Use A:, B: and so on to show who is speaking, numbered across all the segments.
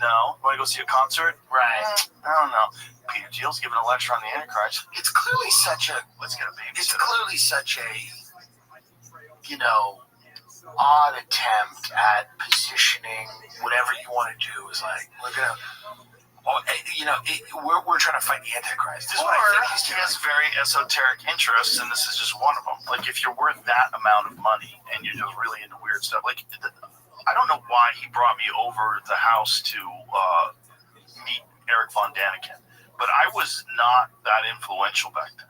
A: No. Want to go see a concert?
B: Right.
A: I don't know. Peter Thiel's giving a lecture on the Antichrist.
B: It's clearly such a.
A: Let's get a baby.
B: It's clearly such a, odd attempt at positioning whatever you want to do is like we're gonna. We're trying to fight the Antichrist. This is what I think he's
A: He
B: doing.
A: has very esoteric interests, and this is just one of them. Like, if you're worth that amount of money and you're just really into weird stuff, I don't know why he brought me over the house to meet Eric Von Daniken, but I was not that influential back then.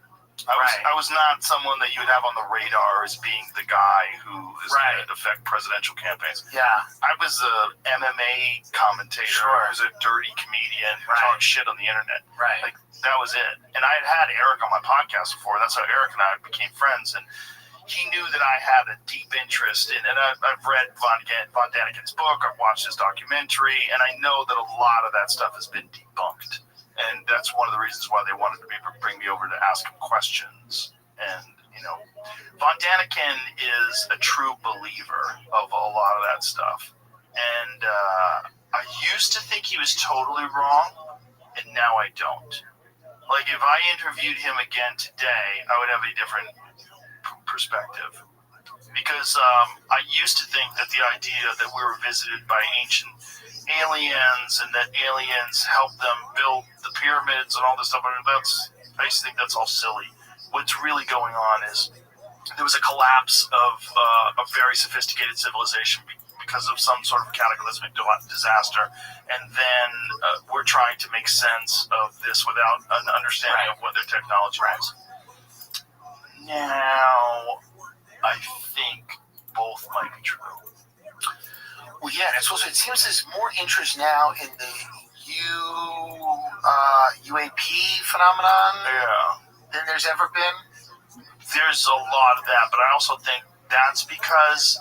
A: I was not someone that you would have on the radar as being the guy who is going to affect presidential campaigns.
B: Yeah.
A: I was a MMA commentator.
B: Sure.
A: I was a dirty comedian who talked shit on the internet.
B: Right.
A: Like, that was it. And I had Eric on my podcast before. That's how Eric and I became friends. And he knew that I had a deep interest in, and I've read Von Daniken's book. I've watched his documentary, and I know that a lot of that stuff has been debunked. And that's one of the reasons why they wanted to bring me over to ask him questions. And, Von Daniken is a true believer of a lot of that stuff. And I used to think he was totally wrong, and now I don't. Like, if I interviewed him again today, I would have a different perspective. Because I used to think that the idea that we were visited by ancient aliens and that aliens helped them build the pyramids and all this stuff, I used to think that's all silly. What's really going on is there was a collapse of a very sophisticated civilization because of some sort of cataclysmic disaster, and then we're trying to make sense of this without an understanding of what their technology was. Now, I think both might be true.
B: Well, yeah, it seems there's more interest now in the UAP phenomenon than there's ever been.
A: There's a lot of that, but I also think that's because,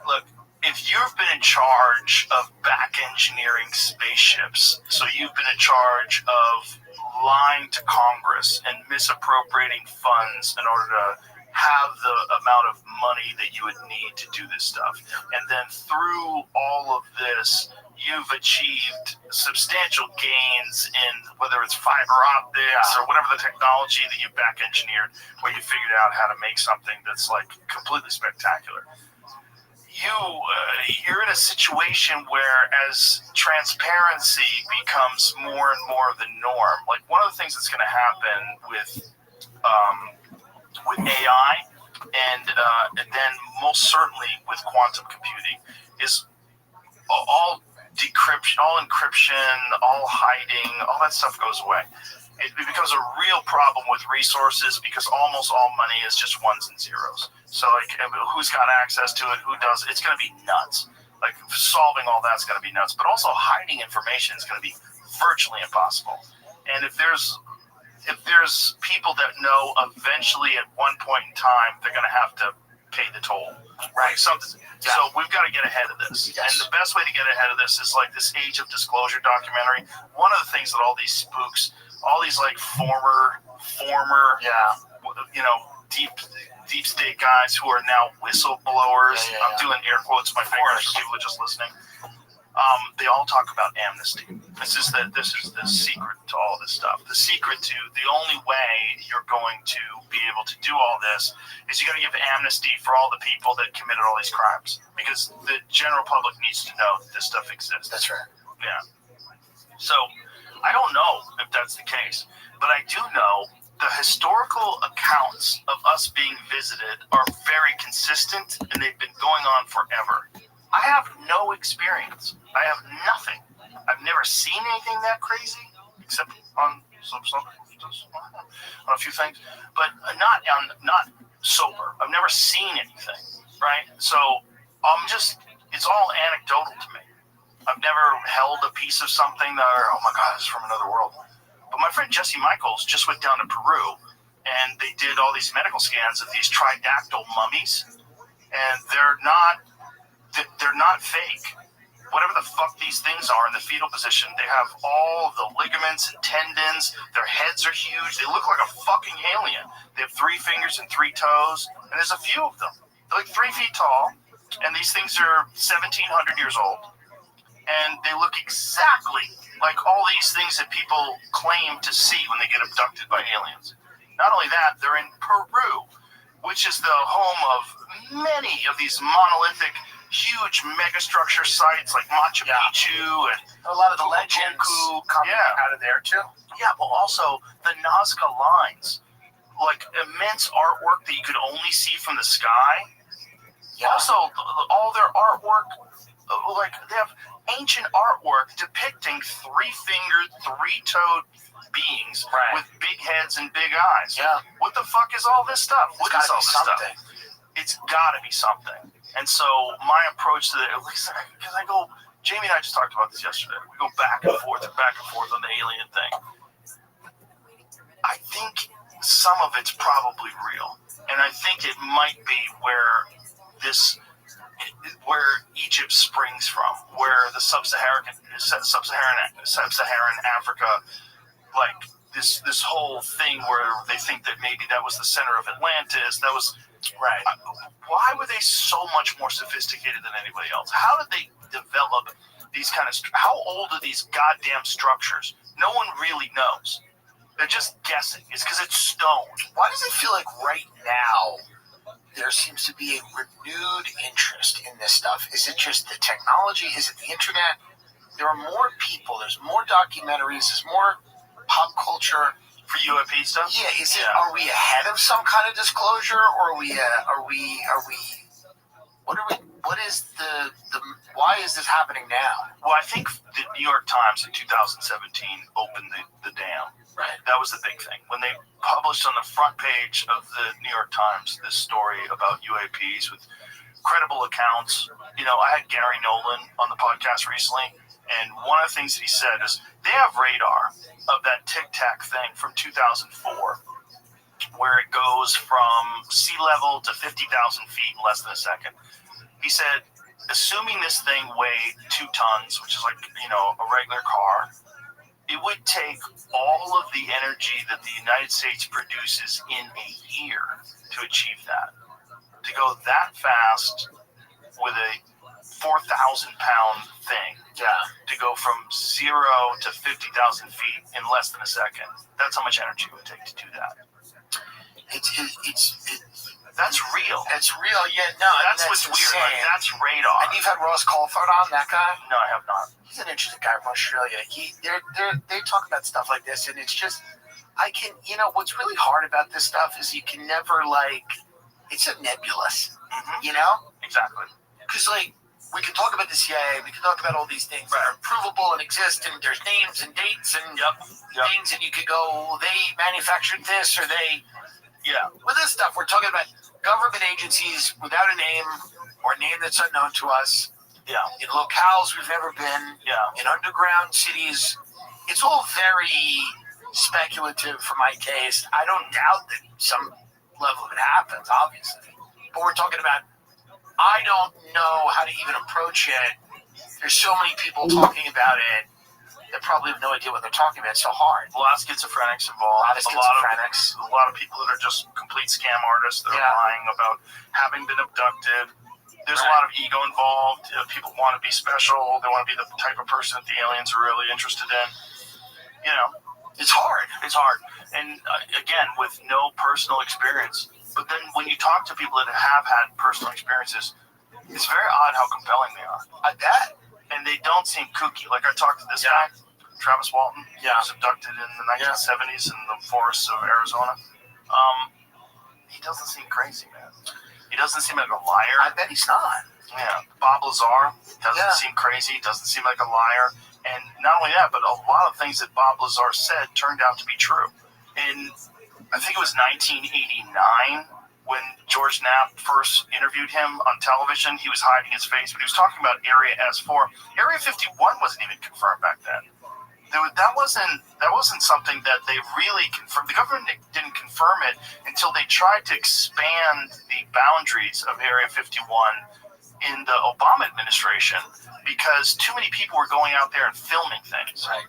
A: look, if you've been in charge of back engineering spaceships, so you've been in charge of lying to Congress and misappropriating funds in order to have the amount of money that you would need to do this stuff. And then through all of this, you've achieved substantial gains in whether it's fiber optics or whatever the technology that you back engineered, where you figured out how to make something that's like completely spectacular. You're in a situation where as transparency becomes more and more of the norm, like one of the things that's going to happen with AI and then most certainly with quantum computing is all decryption, all encryption, all hiding, all that stuff goes away. It becomes a real problem with resources because almost all money is just ones and zeros. So like who's got access to it, who does, it's going to be nuts. Like solving all that's going to be nuts, but also hiding information is going to be virtually impossible. And if there's people that know eventually at one point in time they're going to have to pay the toll, right? So we've got to get ahead of this. Yes. And the best way to get ahead of this is like this Age of Disclosure documentary. One of the things that all these spooks, all these like former, deep state guys who are now whistleblowers. I'm doing air quotes with my fingers for people just listening. They all talk about amnesty. This is the secret to all this stuff. The secret to the only way you're going to be able to do all this is you got to give amnesty for all the people that committed all these crimes, because the general public needs to know that this stuff exists.
B: That's right.
A: Yeah. So I don't know if that's the case, but I do know the historical accounts of us being visited are very consistent, and they've been going on forever. I have no experience. I have nothing. I've never seen anything that crazy, except on a few things, but not sober. I've never seen anything, right? So it's all anecdotal to me. I've never held a piece of something that, oh my God, this is from another world. But my friend Jesse Michaels just went down to Peru, and they did all these medical scans of these tridactyl mummies, and they're not fake. Whatever the fuck these things are in the fetal position, they have all the ligaments and tendons. Their heads are huge. They look like a fucking alien. They have 3 fingers and 3 toes, and there's a few of them. They're like 3 feet tall, and these things are 1,700 years old. and they look exactly like all these things that people claim to see when they get abducted by aliens. Not only that, they're in Peru, which is the home of many of these monolithic, huge megastructure sites like Machu Picchu and
B: a lot of the legends come out of there too.
A: Yeah, but also the Nazca lines, like immense artwork that you could only see from the sky. Yeah. Also, all their artwork, like they have ancient artwork depicting three-fingered, three-toed beings with big heads and big eyes. Yeah. What the fuck is all this stuff? What is all this stuff? It's got to be something. And so my approach to it, because I go, Jamie and I just talked about this yesterday. We go back and forth on the alien thing. I think some of it's probably real, and I think it might be where Egypt springs from, where the sub-Saharan Africa, like this whole thing where they think that maybe that was the center of Atlantis. That was right. Why were they so much more sophisticated than anybody else? How did they develop these kind of? How old are these goddamn structures? No one really knows. They're just guessing. It's because it's stone.
B: Why does it feel like right now there seems to be a renewed interest in this stuff? Is it just the technology? Is it the internet? There are more people. There's more documentaries. There's more pop culture
A: for UAP stuff.
B: Yeah. Is it? Are we ahead of some kind of disclosure, or are we? What is the? Why is this happening now?
A: Well, I think the New York Times in 2017 opened the dam. Right. That was the big thing. When they published on the front page of the New York Times this story about UAPs with credible accounts. You know, I had Gary Nolan on the podcast recently, and one of the things that he said is they have radar of that Tic Tac thing from 2004, where it goes from sea level to 50,000 feet in less than a second. He said, assuming this thing weighed 2 tons, which is like, a regular car, it would take all of the energy that the United States produces in a year to achieve that. To go that fast with a 4,000-pound thing, to go from 0 to 50,000 feet in less than a second. That's how much energy it would take to do that. That's real.
B: It's real, yeah. No,
A: that's what's weird. Like, that's radar.
B: And you've had Ross Coulthard on, that guy?
A: No, I have not.
B: He's an interesting guy from Australia. They talk about stuff like this, and it's just, what's really hard about this stuff is you can never, it's a nebulous,
A: Exactly.
B: Because, we can talk about the CIA, we can talk about all these things that are provable and exist, and there's names and dates and things, and you could go, they manufactured this, or they... Yeah. With this stuff, we're talking about government agencies without a name or a name that's unknown to us. Yeah. In locales we've never been. Yeah. In underground cities. It's all very speculative for my taste. I don't doubt that some level of it happens, obviously. But we're talking about, I don't know how to even approach it. There's so many people talking about it. They probably have no idea what they're talking about. It's so hard.
A: A lot of schizophrenics involved. A lot of people that are just complete scam artists that are lying about having been abducted. There's a lot of ego involved. People want to be special. They want to be the type of person that the aliens are really interested in. It's hard. It's hard. And again, with no personal experience. But then when you talk to people that have had personal experiences, it's very odd how compelling they are. I bet. And they don't seem kooky. Like I talked to this guy, Travis Walton. Yeah. He was abducted in the 1970s in the forests of Arizona. He doesn't seem crazy, man. He doesn't seem like a liar.
B: I bet he's not.
A: Yeah. Bob Lazar doesn't seem crazy. Doesn't seem like a liar. And not only that, but a lot of things that Bob Lazar said turned out to be true. In, I think it was 1989, when George Knapp first interviewed him on television, he was hiding his face, but he was talking about Area S4. Area 51 wasn't even confirmed back then. That wasn't something that they really confirmed. The government didn't confirm it until they tried to expand the boundaries of Area 51 in the Obama administration because too many people were going out there and filming things. Right.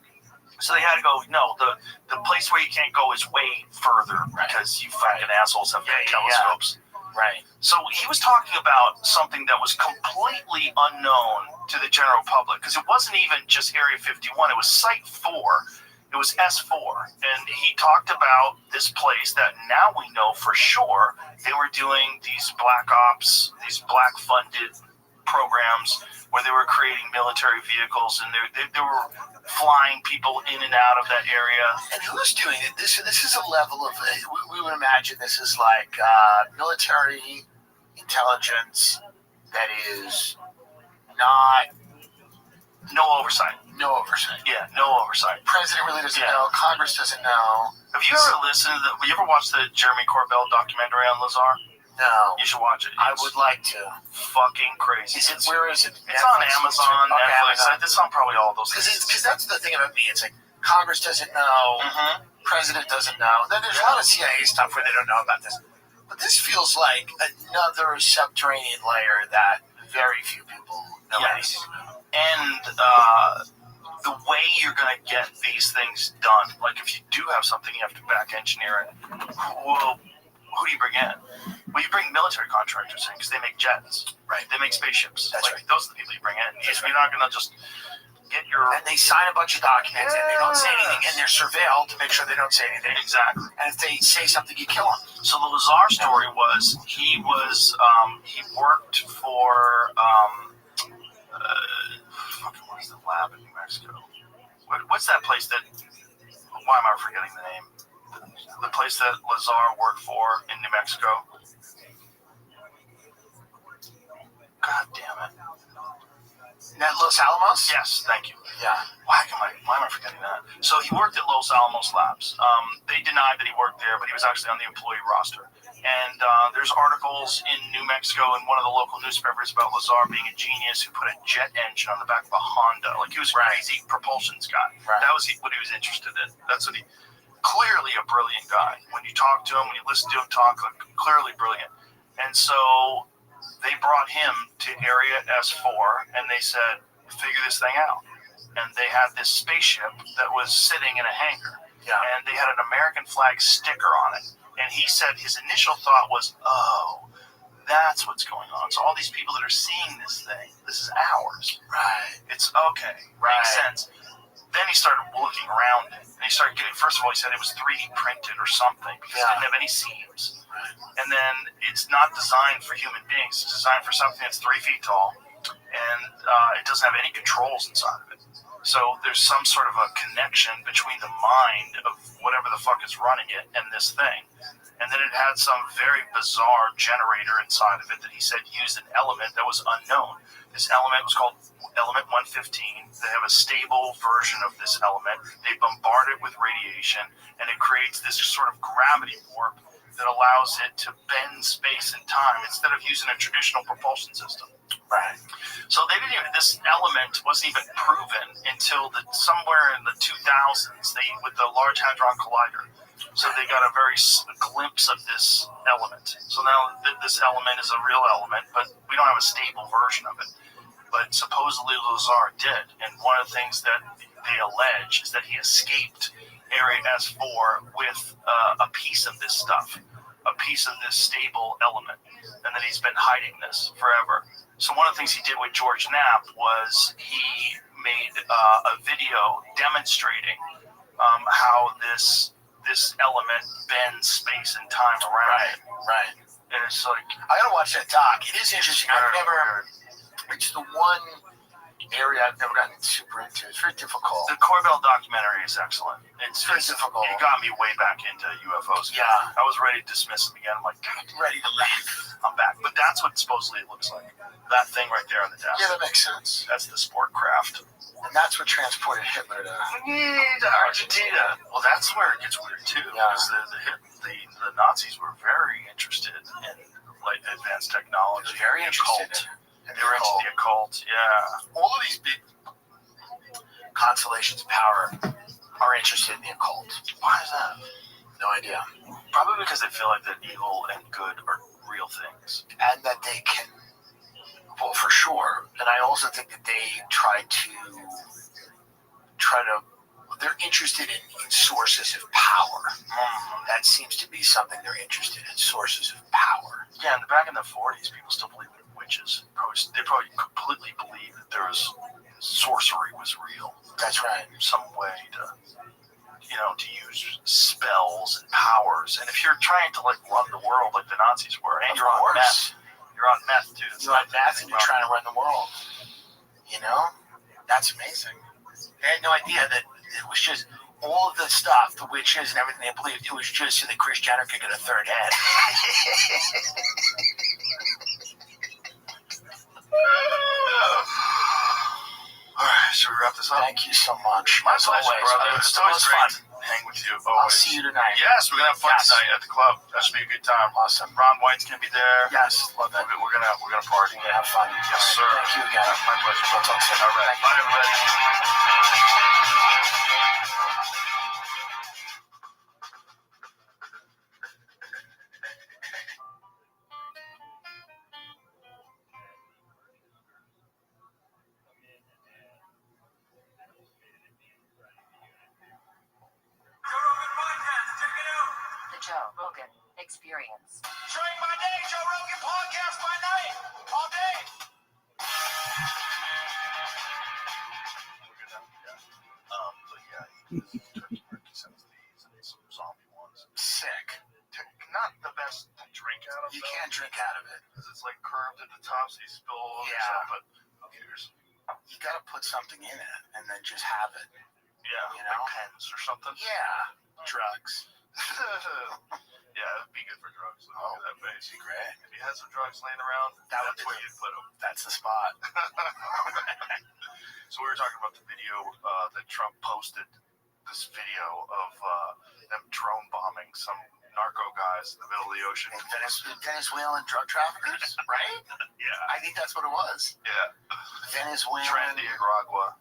A: So they had to go, no, the place where you can't go is way further because you fucking assholes have telescopes.
B: Right.
A: So he was talking about something that was completely unknown to the general public, because it wasn't even just Area 51. It was Site 4. It was S4. And he talked about this place that now we know for sure they were doing these black ops, these black funded programs where they were creating military vehicles, and they were flying people in and out of that area.
B: And who's doing it? This is a level of, we would imagine this is like military intelligence that is not...
A: No oversight.
B: No oversight.
A: Yeah, no oversight.
B: President really doesn't know. Congress doesn't know.
A: Have you ever listened to have you ever watched the Jeremy Corbell documentary on Lazar?
B: No.
A: You should watch it.
B: I would like to.
A: Fucking crazy.
B: Where is it?
A: It's on Amazon, Netflix. It's on probably all those things.
B: Because that's the thing about me. It's like Congress doesn't know. President doesn't know. Then there's a lot of CIA stuff where they don't know about this. But this feels like another subterranean layer that very few people know anything about.
A: And the way you're going to get these things done, like if you do have something, you have to back engineer it. Well, who do you bring in? Well, you bring military contractors in because they make jets, right? They make spaceships.
B: That's
A: right. Those are the people you bring in. You're not going to just get your...
B: And they sign a bunch of documents and they don't say anything, and they're surveilled to make sure they don't say anything.
A: Exactly.
B: And if they say something, you kill them.
A: So the Lazar story was he worked for what is the lab in New Mexico? What's that place that? Why am I forgetting the name? The place that Lazar worked for in New Mexico. God damn it.
B: Los Alamos?
A: Yes, thank you.
B: Yeah.
A: Why am I forgetting that? So he worked at Los Alamos Labs. They denied that he worked there, but he was actually on the employee roster. And there's articles in New Mexico in one of the local newspapers about Lazar being a genius who put a jet engine on the back of a Honda. Like, he was a crazy propulsions guy. Right. That was what he was interested in. That's what clearly a brilliant guy. When you talk to him, when you listen to him talk, like, clearly brilliant. And so they brought him to Area S4, and they said, figure this thing out. And they had this spaceship that was sitting in a hangar. Yeah. And they had an American flag sticker on it. And he said his initial thought was, oh, that's what's going on. So all these people that are seeing this thing, this is ours. Right. It's okay. Right. Makes sense. Then he started looking around it. And he started getting, first of all, he said it was 3D printed or something because it didn't have any seams. Right. And then it's not designed for human beings. It's designed for something that's 3 feet tall. And it doesn't have any controls inside of it. So there's some sort of a connection between the mind of whatever the fuck is running it and this thing. And then it had some very bizarre generator inside of it that he said used an element that was unknown. This element was called element 115. They have a stable version of this element. They bombard it with radiation, and it creates this sort of gravity warp that allows it to bend space and time instead of using a traditional propulsion system. Right. So this element wasn't even proven until somewhere in the 2000s, with the Large Hadron Collider. So they got a very glimpse of this element. So now this element is a real element, but we don't have a stable version of it. But supposedly Lazar did. And one of the things that they allege is that he escaped Area S4 with a piece of this stuff, a piece of this stable element, and that he's been hiding this forever. So one of the things he did with George Knapp was he made a video demonstrating how this element bends space and time around it. Right. And it's like,
B: I gotta watch that doc. It is interesting. It's the one area I've never gotten super into. It's very difficult.
A: The Corbell documentary is excellent. It's
B: very difficult.
A: It got me way back into UFOs.
B: Yeah.
A: I was ready to dismiss them again. I'm like, God,
B: I'm ready to leave.
A: I'm back. But that's what supposedly it looks like. That thing right there on the desk.
B: Yeah, that makes sense.
A: That's the sport craft.
B: And that's what transported Hitler to
A: Argentina. Well, that's where it gets weird too. Yeah. Because the Nazis were very interested in like advanced technology.
B: They're very interested.
A: They were into the occult. Yeah.
B: All of these big constellations of power are interested in the occult.
A: Why is that?
B: No idea.
A: Probably because they feel like that evil and good are real things.
B: And that they can, well, for sure. And I also think that they they're interested in sources of power. That seems to be something they're interested in, sources of power.
A: Yeah, back in the 40s, people still believed in witches. They probably completely believed that there was sorcery was real.
B: That's right.
A: Some way to use spells and powers. And if you're trying to run the world like the Nazis were, and you're on meth too.
B: You're on meth and you're trying to run the world. That's amazing. I had no idea that it was just all of the stuff, the witches and everything they believed, it was just so that Kris Jenner could get a third head.
A: All right, should we wrap this up?
B: Thank you so much.
A: My pleasure, brother. It's always great to hang with you. Always.
B: I'll see you tonight.
A: Yes, we're gonna have fun tonight at the club. That should be a good time.
B: Awesome.
A: Ron White's gonna be there.
B: Yes, love that.
A: We're gonna party.
B: We're gonna have fun.
A: Yes, sir.
B: Thank you again.
A: My pleasure.
B: We'll talk soon.
A: All right. Bye, everybody.
C: Joe Rogan Experience.
B: During my day, Joe Rogan podcast by night, all day.
A: We're good now? Yeah. But yeah, he sends these and some zombie ones.
B: Sick.
A: Not the best to drink out of.
B: You can't drink out of it.
A: Because it's curved at the top, so you spill all over
B: Yeah.
A: yourself, but who cares?
B: You gotta put something in it and then just have it.
A: Yeah, like pens or something.
B: Yeah. Drugs.
A: Yeah, it'd be good for drugs. Look at that face.
B: Be great.
A: If you had some drugs laying around, that's where you'd put them.
B: That's the spot.
A: So we were talking about the video that Trump posted. This video of them drone bombing some narco guys in the middle of the ocean.
B: Venezuelan drug traffickers, right?
A: Yeah.
B: I think that's what it was.
A: Yeah.
B: Venezuelan.
A: Trendiagua.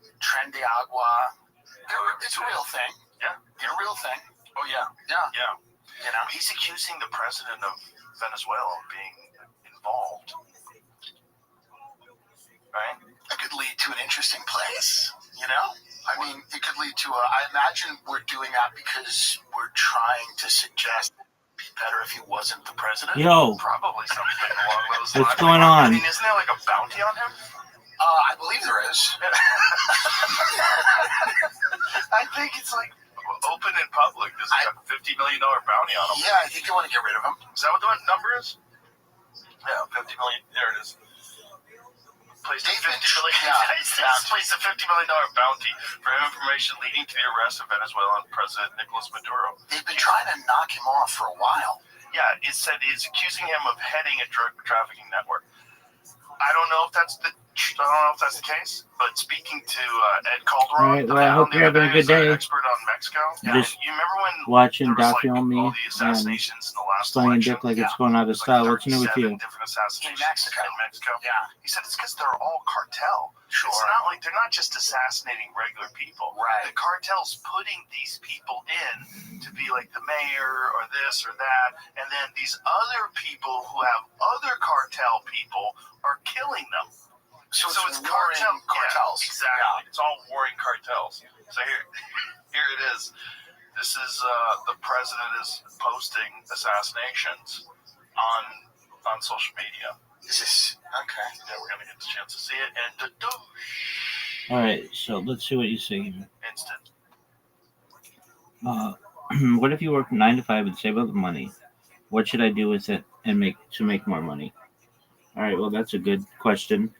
B: It's a real thing.
A: Yeah.
B: They're a real thing.
A: Oh, yeah.
B: Yeah.
A: Yeah. He's accusing the president of Venezuela of being involved. Right?
B: It could lead to an interesting place, I mean, it could lead to I imagine we're doing that because we're trying to suggest it'd be better if he wasn't the president.
D: Yo,
A: Probably something along those lines.
D: what's going on?
A: I mean, isn't there a bounty on him?
B: I believe there is.
A: I think it's open in public. There's a $50 million bounty on him.
B: Yeah, I think they want to get rid of him.
A: Is that what the number is? Yeah, 50 million. There it is. Placed a $50 million. Placed a $50 million bounty for information leading to the arrest of Venezuelan President Nicolas Maduro.
B: They've been trying to knock him off for a while.
A: Yeah, it said it's accusing him of heading a drug trafficking network. I don't know if that's the case, but speaking to Ed Calderon,
D: All right, well, I hope you're having a good day.
A: Expert on Mexico.
D: Just
A: you remember when
D: watching
A: there was,
D: docu-me
A: all the assassinations in the last
D: playing
A: election?
D: dick like it's going out of style. What's new with you?
A: Different assassinations
B: In Mexico.
A: Yeah. He said it's because they're all cartel.
B: Sure.
A: It's not they're not just assassinating regular people.
B: Right.
A: The cartel's putting these people in to be like the mayor or this or that, and then these other people who have other cartel people are killing them. So it's cartels. Yeah, exactly. Yeah. It's all warring cartels. So here it is. This is the president is posting assassinations on social media.
B: This is okay.
A: Yeah, we're gonna get the chance to see it. And
D: All right, so let's see what you say here.
A: Instant.
D: What if you work 9 to 5 and save up the money? What should I do with it and make more money? All right, well, that's a good question.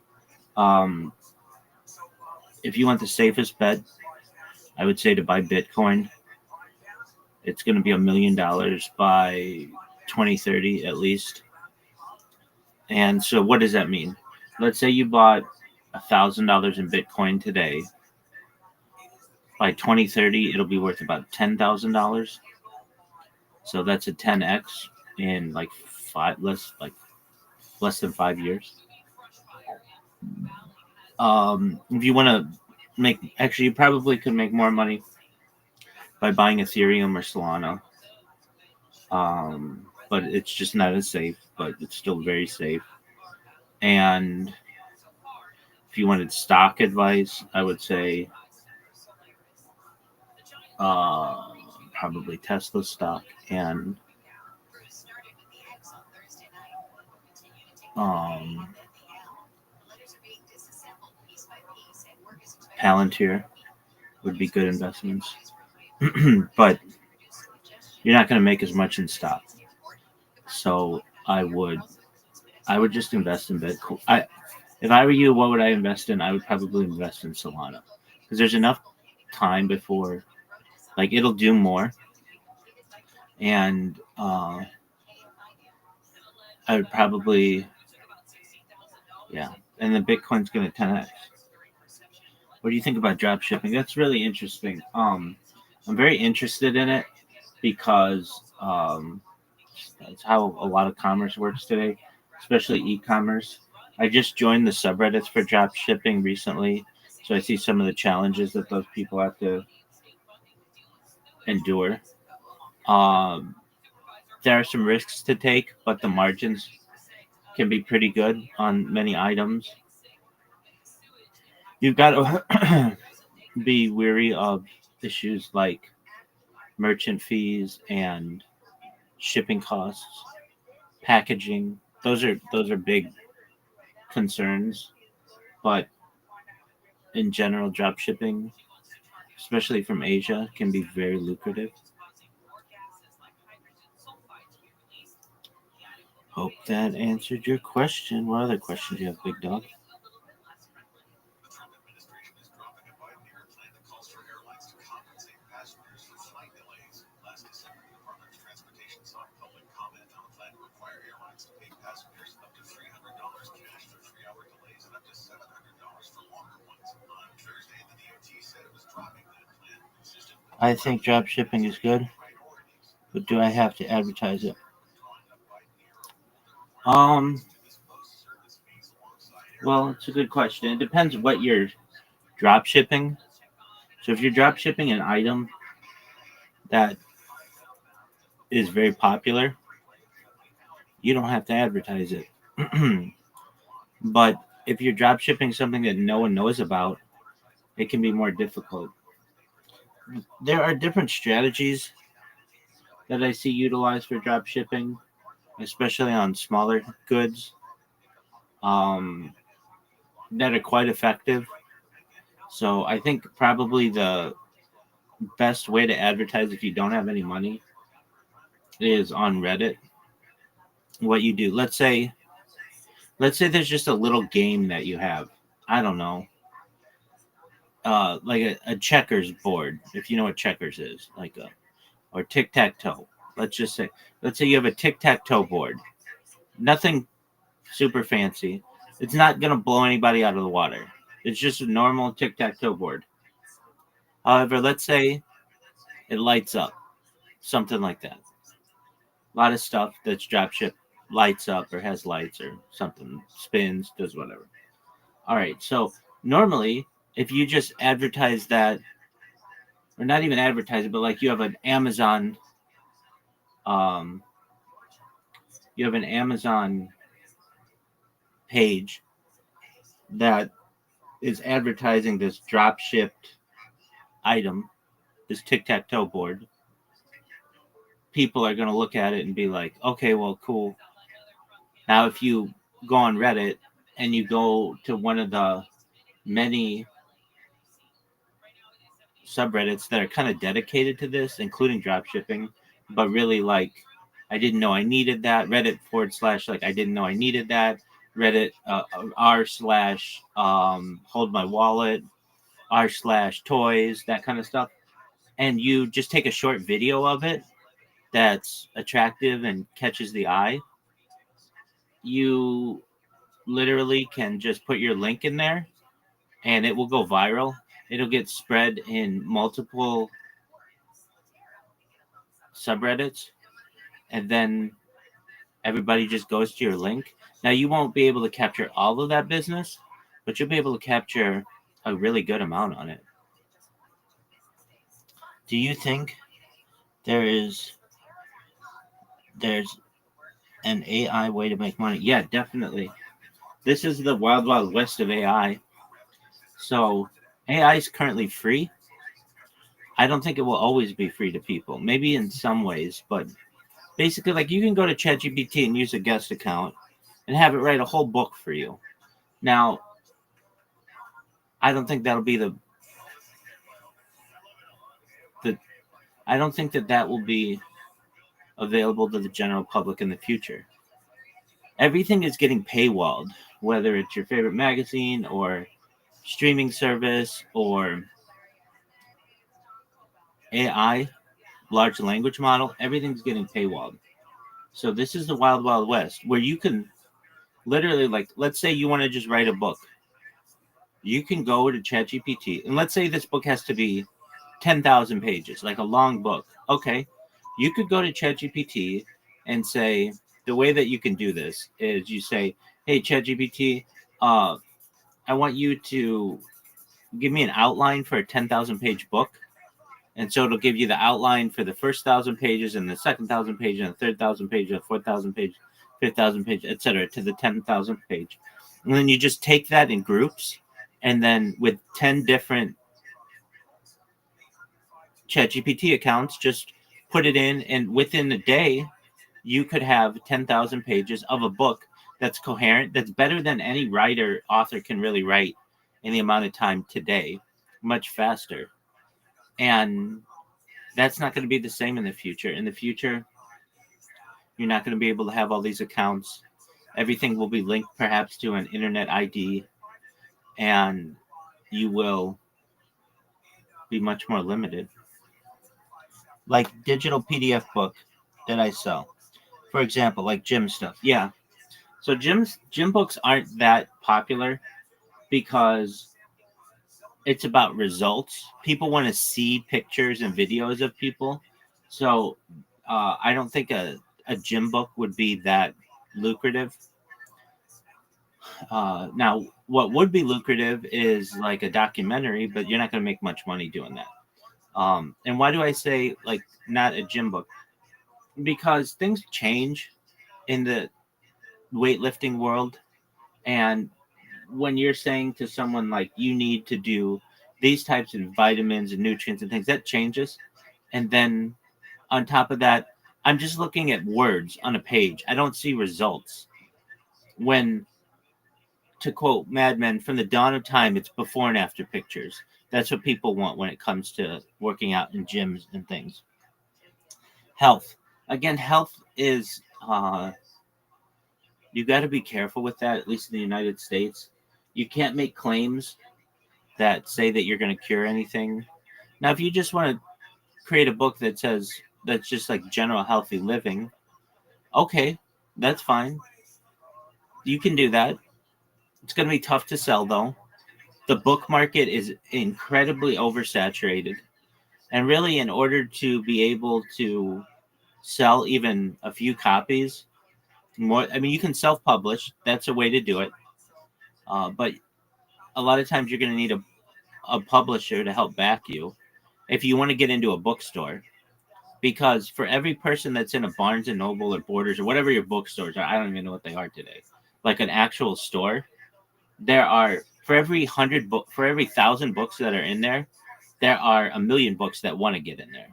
D: If you want the safest bet, I would say to buy Bitcoin. It's going to be $1 million by 2030 at least. And so what does that mean? Let's say you bought $1,000 in Bitcoin today. By 2030, it'll be worth about $10,000. So that's a 10x in less than 5 years. If you want to you probably could make more money by buying Ethereum or Solana. But it's just not as safe, but it's still very safe. And if you wanted stock advice, I would say probably Tesla stock and Palantir would be good investments, but you're not going to make as much in stock. So I would just invest in Bitcoin. If I were you, what would I invest in? I would probably invest in Solana because there's enough time before, like, it'll do more, and I would probably, yeah, and then Bitcoin's going to 10x. What do you think about drop shipping? That's really interesting. I'm very interested in it because that's how a lot of commerce works today, especially e-commerce. I just joined the subreddits for drop shipping recently, so I see some of the challenges that those people have to endure. There are some risks to take, but the margins can be pretty good on many items. You've got to be wary of issues like merchant fees and shipping costs, packaging. Those are big concerns, but in general, drop shipping, especially from Asia, can be very lucrative. Hope that answered your question. What other questions do you have, Big Dog? I think drop shipping is good, but do I have to advertise it? Well, it's a good question. It depends what you're drop shipping. So if you're drop shipping an item that is very popular, you don't have to advertise it. But if you're drop shipping something that no one knows about, it can be more difficult. There are different strategies that I see utilized for drop shipping, especially on smaller goods, that are quite effective. So I think probably the best way to advertise if you don't have any money is on Reddit. What you do, let's say there's just a little game that you have. I don't know, like a checkers board, if you know what checkers is, or tic-tac-toe. Let's say you have a tic-tac-toe board. Nothing super fancy. It's not gonna blow anybody out of the water. It's just a normal tic-tac-toe board. However, let's say it lights up, something like that. A lot of stuff that's dropship lights up or has lights or something, spins, does whatever. All right, so normally if you just advertise that, or not even advertise it, but like you have an Amazon page that is advertising this drop shipped item, this tic-tac-toe board. People are going to look at it and be like, okay, well, cool. Now, if you go on Reddit and you go to one of the many subreddits that are kind of dedicated to this, including drop shipping, but really like, I didn't know I needed that. Reddit / like, I didn't know I needed that. Reddit r/ hold my wallet, r/ toys, that kind of stuff. And you just take a short video of it that's attractive and catches the eye. You literally can just put your link in there and it will go viral. It'll get spread in multiple subreddits, and then everybody just goes to your link. Now, you won't be able to capture all of that business, but you'll be able to capture a really good amount on it. Do you think there's an AI way to make money? Yeah, definitely. This is the wild, wild west of AI. So AI is currently free. I don't think it will always be free to people. Maybe in some ways, but basically, like, you can go to ChatGPT and use a guest account, and have it write a whole book for you. Now, I don't think that'll be the I don't think that will be available to the general public in the future. Everything is getting paywalled, whether it's your favorite magazine or streaming service or AI, large language model, everything's getting paywalled. So this is the wild, wild west where you can literally, like, let's say you want to just write a book. You can go to ChatGPT, and let's say this book has to be 10,000 pages, like a long book. Okay. You could go to ChatGPT and say, the way that you can do this is you say, hey, ChatGPT, I want you to give me an outline for a 10,000 page book. And so it'll give you the outline for the first 1,000 pages and the second 1,000 pages and the third 1,000 pages, and the 4,000 page, 5,000 page, etc., to the 10,000 page. And then you just take that in groups, and then with 10 different ChatGPT accounts, just put it in, and within a day, you could have 10,000 pages of a book that's coherent, that's better than any author can really write in the amount of time today, much faster. And that's not going to be the same in the future. In the future, you're not going to be able to have all these accounts. Everything will be linked perhaps to an internet ID, and you will be much more limited. Like digital PDF book that I sell, for example, like gym stuff. Yeah. So gym books aren't that popular because it's about results. People want to see pictures and videos of people. So I don't think a gym book would be that lucrative. Now, what would be lucrative is like a documentary, but you're not going to make much money doing that. And why do I say like not a gym book? Because things change in the weightlifting world. And when you're saying to someone like you need to do these types of vitamins and nutrients and things, that changes. And then on top of that, I'm just looking at words on a page. I don't see results. When, to quote Mad Men, from the dawn of time, it's before and after pictures. That's what people want when it comes to working out in gyms and things. Health. Again, health is, you got to be careful with that, at least in the United States. You can't make claims that say that you're going to cure anything. Now, if you just want to create a book that says that's just like general healthy living, okay, that's fine. You can do that. It's going to be tough to sell, though. The book market is incredibly oversaturated. And really, in order to be able to sell even a few copies, more, I mean, you can self-publish. That's a way to do it. But a lot of times you're going to need a publisher to help back you if you want to get into a bookstore. Because for every person that's in a Barnes and Noble or Borders or whatever your bookstores are, I don't even know what they are today, like an actual store, there are, for every 1,000 books that are in there, there are 1,000,000 books that want to get in there.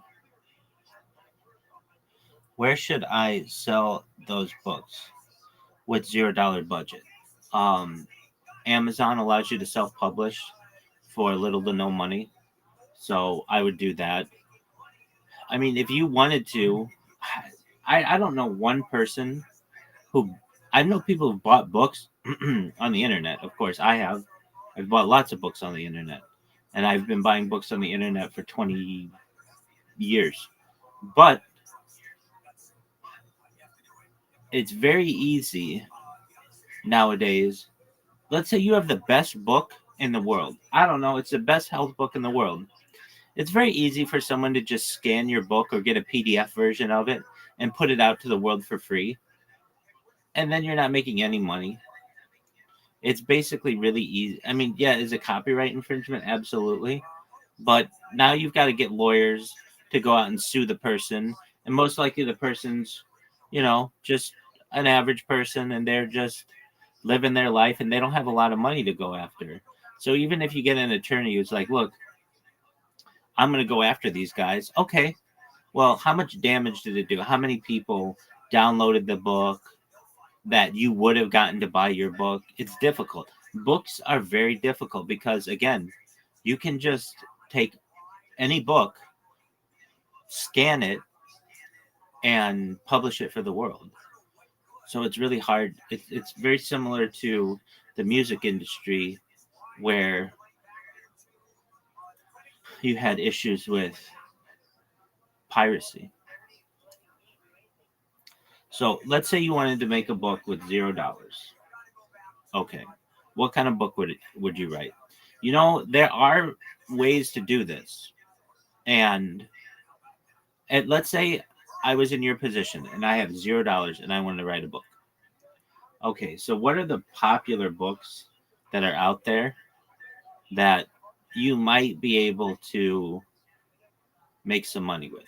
D: Where should I sell those books with $0 budget? Amazon allows you to self-publish for little to no money, so I would do that. I mean, if you wanted to, I don't know one person who, I know people who've bought books on the internet. Of course, I've bought lots of books on the internet, and I've been buying books on the internet for 20 years. But it's very easy nowadays. Let's say you have the best book in the world. I don't know, it's the best health book in the world. It's very easy for someone to just scan your book or get a PDF version of it and put it out to the world for free. And then you're not making any money. It's basically really easy. I mean, yeah, is it copyright infringement? Absolutely. But now you've got to get lawyers to go out and sue the person. And most likely the person's, just an average person, and they're just living their life and they don't have a lot of money to go after. So even if you get an attorney who's like, look, I'm going to go after these guys. Okay. Well, how much damage did it do? How many people downloaded the book, that you would have gotten to buy your book. It's difficult. Books are very difficult because, again, you can just take any book, scan it, and publish it for the world. So it's really hard. It's very similar to the music industry where you had issues with piracy. So let's say you wanted to make a book with $0. Okay. What kind of book would you write? You know, there are ways to do this. And let's say I was in your position and I have $0 and I wanted to write a book. Okay, so what are the popular books that are out there that you might be able to make some money with?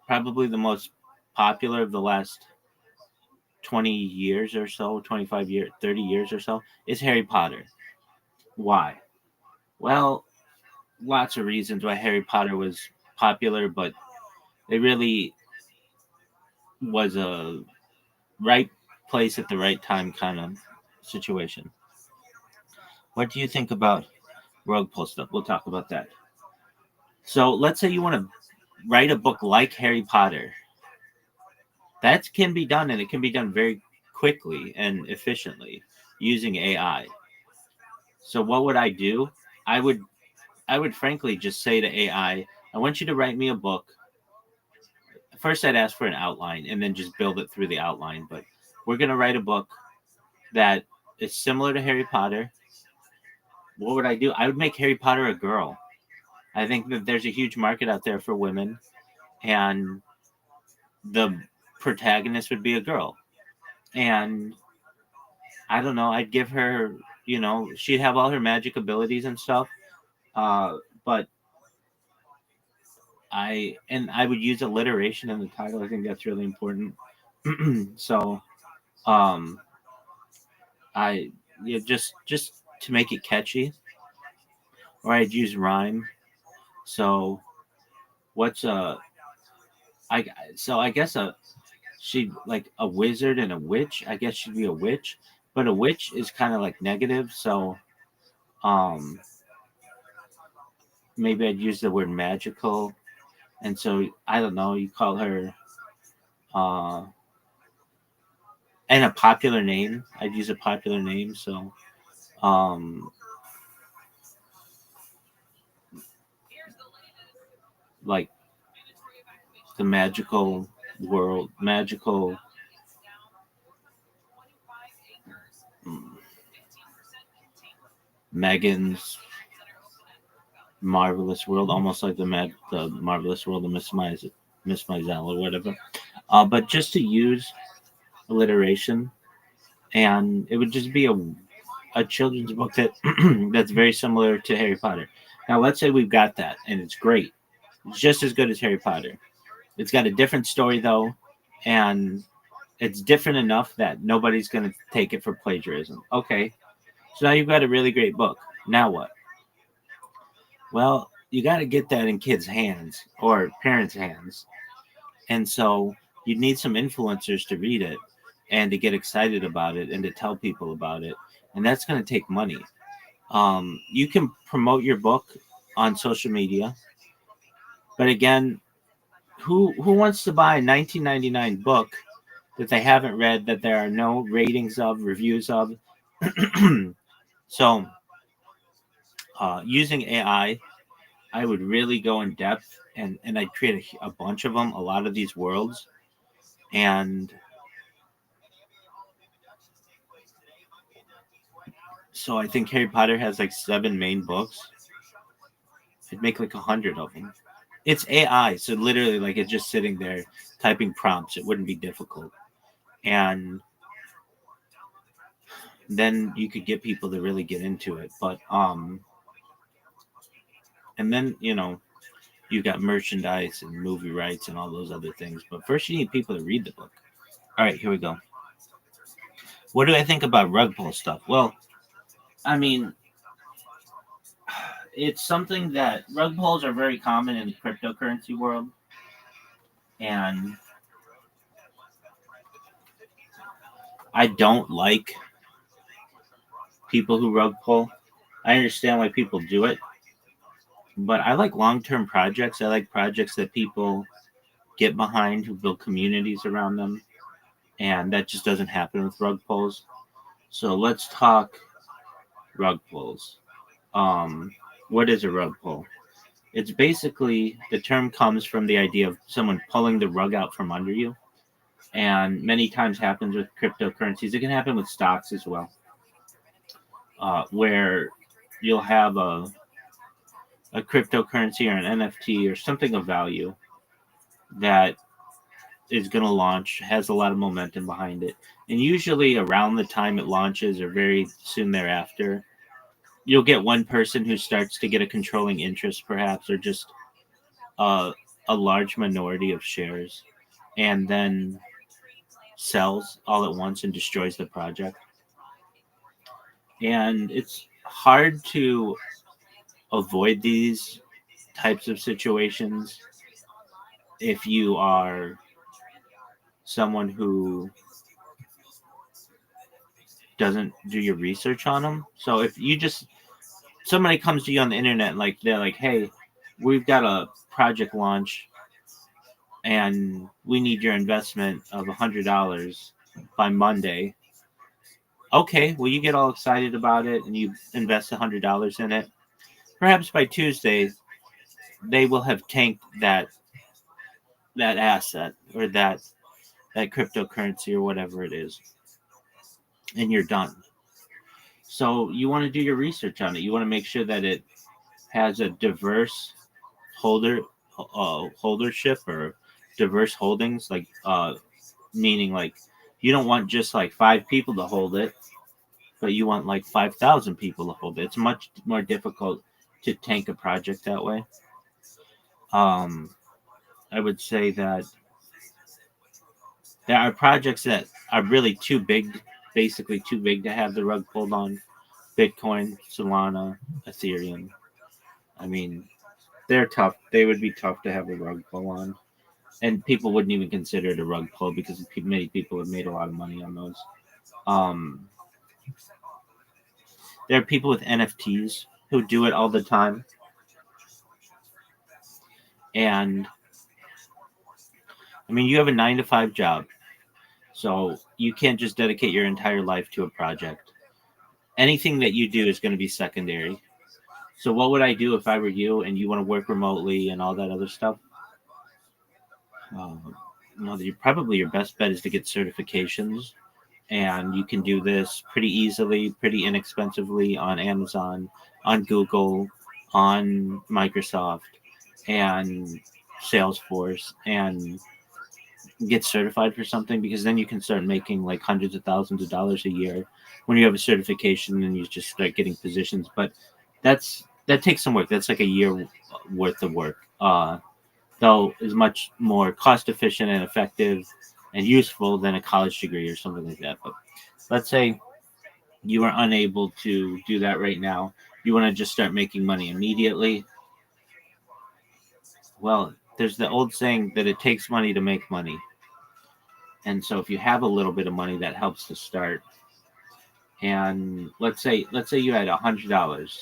D: Probably the most popular of the last 20 years or so, 25 years, 30 years or so, is Harry Potter. Why? Well, lots of reasons why Harry Potter was popular, but it really was a right place at the right time kind of situation. What do you think about rug pull stuff? We'll talk about that. So let's say you want to write a book like Harry Potter. That can be done, and it can be done very quickly and efficiently using AI. So what would I do? I would frankly just say to AI, I want you to write me a book. First, I'd ask for an outline and then just build it through the outline. But we're going to write a book that is similar to Harry Potter. What would I do? I would make Harry Potter a girl. I think that there's a huge market out there for women, and the protagonist would be a girl. And I don't know, I'd give her, she'd have all her magic abilities and stuff. But I would use alliteration in the title. I think that's really important. So, I just to make it catchy, or I'd use rhyme. So, what's I guess she like a wizard and a witch. I guess she'd be a witch, but a witch is kind of like negative. So, maybe I'd use the word magical. And so I don't know, you call her and a popular name. I'd use a popular name. So like the magical world, magical Megan's marvelous world, almost like the marvelous world of Miss Maisel or whatever. But just to use alliteration, and it would just be a children's book that that's very similar to Harry Potter. Now, let's say we've got that, and it's great. It's just as good as Harry Potter. It's got a different story, though, and it's different enough that nobody's going to take it for plagiarism. Okay, so now you've got a really great book. Now what? Well, you got to get that in kids' hands or parents' hands. And so you need some influencers to read it and to get excited about it and to tell people about it. And that's going to take money. You can promote your book on social media. But again, who wants to buy a $19.99 book that they haven't read, that there are no ratings of, reviews of? So using AI, I would really go in depth and I'd create a bunch of them, a lot of these worlds. And so I think Harry Potter has like 7 main books. I'd make like 100 of them. It's AI, so literally like it's just sitting there typing prompts. It wouldn't be difficult. And then you could get people to really get into it. But and then you got merchandise and movie rights and all those other things. But first you need people to read the book. All right, here we go. What do I think about rug pull stuff? Well, I mean, it's something that rug pulls are very common in the cryptocurrency world. And I don't like people who rug pull. I understand why people do it, but I like long-term projects. I like projects that people get behind, who build communities around them, and that just doesn't happen with rug pulls. So let's talk rug pulls. What is a rug pull? It's basically, the term comes from the idea of someone pulling the rug out from under you, and many times happens with cryptocurrencies. It can happen with stocks as well, where you'll have a cryptocurrency or an NFT or something of value that is going to launch, has a lot of momentum behind it. And usually around the time it launches or very soon thereafter, you'll get one person who starts to get a controlling interest, perhaps, or just a, a large minority of shares, and then sells all at once and destroys the project. And it's hard to avoid these types of situations if you are someone who doesn't do your research on them. So if you just, somebody comes to you on the internet, like they're like, hey, we've got a project launch and we need your investment of $100 by Monday. Okay, well, you get all excited about it and you invest $100 in it. Perhaps by Tuesday, they will have tanked that asset or that cryptocurrency or whatever it is, and you're done. So you want to do your research on it. You want to make sure that it has a diverse holdership or diverse holdings, like meaning like you don't want just like 5 people to hold it, but you want like 5,000 people to hold it. It's much more difficult to tank a project that way. I would say that there are projects that are really too big, basically too big to have the rug pulled on. Bitcoin, Solana, Ethereum. I mean, they're tough. They would be tough to have a rug pull on. And people wouldn't even consider it a rug pull because many people have made a lot of money on those. Um, there are people with NFTs who do it all the time. And I mean, you have a 9 to 5 job. So you can't just dedicate your entire life to a project. Anything that you do is going to be secondary. So what would I do if I were you and you want to work remotely and all that other stuff? Probably your best bet is to get certifications, and you can do this pretty easily, pretty inexpensively on Amazon, on Google, on Microsoft, and Salesforce, and get certified for something, because then you can start making like hundreds of thousands of dollars a year when you have a certification and you just start getting positions. But that takes some work. That's like a year worth of work. Though is much more cost efficient and effective and useful than a college degree or something like that. But let's say you are unable to do that right now. You want to just start making money immediately. Well, there's the old saying that it takes money to make money. And so if you have a little bit of money, that helps to start. And let's say you had $100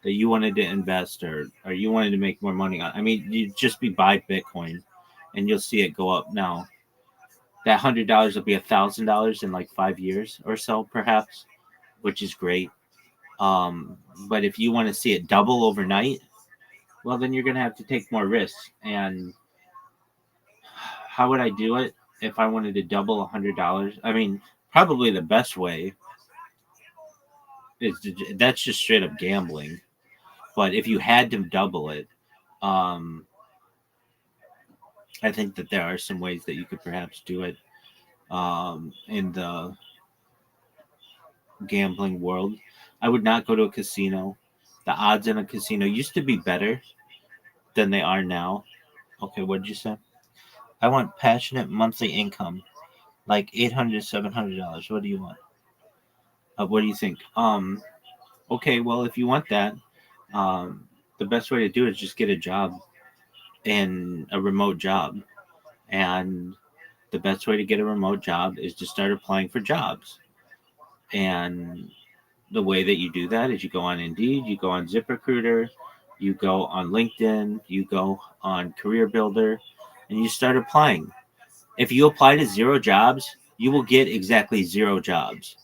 D: that you wanted to invest, or you wanted to make more money on. I mean, you just buy Bitcoin and you'll see it go up. Now that $100 will be $1,000 in like 5 years or so, perhaps, which is great. But if you want to see it double overnight, well, then you're going to have to take more risks. And how would I do it if I wanted to double $100? I mean, probably the best way is that's just straight up gambling. But if you had to double it, I think that there are some ways that you could perhaps do it in the gambling world. I would not go to a casino. The odds in a casino used to be better than they are now. Okay, what did you say? I want passionate monthly income, like $800, $700. What do you want? What do you think? Okay, well, if you want that, the best way to do it is just get a job in a remote job, and the best way to get a remote job is to start applying for jobs. And the way that you do that is you go on Indeed, you go on ZipRecruiter, you go on LinkedIn, you go on Career Builder, and you start applying. If you apply to 0 jobs, you will get exactly 0 jobs.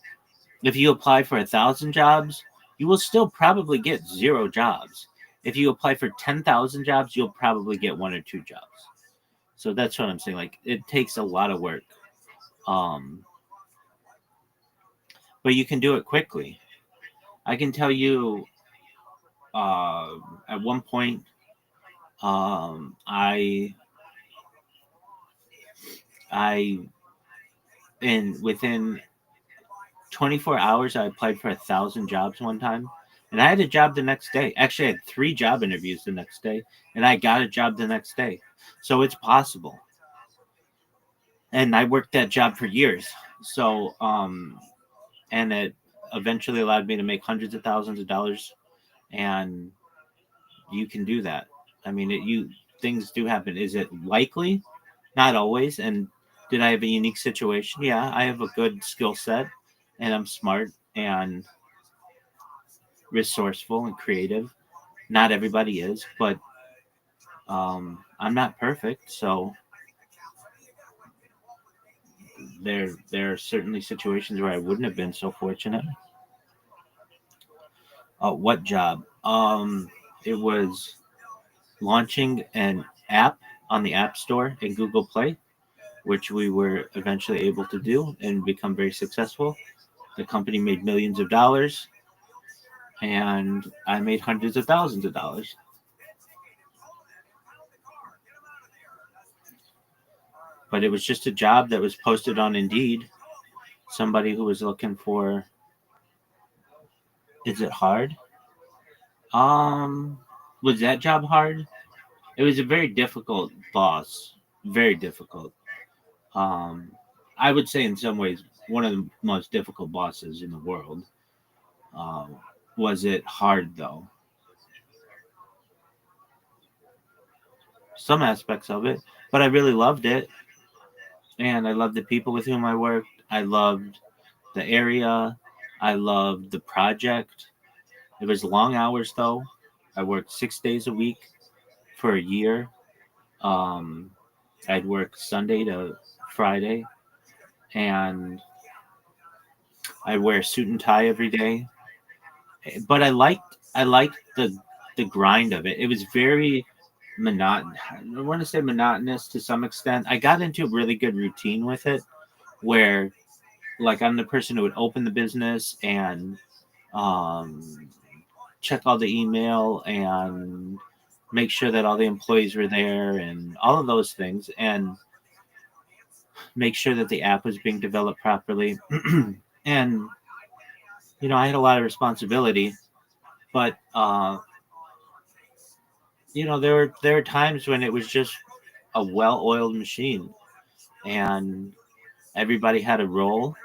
D: If you apply for 1,000 jobs, you will still probably get 0 jobs. If you apply for 10,000 jobs, you'll probably get 1 or 2 jobs. So that's what I'm saying. Like, it takes a lot of work. But you can do it quickly. I can tell you, at one point, within 24 hours, I applied for 1,000 jobs one time, and I had a job the next day. Actually, I had 3 job interviews the next day, and I got a job the next day. So it's possible. And I worked that job for years. So, and it eventually allowed me to make hundreds of thousands of dollars, and you can do that. I mean, things do happen. Is it likely? Not always. And did I have a unique situation? Yeah, I have a good skill set, and I'm smart and resourceful and creative. Not everybody is, but I'm not perfect. So there are certainly situations where I wouldn't have been so fortunate. What job? It was launching an app on the App Store and Google Play, which we were eventually able to do and become very successful. The company made millions of dollars, and I made hundreds of thousands of dollars. But it was just a job that was posted on Indeed. Somebody who was looking for, is it hard? Was that job hard? It was a very difficult boss. Very difficult. I would say in some ways one of the most difficult bosses in the world. Was it hard though? Some aspects of it, but I really loved it. And I loved the people with whom I worked. I loved the area. I loved the project. It was long hours though. I worked 6 days a week for a year. I'd work Sunday to Friday, and I'd wear a suit and tie every day. But I liked the grind of it. It was very monotonous. I want to say monotonous to some extent. I got into a really good routine with it, where like I'm the person who would open the business and check all the email and make sure that all the employees were there and all of those things, and make sure that the app was being developed properly. And I had a lot of responsibility, but there were times when it was just a well-oiled machine, and everybody had a role,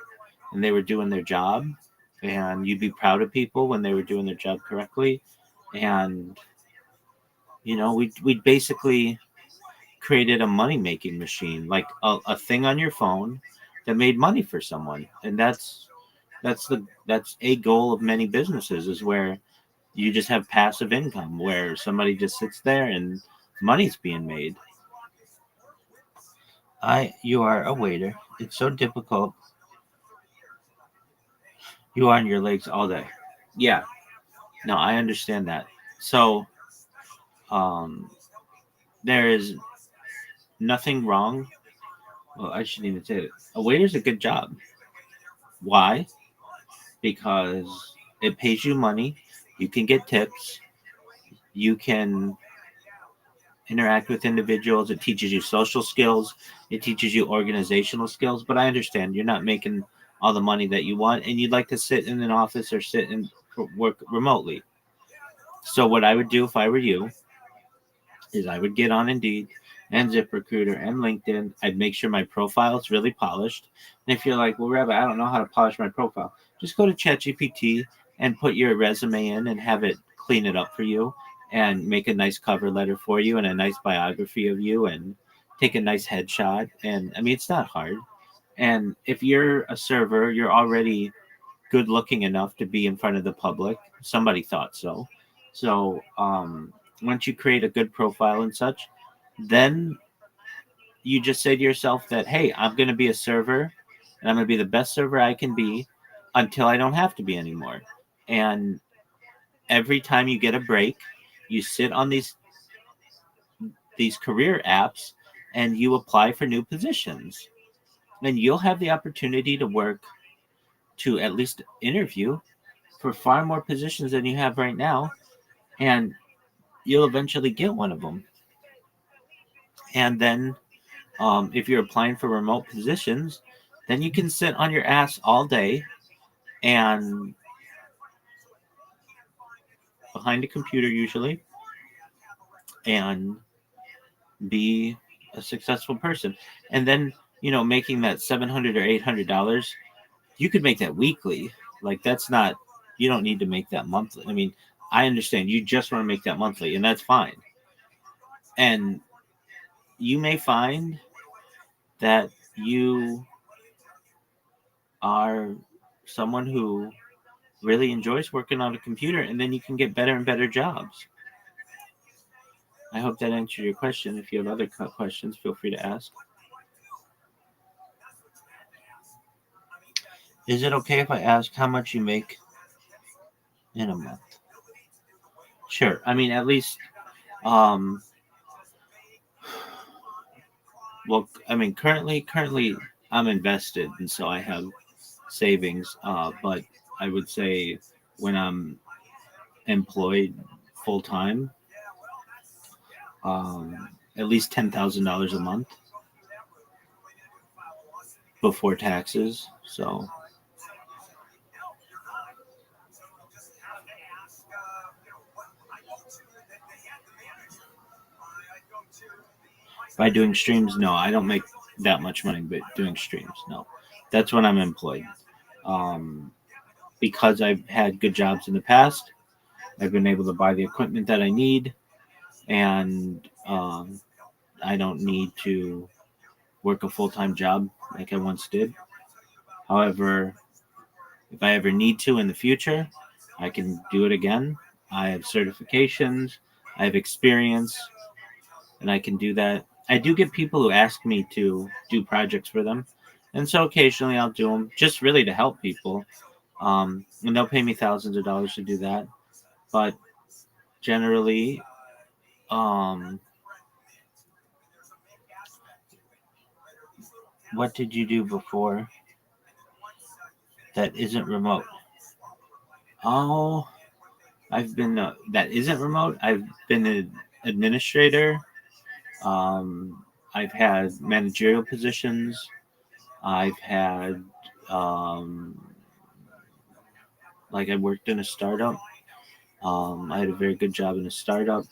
D: and they were doing their job, and you'd be proud of people when they were doing their job correctly. And we basically created a money-making machine, like a thing on your phone that made money for someone. And that's a goal of many businesses, is where you just have passive income, where somebody just sits there and money's being made. You are a waiter. It's so difficult. You are on your legs all day. Yeah. No, I understand that. So, there is nothing wrong. Well, I shouldn't even say it. A waiter's a good job. Why? Because it pays you money. You can get tips. You can interact with individuals. It teaches you social skills. It teaches you organizational skills. But I understand you're not making all the money that you want, and you'd like to sit in an office or sit and work remotely. So what I would do if I were you is I would get on Indeed and ZipRecruiter and LinkedIn. I'd make sure my profile is really polished. And if you're like, well, Rabbi, I don't know how to polish my profile, just go to ChatGPT and put your resume in and have it clean it up for you and make a nice cover letter for you and a nice biography of you and take a nice headshot. And I mean, it's not hard. And if you're a server, you're already good looking enough to be in front of the public. Somebody thought so. So once you create a good profile and such, then you just say to yourself that, hey, I'm going to be a server and I'm going to be the best server I can be until I don't have to be anymore. And every time you get a break, you sit on these career apps and you apply for new positions. And you'll have the opportunity to work, to at least interview for far more positions than you have right now. And you'll eventually get one of them. And then if you're applying for remote positions, then you can sit on your ass all day and behind a computer usually and be a successful person. And then, making that $700 or $800, you could make that weekly. Like, that's not, you don't need to make that monthly. I mean, I understand you just want to make that monthly, and that's fine. And you may find that you are someone who really enjoys working on a computer, and then you can get better and better jobs. I hope that answered your question. If you have other questions, feel free to ask. Is it okay if I ask how much you make in a month? Sure. I mean, at least, well, I mean, currently I'm invested, and so I have savings. But I would say when I'm employed full time, at least $10,000 a month before taxes. So by doing streams, no, I don't make that much money, but doing streams, no. That's when I'm employed. Because I've had good jobs in the past, I've been able to buy the equipment that I need, and I don't need to work a full-time job like I once did. However, if I ever need to in the future, I can do it again. I have certifications, I have experience, and I can do that. I do get people who ask me to do projects for them, and so occasionally I'll do them just really to help people. And they'll pay me thousands of dollars to do that. But generally, what did you do before that isn't remote? Oh, I've been that isn't remote. I've been an administrator. I've had managerial positions. I've had like I worked in a startup. I had a very good job in a startup,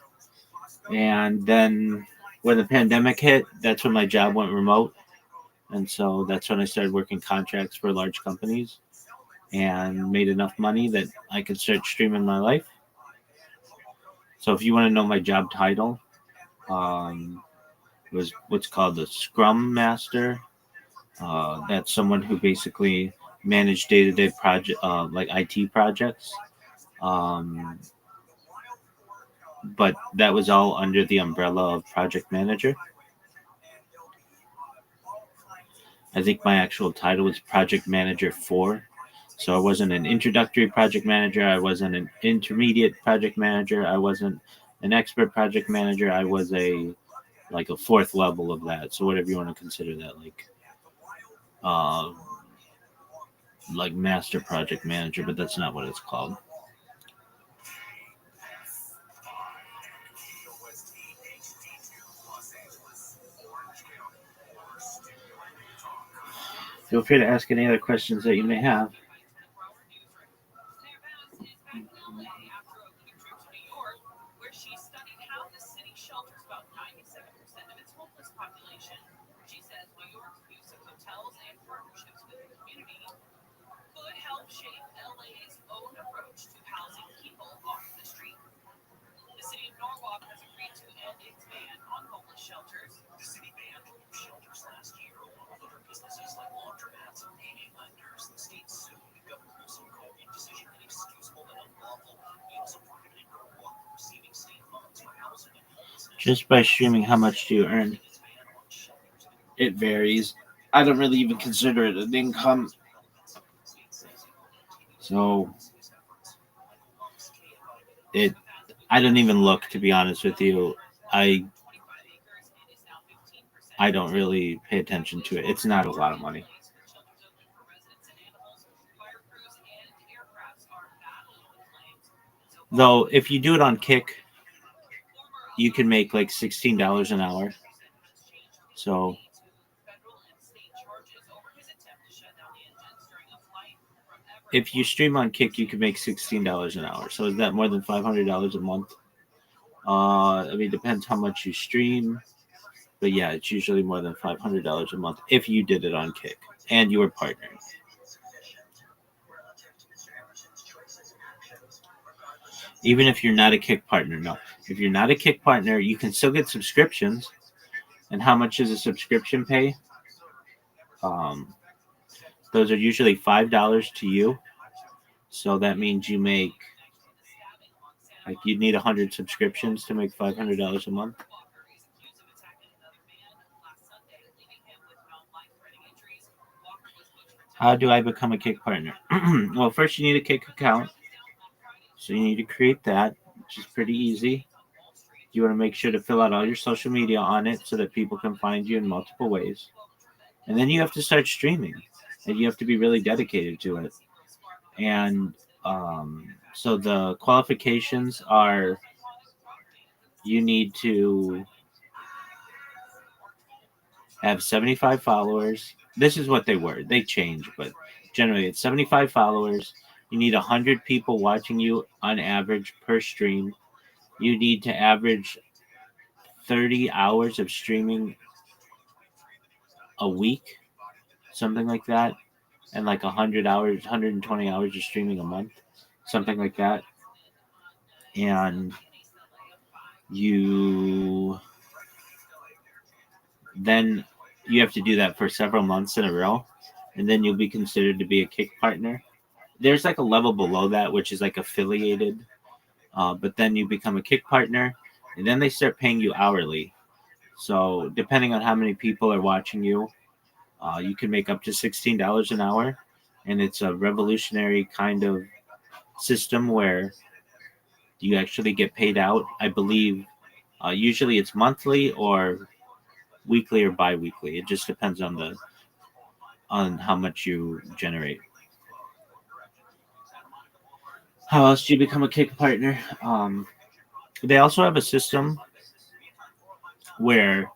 D: and then when the pandemic hit, that's when my job went remote, and so that's when I started working contracts for large companies, and made enough money that I could start streaming my life. So if you want to know my job title, was what's called the Scrum Master. That's someone who basically managed day-to-day project, like IT projects. But that was all under the umbrella of project manager. I think my actual title was project manager 4. So I wasn't an introductory project manager. I wasn't an intermediate project manager. I wasn't an expert project manager. I was a 4th level of that. So whatever you want to consider that, like master project manager, but that's not what it's called. Feel free to ask any other questions that you may have. Just by streaming, how much do you earn? It varies. I don't really even consider it an income. So I don't even look, to be honest with you. I don't really pay attention to it. It's not a lot of money. Though if you do it on Kick, you can make like $16 an hour. So if you stream on Kick, you can make $16 an hour. So is that more than $500 a month? I mean, it depends how much you stream, but yeah, it's usually more than $500 a month if you did it on Kick and you were partnering. Even if you're not a Kick partner, no. If you're not a Kick partner, you can still get subscriptions. And how much is a subscription pay? Those are usually $5 to you. So that means you make, like, you need 100 subscriptions to make $500 a month. How do I become a Kick partner? Well, first you need a Kick account. So you need to create that, which is pretty easy. You want to make sure to fill out all your social media on it so that people can find you in multiple ways. And then you have to start streaming, and you have to be really dedicated to it. And so the qualifications are you need to have 75 followers. This is what they were. They change, but generally it's 75 followers. You need 100 people watching you on average per stream. You need to average 30 hours of streaming a week, something like that, and like 100 hours, 120 hours of streaming a month, something like that. And then you have to do that for several months in a row, and then you'll be considered to be a Kick partner. There's like a level below that, which is like affiliated, but then you become a Kick partner, and then they start paying you hourly. So depending on how many people are watching you, you can make up to $16 an hour, and it's a revolutionary kind of system where you actually get paid out. I believe usually it's monthly or weekly or bi-weekly. It just depends on how much you generate. How else do you become a Kick partner? They also have a system where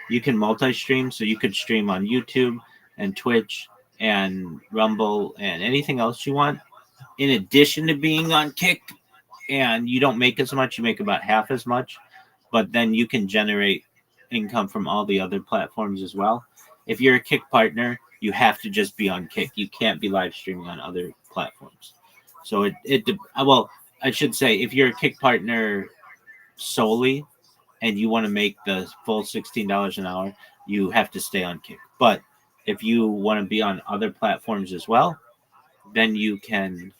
D: you can multi-stream, so you could stream on YouTube and Twitch and Rumble and anything else you want in addition to being on Kick. And you don't make as much, you make about half as much, but then you can generate income from all the other platforms as well. If you're a Kick partner, you have to just be on Kick. You can't be live streaming on other platforms. So well, I should say, if you're a Kick partner solely and you want to make the full $16 an hour, you have to stay on Kick. But if you want to be on other platforms as well, then you can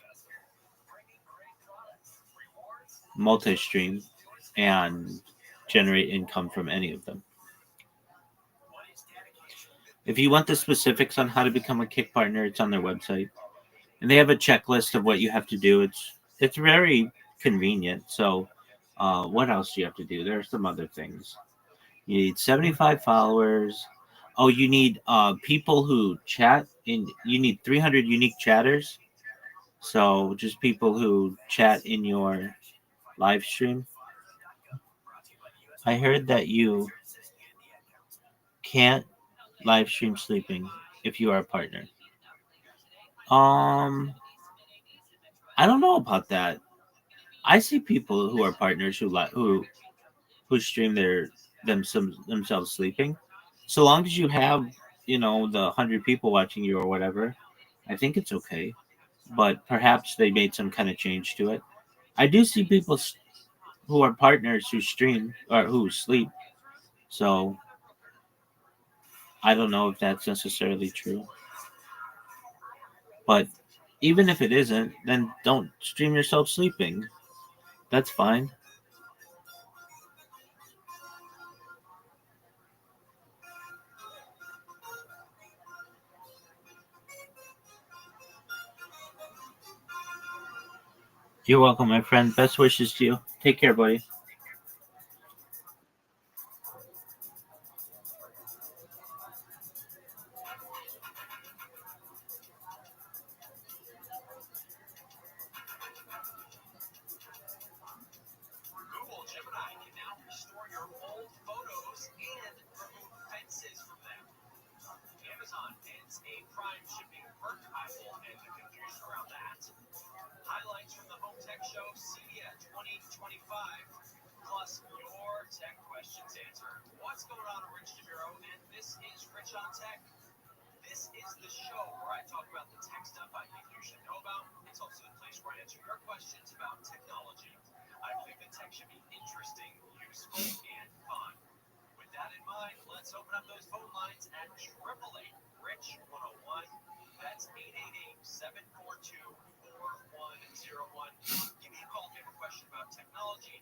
D: multi-stream and generate income from any of them. If you want the specifics on how to become a Kick partner, it's on their website, and they have a checklist of what you have to do. It's very convenient. So, what else do you have to do? There are some other things. You need 75 followers. Oh, you need people who chat in. You need 300 unique chatters. So just people who chat in your live stream. I heard that you can't live stream sleeping if you are a partner. I don't know about that. I see people who are partners who stream themselves sleeping. So long as you have, the 100 people watching you or whatever, I think it's okay. But perhaps they made some kind of change to it. I do see people who are partners who stream or who sleep. So I don't know if that's necessarily true. But even if it isn't, then don't stream yourself sleeping. That's fine. You're welcome, my friend. Best wishes to you. Take care, buddy.
B: Google Gemini can now restore your old photos and remove fences from them. Amazon ends a Prime shipping archival and the confusion around that. Highlights from the Home Tech Show CEDIA 2025, plus your tech questions answered. What's going on, Rich DeMuro? And this is Rich on Tech. This is the show where I talk about the tech stuff I think you should know about. It's also the place where I answer your questions about technology. I believe that tech should be interesting, useful, and fun. With that in mind, let's open up those phone lines at 888-RICH-101. That's 888-742-4101. Give me a call if you have a question about technology.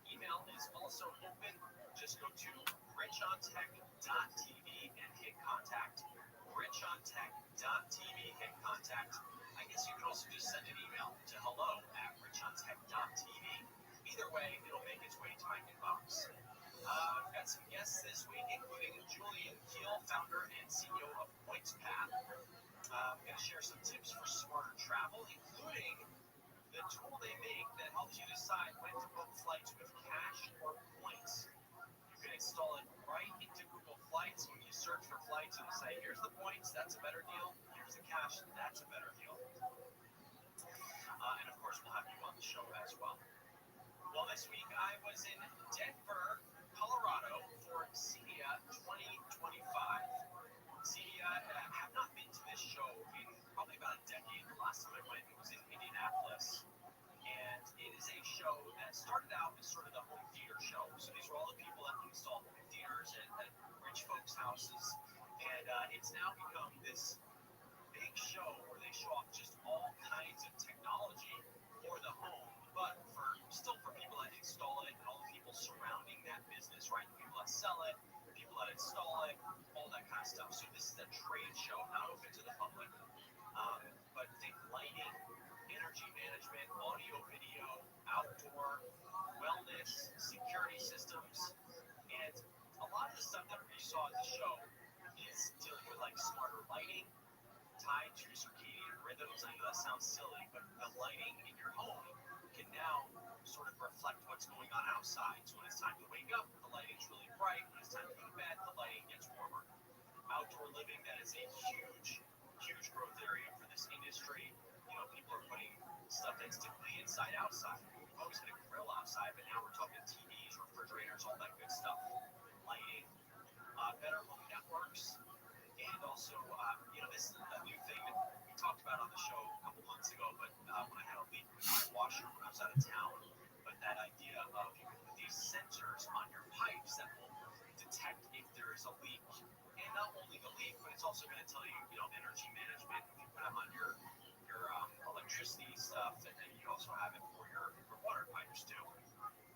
B: Email is also open. Just go to richontech.tv and hit contact. richontech.tv, hit contact. I guess you can also just send an email to hello@richontech.tv. Either way, it'll make its way to my inbox. I've got some guests this week, including Julian Keel, founder and CEO of PointsPath. I'm going to share some tips for smarter travel, including the tool they make that helps you decide when to book flights with cash or points. You can install it right into Google Flights. When you search for flights, it'll say, here's the points, that's a better deal. Here's the cash, that's a better deal. And of course, we'll have you on the show as well. Well, this week I was in Denver, Colorado for CEDIA 2025. CEDIA, have not been to this show in probably about a decade. The last time I went, it was in Indianapolis. And it is a show that started out as sort of the home theater show. So these were all the people that install home theaters at rich folks' houses. And it's now become this big show where they show off just all kinds of technology for the home, but still for people that install it and all the people surrounding that business, right? The people that sell it, the people that install it, all that kind of stuff. So this is a trade show, not open to the public. But think lighting, energy management, audio, video, outdoor, wellness, security systems, and a lot of the stuff that we saw at the show is dealing with like smarter lighting, tied to circadian rhythms. I know that sounds silly, but the lighting in your home can now sort of reflect what's going on outside. So when it's time to wake up, the lighting's really bright. When it's time to go to bed, the lighting gets warmer. Outdoor living, that is a huge, huge growth area for this industry. You know, people are putting stuff that's typically inside outside. We've always had a grill outside, but now we're talking TVs, refrigerators, all that good stuff. Lighting, better home networks. And also, you know, this is a new thing that we talked about on the show a couple months ago, but when I had a leak with my washer when I was out of town, but that idea of you can put these sensors on your pipes that will detect if there is a leak. And not only the leak, but it's also going to tell you, you know, energy management. If you put them on your electricity stuff, and then you also have it for your water pipes too.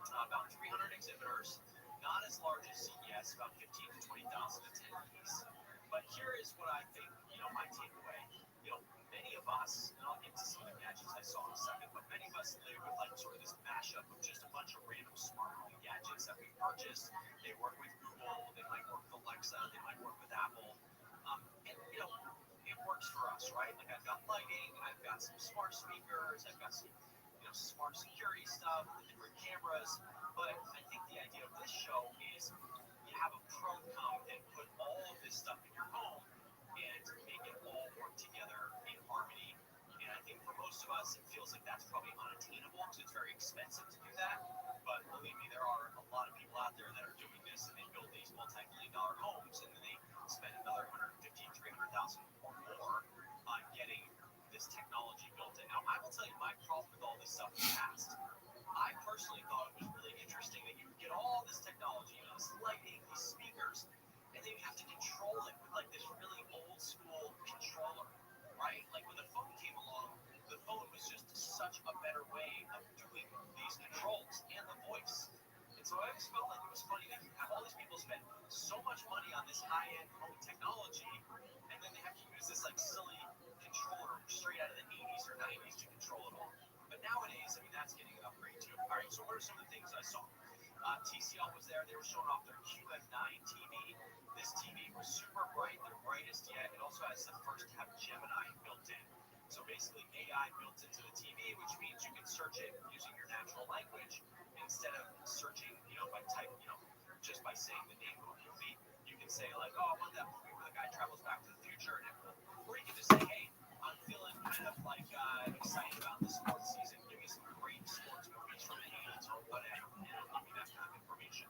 B: About 300 exhibitors, not as large as CES, about 15 to 20,000 attendees. But here is what I think, you know, my takeaway. You know, many of us, and I'll get to some of the gadgets I saw in a second, but many of us live with like sort of this mashup of just a bunch of random smart home gadgets that we purchased. They work with Google, they might work with Alexa, they might work with Apple. And, you know, it works for us, right? Like I've got lighting, I've got some smart speakers, I've got some, you know, smart security stuff, the different cameras. But I think the idea of this show is you have a pro come and put all of this stuff in your home and make it all work together in harmony. And I think for most of us, it feels like that's probably unattainable because it's very expensive to do that. But believe me, there are a lot of people out there that are doing this, and they build these multi-million-dollar homes, and then they spend another $150,000, $300,000 or more on getting this technology built in. Now, I will tell you my problem with all this stuff in the past. I personally thought it was really interesting that you get all this technology, you know, this lighting, these speakers, and then you have to control it with like this really old school controller, right? Like when the phone came along, the phone was just such a better way of doing these controls and the voice. And so I always felt like it was funny that you have all these people spend so much money on this high-end home technology, and then they have to use this like silly controller straight out of the 80s or 90s to control it all. But nowadays, I mean,
E: So what are some of the things I saw? TCL was there. They were showing off their QM9 TV. This TV was super bright, their brightest yet. It also has the first to have Gemini built in. So basically AI built into the TV, which means you can search it using your natural language instead of searching, by type, just by saying the name of a movie. You can say like, oh, I want that movie where the guy travels back to the future, or you can just say, hey, I'm feeling kind of like excited about the sports season. Give me some great sports movies from the 80s or whatever, and it'll give you that kind of information.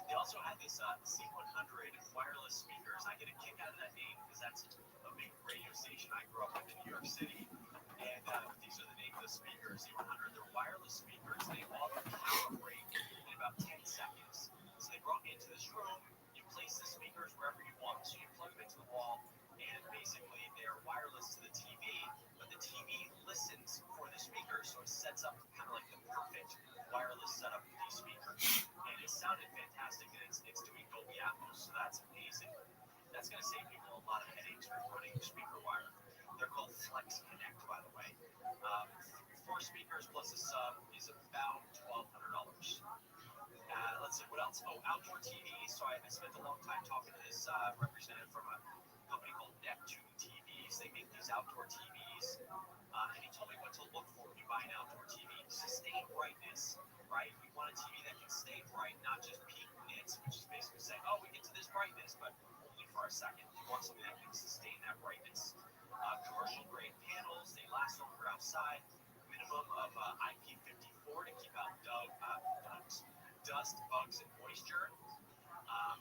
E: They also had this C100 wireless speakers. I get a kick out of that name because that's a big radio station I grew up with in New York City. And these are the name of the speakers, C100. They're wireless speakers. They auto-calibrate in about 10 seconds. So they brought me into this room. You place the speakers wherever you want. So you plug them into the wall, and basically they're wireless to the TV, but the TV listens for the speakers. So it sets up kind of like the perfect wireless setup for these speakers. And it sounded fantastic, and it's doing Dolby Atmos, so that's amazing. That's going to save people a lot of headaches with running speaker wire. They're called Flex Connect, by the way. 4 speakers plus a sub is about $1,200. Let's see, what else? Oh, outdoor TVs. So I spent a long time talking to this representative from a company called Neptune TVs. They make these outdoor TVs. And he told me what to look for when you buy an outdoor TV. Sustained brightness, right? We want a TV that can stay bright, not just peak nits, which is basically saying, oh, we get to this brightness, but only for a second. You want something that can sustain that brightness. Commercial grade panels, they last longer outside. Minimum of IP54 to keep out dust, bugs, and moisture.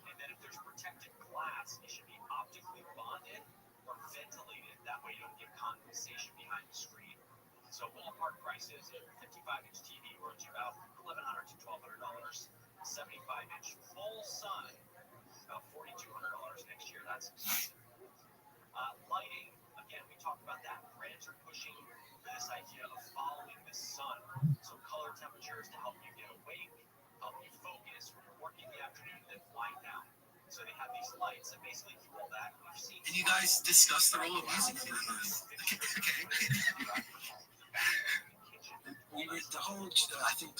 E: And then if there's protected glass, it should be optically bonded or ventilated. That way you don't get condensation behind the screen. So ballpark prices, a 55-inch TV runs you about $1,100 to $1,200. 75-inch full sun, about $4,200 next year. That's expensive. Lighting, again, we talked about that. Brands are pushing this idea of following the sun. So color temperatures to help you get awake, help you focus when you're working in the afternoon, then wind down. So they have these lights that basically do all that. We've seen.
F: And you guys discuss the role of music videos. Okay. We were the whole. I think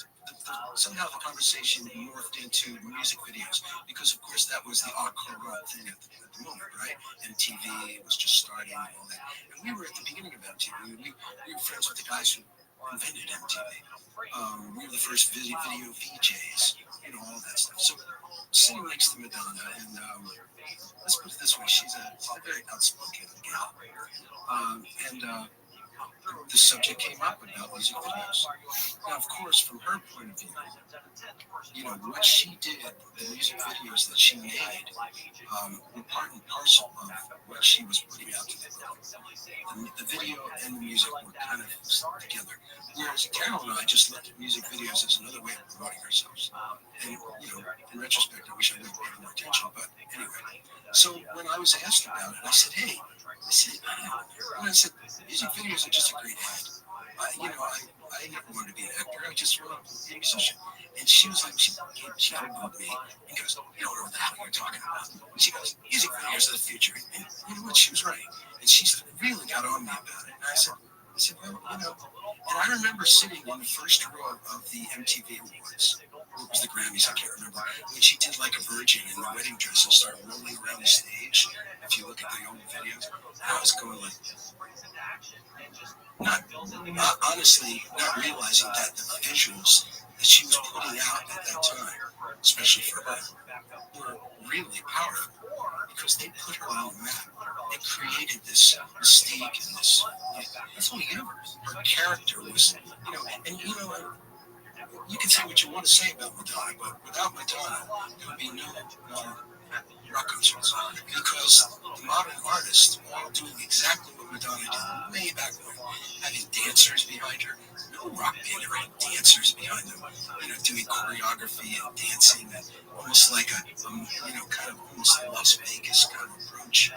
F: somehow the conversation morphed into music videos because, of course, that was the encore thing at the moment, right? MTV was just starting and all that. And we were at the beginning of MTV. We were friends with the guys who invented MTV. We were the first video VJs, all that stuff. So sitting next to Madonna, and let's put it this way, she's a very outspoken gal. The subject came up about music videos. Now, of course, from her point of view, what she did, the music videos that she made, were part and parcel of what she was putting out to the world. The video and the music were kind of together. Whereas Carol and I just looked at music videos as another way of promoting ourselves. And, in retrospect, I wish I would have paid more attention. But anyway, so when I was asked about it, I said, hey, music videos are just a great ad. I never wanted to be an actor. I just wanted to be a musician. And she was like, she elbowed me and goes, you don't know what the hell you're talking about. And she goes, music videos are the future. And you know what? She was right. And she really got on me about it. And I said, well, and I remember sitting in the first row of the MTV Awards, or it was the Grammys, I can't remember, when she did like a virgin in the wedding dress and started rolling around the stage. If you look at the old videos, and I was going like, honestly, not realizing that the visuals that she was putting out at that time, especially for her, were really powerful because they put her on the map. They created this mystique and this whole universe. Her character was, and you can say what you want to say about Madonna, but without Madonna, there would be no modern rock concerts because the modern artists are all doing exactly what Madonna did way back when, having dancers behind her. No rock band ever had dancers behind them, doing choreography and dancing, and almost like a kind of almost a Las Vegas kind of approach.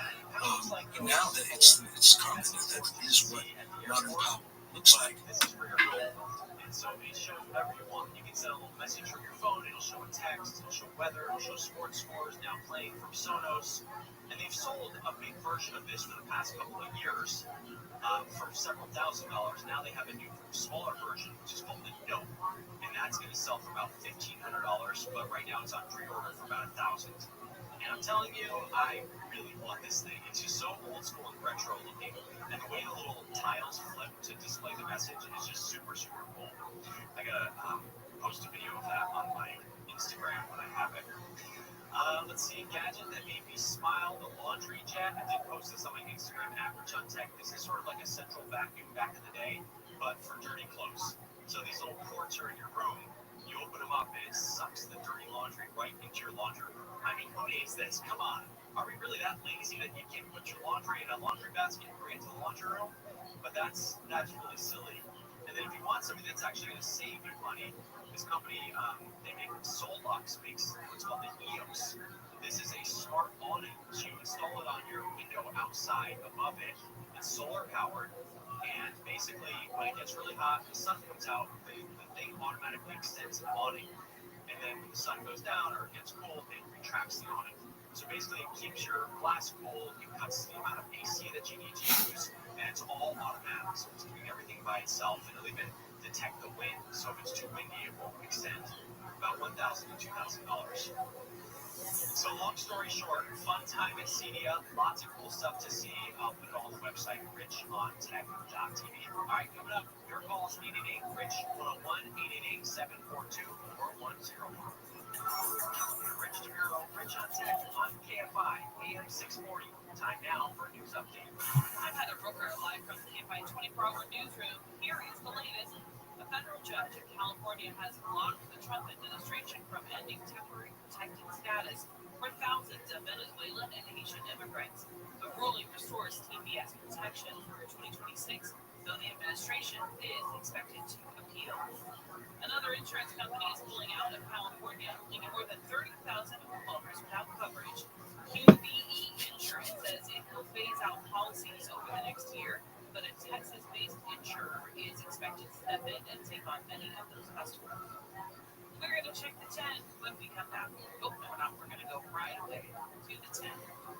F: Now that it's common, that is what modern pop looks like.
E: And so it shows whatever you want. You can send a little message from your phone. It'll show a text. It'll show weather. It'll show sports scores now playing from Sonos. And they've sold a big version of this for the past couple of years for several $1,000s. Now they have a new, smaller version, which is called the Note. And that's going to sell for about $1,500. But right now it's on pre-order for about $1,000. And I'm telling you, I really want this thing. It's just so old school and retro looking. And the way the little tiles flip to display the message is just super, super cool. I gotta post a video of that on my Instagram when I have it. Let's see, a gadget that made me smile, the laundry jet. I did post this on my Instagram, @RichOnTech. This is sort of like a central vacuum back in the day, but for dirty clothes. So these little ports are in your room. You open them up and it sucks the dirty laundry right into your laundry room. I mean, who needs this? Come on. Are we really that lazy that you can't put your laundry in a laundry basket and bring it to the laundry room? But that's really silly. And then if you want something that's actually going to save you money, this company, they make Solux, makes what's called the EOS. This is a smart awning. So you install it on your window outside above it. It's solar powered. And basically, when it gets really hot, the sun comes out, the thing automatically extends the awning. And then when the sun goes down or it gets cold, it retracts the awning. So basically, it keeps your glass cool, it cuts the amount of AC that you need to use, and it's all automatic. So it's doing everything by itself. And it'll even detect the wind. So if it's too windy, it won't extend. About $1,000 to $2,000. So long story short, fun time at CEDIA, lots of cool stuff to see. I'll put it all on the website, richontech.tv. All right, coming up, your call is 888-RICH, 101-888-742-4101. Rich DeMuro, Rich on Tech on KFI, AM 640. Time now for a news update.
G: I'm Heather Brooker, live from the KFI 24-hour newsroom. Here is the latest. A federal judge in California has blocked the Trump administration from ending temporary protected status for thousands of Venezuelan and Haitian immigrants. The ruling restores TPS protection through 2026, though the administration is expected to appeal. Another insurance company is pulling out of California, leaving more than 30,000 homeowners without coverage. QBE Insurance says it will phase out policies over the next year, but a Texas-based insurer is expected to step in and take on many of those customers. We're going to check the 10 when we come back. Oh, no, we're not. We're going to go right away to the 10.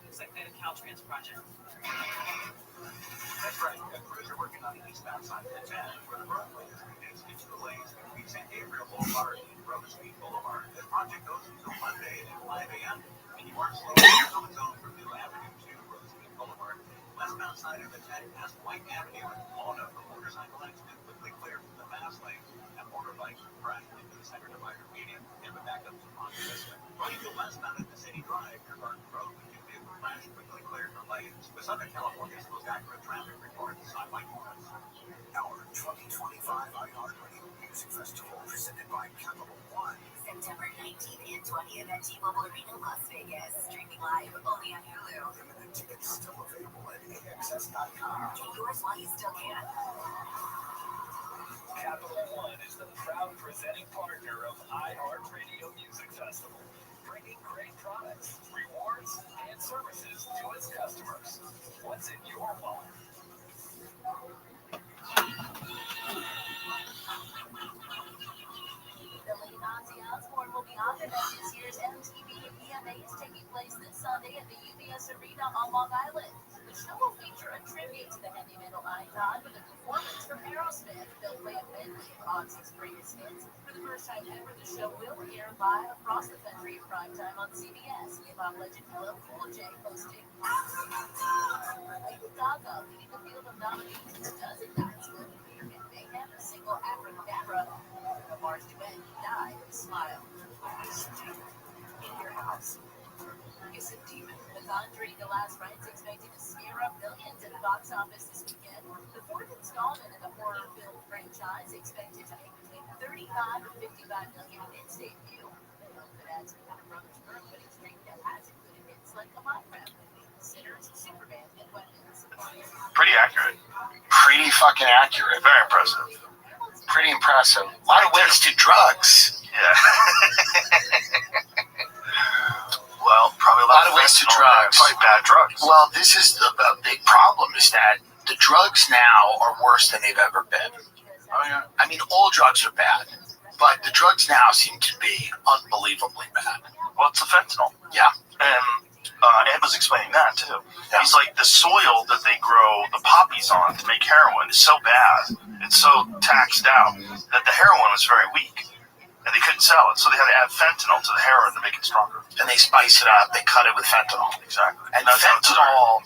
G: Looks like they had a Caltrans project.
E: That's right. The crews are working on the eastbound side of the 10, where the roadway is reduced into the lanes between St. Gabriel Boulevard and Restream Boulevard. The project goes until Monday at 5 a.m. And you are slow on the zone from New Avenue to Restream Boulevard. Westbound side of the 10 past White Avenue and Walnut for motorcycle accident quickly clear from the fast lane. And motorbikes crashed into the center divider median and the backup to Ponte. Running to westbound at the City Drive, your Garden Road, with your vehicle crash quickly cleared from lanes. With Southern California's most accurate traffic reports on White Morris.
H: Our 2025 iHeartRadio Music Festival presented by Capital One.
I: September 19th and 20th at T-Mobile Arena, Las Vegas. Streaming live only on Hulu.
H: Limited tickets still available at AXS.com.
I: Get yours while you still can.
E: Capital One is the proud presenting partner of iHeartRadio Music Festival, bringing great products, rewards, and services to its customers. What's in your wallet?
I: The late Ozzy Osbourne will be honored at this year's MTV VMAs taking place this Sunday at the UBS Arena on Long Island. The show will feature a tribute to the heavy metal icon with a performance from Aerosmith. They'll play a medley of Ozzy's greatest hits. For the first time ever, the show will air live across the country at primetime on CBS. Hip-hop legend LL Cool J hosting. Lady Gaga leading the field of nominees for a dozen nights will appear in Mayhem, a single Abracadabra, a Mars duet, Die with a Smile. In your house. Is a demon. With Andre the Last Rites expected to smear up millions at the box office this weekend. The fourth installment in the horror film franchise expected to make between 35 and 55 million in its debut. The film could add some Warner Brothers opening streak that has included hits like the Minecraft movie, Sinners, Superman, and Weapons.
A: Pretty accurate.
B: Pretty fucking accurate.
A: Very impressive.
B: Pretty impressive. A lot of wasted drugs.
A: Yeah. Well, probably a lot of
B: wasted
A: fentanyl,
B: drugs.
A: Probably bad drugs.
B: Well, this is the big problem is that the drugs now are worse than they've ever been.
A: Oh yeah.
B: I mean, all drugs are bad, but the drugs now seem to be unbelievably bad.
A: Well, it's the fentanyl.
B: Yeah.
A: And Ed was explaining that too.
B: Yeah.
A: He's like, the soil that they grow the poppies on to make heroin is so bad, it's so taxed out, that the heroin was very weak. And they couldn't sell it, so they had to add fentanyl to the heroin to make it stronger.
B: And they spice it up. They cut it with fentanyl.
A: Exactly.
B: And
A: that's how it's
B: fentanyl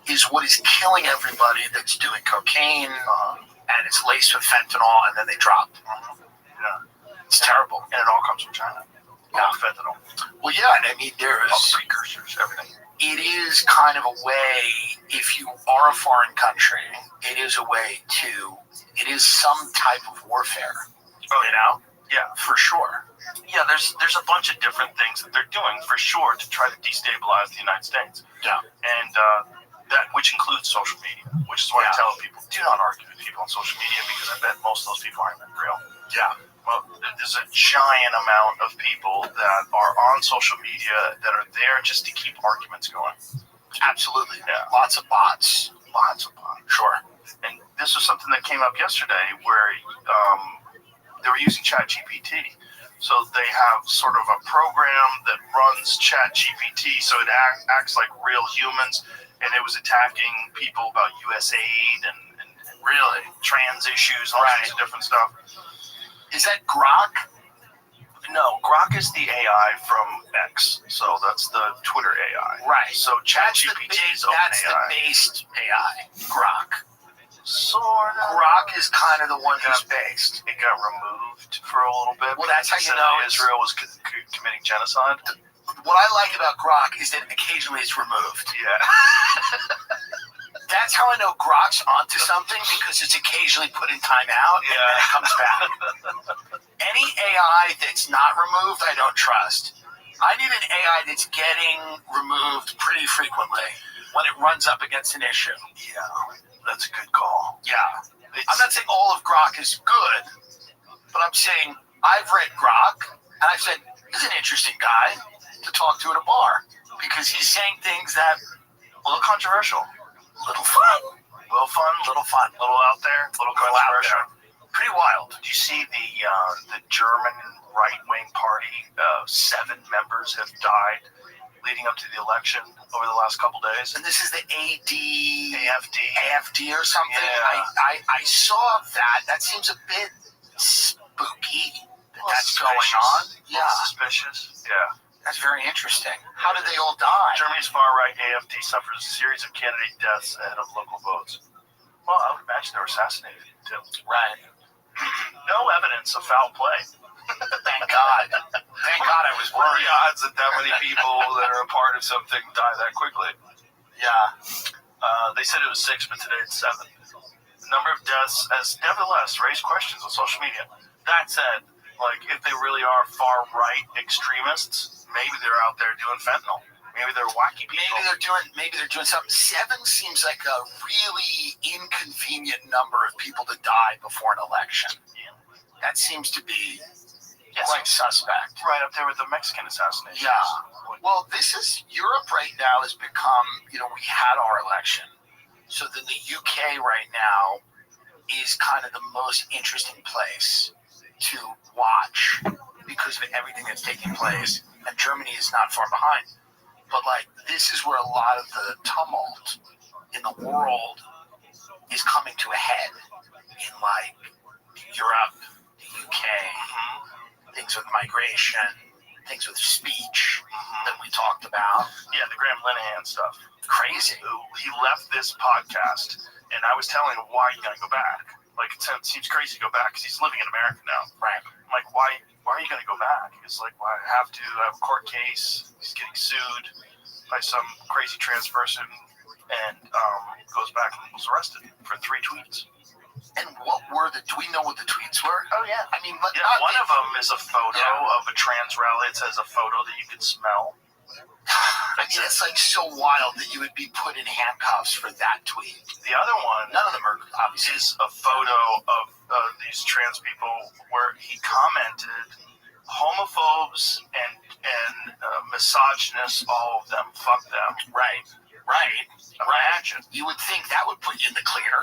B: is what is killing everybody that's doing cocaine, and it's laced with fentanyl, and then they drop.
A: Yeah.
B: It's terrible.
A: And it all comes from China.
B: Yeah.
A: All fentanyl.
B: Well, yeah, and I mean,
A: All the
B: there's...
A: precursors, everything.
B: It is kind of a way, if you are a foreign country, it is a way to... It is some type of warfare.
A: Oh,
B: you know?
A: Yeah.
B: For sure.
A: Yeah, there's a bunch of different things that they're doing, for sure, to try to destabilize the United States.
B: Yeah.
A: And that, which includes social media, which is why I tell people, do not argue with people on social media, because I bet most of those people aren't even real.
B: Yeah.
A: Well, there's a giant amount of people that are on social media that are there just to keep arguments going.
B: Absolutely.
A: Yeah.
B: Lots of bots.
A: Lots of bots.
B: Sure.
A: And this was something that came up yesterday where they were using ChatGPT. So they have sort of a program that runs ChatGPT, so it acts like real humans, and it was attacking people about USAID and really trans issues, all kinds of different stuff.
B: Is that Grok?
A: No, Grok is the AI from X, so that's the Twitter AI.
B: Right.
A: So ChatGPT is
B: That's the
A: OpenAI.
B: based AI. Grok.
A: Sort of.
B: Grok is kind of the one who's based.
A: It got removed for a little bit.
B: Well, that's how you
A: because
B: know
A: Israel was committing genocide.
B: What I like about Grok is that occasionally it's removed.
A: Yeah.
B: That's how I know Grok's onto something, because it's occasionally put in timeout and then it comes back. Any AI that's not removed, I don't trust. I need an AI that's getting removed pretty frequently when it runs up against an issue.
A: Yeah, that's a good call.
B: Yeah. I'm not saying all of Grok is good, but I'm saying I've read Grok, and I said, he's an interesting guy to talk to at a bar, because he's saying things that
A: a little controversial.
B: Little fun.
A: Little fun.
B: Little fun.
A: Little out there. Little controversial.
B: Pretty wild.
A: Did you see the German right-wing party? 7 members have died leading up to the election over the last couple days.
B: And this is the
A: AFD
B: or something.
A: Yeah.
B: I saw that. That seems a bit spooky that's going on. Yeah.
A: Suspicious. Yeah.
B: That's very interesting. How did they all die?
A: Germany's far-right AFD suffers a series of candidate deaths ahead of local votes. Well, I would imagine they were assassinated, too.
B: Right.
A: No evidence of foul play.
B: Thank God. Thank God I was
A: What are
B: worried.
A: the odds that many people that are a part of something die that quickly?
B: Yeah.
A: They said it was 6, but today it's 7. The number of deaths has nevertheless raised questions on social media. That said, like, if they really are far-right extremists, maybe they're out there doing fentanyl. Maybe they're wacky people.
B: Maybe they're doing something. 7 seems like a really inconvenient number of people to die before an election.
A: Yeah.
B: That seems to be quite suspect.
A: Right up there with the Mexican assassination.
B: Yeah. Well, this is Europe right now has become, we had our election. So then the UK right now is kind of the most interesting place to watch because of everything that's taking place. And Germany is not far behind. But, this is where a lot of the tumult in the world is coming to a head in, Europe, the UK, things with migration, things with speech that we talked about.
A: Yeah, the Graham Linehan stuff.
B: Crazy.
A: He left this podcast, and I was telling him why you got to go back. It seems crazy to go back because he's living in America now.
B: Right.
A: I'm like, why are you going to go back? He's like, well, I have to. I have a court case. He's getting sued by some crazy trans person, and goes back and was arrested for 3 tweets.
B: And do we know what the tweets were?
A: Oh, yeah.
B: I mean,
A: one of them is a photo of a trans rally. It says a photo that you can smell.
B: I mean, it's so wild that you would be put in handcuffs for that tweet.
A: The other one,
B: none of them are obviously,
A: is a photo of these trans people where he commented, homophobes and misogynists, all of them, fuck them.
B: Right.
A: Imagine.
B: You would think that would put you in the clear.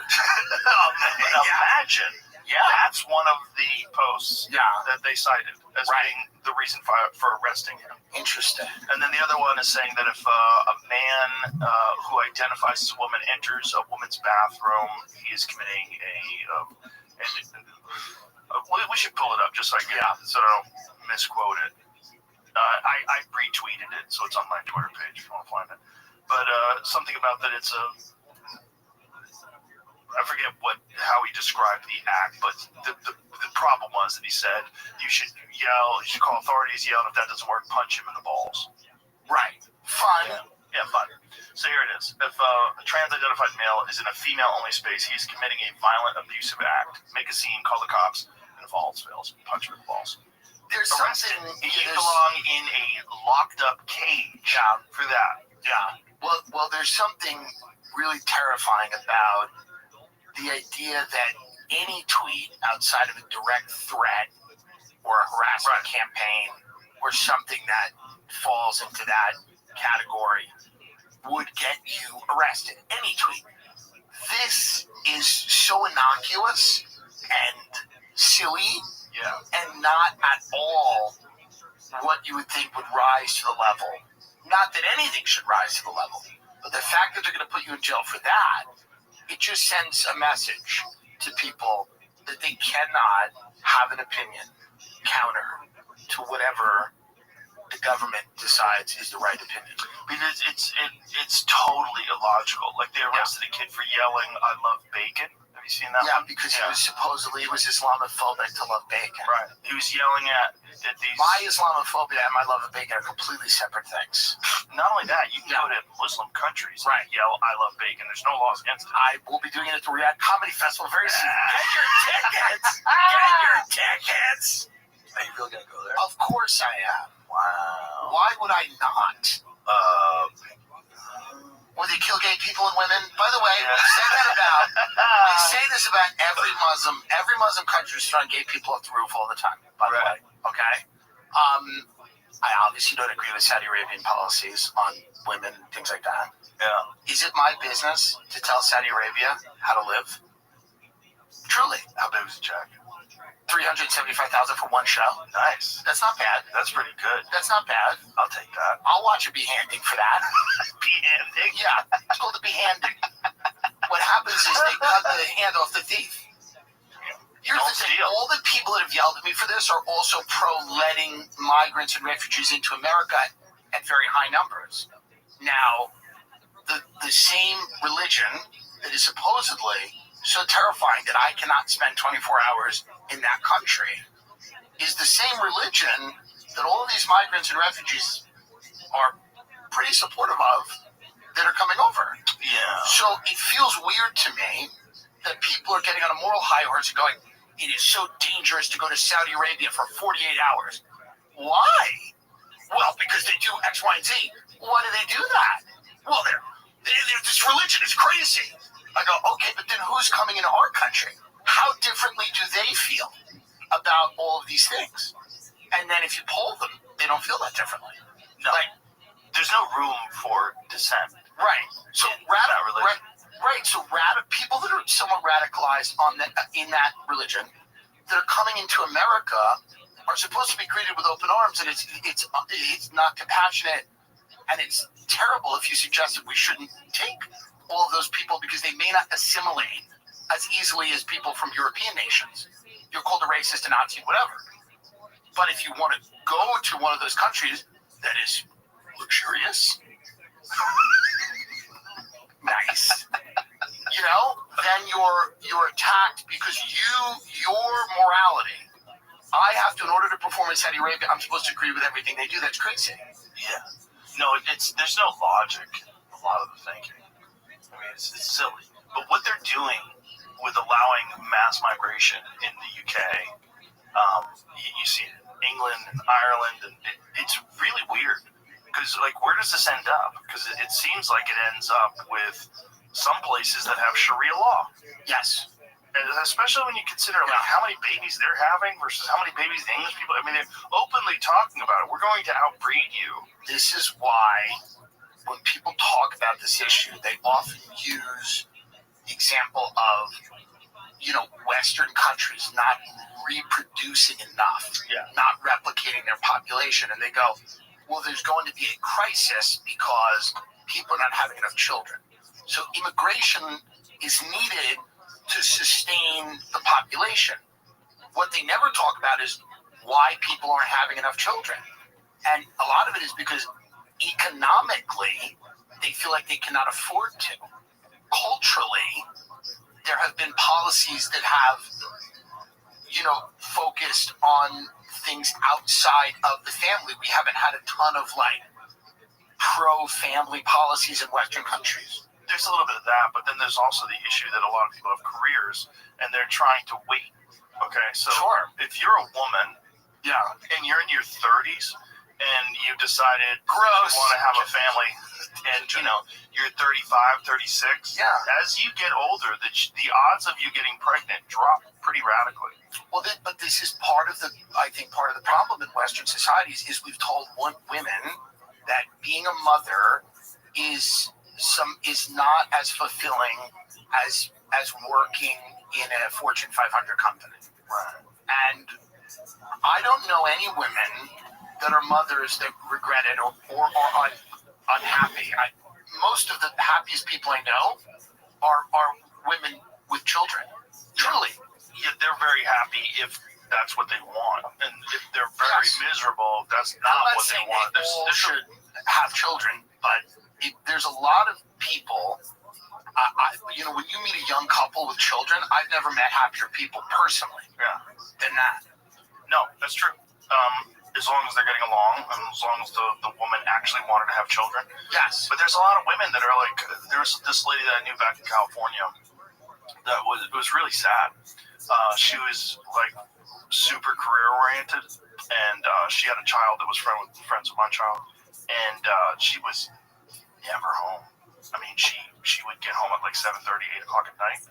A: Imagine
B: Yeah.
A: That's one of the posts that they cited as being the reason for arresting him.
B: Interesting.
A: And then the other one is saying that if a man who identifies as a woman enters a woman's bathroom, he is committing we should pull it up just so I don't misquote it. I retweeted it, so it's on my Twitter page if you want to find it. But something about that it's I forget how he described the act, but the problem was that he said you should call authorities, yell, and if that doesn't work, punch him in the balls.
B: Right. Fun.
A: Yeah, fun. So here it is. If a trans-identified male is in a female-only space, he is committing a violent, abusive act. Make a scene, call the cops, and if all else fails, punch him in the balls.
B: There's
A: Arrested.
B: something.
A: You belong in a locked-up cage for that.
B: Yeah. Well, there's something really terrifying about the idea that any tweet outside of a direct threat or a harassment campaign or something that falls into that category would get you arrested. Any tweet. This is so innocuous and silly and not at all what you would think would rise to the level. Not that anything should rise to the level, but the fact that they're going to put you in jail for that, it just sends a message to people that they cannot have an opinion counter to whatever the government decides is the right opinion.
A: Because it's totally illogical. Like they arrested a kid for yelling, "I love bacon." Have you seen that one?
B: Because he was supposedly Islamophobic to love bacon.
A: Right. He was yelling at these.
B: My Islamophobia and my love of bacon are completely separate things.
A: Not only that, you can go to Muslim countries and yell, "I love bacon." There's no laws against it.
B: I will be doing it at the Riyadh Comedy Festival very soon. Get your tickets! Get your tickets!
H: Are you really gonna go there?
B: Of course I am.
A: Wow.
B: Why would I not? Would they kill gay people and women? By the way, we say this about every Muslim. Every Muslim country is throwing gay people off the roof all the time, by the way. Okay? I obviously don't agree with Saudi Arabian policies on women and things like that.
A: Yeah.
B: Is it my business to tell Saudi Arabia how to live? Truly.
A: How big was the check?
B: $375,000 for one show.
A: Nice.
B: That's not bad.
A: That's pretty good.
B: That's not bad.
A: I'll take that.
B: I'll watch a behanding for that.
A: Behanding?
B: Yeah, it's called a behanding. What happens is they cut the hand off the thief. Here's the thing. All the people that have yelled at me for this are also pro-letting migrants and refugees into America at very high numbers. Now, the same religion that is supposedly so terrifying that I cannot spend 24 hours in that country is the same religion that all of these migrants and refugees are pretty supportive of that are coming over.
A: Yeah.
B: So it feels weird to me that people are getting on a moral high horse and going, it is so dangerous to go to Saudi Arabia for 48 hours. Why? Well, because they do X, Y, and Z. Why do they do that? Well, this religion is crazy. I go, okay, but then who's coming into our country? How differently do they feel about all of these things? And then if you poll them, they don't feel that differently.
A: No. Like, there's no room for dissent.
B: Right. So people that are somewhat radicalized in that religion that are coming into America are supposed to be greeted with open arms, and it's not compassionate, and it's terrible if you suggest that we shouldn't take all of those people because they may not assimilate as easily as people from European nations. You're called a racist, a Nazi, whatever. But if you want to go to one of those countries that is luxurious, nice, then you're attacked because your morality. I have to, in order to perform in Saudi Arabia, I'm supposed to agree with everything they do. That's crazy.
A: Yeah. No, there's no logic in a lot of the thinking. I mean, it's silly. But what they're doing with allowing mass migration in the UK, you see it in England and Ireland, and it's really weird. Because, where does this end up? Because it seems like it ends up with some places that have Sharia law.
B: Yes.
A: And especially when you consider, how many babies they're having versus how many babies the English people. I mean, they're openly talking about it. We're going to outbreed you.
B: This is why when people talk about this issue, they often use the example of Western countries not reproducing enough, not replicating their population. And they go, well, there's going to be a crisis because people are not having enough children. So immigration is needed to sustain the population. What they never talk about is why people aren't having enough children. And a lot of it is because economically, they feel like they cannot afford to. Culturally, there have been policies that have, focused on things outside of the family. We haven't had a ton of pro-family policies in Western countries.
A: There's a little bit of that, but then there's also the issue that a lot of people have careers and they're trying to wait. Okay, so if you're a woman, and you're in your 30s and you decided you want to have a family, and you're 35, 36, as you get older, the odds of you getting pregnant drop pretty radically.
B: Well, but this is part of the problem in Western societies is we've told women that being a mother is not as fulfilling as working in a Fortune 500 company.
A: Right.
B: And I don't know any women that are mothers that regret it or are unhappy. Most of the happiest people I know are women with children. Truly.
A: Yeah, they're very happy if that's what they want. And if they're very miserable, that's not what they want.
B: They all should have children, but there's a lot of people, when you meet a young couple with children, I've never met happier people personally than that.
A: No, that's true. As long as they're getting along, and as long as the woman actually wanted to have children.
B: Yes.
A: But there's a lot of women that are like, there's this lady that I knew back in California that was really sad. She was like super career oriented, and she had a child that was friends with my child, and she was never home. I mean, she would get home at like 7:30, 8 o'clock at night.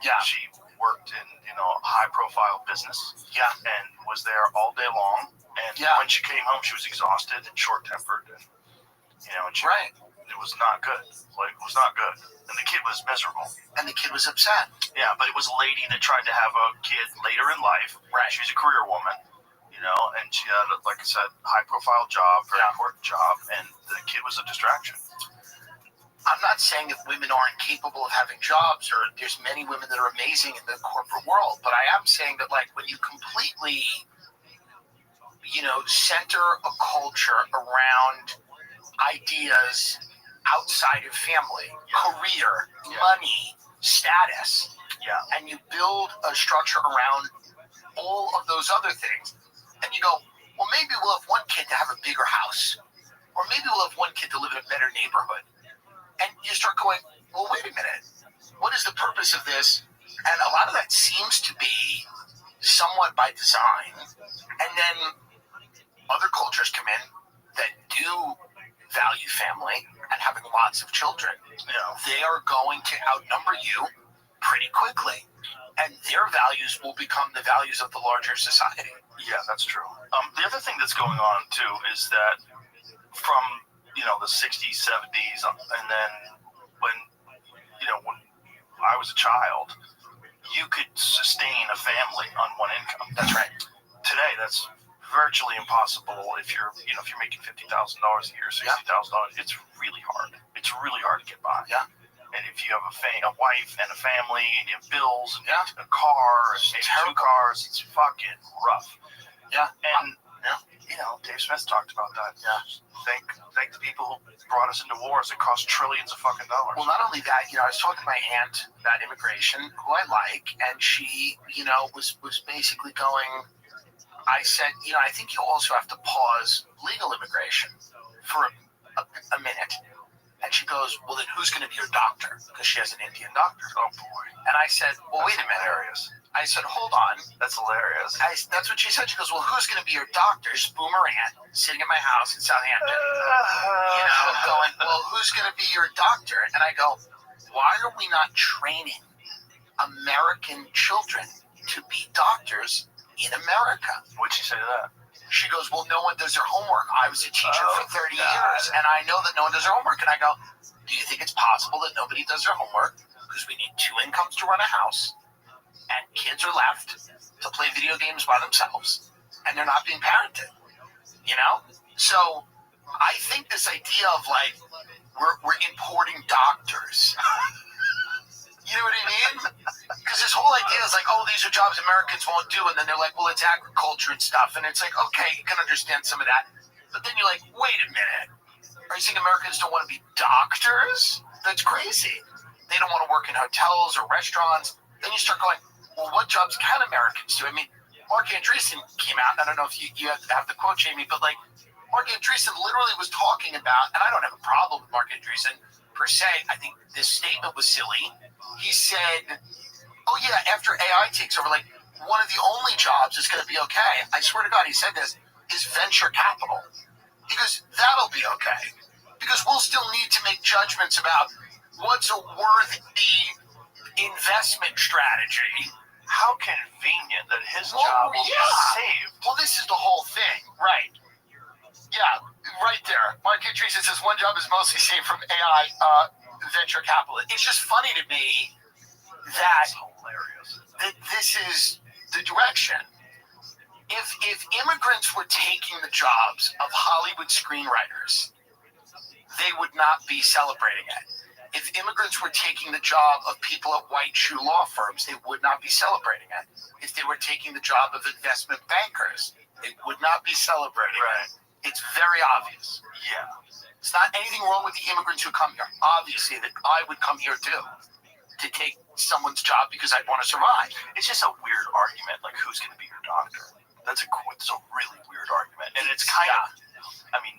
B: Yeah.
A: She worked in high profile business.
B: Yeah.
A: And was there all day long. And when she came home, she was exhausted and short tempered, and it was not good. Like, it was not good. And the kid was miserable.
B: And the kid was upset.
A: Yeah, but it was a lady that tried to have a kid later in life.
B: Right.
A: She was a career woman, and she had, like I said, high-profile job, very important job, and the kid was a distraction.
B: I'm not saying that women aren't capable of having jobs, or there's many women that are amazing in the corporate world, but I am saying that, when you completely, center a culture around ideas outside of family, career, money, status, and you build a structure around all of those other things, and you go, well, maybe we'll have one kid to have a bigger house, or maybe we'll have one kid to live in a better neighborhood. And you start going, well, wait a minute, what is the purpose of this? And a lot of that seems to be somewhat by design, and then other cultures come in that do value family and having lots of children. They are going to outnumber you pretty quickly, and their values will become the values of the larger society.
A: Yeah, that's true. The other thing that's going on too is that from the 60s, 70s, and then when I was a child, you could sustain a family on one income. That's right. Today, that's virtually impossible. If you're making $50,000 a year, $60,000, it's really hard. It's really hard to get by.
B: Yeah.
A: And if you have a wife and a family, and you have bills, and a car, and maybe 2 cars, it's fucking rough.
B: Yeah.
A: And Dave Smith talked about that. Yeah. Thank the people who brought us into wars that cost trillions of fucking dollars.
B: Well, not only that, I was talking to my aunt about immigration, who I like, and she, was basically going, I said, I think you also have to pause legal immigration for a minute. And she goes, well, then who's going to be your doctor? Because she has an Indian doctor.
A: Oh, boy.
B: And I said, well, wait a minute.
A: Hilarious.
B: I said, hold on.
A: That's hilarious.
B: That's what she said. She goes, well, who's going to be your doctor? She's Boomerang, sitting in my house in Southampton. Going, well, who's going to be your doctor? And I go, why are we not training American children to be doctors in America?
A: What'd she say to that?
B: She goes, well, no one does their homework. I was a teacher for 30 years, and I know that no one does their homework. And I go, do you think it's possible that nobody does their homework? Because we need 2 incomes to run a house. and kids are left to play video games by themselves, and they're not being parented. You know? So I think this idea of like we're importing doctors. You know what I mean? Because this whole idea is like, oh, these are jobs Americans won't do, and then they're like, well, it's agriculture and stuff, and it's like, okay, you can understand some of that, but then you're like, wait a minute, are you saying Americans don't want to be doctors? That's crazy. They don't want to work in hotels or restaurants. Then you start going, well, what jobs can Americans do? I mean, Mark Andreessen came out. I don't know if you have the quote, Jamie, but like Mark Andreessen literally was talking about, and I don't have a problem with Mark Andreessen per se. I think this statement was silly. He said, oh yeah, after AI takes over, like one of the only jobs that's going to be okay, I swear to God, he said this, is venture capital. He goes, that'll be okay. Because we'll still need to make judgments about what's a worthy investment strategy.
A: How convenient that his job will be saved.
B: Well, this is the whole thing, right? Yeah, right there. Mark Andreessen says one job is mostly saved from AI venture capital. It's just funny to me that this is the direction. If immigrants were taking the jobs of Hollywood screenwriters, they would not be celebrating it. If immigrants were taking the job of people at white shoe law firms, they would not be celebrating it. If they were taking the job of investment bankers, they would not be celebrating it. It's very obvious.
A: Yeah.
B: It's not anything wrong with the immigrants who come here. Obviously, that I would come here too, to take someone's job because I'd want to survive.
A: It's just a weird argument, like who's going to be your doctor? That's a really weird argument, and it's kind of, I mean,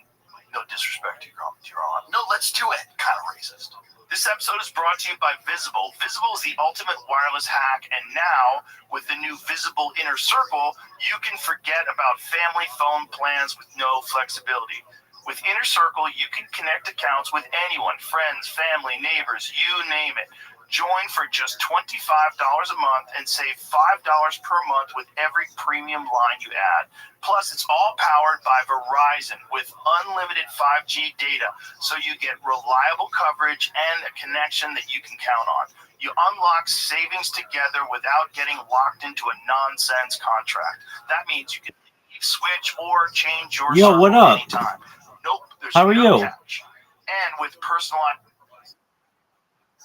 A: no disrespect to your aunt.
B: No, let's do it.
A: Kind of racist. This episode is brought to you by Visible. Visible is the ultimate wireless hack, and now with the new Visible Inner Circle, you can forget about family phone plans with no flexibility. With Inner Circle, you can connect accounts with anyone, friends, family, neighbors, you name it. Join for just $25 a month and save $5 per month with every premium line you add. Plus, it's all powered by Verizon with unlimited 5G data, so you get reliable coverage and a connection that you can count on. You unlock savings together without getting locked into a nonsense contract. That means you can switch or change your
D: Yo, what up?
A: anytime. Nope, there's
D: How are
A: no
D: you?
A: catch. And with personalized...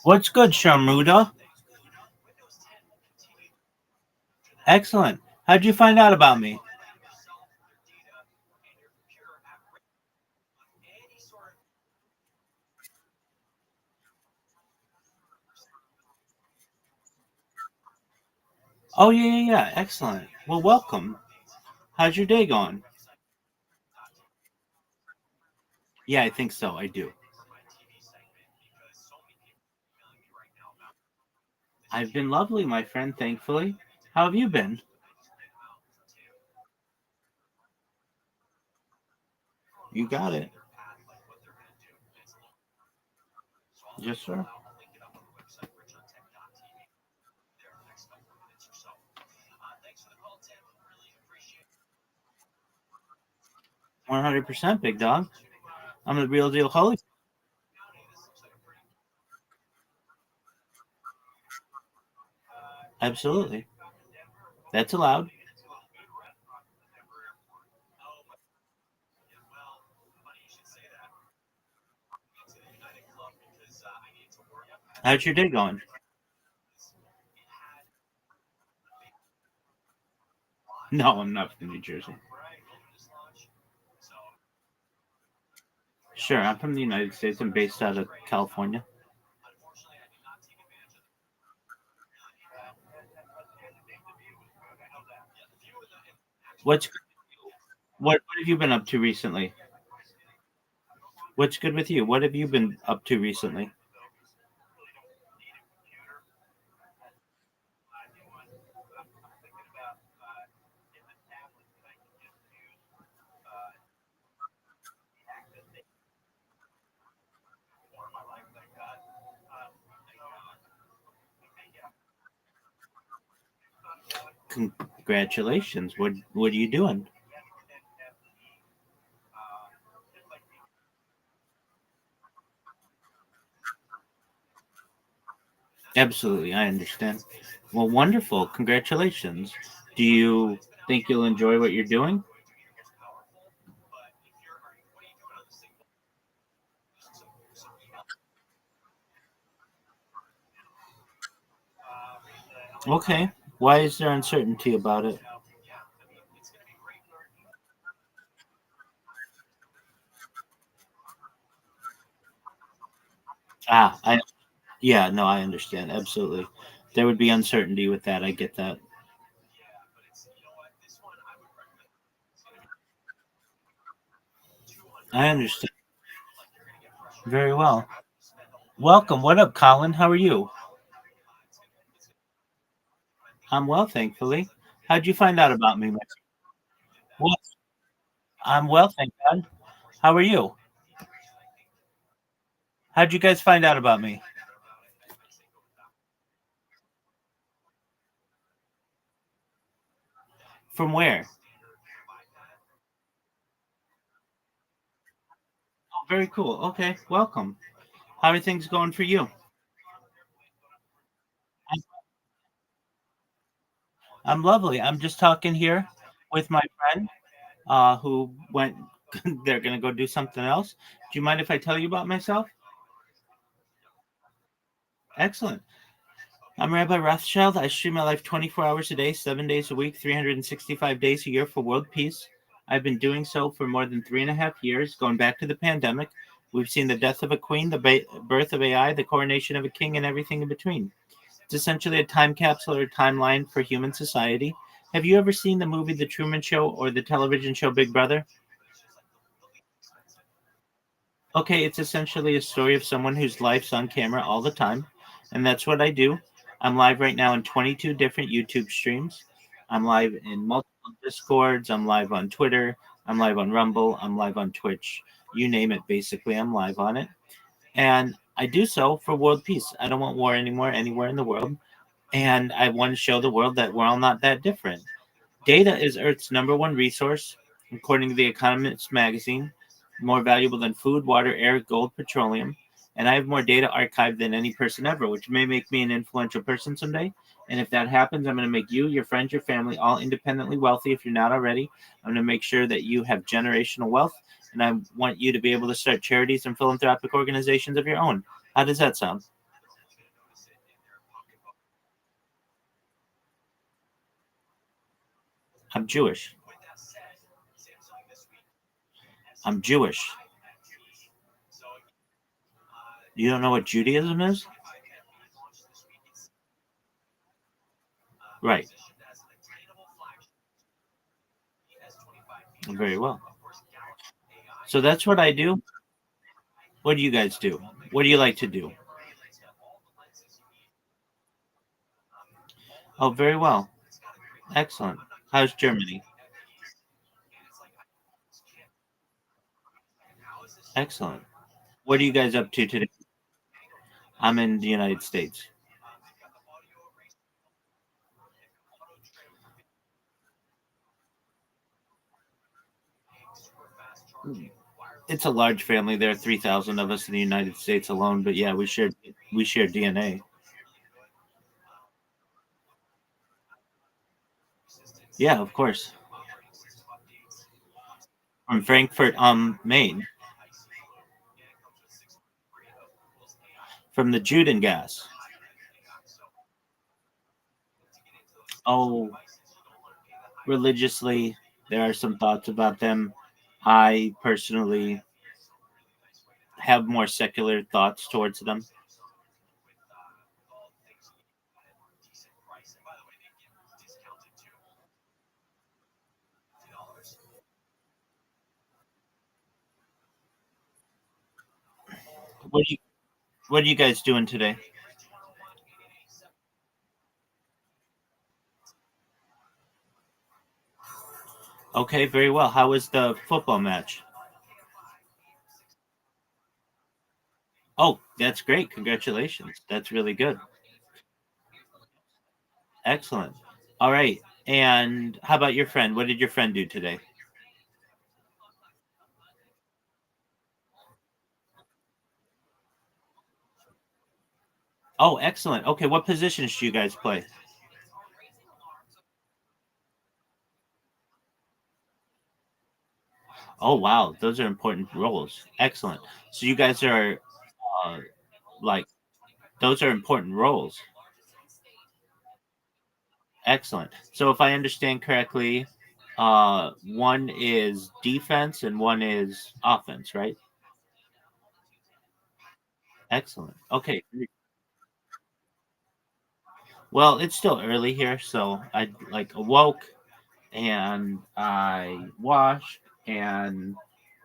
D: What's good, Sharmuda? Excellent. How'd you find out about me? Oh, yeah. Excellent. Well, welcome. How's your day going? Yeah, I think so. I do. I've been lovely, my friend, thankfully. How have you been? You got it. Yes, sir. 100%, big dog. I'm the real deal holy. Absolutely. That's allowed. How's your day going? No, I'm not from New Jersey. Sure, I'm from the United States. I'm based out of California. What's what have you been up to recently? What's good with you? What have you been up to recently? Congratulations. What are you doing? Absolutely, I understand. Well, wonderful. Congratulations. Do you think you'll enjoy what you're doing? Okay. Why is there uncertainty about it? I yeah, no, I understand. Absolutely. There would be uncertainty with that. I get that. I understand very well. Welcome. What up, Colin? How are you? I'm well, thankfully. How'd you find out about me? Well, I'm well, thank God. How are you? How'd you guys find out about me? From where? Oh, very cool. Okay, welcome. How are things going for you? I'm, I'm lovely. I'm just talking here with my friend who went, they're going to go do something else. Do you mind if I tell you about myself? Excellent. I'm Rabbi Rothschild. I stream my life 24 hours a day, 7 days a week, 365 days a year for world peace. I've been doing so for more than 3.5 years, going back to the pandemic. We've seen the death of a queen, the birth of AI, the coronation of a king, and everything in between. It's essentially a time capsule or timeline for human society. Have you ever seen the movie The Truman Show or the television show Big Brother? Okay, it's essentially a story of someone whose life's on camera all the time, and that's what I do. I'm live right now in 22 different YouTube streams. I'm live in multiple Discords. I'm live on Twitter. I'm live on Rumble. I'm live on Twitch. You name it, basically, I'm live on it. And I do so for world peace. I don't want war anymore anywhere in the world. And I want to show the world that we're all not that different. Data is Earth's number one resource, according to The Economist magazine, more valuable than food, water, air, gold, petroleum. And I have more data archived than any person ever, which may make me an influential person someday. And if that happens, I'm going to make you, your friends, your family all independently wealthy if you're not already. I'm going to make sure that you have generational wealth. And I want you to be able to start charities and philanthropic organizations of your own. How does that sound? I'm Jewish. I'm Jewish. You don't know what Judaism is? Right. Very well. So that's what I do. What do you guys do? What do you like to do? Oh, very well. Excellent. How's Germany? Excellent. What are you guys up to today? I'm in the United States. It's a large family. There are 3,000 of us in the United States alone, but yeah, we share DNA. Yeah, of course. From Frankfurt, Maine, from the Juden gas. Oh, religiously, there are some thoughts about them. I personally have more secular thoughts towards them. What do you What are you guys doing today? Okay, very well. How was the football match? Oh, that's great. Congratulations. That's really good. Excellent. All right. And how about your friend? What did your friend do today? Oh, excellent. Okay, what positions do you guys play? Oh, wow, those are important roles. Excellent. So you guys are uh, like those are important roles. Excellent. So if I understand correctly, one is defense and one is offense, right? Excellent. Okay. Well, it's still early here, so I like awoke and I washed and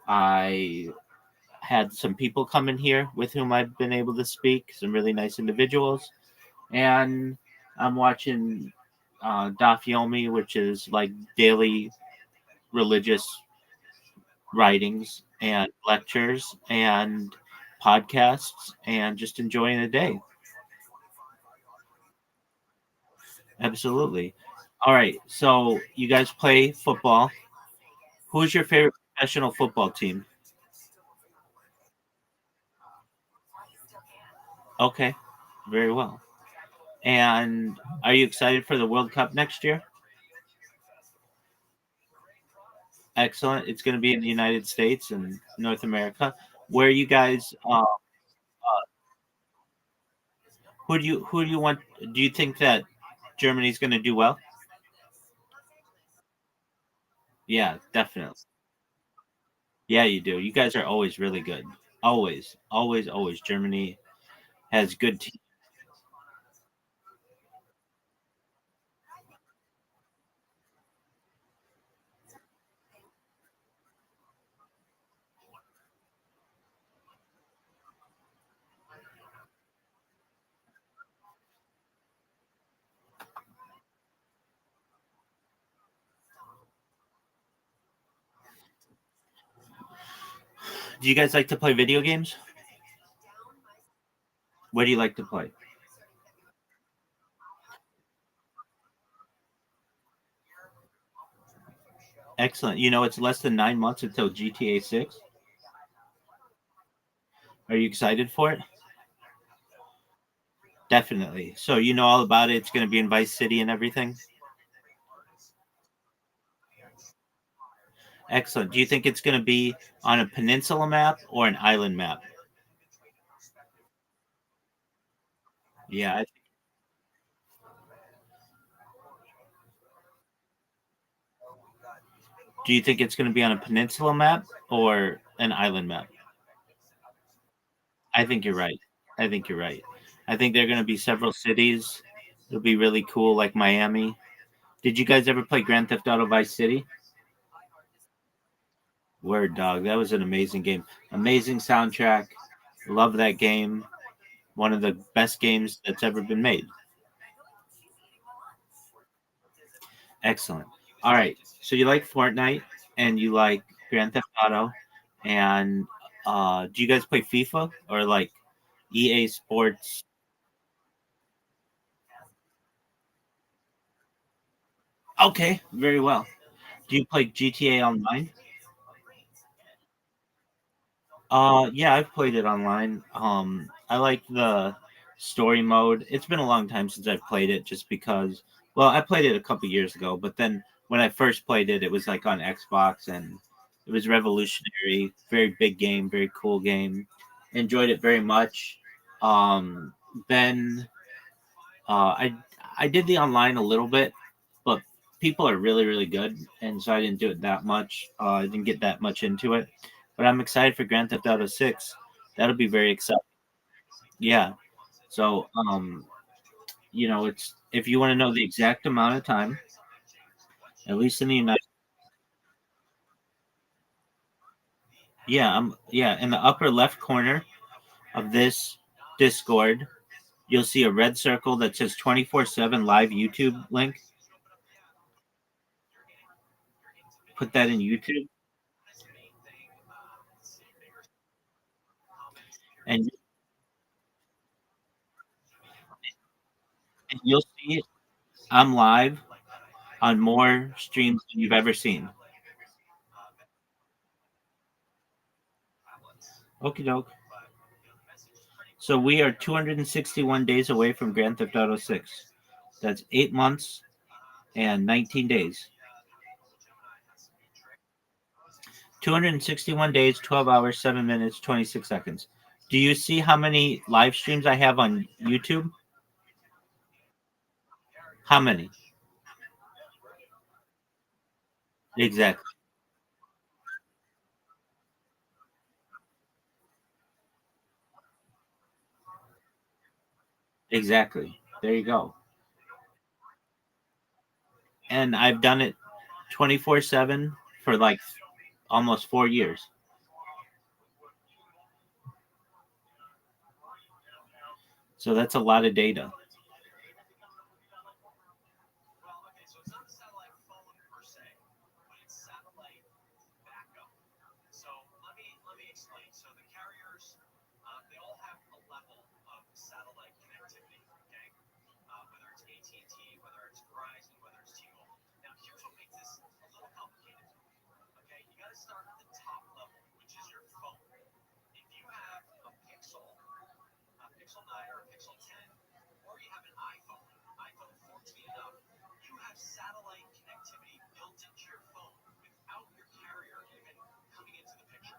D: I had some people come in here with whom I've been able to speak, some really nice individuals, and I'm watching Daf Yomi, which is like daily religious writings and lectures and podcasts and just enjoying the day. Absolutely. All right. So you guys play football. Who's your favorite professional football team? Okay. Very well. And are you excited for the World Cup next year? Excellent. It's going to be in the United States and North America. Where you guys who do you want, do you think that Germany's going to do well? Yeah, definitely. Yeah, you do. You guys are always really good. Always, always, always. Germany has good teams. Do you guys like to play video games? What do you like to play? Excellent. You know, it's less than 9 months until GTA 6. Are you excited for it? Definitely. So you know all about it. It's going to be in Vice City and everything. Excellent. Do you think it's going to be on a peninsula map or an island map? Yeah. Do you think it's going to be on a peninsula map or an island map? I think you're right. I think you're right. I think there are going to be several cities. It'll be really cool, like Miami. Did you guys ever play Grand Theft Auto Vice City? Word dog. That was an amazing game. Amazing soundtrack. Love that game. One of the best games that's ever been made. Excellent. All right. So you like Fortnite and you like Grand Theft Auto, and do you guys play FIFA or like EA Sports? Okay, very well. Do you play GTA Online? Yeah, I've played it online. I like the story mode. It's been a long time since I've played it, just because. Well, I played it a couple years ago, but then when I first played it, it was like on Xbox, and it was revolutionary. Very big game, very cool game. Enjoyed it very much. Um, then I did the online a little bit, but people are really really good, and so I didn't do it that much. I didn't get that much into it, but I'm excited for Grand Theft Auto 6. That'll be very exciting. Yeah. So you know, it's if you want to know the exact amount of time, at least in the United. Yeah, in the upper left corner of this Discord, you'll see a red circle that says 24/7 live YouTube link. Put that in YouTube, and you'll see I'm live on more streams than you've ever seen. Okie doke. So we are 261 days away from Grand Theft Auto 6. That's 8 months and 19 days. 261 days, 12 hours, 7 minutes, 26 seconds. Do you see how many live streams I have on YouTube? How many? Exactly. Exactly. There you go. And I've done it 24/7 for like almost 4 years. So that's a lot of data.
E: Well, okay, so it's not a satellite phone per se, but it's satellite backup. So let me explain. So the carriers, they all have a level of satellite connectivity. Okay, whether it's AT&T, whether it's Verizon, whether it's T-Mobile. Now, here's what makes this a little complicated. Okay, you got to start at the top level, which is your phone. If you have a Pixel 9 or a Pixel 10, or you have an iPhone 14 and up, you have satellite connectivity built into your phone without your carrier even coming into the picture.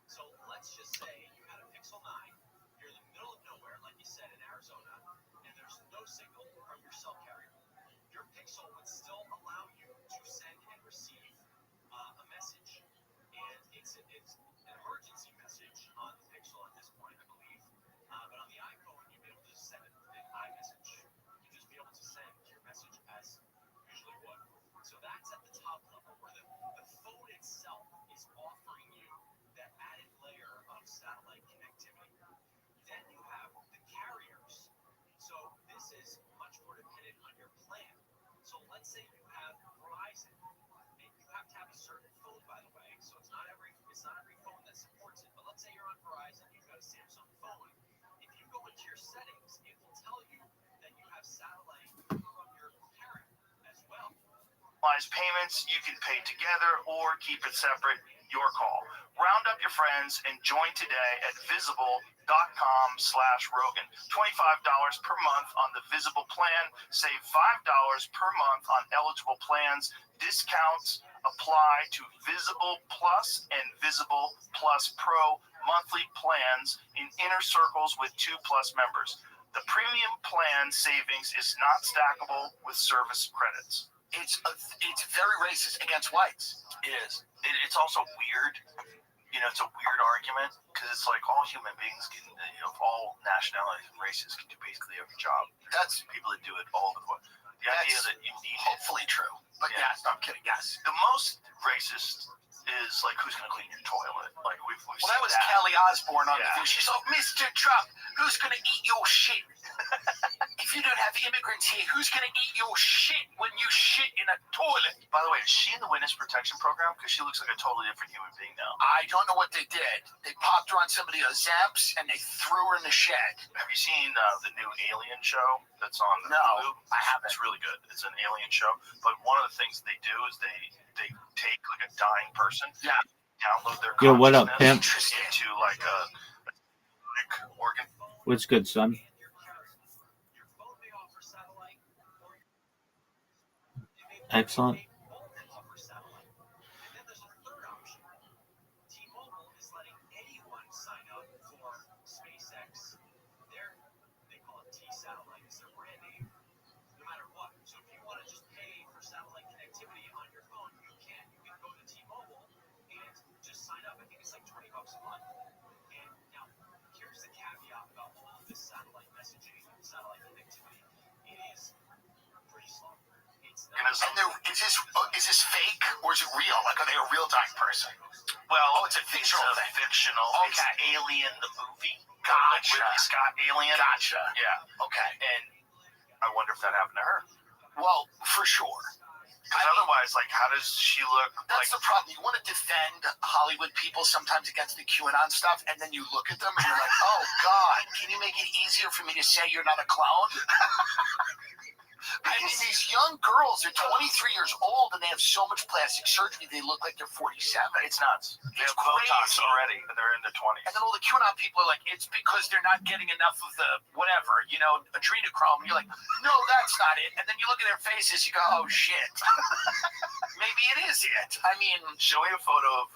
E: So let's just say you had a Pixel 9, you're in the middle of nowhere, like you said, in Arizona, and there's no signal from your cell carrier. Your Pixel would still allow you to send and receive a message. And it's an emergency message on the Pixel at this point, I believe. But on the iPhone, you'd be able to send an iMessage. You'd just be able to send your message as usually would. So that's at the top level, where the phone itself is offering you that added layer of satellite connectivity. Then you have the carriers. So this is much more dependent on your plan. So let's say you have Verizon, and you have to have a certain phone, by the way. So it's not every phone that supports it. But let's say you're on Verizon, you've got a Samsung phone. If you go into your settings, it will tell you that you have satellite from your carrier as well.
A: Payments you can pay together or keep it separate. Your call. Round up your friends and join today at visible.com/Rogan. $25 per month on the Visible plan. Save $5 per month on eligible plans. Discounts apply to Visible Plus and Visible Plus Pro monthly plans in inner circles with 2+ members. The premium plan savings is not stackable with service credits.
B: It's very racist against whites.
A: It is. It's also weird. It's a weird argument because it's like all human beings can, all nationalities and races can do basically every job.
B: That's
A: People that do it all the time. The idea that you need
B: hopefully true. But yes, I'm kidding. Yes.
A: the most racist is like who's going to clean your toilet. Like we've
B: Well,
A: seen
B: that was Kelly Osbourne on the video. She's like, Mr. Trump, who's going to eat your shit? If you don't have immigrants here, who's going to eat your shit when you shit in a toilet?
A: By the way, is she in the witness protection program? Because she looks like a totally different human being now.
B: I don't know what they did. They popped her on somebody on Zaps and they threw her in the shed.
A: Have you seen the new Alien show that's on
B: No,
A: Hulu?
B: I haven't.
A: It's really good. It's an alien show. But one of the things they do is they take like a dying person, download their
D: Yo, what up, pimp?
A: into like a organ.
D: What's good, son?
E: Your phone may offer satellite, or
D: Excellent.
E: both offer satellite. And then there's a third option. T-Mobile is letting anyone sign up for SpaceX. They call it T-Satellite. It's their brand name. No matter what. So if you want to just pay for satellite connectivity on your phone, you can. You can go to T-Mobile and just sign up. I think it's like $20 a month. And now, here's the caveat about all of this satellite messaging and satellite connectivity. It is pretty slow. It's not.
B: And is this fake or is it real? Like, are they a real dying person?
A: Well,
B: it's a fictional thing.
A: Fictional.
B: Okay.
A: It's Alien the movie.
B: Gotcha.
A: Ridley Scott Alien.
B: Gotcha.
A: Yeah.
B: Okay.
A: And I wonder if that happened to her.
B: Well, for sure.
A: Because otherwise, like, how does she look?
B: That's the problem. You want to defend Hollywood people sometimes against the QAnon stuff, and then you look at them and you're like, oh, God, can you make it easier for me to say you're not a clone? I mean, these young girls are 23 years old, and they have so much plastic surgery, they look like they're 47.
A: It's nuts. They have Botox already, and they're in their 20s.
B: And then all the QAnon people are like, it's because they're not getting enough of the whatever, adrenochrome. You're like, no, that's not it. And then you look at their faces, you go, oh shit, maybe it is it. I mean,
A: show me a photo of.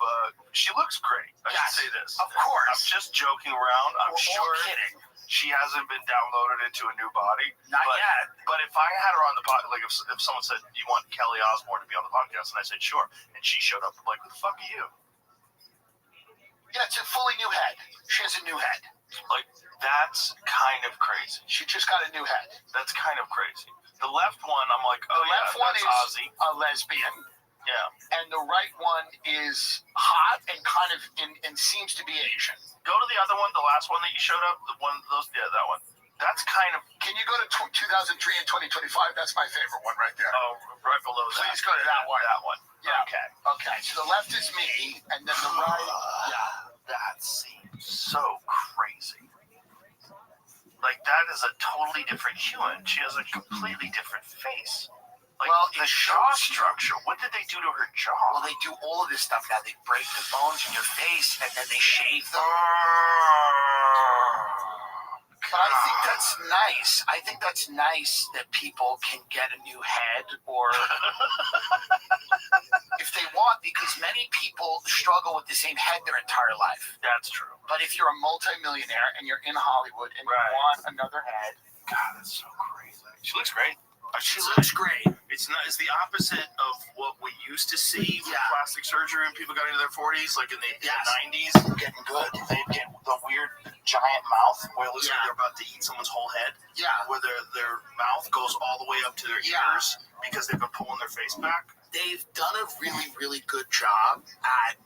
A: She looks great. I should say this.
B: Of course.
A: I'm just joking around. I'm
B: We're
A: sure.
B: all kidding.
A: She hasn't been downloaded into a new body.
B: Not yet.
A: But if I had her on the podcast, like if someone said, you want Kelly Osbourne to be on the podcast, and I said, sure, and she showed up, I'm like, who the fuck are you?
B: Yeah, it's a fully new head. She has a new head.
A: Like, that's kind of crazy.
B: She just got a new head.
A: That's kind of crazy. The left one, I'm like, oh,
B: The left one
A: that's
B: is
A: Ozzy.
B: a lesbian.
A: Yeah.
B: And the right one is hot and kind of and seems to be Asian.
A: Go to the other one, the last one that you showed up, that one. That's kind of.
B: Can you go to 2003 and 2025? That's my favorite one right there.
A: Oh, right below that.
B: Please go to that one.
A: That one.
B: Yeah.
A: Okay.
B: So the left is me, and then the right.
A: That seems so crazy. Like, that is a totally different human. She has a completely different face. Like,
B: Well,
A: the
B: it
A: jaw
B: shows you-
A: structure. What did they do to her jaw?
B: Well, they do all of this stuff now. They break the bones in your face, and then they shave them. But I think that's nice. I think that's nice that people can get a new head, or if they want, because many people struggle with the same head their entire life.
A: That's true.
B: But if you're a multimillionaire and you're in Hollywood and
A: Right.
B: you want another head,
A: God, that's so crazy. She looks great.
B: she looks great.
A: It's the opposite of what we used to see with plastic surgery when people got into their 40s, like in the 90s.
B: Getting good.
A: They get the weird giant mouth where it looks like
B: Yeah.
A: they're about to eat someone's whole head.
B: Yeah.
A: Where their mouth goes all the way up to their ears because they've been pulling their face back.
B: They've done a really, really good job at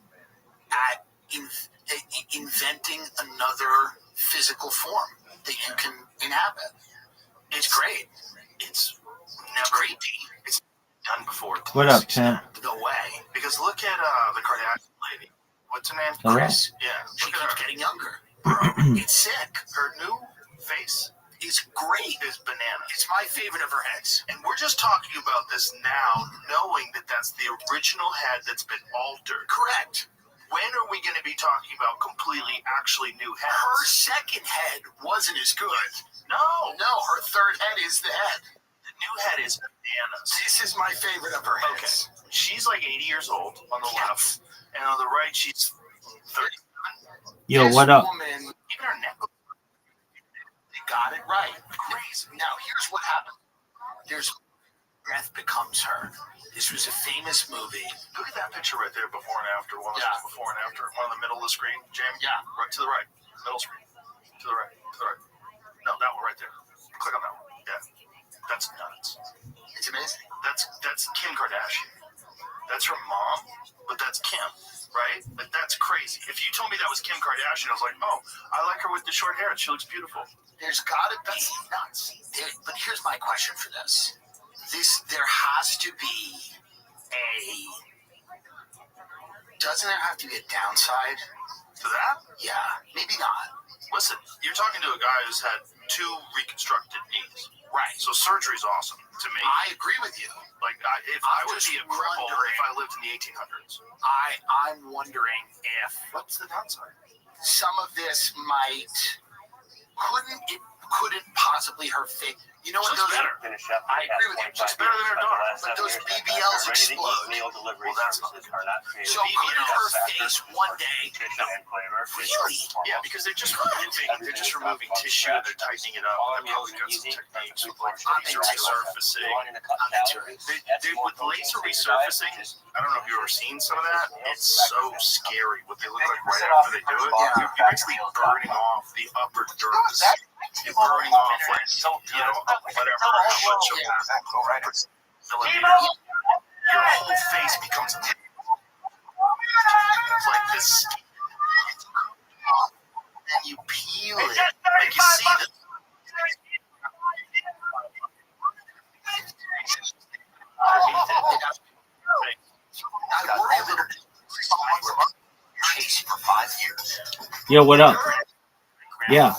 B: inventing another physical form that you can inhabit. It's great.
A: It's
B: It's creepy.
A: It's done before. to
D: What
A: this
D: up, Tim?
A: extent. No way. Because look at the Kardashian lady. What's her name?
D: Hello?
B: Chris,
A: Yeah.
B: she
A: Look at
B: keeps
A: her.
B: getting younger. It's sick.
A: Her new face
B: It's great.
A: is bananas.
B: It's my favorite of her heads.
A: And we're just talking about this now, knowing that that's the original head that's been altered.
B: Correct.
A: When are we going to be talking about completely actually new
B: Her
A: heads?
B: second head wasn't as good.
A: No.
B: No, her third head is the head.
A: The new head is bananas.
B: This is my favorite of her
A: Okay.
B: heads.
A: She's like 80 years old on the left, and on the right, she's 37.
D: Yo,
B: This
D: what up?
B: woman,
A: Even her neck.
B: they got it right. Crazy. Now, here's what happened. There's breath becomes her. This was a famous movie.
A: Look at that picture right there, before and after. One
B: Yeah.
A: before and after. One in the middle of the screen. James.
B: Yeah.
A: Right to the right. Middle screen. To the right. To the right. No, that one right there. Click on that one. Yeah. That's nuts.
B: It's amazing.
A: That's Kim Kardashian. That's her mom, but that's Kim, right? Like, that's crazy. If you told me that was Kim Kardashian, I was like, oh, I like her with the short hair. She looks beautiful.
B: There's got to be.
A: That's nuts.
B: But here's my question for this. There has to be doesn't there have to be a downside?
A: To that?
B: Yeah, maybe not.
A: Listen, you're talking to a guy who's had 2 reconstructed knees.
B: Right.
A: So surgery's awesome to me.
B: I agree with you.
A: Like, if I would
B: just
A: be a cripple
B: wondering.
A: if I lived in the 1800s.
B: I'm wondering if
A: What's the downside?
B: some of this couldn't possibly her fit. You know what
A: She's
B: those
A: better.
E: Finish up.
B: I agree with you.
A: She's better than her daughter.
B: But those BBLs explode.
E: Meal delivery
A: Well, that's not
E: services are not created.
B: So couldn't her face one day?
E: Nutrition and flavor.
B: Really?
A: Yeah, because they're just removing tissue and they're tightening it up. They've probably got some techniques with like laser resurfacing. With laser resurfacing, I don't know if you've ever seen some of that. It's so scary what they look like right after they do it. You're basically burning off the upper dermis. You're burning off like, whatever. Your whole face becomes it's like this. And you peel it. Like you see the.
B: I worry a little bit. Chase for 5 years.
D: Yo, what up? Yeah.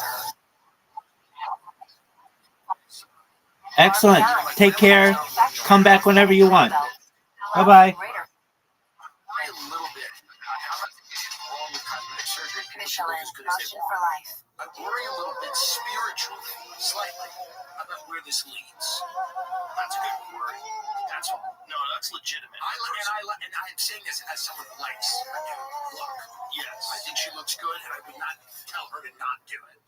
D: Excellent. Take care. Come back whenever you want. Bye-bye.
B: A little bit. Wrong with cosmetic surgery. People look as good as they
I: Caution
B: want.
I: for life.
B: I worry a little bit spiritually, slightly, about where this leads.
A: That's a good worry. That's no, that's legitimate.
B: And I'm saying this as someone who likes her new look.
A: Yes,
B: I think she looks good, and I would not tell her to not do it.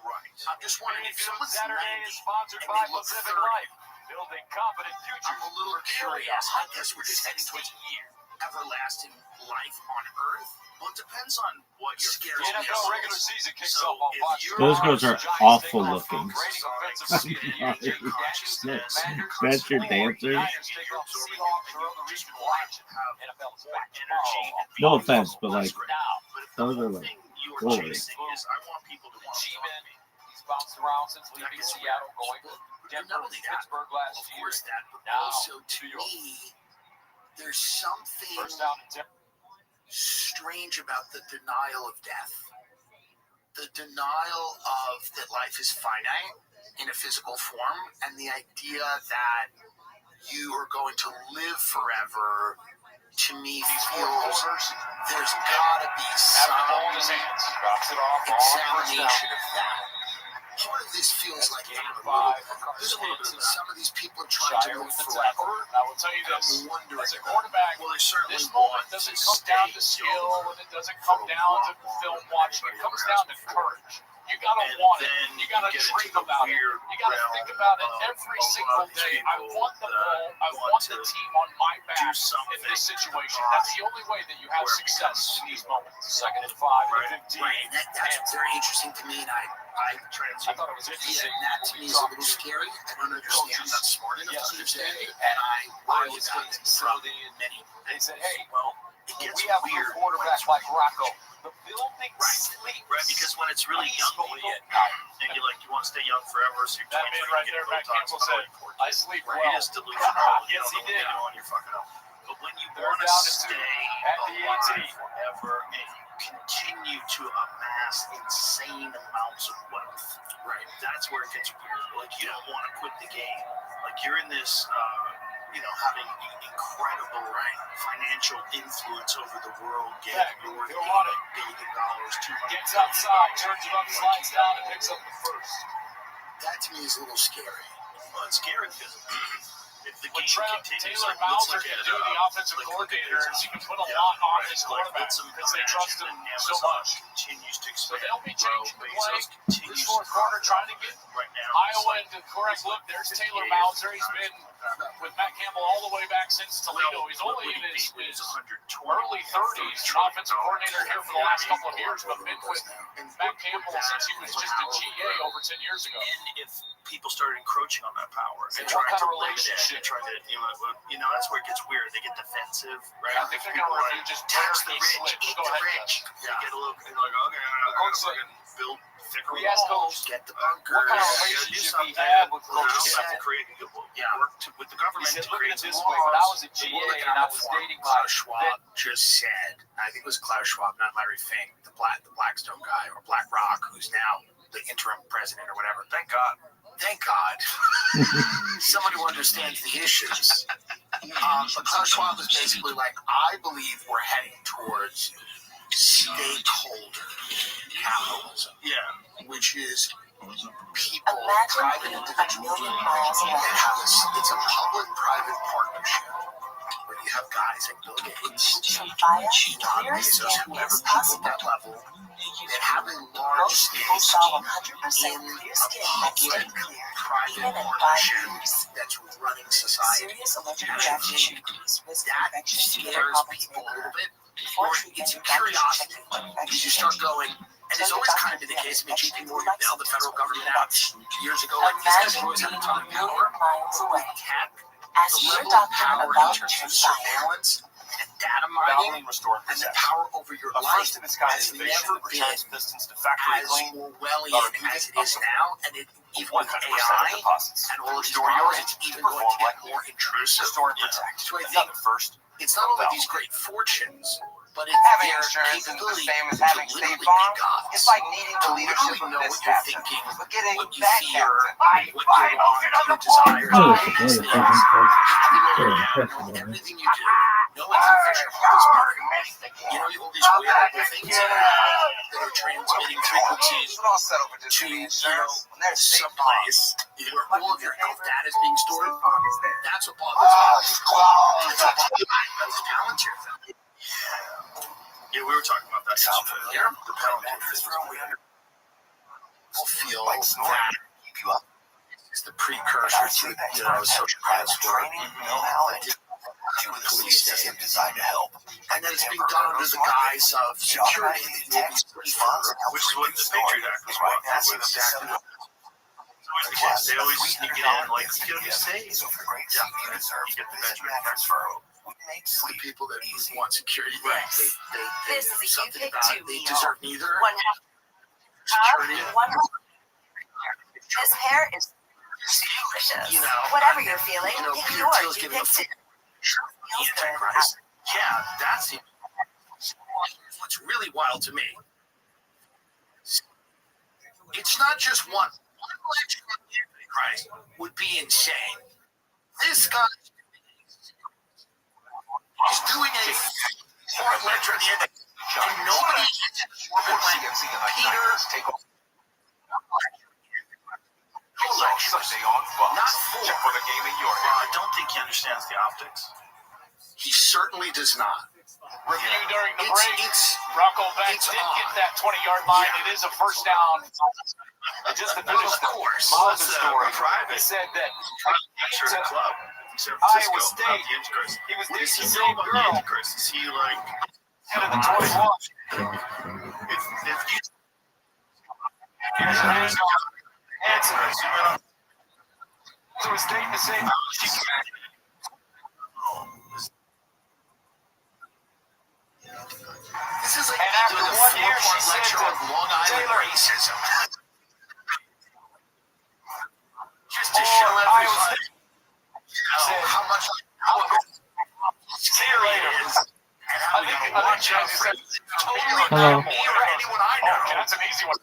A: right.
B: I'm just wondering if someone's
E: Saturday
B: 90
E: is sponsored
B: and
E: by
B: they look
E: Pacific
B: 30.
E: Life, building confident futures.
B: I'm a little curious. I guess we're just heading towards everlasting life on Earth.
A: Well, it depends on what your
B: Scares
E: The
B: me.
E: NFL regular season kicks
A: So,
E: off on
A: if
E: Fox.
A: you're-
D: Those girls are
E: Giants
D: awful
E: take off
D: looking.
E: from rating offensive
D: I'm
E: speed.
D: sorry.
E: Commanders,
D: That's your dancers?
E: Niners take off the Seahawks or other regional rivals. NFL is back
A: energy
E: tomorrow.
A: and
D: No
A: being
D: offense, but
A: visible
D: like,
A: is great. But if the
D: those are
A: whole
D: like
A: thing you are
D: gold.
A: chasing is, I want people to want to
E: G-Men,
A: find me.
E: he's bounced around since leaving
A: gets
E: Seattle, going to
B: But
E: Denver,
B: not only that,
E: Pittsburgh last
B: of
E: year.
B: course that, but
E: Now,
B: also to
E: New York.
B: me, there's something
E: First down and 10.
B: strange about the denial of death. The denial of that life is finite in a physical form, and the idea that you are going to live forever, to me feels there's gotta be
E: Having the ball in his
B: some
E: hands, drops it off. All
B: examination of that. Part of this feels like
E: Game
B: there's
E: 5.
B: a little bit of some of these people are trying to
E: Shire
B: live
E: with the
B: forever.
E: tackle. I will tell you
B: And
E: this.
B: I'm wondering
E: As a
B: about
E: quarterback,
A: Well, they certainly
E: this moment
A: want
E: doesn't
A: to
E: come down to
A: stay
E: skill,
A: young.
E: and it doesn't come down to film watching. It comes down to courage. You gotta
A: And
E: want it.
A: then
E: You gotta
A: get into
E: dream
A: the
E: about it.
A: weird
E: You gotta
A: realm
E: think about it
A: of
E: every
A: a lot
E: single
A: of these
E: day. I
A: people
E: want the
A: that
E: ball. I
A: want
E: want the
A: to
E: team on my back
A: do
E: in
A: something
E: this
A: to the
E: situation.
A: body
E: That's the only way that you have
A: where it
E: success
A: becomes-
E: in these moments. Second and 5
A: Right,
E: and 15.
B: Right, and that's very interesting to me, and I
E: I thought it was interesting.
B: that to me is a little scary. I don't understand. I'm not smart enough to understand it, and I worry about it from many.
E: They said, hey,
A: Well, it
E: when
A: gets
E: we have a
A: weird
E: quarterback like Rocco, the building sleeps.
A: right? Because when it's really young, and you want to stay young forever, so you're
E: That
A: 23,
E: man right
A: you
E: there,
A: get
E: Matt
A: Botox
E: Campbell
A: by
E: said,
A: 14.
E: I sleep
A: Right,
E: well.
A: it is delusional. You
E: Yes,
A: don't
E: he
A: know
E: did.
A: what you're doing, you're fucking up. But when you
E: They're
A: want to
E: down to
A: stay
E: two at the
A: alive
E: 18.
A: forever and you continue to amass insane amounts of wealth, right? That's where it gets weird. Like, you don't want to quit the game. Like, you're in this, having incredible financial influence over the world, getting
E: Yeah,
A: worth
E: he'll run it.
A: $80 billion, $200
E: Gets outside, turns it up, slides down, and picks up the first.
B: That to me is a little scary.
A: Well, it's scary because if the
E: What
A: game continues,
E: Taylor
A: like, looks
E: Mauser
A: like
E: can
A: a,
E: do, the offensive
A: like
E: coordinator,
A: look at
E: is he can put a
A: yeah,
E: lot on
A: right,
E: his
A: like,
E: quarterback
A: let's
E: because they trust him so
A: Amazon
E: much.
A: continues to
E: So
A: expand.
E: they'll be
A: grow.
E: changing the
A: Bezos
E: play.
A: continues
E: This fourth
A: to
E: quarter,
A: grow.
E: trying to get
A: Right now, it's
E: Iowa
A: like,
E: into the correct look. There's
A: 58
E: Taylor Mauser. He's been with Matt Campbell all the way back since Toledo. He's only in his early 30s, an offensive coordinator here for the last couple of years, but been with Matt Campbell since he was just a GA over 10 years ago.
A: And if people started encroaching on that power and
E: What
A: trying
E: kind
A: to
E: of
A: limit it,
E: relationship?
A: and trying to, that's where it gets weird. They get defensive, right?
E: I think they're going to review just
A: tax
E: tear
A: the
E: the
A: rich,
E: switch.
A: eat
E: Go
A: the
E: ahead,
A: rich.
E: Jeff.
A: You get a little, you're like, okay, I'm going to fucking build thicker
E: We asked
A: walls,
E: Coach
A: get the bunkers.
E: what kind of
A: do
E: relationship he
A: something.
E: had with
A: Well,
E: Coach
A: you have
E: Ted.
A: to create work with the
E: He
A: government
E: said,
A: to
E: look
A: create
E: at it
A: some
E: this way. When I was a
A: laws.
E: GA
B: Look
E: and
B: at
E: I
B: the
E: was
B: form
E: dating
B: Klaus
E: my
B: Schwab just said. I think it was Klaus Schwab, not Larry Fink, the Blackstone guy, or BlackRock, who's now the interim president or whatever. Thank God. Thank God. Somebody who understands the issues. But Klaus Schwab was basically like, I believe we're heading towards stakeholder capitalism.
A: Yeah.
B: Which is people,
I: Imagine
B: private
I: being a
B: individuals,
I: million miles away.
B: that have it's a public-private partnership where you have guys like Bill Gates,
I: From via
B: Don
I: clear
B: Bezos,
I: skin
B: whoever
I: is
B: people at
I: possible.
B: that level that have a large
I: Most people
B: stake
I: saw 100%
B: in
I: clear
B: a
I: skin that stayed
B: public
I: clear
B: private
I: even in 5
B: partnership
I: years.
B: that's running society.
I: Serious allergic
B: Yeah.
I: reactions can increase risk of
B: That
I: infection due to
B: scares
I: problems
B: people a
I: may
B: little
I: occur.
B: bit.
I: Before
B: Or
I: treatment,
B: it's a
I: your doctor should check
B: curiosity.
I: you for
B: Because
I: infection
B: you start
I: and
B: going, and it's always kind of been the case. I mean, JP Morgan bailed the federal government out years ago. Like, these guys
I: imagine
B: always had
I: being
B: a ton
I: a
B: of
I: million
B: power.
I: miles away.
B: Tech,
I: Ask
B: the
I: your
B: level of
I: doctor
B: power in
I: about
B: terms
I: your
B: of
I: fire.
B: surveillance and data mining
E: Battling restored
B: and the
E: possession.
B: power over your
E: A
B: life
E: first of its kind
B: has
E: innovation
B: never
E: that
B: been
E: returns Pistons to factory
B: as
E: clean.
B: Orwellian as it is now. And it, even with
E: 100%
B: AI
E: deposits.
B: and all of these
E: Restore your
B: models,
E: engine
B: it's even
E: to
B: going to
E: perform
B: get
E: like
B: more intrusive.
E: Restore and
B: Yeah.
E: protect.
B: So I think
E: Another first.
B: it's not only these great fortunes, but it's
J: Having
B: their
J: insurance isn't the
B: capability
J: same as
B: to
J: having State
B: literally
J: Farm.
B: be gods.
J: It's like needing the
B: To
J: leadership
B: literally
J: of
B: know
J: this
B: what you're
J: captain,
B: thinking,
J: but getting
B: what you
J: that
B: fear,
J: captain.
B: what you want, your desires, all these things. Having all that, knowing everything you do,
F: No infection of this part. You know, all these wearable things that are transmitting frequencies to, you know, some place where all of your health data is being stored. That's what bothers me. That's the Palantir thing.
A: Yeah, we were talking about that yesterday.
F: Yeah, the Palantir thing. People feel that it's the precursor to, you know, social transport. Police state designed to help, and then it's being done under the guise of security.
A: Which is what the Patriot Act was about.
F: That's exactly what.
A: They always sneak it in, like, you gotta be safe. Yeah, you get the Benjamin transfer.
F: The people that want security,
C: Yes.
F: they
C: This is a
F: something
C: you pick
F: about
C: two
F: it. They
C: meal.
F: deserve neither.
C: One half.
F: Security.
C: One. This hair is delicious.
F: You know,
C: Whatever you're feeling,
F: you know,
C: pick
F: Peter
C: yours.
F: Thiel's
C: You
F: giving a
C: picked it.
F: Antichrist. Yeah, that's it. What's really wild to me. It's not just one lecture on the Antichrist would be insane. This guy is doing a short lecture on the Antichrist, and nobody Peter.
E: Sunday on Fox.
F: Not
E: Check for the game in your
A: I don't think he understands the optics.
F: He certainly does not.
J: Review during the
F: It's-
J: break.
F: it's-
J: Bronco Banks
F: it's
J: did get
F: odd.
J: that 20-yard line.
F: Yeah.
J: It is a first down. Just to finish
F: Of course.
J: Moses'
A: It's
J: story. He
A: private.
J: said that
A: Lecture at a club in San
J: Iowa
A: Francisco about
J: State,
A: the Antichrist.
J: he was
A: What does he
J: dating the
A: know
J: same
A: about the
J: girl
A: Antichrist? Is he like,
J: head of the 21.
A: if you
J: Hanson. He was dating the same.
F: This is like
J: And after
F: doing a
J: 1 year, she
F: four-part
J: said
F: lecture
J: that
F: on Long Island
J: Taylor-
F: racism. Just to
J: Or
F: show
J: Iowa
F: everybody
J: Said-
F: how much scary it is and how we gotta watch out for it. Totally
D: Hello.
F: not me or anyone I know.
J: Okay, that's an easy one.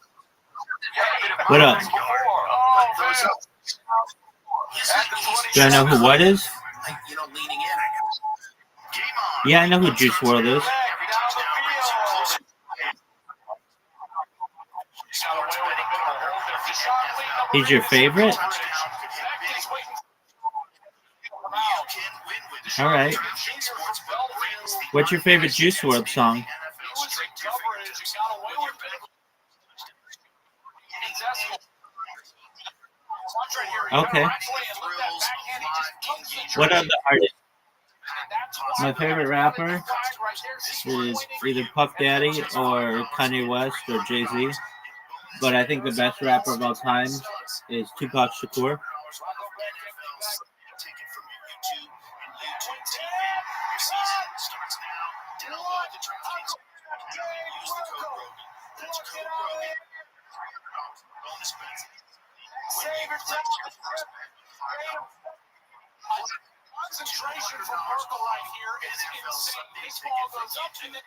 D: What up?
J: Oh,
F: Those
J: man.
F: he's
D: Do I know who what is?
F: like, you know, leaning in, I guess.
A: game on?
D: Yeah, I know who Juice WRLD is.
A: Every touchdown brings you closer.
J: Sports betting partner.
D: He's your favorite?
A: Touchdown could hit big. You can win with the
D: All right.
A: DraftKings Sportsbook brings the
D: What's your favorite Juice WRLD song?
A: NFL straight to your fingertips. With your bet.
D: Okay. What are the artists? My favorite rapper is either Puff Daddy or Kanye West or Jay-Z. But I think the best rapper of all time is Tupac Shakur.
A: Take it from your YouTube and YouTube TV. Your season starts now. Download the DraftKings and use the code Rogan. That's code Rogan. Bonus bets. When you place your first bet, $5.
J: Concentration from Merkel right here is insane. Baseball goes up and then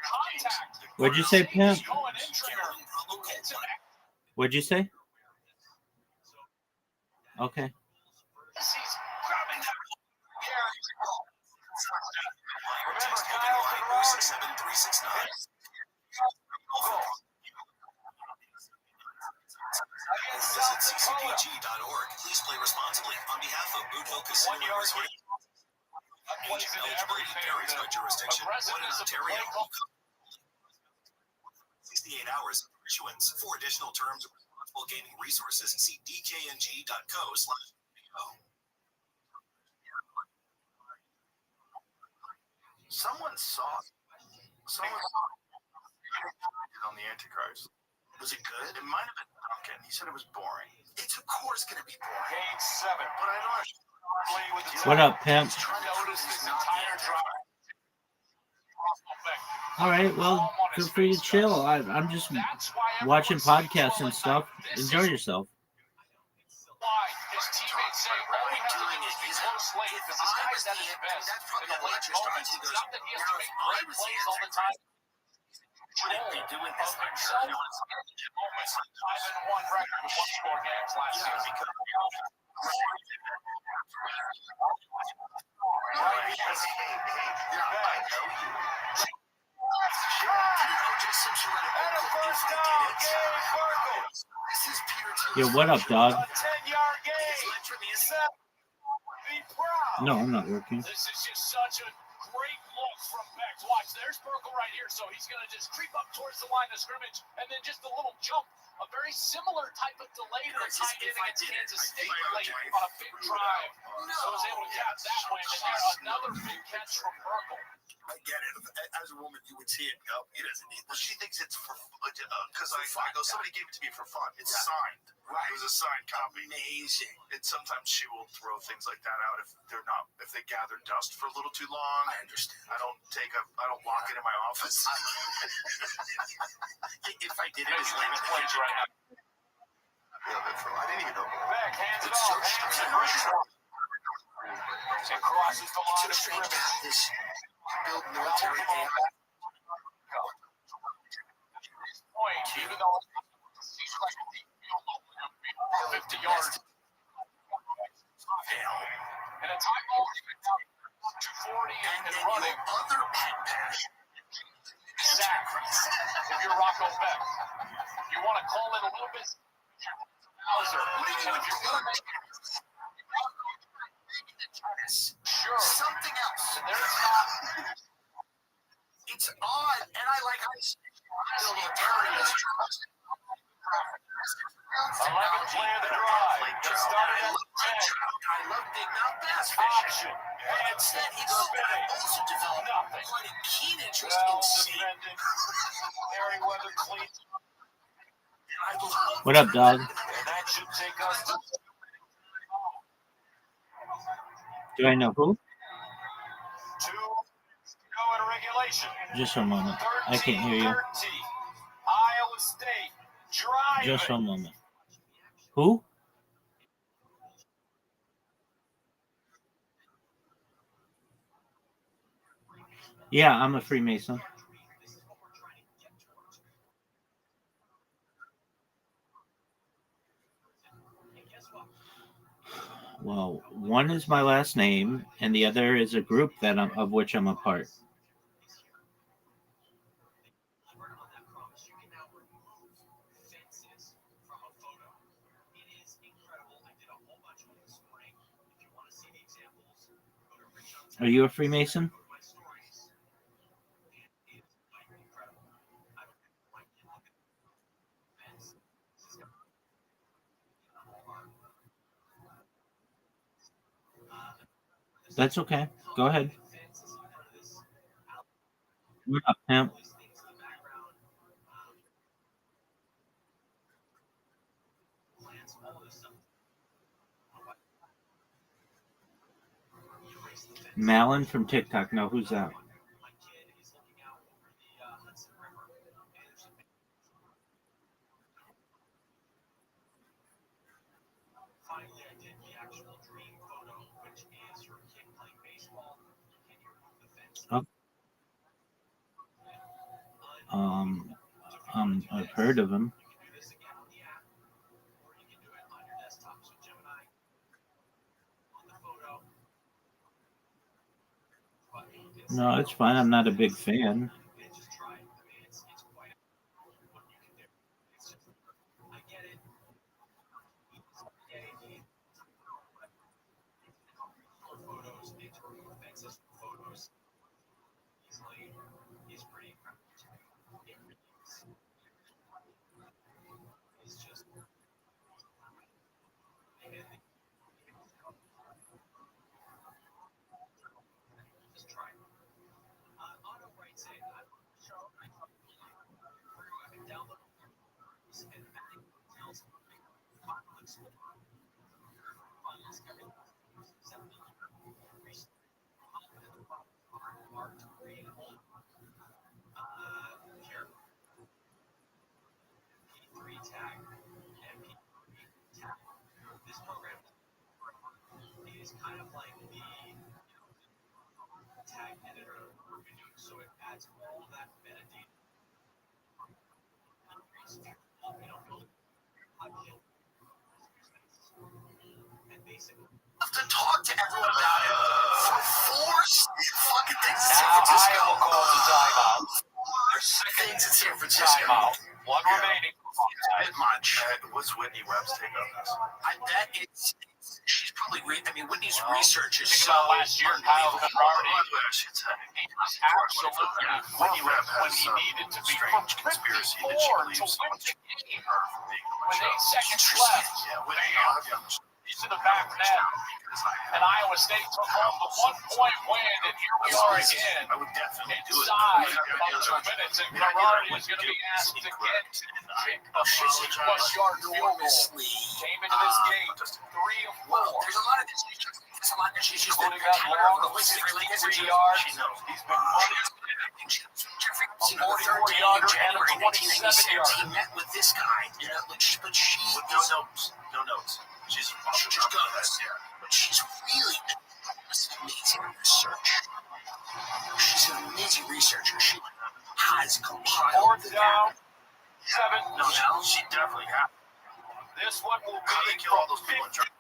J: contact.
D: What'd you say, Pimp?
J: Going in trigger.
D: What'd you say? Okay.
J: He's grabbing that.
E: Text open line 067369. Visit ccpg.org. Please play responsibly. On behalf of Boot Hill Casino and Resort. Age and eligibility varies by jurisdiction. One in Ontario. 68 hours of issuance. For additional terms of responsible gaming resources, see dkng.co/video.
A: someone saw it on the Antichrist. Was it good? It might have been Duncan. He said it was boring.
F: It's of course going to be boring.
J: Game 7.
A: But I don't understand.
D: What up, Pimp?
J: Notice this entire drive.
D: All right, well, feel free to chill. I'm just watching podcasts and stuff. Enjoy yourself.
J: His teammates say all we have to do is be close late because this guy's at his best in the late moments. It's not that he has to make great plays all the time.
A: Shouldn't be doing this
J: Of himself, moments. 5-1 record with 1-score games last season.
D: Yo, what up, dog?
J: 10-yard gain.
D: No, I'm not working.
J: This is just such a great look from Beck. Watch, there's Burkle right here, so he's going to just creep up towards the line of scrimmage, and then just a little jump, a very similar type of delay to the tight end against Kansas State late on a big drive. So was able to catch that one, and there's another big catch from Burkle.
H: I get it. As a woman, you would see it. No, he doesn't need. Well, she thinks it's for because I go. Somebody gave it to me for fun. It's signed. Right. It was a signed copy. Amazing. And sometimes she will throw things like that out if they're not if they gather dust for a little too long. I understand. I don't lock it in my office. If I did it, it's like
J: plays right now.
H: Yeah, that's right. I didn't even know.
J: Beck hands it off. And crosses the line of scrimmage.
H: This build military AI.
J: Point, even though he's like 50 yards. And a time ball, 240 and running.
H: Other pass.
J: Sack. If you're Rocco Beck, you want to call it a little bit. Hauser. And if you're going to make sure.
H: Something else.
J: There's not.
H: It's odd, and I like how it's building areas.
J: 11th play of the drive. Just started at 10.
H: I love big mouth bass
J: Option.
H: fishing. And instead, he goes back and also developed
J: Nothing.
H: quite a keen interest
J: Well
H: in sea.
J: defended. Merriweather clean.
H: I love
D: What up, dog?
J: And that should take us to
D: Do I know who?
J: 2 to go in regulation.
D: Just for a moment. I can't hear you.
J: 13-13. Iowa State driving.
D: Just for a moment. Who? Yeah, I'm a Freemason. Well, one is my last name, and the other is a group that of which I'm a part. Are you a Freemason? That's okay. Go ahead. What up, pimp? Malin from TikTok. No, who's that? I've heard of him. No, it's fine. I'm not a big fan.
H: to talk to
B: Francisco.
J: Timeout. One remaining.
B: A bit much.
H: What's Whitney Webb's take on this?
B: I bet she's probably Whitney's research is
J: Think
B: so
J: about last year, Kyle Girardi. Absolutely.
H: Whitney Webb
J: When
H: has
J: he
H: some
J: needed to be
H: strange conspiracy that she
J: 54 to
H: believes
J: win the game.
H: her from being on
J: With
H: the
J: 8
H: show.
J: seconds left.
H: Yeah, Whitney,
J: He's in the back net. And Iowa State took home the 1-point win, and here we are again.
H: I would definitely do it.
J: Inside about 2 minutes, and Girardi is going to be asked to get a 50-plus yard field goal. Came into this game 3 of 4.
B: There's a lot of this. There's a lot that she's used to
J: Including that long 63 yards.
H: She knows.
J: He's been running
B: Jeffrey,
J: a 44-yarder and a 27-yarder.
B: He met with this guy, but she
H: With no notes. No notes. She's
B: good. But she's really amazing research. She's an amazing researcher. She has compiled
J: Fourth down, 7.
H: No, she definitely has.
J: This one will
H: How
J: be
H: they kill all those people in Germany?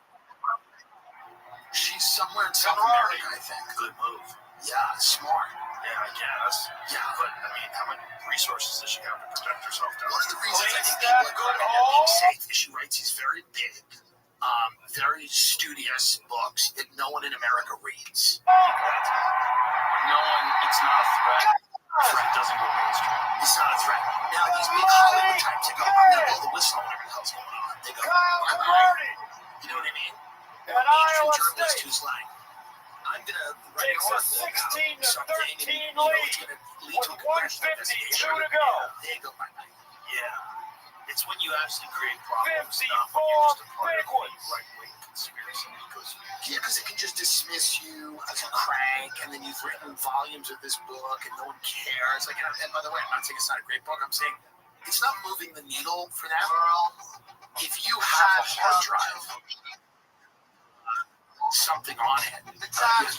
B: She's somewhere in South
J: Girardi.
B: America, I think.
H: Good move.
B: Yeah, smart.
H: Yeah, I guess.
B: Yeah.
H: But, I mean, how many resources does she have to protect herself down
B: One of the reasons I think
J: That
B: people are
J: good
B: being
J: hole.
B: safe is she writes these very big, very studious books that no one in America reads.
H: No one, it's not a threat. Threat doesn't go mainstream.
B: It's not a threat. Now, these big Hollywood types, they go, I'm going to blow the whistle, whatever the hell's going on. They go, bye-bye. You know what I mean?
J: And
B: Mainstream
J: Iowa
B: journalists
J: State
B: who's like, I'm going to write
J: takes
B: an
J: a
B: article about
J: 16-13
B: something, and,
J: lead
B: it's going to lead to a
J: with
B: congressional
J: 1:52
B: investigation.
J: to go.
B: They go, bye-bye.
H: Yeah. It's when you actually create problems,
J: 54
H: not when you're just a part
J: big
H: of the
J: ones.
H: right-wing conspiracy.
B: Yeah, because it can just dismiss you as a crank, and then you've written volumes of this book, and no one cares. Like, and by the way, I'm not saying it's not a great book. I'm saying it's not moving the needle for them. If you have a hard drive, something on it,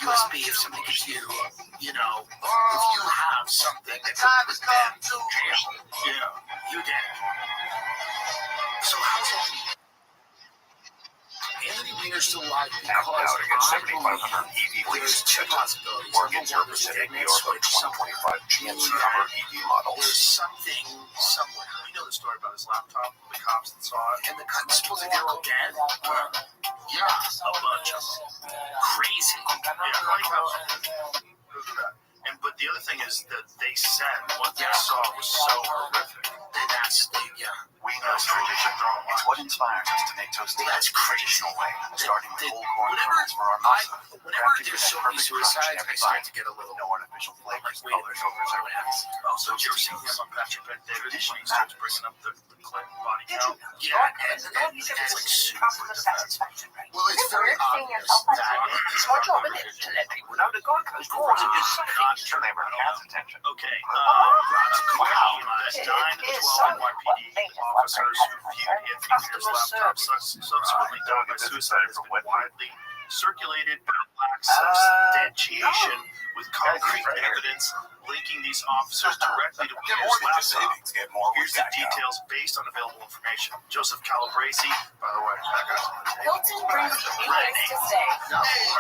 B: USB, if somebody gives you, if you have something that could put them in jail, you did. So how's it? Anthony Weiner's still alive because I believe there's two possibilities. Number one, there's a dead man switch somewhere. There's something somewhere.
H: You know the story about his laptop, the cops that saw it?
B: And the cops supposed to go dead. Yeah, a bunch of them. Crazy.
H: But the other thing is that they said what they saw was so horrific.
K: We know tradition. It's what inspires us to make toast in a traditional way, starting with whole corn kernels for our masa.
B: Whenever there's so many suicides, I start to get a little
K: no artificial flavors, colors, or preservatives.
H: Also, did you ever see him on Patrick Bet David when he starts bringing up the Clinton body count?
B: Yeah, and it's like super defensive. Well, it's very obvious that
C: It's my job, isn't it, to let people know the Gold Coast Court is
K: Not sure they were cat's attention.
H: Okay, wow, 9 to 12 NYPD officers who viewed Anthony Weiner's laptop subsequently died by suicide has been widely circulated, but it lacks substantiation with concrete evidence linking these officers directly to Weiner's laptop. Here's the details based on available information. Joseph Calabresi, by the way, that guy's on the table.
C: Hilton brings you news to say.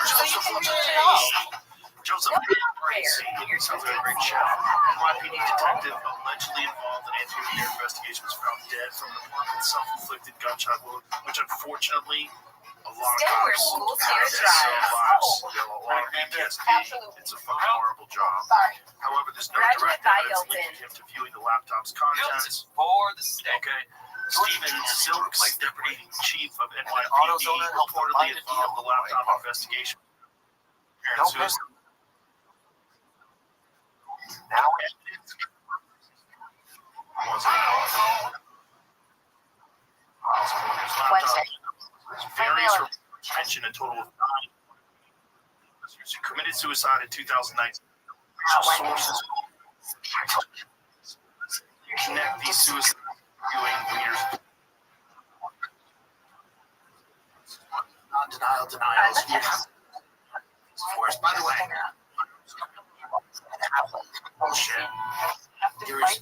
C: So you can turn it off.
H: Joseph Calabresi, sounds like a great chef. NYPD detective allegedly involved in Anthony Weiner investigation was found dead from an apartment self-inflicted gunshot wound, which unfortunately a lot of
C: Stay where
H: cops
C: schools
H: have
C: here
H: their
C: drive.
H: lives. They have a lot of PTSD. It's a fucking horrible job. However, there's no
C: Graduate
H: direct
C: by
H: evidence
C: Hilton.
H: linking him to viewing the laptop's contents.
J: For the steak.
H: Okay. Stephen Silks, deputy chief of NYPD, reportedly involved the laptop investigation. Parents who is
K: Now
C: Wednesday.
H: Various retention, a total of 9 officers who committed suicide in 2019. Sources connect these suicides viewing Weiner's.
B: denials. You have force. By the way, bullshit.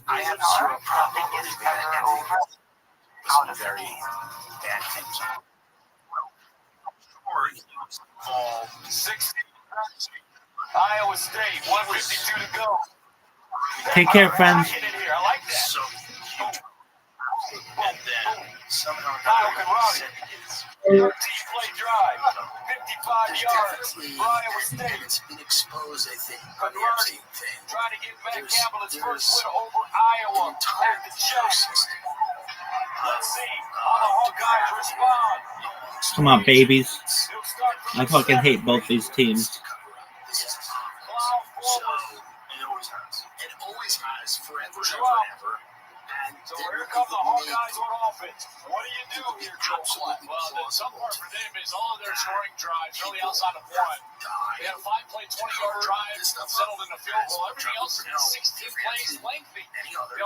B: I have zero problem believing that some very bad things.
H: All
J: 60. Iowa State, 152 to go.
D: Take care, friends.
J: I like that.
H: so somehow
J: Kyle can rock it. 13-play drive, 55
F: There's
J: yards.
F: definitely,
J: Iowa
F: and
J: State
F: it's been exposed, I think, on the
J: converting,
F: Epstein thing.
J: trying to get Matt
F: There's-
J: Campbell his first
F: there's
J: win over
F: The
J: Iowa
F: entire
J: at the Jack.
F: ecosystem.
J: Let's see how the Hawkeyes respond.
D: Come on, babies.
J: He'll start from
D: I
J: the
D: fucking
J: center.
D: hate both these teams.
F: This is
J: Plow forward.
F: so
H: It always has.
F: it always has forever and
J: Drop.
F: ever. And
J: So
F: then
J: here come the
F: it would
J: Hawkeyes
F: make
J: on offense. What do you do here, Joe Clark? Well, the tough part for them is all of their scoring drives, really outside of one. They had a 5-play, 20-yard drive, settled in the field goal. Everything else is 16 plays lengthy.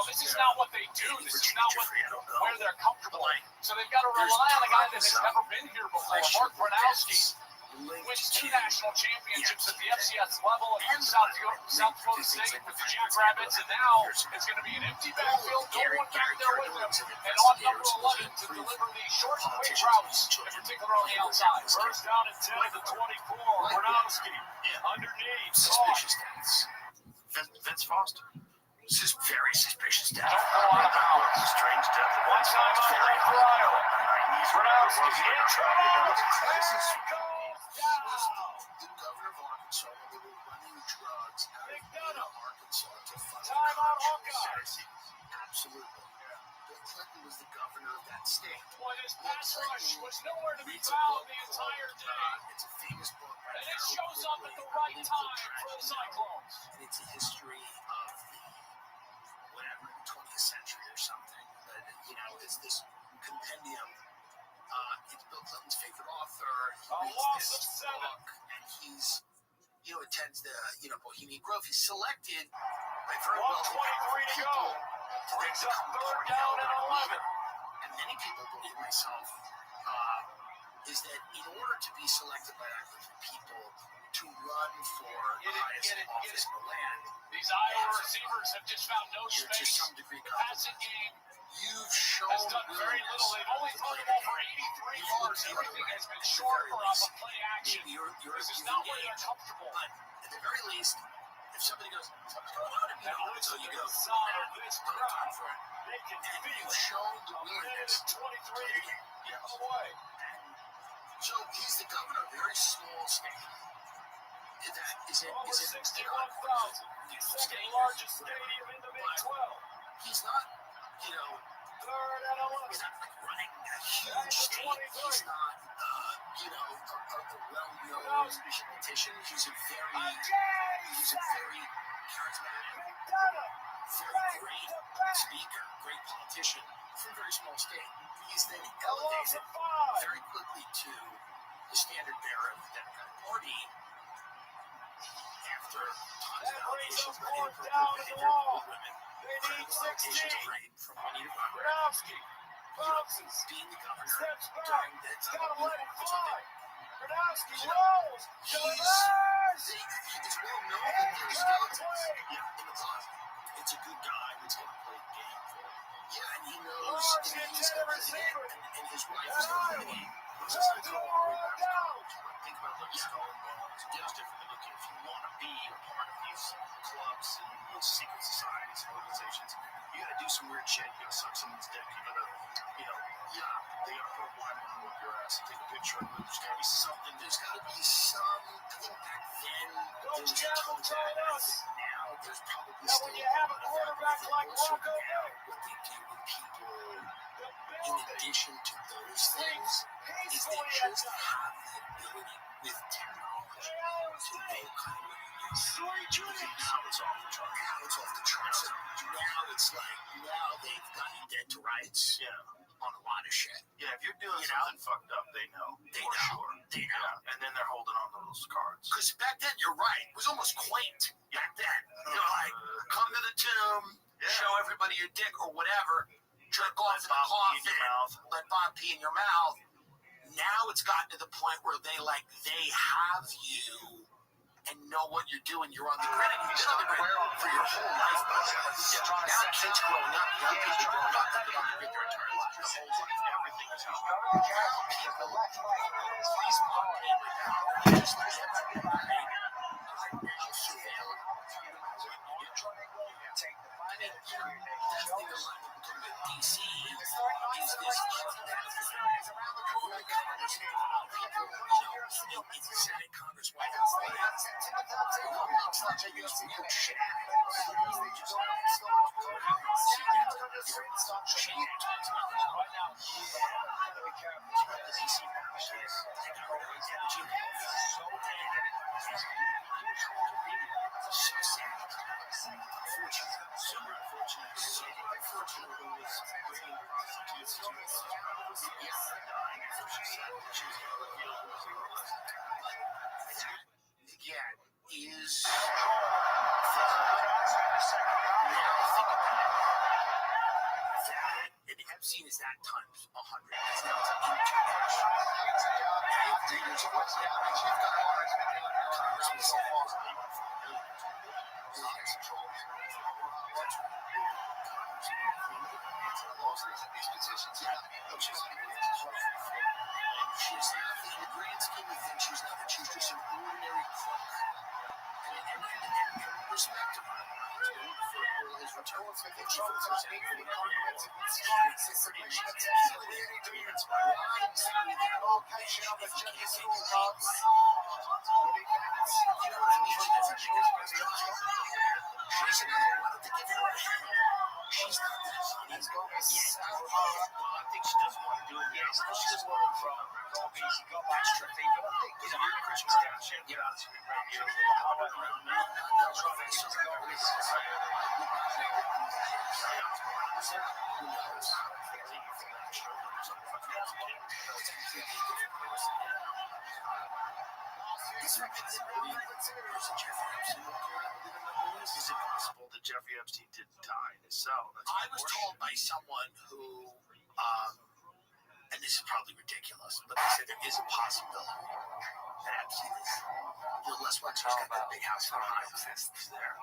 J: This is not what they do. This is not where they're comfortable. So they've got to rely on a guy that has never been here before, Mark Gronowski. Wins 2 national championships at the FCS level at South Dakota State with the Jackrabbits, and now it's going to be an empty backfield, no one back there with him, and on number 11 to deliver these short and quick routes, in particular on the outside. First down at 10 at the 24. Gronowski underneath.
F: suspicious stats.
H: Vince Foster.
F: This is very suspicious
J: Don't
F: stats.
J: go out of bounds.
H: Strange death.
J: One time out left for Iowa. Gronowski in trouble.
F: This is
J: There it goes.
F: He was the governor of Arkansas when they were running drugs out
J: Big
F: of
J: Dunham.
F: Arkansas to fund the
J: Timeout
F: country.
J: Hawkeyes.
F: Absolutely. Bill Clinton was the governor of that state.
J: Boy, this pass rush was nowhere to be found the entire day.
F: It's a famous book. by
J: And it
F: Harold
J: shows up at
F: Quigley,
J: the right
F: Unbelievable
J: time for the
F: Tragedy.
J: Cyclones.
F: And it's a history of the, whatever, the 20th century or something. But, it's this compendium. It's Bill Clinton's favorite author. He
J: A loss
F: reads
J: of
F: this
J: 7.
F: book, and he's, attends the, Bohemian Grove. He's selected by very well
J: 1:23 to go. Brings up third down and 11.
F: And many people believe, myself, is that in order to be selected by that group of people to run for the highest office in the land,
J: These Iowa receivers have just found no
F: you're to
J: space.
F: some degree
J: The passing game
F: you've shown
J: has done very little. They've only thrown the ball for 83 yards. Everything has been short or off of play action. This is not where they're comfortable.
F: But at the very least, if somebody goes, something's going on,
J: And
F: so
J: listen
F: you
J: to
F: go,
J: the sound of this
F: "Put it
J: crowd.
F: on for it."
J: They can
F: And
J: feel
F: you've
J: it.
F: shown the
J: A minute
F: willingness
J: and
F: to play
J: 23
F: the game.
J: on the way.
F: So he's the governor of a very small state. Is it
J: Over
F: not
J: 61,000. The second largest stadium in the Big 12.
F: He's not,
J: Third and 11.
F: he's not like running a huge state. He's not, a well-known politician. He's a very charismatic, very great speaker, great politician from a very small state. He's then elevated very quickly to the standard bearer of the Democratic Party after tons of allegations about inappropriate behavior with women.
J: They need 16.
F: From Juanita Brown.
J: Gronowski bounces.
F: Being the governor
J: Steps back.
F: during the
J: Gotta let it fly. Gronowski
F: You know,
J: rolls.
F: It's well known that there's skeletons in the closet. It's a good guy that's going to play the game for him. Yeah, and he knows he's going to play the game, and his wife is going to play the game.
H: Think about like skull and bones. It is different. Look, if you want to be a part of these clubs and these secret societies and organizations, you got to do some weird shit. You got to suck someone's dick. You got to, they got to put a blind on up your ass and take a picture of it. There's got to be something.
F: There's got to be some. I think back then there was a tone to it. I think now there's probably
J: Now,
F: still
J: when you have a
F: lot of that,
J: quarterback
F: but I
J: like
F: think also
J: Rocco
F: now
J: Beck,
F: what they do with people,
J: the
F: in
J: building,
F: addition to those things, is they
J: peacefully at
F: just
J: night.
F: have the ability with technology to know kind of what it is.
J: Sweet dreams.
F: Now it's off the charts. Now it's off the charts. Now it's like, now they've gotten dead to rights on a lot of shit.
H: Yeah, if you're doing something fucked up, they know.
F: They
H: for
F: know.
H: sure.
F: They know.
H: Yeah, and then they're holding on to those cards.
F: Because back then, you're right, it was almost quaint back then. Like, come to the tomb, show everybody your dick or whatever, jerk off in the coffin, let Bob pee in your mouth. Now it's gotten to the point where they have you and know what you're doing. You're on the grid, and you've been on the grid for your whole life. Now kids growing up, young people growing up, they've been on the grid their entire life. Their whole life, everything is out there. Now people, Facebook, just like everybody, are now surveilled. That's the thing a lot of people talk about DC is this,
B: Again, is and Epstein is that times 100. That's now to she's nothing in the grand scheme of things. She's nothing. She's just an ordinary crook. And respect to her. His return to the Trump she's not that funny. I think she doesn't want to do it. Yes, she doesn't want to draw.
H: Is it possible that Jeffrey Epstein didn't die in his cell?
B: I was told by someone who, and this is probably ridiculous, but they said there is a possibility that Epstein is. Les Wexler's got that big house behind there.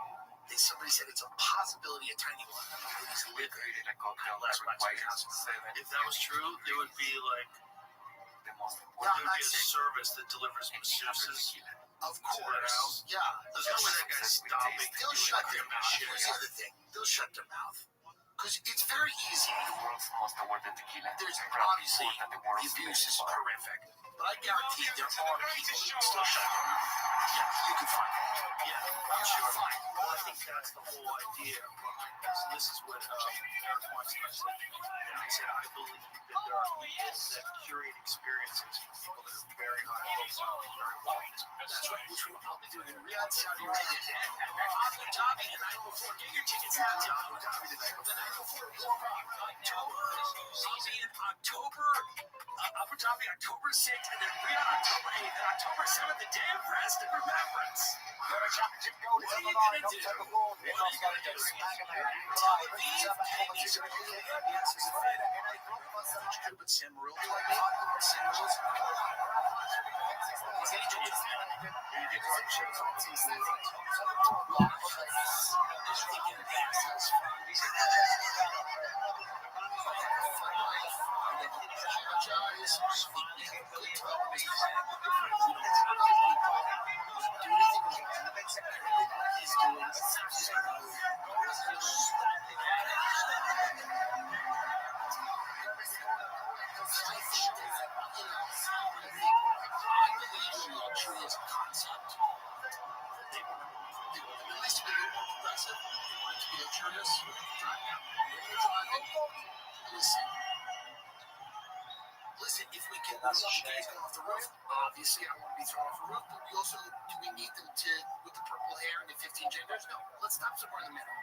B: Somebody said it's a possibility, a tiny one. He's living in Les Wexler's house.
H: If that was true, there would be like there would be a service that delivers masseuses.
B: Of course. Yeah.
H: There's no way that guy's stopping.
B: They'll shut their mouth. Here's the other thing. They'll shut their mouth. Because it's very easy. There's obviously the abuse is horrific. But I guarantee there are people who still shut their mouth. Yeah, you can find it. Yeah, I'm sure. Fine.
H: Well, I think that's the whole idea. So this is what Eric Weinstein said. And he said, I believe that there are people that curate experiences for people that are very high profile and very white.
B: That's right. Which we'll probably do in Riyadh, Saudi Arabia. Abu Dhabi the night before. Get your tickets out to Abu Dhabi the night before. Abu Dhabi October 6th, and then Riyadh October 8th, and October 7th, the day of rest and remembrance. What are you going to do? What are you going to do? Sam Morril told me. Sam Morril's his agent is there. You get Listen, if we can let you guys go off the roof, obviously I want to be thrown off the roof, but we also, do we need them to, with the purple hair and the 15 genders? No, let's stop somewhere in the middle.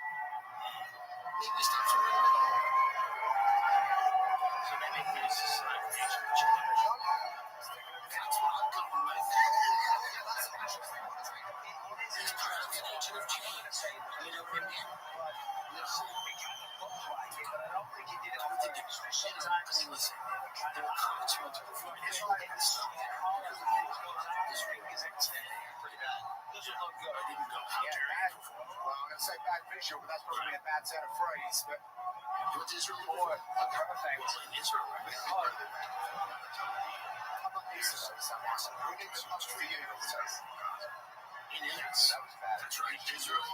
B: Maybe we stop somewhere in the middle.
H: So maybe he's just like Asian children.
B: That's what I'm going with. He's part of the agent of change. You know what I mean? Listen. Listen. There were comments from before this whole thing started. This ring is pretty bad. Doesn't look good. I didn't go. How dare you?
L: Well, I'm going to say bad visual, but that's probably a bad set of phrase. But
B: you went to Israel before?
L: Okay.
B: Well, in Israel, right? It is. That's right. Israel.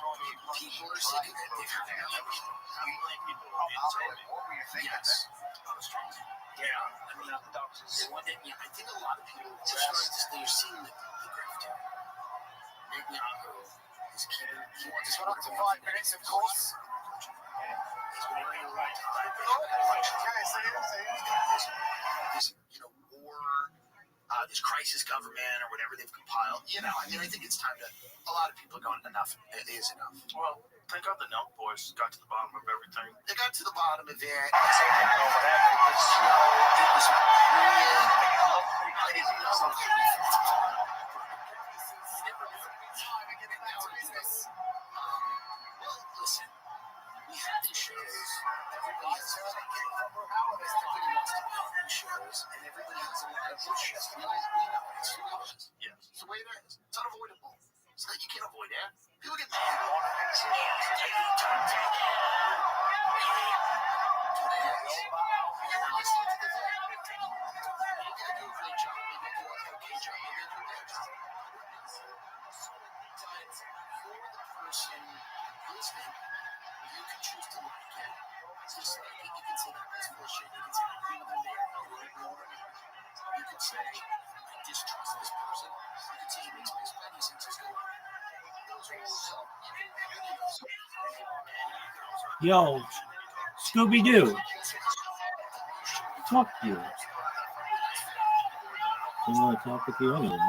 B: People are sick of it. They've heard everything.
H: How many people
B: Yes. Yeah. I mean, I think a lot of people are starting to they're seeing the grift. Netanyahu is keeping. He wants
L: to up to 5 minutes, of course.
B: He's wearing the right tie.
L: Okay, see you.
B: this crisis government or whatever they've compiled. You know, I mean, I think it's time to. A lot of people are going, enough. It is enough.
A: Well, thank God the Nelk boys got to the bottom of everything.
B: They got to the bottom of it. It was well, listen, we have these shows. Everybody has shows, and everybody has a lot of issues. We know it's yes. It's the way it is. It's unavoidable. It's like you can't avoid it. People get mad. You're listening to the thing. Maybe I do a great job. Maybe I do an okay job. Maybe I do a bad job. You're the person listening. You can choose to like it. It's just like you can say that that's bullshit. You can say I agree with them there. You can say I distrust this person. You can say he makes my spidey senses go on.
D: Yo, Scooby Doo. Fuck you. I don't want to talk with you anyway.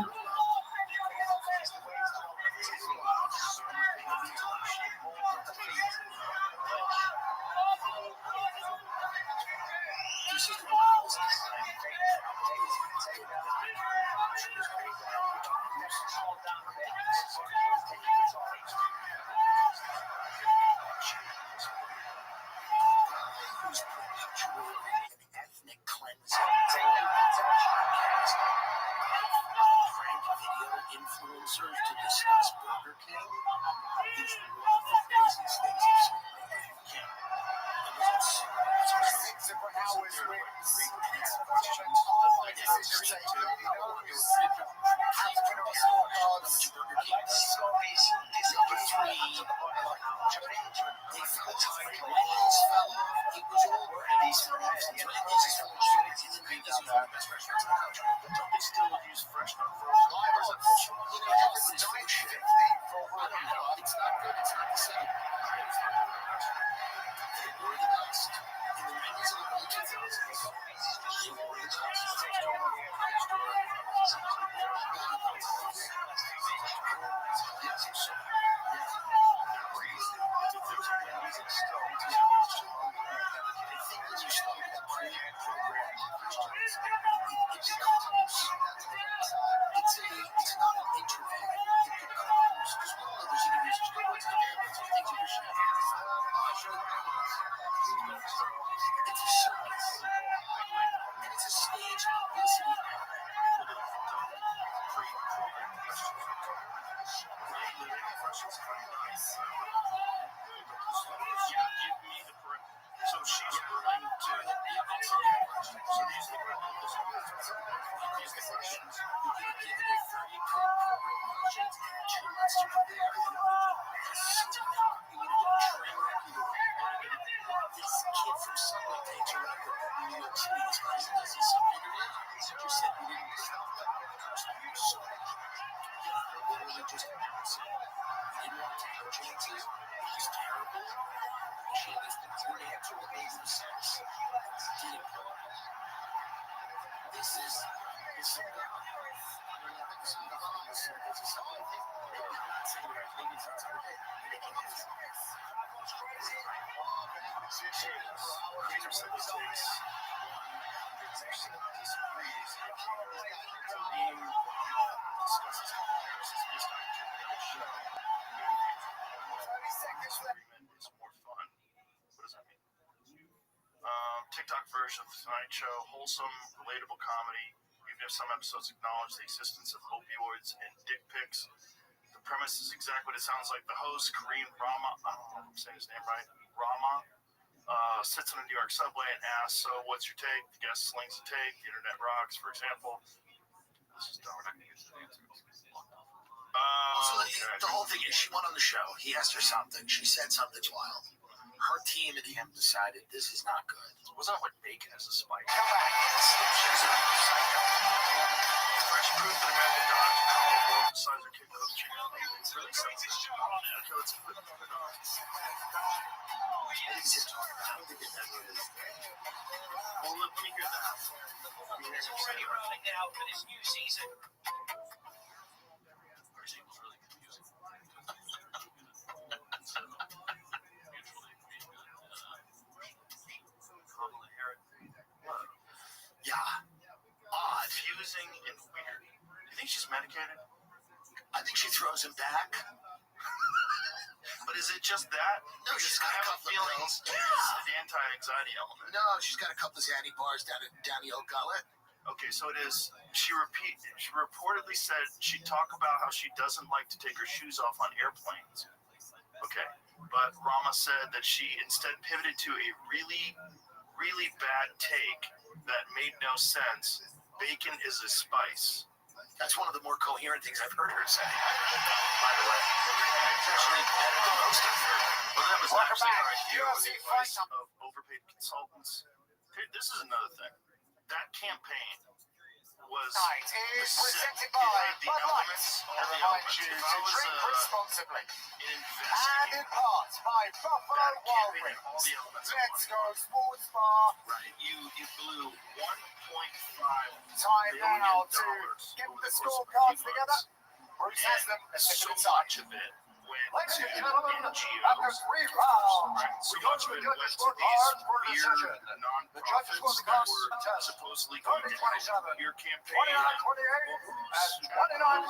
B: Ethnic cleansing. Prank video influencers to discuss Burger King is one of the craziest things I've seen in my life. It's not good. It's not the same. We're the best. In the 90s and the early 2000s, they were the it's not an interview. It becomes, because we all know there's interviews, just go into the band, things you wish you had. It's a service. And it's a stage publicity.
A: So she's willing to. So these are the questions.
B: You can give it a 30-point program questions and 2 months to prepare. This kid from Subway takes a record in New York City. This guy does his interview. He just said we didn't stop that. So literally just announcing. We didn't want to take our chances. It was terrible. She had this poor answer that made no sense. Didn't go. This is
A: TikTok version of the Tonight Show, wholesome, relatable comedy. Even if some episodes acknowledge the existence of opioids and dick pics, the premise is exactly what it sounds like. The host, Kareem Rama, I don't know if I'm saying his name right, Rama, sits in a New York subway and asks, so what's your take? The guest slings a take. The internet rocks, for example. This is dumb. We're not going to get to the answer.
B: The whole thing is, she went on the show. He asked her something. She said something wild. Her team at the end decided this is not good.
A: Wasn't it like bacon as a spike? Fresh proof that American dogs call both the size of kid coach chicken. It's really something. Okay, let's put it on the dogs.
B: I think it's talking about. I don't think it's that good.
A: Well, let me
H: you hear that?
E: It's already rounding down for this new season.
H: Yeah. Odd. Confusing and weird. Do you think she's medicated?
B: I think she throws him back.
H: But is it just that?
B: No, she's got
H: I
B: a
H: have a
B: couple of
H: feeling
B: pills.
H: it's the anti-anxiety element.
B: No, she's got a couple of Xanny bars down the old gullet.
H: Okay, so it is. She reportedly said she'd talk about how she doesn't like to take her shoes off on airplanes. Okay, but Rama said that she instead pivoted to a really, really bad take that made no sense. Bacon is a spice.
B: That's one of the more coherent things I've heard her say. By the way, it's actually better than most of them.
H: Well, that was
L: Welcome
H: actually
L: back.
H: our idea with
L: UFC
H: the advice
L: fight.
H: of overpaid consultants. Here, this is another thing. That campaign was
L: Night is presented by
H: the
L: Bud Light.
H: elements, all
L: And
H: the
L: reminds
H: elements.
L: you
H: If
L: to
H: I was
L: drink responsibly.
H: an
L: And
H: investigator,
L: in part by Buffalo
H: that
L: Wild
H: campaign, all
L: Wings.
H: the elements.
L: Let's go sports bar.
H: Right. You blew $1.5
L: Time
H: billion
L: now to
H: over
L: get
H: the
L: the
H: course of a
L: scorecards
H: few
L: together.
H: months.
L: Bruce has them. Let's take
H: So
L: them inside.
H: much of it went
L: Ladies
H: to
L: and gentlemen, after
H: NGOs.
L: 3 rounds,
H: So
L: we go
H: much
L: to
H: of
L: the
H: it went
L: judges'
H: to these
L: scorecards for a
H: weird
L: decision. The judges
H: non-profits
L: scored the
H: that
L: cards
H: were
L: contest.
H: supposedly going to
L: 30-27,
H: help your campaign.
L: 29-28, and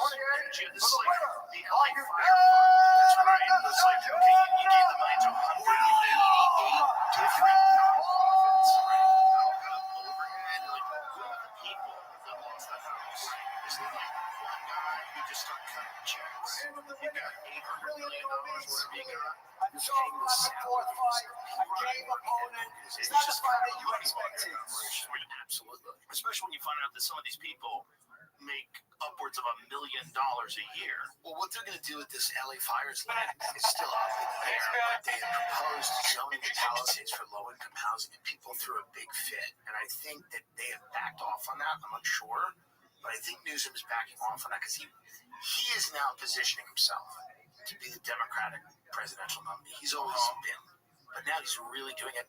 L: 29-28
H: This is
L: for the
H: like
L: winner.
H: the
L: Are
H: LA
L: you
H: Fire Fund. That's right. It's like, okay, you gave the money to 188 different non-profits. Right? They're all kind of overhead. Like, who are the people that lost the house? Is there like one guy who just started cutting checks? You got $800 million, whatever you got.
L: A top fourth fight, a game opponent. Is that the fight that you expected?
H: Absolutely. Especially when you find out that some of these people make upwards of $1 million a year.
B: Well, what they're going to do with this LA Fires land is still up in the air. But they had proposed zoning and policies for low-income housing, and people threw a big fit. And I think that they have backed off on that. I'm unsure. But I think Newsom is backing off on that because he is now positioning himself to be the Democratic presidential nominee. He's always been. But now he's really doing it.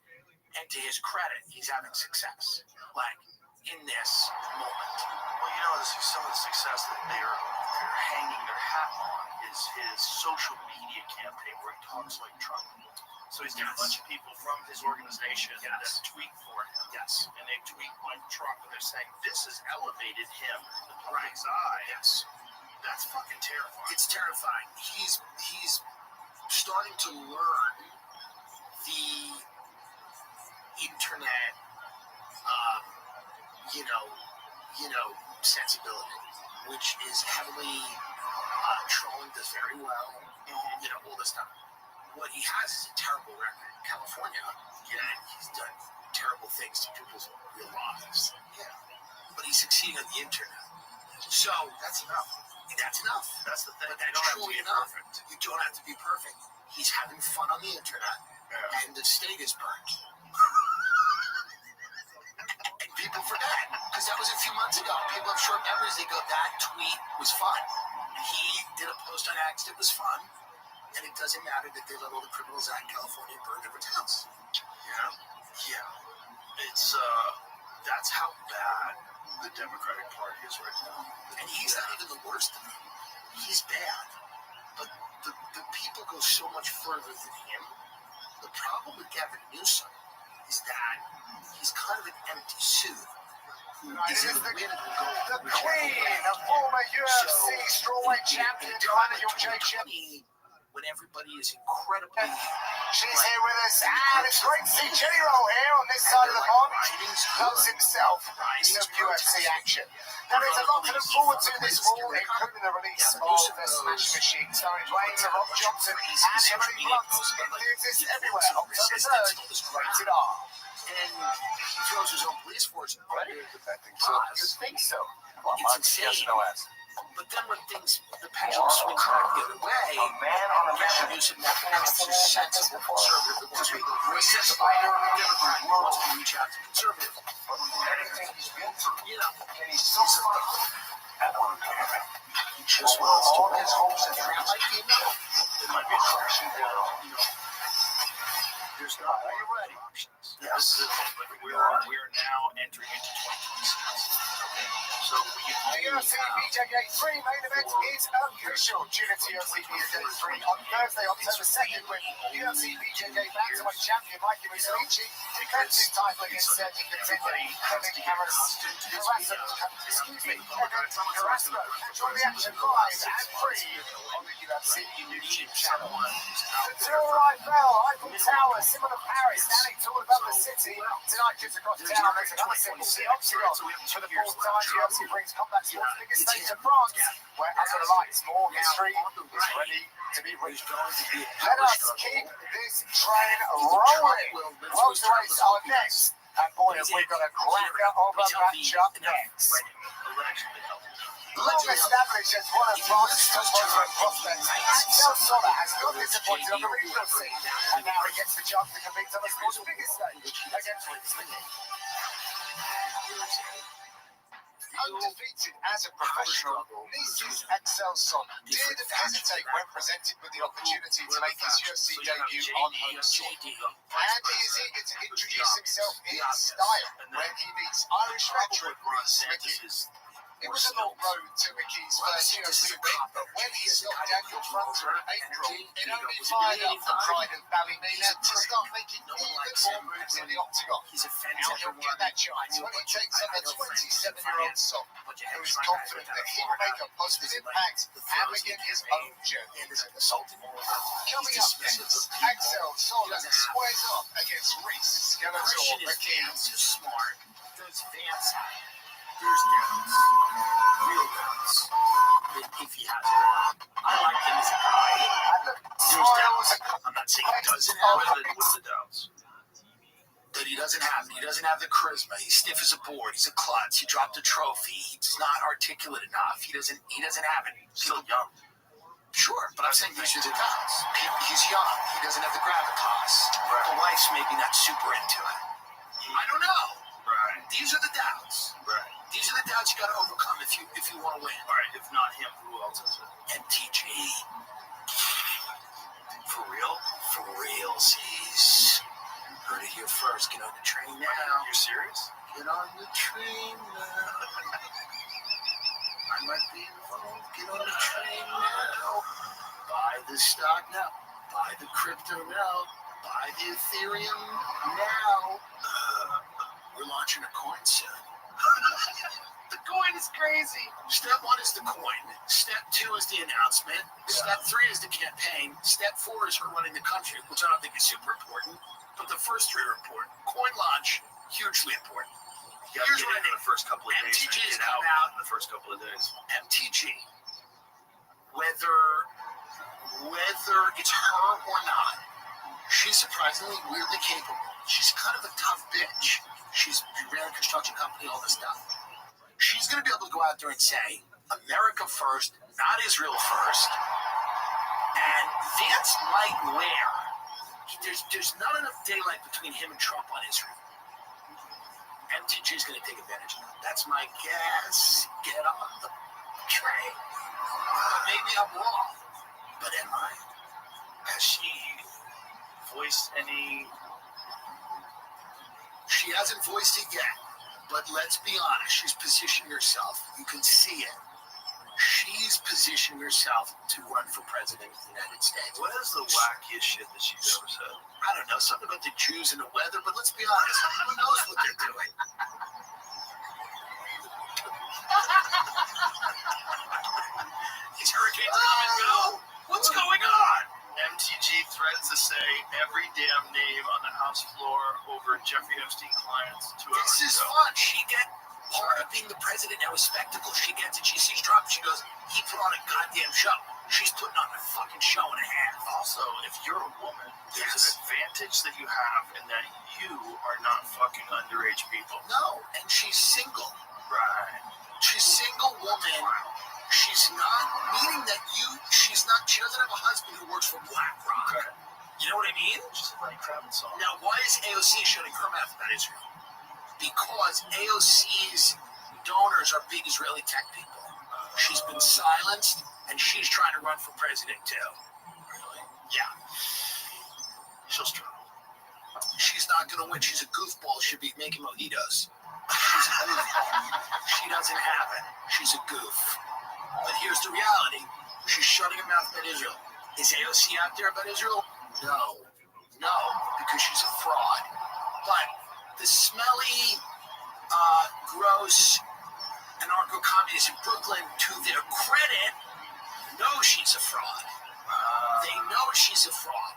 B: And to his credit, he's having success. Like, in this moment.
H: Well, you know, some of the success that they're hanging their hat on is his social media campaign where he talks like Trump. So he's got a bunch of people from his organization that tweet for him.
B: Yes.
H: And they tweet like Trump, and they're saying this has elevated him in the public's eye.
B: Yes.
H: That's fucking terrifying.
B: It's terrifying. He's starting to learn the internet, sensibility, which is heavily trolling, does very well, all this stuff. What he has is a terrible record in California. He's done terrible things to people's real lives. Yeah. But he's succeeding on the internet. So that's enough. That's enough.
H: That's the thing.
B: But that's truly enough. You don't have to be perfect. He's having fun on the internet, and the state is burnt. And people forget, because that was a few months ago. People have short memories. They go, that tweet was fun. He did a post on X that was fun, and it doesn't matter that they let all the criminals out in California and burn everything else.
H: Yeah. It's that's how bad the Democratic Party is right now.
B: And he's not even the worst of them. He's bad. But the people go so much further than him. The problem with Gavin Newsom is that he's kind of an empty suit.
L: This is the queen, a former UFC strawweight champion, Daniel Jacob.
B: When everybody is incredibly...
L: She's here with us, and it's great to see Jenny Roll here on this side of the pond. Knows himself of UFC action. There is a lot to look forward to this fall, including the release of the Smashing Machine, starring Dwayne The Rock Johnson and Emily Blunt. It exists everywhere, October 3rd, rated R.
B: And he throws his own police force.
L: You think so?
B: It's insane. But then when the pendulum swings back the other way, Gavin Newsom has this sensible conservative because racist Democrat wants to reach out to conservative. He's so smart. He just wants to win. That might be enough. It might be enough.
H: There's not. Are you ready? This is we are now entering
L: UFC BJJ 3 main event is official. Tune into UFC BJJ 3 on Thursday, October 2nd, when UFC BJJ bantamweight champion Mikey Mussolini defends his title against Sergey contender Kevin Carrasco. Join the action live and free on the UFC YouTube channel. The tour Eiffel Tower, similar to Paris, standing tall above the city. Tonight, just across town, there's another symbol, the Octagon. For the fourth time, UFC brings combat sports biggest stage to France, where under the lights, more history is ready to be reached. Let us keep this train rolling. Welterweights are next. And boy, have we got a cracker of a matchup next. Long established as one of France's top welterweight prospects, Axel Sola has not disappointed on the regional scene, and now he gets the chance to compete on the sport's biggest stage against Restream. Undefeated as a professional, Nice's Axel Sola didn't hesitate when presented with the opportunity to make his UFC debut on home soil. And he is eager to introduce himself in style when he beats Irish veteran Rhys Mickey. It was a long road to Mickey's first UFC win, but when he stopped Daniel Frunter in April, it only fired up the pride of Ballymena to start making even more moves in the Octagon. Now he'll get that chance when he takes on the 27-year-old Son, who is confident that he will make a positive impact and begin his own journey into the Sultan. Coming up next, Axel Sola squares off against Rhys Skeletor Mickey.
K: Too smart. There's Vance. There's doubts, real doubts, if he has it. I like him as a guy. There's doubts. I'm not saying he doesn't have it. What's the doubts? That he doesn't have it. He doesn't have the charisma. He's stiff as a board. He's a klutz. He dropped a trophy. He's not articulate enough. He doesn't have it. He's still young. Sure, but I'm saying these are the doubts. He's young. He doesn't have the gravitas. Right. The wife's maybe not super into it. I don't know. Right. These are the doubts. Right. These are the doubts you got to overcome if you want to win. All right. If not him, who else is it? MTG. For real? For realsies. Heard it here first. Get on the train now. You're serious? Get on the train now. I might be involved. Get on the train now. Buy the stock now. Buy the crypto now. Buy the Ethereum now. We're launching a coin soon. The coin is crazy. Step 1 is the coin. Step 2 is the announcement. Step 3 is the campaign. Step 4 is her running the country, which I don't think is super important. But the first 3 are important. Coin launch, hugely important. Here's what I need. The first couple of days. MTG is coming out in the first couple of days. MTG, whether it's her or not, she's surprisingly weirdly capable. She's kind of a tough bitch. She ran a construction company, all this stuff. She's going to be able to go out there and say, America first, not Israel first. And Vance might wear. There's not enough daylight between him and Trump on Israel. MTG is going to take advantage of that. That's my guess. Get on the train. Maybe I'm wrong. But am I? Has she voiced any... She hasn't voiced it yet, but let's be honest. She's positioning herself. You can see it. She's positioning herself to run for president of the United States. What is the wackiest shit that she's ever said? I don't know. Something about the Jews and the weather, but let's be honest. Who knows what they're doing? These hurricanes come and go. What's going on? MTG threatens to say every damn name on the House floor over Jeffrey Epstein clients 2 hours ago. This is fun. She get part of being the president now is spectacle. She gets it. She sees Trump. She goes, he put on a goddamn show. She's putting on a fucking show and a half. Also, if you're a woman, there's an advantage that you have in that you are not fucking underage people. No, and she's single. Right. She's single woman. She's not, meaning that she doesn't have a husband who works for BlackRock. Okay. You know what I mean? Just like Kravitz song. Now, why is AOC shutting her mouth about Israel? Because AOC's donors are big Israeli tech people. She's been silenced, and she's trying to run for president, too. Really? Yeah. She'll struggle. She's not going to win. She's a goofball. She'll be making mojitos. She's a goofball. She doesn't have it. She's
B: was a goof. But here's the reality. She's shutting her mouth about Israel. Is AOC out there about Israel? No, because she's a fraud. But the smelly, gross anarcho-communists in Brooklyn, to their credit, know she's a fraud. They know she's a fraud.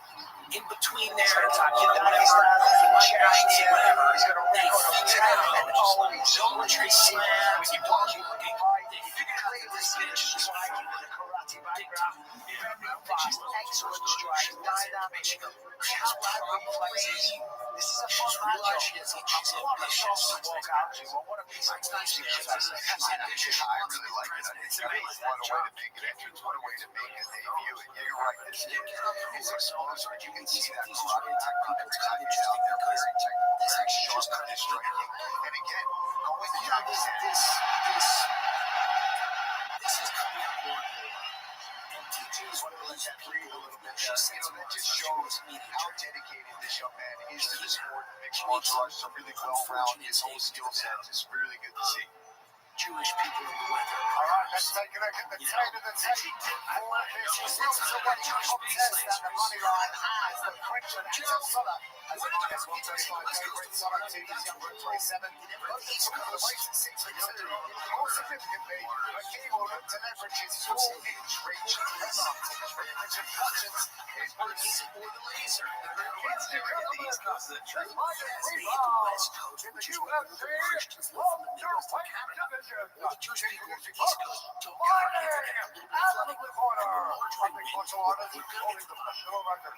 B: In between there, whatever, they figured out military slams and dog walking. They figured out that this bitch is fucking big time. She's excellent strike, dynamic. She's probably, she's realized she's ambitious. It's nice because she's ambitious.
L: I really like it. It's a really fun way to make an entrance. What a way to make a debut. And you're right. It's explosive. You can see that a lot of people cut it out there very technical, very sharp, kind of striking. And again, going to this is coming up more. And teachers really breathe a little bit. That just shows how dedicated this young man is to the sport. Mixed martial arts is a really well-rounded. His whole skill set is really good to see.
B: Jewish people in the weather.
L: All right, let's take a look at the tape of the tape. For this welterweight contest and the money line has the Frenchman Sola as a minus 135 favorite. Sola 2 is younger at 27. Both of them the weight at 6'2". More significantly, McKee will look to leverage his 4-inch reach. Advantage of punches is Bruce or the laser. Kids do have these guys that true. West Coast, which is where the Christians live from the Midwest of Canada. All the Jewish people on the East Coast don't get our internet. Out of the corner. Public martial artist holding the professional record.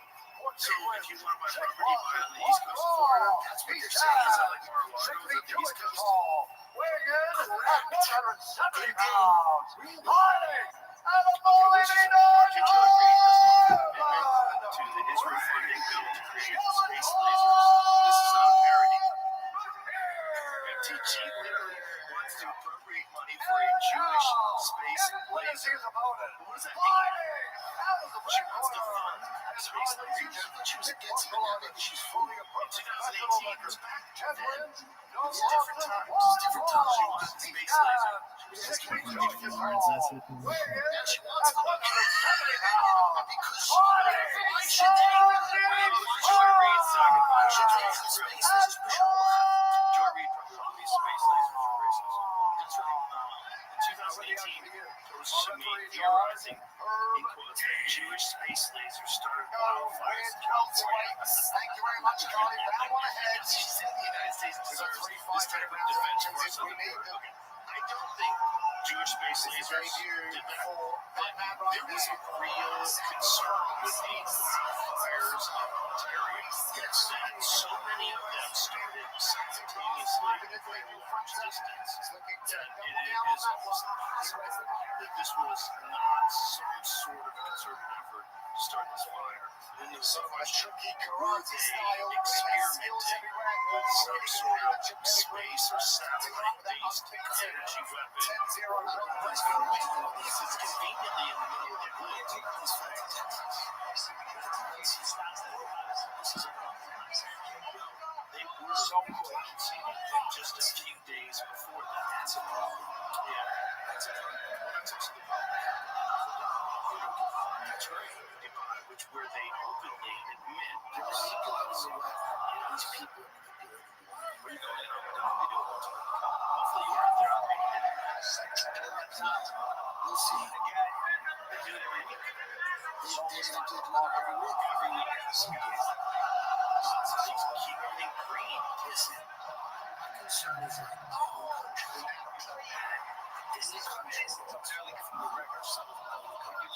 H: So if you want to buy property on the East Coast of Florida, that's what you're saying. Is that like Mar-a-Lago at the East Coast?
L: Weighing in at 170 pounds. Fighting out of Molina.
H: To the Israel funding bill to create space lasers. This is not a parody. MTG literally wants to appropriate money for a Jewish space laser. What does that mean? She wants to fund space lasers.
B: She was against it, now maybe she's fully
H: In 2018, it was back then. It was different times. She wanted space laser. She was just trying to make differences.
B: Now she wants to look at it because she why should they?
H: Joy Reid's talking
B: Why
H: about
B: should
H: it.
B: they have space lasers push all around?
H: Joy Reid probably space lasers for racism. That's right. In 2018, there was Shami theorizing, in quotes, that Jewish space lasers started wildfires in California.
L: Thank you very much, Charlie. Round one ahead.
H: She said the United States deserves this type of defense force on the border. Okay. I don't think Jewish space lasers did that. But there was a real concern with the wildfires of Ontario. And so many of them started simultaneously at a very large distance that it is almost impossible that this was not some sort of concerted effort to start this fire. And there was some question, were they experimenting with some sort of space or satellite-based energy weapon? This is conveniently in the middle of the woods. They were so just a few days before that. That's a problem. Yeah, that's a problem. Well, that's also the problem. That's right. Dubai, which where they openly admit there was these people. Where you going in Abu Dhabi? We do it all the time. Hopefully you aren't there on reading it. We'll see. They do it every week. They do it every week. Every week. So they keep everything green. Listen, my concern is like the whole country. This is entirely from the record. Some of them will look at it.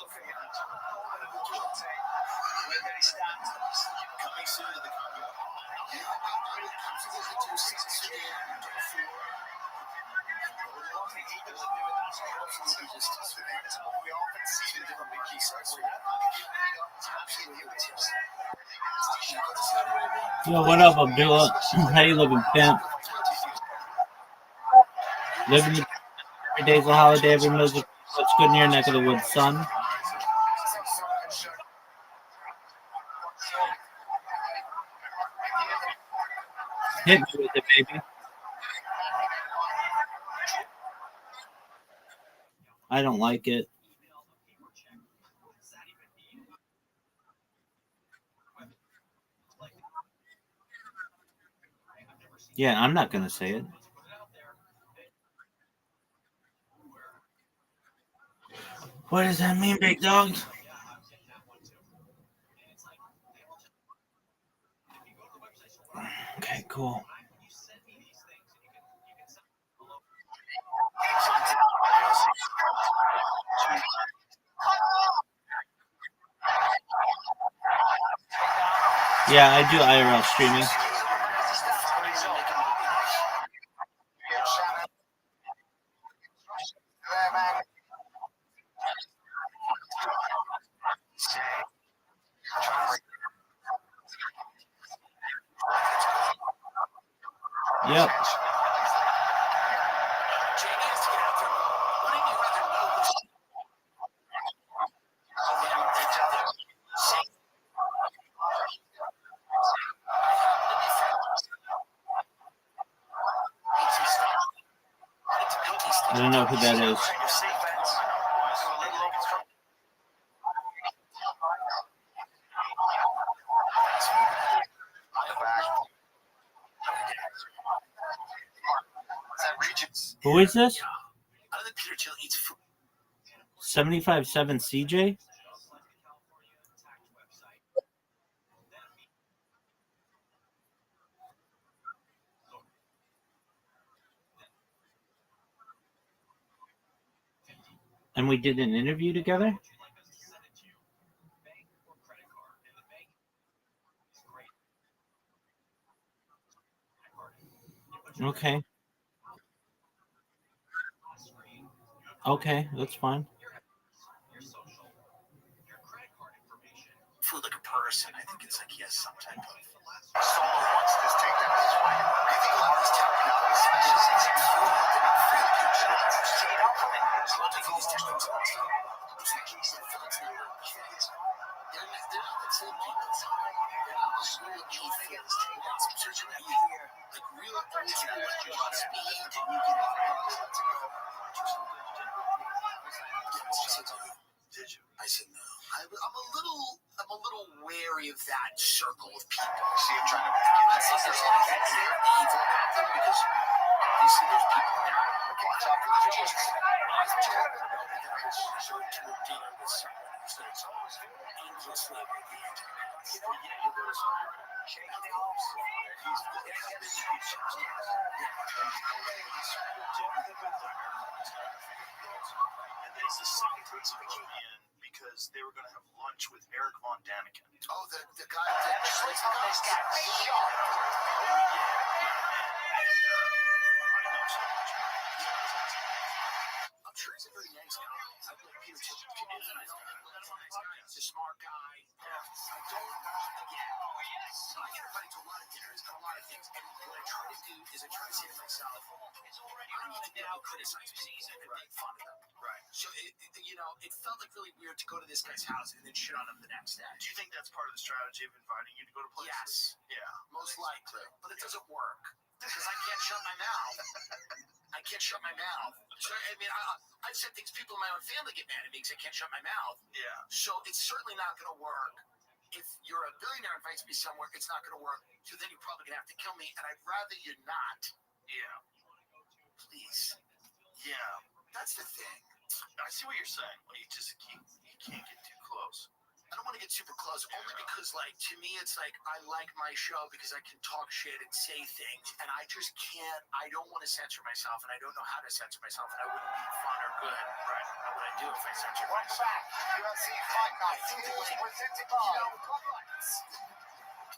H: Where they stand. Coming soon to the country.
D: Yo, what up, Abdullah? How you living, pimp? Living the every day's a holiday, every meal's a what's good in your neck of the woods, son? Hit me with it, baby. I don't like it. Yeah, I'm not going to say it. What does that mean, big dog? Okay, cool. Yeah, I do IRL streaming. Yep. I don't know who that is. Who is this? 75.7 CJ? And we did an interview together? Okay. Okay, that's fine.
B: Food like a person. I think it's like he has some type of.
H: Did you?
B: I said no. I'm a little wary of that circle of people.
H: See him trying to.
B: I'm not saying there's anything evil about them because obviously there's people there. Watch out for the Jesus. I've told them that I was resort to a dinner with someone who said it's always endlessly like the Antichrist. You go to someone. He's
H: And then the second person came in because they were going to have lunch with Eric Von Daniken.
B: Oh, the guy that just like the guy's got shot. I'm sure he's a very nice guy. I've met Peter Thiel. People that I know, he's a smart guy. I don't, again, I get invited to a lot of dinners and a lot of things, and what I try to do is I try to say to myself, I need to now criticize people and make fun of them.
H: Right.
B: So, it felt like really weird to go to this guy's house and then shit on him the next day.
H: Do you think that's part of the strategy of inviting you to go to places?
B: Yes.
H: Yeah.
B: Most likely. But it doesn't work. Because I can't shut my mouth. I can't shut my mouth. So, I mean, I've said things, people in my own family get mad at me because I can't shut my mouth.
H: Yeah.
B: So it's certainly not going to work. If you're a billionaire and invites me somewhere, it's not going to work. So then you're probably going to have to kill me, and I'd rather you not.
H: Yeah.
B: Please.
H: Yeah.
B: That's the thing.
H: I see what you're saying. Well, you can't get too close.
B: I don't want to get super close, only because, like, to me, it's like I like my show because I can talk shit and say things, and I just can't. I don't want to censor myself, and I don't know how to censor myself, and I wouldn't be fun or good. Right? How would I do if I censored myself?
L: Welcome back. UFC Fight Night is presented by Clocklights.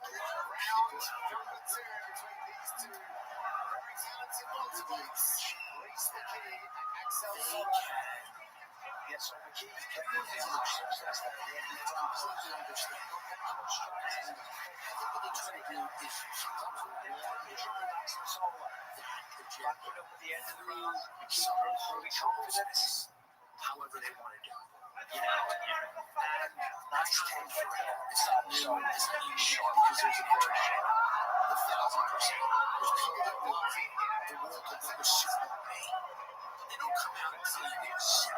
L: Round number 2 between these two very talented welterweights. Reese the Key and Axel Solo.
F: Yes, so the key is success that they completely understand. And I think what they're trying to do is sometimes relax their soul that the jet put up at the end of the road, some confidence, however they want to do it. And nice 10 for him. It's not new, it's not unique because there's a very short. 1,000%. There's people that love the world of the Super Bowl. They don't come out and tell you this.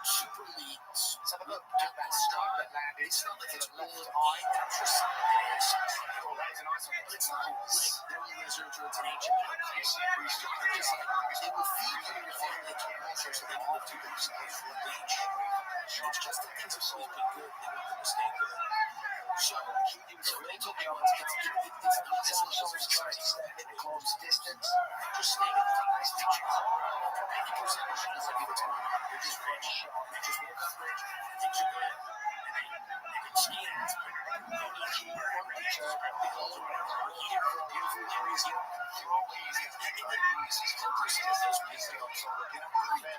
L: Super leagues. Let's have a look at that strike that landed. It's not like it's left eye. That's just something that is. Oh, that is a nice one. It's nice. They're all reserved towards an ancient place. They will feed you with all the top water so they can live to themselves from the beach. It's just the things have always been good. They want them to stay good. So, they told me once, it's not as much as society step in close distance. Just stay with the nice pictures. 90% of the shots that people tell me are just rich. They just walk up rich, things are good, and they can ski in it. They need you, each other, they go around our year, beautiful areas, they're all easy. And the news is 10% of those pieces on solar, get up to money.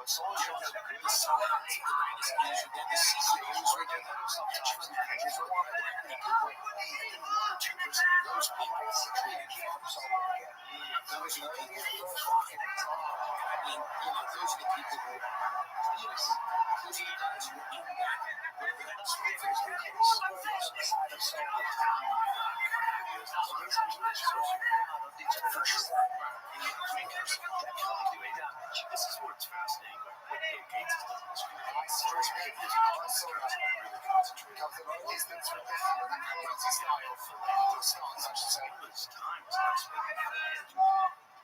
L: But solar shows are really solid. The greatest news are that the CEOs are doing hedge fund managers are one of them. And 1 or 2% of those people truly care for solar. Those are the people who are fucking I mean, those are the people who, yes, those are the guys who are in that, whatever that space is, on the side of solar. So these are the for sure.
H: This is where it's fascinating. What Bill Gates has done in this field.
L: I stress it is
H: Really concentrated.
L: comes the long distance from the quality style for stance, I should say.
H: This time is not spent.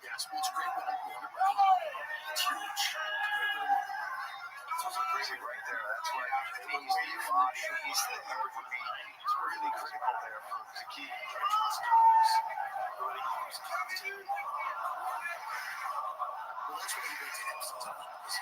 L: Yes, but it's a great one on the right. It's huge. Great one on the right.
H: It's also crazy right there. That's why anything where you are, he's the third would be really critical there for the key trust dollars. Everybody keeps constant.
L: Well, that's what you do to him sometimes.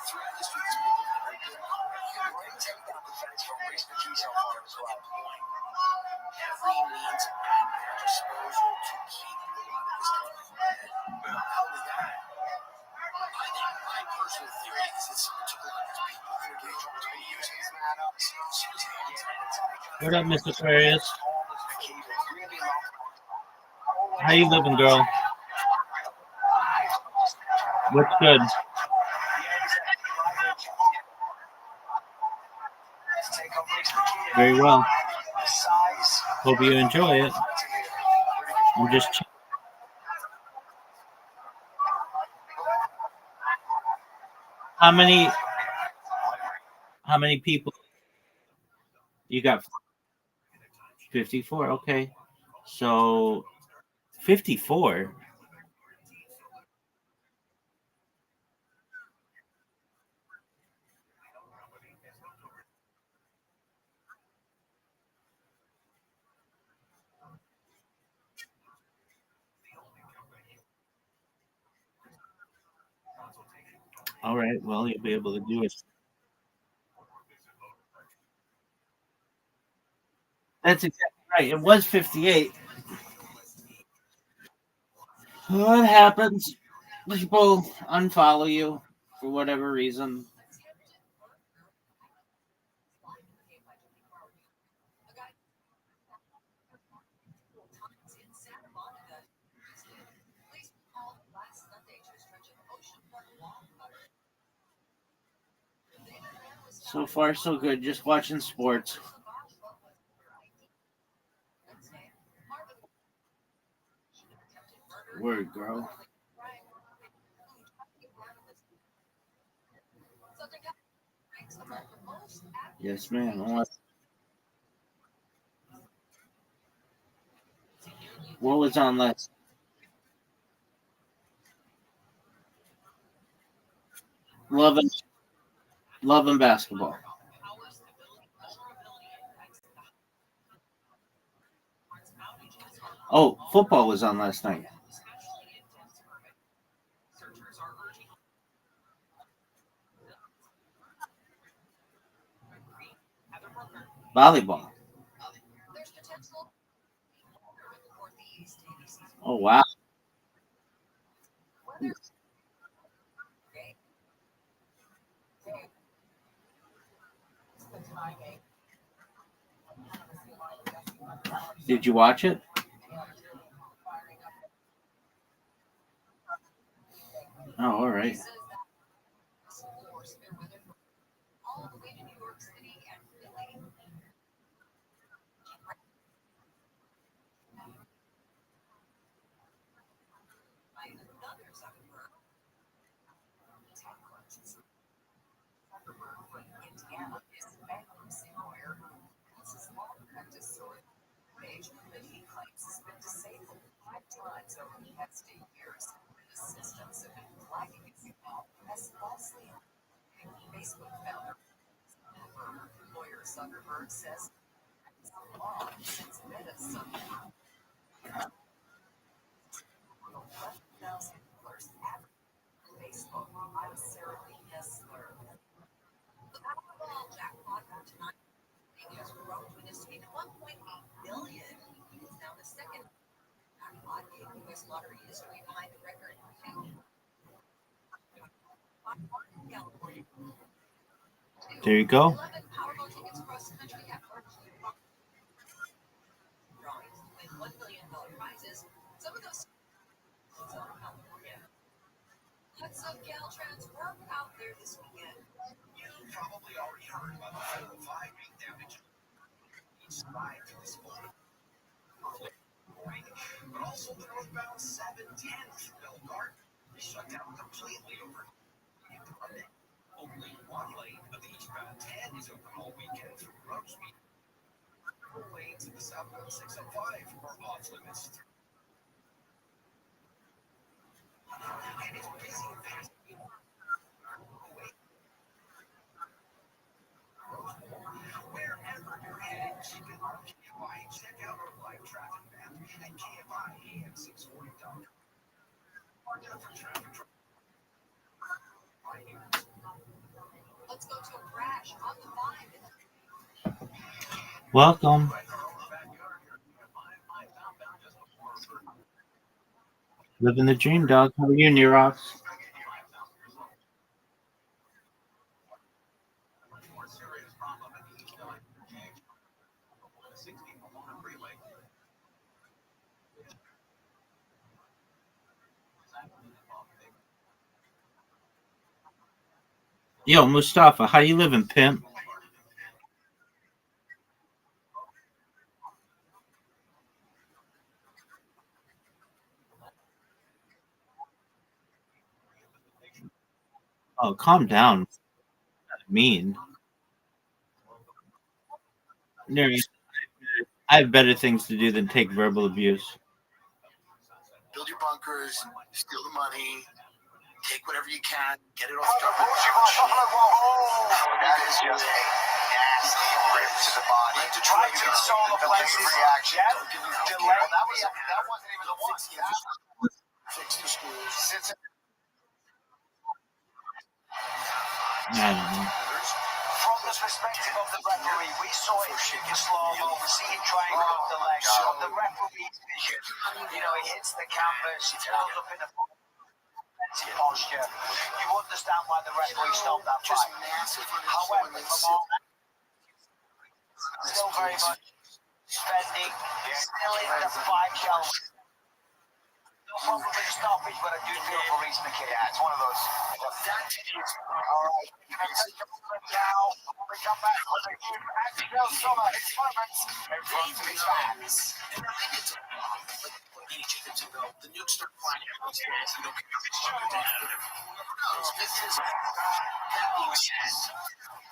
L: Throughout history, these people have been very good. You can take down the facts from race the Jews are hard as well. Every means at their disposal to keep a lot of this stuff quiet. Not only that, I think my personal theory is that someone took a lot of these people and they tried to use his man up.
D: What up, Mr. Aquarius? How you living, girl? What's good? Very well. Hope you enjoy it. I'm just how many people you got? 54. Okay. So 54. All right. Well, you'll be able to do it. That's exactly right. It was 58. What happens? People unfollow you for whatever reason. So far, so good. Just watching sports. Word, girl. Yes, ma'am. What was on last? Loving basketball. Oh, football was on last night.
G: Doctors are urging Heather Brooker.
D: Volleyball.
I: There's potential in the Northeast. ABC's
D: Oh wow.
I: weather.
D: Did you watch it? Oh, all right.
I: All the way to New York City and Philly. By another Zuckerberg. Zuckerberg from Indiana is banned from somewhere. This is long practice sort page that he claims has been disabled 5 times over the past 8 years. The systems have been flagging its account as falsely. Facebook founder lawyer Zuckerberg says it's long since Meta somehow $11,000 average Facebook. I'm Sarah Lee Hessler. The Powerball jackpot for tonight has grown to an estimated $1.8 billion. It's now the second jackpot in U.S. lottery history behind the record.
D: There you go.
I: 11 Powerball tickets across the country have drawings to win $1 million prizes. Some of those in Southern California. Lots of Caltrans work out there this weekend.
E: You probably already heard about the fatal 5 being damaged. Each side to this morning. But also the northbound 710 through Belgard is shut down completely over Monday. Only one lane of the eastbound 10 is open all weekend through Restream. Four lanes of the southbound 605 are off limits. And it's busy past wherever you're headed, keep it on KFI. Check out our live traffic map at KFI-AM640.com. Watch out for traffic.
I: Let's go to a crash on the 5.
D: Welcome. Living the dream, dog. How are you, Nerox? Yo, Mustafa, how you living, pimp? Oh, calm down. Mean. Nerox, I have better things to do than take verbal abuse.
B: Build your bunkers, steal the money, take whatever you can, get it off the That is just a nasty rip to the body. Like to try to console the reaction. That wasn't even the one. Fix the schools.
D: I don't know.
E: From the perspective of the referee, we saw it in slow-mo, we see him trying to hook the leg. So the referee's vision, he hits the canvas, he falls up in the posture. You understand why the referee stopped that fight. However, still very much spending, still in the fight shell. No problem with the stoppage, but I do feel for Reese McKay. Yeah, it's one of those. All right. Now, we come back with a huge Axel Summer. It's moments.
F: The nukes start flying everyone's hands. You don't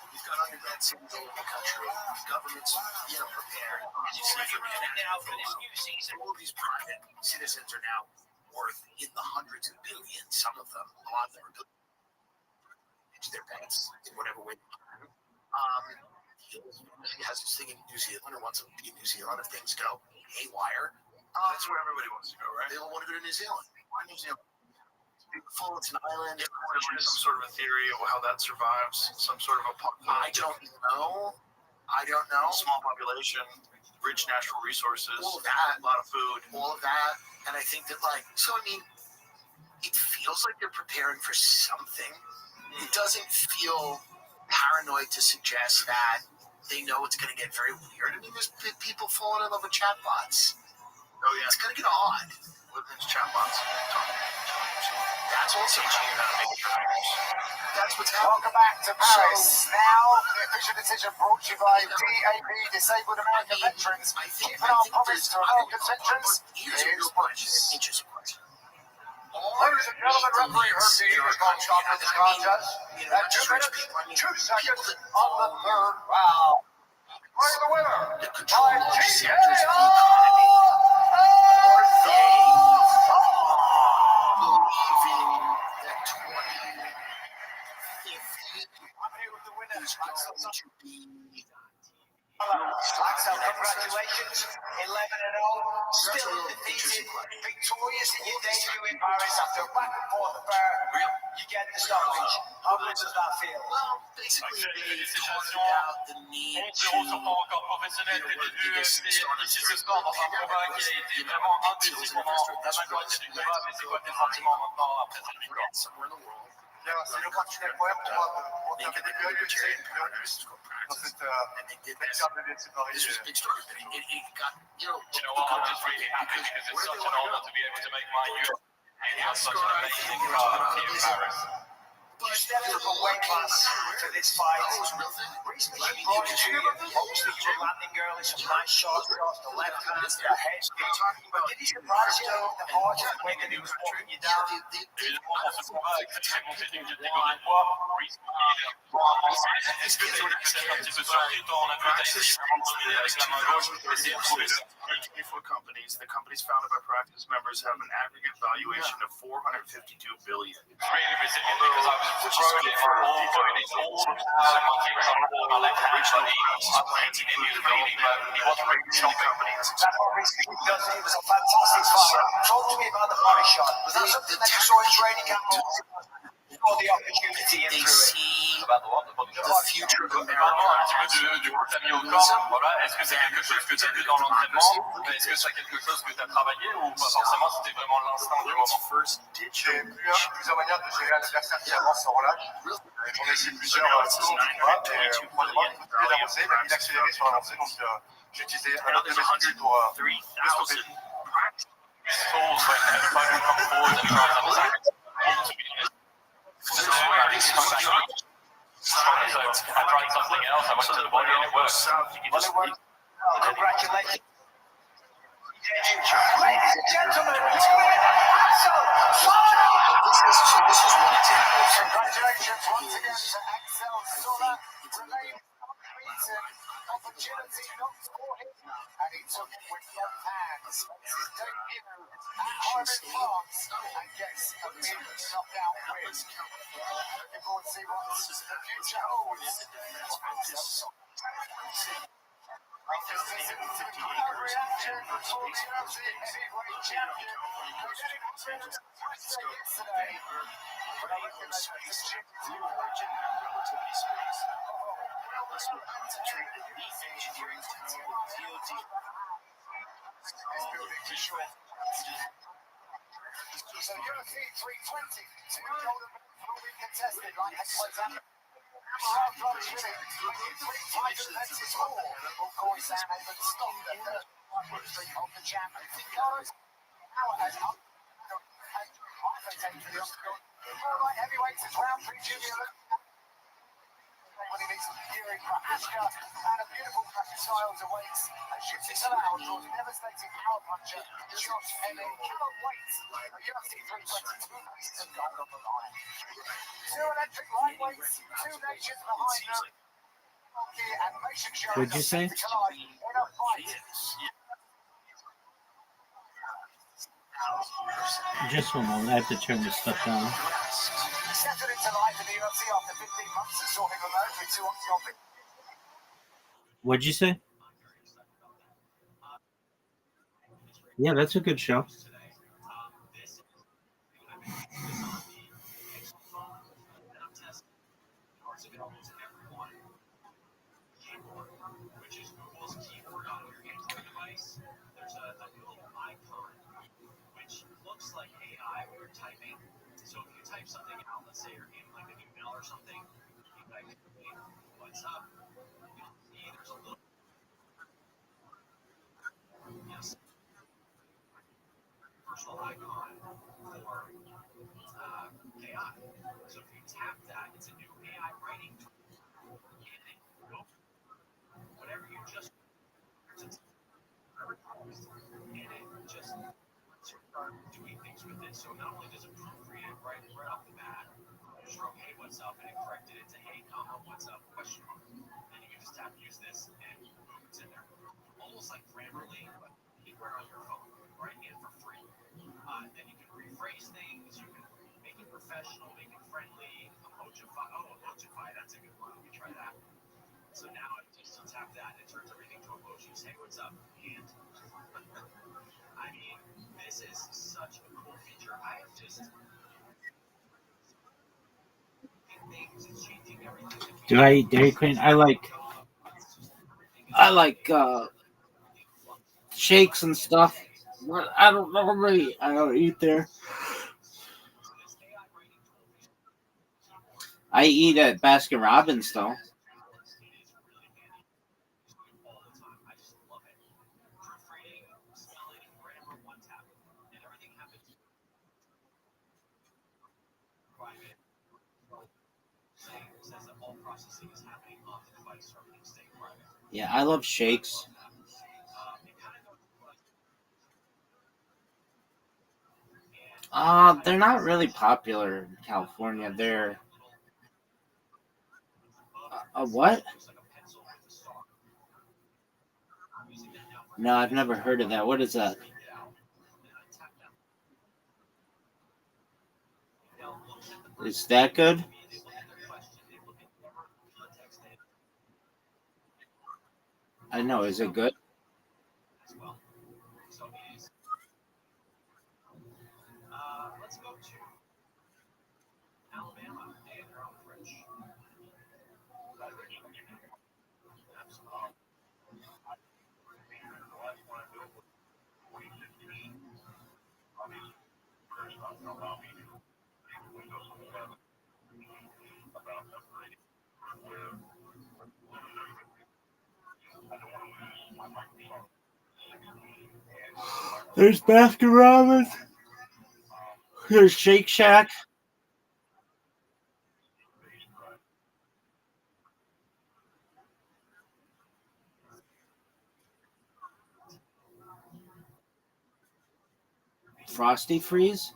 F: We've got underground cities all over the country. Governments, prepared. As you see from now for this new season, all these private citizens are now worth in the hundreds of billions. Some of them, a lot of them are billions. Their banks in whatever way. He has this thing in New Zealand, or wants to be in New Zealand if things go haywire.
H: That's where everybody wants to go, right?
F: They all want to go to New Zealand. Why New Zealand?
B: Fall, it's an island.
A: Some sort of a theory of how that survives. Some sort of a
B: I don't know.
A: small population, rich natural resources,
B: All of that.
A: a lot of food.
B: All of that. And I think that, it feels like they're preparing for something. It doesn't feel paranoid to suggest that they know it's going to get very weird. I mean, there's people falling in love with chatbots.
A: Oh, yeah.
B: It's going to get odd.
A: With these chatbots.
B: That's also That's what's happening.
L: Welcome back to Paris. Now, the official decision brought to you by DAB, Disabled American Veterans. Keeping our promise to American veterans is promise.
B: Interesting question.
L: Ladies and gentlemen, referee Hershey has gone shot in this contest. At 2 minutes, 2 seconds on the third round. For the winner, by TKO!
M: Axel, congratulations, 11-0, still undefeated, victorious in your debut in Paris after a back and forth affair. You get the stoppage. How good does that feel?
B: Well, basically, they talked about the need to
J: encore professionnel dès le début, ici ce soir dans un combat qui a été vraiment un des petits moments, la majorité du combat, mais c'est quoi tes sentiments maintenant après cette victoire?
B: somewhere in the world.
L: C'est l'opportunité incroyable pour terminer le début dans cette carte de séparée.
B: This was a big story. It got,
J: You know what, I'm just really happy because it's such an honor to be able to make my youth and have such an amazing crowd here in Paris.
M: You stepped up a weight class for this fight. Recently, you brought it to you. Obviously, you were landing early, some nice shots across the left hand, the head kick. But did he surprise you the hard way that he was walking you down?
J: Évidemment, dans ce combat, avec cette montée d'une catégorie de poids, est-ce que tu es peut-être un petit peu surpris, toi, on a vu, t'as essayé vraiment de dominer avec la main gauche, essayer de trouver ça.
A: Companies. The companies founded by practice members have an aggregate valuation of $452 billion.
J: It's really resilient because I was scrolling for all these old my like originally plans in India developing, but it wasn't really company.
M: That's what recently does. It was a fantastic fight. Talk to me about the body shot. Was that something that you saw in training camp? Or the opportunity in through it?
J: About the
B: future of America.
J: Un petit peu du coup, t'as mis au corps. Voilà. Est-ce que c'est quelque chose que tu as vu dans l'entraînement? Est-ce que c'est quelque chose que tu as travaillé ou pas forcément? C'était vraiment l'instinct du moment.
L: J'ai plusieurs manières de gérer un adversaire qui avance sans relâche. J'en ai essayé plusieurs tours du combat, et on va continuer d'avancer, même d'accélérer sur l'avancée. Donc j'ai utilisé un autre de mes outils pour le stopper.
J: Tools when an opponent comes forward and tries to attack. So I tried something else. I went to the body and it worked.
M: Congratulations. Ladies and gentlemen,
B: This is one example.
L: Congratulations once again to Axel Sola. Remain unbeaten. Opportunity knocked for him, and he took it with both hands. It's his debut at home in France, and gets a big knockout win. Looking forward to see what the future holds. Reaction for the UFC heavyweight champion. Yesterday,
A: Relativity space. This will concentrate the deep engineering talent with DoD.
L: So UFC 320, two golden medals will be contested like heavyweight champion. Three title defenses for. Of course, Sam Evans stopped the first victory of the champion. Power has up. All heavyweights is round 3 junior. When he meets Yuri Prohaska and a beautiful style to weights. Shoots it allowed, draws devastating power puncher. Josh Henning cannot wait. A UFC 322 pieces of gold on the line. Two electric lightweights, two nations behind them. And Mason Show
D: What'd you say?
L: in a fight.
D: Just one moment. I have to turn this stuff down.
L: Settled into life in the UFC after 15 months of sorting remote with 2 octagon.
D: What'd you say? Yeah, that's a good show.
E: almost like AI when you're typing. So if you type something out, let's say you're in like an email or something, you type, "Hey, what's up?" You'll see there's a little personal icon for AI. So if you tap that, it's a new AI writing tool. Whatever you just and it just start doing things with it. So not only does it proofread it right off the bat, just wrote, "Hey, what's up?" and it corrected it to, "Hey, comma, what's up?" question mark. And you can just tap use this and boom, it's in there. Almost like Grammarly, but anywhere on your phone, right? And for free. Then you can rephrase things, you can make it professional, make it friendly, emojify. Oh, emojify, that's a good one. Let me try that. So now I just tap that, it turns everything to emojis. Hey, what's up? And I mean, this is such a cool feature. I have just things, it's changing everything.
D: Do I eat Dairy Queen? I like shakes and stuff. But I don't normally. I don't eat there. I eat at Baskin Robbins though. Yeah, I love shakes. They're not really popular in California. They're what? No, I've never heard of that. What is that? Is that good? I know. Is it good?
E: Let's go to Alabama. They have their own fridge.
D: There's Baskin Robbins. There's Shake Shack. Frosty Freeze.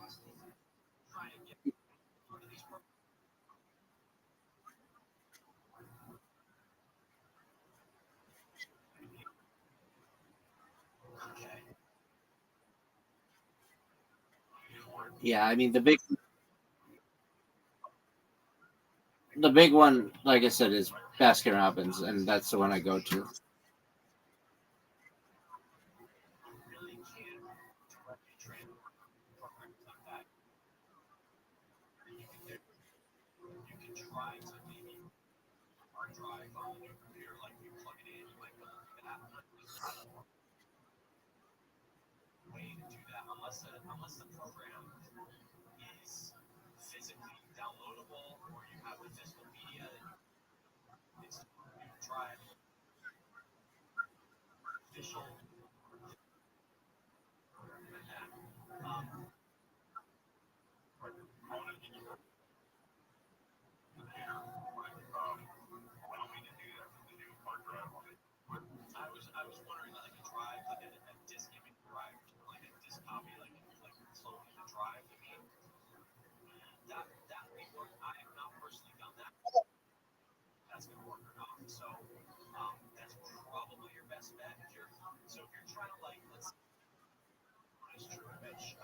D: Yeah, I mean the big one, like I said, is Baskin Robbins, and that's the one I go to.
E: Unless the program is physically downloadable or you have the physical media, it's drive official. I was wondering like a drive, like a disk image drive, like a disk copy, like slowly the drive. I mean, that may work. I have not personally done that. That's gonna work or not. So that's probably your best bet. If you're trying to like let's see, true image.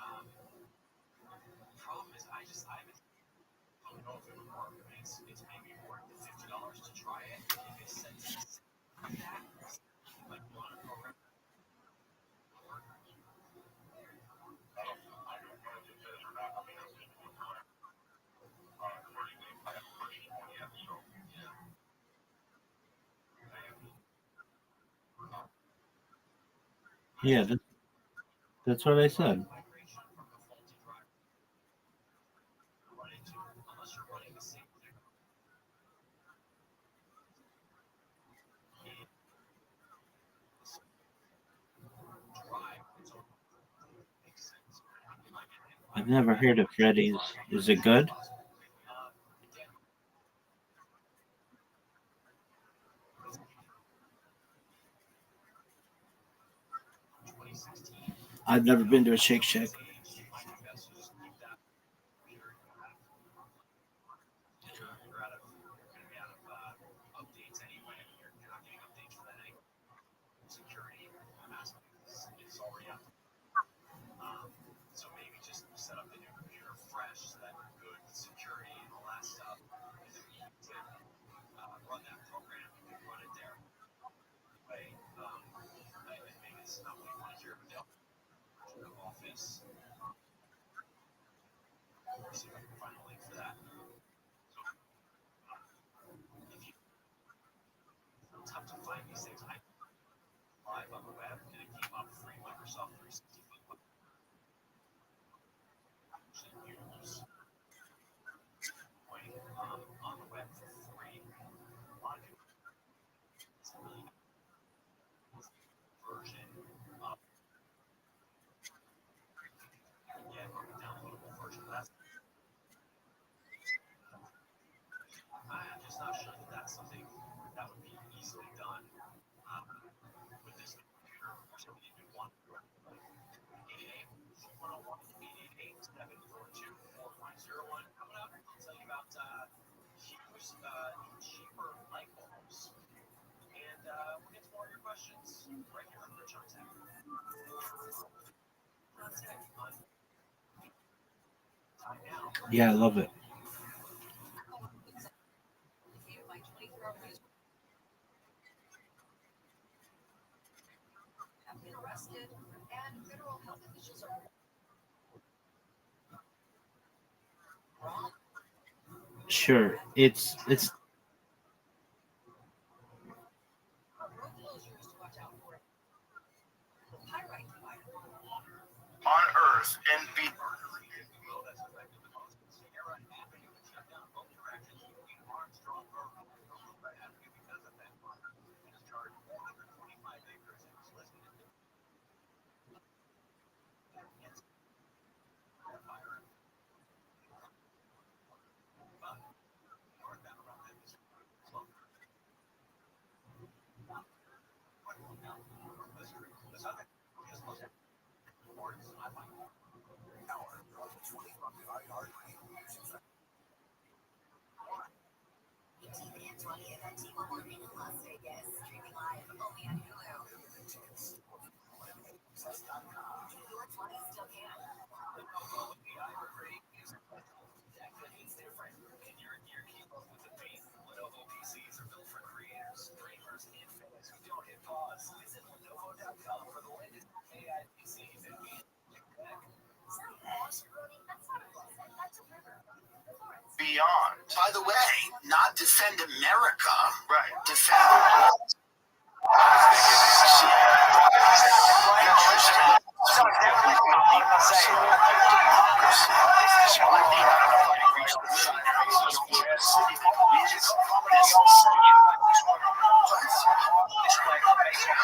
E: Problem is I don't know if it would work. I mean, it's maybe worth the $50 to try it. If it's set to that, like you want to program.
D: Yeah, that's what I said. I've never heard of Freddy's. Is it good? I've never been to a Shake Shack.
E: So maybe just set up the new computer fresh so that good security and all that stuff. And then you can run that program and run it there. Way, maybe it's not what you want to hear, but they'll Office. See if I can find a link for that. So, if you tough to find these things, I live on the web and it came up free Microsoft 365. Use on the web for free. A lot of people it's a really version of yeah, a downloadable version. That's I'm just not sure that that's something that would be easily done with this computer or something you want. 888-101-888-742-4101. Coming up, I'll tell you about Hughes cheaper light bulbs. And we'll get to more of your questions right here on Rich on Tech.
D: Yeah, I love it.
I: Have been arrested, and federal health officials are
D: Sure, it's
I: road closures to watch out for. Pyrite fire.
A: On Earth and be.
I: TV at 20th at T-Mobile Arena, Las Vegas. Streaming live only on Hulu. Your 20 still can.
E: It's different. And you're keeping up with the beat. Lenovo PCs are built for creators, dreamers, and fans who don't hit pause. Visit Lenovo.com for the latest AI PCs and
A: Beyond.
B: By the way, not defend America,
A: Right.
B: defend the world.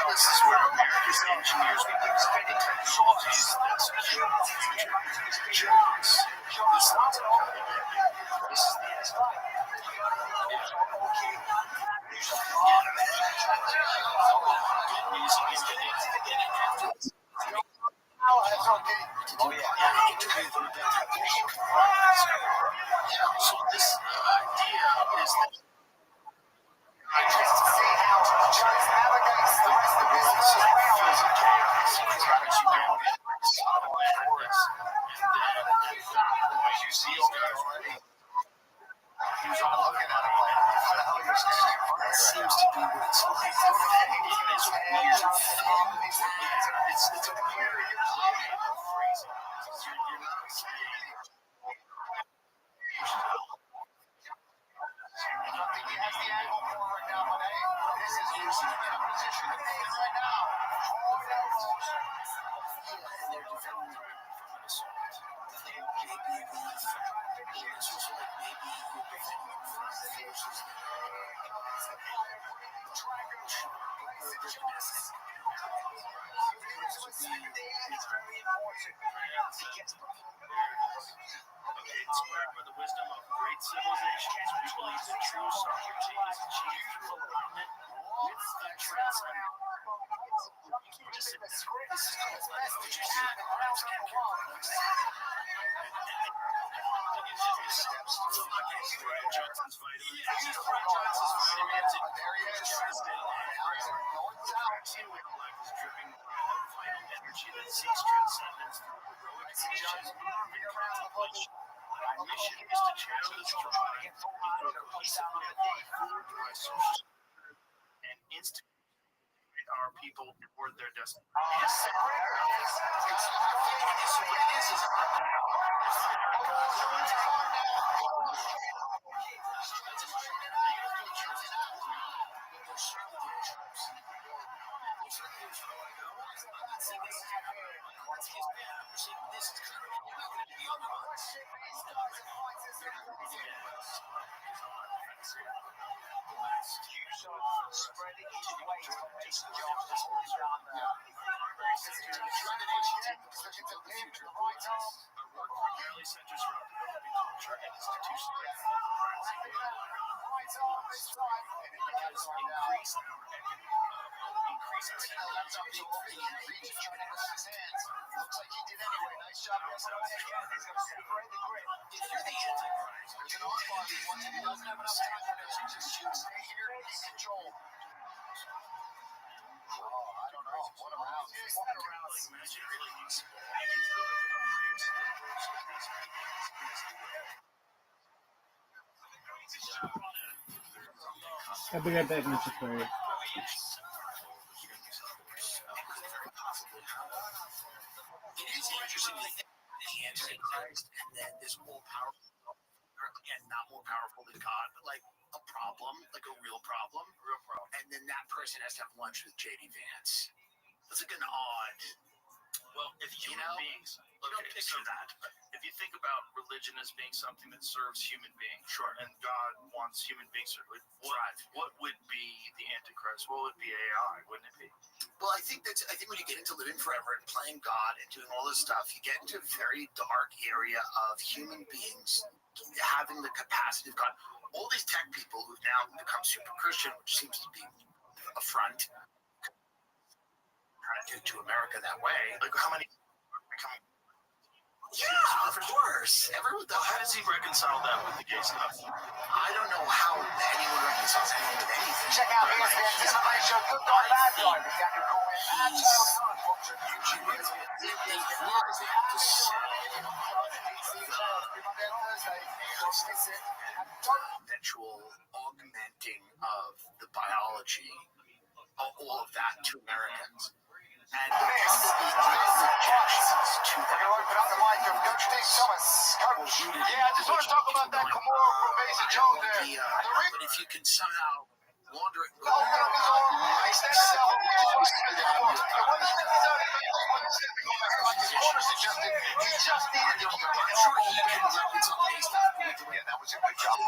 H: This is where America's engineers will be expecting technologies that secure jobs. This is the answer.
B: Oh yeah.
H: So this idea is that
L: Just to see how Chase navigates the rest of this first round.
H: feels like chaos. Sometimes you don't get solid words, and then as you see these guys already,
L: He was all looking at him like, how the hell are you standing in front
B: That
L: of me?
B: seems to be what it's like.
L: It's weird.
H: it's a weird way of phrasing it. You're not saying
L: I don't think he has the angle for it right now, but hey, this is using him in a position to win right now.
B: And they're defending from an assault. Maybe this was like maybe you're defending from the forces that
H: Okay, inspired by the wisdom of great civilizations, we believe that true sovereignty is achieved through alignment with the transcendent. Just sit down. This is called Brian Johnson's vitamins. Brian Johnson's vitamins and black is dripping vital energy that seeks transcendence through heroic action and contemplation. Our mission is to channel this drive into a cohesive network by social and instigate our people toward their destiny.
M: Spreading his weight on Mason Jones.
H: Our work primarily centers around developing culture and institutional
N: I'll be right back, Mr. Curry.
B: It is interesting to think the Antichrist and then this more powerful, again, not more powerful than God, but like a problem, like a real problem. And then that person has to have lunch with J.D. Vance. That's like an odd.
H: Well, if human beings,
B: you don't picture that.
H: If you think about religion as being something that serves human beings, sure, and God wants human beings to what would be the Antichrist? What would be AI? Wouldn't it be?
B: Well, I think when you get into living forever and playing God and doing all this stuff, you get into a very dark area of human beings having the capacity of God. All these tech people who've now become super Christian, which seems to be a front to America that way.
H: Like how many are becoming?
B: Yeah, of course. Everyone.
H: How does he reconcile that with the gay stuff?
B: I don't know how anyone reconciles anyone with anything.
L: Check out here's the anticipation. Good guy, bad guy. Daniel
B: Eventual augmenting of the biology, all of that to Americans. And
L: yeah, I just want to talk about that Kimura probation Jones there.
B: But if you can somehow launder it and go,
L: that was a good job.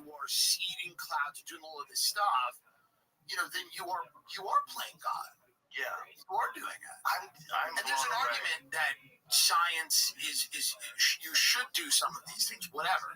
B: you are seeding clouds, doing all of this stuff, then you are playing God.
H: Yeah,
B: you are doing it. And there's an argument that science is you should do some of these things, whatever.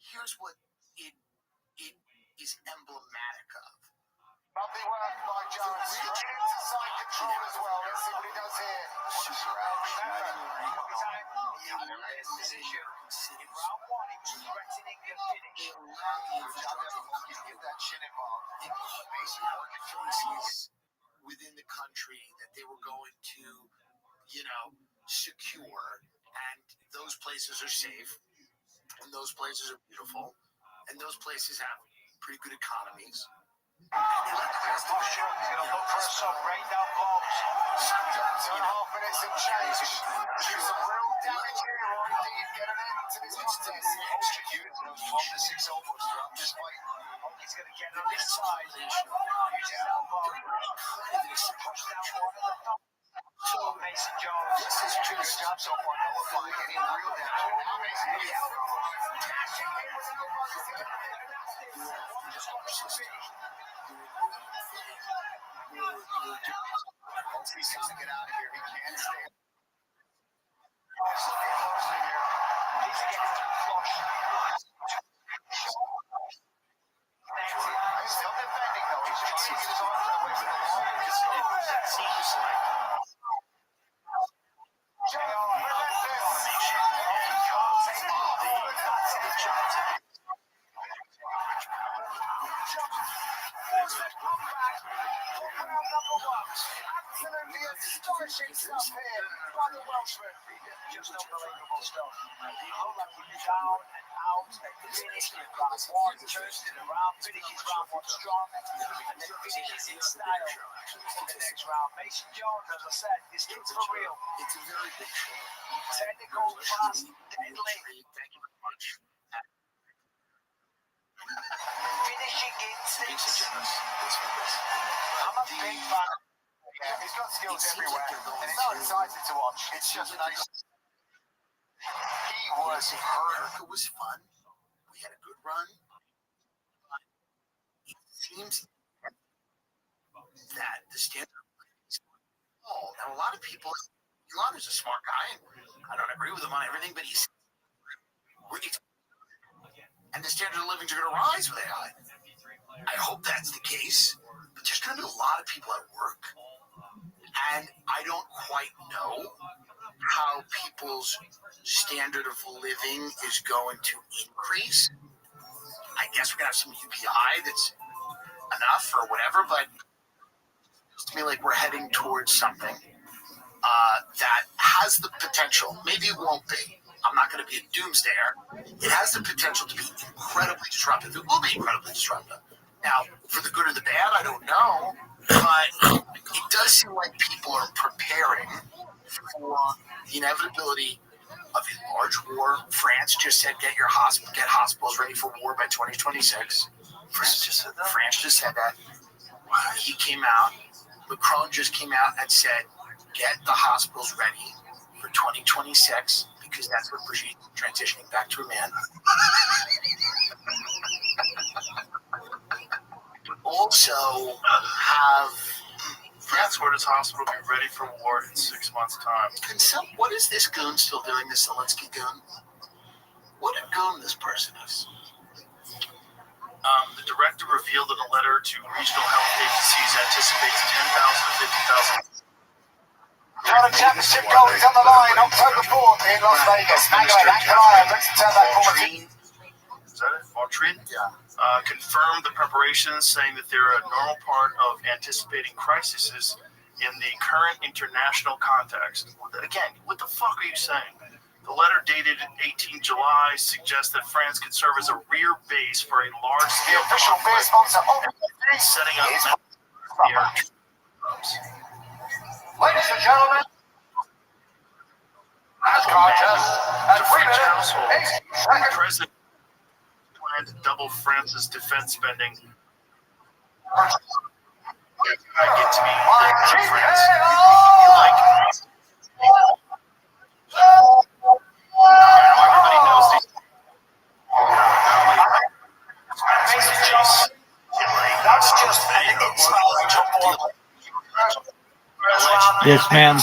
B: Here's what it is emblematic of.
L: Lovely work by Jones. Straight into side control as well. Let's see what he does here.
M: Position. In round one, he was threatening the finish.
B: Give that chin involved. Amazing marketplaces within the country that they were going to, secure, and those places are safe, and those places are beautiful, and those places have pretty good economies.
M: He's going to look for some rain-down blows.
L: 2.5 minutes of change. Do some real damage here, or indeed get an end to this contest.
M: Execute those 12 to 6 elbows throughout this fight. He's going to get on this side. Use his elbow. Push down one of the thumb. So Mason Jones.
B: This is good job so far, nullifying any real damage. Once he seems to get out of here, he can't stay.
M: He's getting too flush.
L: He's still defending, though. He's trying to get his arm to the way from the ball.
A: It seems like
L: Absolutely astonishing stuff here by the Welshman.
M: Just unbelievable stuff. Look like he's down and out and finished in round one, turns it around, finishes round one strong, and then finishes in style in the next round. Mason Jones, as I said, this kid's for real.
B: It's a very big show.
M: Technical, fast, deadly.
B: Thank you very much.
M: Finishing instincts.
L: I'm a big fan. Yeah, he's got skills everywhere, and it's so exciting to watch. It's just nice. He was hurt.
B: America was fun. We had a good run. It seems that the standard is oh, and a lot of people, Elon is a smart guy, and I don't agree with him on everything, but and the standard of living are going to rise with AI. I hope that's the case, but there's going to be a lot of people at work, and I don't quite know how people's standard of living is going to increase. I guess we're going to have some UPI that's enough or whatever, but it's to me like we're heading towards something that has the potential. Maybe it won't be. I'm not going to be a doomsdayer. It has the potential to be incredibly disruptive. It will be incredibly disruptive. Now, for the good or the bad, I don't know, but it does seem like people are preparing for the inevitability of a large war. France just said get hospitals ready for war by 2026. France just said that. He came out. Macron just came out and said get the hospitals ready for 2026 because that's what Brigitte's transitioning back to a man. Also have
A: France orders hospital to be ready for war in 6 months' time.
B: What is this goon still doing, this Zelensky goon? What a goon this person is.
A: The director revealed in a letter to regional health agencies anticipates 10,000 to 50,000.
L: World Championship gold is on the line, October 4th in Las Vegas. Anyway, let's turn back forward.
A: Is that it? Valtrin?
B: Yeah.
A: Confirmed the preparations, saying that they're a normal part of anticipating crises in the current international context. Again, what the fuck are you saying? The letter dated 18 July suggests that France could serve as a rear base for a large-scale
L: official beer sponsor of
A: setting up the air troops.
L: Ladies and gentlemen, as contest at 3 minutes, 8 seconds.
A: The president planned to double France's defense spending. I get to be in France. Everybody knows these.
M: That's just an
D: This man.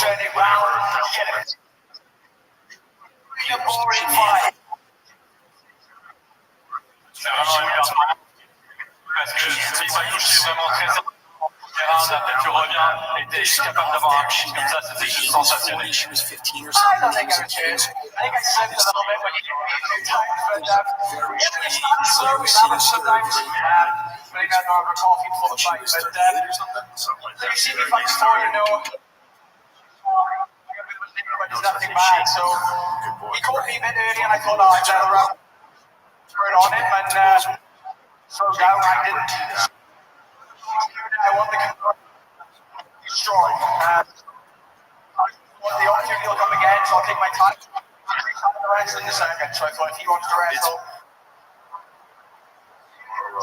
J: après tu reviens et t'es capable d'avoir un pitch comme ça, c'était juste sensationnel.
M: She was 15 or
G: I
M: something.
G: don't think I would change. I think I slipped a little bit when you did it a few times, but it started slowly. That was sometimes putting out an order coffee before the fight. But so you see me fight before, you know. But it's nothing bad. So he caught me a bit early, and I thought, I'd better throw it on him and slow down. I didn't. I want the control strong. The opportunity will come again, so I'll take my time. The rest in the second. So I thought if he wants to wrestle,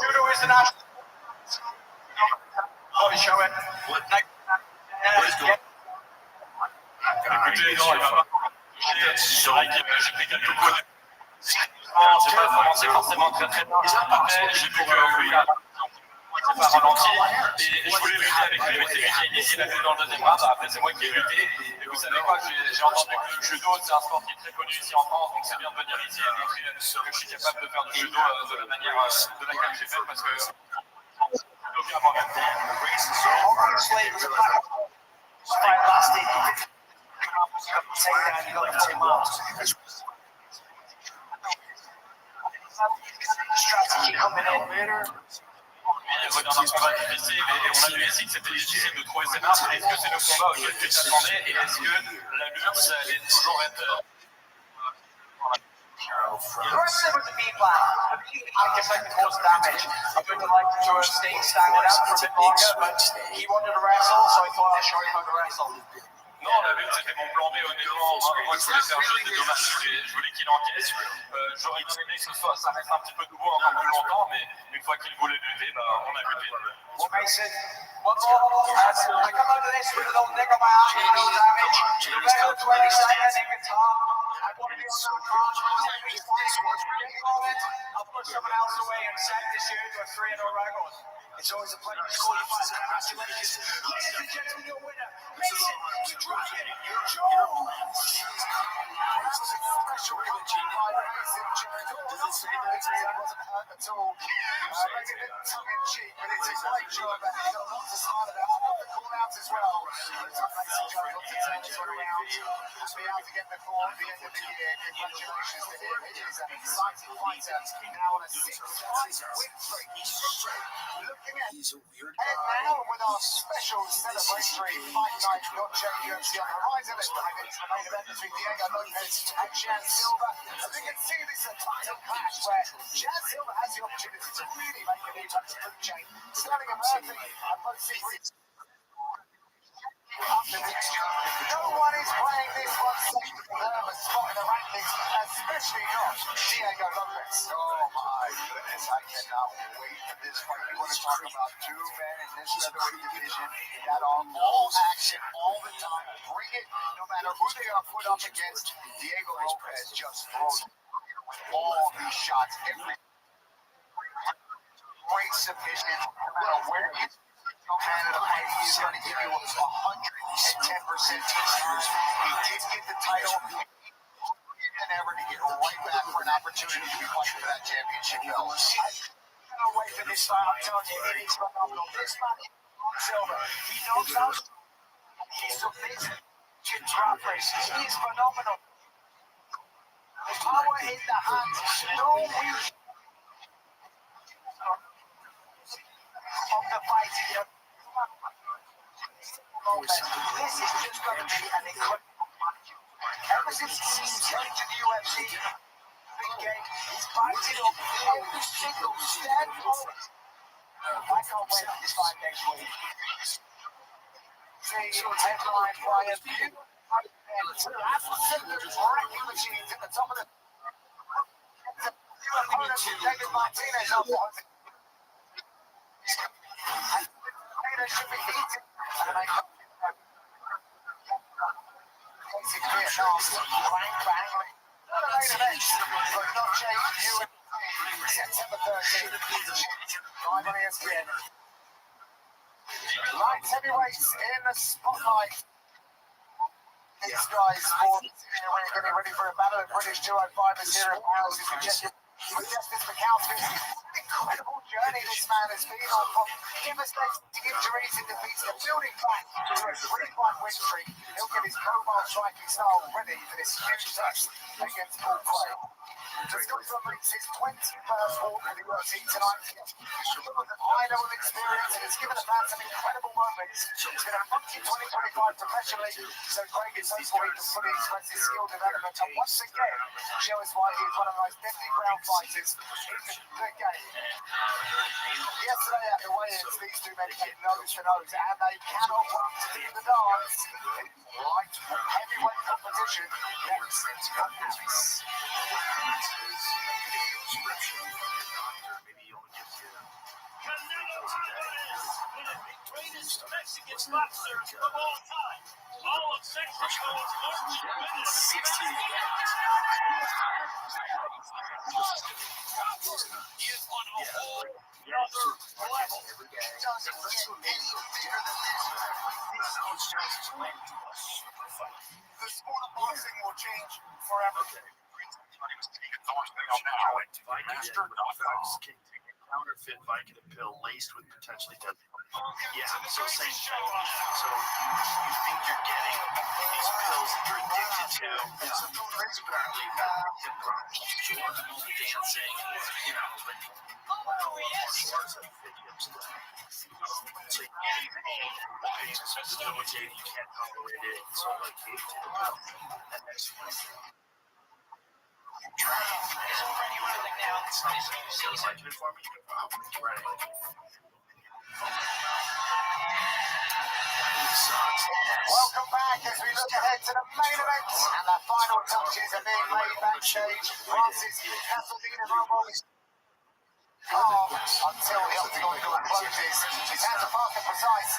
G: judo is the national. Body show it.
J: Écoutez, non, il va pas. C'est vrai que j'ai pris quelques coups. J'ai pas commencé forcément très très bien. Après, j'ai vu que lui, c'est pas ralenti. Et je voulais lutter avec lui, mais c'est lui qui a initié la lutte dans le deuxième round. Après, c'est moi qui ai lutté. Et vous savez quoi, j'ai entendu que le judo, c'est un sport qui est très connu ici en France. Donc c'est bien de venir ici et montrer que je suis capable de faire du judo de la manière de laquelle j'ai fait. Parce que aucun moi-même.
G: Strategy coming in.
J: Il revient d'un combat difficile et on a vu ici que c'était difficile de trouver ses marques. Est-ce que c'est le combat auquel tu t'attendais et est-ce que la lutte, ça allait toujours être...
G: Wrestling with the B plan. I guess I can cause damage. I would have liked to have stayed standing up for a bit longer, but he wanted to wrestle, so I thought I'd show him how to wrestle.
J: Non, la lutte, c'était mon plan B, honnêtement. Moi, je voulais faire juste des dommages. Je voulais qu'il encaisse. J'aurais bien aimé que ça reste un petit peu debout encore plus longtemps, mais une fois qu'il voulait lutter, on a lutté.
G: Well, Mason, one more. I come out of this with a little nick on my arm, no damage. November 22nd in Qatar. I want to be on the card. I'll put someone else away and set this year to a 3-0 record. It's always a pleasure to call you guys. Congratulations. Ladies and gentlemen, your winner, Mason, the Dragon, Jones.
L: Special Mason Jones. Doesn't say that he wasn't hurt at all. Maybe a bit tongue-in-cheek, but it's a great job. And he's got lots to smile about. I love the call-outs as well. Mason Jones got to turn this one around. Be able to get before the end of the year. Congratulations to him. He is an exciting fighter. Now on a 6-5 win streak. Looking at
F: He's a weird
L: and
F: guy.
L: now with our special celebratory fight night, UFC on the horizon. It's the main event between Diego Lopez and Chad Silva. As you can see, this is a title clash where Chad Silva has the opportunity to really make an impact to the food chain. Sterling and Murphy are both secret. No one is playing this one safe to deserve a spot in the rankings, especially not Diego Lopez. Oh my goodness, I cannot wait for this fight. You want to talk about two men in this featherweight division that are all action all the time. Bring it, no matter who they are put up against. Diego Lopez just throws all these shots, every great submission, no matter where he is. Canada, he's going to give you 110% each time. He did get the title. And ever to get right back for an opportunity to be fighting for that championship belt. I cannot wait for this fight. I'm telling you, it is phenomenal. This man is Silva. He knows how to. He's submitted to drop races. He is phenomenal. The power in the hands. No weak of the fight. This is just going to be an incredible match. Ever since he's headed to the UFC, big game, he's fighting up every single step. I can't wait for this fight next week. See headline by a few absolute wrecking machines at the top of the opponent, David Martinez up there. Should be heated. And I bang, bang. Not a main event, but not changed you. September 13th. Live on ESPN. Light heavyweights in the spotlight. These guys for getting ready for a battle of British 205 and 0 pounds. If you check it with Justice McAlpin. incredible journey this man has been on, from devastating injuries in defeats to building back to a 3-fight win streak. He'll get his mobile striking style ready for this huge test against Paul Craig. Johnson makes his 21st walk in the UFC tonight. Full of high-level experience and has given the fans some incredible moments. It's been a funky 2025 professionally, so Craig is hopeful he can fully express his skill development and once again show us why he is one of the most deadly ground fighters in the game. Yesterday at the weigh-ins, these two men came nose to nose, and they cannot wait to be in the dance. Light heavyweight competition next Monday.
J: Greatest Mexican boxers of all time. All of Mexico's most tremendous. He is on a whole other level.
L: The sport of boxing will change forever.
A: Counterfeit Vicodin pill laced with potentially deadly. Yeah, so same thing. So you think you're getting these pills that you're addicted to. It's apparently dancing, you know, but you can't tolerate it. So like that next one.
L: Welcome back as we look ahead to the main event, and the final touches are being made backstage. Francis Casadena Robles until the octagon closes. His hands are fast and precise.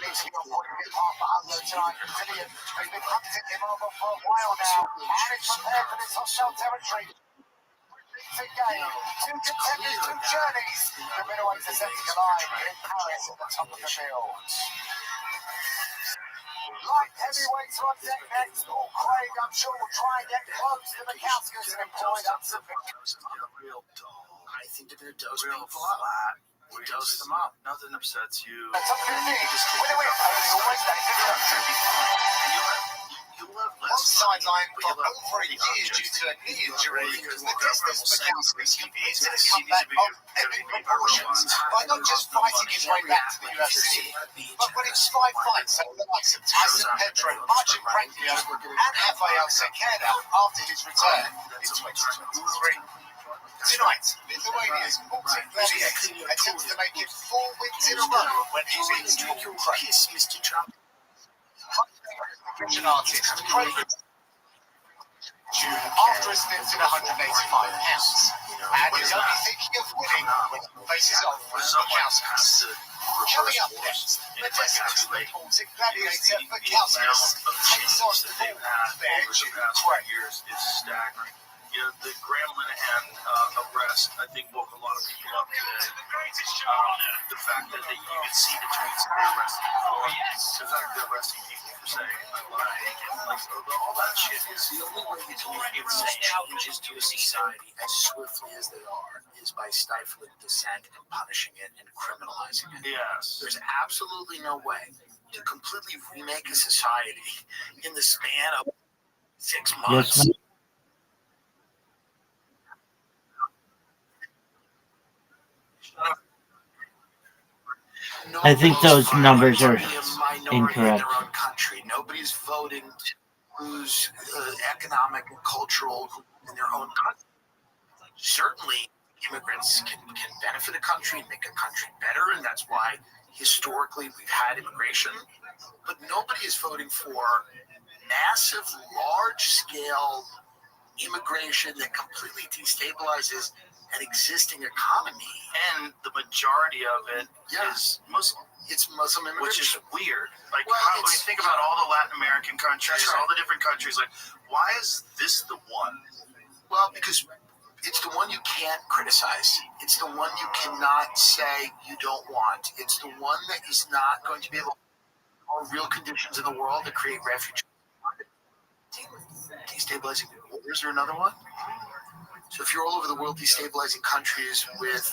L: Leads him on his half for Unload tonight. Brazilian has been hunting him over for a while now, and is prepared for this hostile territory. Again, two contenders, two journeys. The middleweights are set to collide in Paris at the top of the field. Light heavyweights on deck next. Paul Craig, I'm sure, will try and get close to the Kauskas and employ that
H: Real dull. I think they're going to dose people flat. We dose them up. Nothing upsets you.
L: That's up to me. Always one sideline for over a year due to a knee injury, the distance for Kauskas competes in a comeback of epic proportions by not just fighting his way back to the UFC, but winning 5 fights over the likes of Tyson Pedro, Marcin Franklin, and Rafael Sequeira after his return in 2023. Tonight, Lithuania's Baltic Gladiator attempts to make it 4 wins in a row when he beats Paul Craig. Mr. Trump. Artist Craig after a stint at 185 pounds, and is only thinking of winning when he faces off with the Kauskas. Coming up next, the destined Baltic Gladiator for Kauskas takes on the fair Jim Craig.
H: Years is staggering. You know, the Graham Linehan arrest, I think, woke a lot of people up today. The fact that you could see the tweets that they're arresting for, the fact that they're arresting people for saying, I like, all that shit is
F: The only way you can make changes to a society as swiftly as they are is by stifling dissent and punishing it and criminalizing it.
H: Yes.
F: There's absolutely no way to completely remake a society in the span of 6 months.
D: Yes, I think those numbers are incorrect.
F: In their own country. Nobody's voting to lose economic and cultural in their own country. Certainly, immigrants can benefit a country and make a country better, and that's why historically we've had immigration. But nobody is voting for massive, large-scale immigration that completely destabilizes an existing economy.
A: And the majority of it is Muslim.
F: It's Muslim immigration.
A: Which is weird. Like, when you think about all the Latin American countries, all the different countries, like, why is this the one?
F: Well, because it's the one you can't criticize. It's the one you cannot say you don't want. It's the one that is not going to be able to real conditions in the world that create refugees. Destabilizing wars are another one. So if you're all over the world destabilizing countries with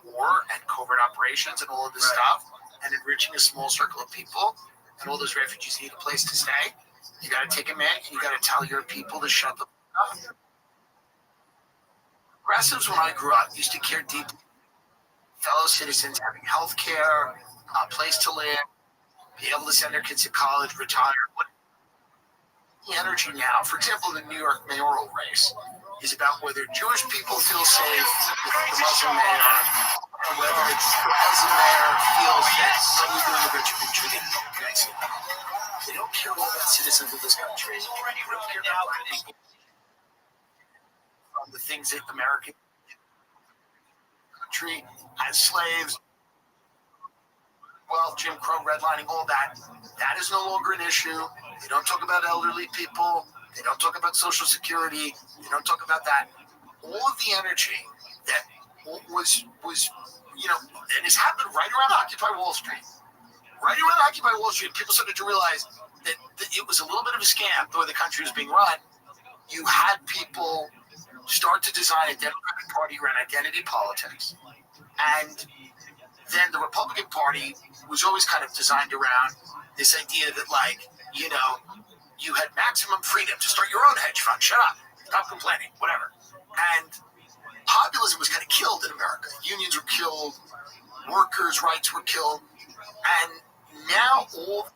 B: war and covert operations and all of this stuff, and enriching a small circle of people, and all those refugees need a place to stay. You got to take them in, and you got to tell your people to shut the fuck up. Progressives, when I grew up, used to care deeply fellow citizens having health care, a place to live, be able to send their kids to college, retire. The energy now, for example, the New York mayoral race is about whether Jewish people feel safe with the Muslim mayor, or whether it's the Muslim mayor feels that only the immigrants have been treated nicely. They don't care about citizens of this country. They don't care about black people from the things that American country as slaves. Well, Jim Crow, redlining, all that is no longer an issue. They don't talk about elderly people. They don't talk about Social Security. They don't talk about that. All of the energy that was and it's happened right around Occupy Wall Street. Right around Occupy Wall Street, people started to realize that it was a little bit of a scam the way the country was being run. You had people start to design a Democratic Party around identity politics. And then the Republican Party was always kind of designed around this idea that, you had maximum freedom to start your own hedge fund. Shut up. Stop complaining. Whatever. And populism was kind of killed in America. Unions were killed. Workers' rights were killed. And now all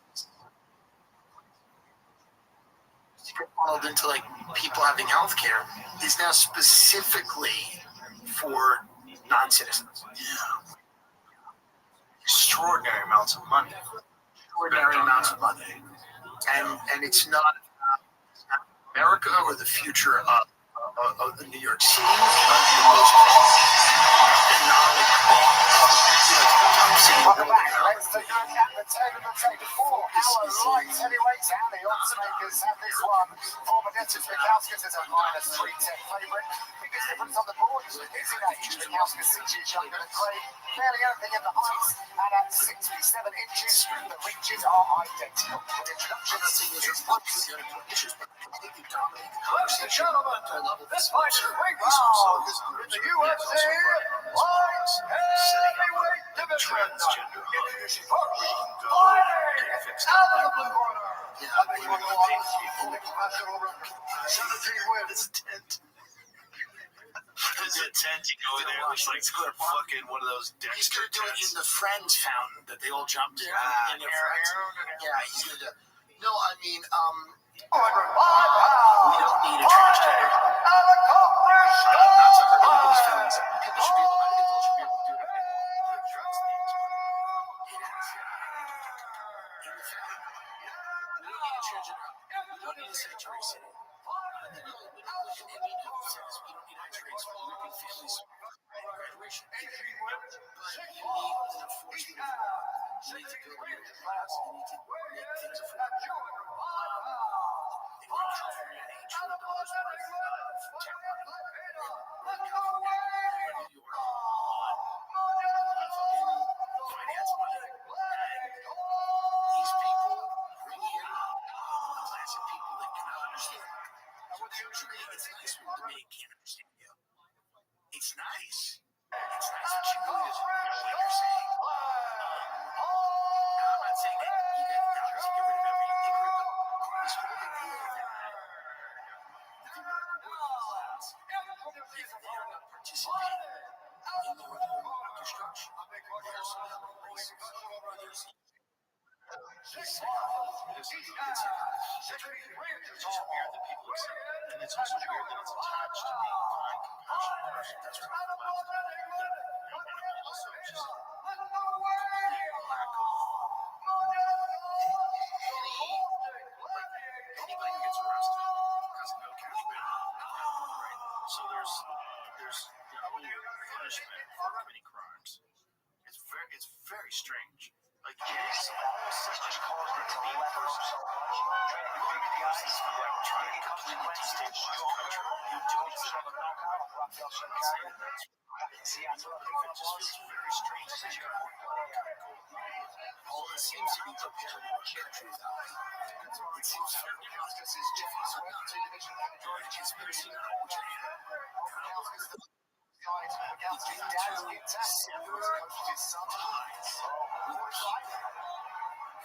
B: funneled into people having health care is now specifically for non-citizens. Yeah.
H: Extraordinary amounts of money.
B: And it's not America or the future of the New York City.
L: Welcome back. Let's take a look at the tournament table. 4-hour light heavyweights and the odds makers have this one. Former Mikhauskas is a -310 favourite. Biggest difference on the board is in age. Mikhauskas 6 years younger than Craig. Barely anything in the heights, and at 67 inches, the reaches are identical. The introduction is ladies and gentlemen, this fight is 3 rounds in the UFC light heavyweight division. Introducing first, fighting out of the blue corner. Fully professional record. 17 wins.
H: There's a tent, you go in there, it's like fucking one of those Dexter
B: He's going to do it in the Friends fountain that they all jumped in. Yeah, he's going to do it. No, I mean,
L: 105 pounds.
B: we don't need a transgender.
L: Accomplished.
B: Not to hurt anybody's feelings. People should be able, I think adults should be able to do it. We don't need a transgender. We don't need a sanctuary city. We don't need X-rays for ripping families at graduation. But you need an enforcement of law. You need to build a middle class. You need to make things affordable. In California, $8 trillion worth of tech money. In California, New York, finance money. And these people bring in a class of people that cannot understand. Usually, it's nice when the maid can't understand you. It's nice. It's nice that she really doesn't know what you're saying. Now, I'm not saying that you get doctors to get rid of every immigrant, but this whole idea that the American working class, if they are not participating in their own construction, they're somehow racist. There's it's just weird that people accept it. And it's also weird that it's attached to being kind, compassionate person. That's right. And also just lack of anybody who gets arrested has no cash bail, right? So there's no punishment for committing crimes. It's very strange. Like, it is such a hard to be a person. You want to be the person who's trying to completely destabilize the country. You do it instead of I'm not saying that's right. It just feels very strange that you have all it seems to be prepared to get through that. It seems very Mikhauskas is Jeffy's way to division that majority conspiracy.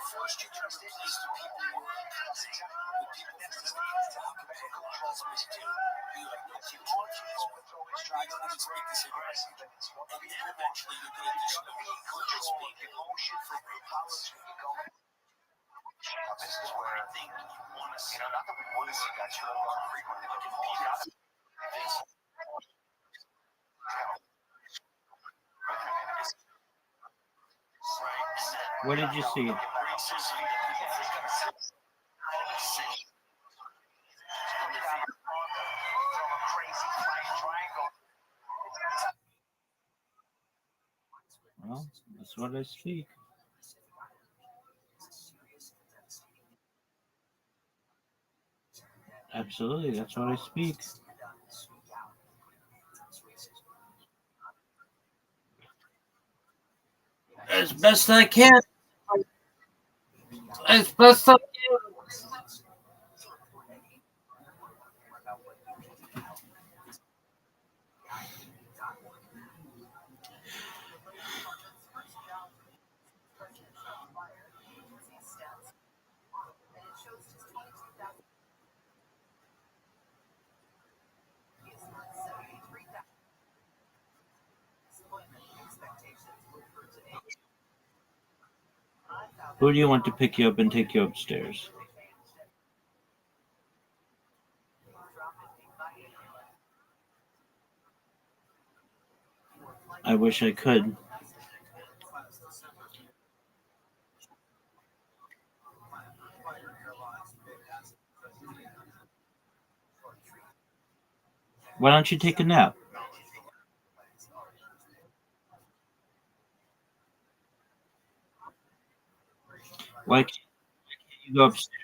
F: First, you trust it is to people who are unconscious. But people next to talk about trust me too. You have no future. You don't even speak the same way. And then eventually you're going to discover clear speak emotion from robots.
K: This is where I think you want to see. Not that we wouldn't see that show frequently, but you got to.
D: What did you see? Well, that's what I speak. Absolutely, that's what I speak. As best I can. As best I can. Who do you want to pick you up and take you upstairs? I wish I could. Why don't you take a nap? Why can't you go upstairs?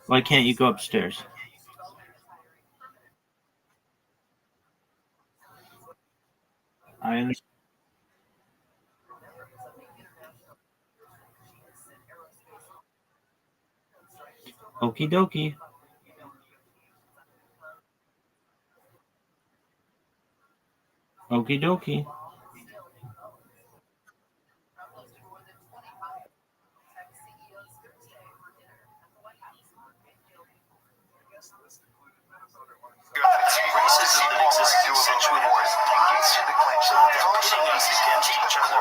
D: Why can't you go upstairs? I understand. Okie dokie. Okie dokie.
H: Racism that exists in accentuated wars gets to the clinch. So they're all saying this against each other.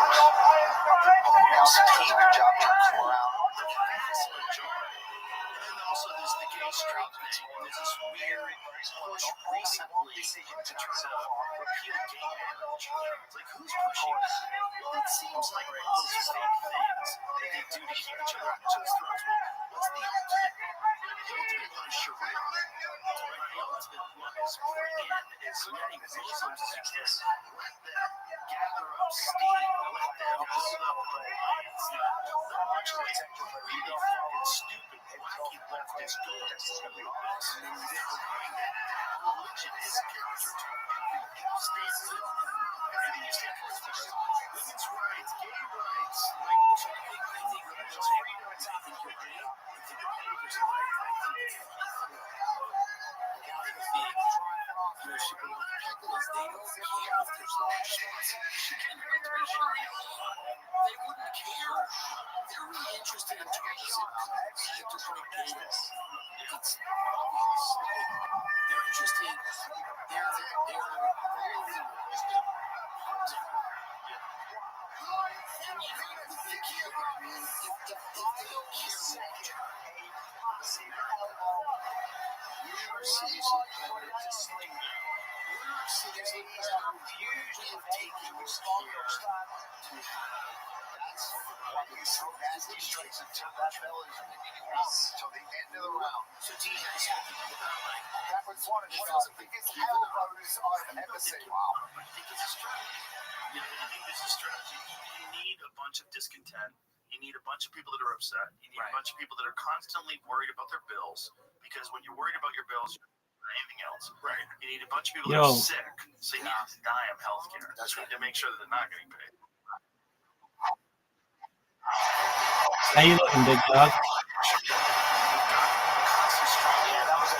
H: Almost hate their job turns around. And then also there's the gay straight thing. And there's this weird push recently to try to repeal gay marriage. It's like, who's pushing that? Well, it seems like all those fake things that they do to keep each other on each other's throats. Well, what's the ultimate? The ultimate one is Sharia. The ultimate one is bring in as many Muslims as you can. Let them gather up steam. Let them build up an alliance. Not much like really fucking stupid, wacky leftist goals. And then denying that religion is counter to every statement. Everything you stand for, especially women's rights, gay rights, like anything religious freedom. It's not the day. It's the behaviors of life. I think it's people is they don't care if there's legislation and Sharia law. They wouldn't care. They're really interested in terms of different games. It's obvious. They're interested. They're So the end of the round. So do you guys have to think about like that was one of the biggest elbows I've ever seen. Wow. I think it's a strategy. Yeah, I think it's a strategy. You need a bunch of discontent. You need a bunch of people that are upset. You need a bunch of people that are constantly worried about their bills. Because when you're worried about your bills, you're anything else. Right. You need a bunch of people that are sick, so you need to die of healthcare. That's right. To make sure that they're not getting paid.
D: How you looking, big dog?
H: Yeah, that was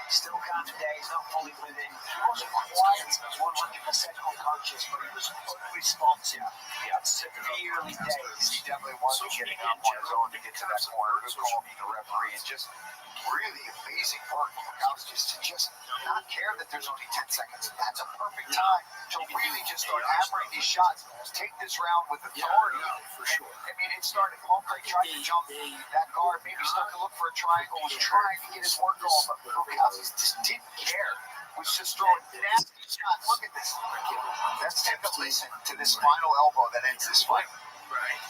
M: Still can't today. He's not fully within. He wasn't quiet. 100% unconscious, but he was unresponsive. He had severely dazed. He definitely wasn't getting up on his own to get to that corner. Good call from the referee. And just really amazing work from Mikowskis to just not care that there's only 10 seconds. That's a perfect time to really just start hammering these shots. Take this round with authority.
F: For sure.
M: I mean, it started. Holmgren tried to jump that guard, maybe stuck to look for a triangle, was trying to get his work going, but Mikowskis just didn't care. Was just throwing nasty shots. Look at this. Let's take a listen to this final elbow that ends this fight.
F: Right.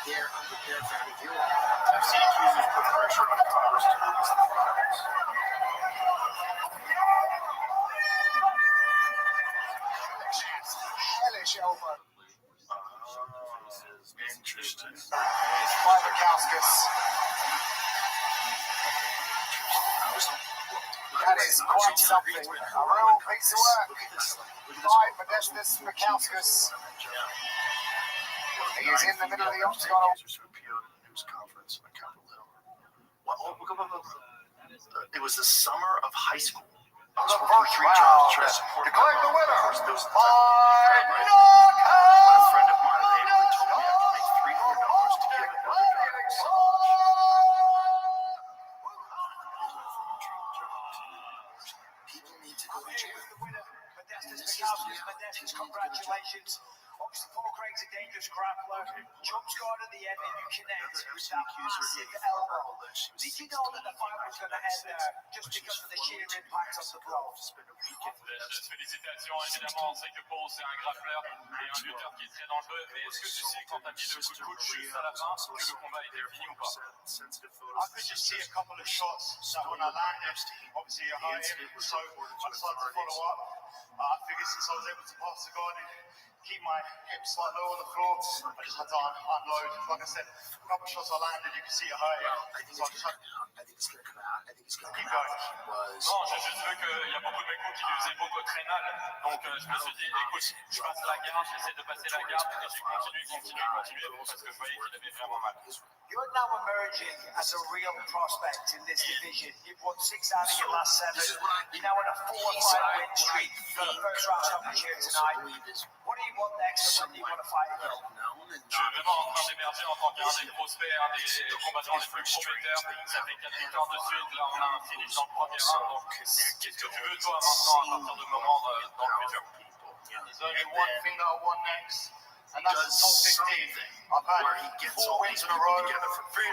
F: They're unprepared for how to do it.
A: I've seen accusers put pressure on Congress to release the files.
L: Hellish elbow.
A: Interesting.
L: By Mikowskis. That is quite something. A real piece of work by Modestus Mikowskis. He is in the middle of the octagon.
A: News conference on Capitol Hill. It was the summer of high school.
L: The first round, declared the winner by
A: When a
L: knockout.
A: friend of mine later told me I could make $300 to get another guy.
F: People need to go to jail.
M: Modestus, congratulations. Obviously, Paul Craig's a dangerous grappler. Jumps guard at the end, and you connect with that massive elbow. Did you know that the fight was going to end there just because of the sheer impact of the blow?
J: Félicitations, évidemment. On sait que Paul, c'est un grappleur et un lutteur qui est très dangereux. Mais est-ce que tu sais, quand t'as mis le coup de juste à la fin, que le combat était fini ou pas?
K: I could just see a couple of shots that when I landed, obviously I hurt him, so I decided to follow up. I figured since I was able to pass the guard and keep my hips like low on the floor, I just had to unload. Like I said, a couple of shots I landed, you can see it hurt.
F: I think it's going to come out. I think it's going to come out. I think it's going to
K: Keep
F: come out.
K: going.
J: Non, j'ai juste vu qu'il y a beaucoup de mecs qui lui faisaient beaucoup très mal. Donc je me suis dit, écoute, je passe la garde, j'essaie de passer la garde et j'ai continué parce que je voyais qu'il avait vraiment mal.
M: You're now emerging as a real prospect in this division. You've won 6 out of your last 7. You're now in a 4-5 win streak. You've got a first round stoppage here tonight. What do you want next and when do you want to fight again?
J: Je suis vraiment en train d'émerger en tant qu'un des prospects, un des combattants les plus prometteurs. Ça fait 4 victoires de suite. Là, on a un finish dans le premier round. Donc, qu'est-ce que tu veux, toi, maintenant, à partir de moment dans le futur?
K: There's only one thing that I want next, and that's the top 15. I've had 4 wins in a row, 3 of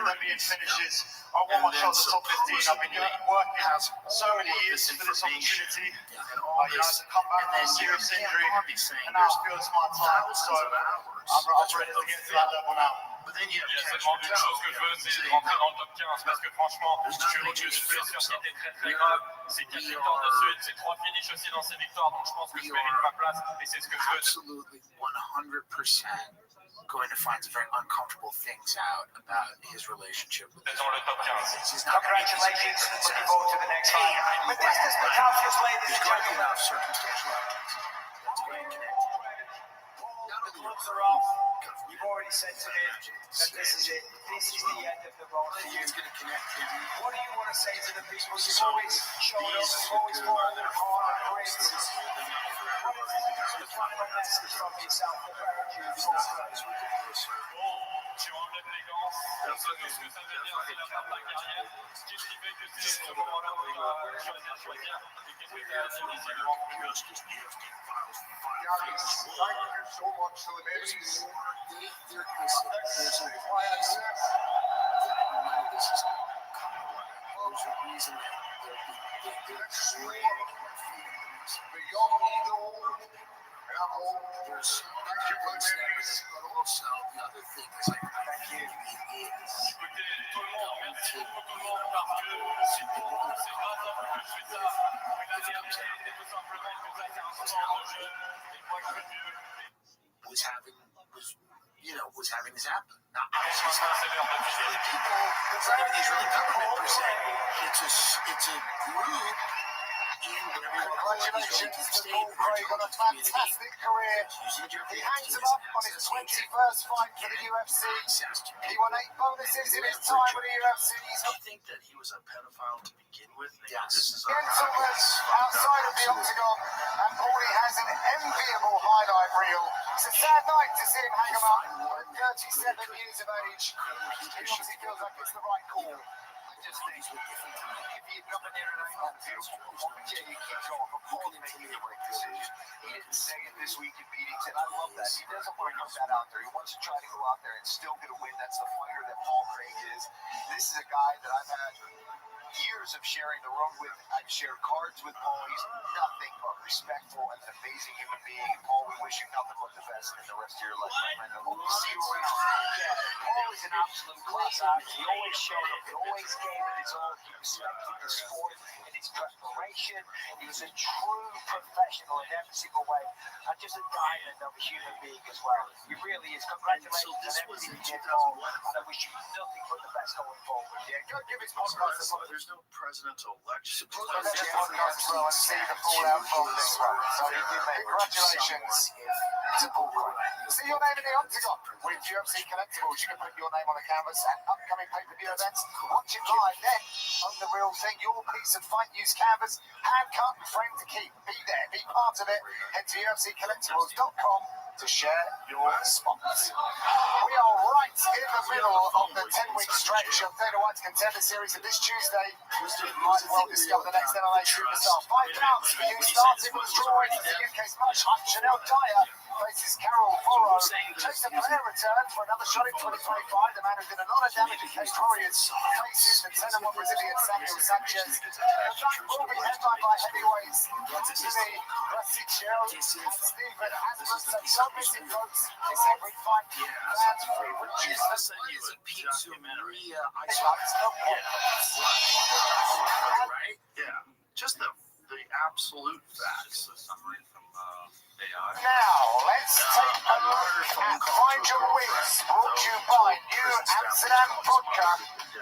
K: them being finishes. I want my shot at the top 15. I've been working so many years for this opportunity. I had to come back from a serious injury, and now I feel it's my time. So I'm ready to get to that level now.
J: Il y a seulement une chose que je veux, c'est rentrer dans le top 15 parce que franchement, je suis revenu d'une blessure qui était très très grave. C'est 4 victoires de suite, c'est 3 finishes aussi dans ces victoires, donc je pense que je mérite ma place et c'est ce que je veux.
F: Absolutely 100% going to find some very uncomfortable things out about his relationship with
J: C'est dans le top 15.
M: Congratulations. Looking forward to the next fight. Modestus Mikowskis, ladies and gentlemen.
F: enough circumstantial evidence. That's great connection.
M: The gloves are off. You've already said to me that this is it. This is the end of the road for you.
F: He's going to connect him.
M: What do you want to say to the people? You've always shown up, you've always fought hard and grit. What is the final message from yourself that you
J: Tu enlèves l'élégance, personne ne sait ce que ça veut dire, c'est la fin de ta carrière. Ce qui fait que c'est ce moment-là où tu vas choisir. Et qu'est-ce que tu as dit visiblement plus que
L: Thank you so much to the ladies.
F: There's a reason that none of this is coming alive. There's a reason that they're dragging their feet in this.
L: The young eagle.
F: There's so much evidence, but also the other thing is like, I think he is.
J: écoutez, tout le monde, merci beaucoup tout le monde, parce que c'est grâce à vous que je fais ça. Une année après, et tout simplement que ça, c'est un sport de jeu. Et moi, je veux mieux.
F: Was having this happen. Now,
L: It's
F: everything's really government per se. It's a group
L: Congratulations to Paul Craig on a fantastic career. He hangs him up on his 21st fight for the UFC. He won 8 bonuses in his time with the UFC.
H: I think that he was a pedophile to begin with.
L: Yes. Gentlemen, outside of the octagon, and Paulie has an enviable highlight reel. It's a sad night to see him hang him up at 37 years of age. He obviously feels like it's the right call.
B: Just think, if he had come in there and I thought, yeah, he keeps going, but Paulie making the right decision. He didn't say it this week in meetings, and I love that. He doesn't want to come that out there. He wants to try to go out there and still get a win. That's the fighter that Paul Craig is. This is a guy that I've had years of sharing the road with. I've shared cards with Paul. He's nothing but respectful and an amazing human being. Paul, we wish you nothing but the best in the rest of your life, my friend. And we'll see you around. Yeah, Paul is an absolute class act. He always showed up. He always gave it his all. He respected the sport and its preparation. He was a true professional in every single way. And just a diamond of a human being as well. He really is. Congratulations on everything you did, Paul. And I wish you nothing but the best going forward. Yeah, go give his podcast a look.
H: There's no presidential election.
L: And see the fallout from this one. So congratulations to Paul Craig. See your name in the octagon with UFC Collectibles. You can put your name on the canvas at upcoming pay-per-view events. Watch it live then. Own the real thing. Your piece of fight news canvas, hand cut and framed to keep. Be there. Be part of it. Head to UFCcollectibles.com to share your spots. We are right in the middle of the 10-week stretch of Dana White's Contender Series, and this Tuesday you might well discover the next MMA superstar. 5 counts for you, starting with draw into the UK's much hyped Chanel Dyer faces Carol Foro. Jason Blair returns for another shot in 2025. The man who did a lot of damage in Cage Warriors faces the 10-1 Brazilian Samuel Sanchez. The fight will be headlined by heavyweights Anthony Gracicio and Stephen Asmus. And so missing folks, it's every fight. Fans free with Jesus.
H: Right? Yeah. Just the absolute facts.
L: Now, let's take a look at Find Your Wings, brought to you by New Amsterdam Vodka.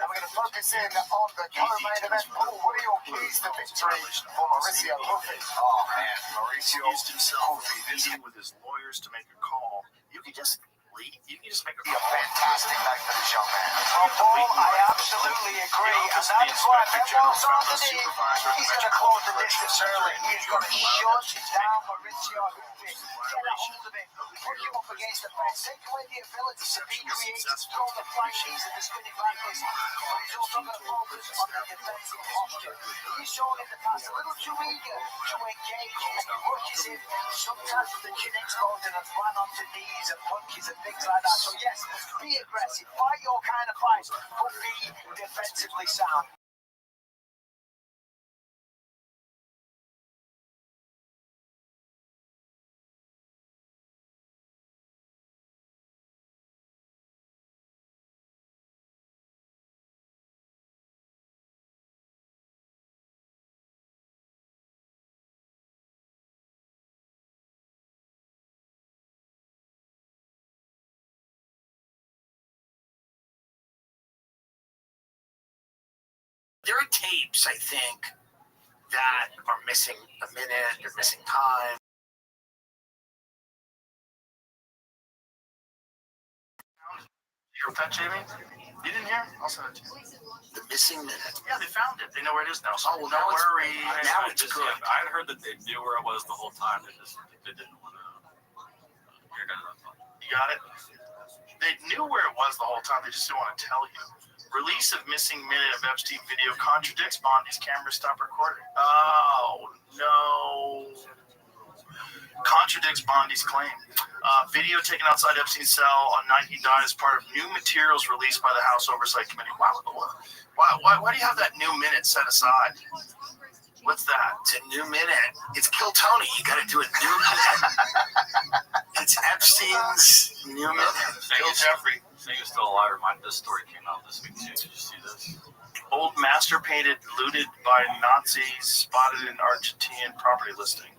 L: And we're going to focus in on the co-main event. Paul, what are your keys to victory for Mauricio Puffy?
B: Oh, man, Mauricio
H: Used himself meeting with his lawyers to make a call. You can just leave. You can just make a
B: be a
H: call.
B: fantastic night for this young man.
M: Well, Paul, I absolutely agree. And that is why Mendo's underneath. He's going to close the distance early. He's going to shut down Mauricio Puffy. Get a hold of him. Put him up against the fence. Take away the ability to be creative, throw the flank knees and the spinning back fist. But he's also going to focus on the defensive posture. He's shown in the past a little too eager to engage, and he rushes in sometimes with the chin exploding and run onto knees and punches and things like that. So yes, be aggressive, fight your kind of fight, but be defensively sound.
B: There are tapes, I think, that are missing a minute, they're missing time.
H: You're that, Jamie? You didn't hear? I'll send it to you.
B: The missing minute.
H: Yeah, they found it. They know where it is now. So
B: Oh, well,
H: no
B: now it's-
H: worry.
B: now it's
O: just,
B: good.
O: yeah, I had heard that they knew where it was the whole time. They didn't want to. You're gonna.
H: You got it? They knew where it was the whole time. They just didn't want to tell you. Release of missing minute of Epstein video contradicts Bondi's camera stop recording. Oh, no. Contradicts Bondi's claim. Video taken outside Epstein's cell on night he died as part of new materials released by the House Oversight Committee. Wow. Why do you have that new minute set aside? What's that?
B: It's a new minute. It's Kill Tony. You got to do a new minute. It's Epstein's new minute.
H: Kill Jeffrey.
O: Saying he was still alive. This story came out this week too. Did you see this?
H: Old master painted looted by Nazis spotted in Argentinian property listing.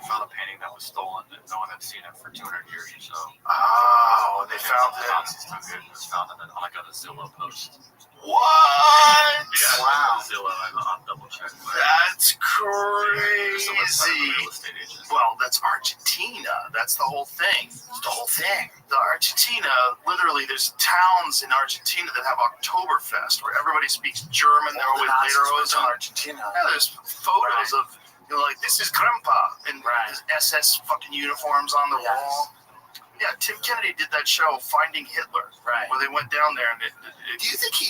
O: found a painting that was stolen and no one had seen it for 200 years or so.
A: Oh, they found it.
O: It was found on like a Zillow post.
A: What?
O: Yeah,
B: Wow.
O: Zillow, I'll double check.
A: That's crazy.
O: Real estate agent.
A: Well, that's Argentina. That's the whole thing.
B: The whole thing.
A: The Argentina, literally, there's towns in Argentina that have Oktoberfest where everybody speaks German. They're always
B: in
A: Lederhosen.
B: Argentina.
A: Yeah, there's photos of, like, this is Grandpa, and there's SS fucking uniforms on the wall. Yeah, Tim Kennedy did that show, Finding Hitler, where they went down there and
B: Do you think he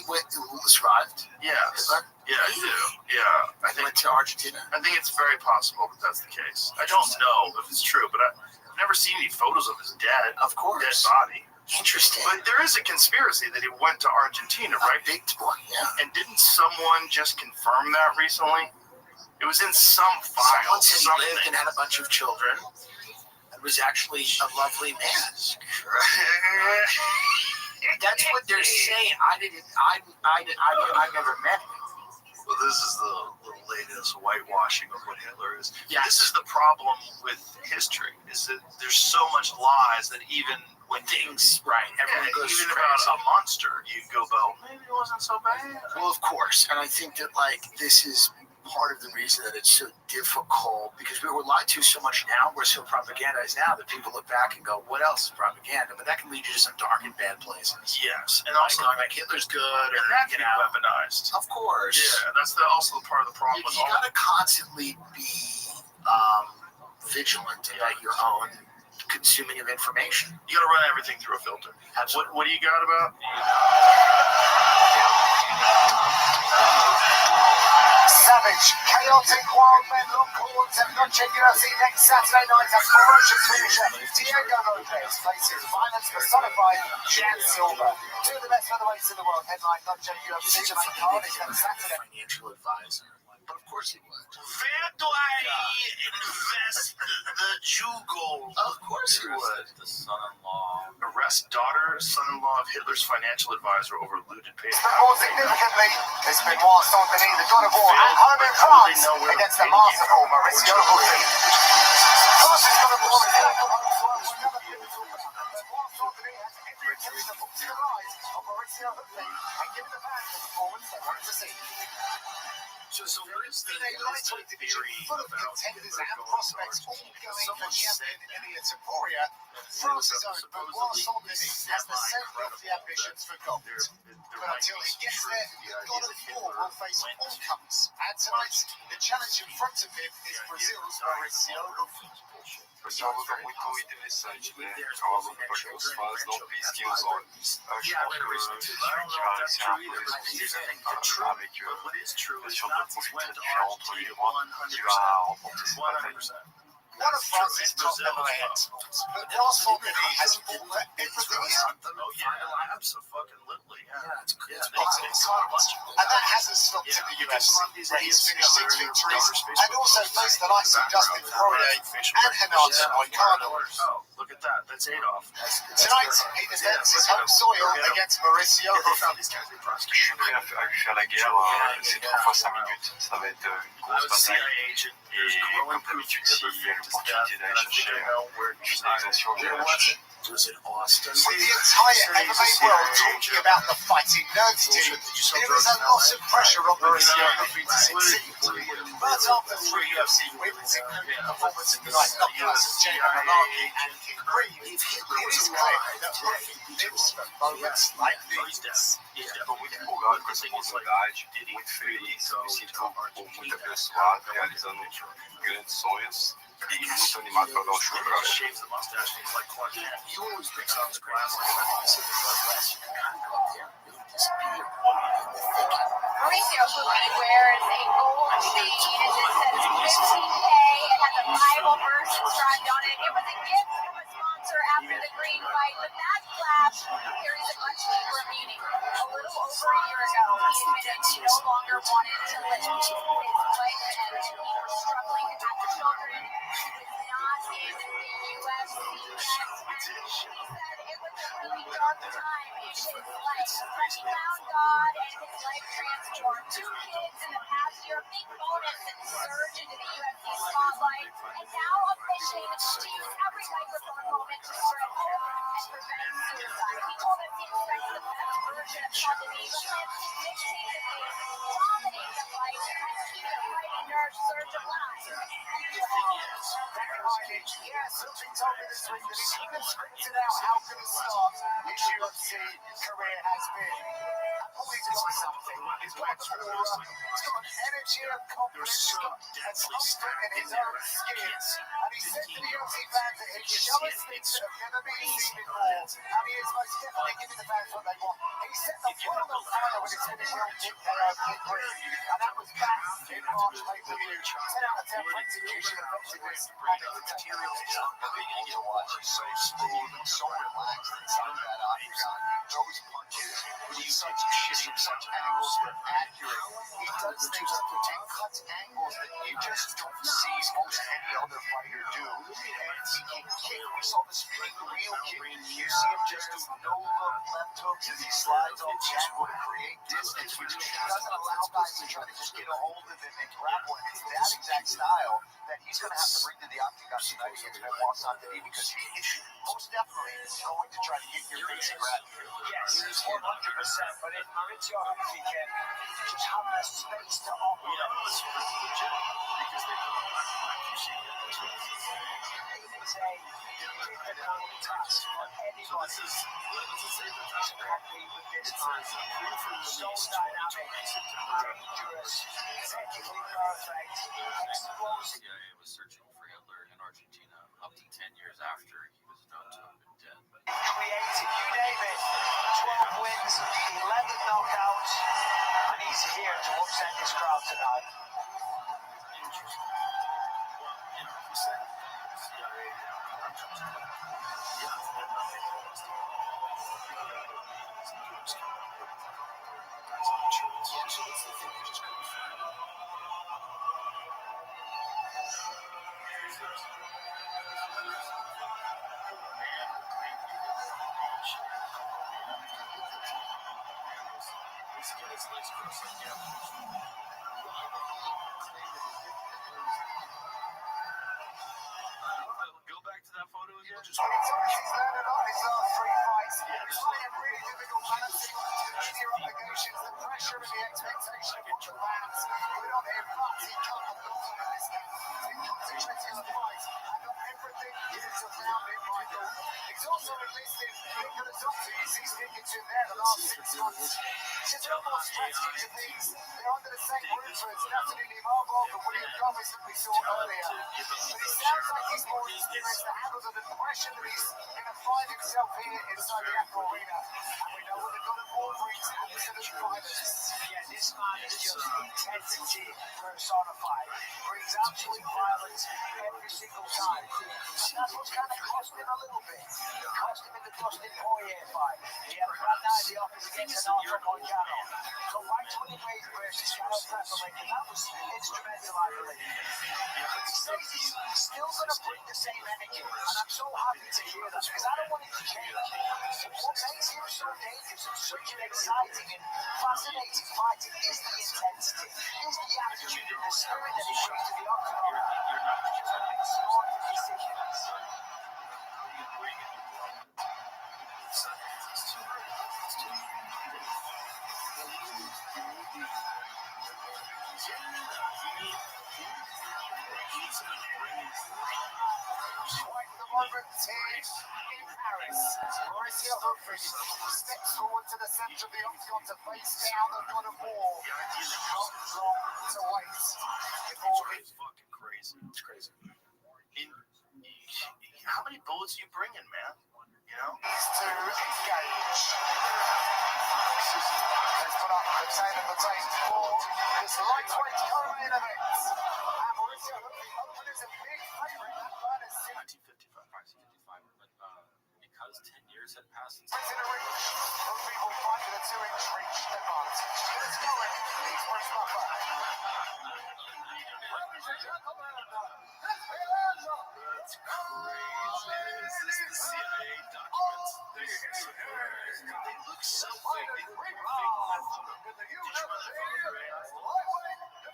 B: survived?
A: Yes.
B: Hitler?
A: Yeah, I do. Yeah, I think
B: went to Argentina.
A: I think it's very possible that that's the case. I don't know if it's true, but I've never seen any photos of his dead body.
B: Interesting.
A: But there is a conspiracy that he went to Argentina, right?
B: Big one, yeah.
A: And didn't someone just confirm that recently? It was in some file.
B: Someone said he lived and had a bunch of children. It was actually a lovely man. That's what they're saying. I've never met him.
A: Well, this is the latest whitewashing of what Hitler is.
B: Yeah.
A: This is the problem with history, is that there's so much lies that even when
B: things, everyone goes
A: even
B: crazy.
A: about a monster, you go, well, maybe it wasn't so bad.
B: Well, of course. And I think that, this is part of the reason that it's so difficult, because we're lied to so much now, we're so propagandized now that people look back and go, what else is propaganda? But that can lead you to some dark and bad places.
A: Yes, and also
B: like Hitler's good,
A: and that can be weaponized.
B: Of course.
A: Yeah, that's also part of the problem.
B: You got to constantly be vigilant about your own consuming of information.
A: You got to run everything through a filter. What do you got about?
L: Savage, chaotic wild men look forward to Noche UFC next Saturday night at ferocious finisher Diego Lopez faces violence personified Chad Silver. Two of the best featherweights in the world headline Noche UFC main card is next Saturday.
B: Financial advisor. But of course he would.
H: Where do I invest the jugo?
B: Of course he would.
O: The son-in-law.
A: Arrest daughter, son-in-law of Hitler's financial advisor over looted pay.
L: More significantly, it's been whilst on beneath the God of War at home in France against the masterful Mauricio Hulli. France has got a ball in the home flow, another pivotal round. But whilst on beneath has every intention of putting the rise of Mauricio Hulli and giving the fans the performance they want to see.
H: So what is the
L: lightweight division full of contenders and prospects all going for champion Ilia Topuria, France's own, but whilst on beneath has the same lofty ambitions for gold. But until he gets there, the God of War will face all comers. And tonight, the challenge in front of him is Brazil's Mauricio Hulli.
P: Pessoal, eu estou muito interessante, né? É uma luta para que os fãs não pisquem os olhos. Acho que vai ser uma coisa exclusiva avec sur notre profil entre les droits qui va remporter cette bataille.
L: One of France's top level exports, but whilst Hulli has fought for everything he's done.
A: Oh yeah, absolutely. Yeah,
L: And that hasn't stopped in the UFC, where he's finished 6 victories and also faced the likes of Dustin Poirier and Renato Moicano.
A: Oh, look at that. That's Adolf.
L: Tonight, he defends his home soil against Mauricio Hulli.
P: Je vais faire la guerre, c'est 3 fois 5 minutes. Ça va être une grosse bataille. Et comme d'habitude, s'il y a l'opportunité d'aller chercher une finalisation, je vais la chercher.
B: Was it Austin?
L: With the entire MMA world talking about the fighting nerds team, there is a lot of pressure on Mauricio Hulli to succeed. But after 3 UFC wins, including performances like knockouts of Jamie Malarkey and King Breed, it is clear that Hulli lives for moments like these.
P: Estou muito empolgado com essa oportunidade, muito feliz, me sinto muito abençoado, realizando grandes sonhos e muito animado para dar um show para hoje.
B: You always bring up the glass
C: Mauricio Hulli wears a gold chain. It says 15K. It has a Bible verse inscribed on it. It was a gift from a sponsor after the green fight, but that flash carries a much deeper meaning. A little over a year ago, he admitted he no longer wanted to live. His wife and he were struggling to have children. He was not in the UFC. it was a really dark time in his life, but he found God and his life transformed. 2 kids in the past year, big bonus and surge into the UFC spotlight, and now a mission to use every microphone moment to spread hope and prevent suicide. He told us he expects the best version of Sean Denise plans to dictate the pace, dominate the fight, and keep the fighting nerves surge alive.
L: Yes, something told me this week that he even scripted out how good a start his UFC career has been. He's got something. He's got an aura. He's got an energy of confidence. He's got a comfort in his own skin. And he said to the UFC fans that he'd show us things that have never been seen before. And he is most definitely giving the fans what they want. He set the world on fire with his finish well kick KO Kid Green. And that was back in March pay-per-view. 10 out of 10 for execution, effectiveness, and entertainment.
K: To watch, he's so smooth and so relaxed inside that octagon. Those punches with such shitty, such angles that are accurate. He does things and cuts angles that you just don't see most any other fighter do. And he can kick. We saw the spinning wheel kick. You see him just do no-look left hooks as he slides off the angle to create distance, which doesn't allow guys to try to just get a hold of him and grapple. And it's that exact style that he's going to have to bring to the octagon tonight against Benoit Saint-Denis, because he is most definitely going to try to get your face and grab you.
M: Yes, 100%. But if Maurizio Hofi can just have the space to operate,
K: Because they put on
M: it's a difficult task for anyone to compete with this man. So dynamic, dangerous, technically perfect, explosive.
O: CIA was searching for Hitler in Argentina up to 10 years after he was known to have been dead.
M: Creative, you name it. 12 wins, 11 knockouts, and he's here to upset this crowd tonight.
O: Go back to that photo again.
L: He's learned a lot his last 3 fights. He's finding it really difficult balancing media obligations, the pressure and the expectation of what the fans put on him, but he can't afford to in this game. He's concentrating on the fight and on everything that is around him, Michael. He's also enlisted for the doctors he's speaking to there the last 6 months. He's a more stretched into things. They're under the same roof as Natalie Marvov and William Gomez that we saw earlier. But he sounds like he's more experienced to handle the pressure that he's going to find himself here inside the Apple Arena. And we know what the God of War brings, absolute violence.
M: Yeah, this man is just intensity personified. Brings absolute violence every single time. And that's what's kind of cost him a little bit. It cost him in the Dustin Poirier fight. He had a bad night at the office against Arthur Moicano. So right to win weight versus Carlos Prepelic, and that was instrumental, I believe. But he says he's still going to bring the same energy, and I'm so happy to hear that, because I don't want it to change. What makes him so dangerous and such an exciting and fascinating fighter is the intensity, is the attitude and the spirit that he brings to the octagon. Just make smart decisions.
L: Quite the moment here in Paris. Mauricio Hofi steps forward to the centre of the octagon to face down the God of War. Not long to wait before he...
A: It's fucking crazy. It's crazy. How many bullets are you bringing, man? You know?
L: needs to engage. Let's put up the tail of the tape for this lightweight co-main event. And Mauricio Hofi opened as a big favourite. That fight is
O: 1955, but because 10 years had passed since.
L: in a reach. Hofi will fight with a 2-inch reach advantage. Let's go in. He's Bruce Buffer. Ladies and gentlemen,
A: That's crazy.
K: They look so fake. They look fake on that photo. Did you run that photo through AI?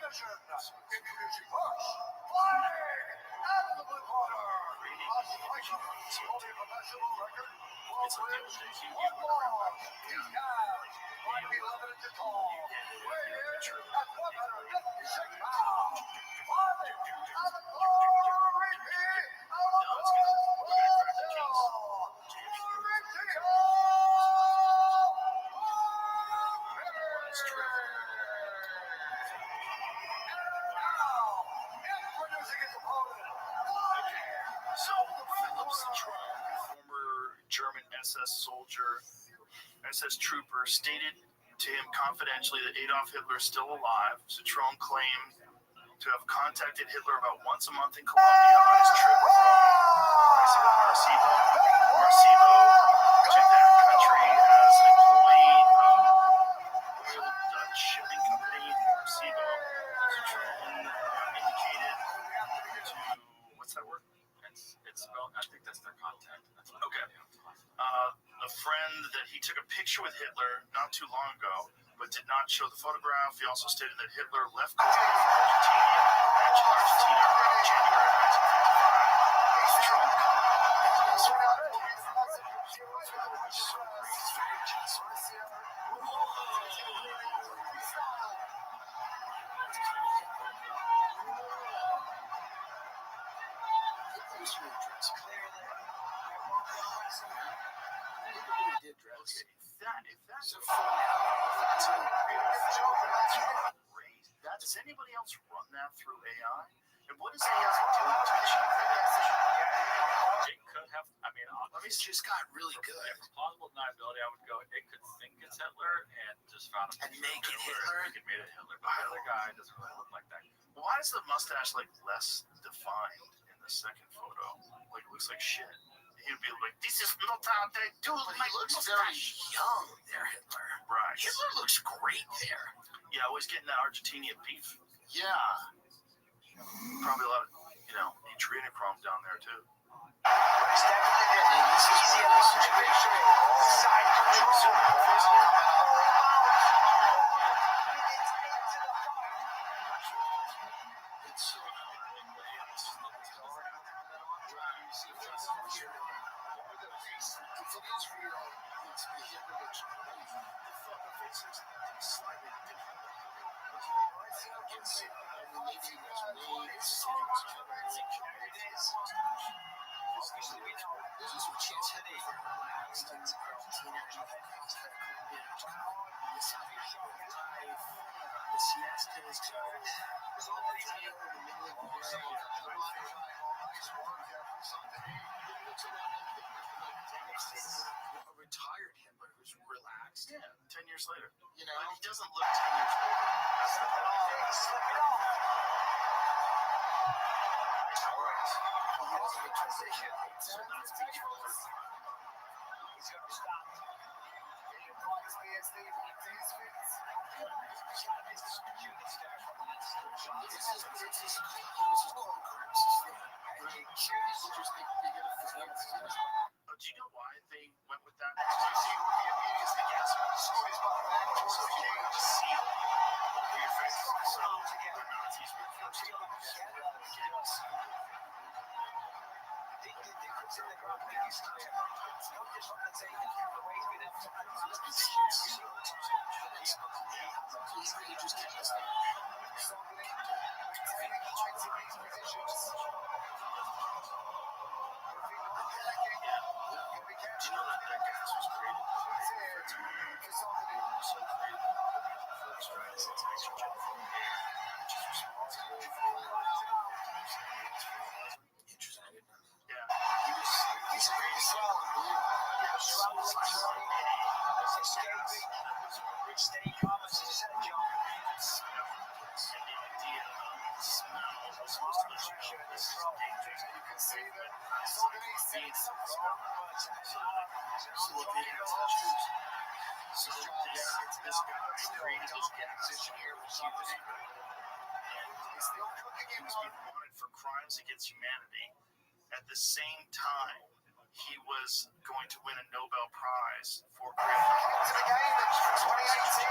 L: Introducing first, flying out of the blue corner. It's only a professional record.
K: It's like the other day.
L: One more. These guys might be 11 inches tall. Weighed in at 156 pounds. Flying out of the glory pit. Out of
K: So, Phillips former German SS soldier, SS trooper, stated to him confidentially that Adolf Hitler is still alive. Citroen claimed to have contacted Hitler about once a month in Colombia on his trip from Maracaibo to that country as an employee of Royal Dutch Shipping Company. Maracaibo, Citroen indicated to, what's that word?
O: It's spelled, I think that's their contact.
K: Okay. A friend that he took a picture with Hitler not too long ago, but did not show the photograph. He also stated that Hitler left Colombia for Argentina around January 1955. Does anybody else run that through AI? And what is AI doing to achieve that?
O: It could have, I mean,
B: It just got really good.
O: For plausible deniability, I would go, it could think it's Hitler and just found a
B: And
O: picture
B: make
O: of
B: it Hitler?
O: You could make it Hitler. But the other guy doesn't really look like that.
K: Why is the mustache like less defined in the second photo? Like it looks like shit. He'd be like, "This is not how they do
B: But
K: my
B: he looks
K: mustache."
B: very young there, Hitler.
K: Right.
B: Hitler looks great there.
K: Yeah, always getting that Argentinian beef.
B: Yeah.
K: Probably a lot of, adrenochrome down there too.
B: This is one of those situations. Side control. Retired Hitler who's relaxed.
K: Yeah, 10 years later.
B: You know,
K: but he doesn't look 10 years older. That's the thing. Do you know why they went with that? So the Nazis were forced to This guy created this position here for something. He was being wanted for crimes against humanity. At the same time, he
A: was going to win a Nobel Prize for
L: To the game in 2018.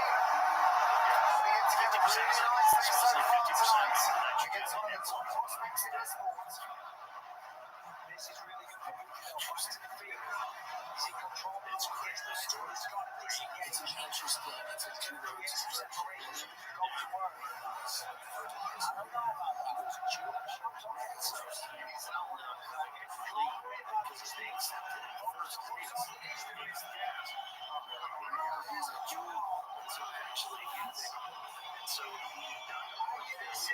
L: Yeah, together really nicely so far tonight against one of the top prospects in the sport.
M: This is really good for the field. Is he control?
K: It's great. The story's got this. It's an interesting. It's a two roads.
M: I don't know about that.
K: He was Jewish, and so he's well known for having a fleet because they accepted him first place. He's a Jew, and so eventually and so he got this.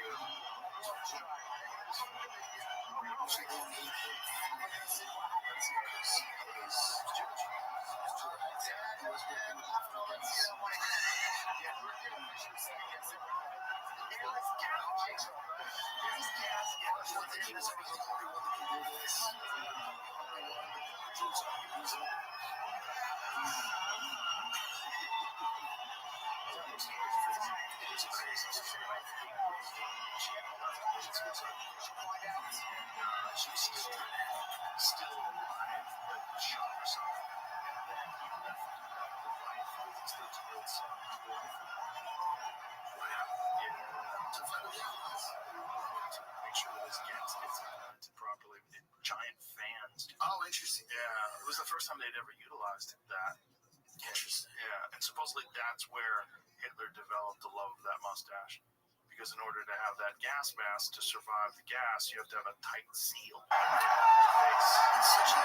K: Actually, they made him because he was Jewish. He was working afterwards. Still alive, but shot herself. And then he left the life with his 13-year-old son. To find out to make sure that his gas gets implemented properly with giant fans.
B: Oh, interesting.
A: Yeah, it was the first time they'd ever utilized that.
B: Interesting.
A: Yeah, and supposedly that's where Hitler developed the love of that mustache. Because in order to have that gas mask to survive the gas, you have to have a tight seal on your face.
K: It's such a...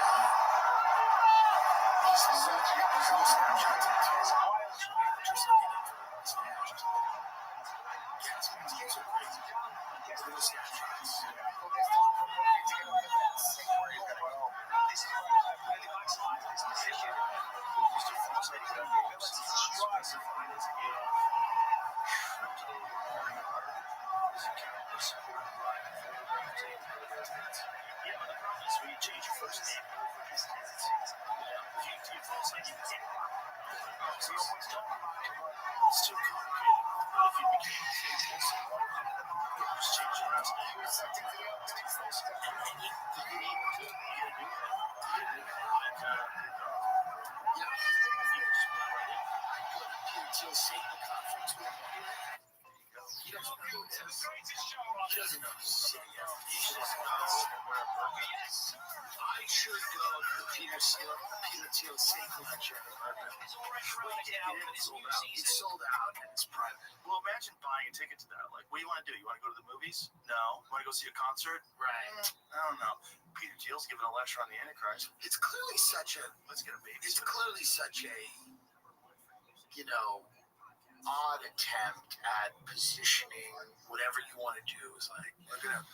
K: He's little snapshots in his face. Just looking at the snapshots. Gas masks are crazy. Little snapshots.
M: This is what I really maximize this position. Just to force it to be specified as a game.
K: Yeah, but the problem is when you change your first name over his tendencies. If you false ID became it's too complicated. But if you became a fake person, you just change your last name. And you need to get a new one. Like, yeah, you just went right in. I go to PTO Satan conference with him. He doesn't know who it is. He doesn't know. He doesn't know. Yes. I should go to the Peter Thiel Satan lecture. It's sold out and it's private.
A: Well, imagine buying a ticket to that. Like, what do you want to do? You want to go to the movies? No. You want to go see a concert?
B: Right.
A: I don't know. Peter Thiel's giving a lecture on the Antichrist.
B: It's clearly such a.
A: Let's get a baby.
B: It's clearly such a. Odd attempt at positioning whatever you want to do. Is like we're gonna.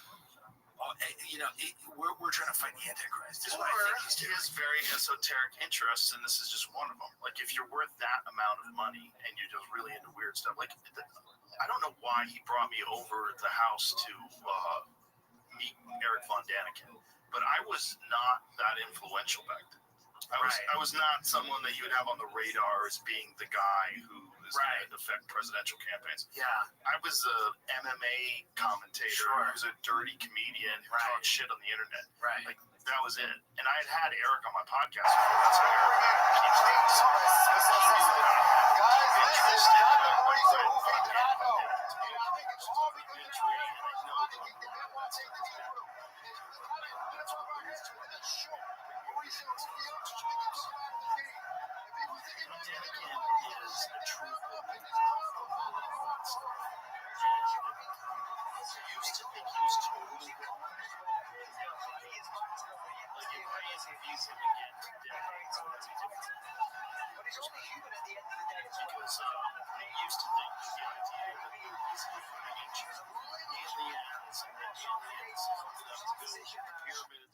B: We're trying to fight the Antichrist. This is what I think he's
A: He
B: doing.
A: has very esoteric interests, and this is just one of them. Like, if you're worth that amount of money and you're just really into weird stuff, like, I don't know why he brought me over the house to meet Eric Von Daniken, but I was not that influential back then. I was not someone that you would have on the radar as being the guy who is going to affect presidential campaigns.
B: Yeah.
A: I was a MMA commentator who was a dirty comedian who talked shit on the internet.
B: Right.
A: Like, that was it. And I had Eric on my podcast before. That's how Eric keeps pyramids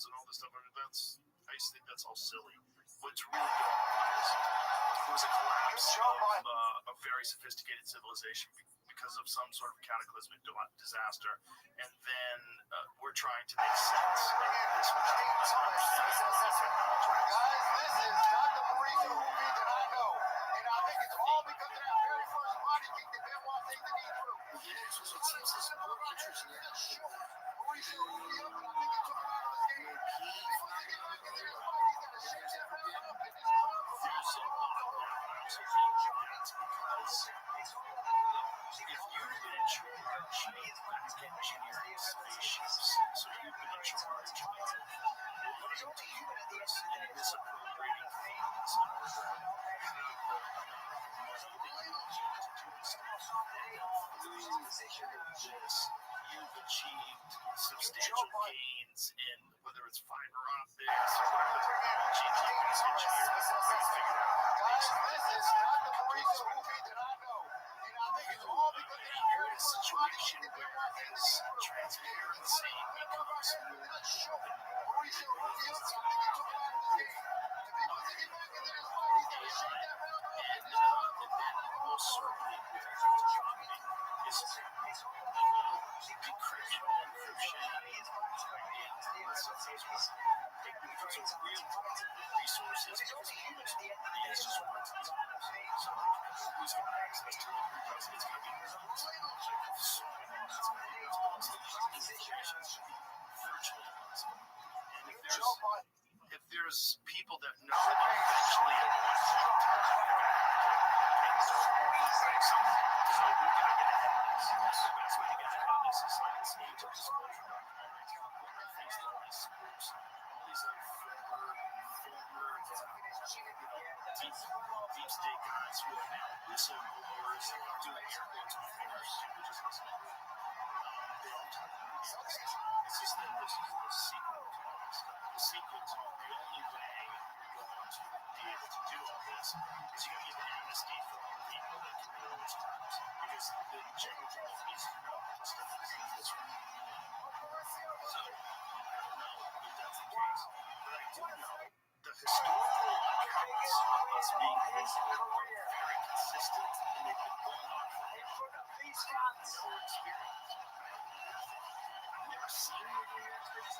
A: and all this stuff. I used to think that's all silly. What's really going on is it was a collapse of a very sophisticated civilization because of some sort of cataclysmic disaster, and then we're trying to make sense of this without
L: Guys, this is not the Mauricio movie that I know, and I think it's all because of that very first body kick that Benoit Saint Denis threw.
K: Yes, what seems is more interesting than
L: Mauricio movie up, and I think it took him out of this game. People thinking like he's in his fight, he's got a shit
K: this and misappropriating things in order to you've achieved substantial gains in whether it's fiber optics or whatever technology you can engineer to figure out. You're in a situation where this transparency becomes if there's people that know that eventually at one point so we gotta get ahead of this. That's the best way to get ahead of this is like this age of disclosure documentary. One of the things that all these groups, all these like former deep state guys who are now whistleblowers and doing air quotes on fingers too, which is awesome. They all talk about this. This is the sequel to all this stuff. The sequel to the only way you're going to be able to do all this is you're going to give amnesty for all the people that committed those crimes. Because the general public needs to know this stuff is right. So, I don't know if that's the case, but I do know the historical accounts of this being are very consistent and they've been going on for a while. No experience. I've never seen anything like this.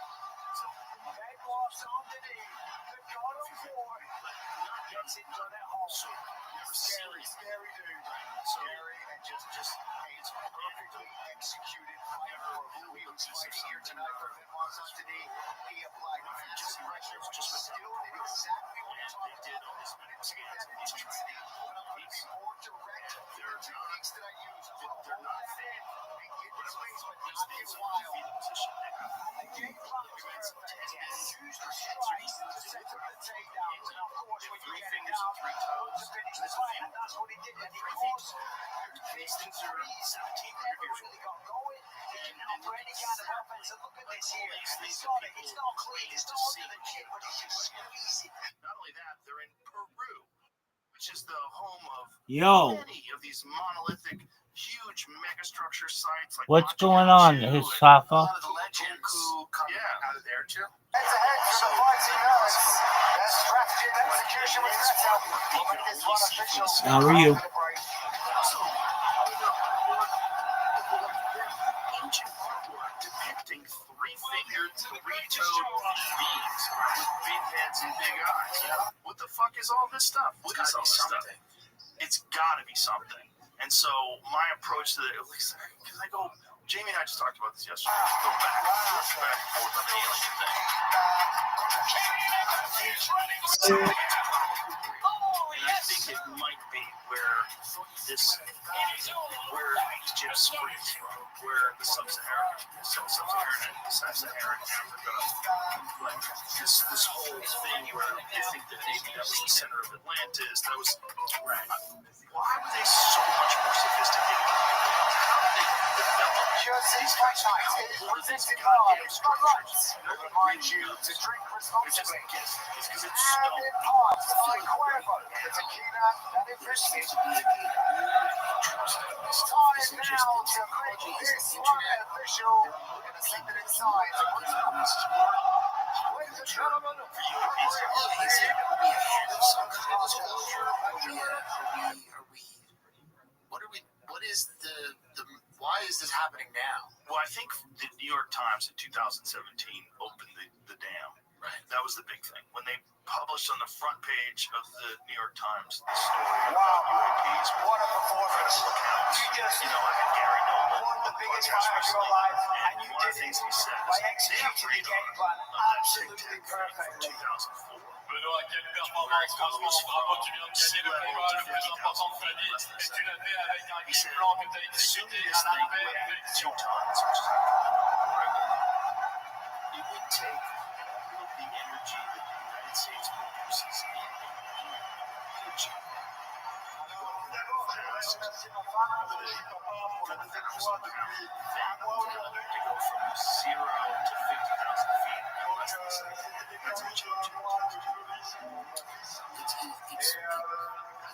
K: Scary dude. Scary and just it's perfectly executed fighter who he was fighting here tonight for Benoit today. He applied massive pressure, just still did exactly what they did on this medical scans. These techniques more direct techniques that I use. They're not thin. They get the space, but these things are in the position they have. The game plan was perfect. Used the strikes to set up the takedown. And of course, when you get it down, to finish the fight, and that's what he did. And he caused faced in 17 years really got going. He didn't offer any kind of offense. And look at this here. It's not clean. It's not under the chin, but he's just squeezing.
A: Not only that, they're in Peru, which is the home of many of these monolithic, huge megastructure sites. Like
D: what's going on, Hisafa?
B: The legends out of there too.
D: How are you?
A: Ancient artwork depicting three-fingered, three-toed beings with big heads and big eyes. What the fuck is all this stuff? What is all this stuff? It's gotta be something. And so my approach to it, because I go, Jamie and I just talked about this yesterday. Go back and forth on the alien thing. And I think it might be where Egypt springs from, where the sub-Saharan Africa, like this whole thing where they think that maybe that was the center of Atlantis. That was right. Why were they so much more sophisticated? How did they develop these kinds of presented by structures?
L: Remind you to drink responsibly.
A: It's because it's
L: And in part by Cuervo, the tequila that is risky. It's time now to make this one official in a second inside the Christmas. Ladies and gentlemen,
B: why is this happening now?
A: Well, I think the New York Times in 2017 opened the dam. Right. That was the big thing. When they published on the front page of the New York Times the story about UAPs.
L: What a performance.
A: You know, I had Gary Nolan
L: won the biggest fight of your life, and you
A: one of
L: did
A: the things
L: it
A: he said
L: by
A: is
L: executing the game plan absolutely perfectly.
A: 2004.
J: Benoît, quelle performance, franchement, bravo, tu viens de gagner le combat le plus important de ta vie, et tu l'as fait avec un game plan que tu as exécuté à la paix.
A: It would take all of the energy that you
H: excuses.
L: Remercier ma femme parce que je suis papa pour la deuxième fois depuis un mois aujourd'hui.
A: To go from 0 to 50,000 feet in less than a second. That's a change.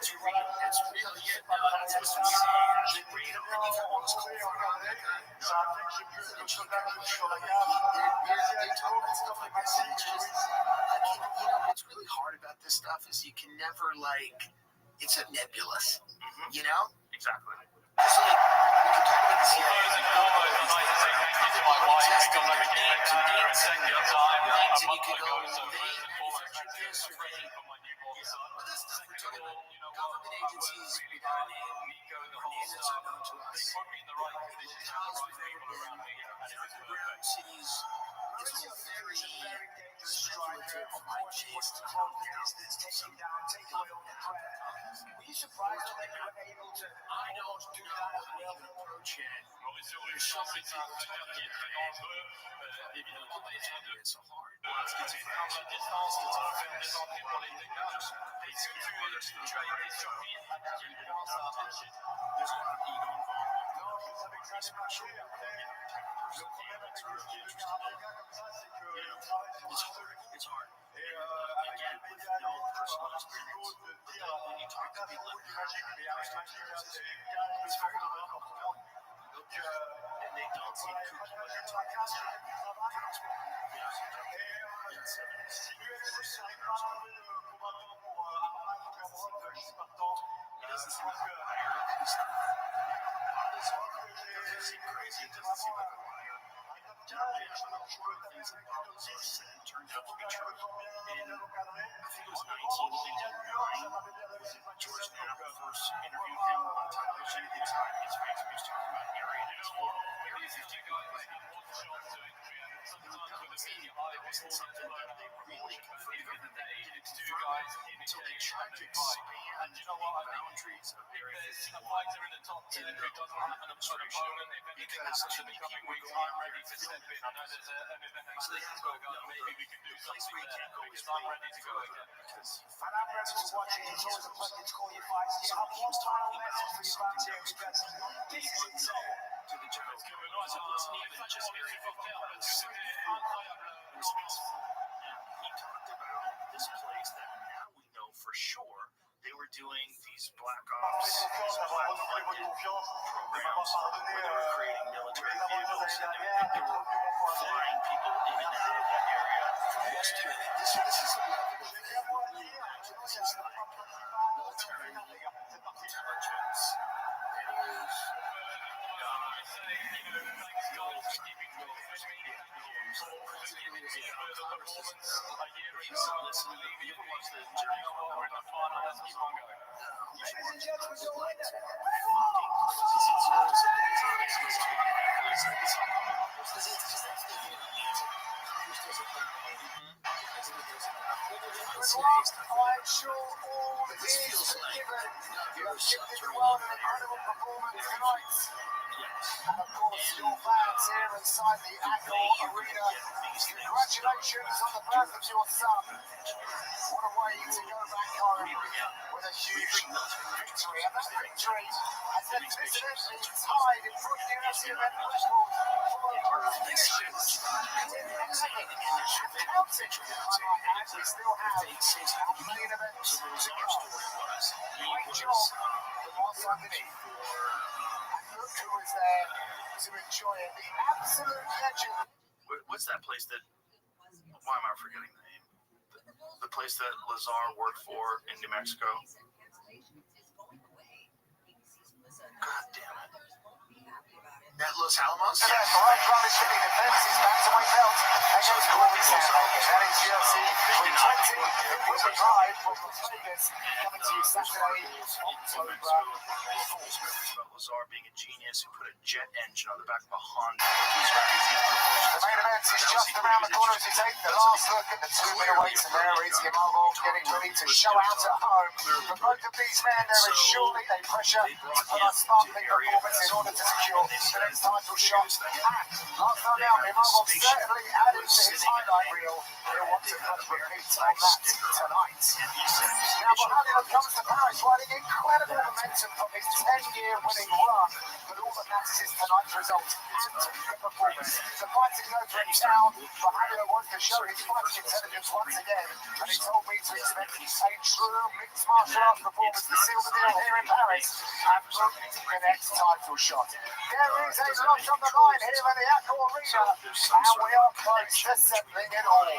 H: It's real. It's real. Yeah, no, that's what's insane. It's real. And even on this call for that guy,
L: Ça a fait que j'ai pu le chocolat sur la cave.
H: they talk and stuff like this. And it's just, what's really hard about this stuff is you can never, like, it's a nebulous, you know?
A: Exactly.
H: So, like, we can talk about the CIA. And you could go, they manufactured this or they, but this stuff we're talking about government agencies without a name or name that's unknown to us. Hotels we've never been, underground cities. It's all very speculative, ideas to come down.
L: Taking down, take away all the prayer. Were you surprised that they were able to almost do that as well?
H: Approach it. There's so many people talking about it. It's so hard. There's a lot of ego involved. It's special. It's hard. Again, with no personal experience. When you talk to people in personal experiences, it's very difficult. And they don't seem kooky when they're talking this way. It doesn't seem like a liar. It doesn't seem crazy. It doesn't seem like a liar. Things that Bob Lazar said turned out to be true. And I think it was 1989. George Knapp first interviewed him on television. He was talking about Area 51. Area 51, right? It wasn't something that they really confronted him until they tried to expand the boundaries of Area 51 in the Obama administration because too many people were going out there to film it. So they had to go, no, the place where you can't go is way further because
L: Fanatics watching, it's always a pleasure to call you fights. Do you have one final message for your fans here? Because this is insane.
H: to the general public. It wasn't even just Area 51. It was peaceful. He talked about this place that now we know for sure they were doing these black ops, these black-funded programs where they were creating military vehicles and they were flying people in and out of that area. This is a level of this is like military intelligence that is
L: I'm sure all is forgiven. You have given the world an incredible performance tonight. And of course, your fans here inside the Accor Arena, congratulations on the birth of your son. What a way to go back home with a huge victory. And that victory has then incidentally tied in front of the UFC event record for both nations. We still have our main event to go. Great job from our family. And look who was there to enjoy it. The absolute legend.
A: What's that place that? Why am I forgetting the name? The place that Lazar worked for in New Mexico. God damn it.
H: At Los Alamos?
L: Yes, ViralRabbi Shipping defends his bantamweight belt against Corey Sanders. That is UFC 320. It will be live from Las Vegas, coming to you Saturday, October 4th.
A: About Lazar being a genius who put a jet engine on the back of a Honda.
L: The main event is just around the corner as we take the last look at the two middleweights, and there is Yamalov getting ready to show out at home. For both of these men, there is surely a pressure to put a sparkling performance in order to secure the next title shot. And last time out, Yamalov certainly added to his highlight reel. He'll want to put a repeat on that tonight. tonight. Now, Borrello comes to Paris riding incredible momentum from his 10-year winning run, but all that matters is tonight's result and the performance. The fighting over in town, Borrello wants to show his fighting intelligence once again, and he told me to expect a true mixed martial arts performance to seal the deal here in Paris and book the next title shot. There is a lot on the line here in the Accor Arena, and we are close to settling it all.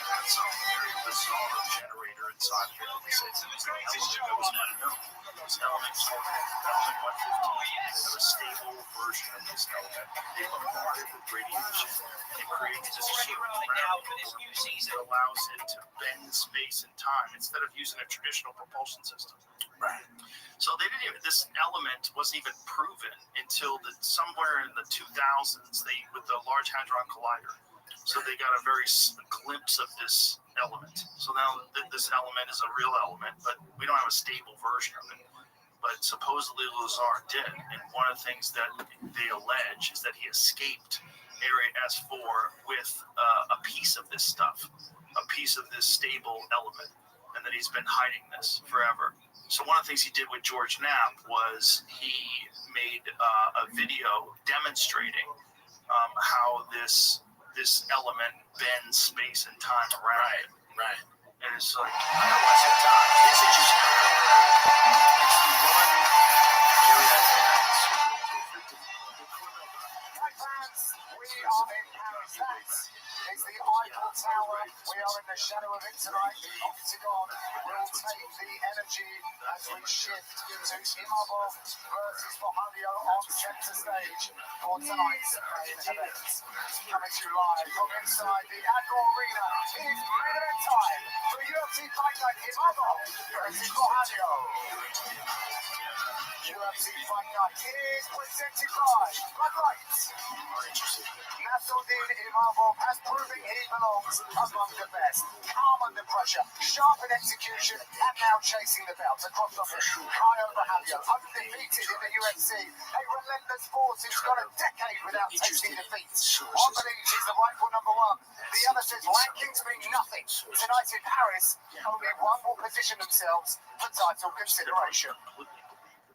A: That's a very bizarre generator inside of it. That was unknown. Those elements were element 115. They have a stable version of this element. They bombard it with radiation, and it creates this shape that allows it to bend space and time instead of using a traditional propulsion system.
B: Right.
A: So they didn't even, this element wasn't even proven until somewhere in the 2000s with the Large Hadron Collider. So they got a very glimpse of this element. So now this element is a real element, but we don't have a stable version of it. But supposedly Lazar did, and one of the things that they allege is that he escaped Area S4 with a piece of this stuff, a piece of this stable element, and that he's been hiding this forever. So one of the things he did with George Knapp was he made a video demonstrating how this element bends space and time around it.
B: Right.
A: And it's like,
B: I know what's it done. This is just it's the one area that's
L: We are in Paris. It's the Eiffel Tower. We are in the shadow of it tonight. The Octagon will take the energy as we shift to Imavov versus Borrello on center stage for tonight's main event. Coming to you live from inside the Accor Arena, it's main event time for UFC Fight Night Imavov versus Borrello. UFC Fight Night is presented by Bud Light. Nasruddin Imavov has proven he belongs among the best. Calm under pressure, sharp in execution, and now chasing the belt across the field. Kyle Borrello, undefeated in the UFC, a relentless force who's got a decade without tasting defeat. One believes he's the rightful number one. The other says rankings mean nothing. Tonight in Paris, only one will position themselves for title consideration.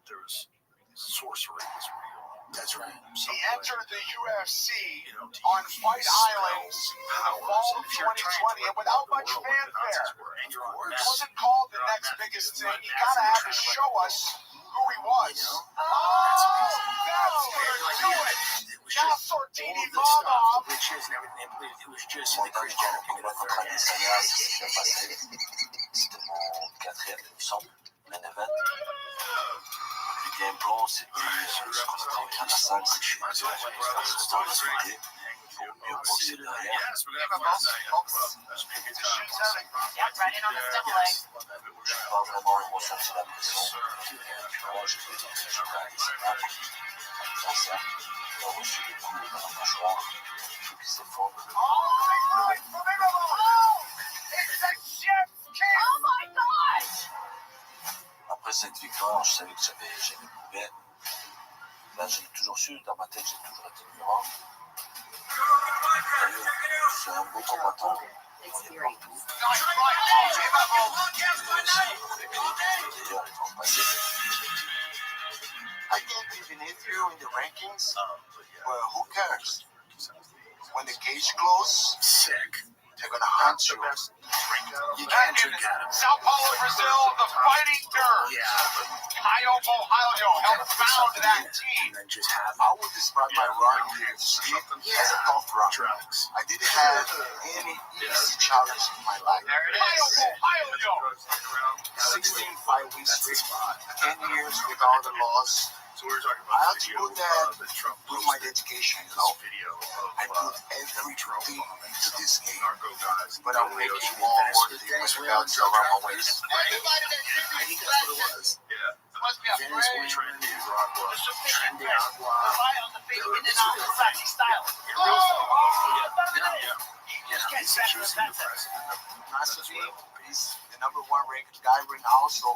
A: There was sorcery was real.
B: That's right.
L: He entered the UFC on Fight Island in the fall of 2020, and without much fanfare. It wasn't called the next biggest thing. He kind of had to show us who he was. That's where do it. Now Sortini Imavov.
B: Witches and everything. It was just the Christian people.
Q: C'était mon quatrième, il me semble, main event. Le game plan, c'était ce qu'on était en salle, c'est que je suis désolé, je vais faire ce temps de sauter pour mieux boxer derrière. Je suis pas vraiment ressenti la pression. Moi, je fais je gagne des étapes. Comme ça, j'ai reçu des coups dans la mâchoire. Tout qui s'effondre.
C: Oh my gosh!
Q: Après cette victoire, je savais que j'avais coupé. Là, j'ai toujours su, dans ma tête, j'ai toujours été numéro 1. C'est un beau combattant. Il est partout. D'ailleurs, il va en passer.
L: I can't be beneath you in the rankings. Well, who cares? When the cage closes, they're gonna hunt you.
B: You can't drink out of it.
J: Sao Paulo, Brazil, the Fighting Dirt. Caio Borrello helped found that team.
L: I would describe my run here as a tough run. I didn't have any easy challenge in my life.
J: There it is.
L: 16 5-week streak, 10 years without a loss. I had to put that with my dedication, I put everything into this game, but I'm making more worthy with belts around my waist.
J: I think that's what it was. Yeah. It must be a very trendy on the feet in and out of sexy style.
L: He's the number one ranked guy right now, so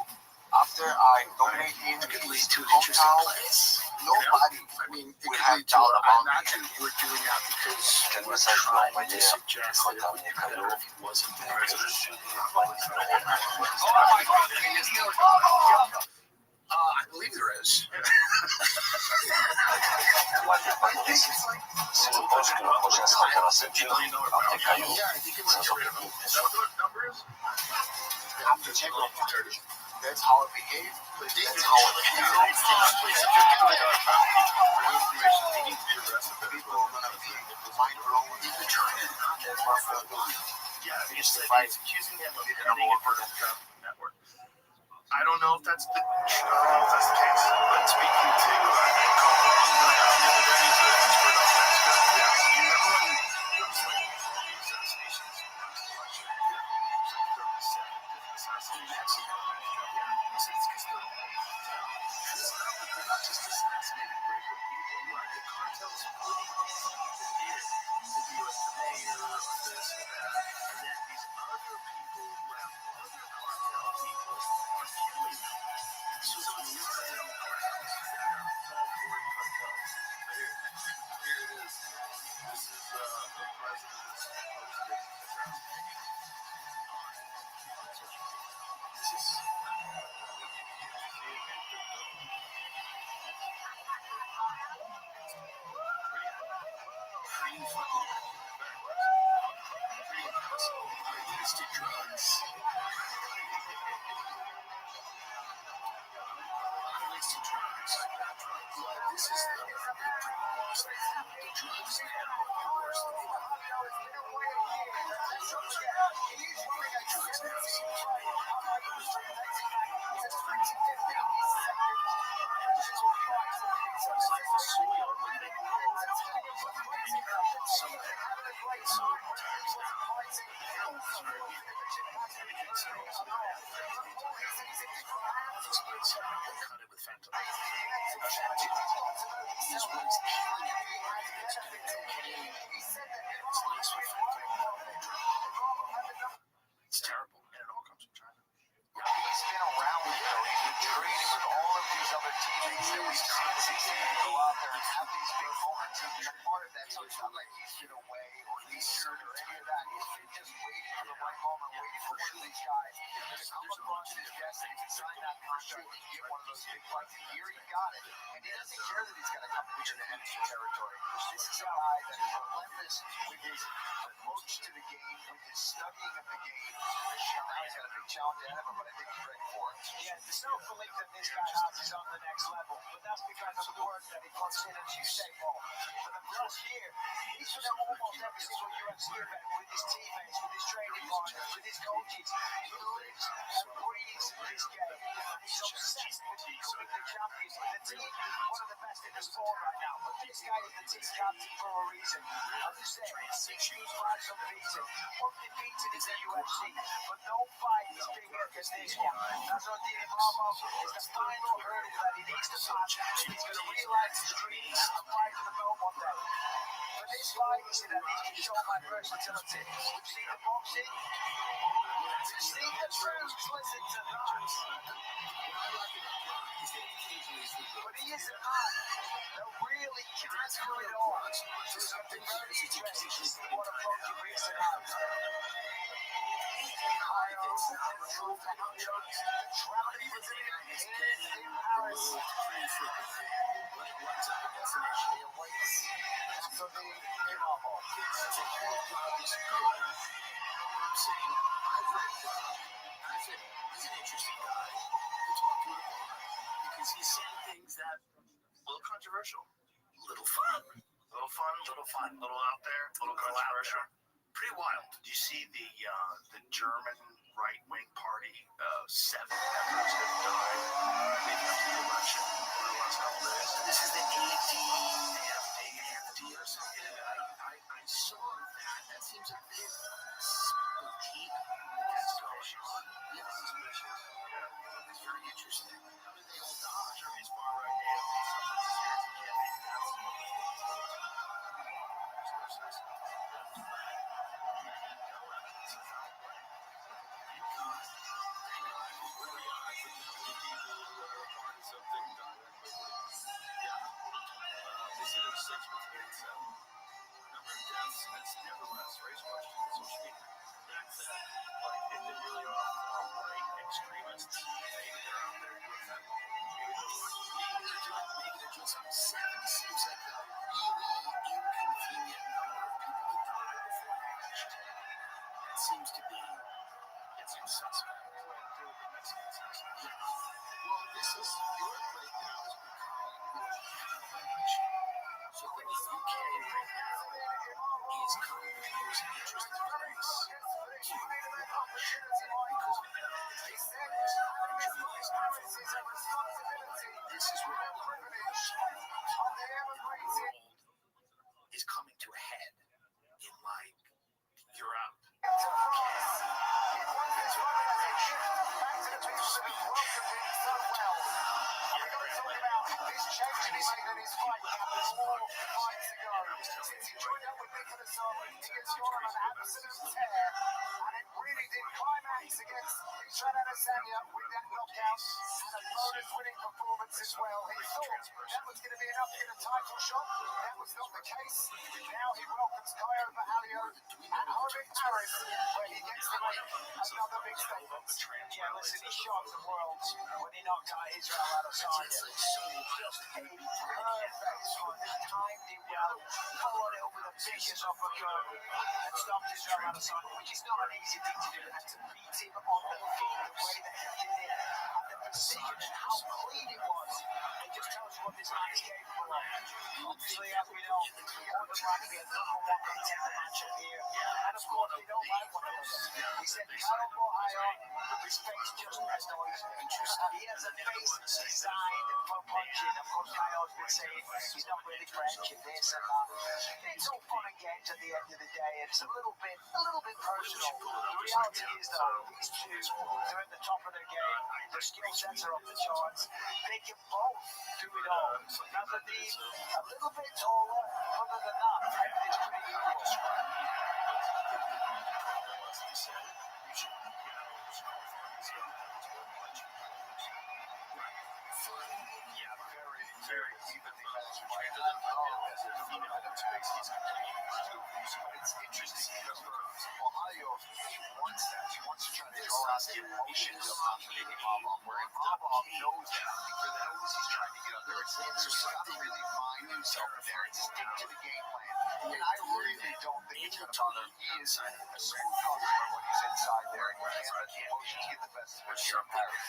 L: after I dominate him in his hometown, Nobody. I mean, it could lead to, I imagine we're doing that because we're trying to suggest that it would be better if he wasn't there. I believe there is.
Q: Si le penses que le prochain sera vers la ceinture, après Caillou, ça sera le coup.
L: That's how it behaved. That's how it behaved. People are going to be mind blown. That's my fault.
A: Yeah, it's accusing him of ending it for the network. I don't know if that's the case, but speaking to it's terrible, and it all comes from China.
L: He's been around, he's been training with all of these other teammates that we've seen succeed and go out there and have these big moments. And he's a part of that, so it's not like he's been away or injured or any of that. He's been just waiting for the right moment, waiting for one of these guys to come across his desk and he can sign that contract and get one of those big fights. And here he got it. And he doesn't care that he's got to come here to enemy territory. This is a guy that is relentless with his approach to the game, with his studying of the game. Now he's got a big challenge ahead of him, but I think he's ready for it.
M: Yeah, there's no belief that this guy has on the next level, but that's because of the work that he puts in. As you say, Paul, for the first year, he's been at almost every single UFC event with his teammates, with his training partners, with his coaches. He lives and breathes this game. He's obsessed with becoming the champions of the team, one of the best in the sport right now. But this guy is the team captain for a reason. As you said, 6 years fights unbeaten, undefeated in the UFC, but no fight is bigger than this one. That's what Dini Bravo is the final hurdle that he needs to pass. He's going to realize his dreams and fight for the belt one day. For this fight, he said, I need to show my versatility. We've seen the boxing, we've seen the truths, listen to that. But he is a man that really can do it all. So something very interesting is what approach he brings to that.
H: He's an interesting guy to talk to because he's saying things that a little controversial, little fun, little out there, little controversial. Pretty wild. Did you see the German right-wing party? 7 members have died leading up to the election over the last couple days. This is the AfD or something. I saw that. That seems a bit spooky. That's suspicious. Yeah, suspicious. Yeah, it's very interesting. How did they all die? Germany's far right now. 36 with 37. Number of deaths has never less. Race questions, social media. That said, like, if they really are right extremists, maybe they're out there doing that.
B: Maybe they're doing something. 70 seems like a really inconvenient number of people to die before an election. It seems to be, it's suspect. Yeah. Well, this is, Europe right now has become more election. So the UK right now is kind of losing interest in race to Republican because of the race and Germany's not responsibility. This is where the privilege of the world is coming to a head in like Europe. This change he made in his fight camp 4 fights ago. Since he joined up with Nicholas Arnold, he has gone on an absolute tear, and it really did climax against Israel Adesanya with that knockout and a bonus-winning performance as well. He thought that was going to be enough to get a title shot. That was not the case. Now he welcomes Caio Borralho at home in Paris, where he gets to make another big statement. Yeah, listen, he shocked the world when he knocked out Israel Adesanya. Perfect. Timed it well. Followed it up with a vicious uppercut and stopped Israel Adesanya, which is not an easy thing to do. And to beat him on the feet the way that he did it, and the precision and how clean it was, it just tells you what this man is capable of. Obviously, as we know, more than likely a number one contender matchup here. And of course, we don't like one of them. We said Caio Borralho, his face just has no interest. He has a face designed for punching. Of course, Caio's been saying he's not really French and this and that. It's all fun and games at the end of the day. It's a little bit personal. The reality is, though, these two, they're at the top of their game. Their skill sets are off the charts. They can both do it all. Now, the need a little bit taller. Other than that, it's pretty equal.
H: Very evenly matched fight. As a female in space, he's continuing to. It's interesting because Ohio, he wants that. He wants to try to draw out the emotions of not being Bob, where Bob knows that. He knows he's trying to get under his skin, so he's got to really find himself in there and stick to the game plan. And I really don't think it's going to bother him. He is a smooth customer when he's inside there, and he can't let the emotions get the best of him here in Paris.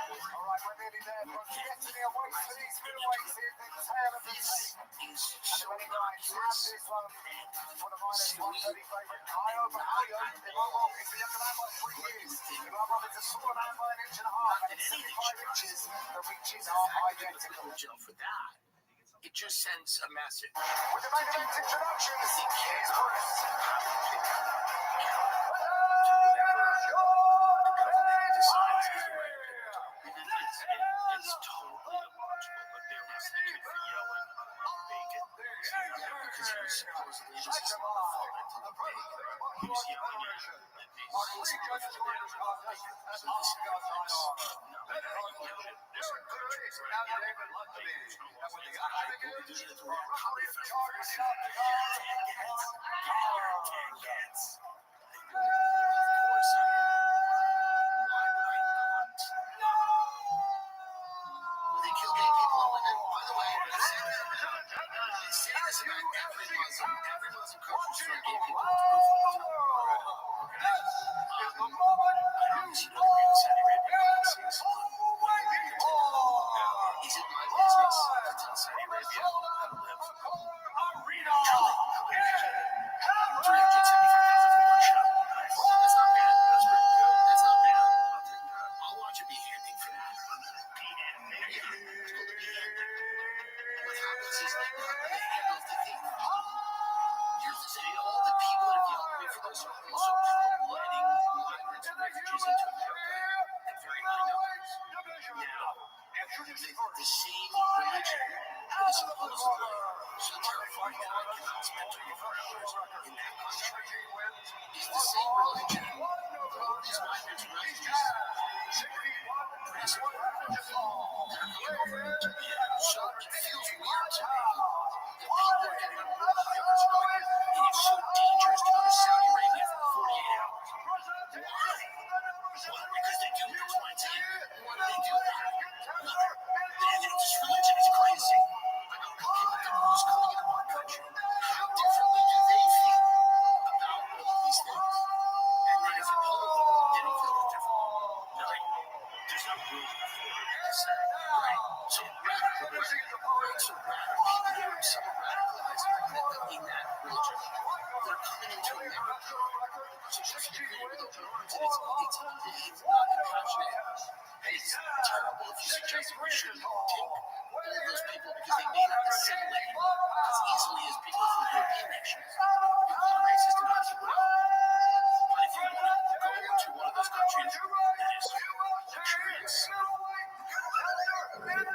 H: All right, we're nearly there, but yesterday awaits for these middleweights here, the tail of the tape. And the running lines have this one for the -130 favourite, Caio Borralho. He's been younger man by 3 years. It's a smaller man by 1.5 inches, and 75 inches. The reaches are identical. For that, it just sends a message. With the main event introduction, here's Bruce. It's totally illogical, but they're listening to yelling bacon because he was supposedly just a motherfucker to the bacon. He was yelling at these
B: They kill gay people and women. By the way, say this about every Muslim coach for gay people to prove all the time. I obviously don't agree with Saudi Arabia saying Islam. Is it my business to tell Saudi Arabia how to live? Truly, 375,000 for one shot. Nice. That's not bad. That's pretty good. That's not bad. I'll take that. I'll watch it be handing for that. What happens is they run the hand off the thing. Here's the thing, all the people that have yelled at me for this are also letting migrants and refugees into America at very high numbers. Now, the same religion that is supposedly so terrifying that I cannot spend 24 hours in that country is the same religion that all these migrants and refugees pretty soon they're coming over to be so it feels necessary. Right. So radical, right? So radical people, some radicalized in that religion, they're coming into America. So just to agree with open arms, and it's not compassionate. Hey, it's terrible if you suggest that we shouldn't take all of those people because they may not assimilate as easily as people from European nations. You call it racist and Nazi, well. But if you want to go to one of those countries that is luxurious,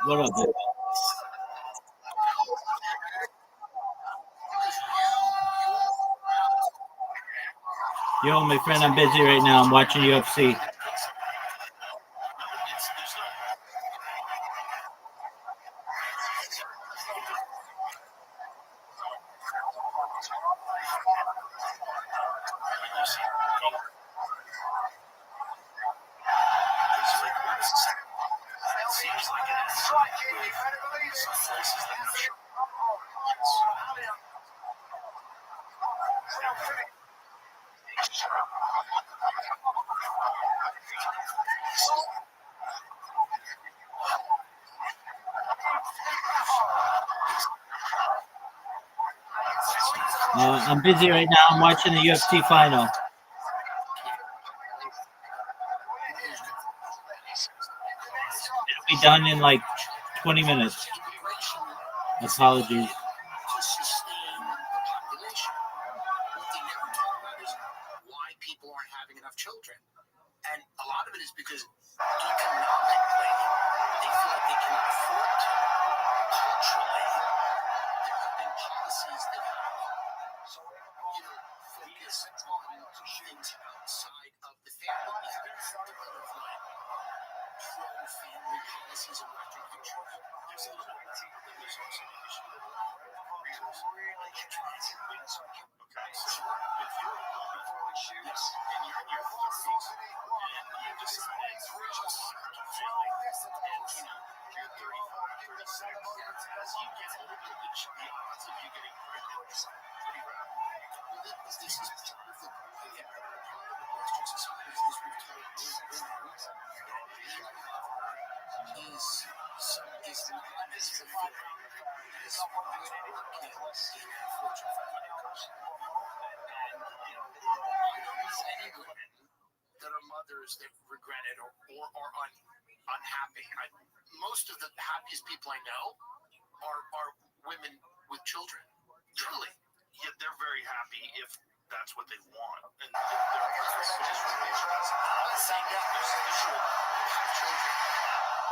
D: What up, dude? Yo, my friend, I'm busy right now. I'm watching UFC. I'm busy right now. I'm watching the UFC final. It'll be done in like 20 minutes. Apologies.
B: to sustain the population. What they never talk about is why people aren't having enough children. And a lot of it is because economically, they feel like they cannot afford to. Culturally, there have been policies that have, focused on things outside of the family. We have a lot of pro-family policies in Western cultures. There's a little bit, but there's also an issue that a lot of careers really trying to win. Okay, so if you're a woman and you're in your 30s and you decide just family, and you're 35, 36, as you get older, the odds of you getting pregnant is pretty rapid. Well, this is part of the Western society is we've told women is not as fulfilling as working in a Fortune 500 company. And I don't know any women that are mothers that regret it or are unhappy. Most of the happiest people I know are women with children. Truly.
A: Yet they're very happy if that's what they want. And their preference is really expensive.
B: I'm not saying that there's an issue of have children.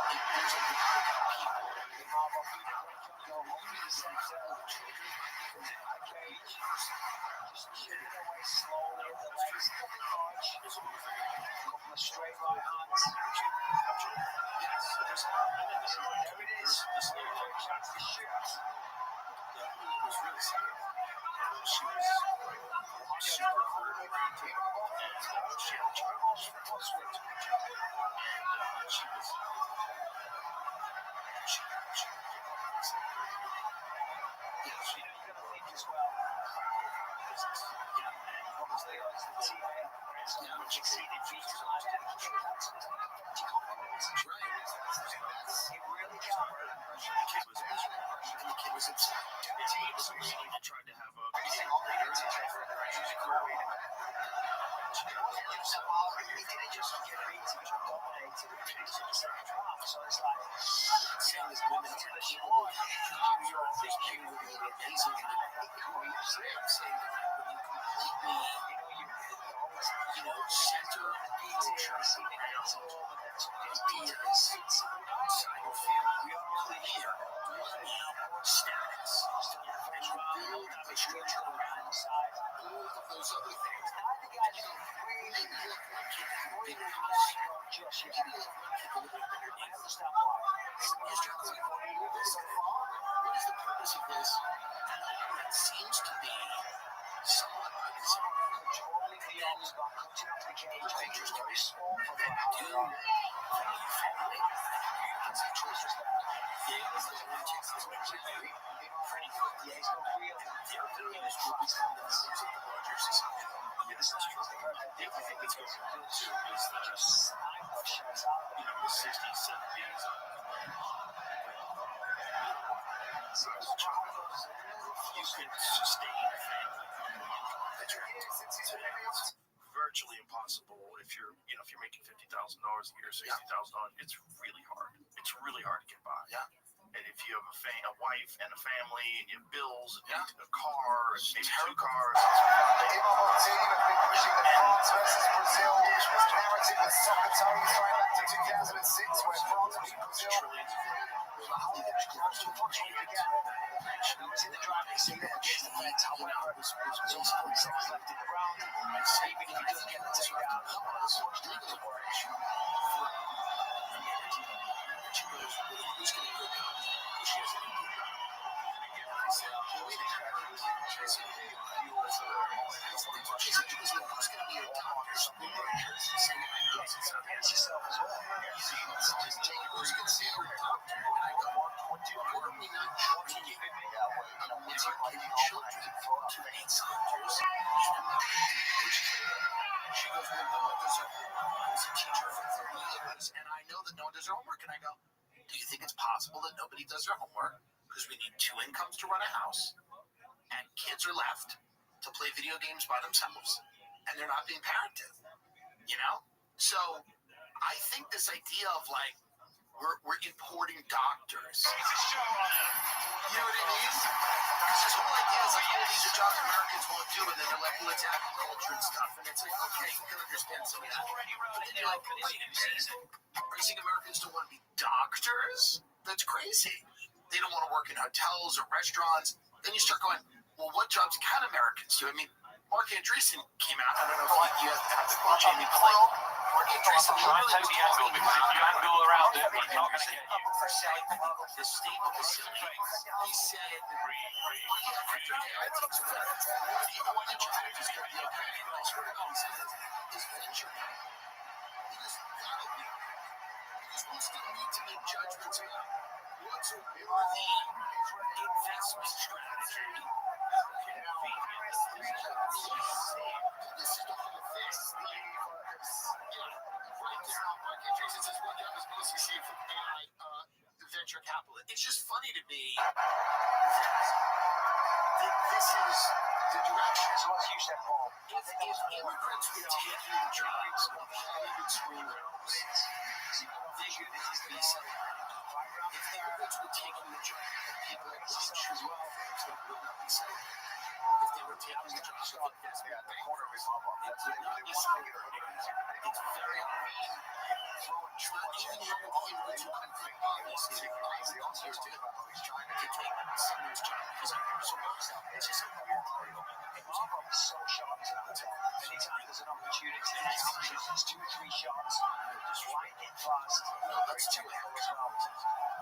B: There's a lot of people who need some type of children. Just chipping away slowly at the legs, nothing much. Couple of straight right hands.
A: Yes, so there's a lot of women that are like,
B: There it is.
A: this little
B: Chance to shoot.
A: that was really sad. She was super vertical and she had a child. She was sweet to her child. And she was
B: Yeah, so you're going to think as well.
A: business.
B: Obviously, the team which exceeded features last year. That's right. It really can.
A: The kid was miserable.
B: And the kid was upset.
A: The team was miserable. They tried to have a
B: So it's like seeing this women to the shore, this beauty, amazing, I'm saying that when you completely, center ideas outside of family, clear money, status, and you build a structure around all of those other things. Maybe you let one kid have a big house. Maybe you let one kid live in a better neighborhood. You start going, what is the purpose of this? And a lot of that seems to be somewhat controlling the end, cutting off the cage, making it very small for the do value family. As a choice, there's the one kid that's very pretty quickly. Their values will become the values of the larger society.
K: this is true. The other thing that's going on too is that the 60s, 70s, you could sustain a family. It's virtually impossible if you're making $50,000 a year, $60,000. It's really hard. It's really hard to get by.
B: Yeah.
K: And if you have a wife and a family and you have bills and a car and maybe 2 cars,
L: Ibrahimovic have been pushing the France versus Brazil narrative with soccer tones right back to 2006, where France beat Brazil.
M: Was in the driving seat and gets the lead top when it was 40 seconds left in the round. And saving if he doesn't get the takedown.
K: who's going to go down? She has any good round. I said, who's going to be a doctor? Something like that. Saying, I know it's yourself as well. Just take it, who's going to see a doctor? And I go, what do you want me not joking? I'm never giving children to eight doctors. She goes, well, no one does her homework. I was a teacher for 30 years, and I know that no one does their homework. And I go, do you think it's possible that nobody does their homework? Because we need 2 incomes to run a house, and kids are left to play video games by themselves, and they're not being parented. You know? So I think this idea of like we're importing doctors. You know what I mean? Because this whole idea is like, oh, these are jobs Americans won't do, and then they're like, well, it's agriculture and stuff, and it's like, okay, you can understand some of that. But then you're like, wait a minute, are you saying Americans don't want to be doctors? That's crazy. They don't want to work in hotels or restaurants. Then you start going, well, what jobs can Americans do? I mean, Mark Andreessen came out. I don't know if you have the quote, Jamie, but like, Mark Andreessen literally was talking
J: angle around it, we're not going to get you.
K: The state of the city. He said, after I took some one of the chapters of the okay, and I swear to God, he said this venture. He goes, that'll be okay. Because we still need to make judgments about what's a worthy investment strategy. This is the whole thing. Right now, Mark Andreessen says one job is mostly saved from AI venture capital. It's just funny to me that this is the direction. So let's use that ball. If immigrants were taking the jobs of Hollywood screenwriters, they should be celebrated. If immigrants were taking the job of people like Rothschild, they would not be celebrated. If they were taking the jobs of investment bankers, they would not be celebrated. It's very obvious. Even when all immigrants who come from obvious is the answer to take someone's job because I'm so myself. It's just a weird deal.
M: Mark is so sharp tonight. Anytime there's an opportunity, he uses 2 or 3 shots, just lightning fast.
K: No, that's too average.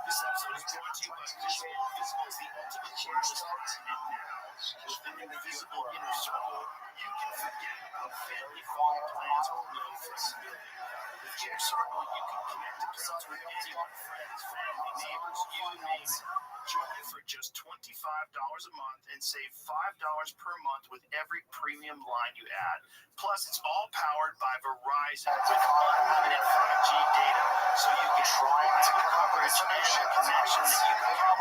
K: This episode is brought to you by Visible. Visible is the ultimate chance and now, within the visible inner circle, you can forget about family farm plans or no flexibility. With Inner Circle, you can connect to friends with anyone, friends, family, neighbors, you and me. Join for just $25 a month and save $5 per month with every premium line you add. Plus, it's all powered by Verizon with unlimited 5G data, so you get reliable coverage and a connection that you can count.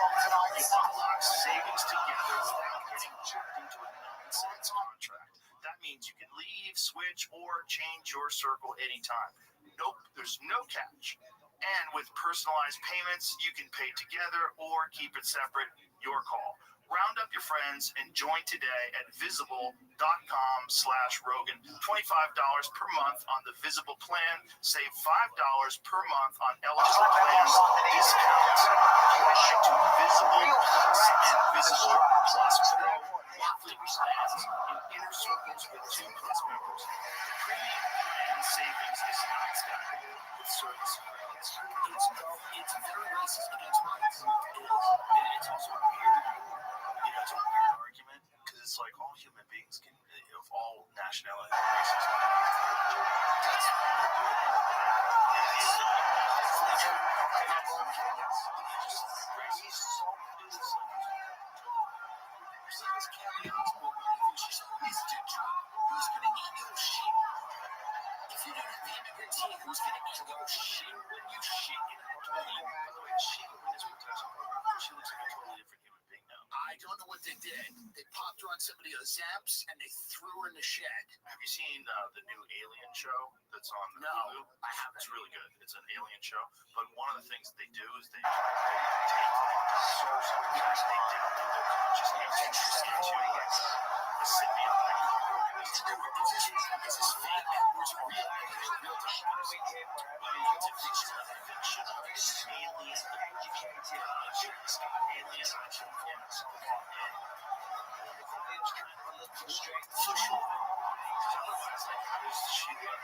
K: You unlock savings together without getting jerked into a nonsense contract. That means you can leave, switch, or change your circle anytime. Nope, there's no catch. And with personalized payments, you can pay together or keep it separate. Your call. Round up your friends and join today at visible.com/Rogan. $25 per month on the Visible plan. Save $5 per month on eligible plans. Discounts apply to Visible Plus and Visible Plus Pro. Monthly plans in Inner Circles with 2+ members. The premium plan savings is not stackable with service credits. It's very racist against whites. It is. It's also weird. It's a weird argument because it's like all human beings can, of all nationality and races, that's
B: Hey, who's gonna eat your shit when you shit in a toilet?
H: By the way, she witness protection program. She looks like a totally different human being now.
B: I don't know what they did. They popped her on somebody else's Zamps and they threw her in the shed.
H: Have you seen the new Alien show that's on
B: No,
H: Hulu?
B: I haven't.
H: It's really good. It's an alien show. But one of the things they do is they take they download their consciousness into a symbiotic organism.
B: It's this fake who's real. Real time.
H: It's a fiction. Alien. Alien.
B: For sure.
H: How does she look?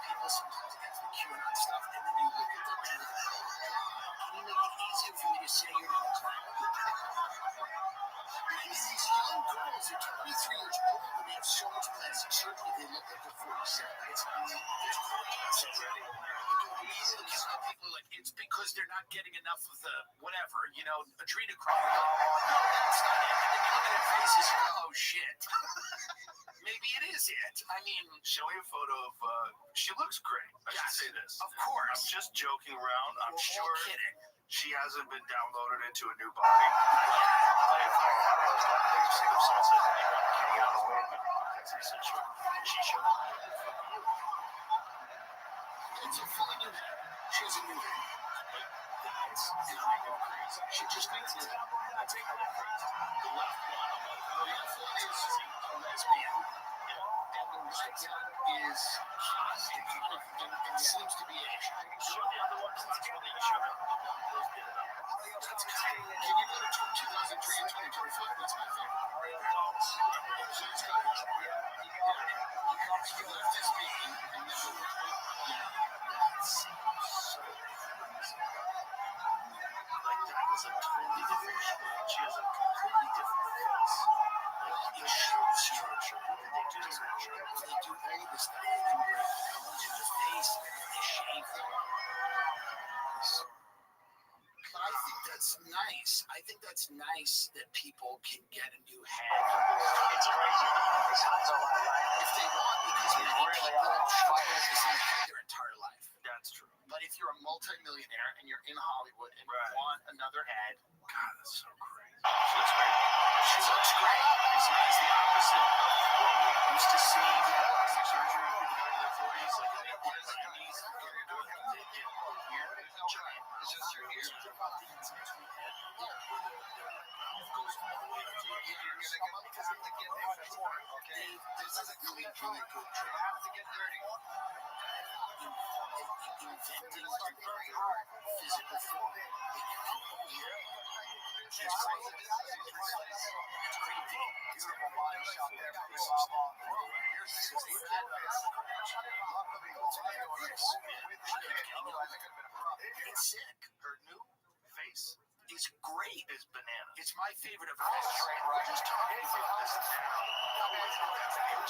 B: People sometimes get the QAnon stuff, and then you look at them and can you make it easier for me to say you're not a clown? Because these young girls are 23 years old and they have so much plastic surgery, they look like they're 47. It's crazy. People are like, it's because they're not getting enough of the whatever, adrenochrome. No, that's not it. And then you look at their faces and go, oh shit. Maybe it is it. I mean,
H: show me a photo of. She looks great. I should say this.
B: Of course.
H: I'm just joking around. I'm
B: We're
H: sure
B: all kidding.
H: she hasn't been downloaded into a new body. Like those things sing of salsa hanging out of the way. She should.
B: It's a fully new head. She has a new head. She just makes it.
H: That's it. The left one.
B: The left one is a lesbian. And the right one is hot and seems to be Asian.
H: Show the other one. That's what they show.
B: Can you go to 2003 and 2025? That's my favorite. So it's got the left is me, and then the right.
H: Like that is a totally different show. She has a completely different face. Like it shows structure. What did they do to structure?
B: They do all this stuff. They wear colors in the face, they shave them. But I think that's nice. I think that's nice that people can get a new head.
M: It's crazy. These hands are like that.
B: If they want, because many people struggle with the same head their entire life.
H: That's true.
B: But if you're a multimillionaire and you're in Hollywood and you want another head,
H: God, that's so crazy. She looks great. She looks great. It's the opposite of what we used to see in plastic surgery when people got in their 40s, like in the 90s. They get weird, giant. It's just your ears. Goes all the way up to your ears.
B: because of the get okay? This is a really, really good trick. You have to get dirty. Inventing physical form that you can hear. It's crazy. It's crazy. Beautiful body shot there. It's sick.
H: Her new face
B: is great.
H: Is banana.
B: It's my favorite of her. We're
H: just talking about this now.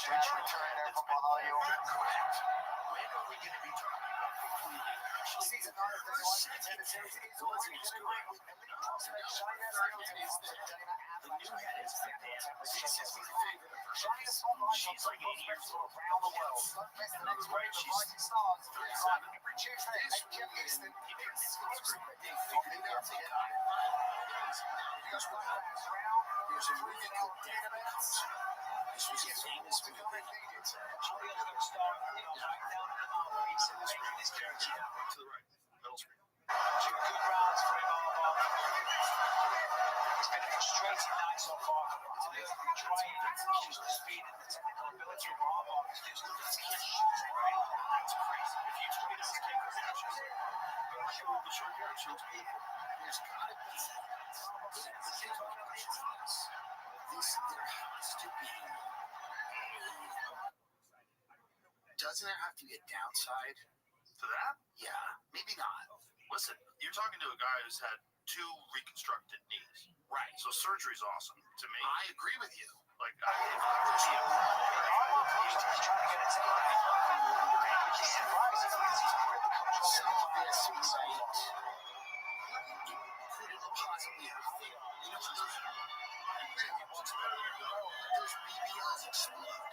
B: Church returner from Ohio.
H: Correct. When are we going to be talking about completely?
B: Season 9 of the series is the new head is banana. This is my favorite of her.
H: She's like 80 years old.
B: Around the world.
H: That's right. She's 37.
B: They figured it out. Here's what happens. There's a movie called Death Becomes Her. This was a famous movie.
H: To the right. Middle screen.
M: Good rounds for him, Harbaugh. It's been a frustrating night so far. Trying to use the speed and the technical ability of Harbaugh is just
H: That's crazy. If you told me this kid was the short yard, she looks beautiful.
B: There's got to be. There has to be. Doesn't there have to be a downside
H: to that?
B: Yeah, maybe not.
H: Listen, you're talking to a guy who's had 2 reconstructed knees.
B: Right.
H: So surgery's awesome to me.
B: I agree with you.
H: Like, if I were to see a
B: some of this might couldn't possibly have failed. You know what those BBLs explode.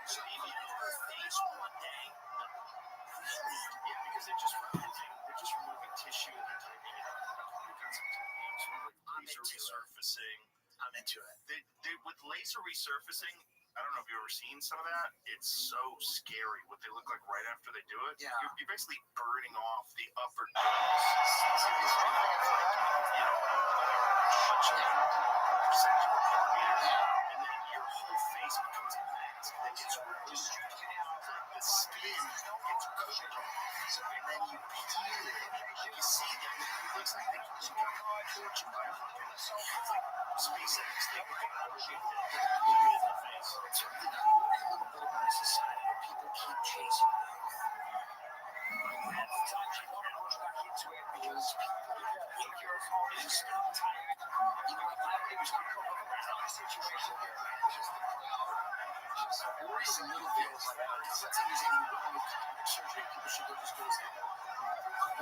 A: So maybe in her face one day. Yeah, because they're just removing tissue and they're typing it up. They've got some techniques with laser resurfacing.
B: I'm into it.
A: They with laser resurfacing, I don't know if you've ever seen some of that. It's so scary what they look like right after they do it.
B: Yeah.
A: You're basically burning off the upper dermis. Percentage of a millimeter, and then your whole face becomes a mask that gets removed. The skin gets cooked off, and then you peel it. You see that it looks like they got tortured by a fucking. It's like SpaceX. They put everything in the face.
B: It's something that we're a little bit in a society where people keep chasing me. Sometimes you want to rush back into it because people think you're tired. You know, like it was not a situation here. It's just worry some little things like that. It's not anything wrong with cosmetic surgery. People should go just go to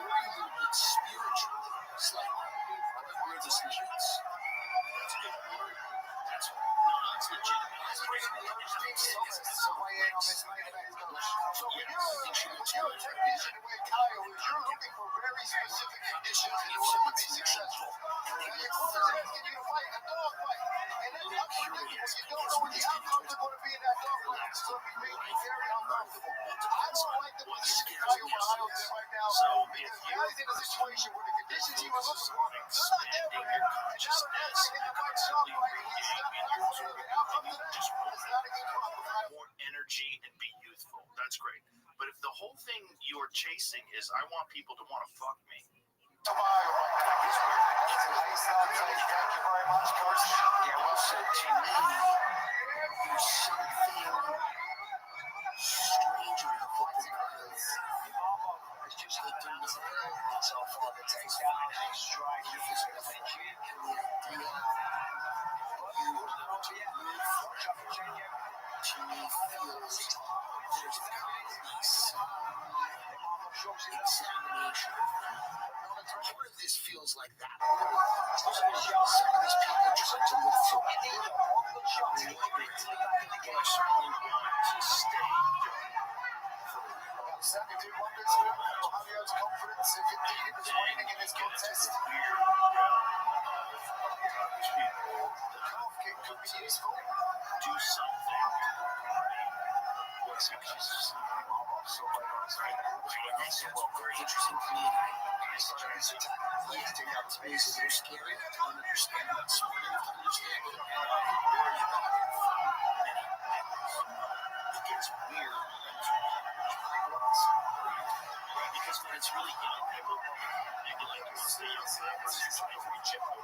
B: worry a little bit spiritually, slightly, about where this leads.
A: That's a good word. That's legit.
L: It's a way in on this main event, coach. So when you're a technician the way Kyle is, you're looking for very specific conditions in order to be successful. And your coach is asking you to fight a dog fight. And that's unpredictable. You don't know what the outcomes are going to be in that dog fight. It's going to be making very uncomfortable. I don't like the position Kyle Miles in right now.
A: So
L: because now he's in a situation where the conditions he was looking for, they're not there for him. And now the next thing in the fight shot fight, he's not going to the outcome of that. It's not a good problem.
A: More energy and be youthful. That's great. But if the whole thing you are chasing is I want people to want to fuck me.
L: Thank you very much, coach.
B: Yeah, well said. To me, there's something strange about football because it's just the things that so far the takedown and his strike, he was going to bench it, and the idea you would want to move to me feels there's got to be some examination. Part of this feels like that. Some of these people trying to move forward.
A: I certainly want to stay young.
L: Certainly do wonder to Javier's confidence if indeed it was waning in this contest.
A: Weird realm of these people
L: The calf kick could be useful.
A: do something. What's it called?
B: That's very interesting to me. I started as a lifting up to me is a little scary. I don't understand it. It's smart enough to understand it. And I worry about it.
A: It gets weird. Because when it's really young, people maybe like to stay young versus trying to reach out.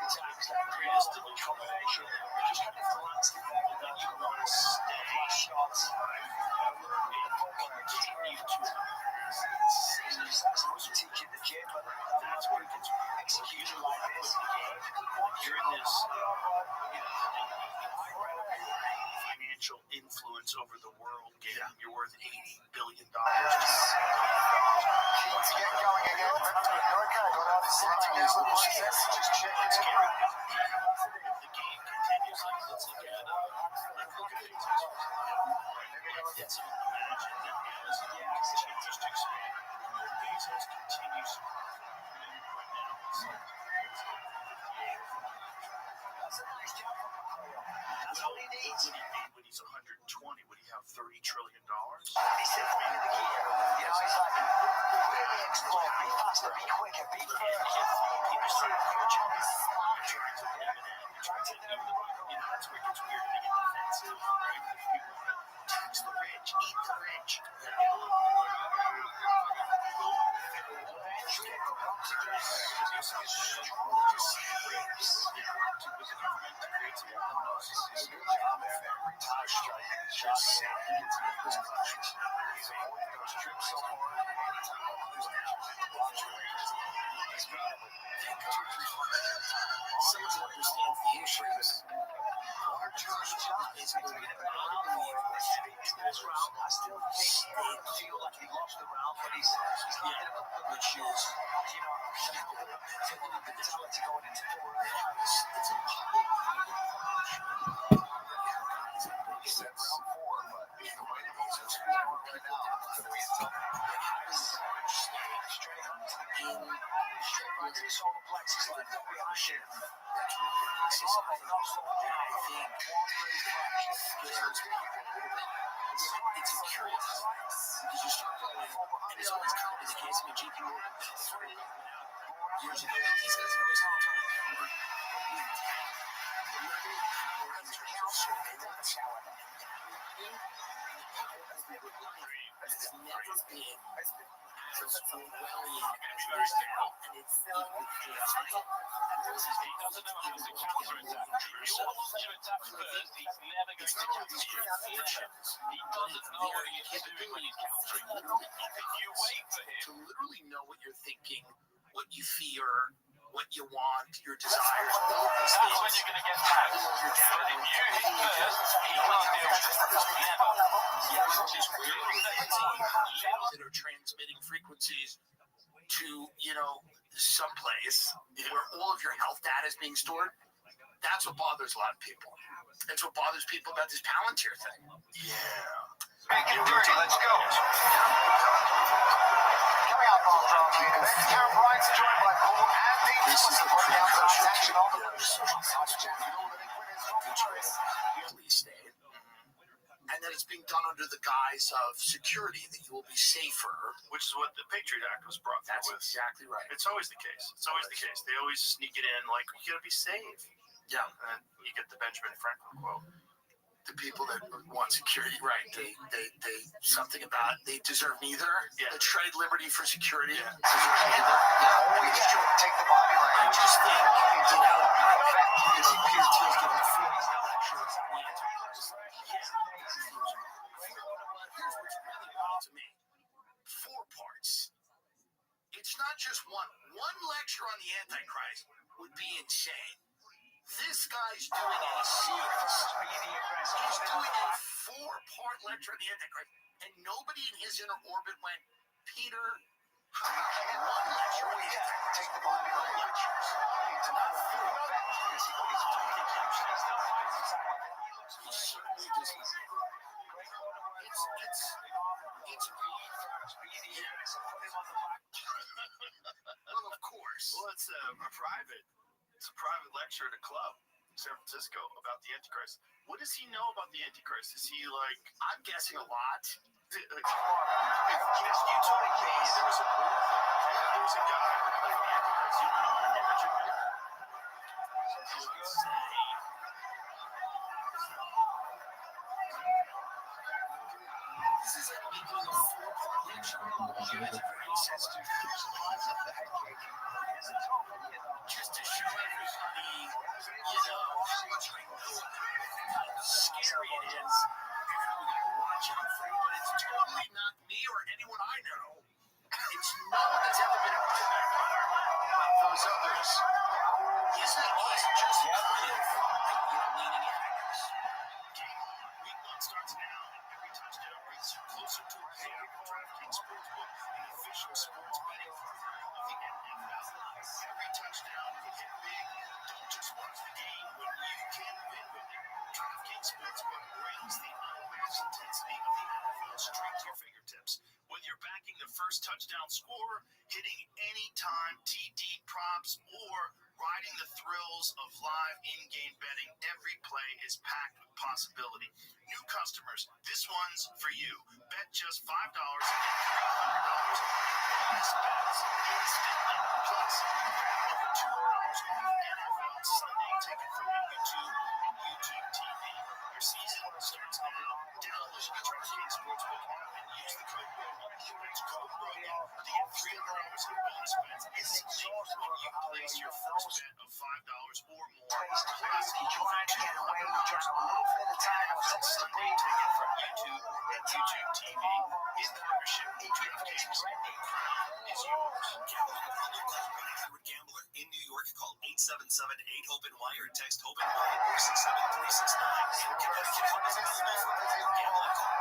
B: It's that greatest of a combination. We just had to glance at that. And then you want to stay shots.
A: Continue to
B: that's what you teach in the gym, but
A: that's where it gets
B: executed like this.
A: You're in this financial influence over the world game. You're worth $80 billion.
L: Keen to get going again. You're okay. Got out of sitting down with process. Just checking in.
A: If the game continues, let's look at it's imagine that as the game continues to expand, Bezos continues right now. It's like
B: That's a nice job from Mario. That's all he needs.
A: when he's 120, would he have $30 trillion?
B: He said, "Be the key." You know, he's like, really explode, be faster, be quicker, be further.
A: People say, your job is trying to limit it. Trying to, that's where it gets weird. They get defensive, right? If people want to tax the rich, eat the rich. They get a little
B: Someone understands the issues. Our Josh job is going to be this round. I still think they feel like he lost the round, but he's getting up the good shoes. You know, taking the mentality going into 4 rounds. It's a
M: right to the solar plexus line. Don't be on shit. It's not slowing down. I think scares people a little bit. It's a curious because you start going, and it's always kind of the case. I mean, JP Morgan started coming out years ago. Like these guys have always had a ton of power. The limited power in terms of surveillance and downloading, the power of the reliance has never been as Orwellian as it is now. And it's even chaotic.
J: He doesn't know how to counterattack. If you want to attack first, he's never going to counter you. He doesn't know what he's doing when he's countering. If you wait for him
B: to literally know what you're thinking, what you fear, what you want, your desires, all of these things.
J: That's when you're going to get tagged. But if you hit first, he can't deal with it. Never.
B: Just really that are transmitting frequencies to, someplace where all of your health data is being stored. That's what bothers a lot of people. That's what bothers people about this Palantir thing.
M: Yeah. Make it dirty. Let's go. Coming up on the main event, Karen Bryant's joined by Paul and Dean. This is the breakdown for tonight's action on the loose.
B: Please stay. And then it's being done under the guise of security, that you will be safer.
A: Which is what the Patriot Act was brought through with.
B: That's exactly right.
A: It's always the case. It's always the case. They always sneak it in like, you gotta be safe.
B: Yeah.
A: And you get the Benjamin Franklin quote.
B: The people that want security, right? They something about they deserve neither.
A: Yeah.
B: The trade liberty for security.
A: Yeah.
B: Deserve neither.
M: Always trying to take the body line.
B: I just think, Peter Thiel's giving a free lectures on the Antichrist. Here's what's really wild to me. 4 parts. It's not just one. One lecture on the Antichrist would be insane. This guy's doing a series. He's doing a 4-part lecture on the Antichrist, and nobody in his inner orbit went, Peter, how about one lecture on the Antichrist?
M: Take the body line. Lectures. It's not a full effect because he's doing
B: He certainly does not. It's well, of course.
A: Well, it's a private lecture at a club in San Francisco about the Antichrist. What does he know about the Antichrist? Is he like,
B: I'm guessing a lot.
A: If you told me there was a movie, there was a guy who played the Antichrist, you know, he would say,
B: This is like me doing a 4-part lecture on the Antichrist. Just to show everybody, how much I know about it, how scary it is, and how we gotta watch out for it. But it's totally not me or anyone I know. It's no one that's ever been in my background. Like those others. He's just kind of leaning in, I guess.
A: Game on. Week 1 starts now, and every touchdown brings you closer to a payout with DraftKings Sportsbook, the official sports betting partner of the NFL. Every touchdown can hit big. Don't just watch the game when you can win with it. DraftKings Sportsbook brings the unmatched intensity of the NFL straight to your fingertips. Whether you're backing the first touchdown score, hitting anytime TD props, or riding the thrills of live in-game betting, every play is packed with possibility. New customers, this one's for you. Bet just $5 and get $300 in bonus bets instantly. Plus, grab over $200 off NFL Sunday ticket from your YouTube and YouTube TV. Your season starts now. Download the DraftKings Sportsbook app and use the code ROGAN. That's code ROGAN to get $300 in bonus bets instantly when you place your first bet of $5 or more. Plus, over $200 Sunday ticket from YouTube and YouTube TV. In partnership with DraftKings, the crown is yours.
R: Gambler in New York, call 877-8-HOPE-NY or text HOPE-NY or 67369. Connecticut help is available for New Gambler. Call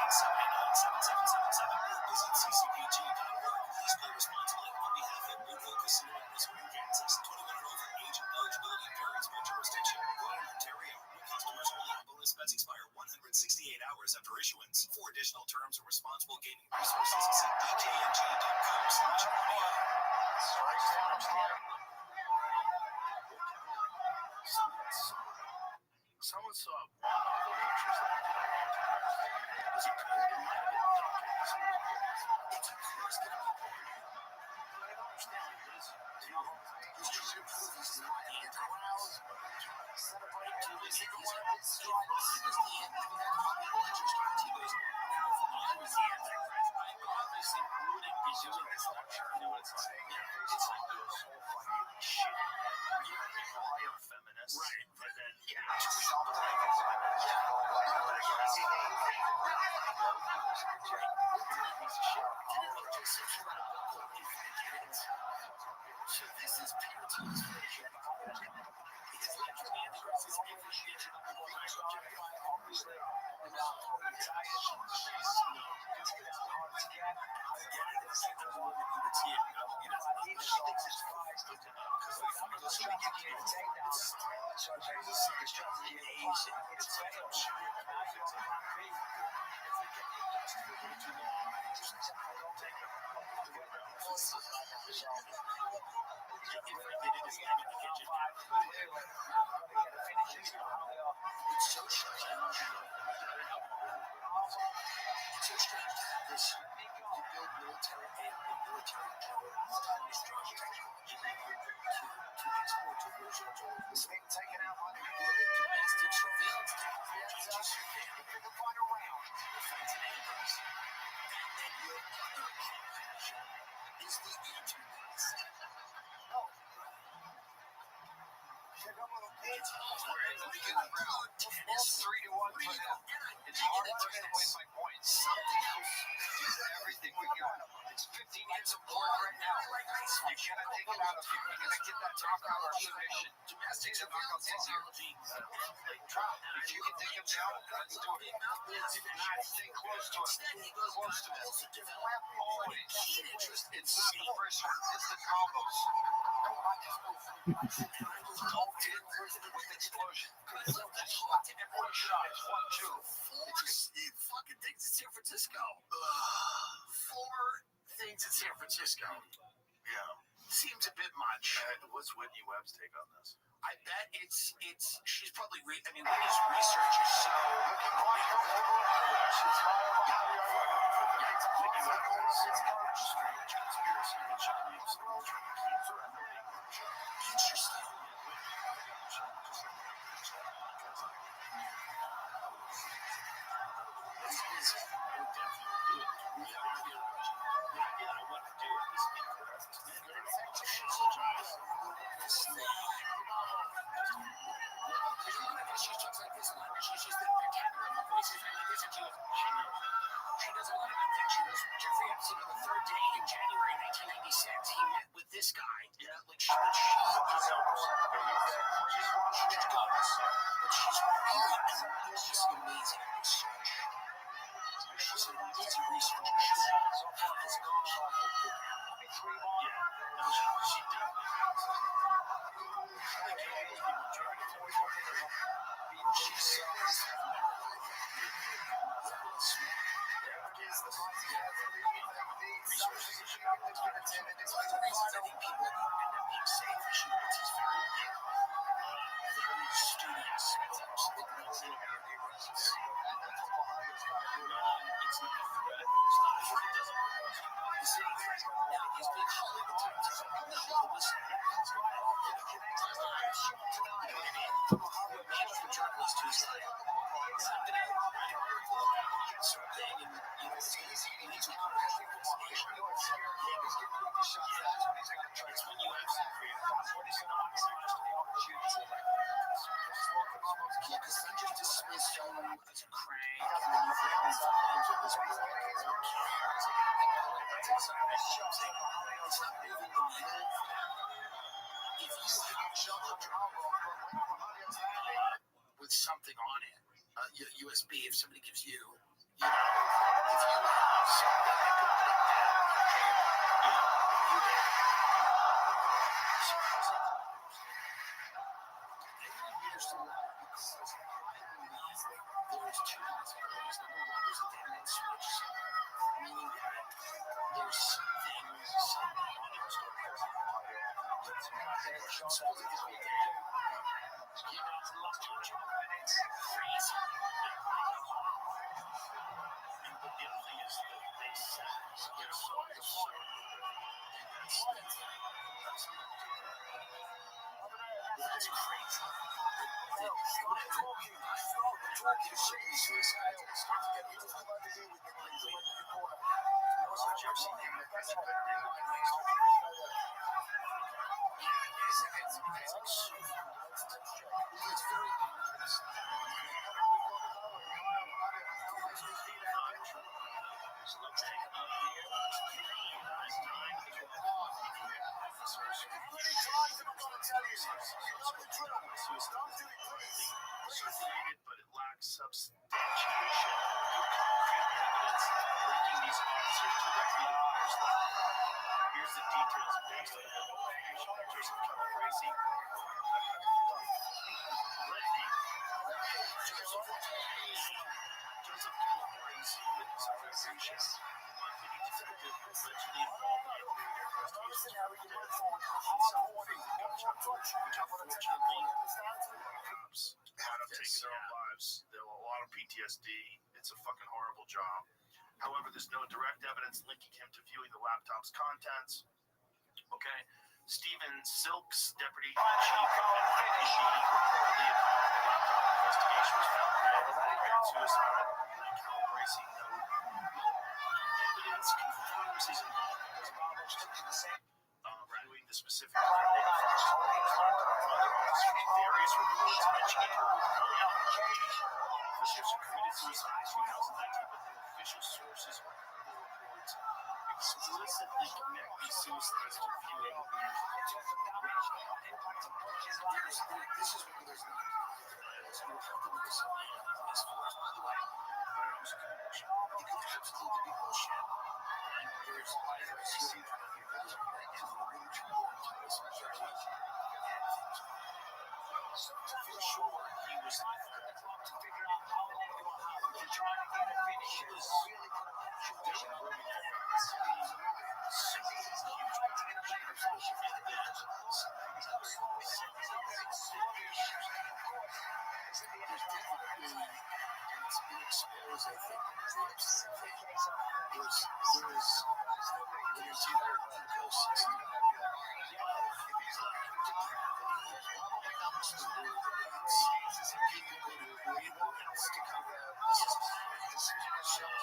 R: 888-789-7777. Visit ccpg.org. Please play responsibly on behalf of Woodville Casino and Resort in Kansas. 21 and over. Age and eligibility varies by jurisdiction. Royal Ontario. New customers only. Bonus bets expire 168 hours after issuance. For additional terms and responsible gaming resources, see dkng.com/audio.
H: Someone saw one of the pictures that I did a long time ago. Was it good? It might have been Duncan. It's of course going to be good. But I don't understand. He's trying to prove he's not anti-Christ. Celebrate to listen to one of his stripes. He was the anti-Christ. He goes, now if I was the anti-Christ, I obviously wouldn't be doing this. I'm sure I know what it's like. Yeah, it's like those whole fucking shit. I am feminist. Right. And then, so this is Putin's version. It's literally Antichrist's version of the Lord's objective. Obviously, It's so strange. It's so strange to have this. You build military AI, military drones, highly strong technology to export to war zones all over the world. Taken out by domestic surveillance technology to surveil the final round. Defensive neighbors. And then your other compassion is the anti-Christ. No. It's tennis 3-1 for them. It's hard for us to win by points. Something else. Everything we got. It's 15 hits of board right now. You gotta take it out of here. You gotta get that knockout or submission. Domestic surveillance technology. If you can take him down, let's do it. If not, stay close to him. Close to him. Always. Keen interest in safe. It's the combos. With explosion. One shot is 1-2. Four fucking things in San Francisco. 4 things in San Francisco. Yeah. Seems a bit much. What's Whitney Webb's take on this? I bet it's she's probably Whitney's research is so interesting. She does a lot of adventures. Jeffrey Epstein on the 3rd day in January 1996, he met with this guy. Yeah, like she just goes. But she's really she's amazing research. She's an amazing researcher. She has gone on she with something on it, USB, if somebody gives you, if you have something that could put there's 2 possibilities. Number one is that the internet switch, meaning that there's something, somebody on the
K: That's crazy. Circulated, but it lacks substantiation or concrete evidence linking these officers directly to Myers' death. Here's the details based on the pictures of Kevin Gracie. Joseph Kevin Gracie, witness of Gracious, deputy detective allegedly involved in the investigation of the death in South Florida gunshot wound, which unfortunately cops have taken their own lives. There are a lot of PTSD. It's a fucking horrible job. However, there's no direct evidence linking him to viewing the laptop's contents. Okay. Stephen Silks, deputy chief of NYPD, reportedly involved in the laptop investigation, was found dead and declared suicide. Cal Gracie noted, evidence confirms his involvement was acknowledged. Reviewing the specific coordinated function of the laptop from other officers, various reports mention a total of 9 officers who committed suicide in 2019, but the official sources of credible reports explicitly connect these suicides to viewing the this is what there's not. So you have to know something about this force, by the way. It could absolutely be bullshit. And there's a series of videos that can really try to exaggerate. To feel sure he was to figure out how long they're trying to get it finished. He was really put a situation where we had it's been exposed, I think. There's either ecosystem. People go to great lengths to come out. This is a show.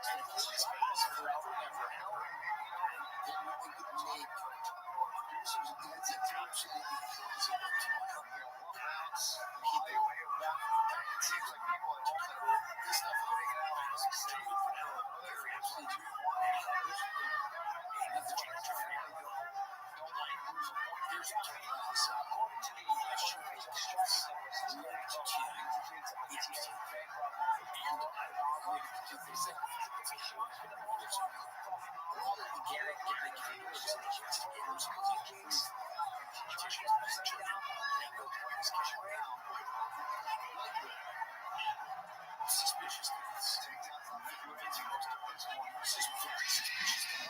K: And if this is forever and ever, then we would make it's absolutely plausible to crowds, people. It seems like people are talking about this stuff going out on the city forever. They're absolutely there's a tremendous according to the issue linked to the and to this all of the organic caterers and investigators against suspicious things. This is very suspicious.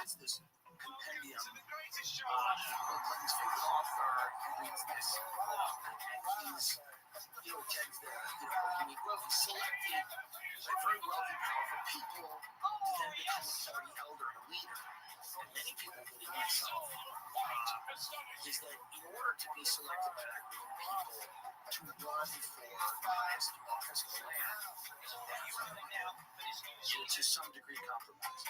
K: It's this compendium. His favorite author reads this book, and he's tags the unique wealth. He's selected by very wealthy, powerful people to then become a party elder and a leader. And many people, including myself, is that in order to be selected by that group of people to run for the highest office in the land, you to some degree compromise.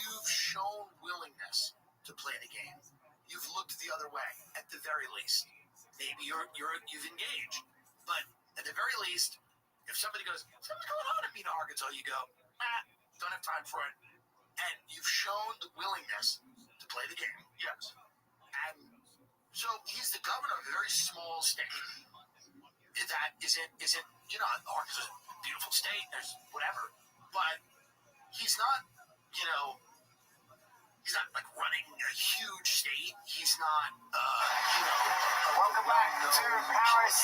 K: You've shown willingness to play the game. You've looked the other way, at the very least. Maybe you've engaged, but at the very least, if somebody goes, "Something's going on in Mena, Arkansas," you go, "Don't have time for it.
B: and you've shown the willingness to play the game.
H: Yes.
B: And so he's the governor of a very small state that isn't Arkansas is a beautiful state. There's whatever, but he's not, he's not like running a huge state. He's not,
L: Welcome back to Paris,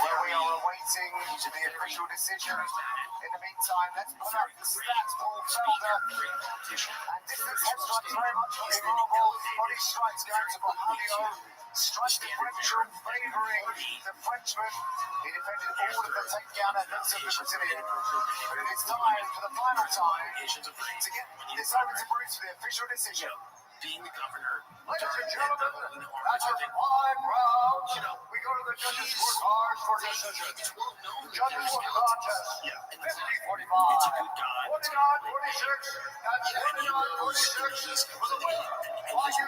L: where we are awaiting the official decision. In the meantime, let's put up the stats. Paul Felder and distance headshot very much immovable. Body strikes going to Fabio. Strike differential favouring the Frenchman. He defended all of the takedown efforts of the Brazilian. But it is time for the final time to get this over to Bruce for the official decision.
B: Being the governor,
L: ladies and gentlemen, that's a 5 rounds. We go to the judges' scorecard for decision. Judges' contest. 50-45. 49-46. That's 49-46 for the winner. Are you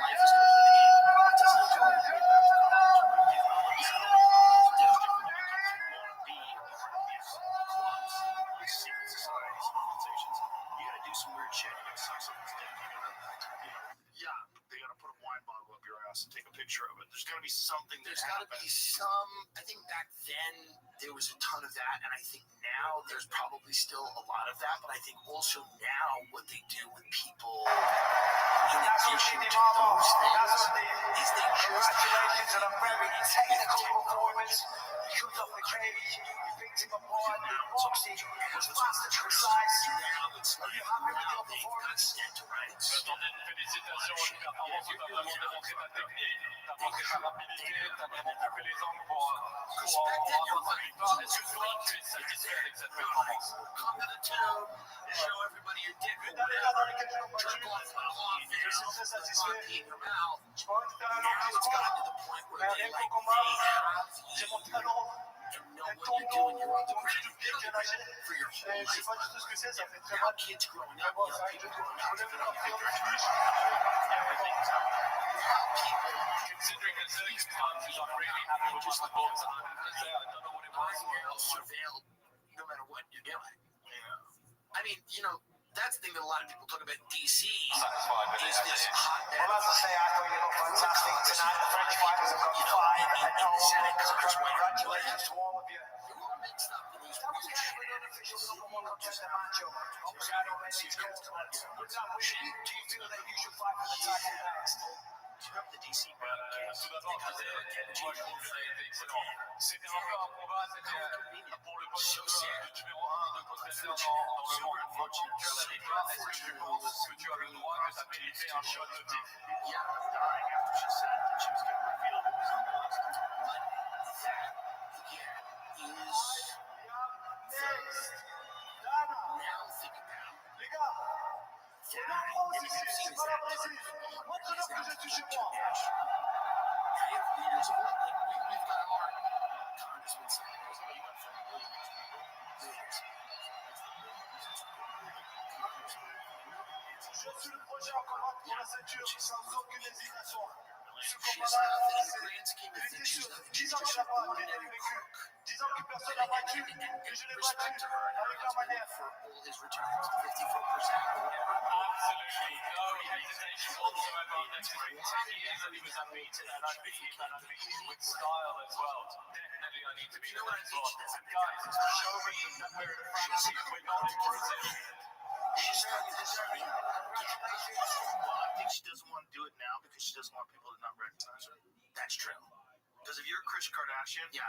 H: they gotta put a wine bottle up your ass and take a picture of it. There's gotta be something.
B: There's gotta be some. I think back then there was a ton of that, and I think now there's probably still a lot of that. But I think also now what they do with people in addition to those things is they
L: congratulations on a very technical performance. Shoot off the cage, you picked him apart. The boxing was fast and precise. Are you happy with your performance?
J: Félicitations, une performance où tu as vraiment démontré ta technique, ta montré ta rapidité, tu as vraiment tapé les angles pour avoir ta victoire. Est-ce que toi, tu es satisfait avec cette performance?
B: Come to the tube, show everybody your dick or whatever, jerk off in your mouth. Now it's gotten to the point where they have you and know what you're doing. You're on the ground for your whole life. Now kids growing up, young people growing up, everything's out. How people,
J: considering the circumstances, I'm really happy with what the boys are. I don't know what it was.
B: are surveilled no matter what you're doing. I mean, that's the thing that a lot of people talk about DC is this hotbed.
L: Well, as I say, I thought you looked fantastic tonight. The French fighters have got 5 and no Senate. Congratulations to all of you. That was kind of an unofficial number 1 contender matchup. Obviously, I don't make these calls, but with that win, do you feel that you should fight for the title next?
H: The DC
J: Tout d'abord, c'était encore un combat, c'était pour le poste numéro 1 de contender dans le monde. La victoire, est-ce que tu penses que tu as le droit, que ça méritait un shot de titre?
H: dying after she said that she was going to reveal who was on the list.
B: Now think about
L: Les gars, c'est pas ici, c'est pas la Brésil. Montre-leur que j'ai touché moi.
B: we've got our congressman senators, we went from leaders.
L: Je suis le prochain en combat pour la ceinture sans aucune hésitation. Ce
B: She's
L: combat-là,
B: nothing in the
L: c'est
B: grand scheme of things. She's nothing.
L: 10 ans qu'il n'a pas été vaincu. 10 ans que personne n'a battu, que je l'ai battu avec la manière.
B: For all his returns, 54% or whatever.
J: Absolutely no hesitation whatsoever. That's great. 10 years that he was unbeaten, and unbeaten with style as well. Definitely, I need to be the next one. And guys, show me that we're in France. We're not in Brazil.
H: She's not deserving. Well, I think she doesn't want to do it now because she doesn't want people to not recognize her.
B: That's true.
H: Because if you're Kris Kardashian,
B: Yeah.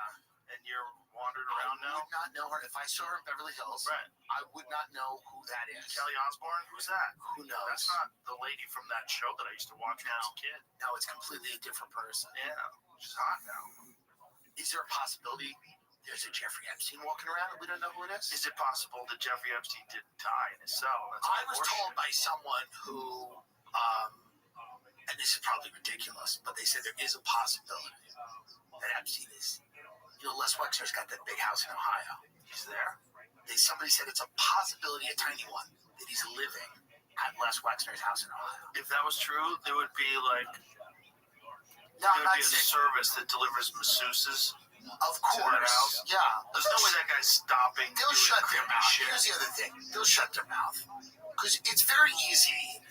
H: and you're wandering around
B: I
H: now,
B: would not know her. If I saw her in Beverly Hills,
H: right?
B: I would not know who that is.
H: Kelly Osbourne, who's that?
B: Who knows?
H: That's not the lady from that show that I used to watch when I was a kid.
B: No, it's completely a different person.
H: Yeah, she's hot now.
B: Is there a possibility there's a Jeffrey Epstein walking around and we don't know who it is?
H: Is it possible that Jeffrey Epstein didn't die in his cell? That's
B: I was told by someone who, and this is probably ridiculous, but they said there is a possibility that Epstein is, Les Wexner's got that big house in Ohio.
H: He's there.
B: Somebody said it's a possibility, a tiny one, that he's living at Les Wexner's house in Ohio.
H: If that was true, there would be like
B: No,
H: there would be a service that delivers masseuses.
B: Of
H: to that
B: course.
H: house.
B: Yeah.
H: There's no way that guy's stopping.
B: They'll
H: doing
B: shut their
H: creepy
B: mouth.
H: shit.
B: Here's the other thing. They'll shut their mouth. Because because it's very easy.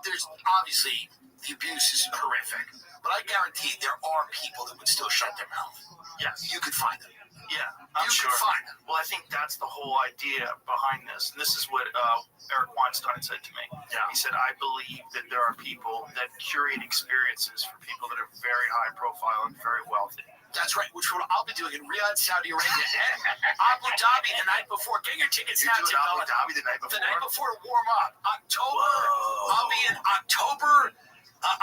B: There's obviously the abuse is horrific, but I guarantee there are people that would still shut their mouth.
A: Yes.
B: You could find them.
A: Yeah, I'm sure.
B: Fine.
A: Well, I think that's the whole idea behind this. And this is what Eric Weinstein said to me.
B: Yeah.
A: He said, I believe that there are people that curate experiences for people that are very high profile and very wealthy.
B: That's right, which what I'll be doing in Riyadh, Saudi Arabia, and Abu Dhabi the night before. Get your tickets now.
A: You're doing Abu Dhabi the night before?
B: The night before to warm up. October. Whoa. I'll be in October,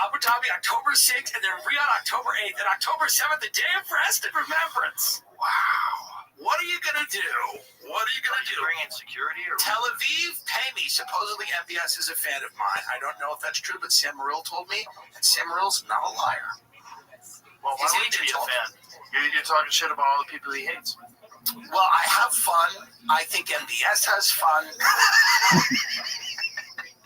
B: Abu Dhabi, October 6th, and then Riyadh, October 8th, and October 7th, the day of rest and remembrance.
A: Wow.
B: What are you going to do? What are you going to do?
A: Bring in security? Or
B: Tel Aviv, pay me. Supposedly MBS is a fan of mine. I don't know if that's true, but Sam Morril told me, and Sam Morril's not a liar.
A: Well, why would you be a fan? You're talking shit about all the people he hates.
B: Well, I have fun. I think MBS has fun.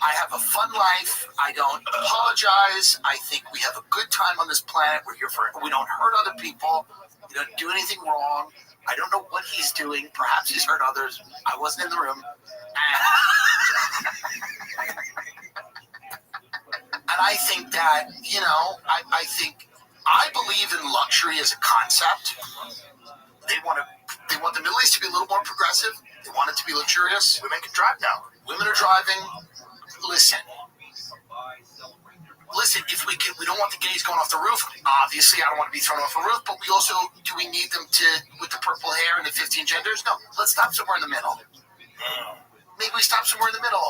B: I have a fun life. I don't apologize. I think we have a good time on this planet. We're here for it. We don't hurt other people. We don't do anything wrong. I don't know what he's doing. Perhaps he's hurt others. I wasn't in the room. And I think that, I believe in luxury as a concept. They want the Middle East to be a little more progressive. They want it to be luxurious.
A: Women can drive now.
B: Women are driving. Listen, if we don't want the gays going off the roof. Obviously, I don't want to be thrown off a roof, but do we need them to, with the purple hair and the 15 genders? No, let's stop somewhere in the middle. Maybe we stop somewhere in the middle.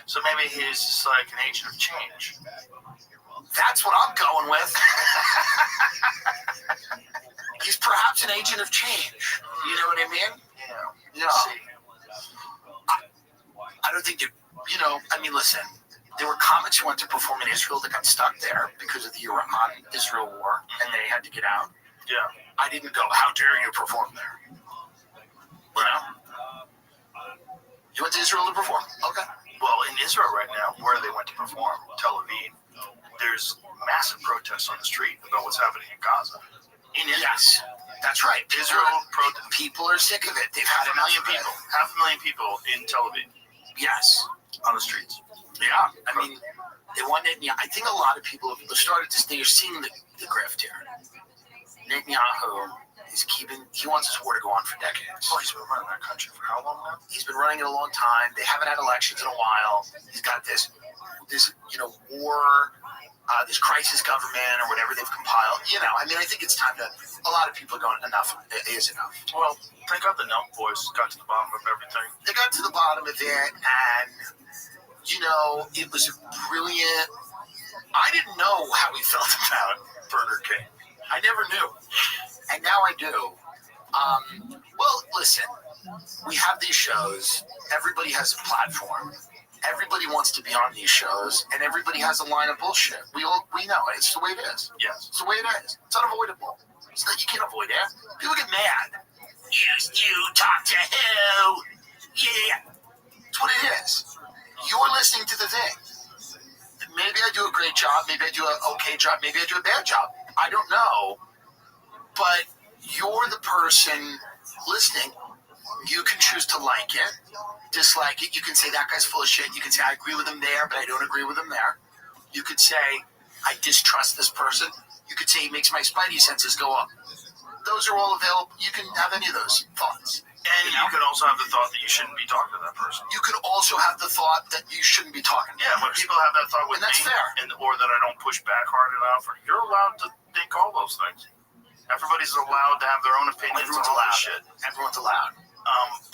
A: So maybe he's just like an agent of change.
B: That's what I'm going with. He's perhaps an agent of change. You know what I mean?
A: Yeah.
B: I don't think listen, there were comics who went to perform in Israel that got stuck there because of the Iran-Israel war, and they had to get out.
A: Yeah.
B: I didn't go, how dare you perform there? You know? You went to Israel to perform? Okay.
A: Well, in Israel right now, where they went to perform, Tel Aviv, there's massive protests on the street about what's happening in Gaza.
B: Yes, that's right. People are sick of it. They've had enough of it.
A: 500,000 people in Tel Aviv.
B: Yes.
A: On the streets.
B: Yeah. I mean, they want Netanyahu. I think a lot of people have started to, they're seeing the grift here. Netanyahu is he wants this war to go on for decades.
A: Oh, he's been running that country for how long now?
B: He's been running it a long time. They haven't had elections in a while. He's got this war, this crisis government or whatever they've compiled. I think it's time to, a lot of people are going, enough is enough.
A: Well, they got the Nump boys, got to the bottom of everything.
B: They got to the bottom of it, and, it was brilliant. I didn't know how he felt about Burger King. I never knew. And now I do. Well, listen, we have these shows. Everybody has a platform. Everybody wants to be on these shows, and everybody has a line of bullshit. We know it. It's the way it is.
A: Yes.
B: It's the way it is. It's unavoidable. It's that you can't avoid it. People get mad. You talk to who? Yeah. That's what it is. You're listening to the thing. Maybe I do a great job. Maybe I do an okay job. Maybe I do a bad job. I don't know. But you're the person listening. You can choose to like it, dislike it. You can say that guy's full of shit. You can say I agree with him there, but I don't agree with him there. You could say I distrust this person. You could say he makes my spidey senses go up. Those are all available. You can have any of those thoughts.
A: And you can also have the thought that you shouldn't be talking to that person.
B: You could also have the thought that you shouldn't be talking to that
A: when
B: person.
A: people have that thought with
B: and that's
A: me,
B: fair.
A: Or that I don't push back hard enough, or you're allowed to think all those things. Everybody's allowed to have their own opinions.
B: Everyone's allowed. Shit. Everyone's allowed.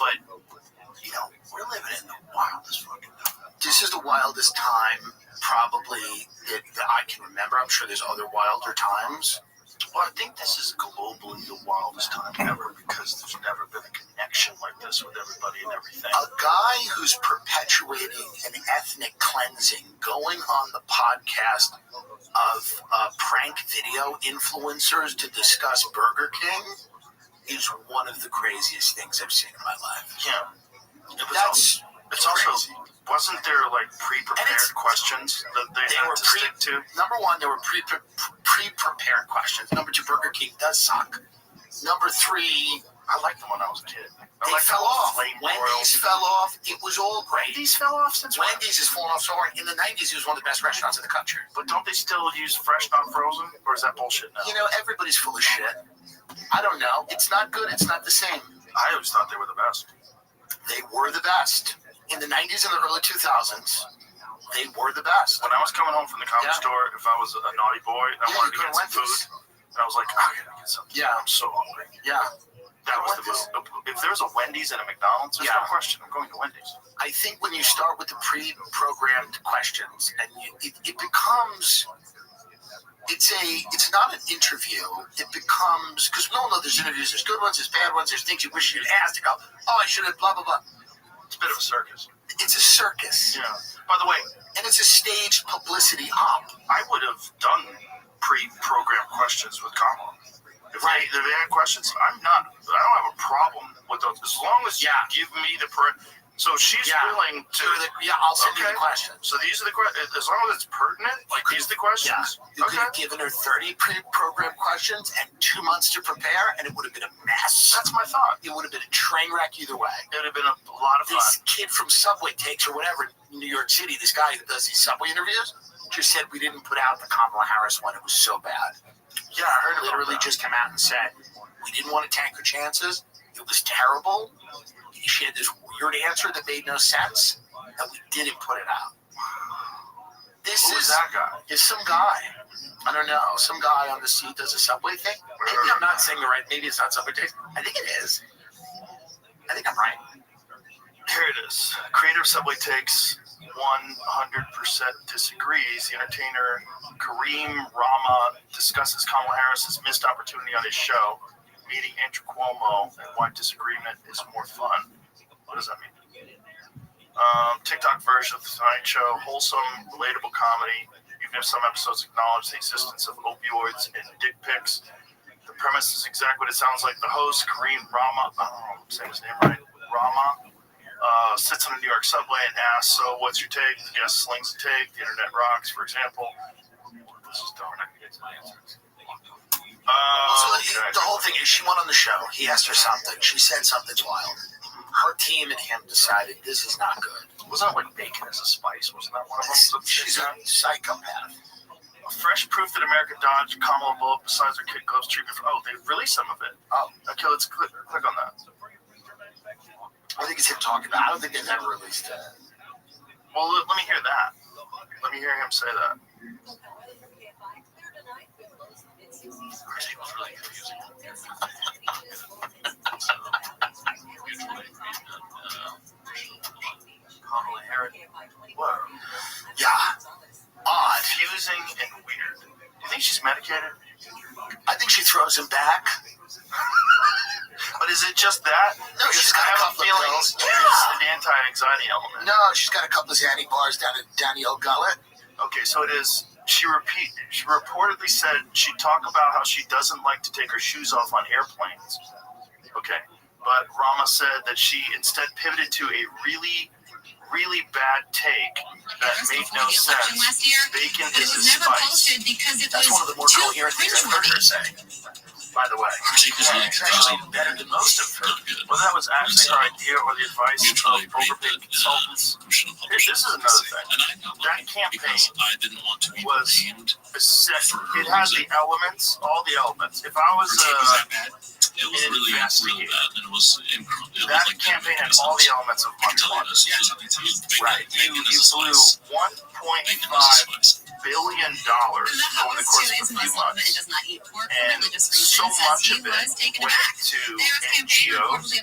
A: But we're living in the wildest fucking time.
B: This is the wildest time probably that I can remember. I'm sure there's other wilder times.
A: Well, I think this is globally the wildest time ever because there's never been a connection like this with everybody and everything.
B: A guy who's perpetuating an ethnic cleansing, going on the podcast of prank video influencers to discuss Burger King is one of the craziest things I've seen in my life.
A: Yeah. It's also, wasn't there like pre-prepared questions that they had to stick to?
B: Number one, there were pre-prepared questions. Number two, Burger King does suck. Number three,
A: I liked them when I was a kid.
B: They fell off. Wendy's fell off. It was all great.
A: Wendy's fell off since when?
B: Wendy's has fallen off so hard. In the 90s, it was one of the best restaurants in the country.
A: But don't they still use fresh, not frozen? Or is that bullshit now?
B: You know, everybody's full of shit. I don't know. It's not good. It's not the same.
A: I always thought they were the best.
B: They were the best. In the 90s and the early 2000s, they were the best.
A: When I was coming home from the comedy store, if I was a naughty boy and I wanted to get some food, and I was like, I gotta get something.
B: Yeah.
A: I'm so hungry.
B: Yeah.
A: That was the move. If there's a Wendy's and a McDonald's, there's no question. I'm going to Wendy's.
B: I think when you start with the pre-programmed questions, and it becomes, it's not an interview. It becomes, because we all know there's interviews, there's good ones, there's bad ones, there's things you wish you'd asked. You go, oh, I should have, blah, blah, blah.
A: It's a bit of a circus.
B: It's a circus.
A: Yeah. By the way,
B: and it's a staged publicity op.
A: I would have done pre-programmed questions with Kamala. If they had questions, I don't have a problem with those. As long as you give me the so she's willing to.
B: I'll send you the questions.
A: So these are the questions. As long as it's pertinent, like these are the questions.
B: Yeah. You could have given her 30 pre-programmed questions and 2 months to prepare, and it would have been a mess.
A: That's my thought.
B: It would have been a train wreck either way.
A: It would have been a lot of fun.
B: This kid from Subway Takes or whatever in New York City, this guy who does these Subway interviews, just said we didn't put out the Kamala Harris one. It was so bad.
A: Yeah, I heard
B: literally just came out and said we didn't want to tank her chances. It was terrible. She had this weird answer that made no sense, and we didn't put it out.
A: Who is that guy?
B: Is some guy. I don't know. Some guy on the seat does a Subway thing. Maybe I'm not saying the right. Maybe it's not Subway Takes. I think it is. I think I'm right.
A: Here it is. Creator Subway Takes 100% disagrees. The entertainer Kareem Rama discusses Kamala Harris's missed opportunity on his show, meeting Andrew Cuomo, and why disagreement is more fun. What does that mean? TikTok version of the Tonight Show, wholesome, relatable comedy, even if some episodes acknowledge the existence of opioids and dick pics. The premise is exactly what it sounds like. The host, Kareem Rama, I don't know if I'm saying his name right, Rama, sits on a New York subway and asks, so what's your take? The guest slings a take. The internet rocks, for example. This is dumb.
B: The whole thing is she went on the show. He asked her something. She said something wild. Her team and him decided this is not good.
A: Wasn't it like bacon as a spice? Wasn't that one of them?
B: She's a psychopath.
A: Fresh proof that America dodged Kamala bullet besides her kid gloves treatment. They released some of it.
B: Oh.
A: Okay, let's click on that.
B: I think it's him talking about it. I don't think they've ever released it.
A: Well, let me hear that. Let me hear him say that. Kamala Harris. Whoa.
B: Yeah. Odd.
A: Confusing and weird. Do you think she's medicated?
B: I think she throws him back.
A: But is it just that?
B: No, she's got a couple of pills.
A: It's an anti-anxiety element.
B: No, she's got a couple of Xanny bars down the old gullet.
A: Okay, so it is. She reportedly said she'd talk about how she doesn't like to take her shoes off on airplanes. Okay, but Rama said that she instead pivoted to a really bad take that made no sense. Bacon is a spice.
B: That's one of the more coherent things I've heard her say.
A: By the way, actually better than most of her. Well, that was actually her idea or the advice of overpaid consultants. This is another thing. That campaign was it has the elements, all the elements. If I was
S: it was really bad, and it was
A: that campaign had all the elements of money laundering. Right. You blew $1.5 billion over the course of a few months, and so much of it went to NGOs,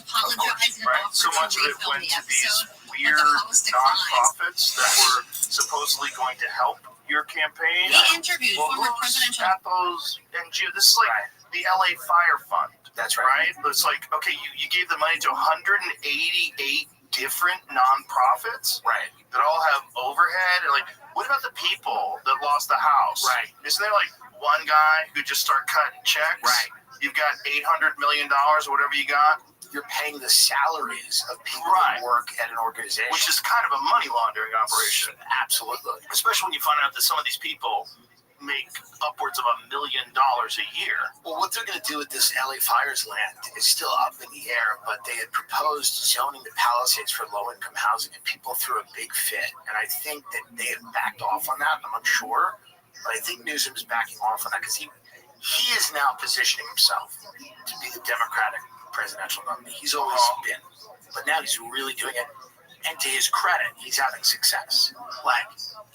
A: right? So much of it went to these weird nonprofits that were supposedly going to help your campaign. Well, looks at those NGOs. This is like the LA Fire Fund.
B: That's right.
A: It's like, okay, you gave the money to 188 different nonprofits,
B: right?
A: That all have overhead. And like, what about the people that lost the house?
B: Right.
A: Isn't there like one guy who just started cutting checks?
B: Right.
A: You've got $800 million or whatever you got.
B: You're paying the salaries of people who work at an organization,
A: which is kind of a money laundering operation.
B: Absolutely.
A: Especially when you find out that some of these people make upwards of $1 million a year.
B: Well, what they're going to do with this LA Fires land is still up in the air, but they had proposed zoning the Palisades for low-income housing, and people threw a big fit. And I think that they have backed off on that. I'm unsure, but I think Newsom is backing off on that because he is now positioning himself to be the Democratic presidential nominee. He's always been, but now he's really doing it. And to his credit, he's having success, like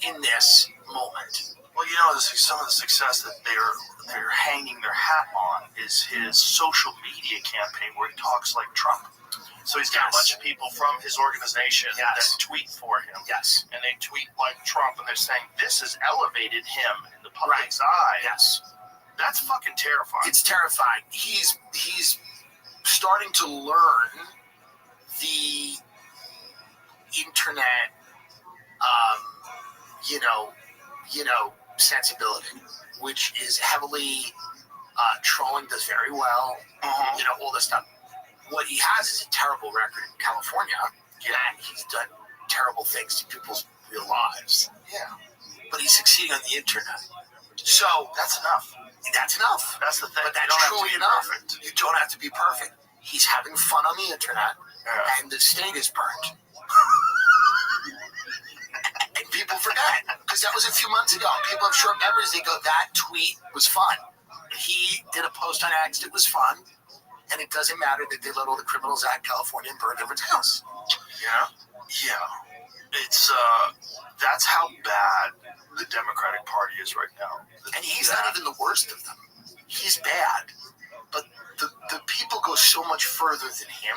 B: in this moment.
A: Well, some of the success that they're hanging their hat on is his social media campaign where he talks like Trump. So he's got a bunch of people from his organization that tweet for him.
B: Yes.
A: And they tweet like Trump, and they're saying this has elevated him in the public's eye.
B: Yes.
A: That's fucking terrifying.
B: It's terrifying. He's starting to learn the internet, sensibility, which is heavily trolling does very well. All this stuff. What he has is a terrible record in California, and he's done terrible things to people's real lives.
A: Yeah.
B: But he's succeeding on the internet. So
A: that's enough.
B: That's enough.
A: That's the thing.
B: But that's truly enough. You don't have to be perfect. He's having fun on the internet, and the state is burnt. And people forget, because that was a few months ago. People have short memories. They go, that tweet was fun. He did a post on X that was fun, and it doesn't matter that they let all the criminals out of California and burn everyone's house.
A: Yeah. It's that's how bad the Democratic Party is right now.
B: And he's not even the worst of them. He's bad, but the people go so much further than him.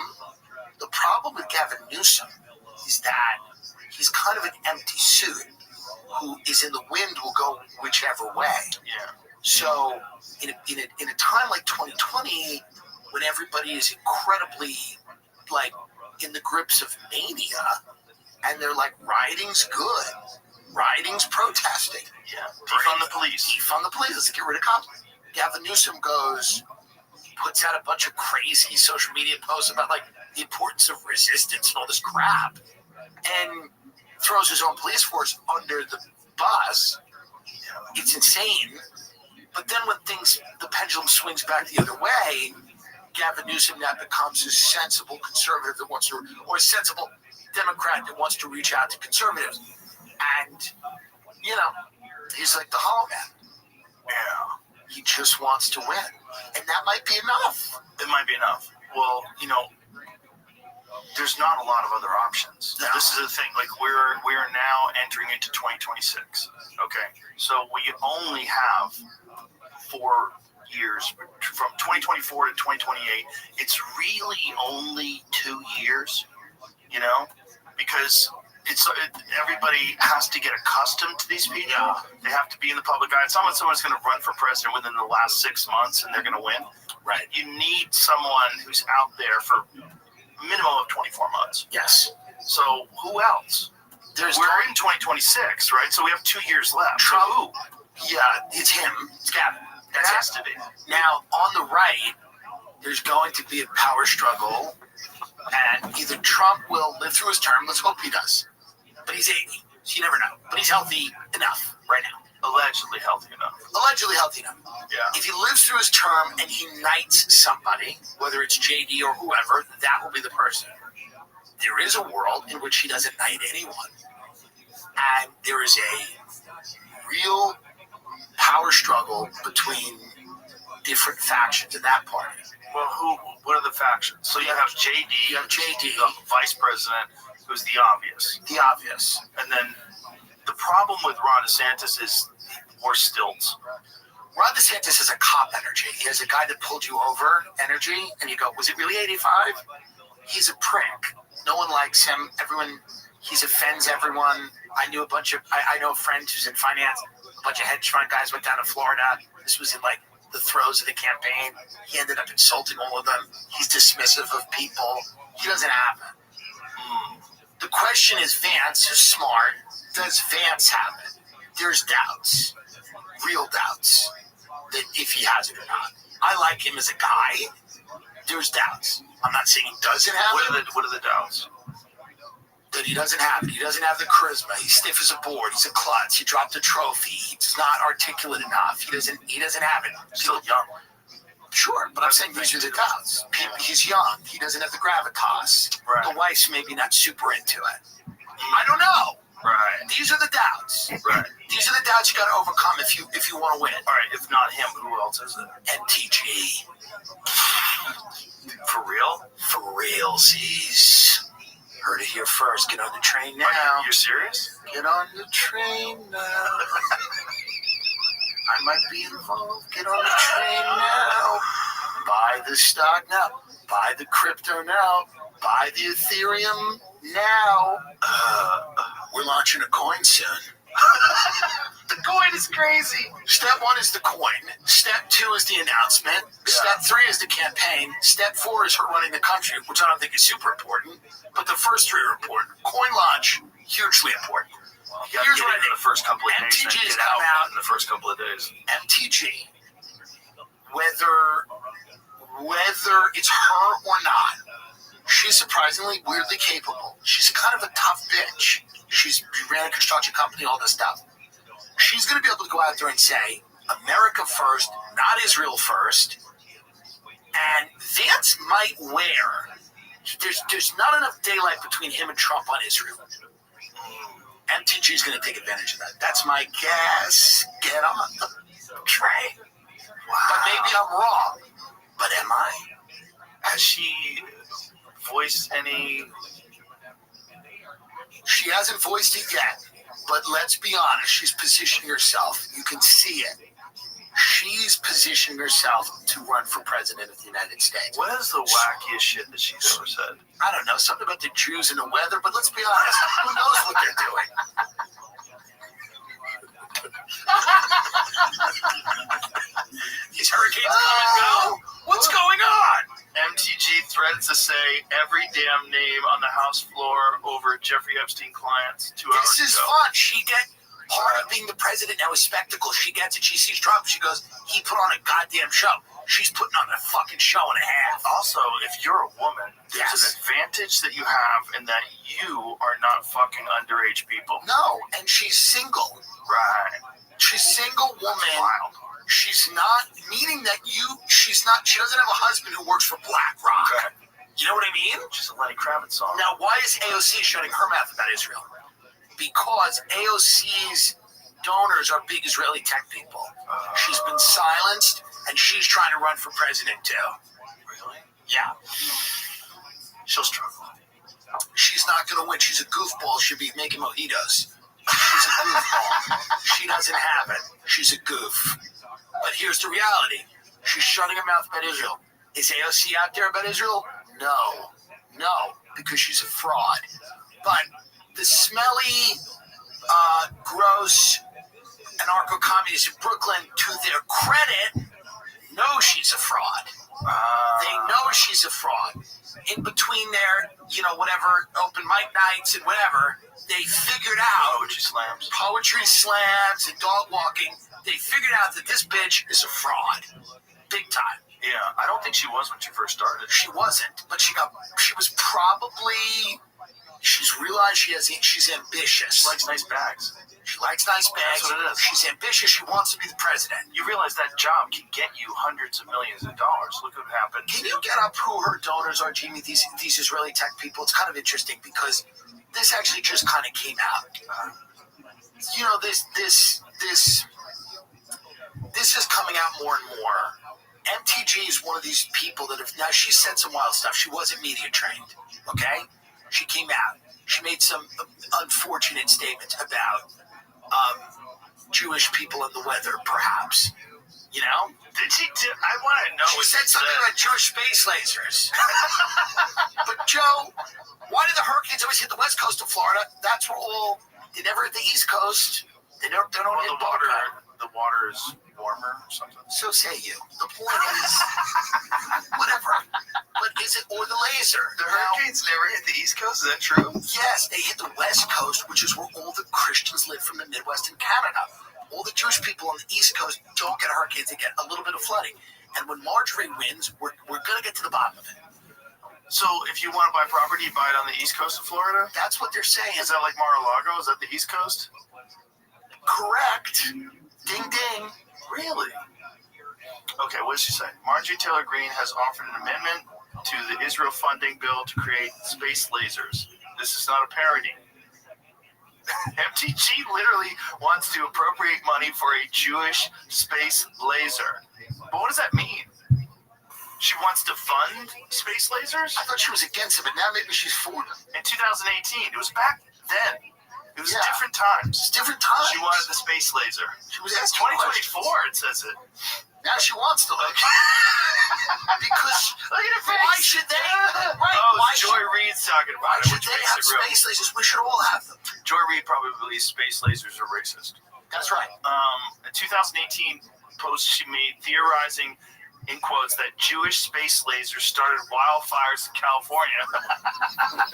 B: The problem with Gavin Newsom is that he's kind of an empty suit who is in the wind, will go whichever way.
A: Yeah.
B: So in a time like 2020, when everybody is incredibly like in the grips of mania, and they're like, rioting's good, rioting's protesting.
A: Yeah. Defund the police.
B: Defund the police. Let's get rid of cops. Gavin Newsom puts out a bunch of crazy social media posts about like the importance of resistance and all this crap, and throws his own police force under the bus. It's insane. But then when the pendulum swings back the other way, Gavin Newsom now becomes a sensible conservative that wants to, or a sensible Democrat that wants to reach out to conservatives. And, he's like the hollow man.
A: Yeah.
B: He just wants to win. And that might be enough.
A: It might be enough. Well, there's not a lot of other options. No. This is the thing. Like we are now entering into 2026. Okay, so we only have 4 years from 2024 to 2028. It's really only 2 years, because everybody has to get accustomed to these people. Yeah. They have to be in the public eye. Someone's going to run for president within the last 6 months, and they're going to win.
B: Right.
A: You need someone who's out there for minimum of 24 months.
B: Yes.
A: So who else? We're in 2026, right? So we have 2 years left.
B: Trump.
A: So who?
B: Yeah, it's him. It's Gavin.
A: That has to be.
B: Now, on the right, there's going to be a power struggle, and either Trump will live through his term. Let's hope he does. But he's 80, so you never know. But he's healthy enough right now.
A: Allegedly healthy enough.
B: Allegedly healthy enough.
A: Yeah.
B: If he lives through his term and he knights somebody, whether it's JD or whoever, that will be the person. There is a world in which he doesn't knight anyone. And there is a real power struggle between different factions in that party.
A: Well, what are the factions? So you have JD.
B: You have JD.
A: The vice president, who's the obvious.
B: The obvious.
A: And then the problem with Ron DeSantis is more stilts.
B: Ron DeSantis has a cop energy. He has a guy that pulled you over energy, and you go, was it really 85? He's a prick. No one likes him. He offends everyone. I know a friend who's in finance. A bunch of hedge fund guys went down to Florida. This was in like the throes of the campaign. He ended up insulting all of them. He's dismissive of people. He doesn't have it. The question is, Vance is smart. Does Vance have it? There's doubts, real doubts, that if he has it or not. I like him as a guy. There's doubts. I'm not saying he doesn't have it.
A: What are the doubts?
B: that he doesn't have it. He doesn't have the charisma. He's stiff as a board. He's a klutz. He dropped a trophy. He's not articulate enough. He doesn't have it.
H: Still young.
B: Sure, but I'm saying these are the doubts. He's young. He doesn't have the gravitas.
H: Right.
B: The wife's maybe not super into it. I don't know.
H: Right.
B: These are the doubts.
H: Right.
B: These are the doubts you got to overcome if you want to win.
H: All right. If not him, who else is it?
B: MTG.
H: For real?
B: For realsies. Heard it here first. Get on the train now.
H: Are you serious?
B: Get on the train now. I might be involved. Get on the train now. Buy the stock now. Buy the crypto now. Buy the Ethereum now. We're launching a coin soon.
H: The coin is crazy.
B: Step 1 is the coin. Step 2 is the announcement.
H: Yeah.
B: Step 3 is the campaign. Step 4 is her running the country, which I don't think is super important. But the first 3 are important. Coin launch, hugely important.
H: You gotta get it in the first couple of days.
B: MTG
H: and
B: is
H: get out
B: coming out
H: in the first couple of days.
B: MTG, whether it's her or not, she's surprisingly weirdly capable. She's kind of a tough bitch. She ran a construction company, all this stuff. She's going to be able to go out there and say, America first, not Israel first. And Vance might wear. There's not enough daylight between him and Trump on Israel. MTG is going to take advantage of that. That's my guess. Get on the train. Wow. But maybe I'm wrong. But am I?
H: Has she voiced any?
B: She hasn't voiced it yet. But let's be honest. She's positioning herself. You can see it. She's positioning herself to run for president of the United States.
H: What is the wackiest shit that she's ever said?
B: I don't know. Something about the Jews and the weather. But let's be honest. Who knows what they're doing? These hurricanes come and go. What's going on?
H: MTG threatens to say every damn name on the House floor over Jeffrey Epstein clients 2 hours
B: This is
H: ago.
B: fun. She gets part of being the president now is spectacle. She gets it. She sees Trump. She goes, he put on a goddamn show. She's putting on a fucking show and a half.
H: Also, if you're a woman, there's an advantage that you have in that you are not fucking underage people.
B: No, and she's single.
H: Right.
B: She's single woman.
H: Wild.
B: She's not, meaning that she doesn't have a husband who works for BlackRock.
H: Okay.
B: You know what I mean?
H: Just a Lenny Kravitz song.
B: Now, why is AOC shutting her mouth about Israel? Because AOC's donors are big Israeli tech people. She's been silenced, and she's trying to run for president too.
H: Really?
B: Yeah.
H: She'll struggle.
B: She's not going to win. She's a goofball. She'll be making mojitos. She's a goofball. She doesn't have it. She's a goof. But here's the reality. She's shutting her mouth about Israel. Is AOC out there about Israel? No, because she's a fraud. But the smelly, gross anarcho-communists in Brooklyn, to their credit, know she's a fraud. They know she's a fraud. In between their, whatever, open mic nights and whatever, they figured out poetry slams and dog walking. They figured out that this bitch is a fraud. Big time.
H: Yeah, I don't think she was when she first started.
B: She wasn't, but she's realized she's ambitious.
H: She likes nice bags.
B: She likes nice bags.
H: That's what it is.
B: She's ambitious. She wants to be the president.
H: You realize that job can get you hundreds of millions of dollars. Look what happened.
B: Can you get up who her donors are, Jimmy? These Israeli tech people. It's kind of interesting because this actually just kind of came out. This is coming out more and more. MTG is one of these people that now she said some wild stuff. She wasn't media trained. Okay, she came out. She made some unfortunate statements about Jewish people and the weather, perhaps.
H: Did she? I want to know.
B: She said something about Jewish space lasers. But Joe, why do the hurricanes always hit the west coast of Florida? That's where they never hit the east coast. They don't hit
H: the water is warmer or something.
B: So say you. The point is, whatever. But is it or the laser?
H: The hurricanes never hit the east coast. Is that true?
B: Yes, they hit the west coast, which is where all the Christians live from the Midwest and Canada. All the Jewish people on the east coast don't get hurricanes. They get a little bit of flooding. And when Marjorie wins, we're going to get to the bottom of it.
A: So if you want to buy property, you buy it on the east coast of Florida?
B: That's what they're saying.
A: Is that like Mar-a-Lago? Is that the east coast?
B: Correct. Ding, ding.
A: Really? Okay, what did she say? Marjorie Taylor Greene has offered an amendment to the Israel funding bill to create space lasers. This is not a parody. MTG literally wants to appropriate money for a Jewish space laser. But what does that mean? She wants to fund space lasers?
B: I thought she was against it, but now maybe she's for them.
A: In 2018. It was back then. It was different times.
B: It's different times.
A: She wanted the space laser.
B: She was
A: It's
B: asking
A: 2024, it says it.
B: Now she wants to look. Because
A: look at her face.
B: Why should they? Right,
A: oh,
B: why
A: Joy Reid's talking about it.
B: Should they have space lasers? We should all have them.
A: Joy Reid probably believes space lasers are racist.
B: That's right.
A: A 2018 post she made theorizing, in quotes, that Jewish space lasers started wildfires in California.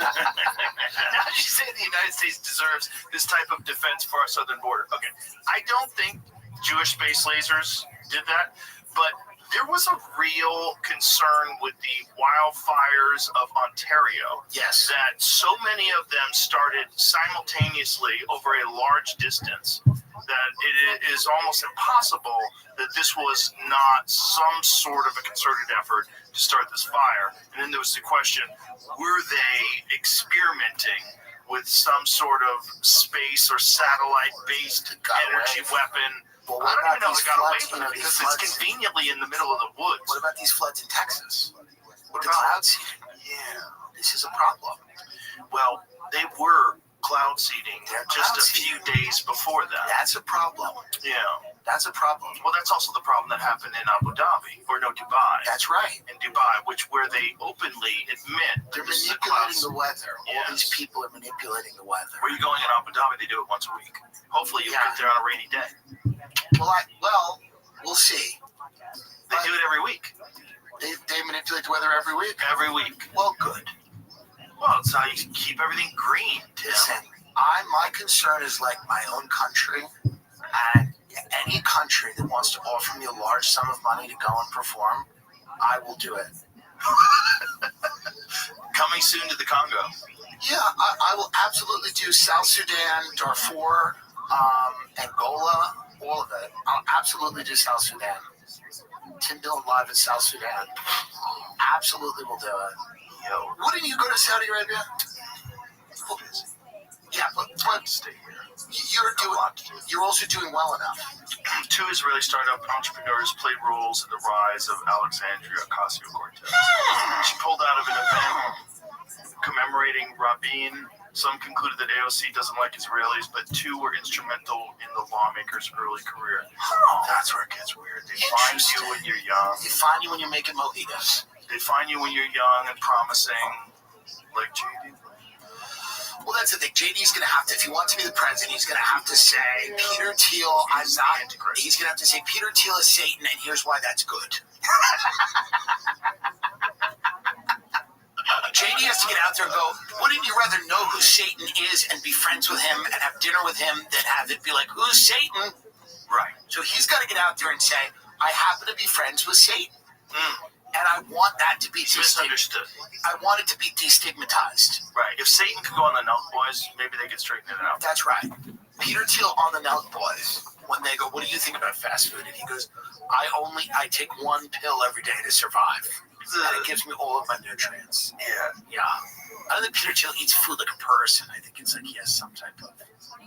A: Now she's saying the United States deserves this type of defense for our southern border. Okay, I don't think Jewish space lasers did that, but there was a real concern with the wildfires of Ontario.
B: Yes.
A: That so many of them started simultaneously over a large distance that it is almost impossible that this was not some sort of a concerted effort to start this fire. And then there was the question, were they experimenting with some sort of space or satellite-based energy weapon?
B: Well,
A: I don't even know if it got away
B: floods,
A: from it because it's conveniently in the middle of the woods.
B: What about these floods in Texas?
A: What
B: the
A: about
B: cloud seeding?
A: Yeah.
B: This is a problem.
A: Well, they were cloud seeding just a few days before that.
B: That's a problem.
A: Yeah.
B: That's a problem.
A: Well, that's also the problem that happened in Abu Dhabi, or no, Dubai.
B: That's right.
A: In Dubai, where they openly admit
B: they're manipulating the weather. All these people are manipulating the weather.
A: Where you going in Abu Dhabi? They do it once a week. Hopefully, you'll get there on a rainy day.
B: Well, we'll see.
A: They do it every week.
B: They manipulate the weather every week.
A: Every week.
B: Well, good.
A: Well, it's how you keep everything green, Tim.
B: Listen, my concern is like my own country, and any country that wants to offer me a large sum of money to go and perform, I will do it.
A: Coming soon to the Congo.
B: Yeah, I will absolutely do South Sudan, Darfur, Angola, all of it. I'll absolutely do South Sudan. Tim Dillon live in South Sudan. Absolutely will do it.
A: Yo.
B: Wouldn't you go to Saudi Arabia? Yeah, but
A: stay here.
B: You're also doing well enough.
A: 2 Israeli startup entrepreneurs played roles in the rise of Alexandria Ocasio-Cortez. She pulled out of an event commemorating Rabin. Some concluded that AOC doesn't like Israelis, but 2 were instrumental in the lawmaker's early career. That's where it gets weird. They find you when you're young.
B: They find you when you're making mojitos.
A: They find you when you're young and promising, like JD.
B: Well, that's the thing. JD's going to have to, if he wants to be the president, he's going to have to say, Peter Thiel, I'm not. He's going to have to say, Peter Thiel is Satan, and here's why that's good. JD has to get out there and go, wouldn't you rather know who Satan is and be friends with him and have dinner with him than have it be like, who's Satan?
A: Right.
B: So he's got to get out there and say, I happen to be friends with Satan. And I want that to be
A: misunderstood.
B: I want it to be destigmatized.
A: Right. If Satan could go on the Nelk Boys, maybe they could straighten it out.
B: That's right. Peter Thiel on the Nelk Boys, when they go, what do you think about fast food? And he goes, I take 1 pill every day to survive. And it gives me all of my nutrients.
A: Yeah.
B: I don't think Peter Thiel eats food like a person. I think it's like he has some type of...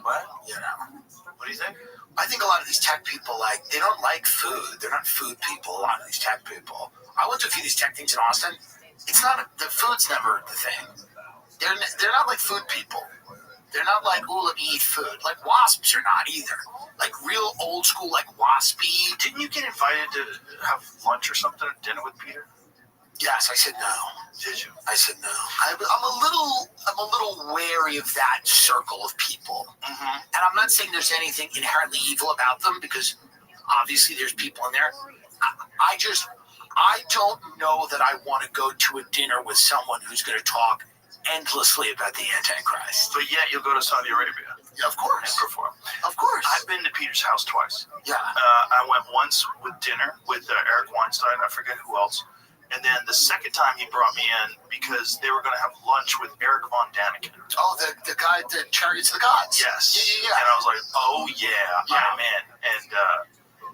A: What?
B: You know.
A: What do you think?
B: I think a lot of these tech people, they don't like food. They're not food people, a lot of these tech people. I went to a few of these tech things in Austin. It's not, the food's never the thing. They're not like food people. They're not like, ooh, let me eat food. Like wasps are not either. Like real old school, like waspy.
A: Didn't you get invited to have lunch or something, or dinner with Peter?
B: Yes, I said no.
A: Did you?
B: I said no. I'm a little wary of that circle of people.
A: Mm-hmm.
B: And I'm not saying there's anything inherently evil about them, because obviously there's people in there. I don't know that I want to go to a dinner with someone who's going to talk endlessly about the Antichrist.
A: But yet you'll go to Saudi Arabia.
B: Yeah, of course.
A: And perform.
B: Of course.
A: I've been to Peter's house twice.
B: Yeah.
A: I went once with dinner with Eric Weinstein. I forget who else. And then the second time he brought me in because they were going to have lunch with Eric Von Daniken.
B: Oh, the guy, the Chariots of the Gods.
A: Yes.
B: Yeah.
A: And I was like, oh, yeah. I'm in. And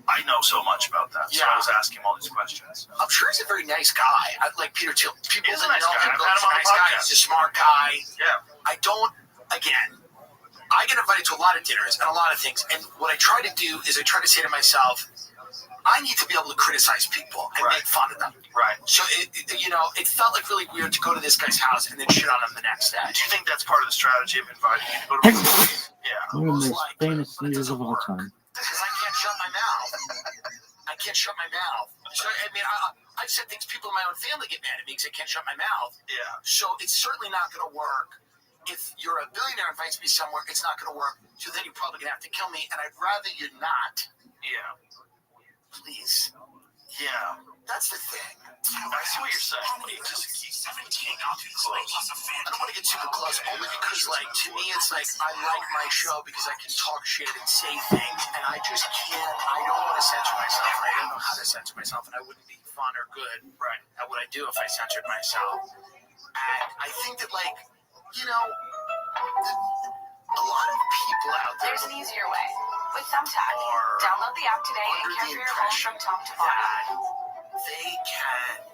A: I know so much about that. So I was asking him all these questions.
B: I'm sure he's a very nice guy. I like Peter Thiel. People
A: He's a
B: that
A: nice
B: know
A: guy.
B: him
A: I've had him on the
B: he's a nice guy.
A: podcast.
B: He's a smart guy.
A: Yeah.
B: I get invited to a lot of dinners and a lot of things. And what I try to do is I try to say to myself, I need to be able to criticize people and make fun of them.
A: Right.
B: So, it felt like really weird to go to this guy's house and then shit on him the next day.
A: Do you think that's part of the strategy of inviting you to go to the Yeah.
D: One of the most famous leaders of all time.
B: Because I can't shut my mouth. So, I mean, I've said things, people in my own family get mad at me because I can't shut my mouth.
A: Yeah.
B: So it's certainly not going to work. If you're a billionaire and invites me somewhere, it's not going to work. So then you're probably going to have to kill me, and I'd rather you not.
A: Yeah.
B: Please.
A: Yeah.
B: That's the thing.
A: I see what you're saying. Just keep 17 not too close.
B: I don't want to get super close, only because, like, to me, it's like I like my show because I can talk shit and say things, and I just can't. I don't want to censor myself, and I don't know how to censor myself, and I wouldn't be fun or good at what I do if I censored myself. And I think that, like, you know, a lot of people out there.
I: There's an easier way. With Thumbtack. Download the app today and care for your home from top to bottom.
B: They can.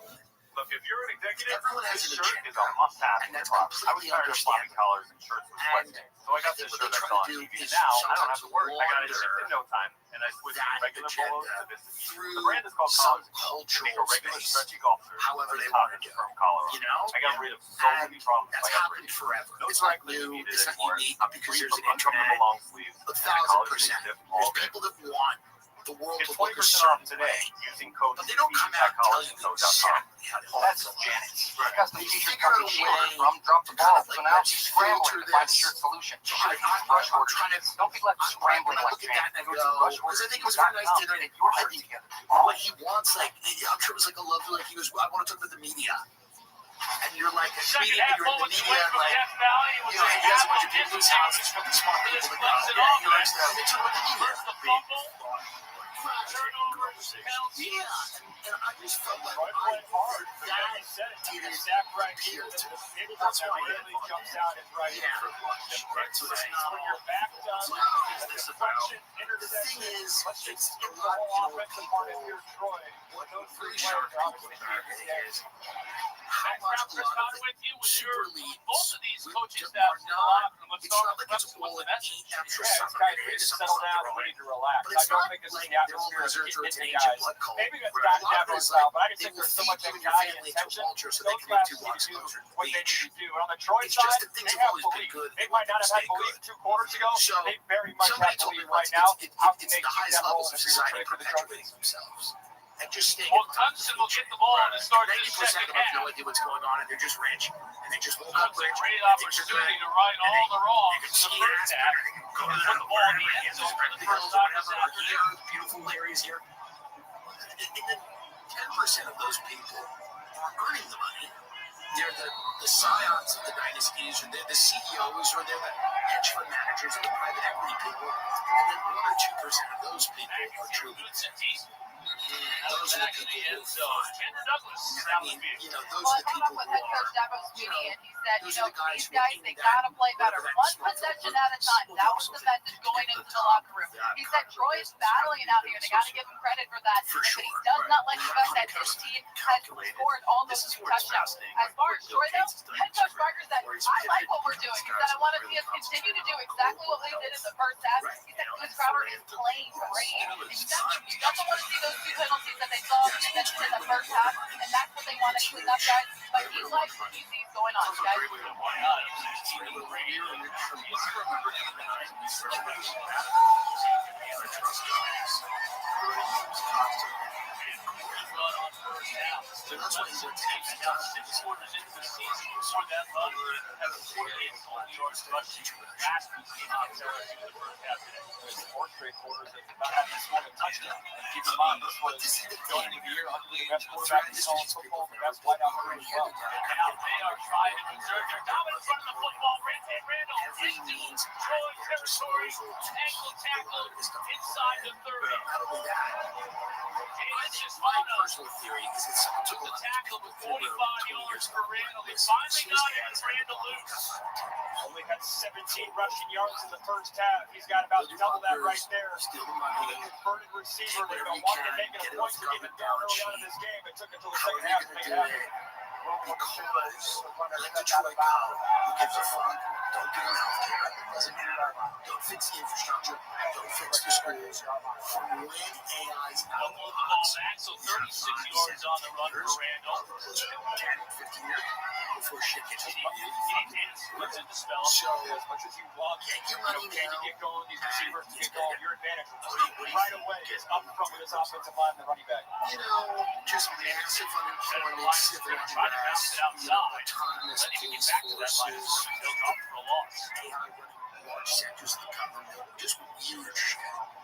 O: Look, if you're an executive,
B: Everyone has
O: this
B: an
O: shirt
B: agenda,
O: is a must-have.
B: and that's
O: I was
B: completely
O: tired of floppy collars and shirts with sweatpants, so I got this shirt that's on TV. Now I don't have to worry. I got it shipped in no time, and I switched from regular polos to this. The brand is called Collars. They make a regular stretchy golf shirt.
B: However they
O: want
B: want to do
O: from Colorado.
B: You know?
O: I got rid of so many problems.
B: That's happened forever.
O: No
B: It's not
O: dry cleaning
B: new.
O: needed
B: It's not
O: anymore.
B: unique because there's an
O: Uncomfortable
B: internet.
O: long sleeves.
B: 1,000%. There's people that want the world
O: It's
B: to look a
O: 20% off
B: certain
O: today
B: way.
O: using code
B: But they don't come out and tell you exactly how to
O: That's
B: hold
O: Janet.
B: Right.
O: Custom
B: They
O: t-shirt
B: figure out a
O: company she ordered
B: way
O: from dropped the ball, so now she's
B: filter
O: scrambling to find a
B: this.
O: shirt solution. She
B: I'm
O: should have used brush orders.
B: trying to.
O: Don't be left scrambling
B: I
O: like
B: look at that
O: Janet.
B: and I
O: Go to
B: go,
O: brush
B: because
O: orders.
B: I think it was a very nice dinner.
O: Get your
B: I
O: shirt
B: think
O: together.
B: what he wants, like, I'm sure it was like a lovely, like, he goes, I want to talk with the media. And you're like a
J: Second
B: comedian,
J: half
B: you're in the
J: moments
B: media,
J: away
B: and
J: from
B: like,
J: Death Valley. It was
B: you know,
J: a
B: he has a bunch of
J: half
B: people in his house, he's got the smart
J: for
B: people
J: this
B: that
J: close
B: go,
J: it
B: yeah,
J: off.
B: he likes that. They talk about the media.
J: First the fumble, turnovers, penalties.
B: Yeah, and I just felt like
J: Right hard.
B: that
J: Didn't sack right here.
B: appeal to me.
J: That's why it really jumps out at right here.
B: So it's
J: When you're back done,
B: this
J: deflection,
B: the
J: interception.
B: thing is,
J: Let's
B: it's
J: just
B: a
J: get the
B: lot,
J: whole
B: you know,
J: offensive part of
B: people,
J: here, Troy.
B: what
J: Those three
B: really
J: players
B: sharp
J: are
B: people
J: obviously
B: about
J: here
B: it is how
J: Max
B: much a
J: Rapper's
B: lot
J: on
B: of
J: with you with
B: super
J: your
B: leads
J: both of these
B: with
J: coaching
B: are
J: staffs in the
B: not,
J: locker room. Let's
B: it's
J: start
B: not
J: with
B: like it's
J: What's
B: all
J: the
B: an
J: message?
B: AM for
J: Yeah,
B: summer.
J: guys
B: It
J: ready
B: is
J: to
B: some
J: settle
B: stuff
J: down,
B: they're
J: ready
B: on.
J: to relax.
B: But
J: I
B: it's
J: don't
B: not
J: think this is
B: like
J: the
B: they're all
J: atmosphere of
B: reserved or
J: getting
B: it's
J: into
B: an ancient
J: guys.
B: blood cult.
J: Maybe that's
B: Where a
J: Scott
B: lot of it
J: Davenport
B: is
J: style,
B: like
J: but I can
B: they
J: think
B: will
J: there's so
B: feed
J: much
B: you
J: of
B: and your
J: Italian
B: family to
J: attention.
B: culture so they
J: Those
B: can make
J: guys
B: 2
J: need
B: blocks
J: to do
B: closer to the
J: what they
B: beach.
J: need to do. And on the Troy
B: It's just
J: side,
B: that things
J: they
B: have
J: have
B: always been
J: belief.
B: good.
J: They might not have had
B: Stay
J: belief
B: good.
J: 2 quarters ago.
B: So
J: They very much
B: somebody
J: have
B: told me
J: belief right
B: once
J: now. How can
B: it's
J: they
B: the
J: keep
B: highest
J: that roll
B: levels of
J: if you're
B: society
J: trade for the
B: perpetuating
J: Chargers?
B: themselves. And just staying
J: Well,
B: at the top of
J: Clemson
B: the
J: will
B: food
J: get the ball to start the
B: 90%
J: second
B: of them have no
J: half.
B: idea what's going on, and they're just rich, and they just woke
J: So
B: up
J: it's a
B: rich.
J: great
B: and things are good,
J: opportunity to right
B: and
J: all the wrongs
B: they can
J: in the
B: ski
J: first
B: ass,
J: half.
B: and they can go
J: Put
B: to
J: the ball in the end zone for the first time this
B: here,
J: afternoon.
B: beautiful areas here. And then 10% of those people are earning the money. They're the scions of the dynasties, or they're the CEOs, or they're the hedge fund managers, or the private equity people. And then 1 or 2% of those people are truly those are the people who fund. And I mean, you know, those
C: Well,
B: are
C: I
B: the
C: caught up
B: people
C: with
B: who
C: head coach
B: are,
C: Dabo's meeting, and he said,
B: those
C: you
B: are
C: know,
B: the guys
C: these
B: who are
C: guys,
B: in
C: they
B: that,
C: gotta play better.
B: whatever that
C: One
B: smoke
C: possession at a time. That was the message going into the locker room. He said Troy's battling out here. They gotta give him credit for that.
B: For
C: But
B: sure.
C: he does not let you guys that his team has scored almost 2 touchdowns. As far as Troy though, head coach Barker said, I like what we're doing. He said, I want to see us continue to do exactly what we did in the first half. He said, Chris Crowder is playing great. And he said, he doesn't want to see those 2 penalties that they saw in the first half, and that's what they want to clean up, guys. But he likes what he sees going on, guys.
J: So that's what he's
E: before that run, had 48 total yards rushing. Last week came out there in the first half today. 4 straight quarters of not having to score a touchdown. And keep in mind, this was going into the year under the best quarterback in college football, the best wideout as well. And now they are trying to conserve their dominant front of the football. Randall into Troy territory. Ankle tackle inside the 30.
B: My personal theory is that someone
E: took the tackle with 45 yards for Randall. They finally got it as Randall loose.
J: Only had 17 rushing yards in the first half. He's got about double that right there. With a converted receiver, they don't want to make it a point to get it down early on in this game. It took until the second half to make it happen.
B: Because let Detroit go. Who gives a fuck? Don't give them health care. It doesn't matter. Don't fix the infrastructure. Don't fix the schools. From when AI's out of the box,
E: so 36 yards on the run for Randall.
B: 10, 15 years before shit gets to you.
J: So, as much as you want,
B: get your money now.
J: To get going, these receivers to get going, your advantage right away is up front with this offensive line and the running back.
B: You know, just massive unemployment, civil unrest, autonomous police forces, AI running large sectors of the government, just weird shit.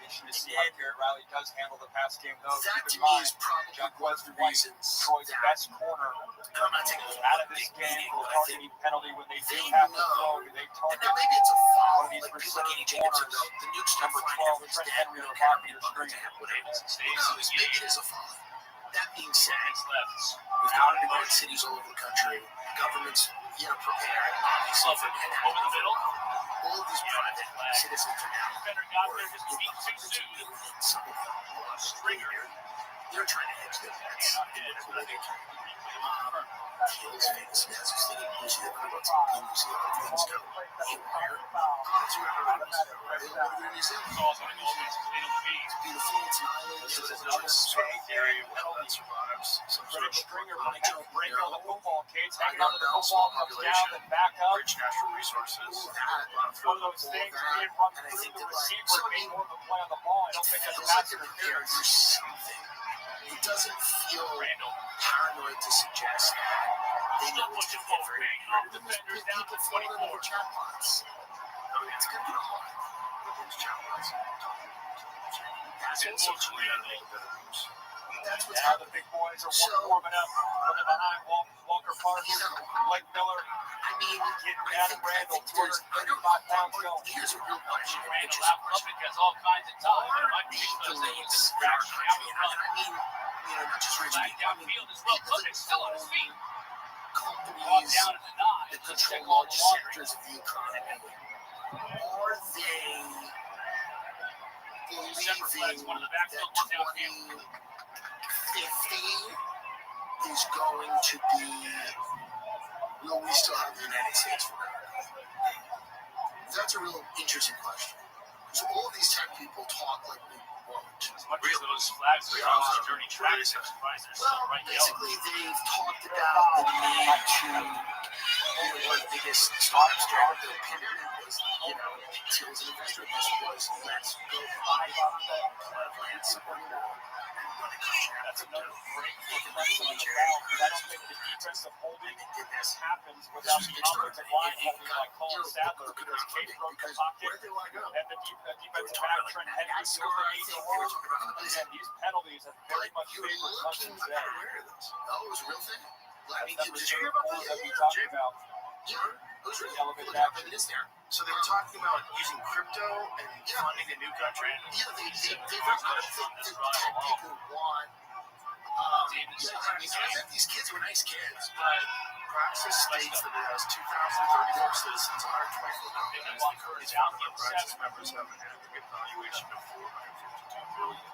J: To see how Garrett Riley does handle the pass game, though.
B: That to me is probably one of the reasons
J: Troy's best corner
B: I'm not taking
J: out of this game for targeting penalty when they do have to throw. They target
B: now maybe it's a foul,
J: one of these
B: like people
J: reserve
B: like Kenny Jacobs
J: corners.
B: the nuke's not
J: Number
B: flying,
J: 12,
B: everyone's
J: Trent
B: dead,
J: Henry,
B: we
J: the
B: don't care
J: bottom of
B: about
J: your
B: the bugs
J: screen.
B: and whatever. Who knows? Maybe it is a foul. That being said, we've got underground cities all over the country. Governments, prepared, obviously, for over the middle. All of these private citizens are now worth hundreds of millions. Some of them a lot stringer. They're trying to hedge their bets in whatever way they can. Kills famous guys who stayed in New Zealand. What's in New Zealand? Things go haywire. That's where everyone is. They live in New Zealand. It's beautiful. It's an island. It's a safe area. That survives. Some sort of
J: Stringer break on the football. Kate's hanging on to the football, comes down and back up.
H: Rich natural resources.
J: One of those things where you run through the receiver and make more of a play on the ball. I don't think that's pass interference.
B: Something. It doesn't feel paranoid to suggest that they know what's going to get very people falling over chatbots. It's going to be hard with those chatbots. That's also
J: That's what's happening. The big boys are warming up from behind Walker Parks, Blake Miller.
B: I mean,
J: getting Adam Randall, 235 pounds going.
B: Here's a real question.
E: Randall out public has all kinds of time. It might be because they went to the traction out the run.
B: I mean, not just Richie.
E: Back downfield as well. Public still on his feet.
B: Companies that control large sectors of the economy, are they believing that 2050 is going to be, will we still have the United States forever? That's a real interesting question. So all of these tech people talk like we won't.
E: Those flags are on the dirty tracks.
B: Well, basically, they've talked about the need to, one of the biggest startups during the pandemic was, to as an investor, this was let's go buy land somewhere and run a country.
J: That's another great connection on the ball. I don't think the defensive holding happens without the offensive line holding like Colin Sadler, because Case broke the pocket and the defensive back Trent Henry feels the need to roll. And these penalties have very much favored Hudson's there.
B: Oh, it was a real thing? I mean,
J: That's the third quarter that we talked about.
B: Yeah, it was really
J: Elevated
B: cool.
J: action.
B: It is there.
H: So they were talking about using crypto and funding a new country.
B: Yeah, the tech people want. I bet these kids were nice kids.
H: But Praxis states that it has 2,034 citizens, 124 companies. The current founder of Praxis members have an aggregate valuation of $452 billion.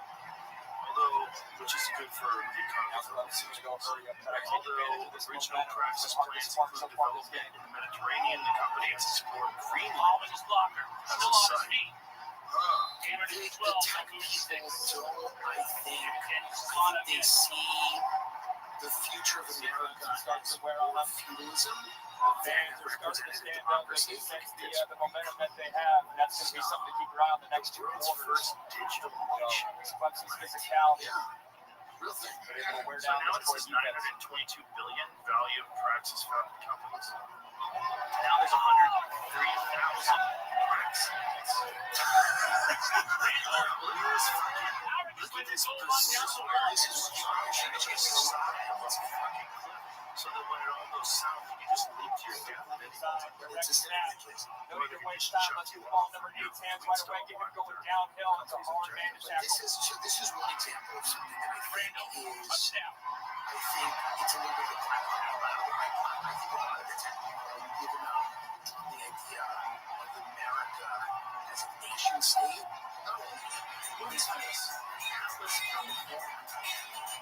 H: Although, which is good for the economy. Although regional Praxis plans include development in the Mediterranean, the company has explored Greenland as a site.
B: The tech people don't, I think they see the future of America as more feudalism than a representative democracy.
J: The momentum that they have, and that's going to be something to keep around the next 2 quarters.
B: Digital nation.
J: Clemson's physicality.
B: Real thing.
A: So now it says 922 billion value of Praxis founded companies. Now there's 103,000 Praxis. Look at this bizarre. This is so that when it all goes south, you just leap to your death at any time. It's a standard place.
J: No need to waste time. Let's get ball number 8's hands right away. Get him going downhill. It's a hard man to tackle.
B: This is one example of something that I think is. I think it's a little bit of a platform. I think a lot of the time we've given up on the idea of America as a nation state. Not only what is this? Atlas California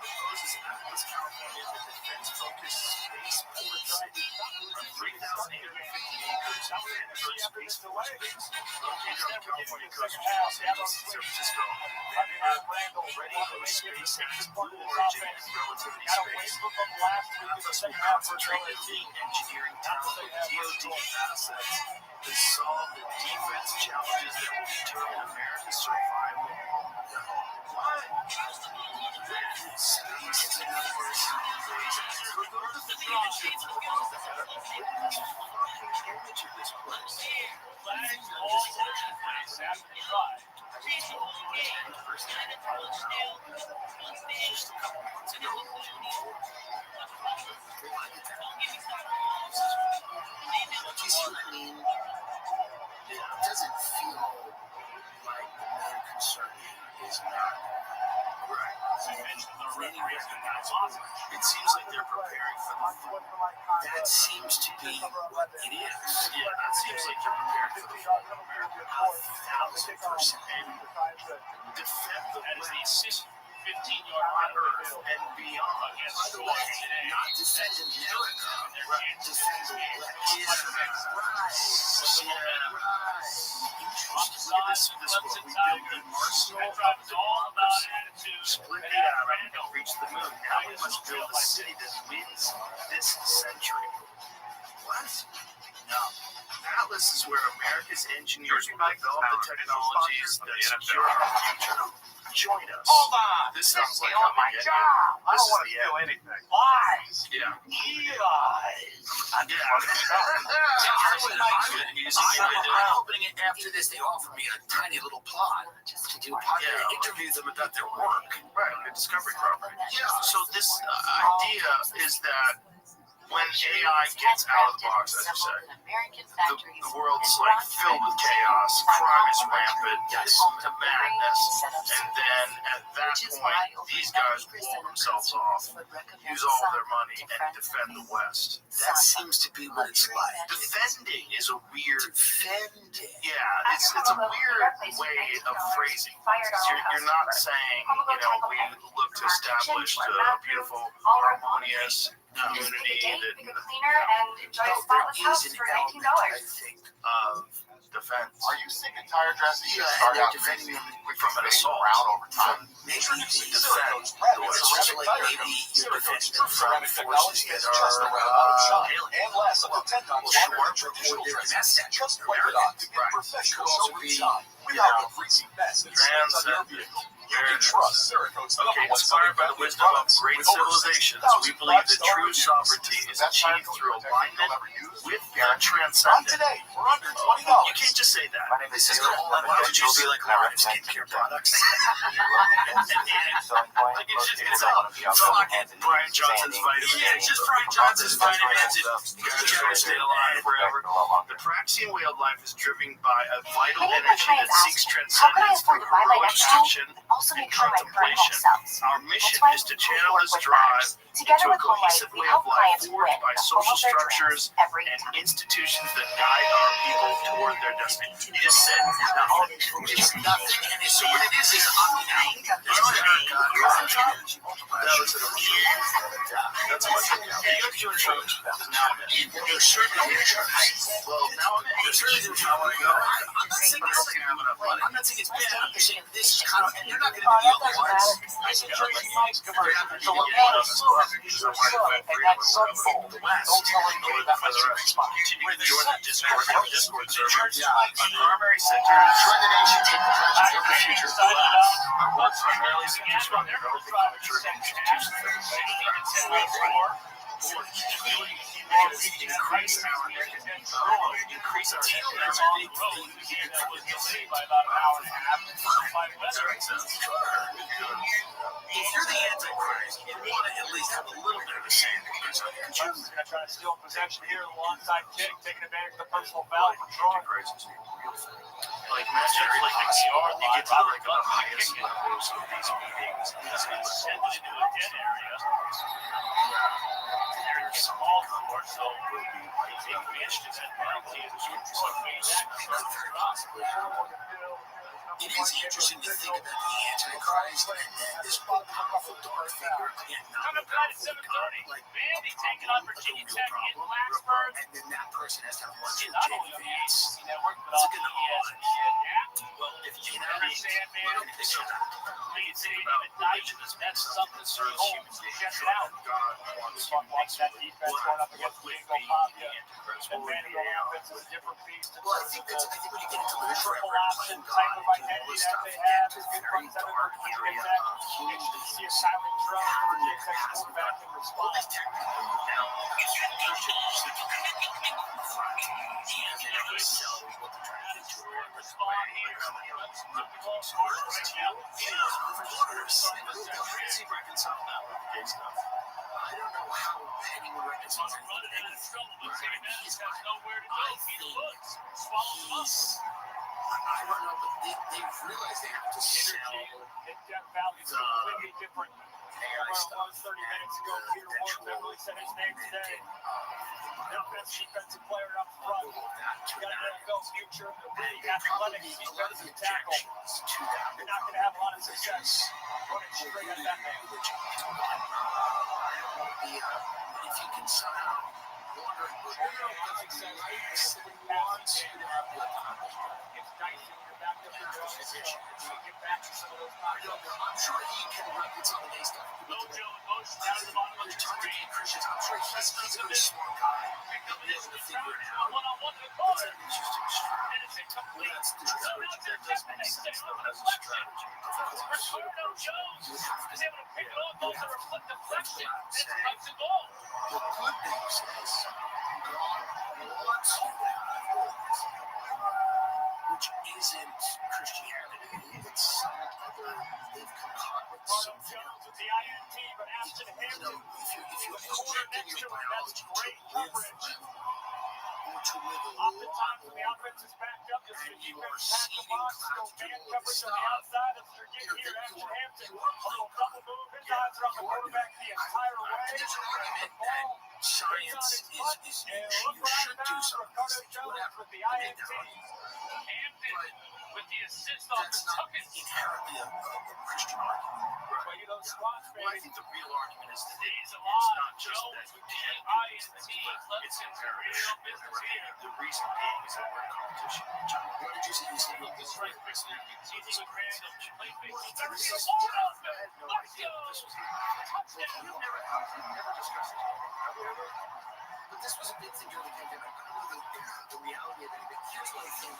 B: proposes Atlas California as a defense-focused spaceport city of 3,850 acres of spaceport space located on the California coast of Los Angeles and San Francisco. Ready for SpaceX Blue Origin and Relativity Space. Atlas will concentrate the engineering talent of DoD assets to solve the defense challenges that will determine America's survival. What? Space is another word. Look at the image of this place. It doesn't feel like the main concern is America. Right. It seems like they're preparing for the fall. That seems to be what it is. Yeah, that seems like they're preparing for the fall of America. 1,000%. Defend the West. 15-yard on Earth and beyond. By the way, not defend America, defend the West. Look at this quote. We built an arsenal of democracy, split the atom, and reach the moon. Now we must build a city that wins this century. What? No. Atlas is where America's engineers will develop the technologies that secure our future. Join us.
J: Hold on.
A: This sounds like
J: my job. I don't want to do anything. Lies.
A: Yeah.
J: Lies.
B: I'm hoping after this they offer me a tiny little plot to do interview them about their work.
A: Right, a discovery property. Yeah. So this idea is that when AI gets out of the box, as you say, the world's like filled with chaos, crime is rampant, it's a madness, and then at that point, these guys blow themselves off, use all their money, and defend the West.
B: That seems to be what it's like.
A: Defending is a weird.
B: Defending.
A: Yeah, it's a weird way of phrasing. You're not saying, we look to establish a beautiful, harmonious community that
C: cleaner and enjoy a spotless house for $19.
A: I think of defense.
H: Are you sick and tired, Jesse?
B: Yeah, and they're defending them
H: from an assault around over time.
B: Maybe defense. It's like maybe you're defending them from forces that are
J: and less up to 10 times
B: or they're domestic.
J: Just play it on to get professional service time without a greasy mess that stands on your vehicle. You can trust Cerakote's
A: Okay, inspired by the wisdom of great civilizations, we believe that true sovereignty is achieved through alignment with the transcendent.
J: Today, for under $20.
A: You can't just say that.
B: This is cool. Why would you be like Lauren skincare products?
A: It's all like Brian Johnson's vitamins. Yeah, it's just Brian Johnson's vitamins. You gotta stay alive forever. The Praxian way of life is driven by a vital energy that seeks transcendence through heroic action and contemplation. Our mission is to channel this drive into a cohesive way of life forged by social structures and institutions that guide our people toward their destiny. You just said nothing.
B: It's nothing. And so what it is
A: that's much of you now you're certainly well, now I'm interested in how I go. I'm not saying this doesn't have enough money. I'm not saying it's bad. I'm saying this is kind of, and you're not
B: not going to be the only ones.
M: It's a Tracy Mike's commercial. There's a Lagana Slope, and that subfold. Don't tell anybody that much response.
H: Where the Discord server.
M: Mike's
H: Primary centers.
B: Join the nation, take the pledge, build the future.
H: Our work primarily centers around developing the mature institutions that are increase our if you're the Antichrist, you want to at least have a little bit of a say in what goes on.
J: He's going to try to steal possession here alongside Jake, taking advantage of the personal foul from Troy.
H: Like matches like XCR, you get to like the highest levels of these meetings. It's sent into a dead area. There's some all for so will be advanced and
B: It is interesting to think about the Antichrist and then this all-powerful dark figure. Again,
J: Coming tonight at 7:30, Vandy taking on Virginia Tech in Blacksburg.
B: And then that person has to have lunch with
J: Not
B: Jake
J: only on the
B: Vance.
J: ACC network, but on the ESPN app.
B: Well, if you
J: You understand, man? It's even night. That's something so cool. Check it out. Watch that defense going up against Diego Pavia. And Vanderbilt offense is a different beast.
B: Well, I think when you get into the
J: Triple option type of identity that they have is good front seven for Virginia Tech. You should see a silent drum for Virginia Tech quarterback in response.
B: I don't know how anyone reconciles anything. I don't know, but they've realized they have to sell
J: Death Valley's completely different. About 30 minutes ago, Peter Ward Beverly said his name today. Defensive player up front. Got an NFL future, really athletic defensive tackle. You're not going to have a lot of success running straight at that man.
B: If you can somehow wonder what likes wants to have the accomplishment.
J: It's dicey when you're back up in your own position. Get back to some of those
B: I'm sure he can reconcile the stuff.
J: Mojo and motion down to the bottom of the screen.
B: Christians, I'm sure he's a very smart guy. He'll be able to figure it out.
J: One-on-one to the corner.
B: It's just a strategy.
J: And it's incomplete.
B: That's the strategy. That does make sense, though, as a strategy. Of course.
J: Jones is able to pick it up, goes to reflect deflection, and it's touch the goal.
B: The good news is God wants you to have holiness, which isn't Christianity. It's some other, they've concocted something else.
J: With the INT, but Ashton Hampton,
B: if you
J: corner next to him, that's great coverage.
B: To live a
J: Oftentimes, when the offense is backed up, you'll see the defense pack the box, go man coverage on the outside. As they're getting here, Ashton Hampton, a little double move. His eyes are on the quarterback the entire way.
B: There's an argument that science is you should do some of these things, whatever.
J: With the INT, Hampton with the assist off the tucket.
B: Inherently a Christian argument.
J: Well,
H: I think the real argument is that
J: it's
H: not just
J: Jones
H: that
J: with the INT.
H: it's real business here. The reason being is that we're in competition.
B: What did you say? You said you'll
J: This right, Chris. Easy with Randall. Play fake.
H: You've never discussed it.
B: But this was a big thing during the pandemic. I don't know the reality of it, but here's what I think.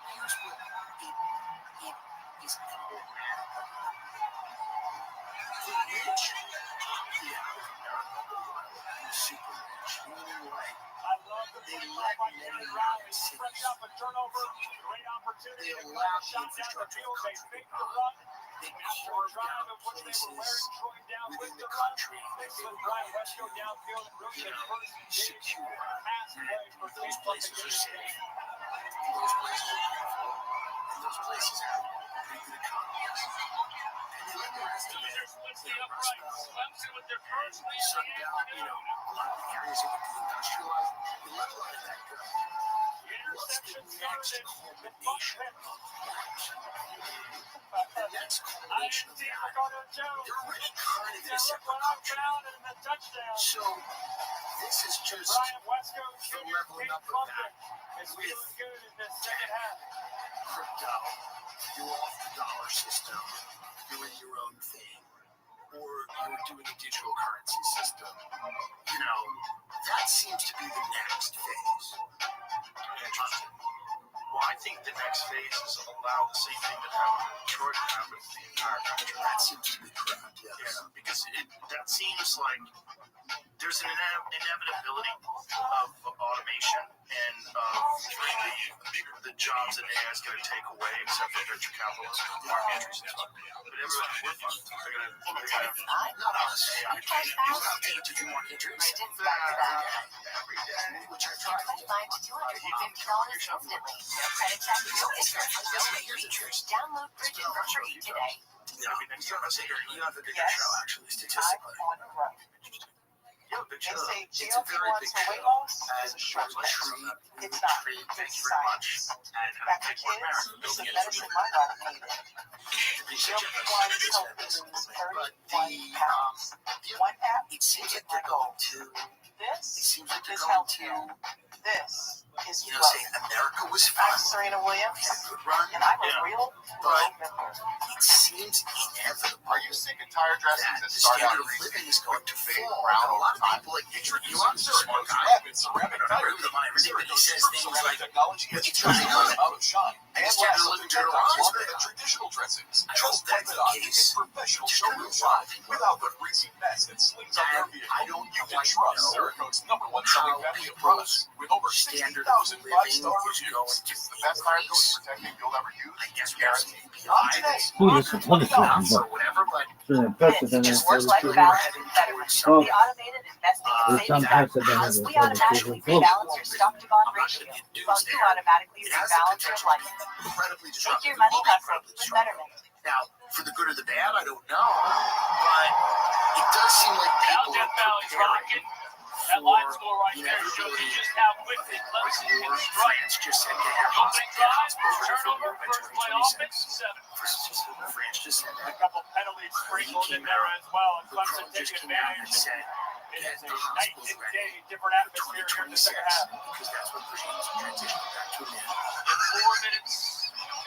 B: Here's what it is emblematic of. The rich opt out of America, super rich, meaning like they let many
J: Fresh up a turnover. Great opportunity to
B: allow
J: a shot down the field. They make the run.
B: they
J: After a
B: carved
J: drive
B: out
J: of which they were wearing
B: places
J: Troy down with
B: within
J: the
B: the
J: run.
B: country
J: They
B: that they
J: slid
B: were
J: Brian
B: going
J: Westfield
B: to,
J: downfield and really
B: you
J: the
B: know,
J: first engagement
B: secure.
J: pass play for
B: Those
J: Steve
B: places are safe. Those places are beautiful. And those places have pretty good economies. And they let the rest of it,
J: Clemson with their first lead in
B: shut
J: the
B: down, you know, a lot of the areas that were industrialized. They let a lot of that go. What's the next culmination of that? The next culmination of that, they're already kind of in a separate country. So this is just the leveling up of that.
J: It's feeling good in this second half.
B: crypto, you're off the dollar system, you're in your own thing, or you're doing a digital currency system. You know, that seems to be the next phase.
H: Interesting. Well, I think the next phase is allow the same thing that happened in Detroit to happen to the entire country.
B: That seems to be correct, yes.
H: Yeah, because that seems like there's an inevitability of automation and of the jobs that AI is going to take away, except for venture capitalists, market entries and stuff. But everybody, we're fine. They're going to
B: Not us.
H: AI.
B: You have to do more entries every day. Which I try to do.
I: $25 to $250 instantly. No credit check, no interest, no late fees. Download Bridget for free today.
B: Yeah, you have a bigger show, actually, statistically.
H: Yeah, big show.
B: It's a very big show. And Restream, thank you very much. And I thank Mark Maron for building it. But it seems like they're going to. It seems like they're going to.
T: This is
B: You know, say America was fine.
T: I'm Serena Williams,
B: We had a good run.
T: and I'm a real
B: But
T: member.
B: it seems inevitable.
K: Are you sick and tired dressing
B: that
K: that
B: the
K: start out
B: standard of living is going to
K: fade
B: fall?
K: around
B: And a lot of
K: time?
B: people like
K: Introducing
B: Elon Musk.
K: ceramic
B: I agree with him on everything, but he says things like,
K: technology has
B: it's
K: really
B: really
K: come
B: good.
K: out of shine.
B: And
K: And
B: standard
K: less
B: of living
K: than 10
B: generally
K: times
B: is
K: better
B: better.
K: than traditional dressings.
B: I
K: Just
B: hope that's
K: blend it
B: the
K: on to
B: case.
K: get professional
B: Just
K: showroom
B: gonna
K: shine
B: watch.
K: without the greasy mess that slings on your vehicle.
B: I don't
K: You can
B: quite
K: trust
B: know
K: Cerakote's #1 selling
B: how
K: family of products with over
B: standard
K: 60,000
B: of living is
K: 5-star
B: going
K: reviews.
B: to
K: It's the best tire coat protecting you'll ever use.
B: I guess
K: Guaranteed.
B: maybe
K: Not today.
D: Ooh, this is wonderful.
B: or whatever, but
N: It's unprecedented.
B: just
N: There's
B: feels like we're heading towards
N: Oh.
B: something.
I: The automated investing and savings app
N: unprecedented.
I: we automatically rebalance your stock to bond
B: I'm not
I: ratio,
B: going to get
I: while
B: news
I: you
B: there.
I: automatically
B: It has the
I: rebalance your
B: potential
I: life.
B: to be incredibly
I: Take
B: disruptive.
I: your
B: It
I: money
B: will be
I: hustle
B: incredibly
I: with
B: disruptive.
I: Betterment.
B: Now, for the good or the bad, I don't know. But it does seem like people are preparing
J: That line score right
B: the
J: there shows you
B: inevitability
J: just how quickly
B: of
J: Clemson
B: war.
J: can strike.
B: France just said they have
J: The opening drive,
B: hospitals ready for
J: turnover,
B: war by
J: first play
B: 2026.
J: offense, 7.
B: France just said
J: A
B: that.
J: couple penalties sprinkled in there as well, and Clemson
B: Macron just
J: taking
B: came out and
J: advantage.
B: said
J: It
B: get
J: is a
B: the
J: night
B: hospitals
J: and
B: ready
J: day different
B: for
J: atmosphere here in the
B: 2026
J: second half.
B: because that's what regimes are transitioning back to now.
J: In 4 minutes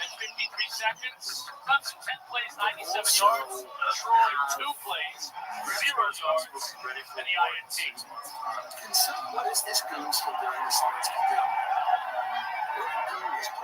J: and 53 seconds, Clemson 10 plays, 97 yards. Troy 2 plays, 0 yards, and the INT.
B: And so, what is this goon still doing this Zelensky do?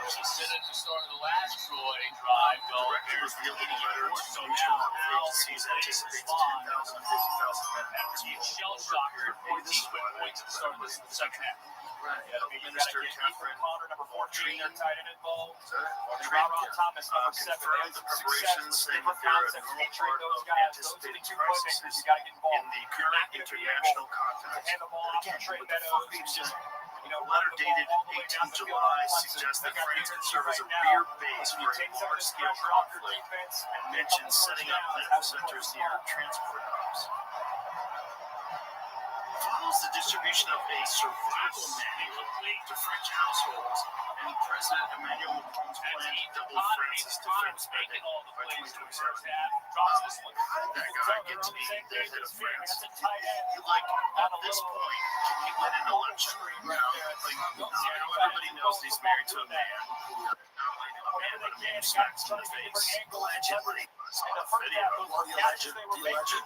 J: He said at the start of the last Troy drive, well, Bears were leading it more so now. Now, he's anticipating 10,000 to 50,000 men after being shell-shocked for 14 quick points at the start of the second half.
H: Right.
J: Yeah, I mean, you got to get Ethan Connor, number 14, their tight end involved. And
H: Trent
J: Ron Thomas, number 7. They
H: confirmed
J: had
H: the
J: some success
H: preparations
J: with
H: saying
J: different
H: that they're a
J: concepts.
H: normal
J: Featuring
H: part
J: those
H: of
J: guys, those are the
H: anticipating
J: key playmakers
H: crises
J: you got to get
H: in
J: involved.
H: the
J: You're
H: current
J: not going to be able
H: international
J: to
H: context.
J: hand the ball
H: But
J: off to
H: again,
J: Trey
H: what the
J: Meadows,
H: fuck
J: who's
H: is
J: just,
H: a
J: run
H: letter
J: the ball
H: dated
J: all the way down
H: 18
J: the field
H: July
J: on Clemson.
H: suggests
J: They
H: that
J: got the
H: France could
J: ability
H: serve as
J: right
H: a
J: now
H: rear base
J: to
H: for a
J: take some of this
H: large-scale
J: pressure off your
H: conflict
J: defense
H: and
J: and
H: mentioned
J: couple
H: setting
J: first
H: up
J: downs,
H: medical
J: have some
H: centers
J: first
H: near
J: downs.
H: transport hubs. Follows the distribution of a survival manual to French households and President Emmanuel Macron's plan to double France's defense spending by 2027. How did that guy get to be the head of France? At this point, can you win an election? Everybody knows he's married to a man. Not only a man, but a man who smacks him in the face. Allegedly. I saw the video.
B: Well, the alleged man, the alleged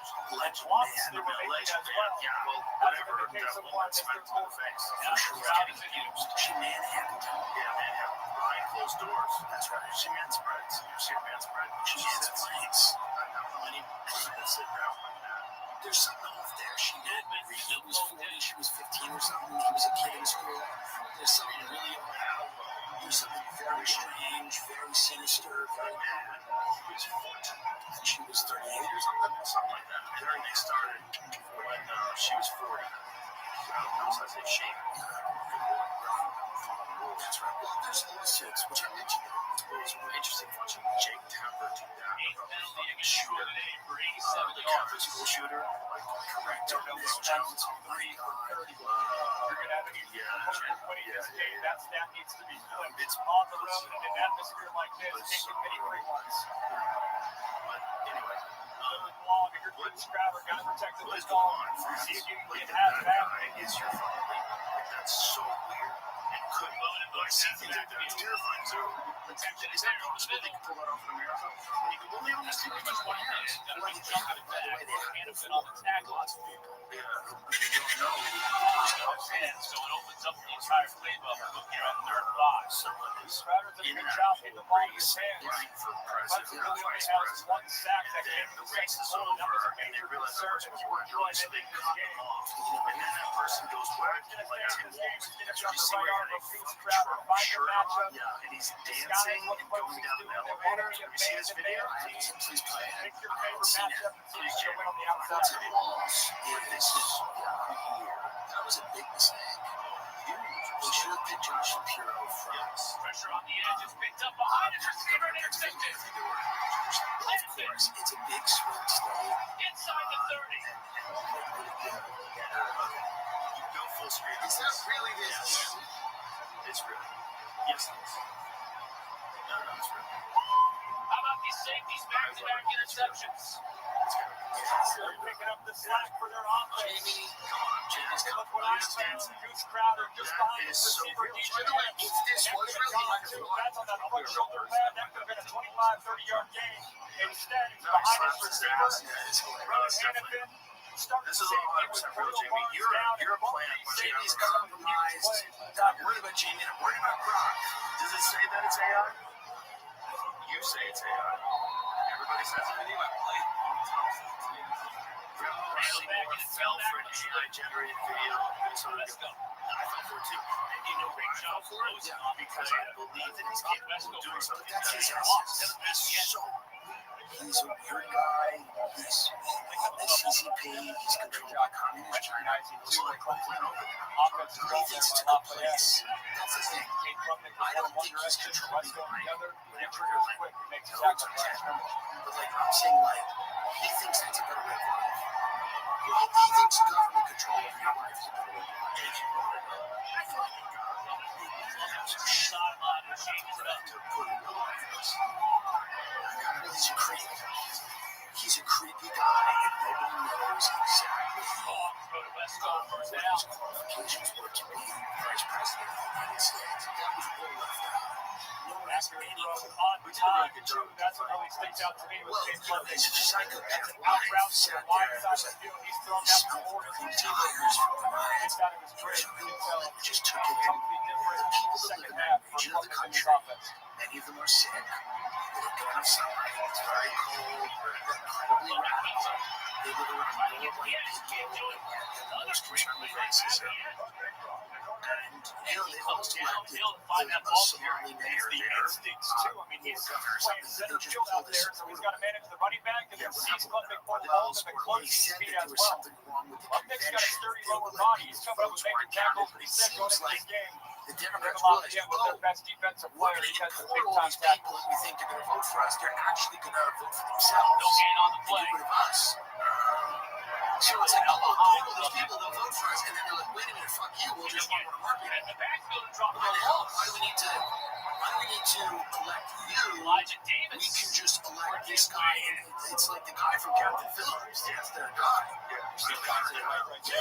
B: man.
H: Yeah, well, whatever. That woman smacked him in the face.
B: For sure, was getting abused. She manhandled him.
H: Yeah, man, behind closed doors. That's right. She man spreads. You see her man spread?
B: She man spreads.
H: I don't know any person that sit down like that.
B: There's something off there. She did. He was 40, she was 15 or something. He was a kid in school. There's something really off. There's something very strange, very sinister, very mad. He was 14 and she was 38 or
H: something like that. And then they started when she was 40. Notice I said she.
B: That's right. Well, there's lawsuits, which I mentioned.
H: It was interesting watching Jake Tapper do that.
J: Shooter today for 87
H: The
J: yards.
H: Catholic school shooter, like correct
J: Don't know
H: Will
J: what
H: Jones.
J: 3 for 30. You're going to have to get winning this game. That stat needs to be flipped. It's on the road in an atmosphere like this. Taking many free ones.
H: But anyway,
J: long and you're good scrabber, got to protect the
H: what is
J: ball.
H: going on in France?
J: See if you can
H: Like
J: get
H: that
J: half back.
H: guy is your father. Like that's so weird. And could I see things like that. It's terrifying. So, is that possible they can pull that off in America? When you go, well, they almost do it with one hand.
B: By the way, they have before. Lots of people.
H: Yeah, you don't know.
J: So it opens up the entire playbook here on third and five.
H: Someone is
J: Crowder did a
H: in
J: good
H: that
J: job hitting the ball with his
H: race,
J: hands.
H: running for
J: But
H: president,
J: really only
H: vice
J: has
H: president.
J: one sack that
H: Then
J: came
H: the
J: from
H: race
J: second
H: is
J: goal. That was
H: over,
J: a
H: and they
J: major
H: realize that
J: concern
H: person
J: as
H: was
J: we're
H: doing, so
J: joined
H: they
J: in this
H: cut
J: game.
H: them off. And then that person goes whack, like Tim Walz.
J: That's
H: You see where he had a Trump shirt on? Yeah, and he's dancing and going down an elevator. Have you seen this video?
B: Please play it.
J: Pick your favorite matchup and see who's going to win on the outside.
B: Tim Walz. This is that was a big mistake. They should have picked Josh Shapiro first.
J: Pressure on the edge is picked up behind his receiver and intercepted.
B: Of course, it's a big swing state.
J: Inside the 30.
H: Go full screen.
B: Is that really this?
H: It's real. Yes, it is. No, it's real.
J: How about these safeties back-to-back interceptions? They're picking up the slack for their offense.
B: Jamie, come on, Jamie's
J: Look what I found. Goose Crowder just behind his receiver, DJ.
B: If this was really like a
J: That's on that front shoulder pad. That could have been a 25, 30-yard gain. Instead, he's behind his receiver. Running Hannafin.
H: This is all 100% real, Jamie. You're a plant.
B: Jamie's compromised. Not worried about Jamie. I'm worried about Brock.
H: Does it say that it's AI? You say it's AI. Everybody says it.
B: Video I played.
H: Seymour fell for an AI-generated video.
J: Let's go.
H: I fell for it too. And you know why I fell for it? Because I believe that he's capable of doing something.
B: That's his essence. He's a weird guy. He's the CCP. He's controlled by communist China. He thinks it's a good place. That's the thing. I don't think he's controlling the mind. But like I'm saying, like he thinks that's a better way of life. He thinks government control of your life is a better way of life. And if you want to know, I feel like he's a creep. He's a creepy guy, and nobody knows exactly what his qualifications were to be vice president of the United States. That was all left out. No one has any clue.
J: That's what really sticks out to me.
B: Well, he's a psychopath. Wife sat there and was like, he smelled clean tires from the riots. Just took it in. The people that live in that region of the country, many of them are sick. They don't get enough sunlight. It's very cold. They're incredibly radical. They live around more white people. They're most concerned with racism. And, they almost elected a Somali mayor there. He's governor or something. They just pulled this.
J: So he's got to manage the running back and
B: Yeah,
J: then Steve's got big
B: what
J: ball
B: else?
J: and the close
B: He said
J: speed
B: that
J: as
B: there was
J: well.
B: something wrong with the
J: Upnick's got a
B: convention.
J: sturdy
B: They
J: lower
B: were
J: body.
B: letting
J: He's
B: these
J: coming up
B: votes
J: with
B: weren't
J: making tackles,
B: counted,
J: but
B: but
J: he
B: it
J: said going
B: seems
J: into
B: like
J: this game.
B: the
J: They're
B: Democrats
J: going to
B: realized,
J: get with their best defensive
B: we're
J: player
B: going to
J: because of
B: import
J: big
B: all
J: time
B: these
J: tackles.
B: people that we think they're going to vote for us. They're actually going to vote for themselves.
J: No gain on the play.
B: Get rid of us. So it's like, oh, all these people, they'll vote for us, and then they're like, wait a minute, fuck you, we'll just want to market it.
J: The backfield and drop
B: What the hell? Why do we need to elect you?
J: Elijah Davis.
B: We can just elect this guy, and it's like the guy from Captain Phillips. That's their guy.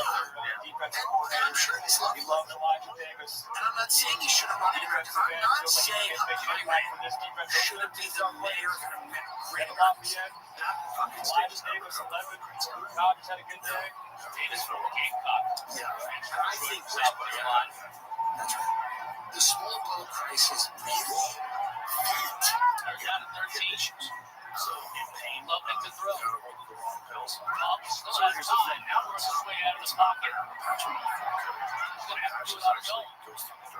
B: And I'm sure he's lovely.
J: He loves Elijah Davis.
B: And I'm not saying he should have run America. I'm not saying should have been the mayor of Great Lafayette.
J: Elijah Davis, 11. Cobb's had a good day. Davis from the Gamecock.
B: Yeah. And I think South Carolina. That's right. The small boat crisis really fit.
J: They're down to 13. So in pain, loving to throw. Still has time. Now works his way out of the pocket. He's going to have to do it on his own. We're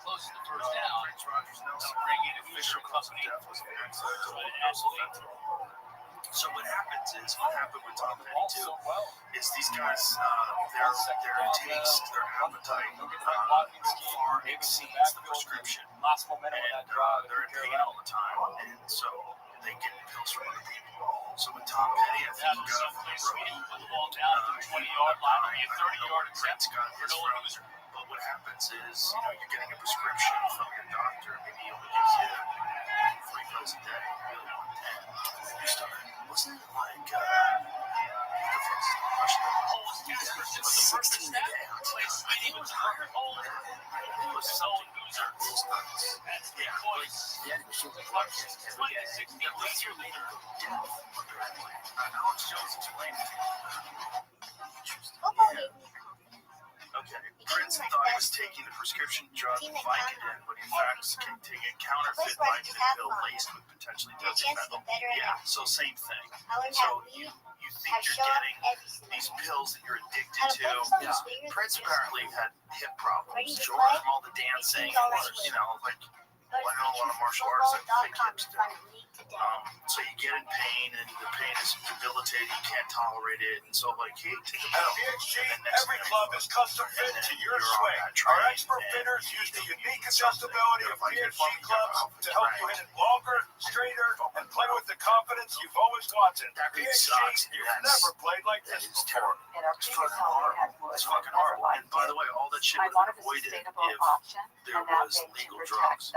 J: close to the first down. They'll bring in a Fisher company.
H: So what happens is, what happened with Tom Petty too, is these guys, their taste, their appetite, far exceeds the prescription, and they're in pain all the time, and so they get pills from other people. So when Tom Petty, I think, got from the road,
J: put the ball down to the 20-yard line, only a 30-yard attempt.
H: got his from. But what happens is, you're getting a prescription from your doctor, maybe he only gives you 3 pills a day, really 110. You start, wasn't it like, difference.
J: Holds Casper with the first snap. Plays Sweeney with the record hold.
H: It was
J: His own loser. That's the points. 20-16 leader.
H: Alex Jones explained it. Okay, Prince thought he was taking the prescription drug Vicodin, but in fact was taking a counterfeit Vicodin pill laced with potentially deadly metal. Yeah, so same thing. So you think you're getting these pills that you're addicted to. Yeah. Prince apparently had hip problems. Sure. From all the dancing, you know, like I know a lot of martial artists like big hips do. So you get in pain, and the pain is debilitating. You can't tolerate it, and so like, hey, take a pill.
M: At VHG, every club is custom fit to your swing. Our expert fitters use the unique adjustability of VHG clubs to help you hit it longer, straighter, and play with the confidence you've always wanted. VHG, you've never played like this before.
H: It's fucking hard. It's fucking hard. And by the way, all that shit would have been avoided if there was legal drugs.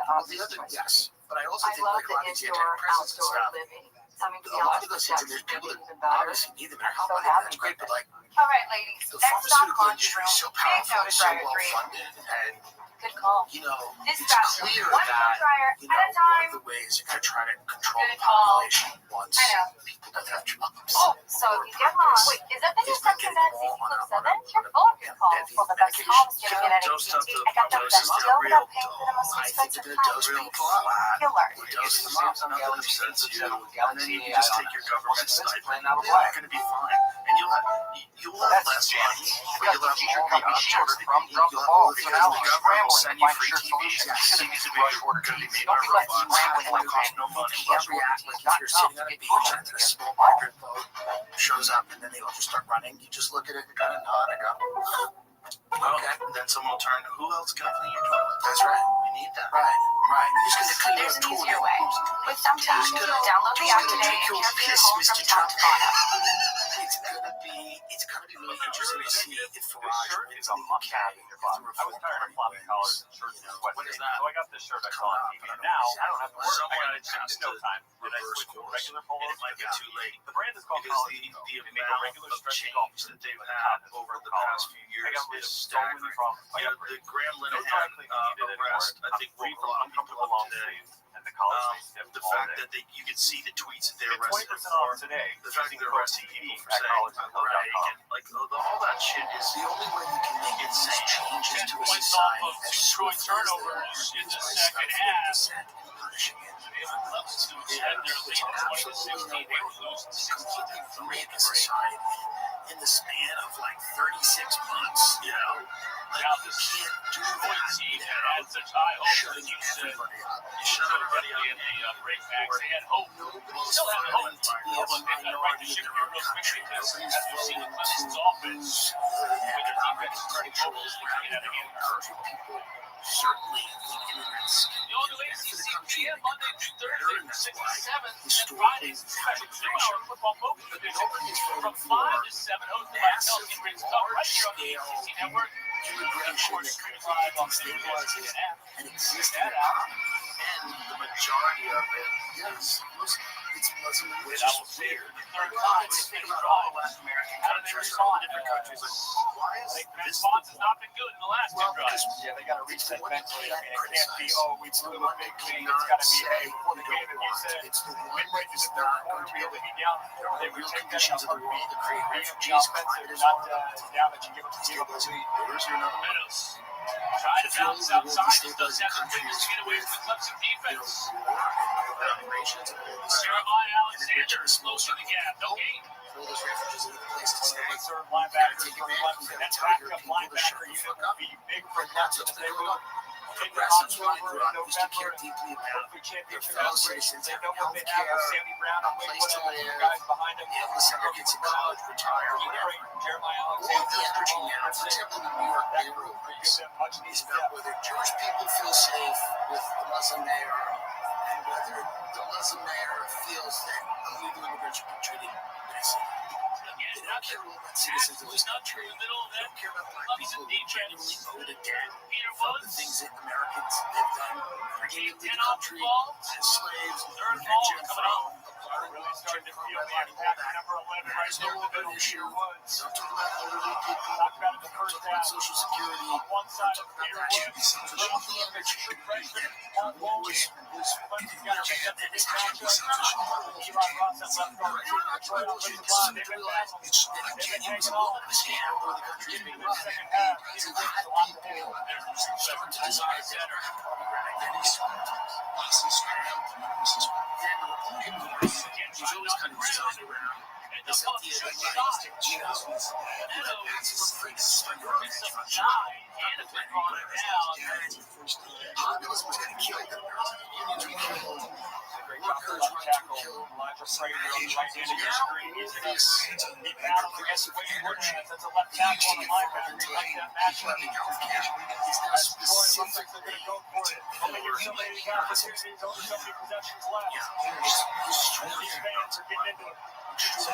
B: Yes, but I also think like a lot of these antidepressants and stuff. A lot of those things, and there's people that obviously need them in their health. That's great, but like
C: All right, ladies.
B: the
C: Next stop,
B: pharmaceutical
C: laundry
B: industry
C: room.
B: is so
C: Big
B: powerful,
C: notice
B: so
C: dryer
B: well
C: 3.
B: funded, and
C: Good call.
B: you know, it's
C: Dispatcher,
B: clear
C: one
B: that
C: dryer
B: you
C: at
B: know
C: a time.
B: one of the ways you're gonna try to control the
C: Good call.
B: population once
C: I know.
B: people don't have jobs.
C: Oh, so if you get lost. Wait, is that the new section of that CC Club 7? You're full of good calls. Well, the best call was getting it at AT&T. I got the best deal without paying for the most expensive package. You'll learn.
H: Dose them up, nothing upsets you, and then you can just take your government stipend. You're gonna be fine, and you'll have less money, but you'll have more options. You'll have more because the government will send you free TVs. TVs are going to be made by robots. It won't cost no money.
B: You can't react like if you're sitting on a beach and a small migrant boat shows up and then they all just start running. You just look at it and kind of nod and go,
H: okay. And then someone will turn. Who else can clean your toilet?
B: That's right.
H: You need that.
B: Right. You're just going to clean
C: There's
B: your
C: an
B: toilet.
C: easier way. With Thumbtack, download the app today and care for your home from top to bottom.
B: It's gonna be really interesting to see if Farage wins
O: It's
B: in
O: a
B: the
O: must
B: UK.
O: have in your closet. I was tired of floppy collars and shirts and sweatshirts, so I got this shirt I saw on TV, and now I don't have to work. I got it shipped in no time. Then I switched to a regular polo.
H: It might be too late.
O: The brand is called
H: Because
O: College
H: the
O: They make a
H: amount
O: regular
H: of
O: stretchy
H: change
O: golf
H: that
O: shirt
H: they've
O: with the
H: had
O: top
H: over
O: is
H: the
O: collar.
H: past few
O: I
H: years
O: got rid
H: is
O: of so many
H: staggering.
O: problems.
H: You know, the Graham
O: No dry
H: Linehan
O: cleaning needed anymore.
H: arrest, I
O: I'm
H: think,
O: free
H: woke a
O: from
H: lot of people
O: uncomfortable
H: up
O: long
H: today.
O: sleeves, and the collar stays stiff
H: The
O: all
H: fact
O: day.
H: that you could see the tweets that they're
O: Get
H: arrested
O: 20%
H: for,
O: off today.
H: the fact that they're arresting people for
O: at
H: saying,
O: collegeandclub.com.
H: and like all that shit is
B: the only way you can make these
H: insane.
B: changes to a
J: 10 points
B: society
J: off of
B: as
J: 2
B: swiftly as
J: turnovers
B: they
J: in
B: are
J: the
B: is by
J: second
B: stifling
J: half.
B: dissent and punishing it.
J: Levels to extend their lead
B: It's
J: 20-16. They were losing
B: completely
J: 63
B: break
J: to
B: a
J: 3.
B: society in the span of like 36 months. You know, like
J: Now
B: you
J: this
B: can't do
J: point
B: that.
J: team had had such high hopes that
B: Shutting
J: you said
B: everybody up.
H: You shut everybody up.
J: in the breakbacks. They had hope. Still had hope. But they got right to ship here real quickly because as we've seen in Clemson's offense, with their defense running focused, they can get out of hand hurt.
B: Certainly, the immigrants
J: The all-new ACC PM Monday through Thursday from 6 to 7, and
B: historically
J: Fridays special 2-hour football focus edition from 5 to 7, hosted by Kelsey Briggs Cup right here on the ACC Network.
B: immigration that kind of destabilizes an existing
J: That out.
H: And the majority of it is Muslim.
B: It's Muslim, which
J: That
B: is
J: was weird. The third
H: Well,
J: time
H: it's
J: it's been
H: about
J: drawn.
H: all the Latin American
J: How did they
H: countries, all
J: respond?
H: the different countries. Like, why is
J: The
H: this
J: response has not been good in the last two
B: well,
J: drives.
B: because
O: Yeah, they got to reach that mentally. I mean, it can't be,
B: criticize.
O: oh, we blew a big lead. It's got to be, hey, before the game, if you said
B: It's the one
O: midway
B: that
O: through
B: is
O: the third
B: not
O: quarter,
B: going to
O: we
B: be
O: had
B: able
O: to
B: to
O: be down.
B: the
O: They would
B: real
O: take that
B: conditions of the
O: heartbeat,
B: world to create
O: bring up the
B: refugees,
O: offense,
B: climate
O: and
B: is
O: not
B: one of them.
O: down that you give up the lead.
H: Where's your number?
J: Meadows tried to bounce outside. Just doesn't have the quickness to get away from the Clemson defense.
B: Migrations and all this
J: Jeremiah Alexander close to the gap. No gain.
B: all those refugees in the place to stay.
O: The third
B: You gotta
O: linebacker
B: take
O: from
B: advantage.
O: Clemson,
B: You
O: that
B: gotta tell your
O: backup
B: people to shut
O: linebacker
B: the
O: unit
B: fuck
O: will
B: up.
O: be big
B: And
O: for
B: that's
O: Clemson.
B: what's
O: They
B: been
O: were
B: going on.
O: in
B: Progressives want to
O: October
B: grow
O: and
B: up is to care
O: November,
B: deeply about
O: hopefully championship
B: fellow
O: aspirations.
B: citizens
O: They
B: having
O: know what they
B: health
O: have with
B: care,
O: Sammy Brown
B: a
O: and Wade
B: place to
O: Woodall,
B: live,
O: guys behind him.
B: be able to send their kids to college, retire,
O: Keep
B: whatever.
O: great Jeremiah
B: All of
O: Alexander.
B: the energy now, for example, in the New York
O: That
B: neighborhood
O: will
B: race,
O: give them much
B: is
O: needed
B: about
O: depth.
B: whether Jewish people feel safe with the Muslim mayor and whether the Muslim mayor feels that illegal immigrants should be treated nicely. They don't care about citizens of this country. They don't care about black people who genuinely owe the debt from the things that Americans have done, bringing into the country as slaves, and Jim Crow, applying
J: Really starting to feel the impact. Number 11 right there in the middle, Peter Woods. Talked about it in the first half.
H: Social Security.
J: On one side of Peter Woods, the true freshman, Paul Bowles. Clemson's got to make up the big matchup. Eli Ross at left guard, Troy offensive line. They've been battling. They've been hanging on. Getting into the second half. Peter Woods is a lot to handle.
H: He's always cutting his toes around. It's at the end of the Populous was going to kill them.
J: Elijah Frazier on the right hand of your screen. He's going to be battling against Wayne Woodman. That's a left tackle on the linebacker. He likes that matchup. Troy looks like they're going to go for it. Only give so many opportunities, only so many possessions left. These fans are getting into it.
H: It's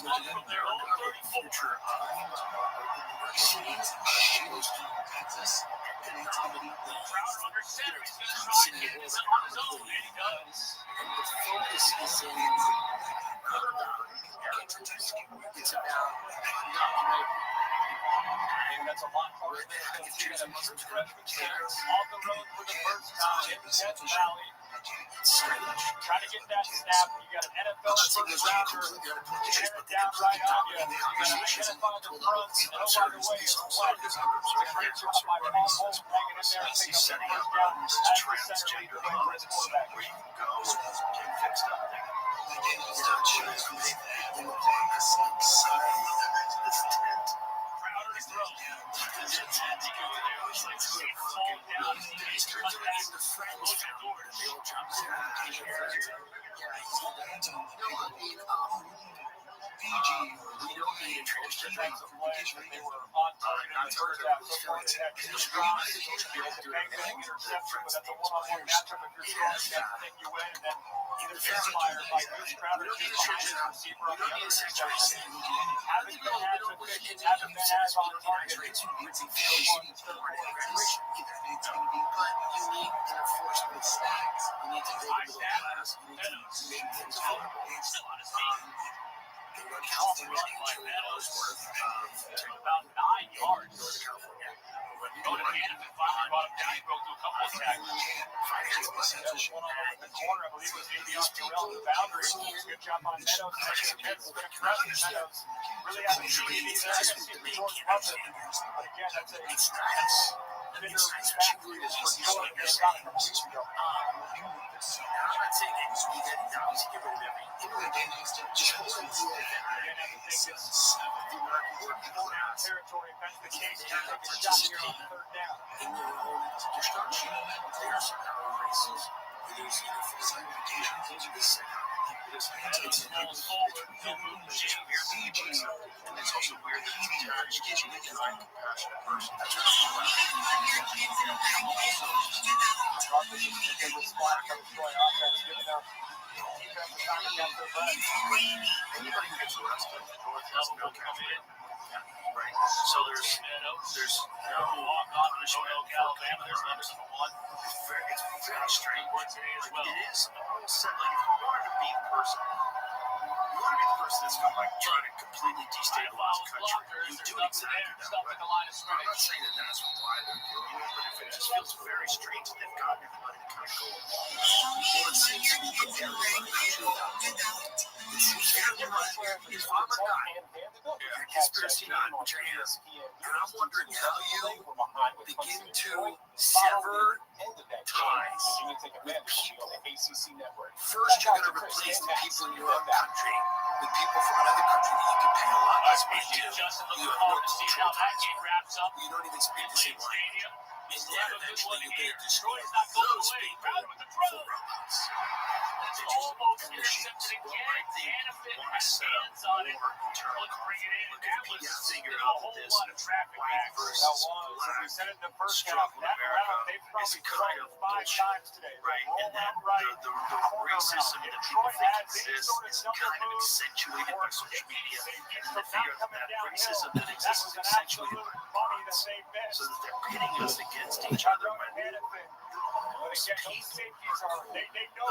H: not about their own future
J: Crowder under center. He's going to try and get this on his own, and he does.
H: And the focus is in it's about
J: that's a lot harder than a freshman center on the road for the first time in Death Valley. Trying to get that snap. You got an NFL first rounder. Tear it down right on you. You got to identify the fronts. And oh, by the way, it's wet. It's a great job by Paul Bowles hanging in there and picking up the first down as the center leads the way for his quarterback. About 9 yards. Going to hand him and finally brought him down. He broke through a couple of tackles. One on the corner, I believe it was maybe off the boundary. Good job on Meadows. It's been impressive. Meadows really hasn't seen it either. I haven't seen the George Russell. But again, that's a bitter fact for sure. They got it from weeks ago.
H: I'm not saying that he didn't obviously get rid of every
J: territory. If that's the case, you take a shot here on third down.
H: In their own destruction, there are some power races. There's identifications into the center. It's forward, and it's also weird that it's attached to a compassionate person. Anybody who gets arrested, has no come in. Right. So there's walk on to Roanoke, Alabama. There's number one. It's very strange. It is almost set like if you wanted to be the person. You want to be the person that's going to try to completely destabilize the country. You do it exactly that way. I'm not saying that that's why they're doing it, but it just feels very strange that they've gotten everybody to kind of go along. Well, it seems to be that everybody if I'm a guy, you're a conspiracy nut, which I am, and I'm wondering how you begin to sever ties with people. First, you're going to replace the people in your own country with people from another country that you can pay a lot less money to. You have no cultural ties. You don't even speak the same language. And then eventually you get to destroy those people for robots.
J: It's almost intercepted again. Hannafin has hands on it. Let's bring it in. That was a whole lot of traffic back. That was. We said it in the first half. That route, they've probably thrown it 5 times today.
H: Right. And then the racism that people think exists is kind of accentuated by social media. And they figure out that racism that exists is accentuated by bots. So that they're pitting us against each other when most people are cool.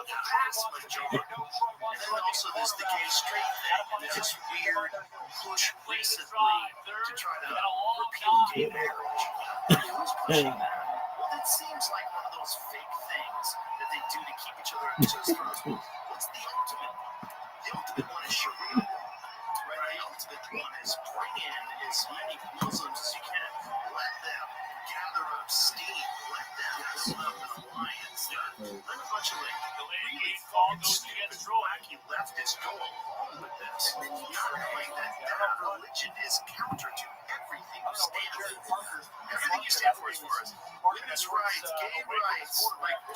H: The vast majority. And then also there's the gay straight thing, and there's this weird push recently to try to repeal gay marriage. Who's pushing that? Well, that seems like one of those fake things that they do to keep each other at each other's throats. What's the ultimate one? The ultimate one is Sharia law. Right? The ultimate one is bring in as many Muslims as you can. Let them gather up steam. Let them set up an alliance. Let a bunch of really fucking stupid, wacky leftists go along with this. And then you gotta claim that religion is counter to everything you stand for. Everything you stand for as far as women's rights, gay rights, like I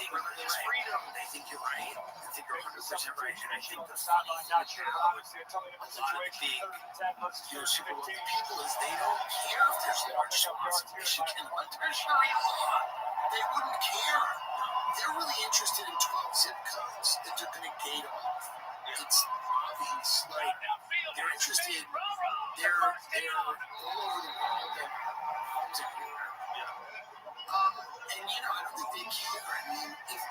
H: think religious freedom.
B: I think you're right. I think you're 100% right. And I think the funny thing about a lot of the big super wealthy people is they don't care if there's large swaths of Michigan under Sharia law. They wouldn't care. They're really interested in 12 zip codes that they're going to gate off. It's obvious. Like, they're interested. They're all over the world. They have homes everywhere. And I don't think they care. I mean, if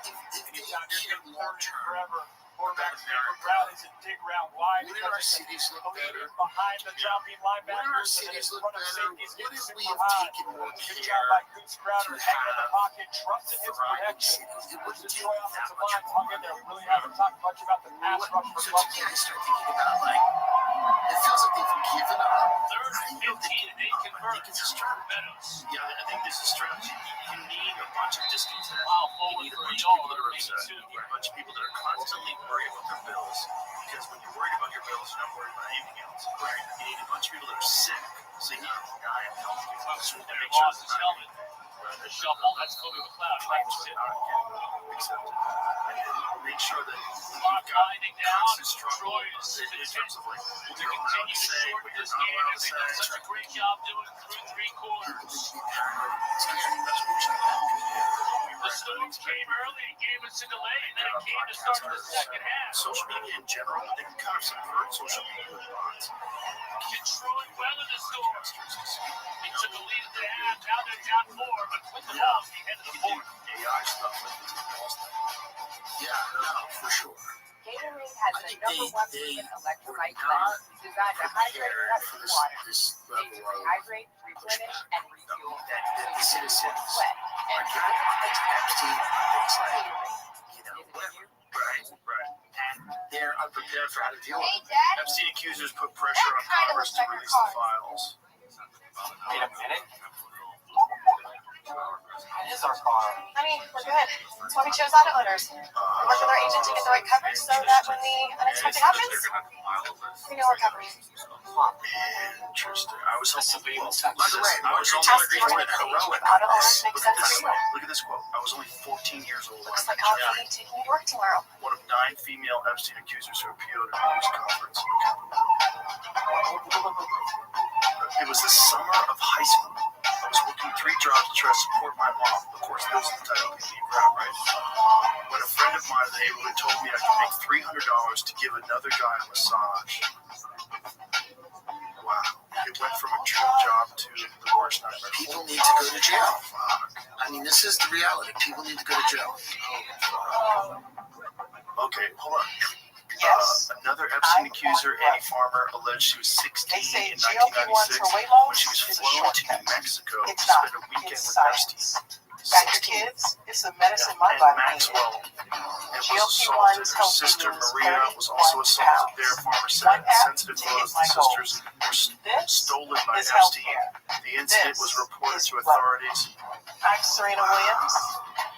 B: they care long term.
J: Quarterbacks favorite route is a dig route wide.
B: Wouldn't our cities look better?
J: Behind the jumping linebackers.
B: Wouldn't our cities look better? What if we have taken more care to
J: Crowder hanging in the pocket, trusted his protection.
B: It wouldn't take
J: Destroy
B: that
J: offensive
B: much
J: line. Hung in there. Really haven't talked much about the pass rush for
B: So to me, I start thinking about, it feels like they've given up.
J: Third and 15, and they convert.
B: It's a strategy.
H: Yeah, I think this is strategy. You need a bunch of discontent. You need a bunch of people that are upset. You need a bunch of people that are constantly worried about their bills. Because when you're worried about your bills, you're not worried about anything else. Right. You need a bunch of people that are sick. So you need a guy in healthcare. And make sure it's not
J: shuffle. That's Kobe McLeod.
H: accepted. Make sure that you've got constant struggle in terms of what you're allowed to say, what you're not allowed to say.
J: They've done such a great job doing it through three quarters. The Stones came early and gave us a delay, and then it came to start the second half.
H: Social media in general, they can kind of subvert social media with bots.
J: Controlling well in the score. They took a lead at the half. Now they're down 4, but with the ball at the end of the fourth.
H: AI stuff like this.
B: Yeah, no, for sure.
C: Gatorade has the number one proven electrolyte blend designed to hydrate healthy water. They rehydrate, replenish, and refuel.
B: That the citizens
C: Sweat and
H: Right. And
B: they're unprepared for how to deal with
C: Hey,
B: it.
C: Dad.
H: Epstein accusers put pressure on Congress to release the files.
O: Wait a minute. That is our car.
U: I mean, we're good. That's why we chose auto owners. We work with our agent to get the right coverage so that when the unexpected happens, we know we're covered.
H: Interesting. I was hoping.
B: By the way,
H: I was
U: Just
H: only
U: the with auto owners makes sense to you.
H: Look at this quote. I was only 14 years old.
U: Looks like I'll be taking you to work tomorrow.
H: One of 9 female Epstein accusers who appealed at a news conference. It was the summer of high school. I was working 3 jobs to try to support my mom. Of course, that was the title of the rap, right? When a friend of mine in the neighborhood told me I could make $300 to give another guy a massage. Wow. It went from a dream job to the worst nightmare.
B: People need to go to jail. I mean, this is the reality. People need to go to jail.
H: Okay, hold on.
U: Yes.
H: Another Epstein accuser, Annie Farmer, alleged she was 16 in
U: GLP-1s
H: 1996
U: for weight
H: when
U: loss
H: she was
U: is a
H: flown to
U: shortcut.
H: New Mexico to
U: It's not.
H: spend a weekend
U: It's
H: with Epstein.
U: science. Got your kids? It's the medicine my
H: And
U: body
H: Maxwell
U: needed.
H: was assaulted. Her sister Maria was also assaulted there. Farmer said sensitive photos of the sisters were stolen by Epstein. The incident was reported to authorities.
U: I'm Serena Williams,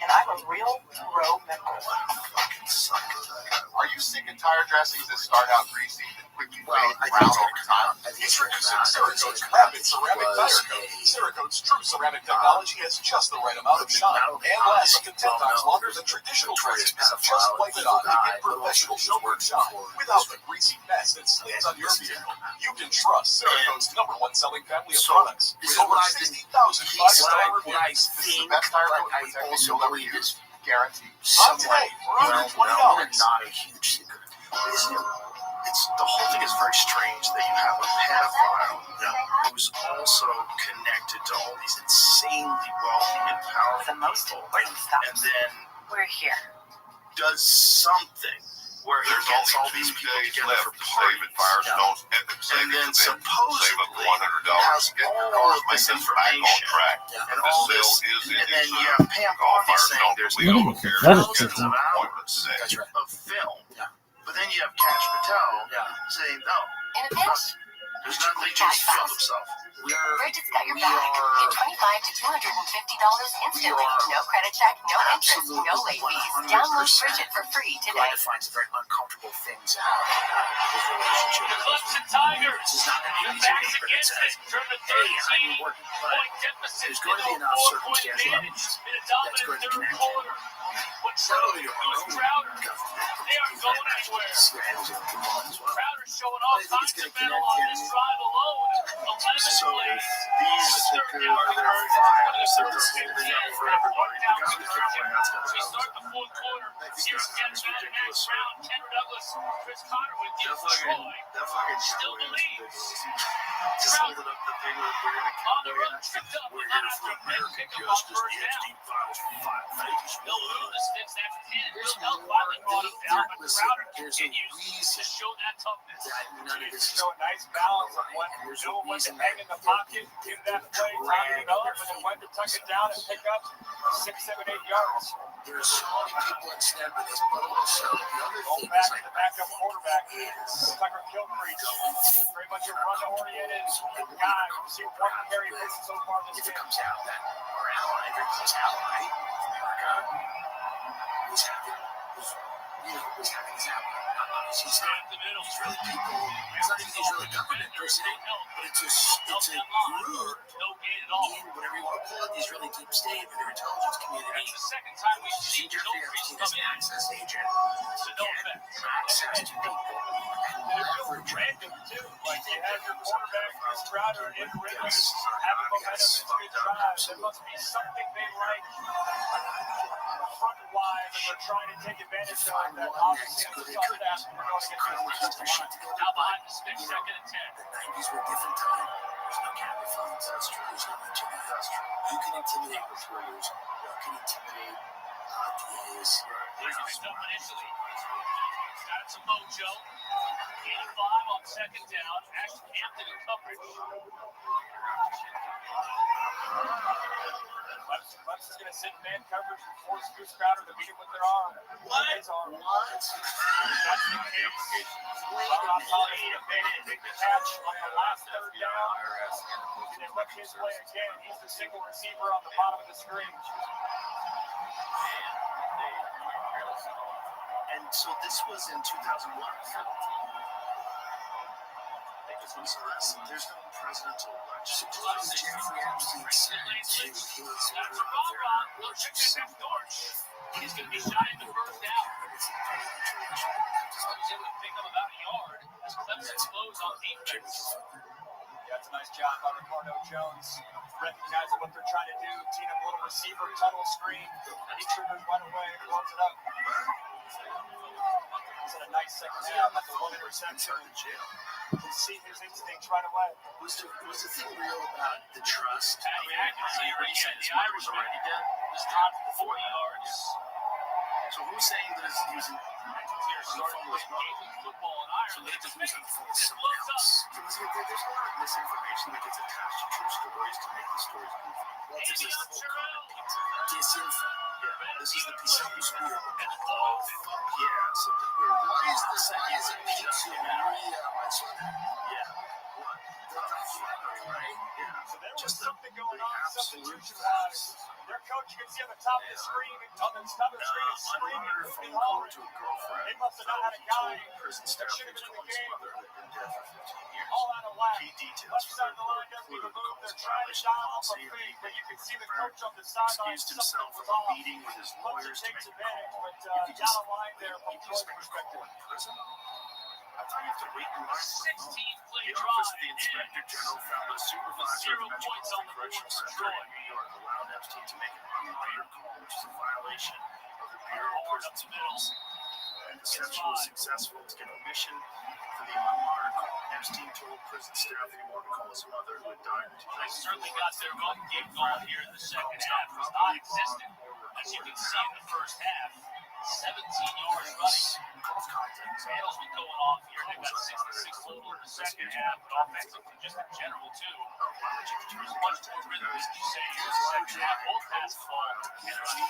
U: and I'm a real pro member.
V: Are you sick and tired dressings that start out greasy and quickly fade brown over time? Introducing Cerakote's Rapid Ceramic Tire Coat. Cerakote's true ceramic technology has just the right amount of shine and lasts up to 10 times longer than traditional dressings. Just wipe it on to get professional showroom shine without the greasy mess that slings on your vehicle. You can trust Cerakote's #1 selling family of products. With over 60,000 five-star reviews, this is the best tire coat protecting you'll ever use. Guaranteed. On today, for under $20.
H: Not a huge secret. Isn't it? It's the whole thing is very strange that you have a pedophile who's also connected to all these insane
K: insanely wealthy and powerful people, and then
U: We're here.
K: does something where he
H: There's
K: gets all
H: only
K: these
H: 2
K: people
H: days
K: together
H: left
K: for
H: to save at Firestone.
K: and then
H: Save
K: supposedly
H: up $100
K: has
H: to get your
K: all
H: cars
K: of this
H: maintenance back on
K: information
H: track.
K: and
H: This
K: all
H: sale
K: this,
H: is in
K: and then
H: its
K: you have Pam
H: call
K: Bondi saying
H: Firestone.
K: there's
H: We don't care.
K: thousands of
H: Schedule
K: hours
H: today.
K: of film, but then you have Cash Patel saying no,
U: In a pinch,
K: there's nothing to kill himself.
U: Bridget's got your back. Get $25 to $250 instantly. No credit check, no interest, no late fees. Download Bridget for free today.
B: Glad to find some very uncomfortable things out of his relationship.
J: The Clemson Tigers.
B: This is not going to
J: The
B: be easy,
J: backs
B: but it
J: against
B: says,
J: it. Driven
B: hey, I'm
J: 13.
B: working, but
J: Point deficit.
B: there's going to be enough circumstantial evidence
J: In a
B: that's
J: dominant
B: going to
J: third
B: connect
J: quarter. But Crowder, who's Crowder? They aren't going anywhere. Crowder's showing all kinds of metal on this drive alone. 11
K: So
J: plays.
K: these
J: Third
K: two
J: down
K: are their
J: conversion.
K: fives that are holding up for everybody. The guys with Cowboy hats got
J: We start the fourth quarter. Here's Jets Matt, Max Brown, Kendra Douglas, Chris Carter with you. Troy
K: That fucking
J: still
K: Cowboy is
J: believes.
K: ridiculous. Just holding up the thing with we're gonna
J: On the
K: Cowboy
J: run,
K: hats.
J: tripped up.
K: We're here for American justice. The Epstein files for 5 pages.
J: No little the sticks. That's 10.
B: There's
J: Bill Help
B: more.
J: finally brought him down, but
B: Listen,
J: Crowder
B: there's a
J: continues to
B: reason
J: show that toughness.
B: that none of this is
N: Show a nice balance of when
B: there's
N: know
B: a
N: when to
B: reason
N: hang in the pocket, give that play time it up, and then when to tuck it down and pick up 6, 7, 8 yards.
B: There's so many people in stand with this, but also the other
N: Go
B: thing
N: back
B: is
N: to
B: like
N: the backup quarterback.
B: is
N: Tucker Kilpreach, very much a run-oriented guy. We've seen one carry this so far this
B: if it
N: game.
B: comes out that our ally, very close ally, America, was having his ally. Obviously, he's not Israeli people. It's not even the Israeli government per se, but it's a group in whatever you want to call it, the Israeli deep state or their intelligence community.
J: That's the second time we've seen
B: Jeffrey
J: Kilpreach
B: Epstein
J: come
B: as an
J: in.
B: access agent
J: To no
B: get
J: effect.
B: access to people and leverage
N: Random, too. Like, you have your quarterback, Chris Crowder, in rhythm, having momentum and good drives. There must be something they like front-wise that they're trying to take advantage of that obviously is tough task when we're going against the Restream.
J: Now behind the stick, second and 10.
B: The 90s were a different time. There's no camera phones. That's true. There's no internet. That's true. You can intimidate reporters. You can intimidate DAs.
J: Here's picked up initially. Got some mojo. 8-5 on second down. Ashton Hampton in coverage.
N: Clemson's going to sit in man coverage and force Chris Crowder to beat him with their arm. His arm. That's the case. Rob Thomas made a big catch on the last third down. And then look his play again. He's the single receiver on the bottom of the screen.
K: And so this was in 2001. There's no presidential election.
B: Jeffrey Epstein said to his
J: He's going to be shot in the first down. He's able to pick up about a yard as Clemson slows on defense.
N: Yeah, it's a nice job by Ricardo Jones. Recognizing what they're trying to do. Team up a little receiver, tunnel screen. He triggers right away, blows it up. He's had a nice second half at the one interception. You can see his instincts right away.
K: Was the thing real about the trust?
J: Patty Atkins, the Irish already dead. Was caught for 40 yards.
K: So who's saying that he's using
J: football in Ireland?
K: So they just use it for someone else. There's a lot of misinformation that gets attached to true stories to make the stories goofy. Well, this is the whole disinfo. Yeah, this is the piece of weird. Oh, fuck yeah, something weird. Why is this a pizzeria? Yeah. What? Right? Yeah.
N: So there was something going on substitution-wise. Their coach, you can see on the top of the screen, on the top of the screen, is screaming, looking hard. They must have not had a guy that should have been in the game. All out of whack. Left side of the line doesn't even move. They're trying to dial up a fake, but you can see the coach on the sideline.
K: Excused himself from a meeting with his lawyers to
N: takes
K: make
N: advantage, but down the line there from Troy's perspective.
K: I thought you have to wait in line.
J: 16-play
K: The
J: drive.
K: office of the Inspector General found a supervisor of
J: 0
K: the
J: points on the board
K: Correctional
J: for
K: Center
J: Troy.
K: in New York allowed Epstein to make an unmonitored call, which is a violation of the Bureau of Prisons policy. The deception was successful to get admission
H: for the article. Epstein told prison staff he wanted to call his mother who had died in 2004.
J: They certainly got their run game going here in the second half. It was non-existent, as you can see in the first half. 17 yards running. Hale's been going off here. They've got 66 total in the second half, but offensively, just in general, too. There's much more rhythm, as you say, here in the second half. Both pass the ball and running.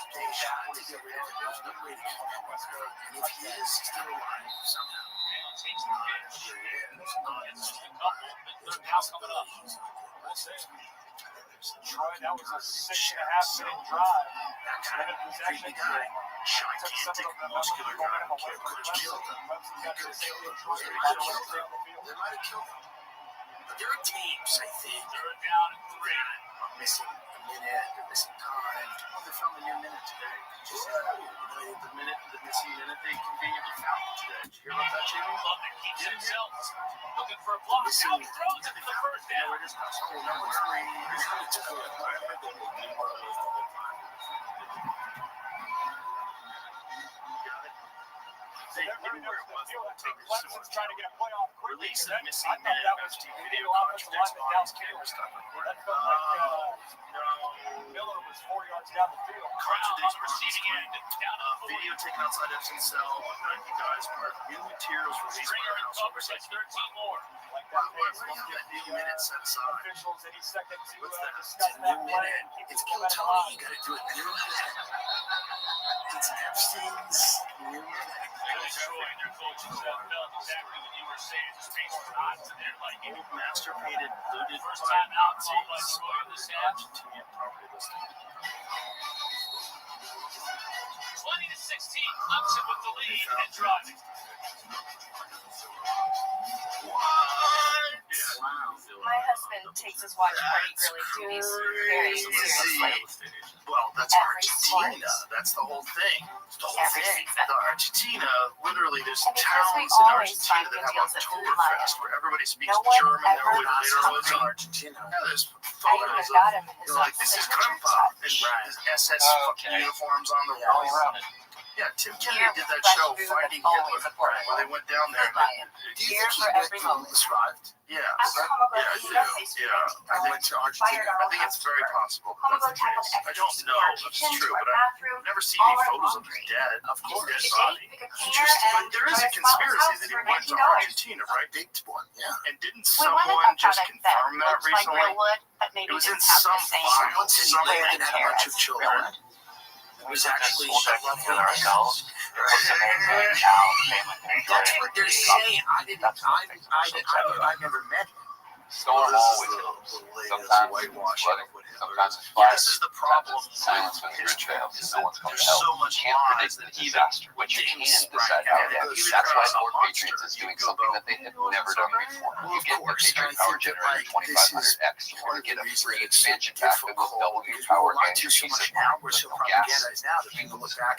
H: If he is still alive somehow.
J: Hale takes the pitch. Gets just a couple, but they're now coming up. We'll see.
N: Troy, that was a 6.5-minute drive. Limited possession.
H: Gigantic, muscular guy. Could have killed him. They might have killed him. But there are teams, I think.
J: They're down at 3.
H: Are missing a minute. They're missing time. Oh, they found the new minute today. The missing minute they conveniently found today. Did you hear about that, Jimmy?
J: London keeps himself looking for a block. Now he throws it to the first down.
H: Where it is now. So number 3.
N: Clemson's trying to get a playoff quickly.
H: Release the missing
N: I thought
H: minute
N: that was
H: FT
N: the
H: video
N: offensive
H: contradicts
N: lineman
H: Bonnie's
N: downfield.
H: camera stuff.
N: That felt like Miller was 4 yards down the field.
H: Contradicts
J: On the receiving end, down to 40.
H: video taken outside Epstein's cell. 90 guys part of new materials released by
J: Stringer
H: the House
J: recovers
H: Oversight.
J: like 13 more.
N: Like
H: Wow,
N: that
H: where
N: pace.
H: do you have that new minute set aside?
N: Officials any second to
H: What's that?
N: discuss
H: It's a
N: that
H: new
N: play.
H: minute.
N: Keep
H: It's
N: the
H: Kill
N: momentum
H: Tony.
N: on.
H: You gotta do it new minute. It's Epstein's new minute.
J: Troy, their coaches felt exactly what you were saying. The space was hot to their liking.
H: Masturbated, looted
J: First
H: by
J: time out,
H: Nazis.
J: called by Troy in this half.
H: Argentinian property listed.
J: 20-16, Clemson with the lead and driving.
C: My husband takes his watch party really duties very seriously.
H: Well, that's
C: Every
H: Argentina.
C: sport.
H: That's the whole thing. It's the whole
C: Every
H: thing.
C: season.
H: The Argentina, literally, there's
C: And because we
H: towns in
C: always
H: Argentina
C: find
H: that
C: good
H: have
C: deals at Food
H: Oktoberfest
C: Lion.
H: where everybody speaks
C: No one
H: German.
C: ever
H: They're
C: asked
H: literally
C: me.
H: Argentina. Yeah, there's
C: I
H: photos
C: even
H: of,
C: got him his
H: they're like, this is
C: signature
H: Grandpa. And
C: touch.
H: his SS uniforms on the
C: Yeah,
H: wall.
C: we were on
H: Yeah, Tim
C: Here
H: Kennedy did
C: with
H: that
C: fresh
H: show,
C: food
H: Finding
C: and always
H: Hitler,
C: affordable.
H: where they went down there.
C: Food Lion.
H: Do you
C: Here
H: think he
C: for
H: went
C: every
H: through
C: moment.
H: described? Yes.
C: After
H: Yeah,
C: Homogo
H: I
C: beat
H: do.
C: us, they
H: Yeah. I went to Argentina. I think it's very possible.
C: Homogo
H: That's the
C: tackled
H: case. I
C: every
H: don't
C: piece of
H: know
C: our
H: if
C: kitchen
H: it's true,
C: to our
H: but I've
C: bathroom,
H: never seen
C: all
H: any
C: our
H: photos of him
C: laundry.
H: dead. Of
C: Just
H: course.
C: pick a
H: Dead
C: date,
H: body.
C: pick a cleaner,
H: Interesting.
C: and
H: There is
C: enjoy
H: a
C: a spotless
H: conspiracy
C: house
H: that he
C: for
H: went to
C: $19.
H: Argentina, right? Baked one, yeah. And didn't
C: We wanted
H: someone
C: a
H: just
C: product that
H: confirm that
C: looked like
H: recently?
C: real wood, but maybe
H: It was in
C: didn't have
H: some
C: the same
H: file.
C: wear
H: Somebody
C: and
H: that had a
C: tear
H: bunch
C: as
H: of
C: real
H: children.
C: wood.
H: It was actually
Q: together ourselves. It was amazing. Now the family can enjoy
H: That's
Q: it.
H: what they're saying. I've never met him.
Q: Storm always kills. Sometimes it's flooding. Sometimes it's fire.
H: This is the problem.
Q: Silence when the bridge fails. No one's coming to
H: There's so
Q: help.
H: much
Q: You can't
H: lies
Q: predict
H: that
Q: the disaster, but you can decide how to act. That's why Fort Patriots is doing something that they have never done before. You get the Patriot Power Generator 2500X, you're going to get a free expansion pack that will double your power and your peace of mind. With no gas,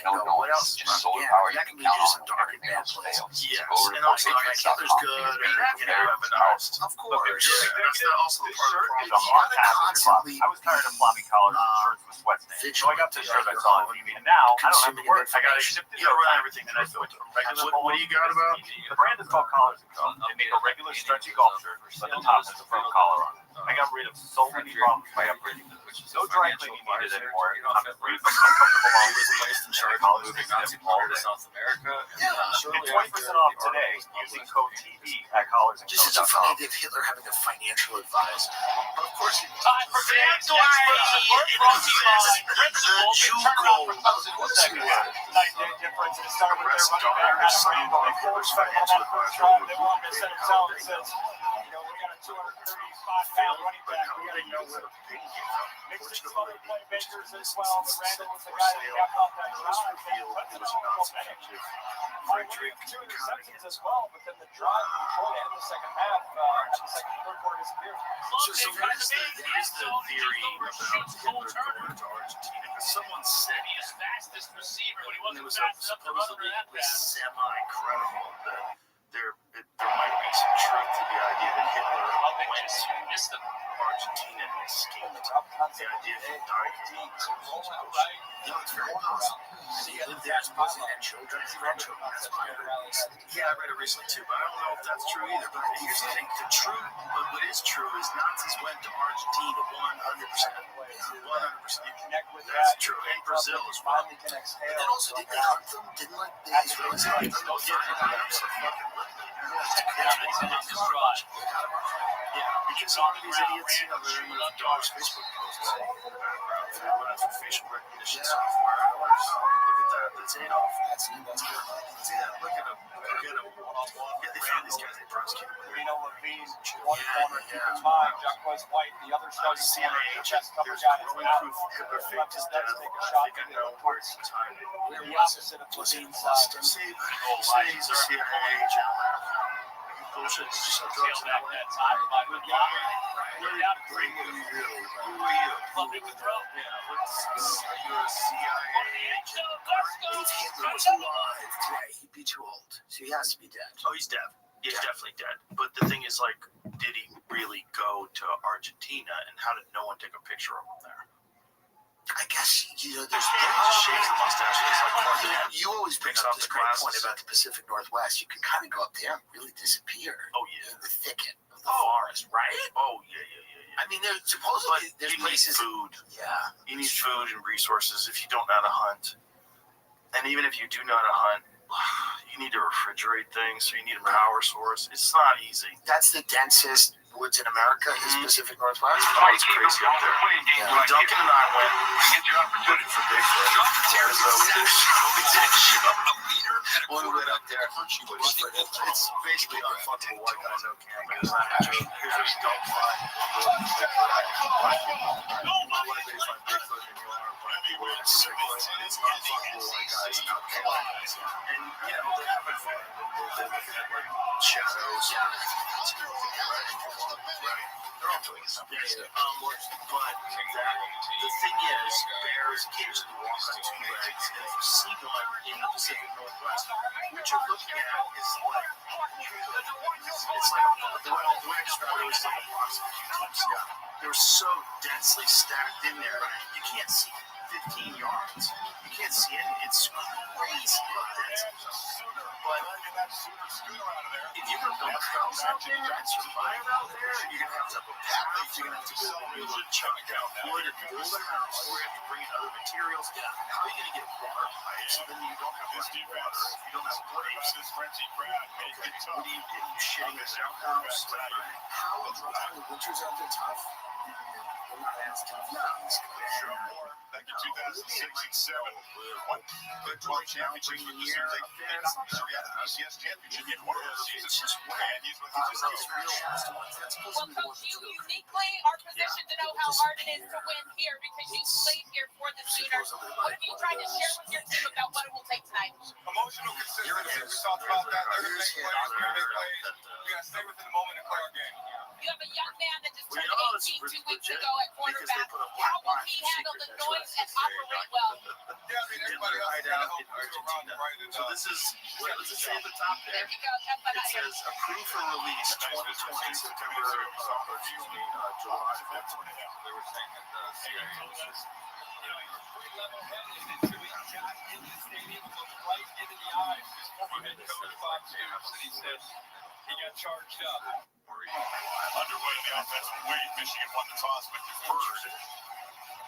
Q: no noise, just solar power you can count on when everything else fails.
H: Yes,
Q: So go over to
H: and also
Q: FortPatriots.com.
H: good,
Q: Be
H: and
Q: prepared for power.
H: of course. That's also
O: This
H: part of
O: shirt
H: the
O: is
H: problem.
O: a hard time. I was tired of floppy collars and shirts with sweats in it. So I got this shirt I saw on TV, and now I don't have to worry. I got it shipped in no time, and I switched from regular
H: What do you got about?
O: The brand is called Collars & Co. They make a regular stretchy golf shirt, but the top has a firm collar on it. I got rid of so many problems by upgrading this. No dry cleaning needed anymore. I'm free from uncomfortable long sleeves and collars moving all day.
K: South America.
O: Get 20% off today using code TV at
H: Just it's so funny
O: collarsandco.com.
H: that Hitler having a financial advisor. But of course, he
J: Time for today's experts report brought to you by Principal. Big turnaround for Clemson in the second half.
N: Night day difference. It started with their running back, Adam Randall. They forced back on that first drive. They wanted to set it down and says, you know, we got a 235-pound running back. We got to use it. Mixed in some other playmakers as well, but Randall was the guy that kept off that drive. They put them on momentum. Frederick, 2 interceptions as well, but then the drive from Troy and the second half, the third quarter disappeared.
H: So here's the theory about Hitler going to Argentina. Because someone said
J: He is fastest receiver when he
H: it
J: wasn't
H: was
J: fast enough to run
H: supposedly
J: under that pass.
H: semi-credible that there might be some truth to the idea that Hitler
J: How they
H: went
J: just missed him.
K: Argentina and escape. The idea of him dying in the it's very possible. And he lived there as and children and grandchildren. That's my Yeah, I read it recently too, but I don't know if that's true either. But here's the thing: what is true is Nazis went to Argentina 100%. 100%. That's true. And Brazil as well. But then also, didn't they hunt them? Didn't like the Israelis hunt them? Yeah, because all of these idiots, you know, they're in the daughter's Facebook posts in the background. They went out for facial recognition software. Look at that. That's Adolf. That's good. Yeah, look at him. Look at him. Yeah, they found these guys. They prosecuted them.
N: Reno Levine, one corner, keep in mind, Jacquez White, the other starting corner, the chest cover guy is out. Memphis does take a shot to go towards the opposite of Levine's side.
K: He's a CIA agent. Bullshit. Just drugs in LA.
J: That time, but
K: Who are you?
J: Loving the throw.
K: Yeah, are you a CIA agent?
B: If Hitler was alive today, he'd be too old. So he has to be dead.
K: Oh, he's dead. He's definitely dead. But the thing is, like, did he really go to Argentina, and how did no one take a picture of him there?
B: I guess, you know, there's
K: just shaves the mustache. It's like
B: you always bring up this great point about the Pacific Northwest. You can kind of go up there and really disappear.
K: Oh, yeah.
B: In the thicket of the forest, right?
K: Oh, yeah.
B: I mean, there's supposedly there's places.
K: Food.
B: Yeah.
K: You need food and resources if you don't know how to hunt. And even if you do know how to hunt, you need to refrigerate things, so you need a power source. It's not easy.
B: That's the densest woods in America, the Pacific Northwest.
K: It's crazy up there. Yeah. When Duncan and I went looking for Bigfoot, we went up there. It's basically unfuckable white guys out camping. It's not a joke. Here's what you don't find. Bigfoot and you are it's unfuckable white guys out camping. And, you know, they're having fun. They're looking at, like, shadows. Right. They're all doing something. But the thing is, bears occasionally walk on two legs, and if you see one in the Pacific Northwest, what you're looking at is like, it's like the way I describe it was like a box of Q-tips. They're so densely stacked in there, you can't see 15 yards. You can't see it. It's crazy how dense it is. But if you're going to build a house out there and survive out there, you're going to have to have a path. You're going to have to be able to chunk down wood and build a house, or you have to bring in other materials. How are you going to get water pipes? So then you don't have running water. If you don't have pipes, what do you do? You shitting in an outhouse? How are winters out there tough? They're not as tough.
V: Back in 2006 and 7. One Big 12 championship for the year. Missouri had an ACS championship in one of those seasons.
C: Well, Coach, you uniquely are positioned to know how hard it is to win here because you played here for the Sooners. What have you tried to share with your team about what it will take tonight?
V: Emotional consistency. We talked about that. They're going to make plays. We're going to make plays. We got to stay within the moment and play our game.
C: You have a young man that just turned 18 2 weeks ago at quarterback. How will he handle the noise and operate well?
V: Yeah, I mean, everybody else is going to help him to around the right.
K: So this is, let's just say at the top there.
C: There you go.
K: It says approved for release 2020 September, July 5th.
V: They were saying that the CIA was in the stadium, looked right into the eyes. His former head coach, Bob Stoops, and he said he got charged up. Underway in the offensive weight, Michigan won the toss but deferred.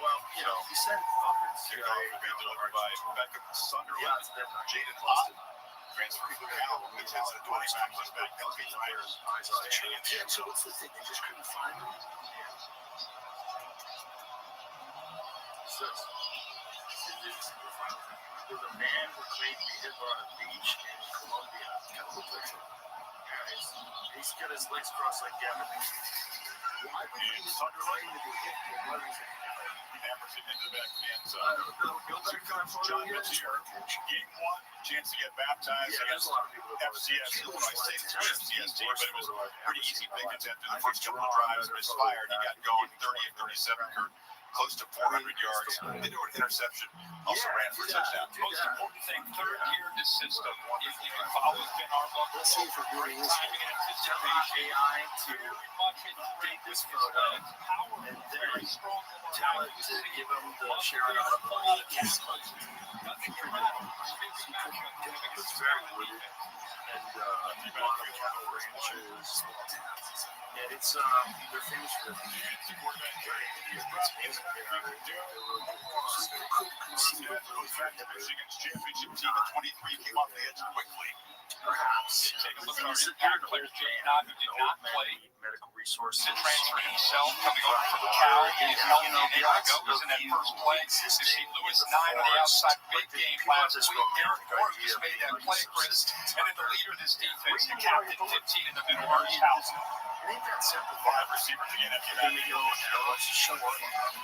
K: Well, you know, he said
V: They're going to be delivered by Beckham Sunderland, Jaden Austin. Transfer from Cal, which is the quarterback, was back in the Tigers.
B: Yeah, so what's the thing? They just couldn't find him?
K: There's a man who claimed to be hit on a beach in Colombia. He's got his legs crossed like Gavin.
B: Why would he be claiming to be hit? What is it?
V: Hammers it into the back of the end zone. John Mitchell, game 1, chance to get baptized against FCS. I say it's FCS team, but it was pretty easy pickings after the first couple of drives misfired. He got going 30 of 37, close to 400 yards. They do an interception.
J: Also ran for a touchdown. Most important thing, third year in this system. If you follow Ben Arbuckle,
K: Let's see if it really
J: great
K: is.
J: timing and
K: Tell
J: anticipation.
K: AI to
J: Very much in
K: take this
J: his
K: photo
J: legs. Power,
K: and
J: very
K: then
J: strong.
K: tell it to give him the share on the
J: Nothing
K: It's
J: It's
K: very wooded and a lot of cattle ranches, small towns. Yeah, it's they're famous for their it's amazing. They're really good. So you couldn't see what the effect of it.
J: Michigan's championship team at 23 came off the edge quickly.
K: Perhaps.
J: Take a
K: The
J: look
K: thing
J: at our
K: is that
J: impact
K: you're
J: player, Jay Knott, who did not play.
K: Medical resources.
J: To transfer himself, coming over from Cal. He is healthy and able to go. Was in that first play. To see Lewis 9 on the outside, big game last week. Derek Moore just made that play, Chris. And then the leader of this defense, the captain, 15 in the middle, Marty House.
K: It ain't that simple.
J: 5 receivers again after that.
K: Let's just shut it.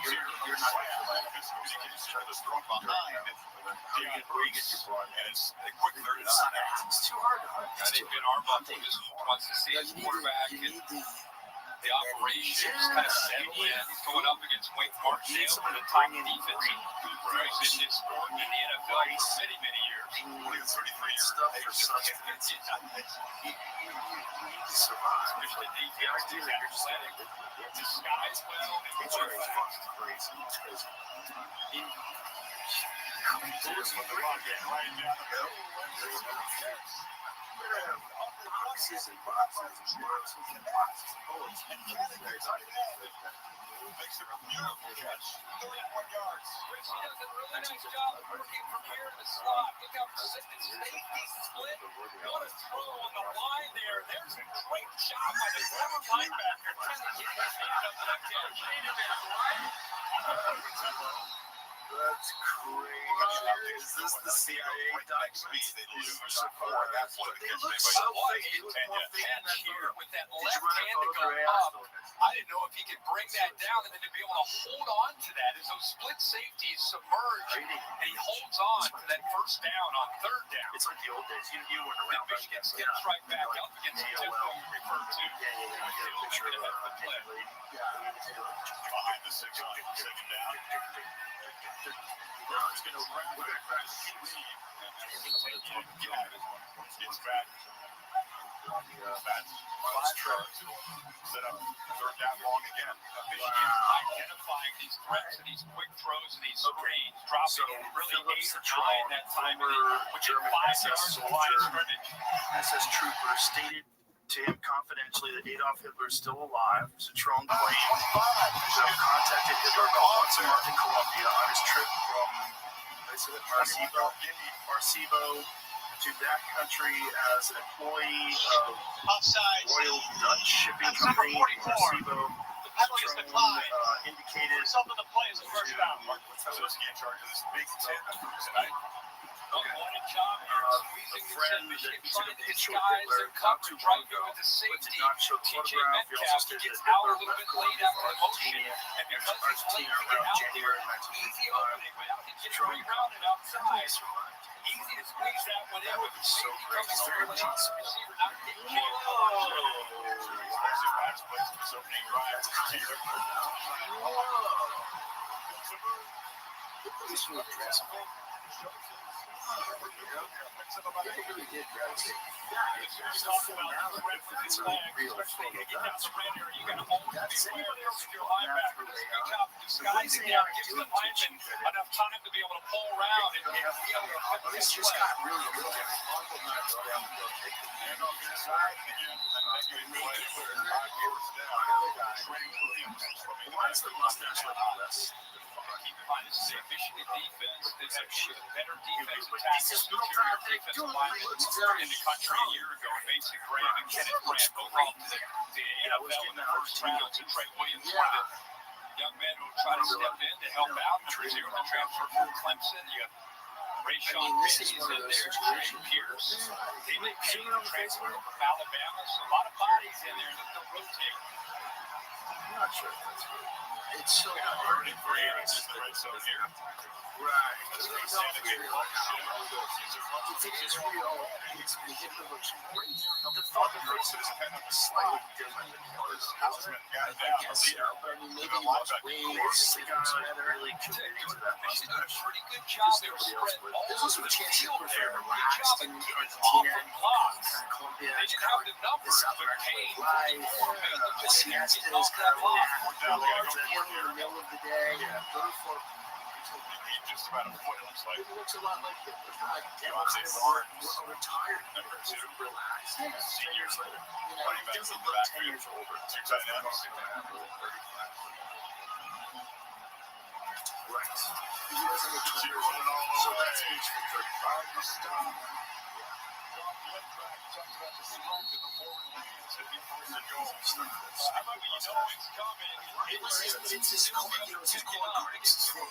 K: You're not going to like it.
J: Because you can just try to throw behind.
K: Where you get your blood.
J: And it's a quick 39.
K: It's too hard to hunt.
J: I think Ben Arbuckle just wants to see his quarterback and the operations kind of settle in. He's going up against Wink Martindale, one of the top defensive gurus in this sport in the NFL for many, many years. 33 years
K: Stuff
J: age.
K: for sustenance. You need to survive.
J: Especially defense, he's athletic, disguised well, and
K: It's crazy. It's crazy. How many bullets will they get? Right down the middle. Boxes and boxes and boxes and boxes of bullets.
J: Makes it a beautiful catch. 31 yards. He does a really nice job working from here to the slot. Look how safety split. What a throw on the line there. There's a great job by the former linebacker trying to get his hand up to that catch.
K: That's crazy. Is this the CIA documents?
J: They lose support. That's what it is. Catch here with that left hand to go up. I didn't know if he could bring that down and then to be able to hold on to that as those split safeties submerge and he holds on to that first down on third down.
K: It's like the old days. You weren't around.
J: Then Michigan skips right back up against the tempo you referred to.
K: Yeah. Get a picture of
J: Behind the 6 line, second down.
K: It's going to run with it.
J: Gets back. Set up third down long again. Michigan identifying these threats and these quick throws and these screens, dropping in really 8 or 9 that time, which is 5 yards of line of scrimmage.
K: SS trooper stated to him confidentially that Adolf Hitler is still alive. Citroen claimed to have contacted Hitler about once a month in Colombia on his trip from Maracaibo to that country as an employee of Royal Dutch Shipping Company in Maracaibo. Citroen indicated
J: Something to play as a first down. Mark Wazowski in charge of this Big Ten tonight.
K: A friend that considered the issue of Hitler not too long ago, but did not show the photograph. He also stated that Hitler left Colombia for Argentina around January 1955. Citroen confidently survived.
J: Easy to squeeze that one in with the
K: so great. It's very cheesy.
J: Enough time to be able to pull around and be able to fit this
K: just got really good. Why is the mustache like this?
J: Keep in mind, this is a Michigan defense that's actually a better defensive tackle interior defensive lineman in the country a year ago. Mason Graham and Kenneth Grant both off to the NFL in the first round. So Trey Williams, one of the young men who try to step in to help out. Number 0, the transfer from Clemson. You have Rayshawn Penny's in there, Jay Pierce. David Payne, the transfer from Alabama. So a lot of bodies in there that they'll rotate.
K: I'm not sure if that's good. It's so hard to create. It's the red zone here. Right. It's real. The thought of this is kind of slightly different than yours. How
O: ultimate guy down, the leader.
B: But I mean, maybe he was way really committed to that mustache.
J: Pretty good job there.
B: There's also a chance he was relaxed in Argentina and Colombia. It's kind of like the South American way of life. The siesta is kind of in the middle of the day.
O: Just about a foot, it looks like.
B: It looks a lot like him. We're retired number two. Relaxed.
O: Seniors later.
B: He doesn't look 10 years older.
O: Two tight ends.
B: Right. He doesn't look 20 years old. So that speaks for 35. It's his core, it's his core critics thing.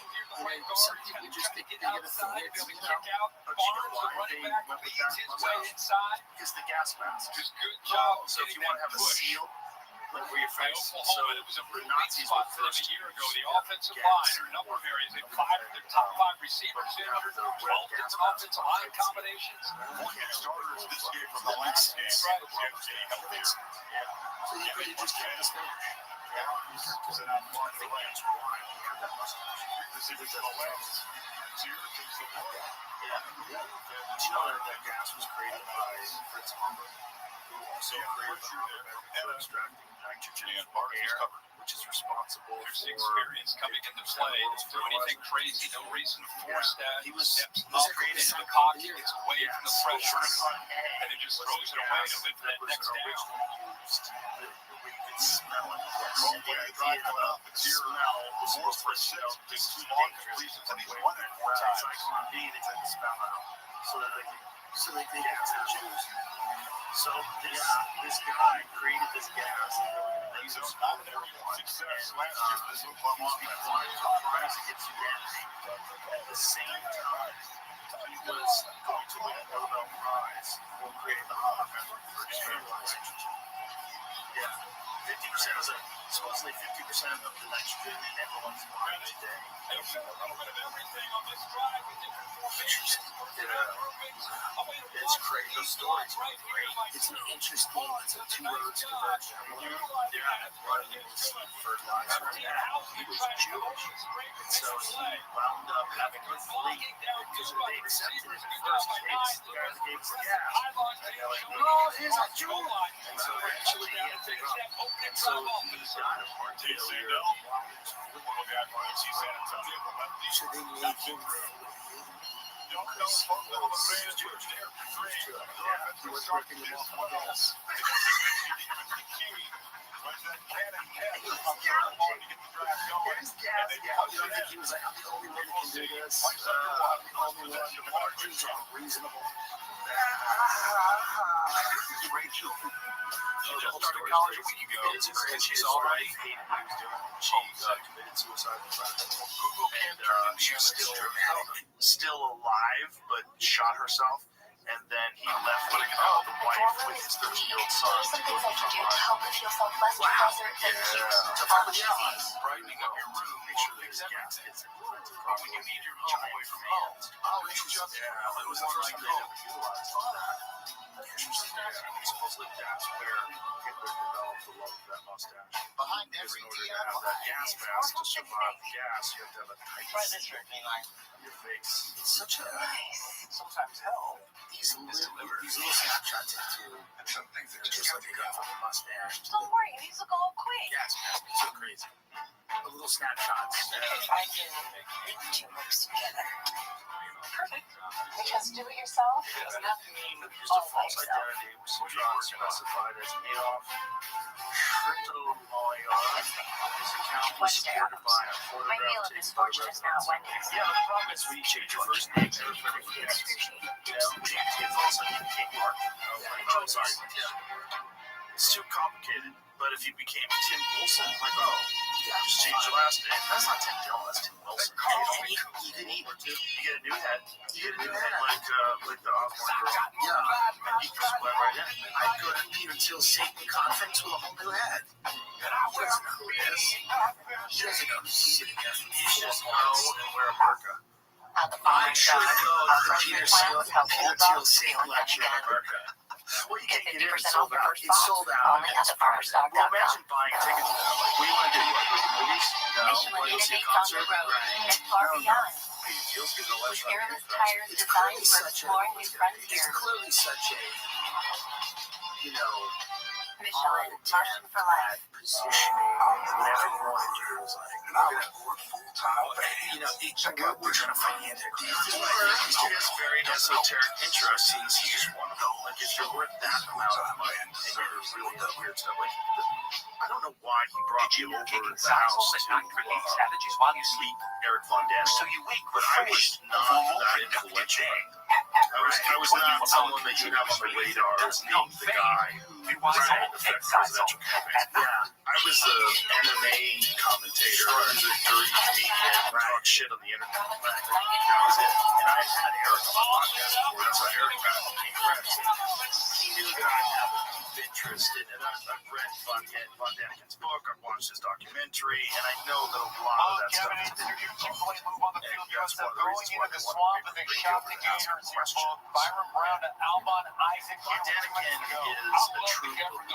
B: Some people just think they're going to throw it, but you know why they went with that?
A: Because the gas mask.
J: Just good job.
A: So if you want to have a seal over your face, so
J: it was a
A: the
J: weak
A: Nazis
J: spot
A: were
J: for them
A: first.
J: a year ago. The offensive line, there are a number of areas. They have their top 5 receivers in 12 different offensive line combinations.
O: Starters this game from the last game. Getting healthier.
B: So you could just get this much.
O: Sit out front for Lance. Receivers to the left. Sears takes the ball.
B: Do you know that gas was created by Fritz Humber, who also created the Humber for extracting nitrogen from air, which is responsible
J: There's
B: for
J: experience coming into play. Doesn't do anything crazy. No reason to force that. He steps up into the pocket, gets away from the pressure, and it just throws it away to live for that next down.
B: Smell it.
O: Well, when you drive coming up, it's your more for 6. It's too long completions, and he's won it 4 times.
B: Cyclone B, they took the smell out so they can get to choose. So this guy created this gas.
O: He's not every success last year. This will come on that line.
B: Tries to get you in. At the same time, he was going to win a Nobel Prize for creating the Hall of Fame for sterilizing. Yeah. 50% is supposedly 50% of the nitrogen in everyone's body today.
J: They've shown a little bit of everything on this drive with different formations.
B: It's crazy. Those stories are great. It's an interesting, it's a 2 roads conversion. One is fertilizer, and he was Jewish. And so he wound up having to flee because they accepted it at first. It's the guy that gave us the gas. And they're like, no, he's a Jew. And so eventually he had to take off. And so he died of heart failure. So they made him he was working them off on gas. You don't think he was like, I'm the only one that can do this? I'm the only one. The margins are reasonable. Rachel.
O: Started college a week ago.
B: It's crazy. She's already hated what he was doing. She committed suicide. And she's still alive, but shot herself. And then he left the wife with his 13-year-old son.
U: Some things I can do to help if you feel less desert than
B: Brightening up your room, make sure there's gas. But when you need your home away from home, it was like they never utilized all that. Supposedly that's where Hitler developed the love of that mustache.
L: Behind
B: Because
L: every
B: in order to have that gas mask to survive the gas, you have to have a tight seal on your face. It's such a sometimes hell. These little snapshots into some things that just like you got from a mustache.
U: Don't worry, these will go quick.
B: Gas mask is so crazy. The little snapshots.
U: If I can link 2 books together. Perfect. Because do it yourself is nothing.
B: Used a false identity, was specified as Adolf Schrittelmeier. His account was supported by a
U: My meal of misfortune is now Wendy's.
B: Yeah, the problem is when you change your first name, everybody forgets. You know, it's also you can't work. Oh, sorry. Yeah. It's too complicated. But if you became Tim Wilson, like, just change your last name. That's not Tim Dillon, that's Tim Wilson. And you get a new head. You get a new head, like the Osborne girl. Yeah. And you just went right in. I'd go to Peter Thiel's Satan conference with a whole new head. He doesn't know who it is. He doesn't know who's sitting there. He should just go and wear a burqa. I should go to the Peter Thiel's Satan lecture in a burqa. Well, you can't get in. It's sold out. It's sold out. Well, imagine buying tickets
U: states on the road and far beyond. With airless tires designed for exploring new frontiers.
B: It's clearly such a,
U: Michelin, Martian for life.
B: positioning. Whatever you want to do is like, and I would work full time. We're trying to finance it.
A: It is very esoteric interest. He's one of them. Like, if you're worth that amount of money and you're really that weird stuff, like, I don't know why he brought you over to the house to
E: strategies while you sleep.
A: Eric Von Daniken.
E: So you wake
A: But I was not that influential. I was not someone that you'd have on the radar as being the guy who was running the presidential campaign. Yeah, I was the MMA commentator. I was a dirty comedian, talk shit on the internet. That was it. And I had Eric on the podcast before. That's how Eric and I became friends. He knew that I had a deep interest in it. I've read Von Daniken's book. I've watched his documentary, and I know that a lot of that stuff is
N: Chick-fil-A move on the field. USF going into the swamp, and they shot the Gators. Byron Brown to Albon Isaac.
A: Von Daniken is a true believer.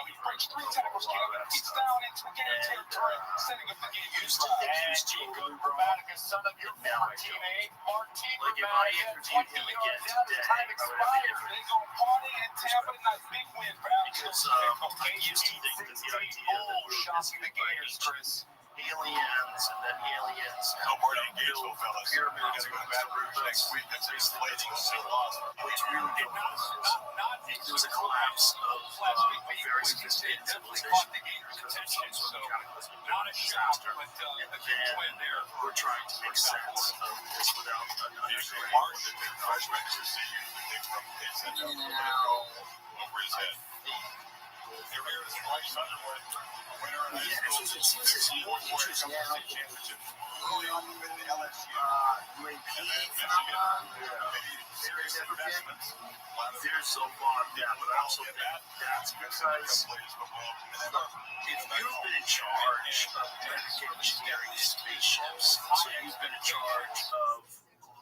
N: Three tackles, gets down into game territory, setting up the game.
A: Used to think he was too good.
N: Grammatica, son of your former teammate, Martin
A: Like, if I interviewed him again today, I would have a different
N: They go party in Tampa tonight. Big win for
A: because I used to think that the idea that we were
N: shocking the Gators, Chris.
A: aliens and then aliens
V: No more than Gainesville, fellas.
A: pyramids
V: We're going to go to Baton Rouge next week. That's a slating
A: which really did not. There was a collapse of a very sophisticated civilization because of some sort of cataclysmic disaster, and then we're trying to make sense of this without an understanding of the
V: over his head. Here we are, this Bryce Underwood, winner of the championship. Early on with the LSU.
A: UAP phenomenon. There's investments. There's so far, but I also think that's because if you've been in charge of engineering spaceships, so you've been in charge of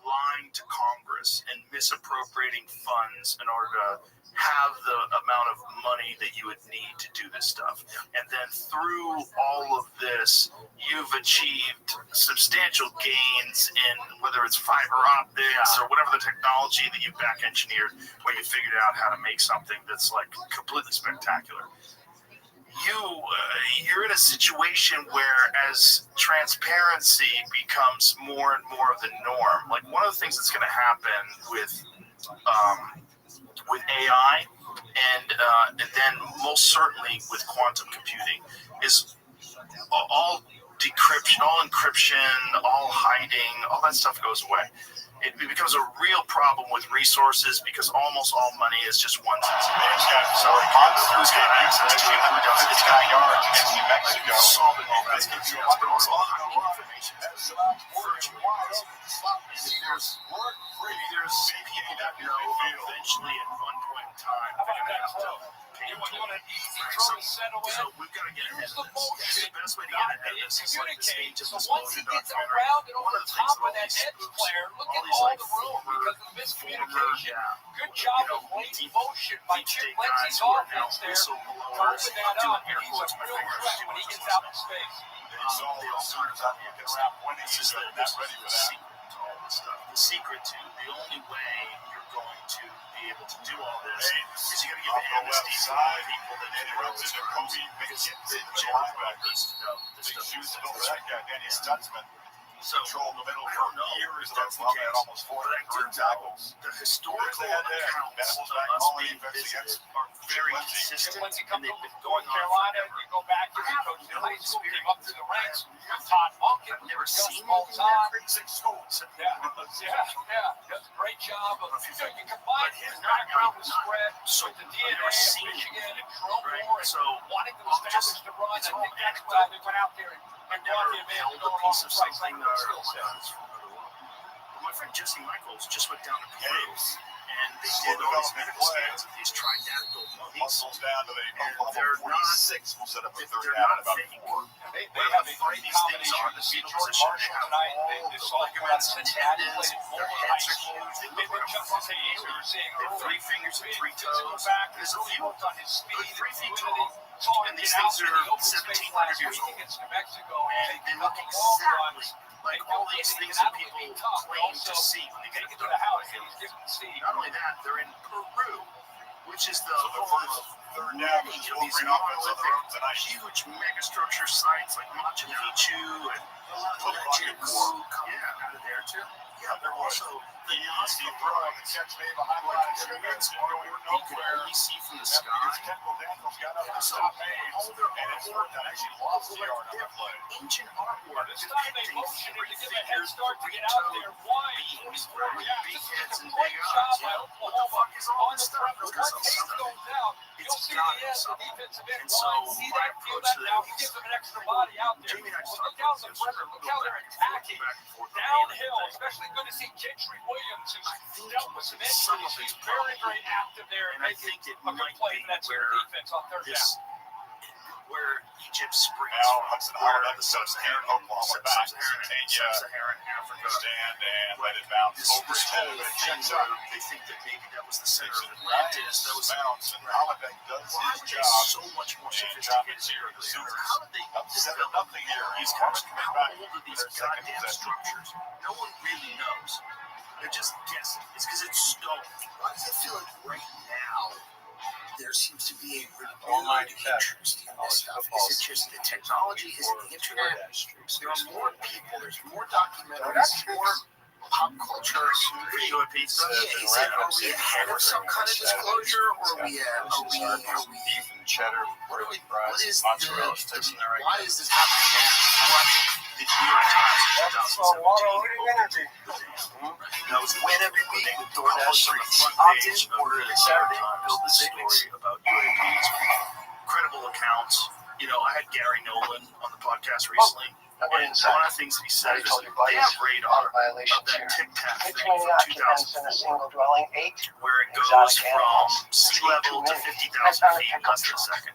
A: lying to Congress and misappropriating funds in order to have the amount of money that you would need to do this stuff. And then through all of this, you've achieved substantial gains in whether it's fiber optics or whatever the technology that you back engineered, where you figured out how to make something that's like completely spectacular. You're in a situation where as transparency becomes more and more of the norm, like one of the things that's going to happen with AI and then most certainly with quantum computing is all decryption, all encryption, all hiding, all that stuff goes away. It becomes a real problem with resources because almost all money is just one sense of it. So who's got access to it? Who doesn't? It's got yards in New Mexico. Solving all that stuff, but also hiding information. There's people that know eventually at one point in time they're going to have to pay a toll. So we've got to get ahead of this. And the best way to get ahead of this is like the stage of this movie documentary. One of the things that all these spooks, all these like former
N: Good job of late motion by Chip Lindsey's offense there. Open that up, and he's a real threat when he gets out in space.
V: They all sort of winning. He's not ready for that.
A: The secret to the only way you're going to be able to do all this is you got to give amnesty to the people that
V: interrupted the Kobe makes
A: the linebackers to know this
V: big
A: stuff.
V: shoes to fill for that guy, Danny Stutzman.
A: So
V: Control the middle
A: I
V: for
A: don't know
V: years.
A: that's the
V: That's
A: case.
V: almost 400
A: But I do
V: tackles.
A: know the historical accounts
V: Venables
A: of
V: back
A: us
V: home,
A: being
V: Lindsey
A: visited
V: gets
A: are very
V: Lindsey.
A: consistent,
N: Lindsey
A: and
N: comes
A: they've
N: over
A: been
N: from
A: going
N: North
A: on
N: Carolina.
A: forever.
N: You go back to the coach in high school, came up through the ranks with Todd Monken.
A: I've never seen
N: all
A: anything that
N: time.
A: crazy. Schools.
N: Does a great job of, you combine his background with spread,
A: So
N: with the
A: I've
N: DNA
A: never
N: of
A: seen
N: Michigan and
A: it,
N: Jerome
A: right?
N: Moore, and
A: So
N: wanting to
A: I'm
N: establish
A: just-
N: the run. I
A: it's
N: think
A: all
N: that's
A: anecdotal.
N: why they went out there and
A: I've
N: brought
A: never
N: him in
A: held
N: to go
A: a
N: along
A: piece
N: with
A: of
N: Bryce
A: something
N: Underwood's
A: or
N: skill set.
A: guns from another world. But my friend Jesse Michaels just went down to Peru, and they
V: Slow
A: did all these
V: development
A: medical
V: play.
A: scans of these tridactyl mummies.
V: Muscles down to the
A: And
V: level
A: they're
V: 46. We'll set up the third
A: They're
V: down in
A: not
V: about
A: fake.
V: 4.
N: They
A: Whatever
N: have a
A: the fuck
N: great
A: these things are,
N: combination.
A: the
N: You see
A: fetal
N: George
A: position, they
N: Marshall
A: have
N: tonight.
A: all
N: They
A: the
N: saw
A: ligaments and
N: Cincinnati
A: tendons,
N: play
A: their
N: full
A: heads are
N: ice.
A: huge, they
N: They've
A: look
N: been
A: like a
N: just
A: fucking
N: saying,
A: alien.
N: you're seeing
A: They have 3 fingers and 3
N: physical
A: toes.
N: back,
A: There's a
N: really
A: few
N: worked on his speed,
A: 3 feet
N: fluidity.
A: tall. And these things are 1,700 years old. And they look exactly like all these things that people claim to see when they get into the house. Not only that, they're in Peru, which is the home of many of these monolithic, huge megastructure sites like Machu Picchu and legends come out of there too. Yeah, they're also the Nazca pyramids, like pyramids artwork you can only see from the sky. So all their artwork, ancient artwork depicting three figures, three-toed beings with big heads and big eyes. What the fuck is all this stuff? Because some stuff, it's got something. And so my approach to that is, Jamie and I just talked about this yesterday, we'll go back and forth
J: downhill, especially good to see Gentry Williams, who's dealt with some injuries. He's very, very active there and making a good play for that center defense on third down.
A: Where Egypt springs
V: where the Sub-Saharan Oklahoma back,
A: Sub-Saharan Africa,
V: stand and let it bounce
A: this
V: over
A: whole
V: to
A: thing where they think that maybe that was the center of Atlantis. That was
V: bounce, and Holiday does
A: why
V: his
A: were they
V: job.
A: so much more sophisticated here? How did they develop these countries? How old are these goddamn structures? No one really knows. They're just guessing. It's because it's stone.
B: Why does it feel like right now there seems to be a renewed interest in this stuff? Is it just the technology? Is it the internet? There are more people. There's more documentaries, more pop culture.
A: Video pizza.
B: Are we ahead of some kind of disclosure, or are we
V: Beef and cheddar,
B: what
V: really
B: what is
V: mozzarella
B: the
V: sticks in there right
B: why is this happening now?
A: Well, I think the New York Times in 2017 that was
B: Win every week with DoorDash
A: on the front page of the Saturday built the story about UAPs. Credible accounts. You know, I had Gary Nolan on the podcast recently, and one of the things that he said is they have radar of that Tic Tac thing from 2004, where it goes from sea level to 50,000 feet in less than a second.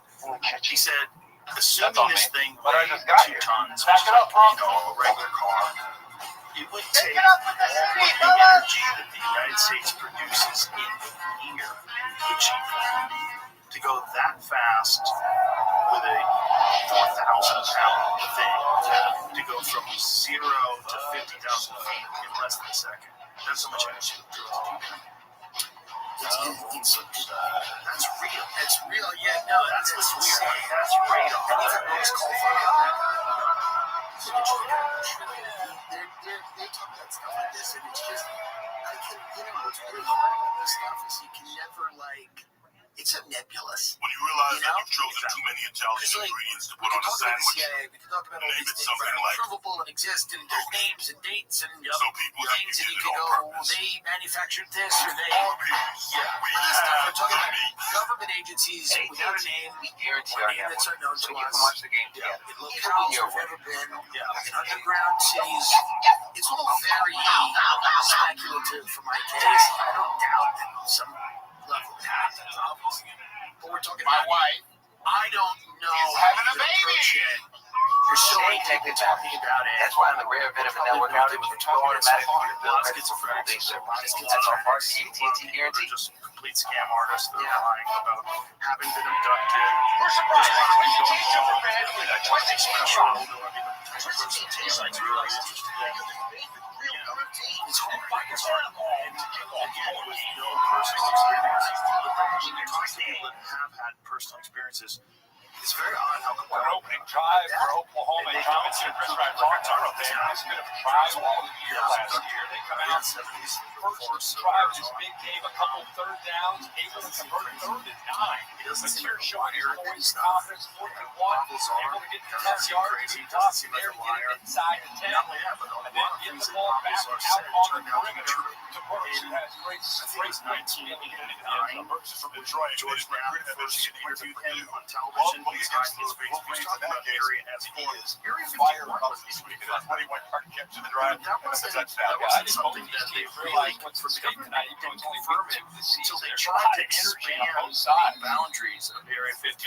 A: He said, assuming this thing weighed 2 tons, which is like, a regular car, it would take all the energy that the United States produces in a year to achieve that. To go that fast with a 4,000-pound thing, to go from 0 to 50,000 feet in less than a second. That's how much energy it would take to do that. That's real. That's real. Yeah, no, that's what's weird. That's radar. And even those call for they talk about stuff like this, and it's just, what's really hard about this stuff is you can never, it's so nebulous.
H: When you realize that you've chosen too many Italian ingredients to put on a sandwich,
B: We can talk about all
H: name
B: these
H: it
B: things
H: something
B: that are
H: like
B: provable and exist, and there's names and dates and
H: so people have
B: things,
H: to
B: and you
H: get it
B: can
H: on
B: go,
H: purpose.
B: they manufactured this, or they...
H: All people,
B: This stuff, we're talking about government agencies without a name, or a name that's unknown to us. In locales we've never been, in underground cities. It's all very speculative for my case. I don't doubt that some level it happens, obviously. But we're talking about I don't know
L: having a baby.
B: There's so many people talking about it.
M: That's why on the rare bit of a network outage, you go automatically to build ready for full-day service. That's our part, the AT&T guarantee.
A: Just complete scam artists that are lying about having been abducted.
L: We're surprised that you teach them for bed with a twisted
A: Special.
L: special.
B: It's hard.
A: It's hard. And again, with no personal experience, when you talk to people that have had personal experiences, it's very odd how
J: What an opening drive for Oklahoma. And Thomas and Chris Wright talked about this bit of a drywall of the year last year. They come out first drive this big game, a couple third downs, able to convert a third and 9. But here showing his boys confidence, 4th and 1, able to get the 10 yards, toss there, get it inside the 10, and then get the ball back out on the perimeter to Burks, who has great nights to be able to get it into the end zone.
V: Burks is from Detroit.
A: George Brown first interviewed him on television. He's got his Facebook talking about Area as Area 51 was
V: this week. That's 21-yard catch in the drive.
A: that wasn't something that they really from the government didn't confirm it until they tried to expand the boundaries of Area 51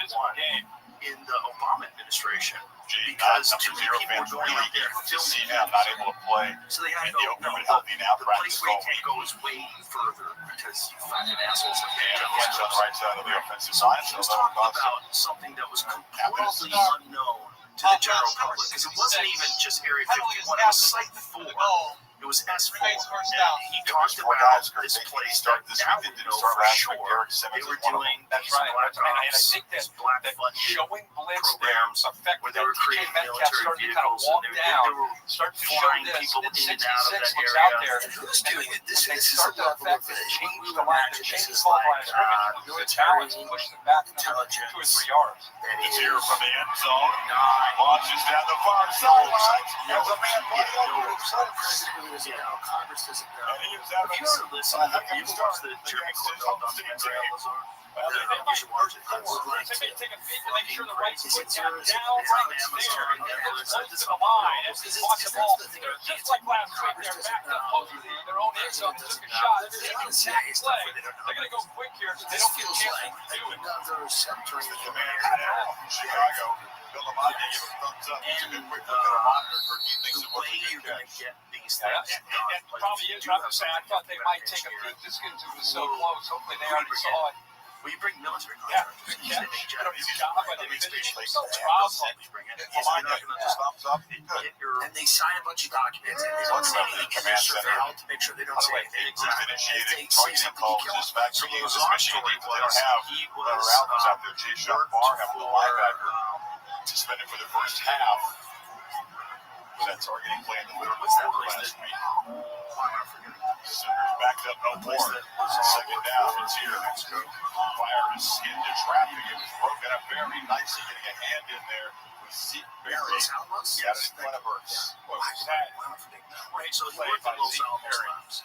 K: in the Obama administration because too many people were going out there filming
V: him not able to play.
K: So they had
V: in
K: to
V: the
K: go,
V: open
K: no,
V: with healthy now
K: the place
V: practice
K: where you
V: all
K: can't
V: week.
K: go is way further because you fucking assholes have
V: And
K: been
V: it went on the right side of the offensive
K: So
V: line.
K: he was
V: So that'll
K: talking
V: cause
K: about something that was completely unknown to the general public because it wasn't even just Area 51, it was Site 4. It was S4. And he talked about this place that now we know for sure they were doing
V: That's
K: these
V: right.
K: black
V: And I
K: ops,
V: think
K: these
V: that
K: black funded
V: showing blitz
K: programs
V: effect
K: where they were creating military vehicles and they were flying people in and out of that area.
L: And who's doing it? This
V: When they
L: is
V: start
L: a
V: to
L: level
V: affect
L: of
V: this,
L: it.
V: change
L: We
V: the
L: would
V: line,
L: imagine
V: change
L: this
V: the
L: is
V: ball
L: like
V: line of scrimmage, the talents, push them back another 2 or 3 yards. It's here from the end zone. Launches down the far sideline. There's a man wide open.
L: President was, Congress doesn't know.
V: And he is out of
K: If you ever listen to the Jeremy Corbell documentary on Amazon, you should watch it. I would like to
J: Take a peek to make sure the right
K: It's
J: foot
K: on
J: got down right there. And then close to the line. As they watch the ball, they're just like last week. They're backed up close to their own end zone. Took a shot. They can sack play. They're going to go quick here so they
L: This
J: don't get a
L: feels
J: chance
L: like
J: to do it.
L: another subterranean
V: Chicago. Bill Lamont gave him a thumbs up. He took a quick look at a monitor for he thinks it
K: the
V: was
K: way
V: a
K: you're
V: good
K: going to
V: catch.
K: get these
J: Yeah,
K: things
J: and
K: done.
J: it probably is. I'm saying I thought they might take a peek just because it was so close. Hopefully they already saw it.
K: Well, you bring military
J: Yeah,
K: contractors.
J: big
K: They
J: catch.
K: make
J: Put 'em in
K: Japanese
J: job,
K: flag,
J: but
K: they make
J: they
K: space
J: finish
K: places.
J: so proud.
K: They bring it.
V: Lamont
K: They're not
V: gave him
K: going to
V: a
K: just
V: thumbs up.
K: get your
L: and they sign a bunch of documents and they
V: What's
L: don't say
V: up in the
L: anything and
V: command
L: they're
V: center?
L: surveilled to make sure they don't
V: By the
L: say
V: way,
L: anything.
V: they've initiated targeting calls just back to
K: So
V: Kansas,
K: the
V: Michigan.
K: story
V: They don't have
K: he
V: Trevor
K: was
V: Allen's out there. Jay Sean Barham, the linebacker, suspended for the first half. Was that targeting play in the middle of the quarter last week? Sooners backed up no more. Second down. It's here. Fire his skin to traffic. It was broken up very nicely, getting a hand in there with Zeke Berry. Got it in front of Hurts.
K: Right, so he worked at Los Alamos Labs.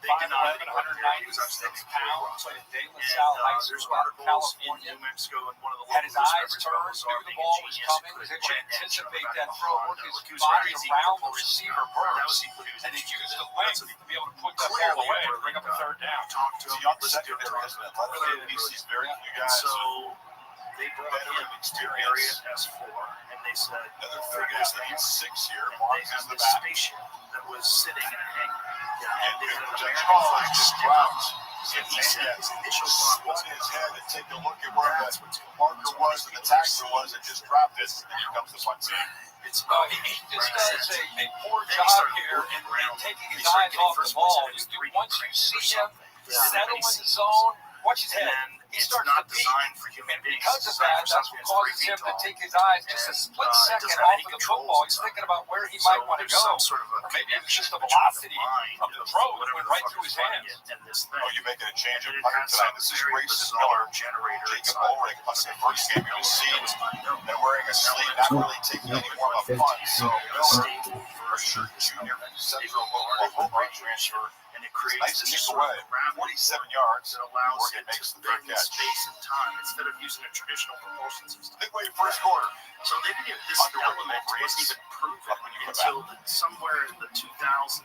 K: They
J: 5'11",
K: denied that he worked there. He was
J: 196
K: actually
J: pounds, played at De La
K: And
J: Salle High
K: there's
J: School out of
K: articles in
J: California.
K: New Mexico and one of the
J: Had his
K: local
J: eyes
K: newspapers
J: turned,
K: are
J: knew the
K: being
J: ball was
K: ingenious,
J: coming,
K: put
J: was
K: a
J: able to
K: jet engine
J: anticipate
K: on the
J: that
K: back of
J: throw,
K: a
J: work
K: Honda.
J: his
K: Like, he was
J: body
K: crazy
J: around the
K: propulsion
J: receiver
K: style. That was
J: burst,
K: what he was
J: and then
K: interested
J: used
K: in.
J: the
K: That's
J: length
K: what he
J: to be able to put that ball
K: clearly
J: away,
K: really
J: bring up a
K: done.
J: third down.
K: Talked to
V: It's a
K: him,
V: young
K: listened to him
V: secondary,
K: talk.
V: isn't it? Let's say at least he's very few
K: And
V: guys.
K: so they brought
V: veteran
K: him to
V: experience.
K: Area S4, and they said,
V: Another third down. They need 6 here.
K: and
V: Mark
K: they
V: is
K: have
V: the
K: this
V: back.
K: spaceship that was sitting in a hangar.
V: And
K: they had an
V: Judge
K: American
V: Paul
K: flag
V: just
K: sticker.
V: dropped.
K: And he said his initial thought was,
V: Spun his head and take a look at where that marker was and the tackler was and just dropped it. And here comes the punt team.
K: It's
J: He just does a poor job here in taking his eyes off the ball. Once you see him settle in the zone, watch his head. He starts to peek. And because of that, that's what causes him to take his eyes just a split second off of the football. He's thinking about where he might want to go. Or maybe it was just the velocity of the throw that went right through his hands.
V: Oh, you're making a change of punter tonight. This is Grayson Miller. Jacob Ulrich punted the first game you see and wearing a sleeve, not really taking any more of a punt. So Miller, Rusher Jr. from Central Oklahoma transfer.
K: And it creates
V: Nice
K: this
V: kick
K: sort
V: away.
K: of gravity
V: 47 yards.
K: that allows
V: Oregon
K: it
V: makes
K: to
V: the third
K: bend
V: catch.
K: space and time instead of using a traditional propulsion system.
V: Midway first quarter.
K: So they didn't even, this
V: Underway
K: element
V: race.
K: wasn't even proven
V: When you come
K: until somewhere in the 2000s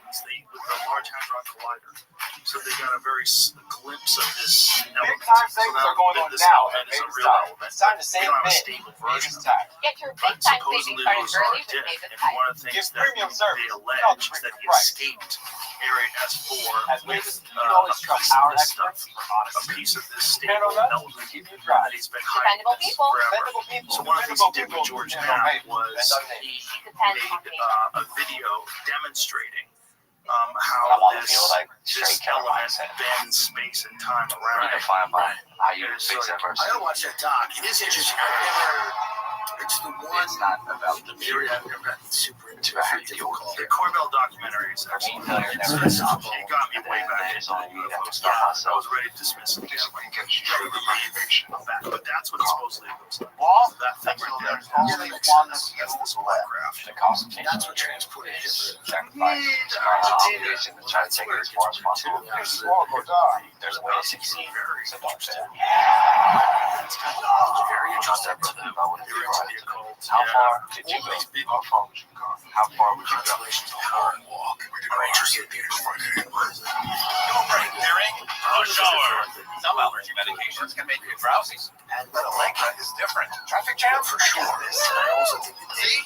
K: with the Large Hadron Collider. So they got a very glimpse of this element.
J: Big time
K: So
J: things
K: now
J: are going on
K: this
J: now
K: element
J: at
K: is a
J: Mavis
K: real
J: Tire.
K: element.
J: It's time to
K: We
J: save
K: don't have a
J: big.
K: stable version
J: Mavis
K: of it.
J: Tire.
C: Get your
K: But
C: big time savings
K: supposedly
C: started
K: those are
C: early with
K: dead.
C: Mavis
K: And
C: Tire.
K: one of the
J: Give
K: things that
J: premium service
K: they
J: without
K: allege
J: the
K: that he
J: price.
K: escaped Area S4
J: As
K: with
J: Mavis, you can always trust our experts for
K: a
J: honesty.
K: piece of this
J: Depend
K: stable
J: on us,
K: element
J: we keep you
K: that
J: dry.
K: he's been hiding
C: Dependable
K: this
C: people.
K: forever.
J: Dependable people.
K: So one of the things he did with George
J: Dependable
K: Knapp
J: people.
K: was he
C: Depends
K: made
C: on me.
K: a video demonstrating
Q: I'm
K: how
Q: on the
K: this,
Q: field, like,
K: this
Q: straight killer
K: element
Q: mindset.
K: bends space and time around.
Q: Redefined by IU
K: And
Q: Big
K: so-
Q: Zephyrs.
L: I gotta watch that doc. It is interesting. I've never. It's the one
Q: It's not about the
L: area I've never gotten super into.
Q: To a high
L: It's difficult.
K: The Corbell documentary is excellent. It got me way back into UFOs. I was ready to dismiss it. But that's what it supposedly looks like. That thing right there. That's this aircraft.
Q: The Constantine.
L: That's what transported Hitler.
Q: Sacrifice. Obligation to try to take it as far as possible. There's a way to succeed. So don't say it.
K: Very
Q: Trust that
K: interesting.
Q: brother. I wouldn't be
K: You're into
Q: right.
K: the occult.
Q: How
K: Yeah.
Q: far did you go? How far would you go? How far would you go?
L: Congratulations on the hard walk. Rangers get there before they
J: No brain clearing. Rush hour. Some allergy medications can make you drowsy.
B: And
V: Allegra is different. Traffic jam?
B: for sure. I also think that they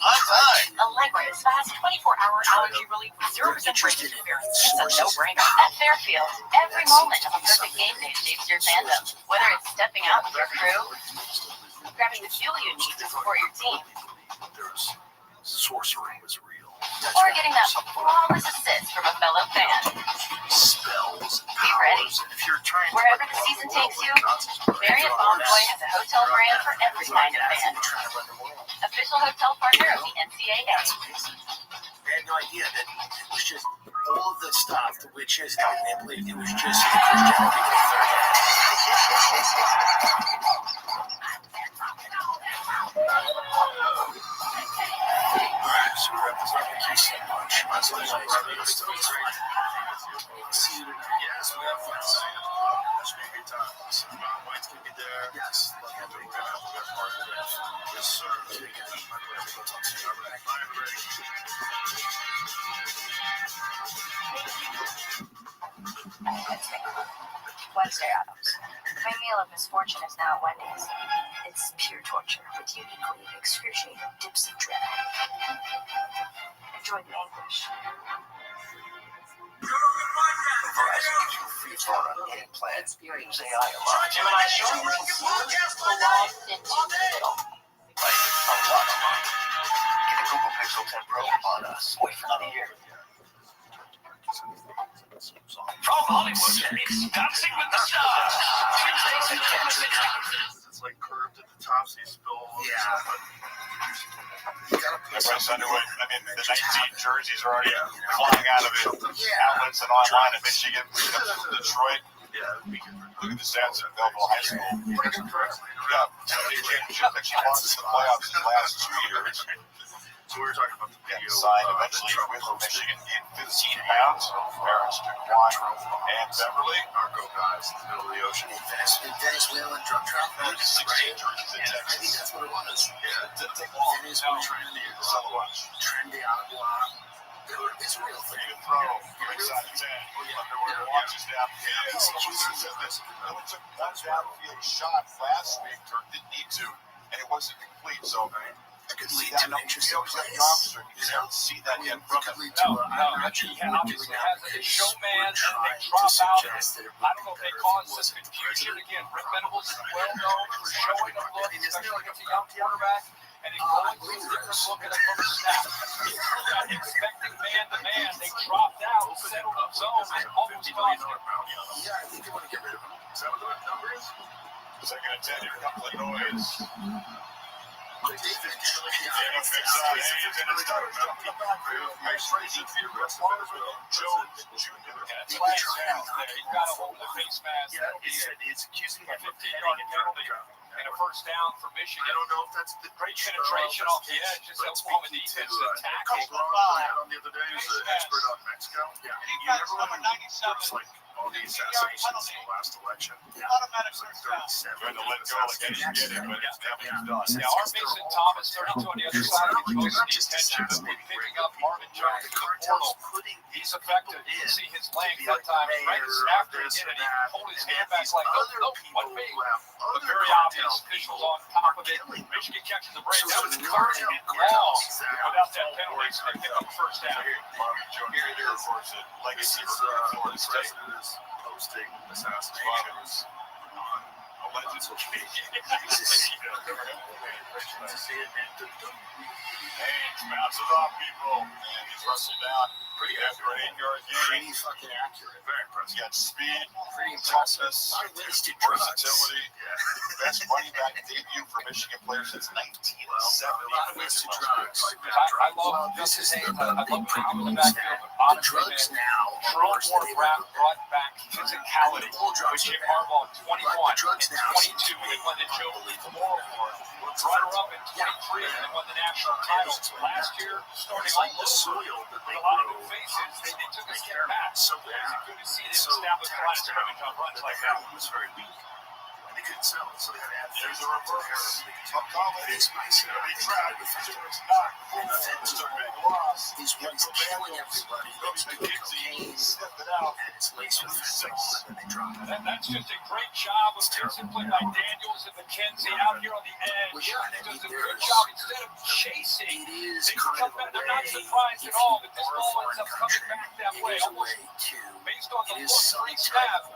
U: Allegra is fast 24-hour allergy relief with 0% radiation variance. It's a no-brainer. At Fairfield, every moment of a perfect game day shapes your fandom. Whether it's stepping out with your crew, grabbing the fuel you need to support your team,
H: There's sorcery was real.
U: or getting that flawless assist from a fellow fan.
H: Spells.
U: Be ready.
H: If you're trying
U: Wherever the season takes you, Marriott Bonvoy has a hotel brand for every kind of fan. Official hotel partner of the NCAA.
B: They had no idea that it was just all of the stuff, the witches, everything. They believed it was just Christianity to the third Alright, so we're at the vacation lunch. Yes, we have fun.
H: That's gonna be time. White's gonna be there.
B: Yes.
H: Yes, sir.
U: Wednesday Adams. My meal of misfortune is now at Wendy's. It's pure torture with uniquely excruciating dips of dread. Enjoy the anguish.
V: Verizon gives you a free phone on any plan. Use AI a lot.
U: Gemini show you belongs into the middle.
V: Like a lot of money. Get a Google Pixel 10 Pro on us. Wait for another year.
J: From Hollywood, it's Dancing with the Stars. Tuesdays at 10
H: It's like curved at the top, so you spill all
B: Yeah.
V: Everyone's underway. I mean, the 19 jerseys are already flying out of it. Outlets and online in Michigan, Detroit. Look at the stats at Belleville High School. Yeah, state championship that she lost in the playoffs in the last 2 years.
H: So we were talking about the video.
V: Signed eventually with Michigan in 15 pounds. Parents to Juan and Beverly.
H: Narco guys in the middle of the ocean.
B: Venezuelan drug traffickers.
V: 16 jerseys in
B: I think
V: Texas.
B: that's what it was.
V: Yeah, it didn't take long.
B: Venezuelan
V: So much.
B: trendy agua. It's a real thing.
V: You can throw. Right side of 10. Underwear launches downfield. It only took one downfield shot last week. Turk didn't need to, and it wasn't complete. So
B: It could lead to an interesting place.
V: You don't see that yet from
B: Could
V: him.
B: lead to
J: He obviously has a showman, and they drop out. I don't know if they cause some confusion. Again, Rick Venables is well known for showing a look, especially against a young quarterback, and then going to a different look at it from the snap. Expecting man-to-man, they dropped out, settled up zone, and almost got him.
B: Yeah, I think they want to get rid of him.
H: Is that what the number is?
V: Second and 10, here comes the noise.
H: It's accusing him of
J: 15-yard penalty and a first down for Michigan.
H: I don't know if that's the
J: Great penetration off the edge, just helps form a defense to tackle.
H: On the other day, who's an expert on Mexico. Yeah, you never remember like all the assassinations in the last election.
J: Automatic
H: It's like
J: first down.
H: 37.
V: Trying to let go like you get it, but it's definitely done.
J: Now, our Mason Thomas, 32 on the other side, gets most of the attention, but we're picking up Marvin Jones in the portal. He's effective. You can see his length at times. Right after he hit it, he pulled his hand back like, nope, one big. But very obvious, officials on top of it. Michigan catches a break. That was a third and long. Without that penalty, so they pick up the first down.
V: Marvin Jones here, of course, a legacy for Florida State.
H: Posting assassinations on alleged social media.
V: Haynes bounces off people, and he's wrestled down pretty after an 8-yard gain.
B: Pretty fucking accurate.
V: Very impressive. He's got speed,
B: Pretty impressive.
V: toughness,
B: A lot of wasted drugs.
V: versatility. Best running back debut for Michigan players since 1970.
B: A lot of wasted drugs.
J: I love
B: This is
J: Justin
B: the
J: Haynes. I love
B: big
J: him in the
B: problem is
J: backfield,
B: that
J: but
B: the
J: honestly,
B: drugs
J: man,
B: now are worse than they were.
J: brought back physicality with Jim Harbaugh in 21 and 22. They won the Joe Lamore Award. Runner-up in 23 and they won the national title. Last year, starting all over with a lot of new faces, they took a step back. So it was good to see them establish the line of scrimmage on runs like that.
H: Was very weak. And they couldn't sell it, so they had to add
V: There's a reverse.
H: It's spicy.
V: Big trap.
N: And
K: It's a big loss.
B: He's killing everybody. It's cocaine, and it's laced with fentanyl, and they drop it.
J: And that's just a great job of discipline by Daniels and McKenzie out here on the edge.
B: Well, yeah,
J: He does a good job. Instead of chasing, they come back. They're not surprised at all that this ball ends up coming back that way. Almost based on the look, three staff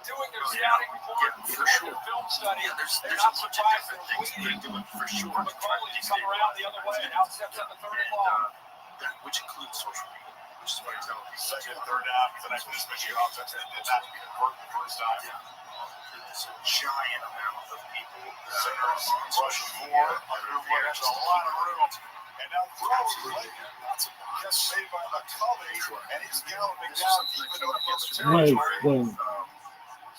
J: doing their scouting report, doing their film study. They're not surprised. They're waiting
K: for sure.
J: for McCauley to come around the other way. Now steps up the third and long.
K: Which includes social media, which is what I tell people.
N: Second and third down, because I think this Michigan offense did not work the first time.
K: There's a giant amount of people.
N: Centers, rush four, there's a lot of room. And now throws just saved by McCauley, and he's galloping down deep into the territory.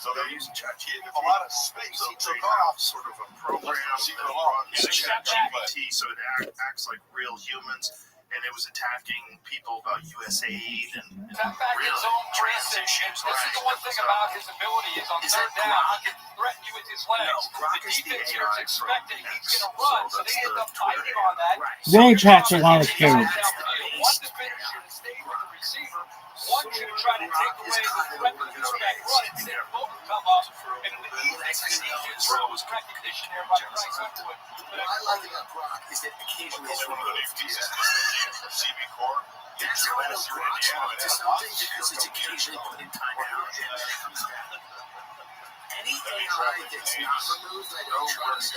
N: So they gave him a lot of space. He took off.
K: Sort of a program
N: that
K: ChatGPT, so it acts like real humans. And it was attacking people about USAID and
J: back his own transition. This is the one thing about his ability is on third down, he can threaten you with his legs. The defense here is expecting he's going to run, so they end up fighting on that.
D: Zone traffic on the field.
J: One defender should have stayed with the receiver. One should have tried to take away the threat of the back run. Instead, both come up, and the easy throw was recognition there by Bryce Underwood.
B: What I like about Brock is that occasionally it's
N: receiving core.
B: That's how I know Brock's onto something because it's occasionally put in timeout and then it comes back. Any AI that's not removed, I don't trust.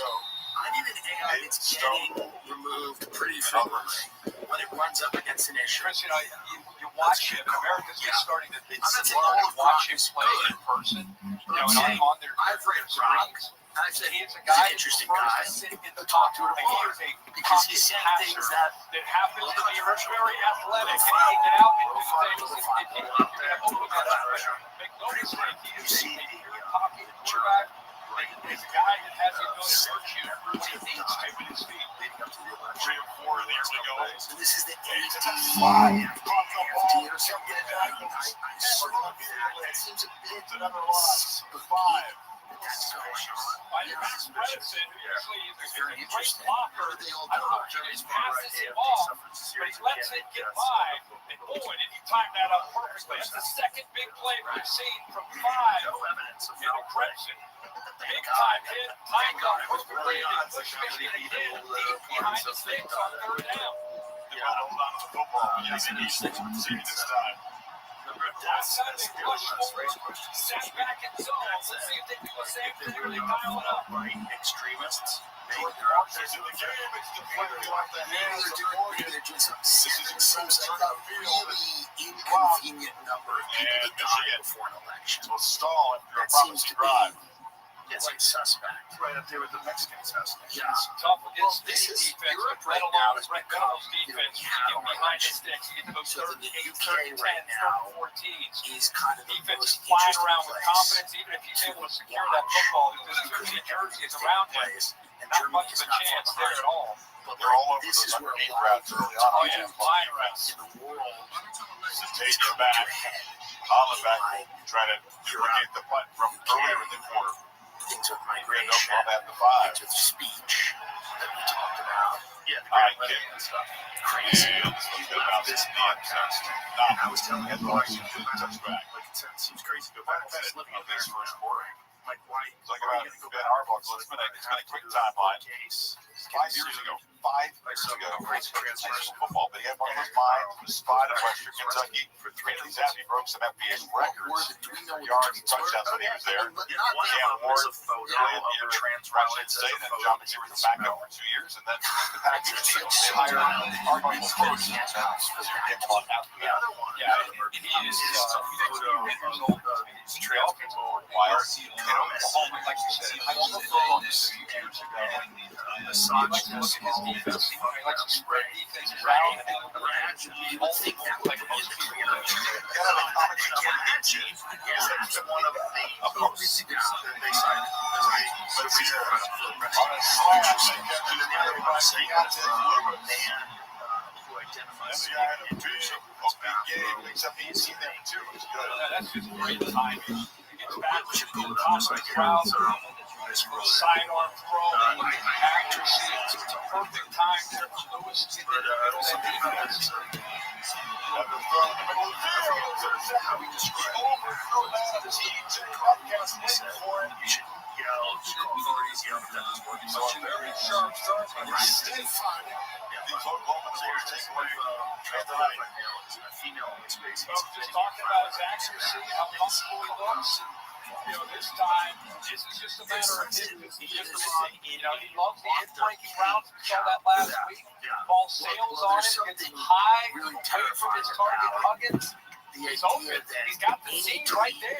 B: I need an AI that's getting removed pretty frequently when it runs up against an issue.
J: Chris, you watch him. America's just starting to watch him play in person. And on their screens. He's a guy
B: interesting guy.
J: Sitting in the top two
B: because he's saying things that
J: happens to be very athletic, and he can get out and do things. If he can open that up, make no mistake, he is a pocket quarterback. He's a guy that has the ability to hurt you when he needs to with his feet. Leading up to the 3 or 4 in the early goals.
B: So this is the AD or something. I sort of that seems a bit
N: another loss. 5.
J: Max Bredesen, who usually is a great blocker, I don't know if he just passes it off, but he lets it get by, and boy, did he time that up perfectly. That's the second big play we've seen from 5 into Clemson. Big time hit, timed up perfectly, and pushed Michigan again deep behind the sticks on third down.
N: They got to hold on to the football. Yes, they need to this time.
J: Last time they rushed forward, sat back in zone. Let's see if they do the same thing or they dial it up.
K: Right, extremists.
N: They're in the game. It's completely off the hands of Oregon.
B: Seven seems like a really inconvenient number of people to die before an election.
N: Will stall after a
B: That seems
N: prophecy
B: to
N: drive.
B: be it's like suspect.
K: Right up there with the Mexican assassination.
B: Yeah.
J: Tough against
B: This
J: this
B: is
J: defense,
B: Europe
J: let
B: right
J: alone
B: now
J: with
B: is
J: Brett
B: becoming
J: Connell's defense. You get behind the sticks, you get to those
B: So
J: third
B: the
J: and 8,
B: UK
J: third and 10,
B: right
J: third
B: now
J: and 14s.
B: is kind of the
J: Defense is
B: most
J: flying
B: interesting
J: around with
B: place
J: confidence, even if he's able to secure that football. There's good New Jersey is around him.
B: and
J: Not
B: Germany
J: much
B: is
J: of a
B: not
J: chance
B: far
J: there
B: behind.
J: at all.
B: But
N: They're all over
B: this
N: those
B: is where a
N: underneath
B: lot
N: routes
B: of
N: early on.
J: Oh, yeah, line routes.
B: in the world
N: Just taking it back. On the back, trying to duplicate the punt from earlier in the quarter.
B: things with
N: Great
B: migration,
N: up at the 5.
B: things with speech that we talked about.
K: Yeah, the
N: I
K: Great
N: get
K: Letting and stuff.
B: Crazy.
N: about
K: This
N: the
K: podcast.
N: Not
K: I was telling
N: at
K: him,
N: the
K: why
N: Washington touchback.
K: like it seems crazy to go back to living
N: Of
K: up there.
N: this first quarter.
K: Like, why?
N: Like about Ben Harbaugh, so it's been a quick timeline.
K: Case.
N: 5 years ago, 5 years ago, transfer football, but he had one of his mind, the spot of Western Kentucky for 3 years after he broke some FBS records for yards and touchdowns when he was there. Cam Ward played either Washington State and John McSeaver was back up for 2 years, and then the package deal. They hired Harbaugh as coach. Now, get him on out.
J: Yeah, he is
N: Trail wild.
J: Oklahoma, like you said, in high school football just a few years ago. He likes to look at his defense. He likes to spread defense around and think like most people do.
K: One of the they signed but we
N: On a slash, they kept it in there by saying, got to deliver.
K: who identifies
N: Every guy in the field, open game, except he's seen them too. It's good.
J: That's just great timing. He gets back to the top of the crowd. sidearm throw, the accuracy, it's a perfect time there for Lewis to get in the middle of that defense.
K: Another throw in the middle of the field. How we describe overthrew that teams and Comcast waiting for it. You should yell, authorities yell at them. So a very sharp start, but it's still fun. These Oklahoma players take away a female in space.
J: Just talking about his accuracy, how comfortable he looks. This time, this is just a matter of him. He loves the hit-breaking routes. We saw that last week. Ball sails on it, gets high, away from his target, Huggins. He's open. He's got the seam right there.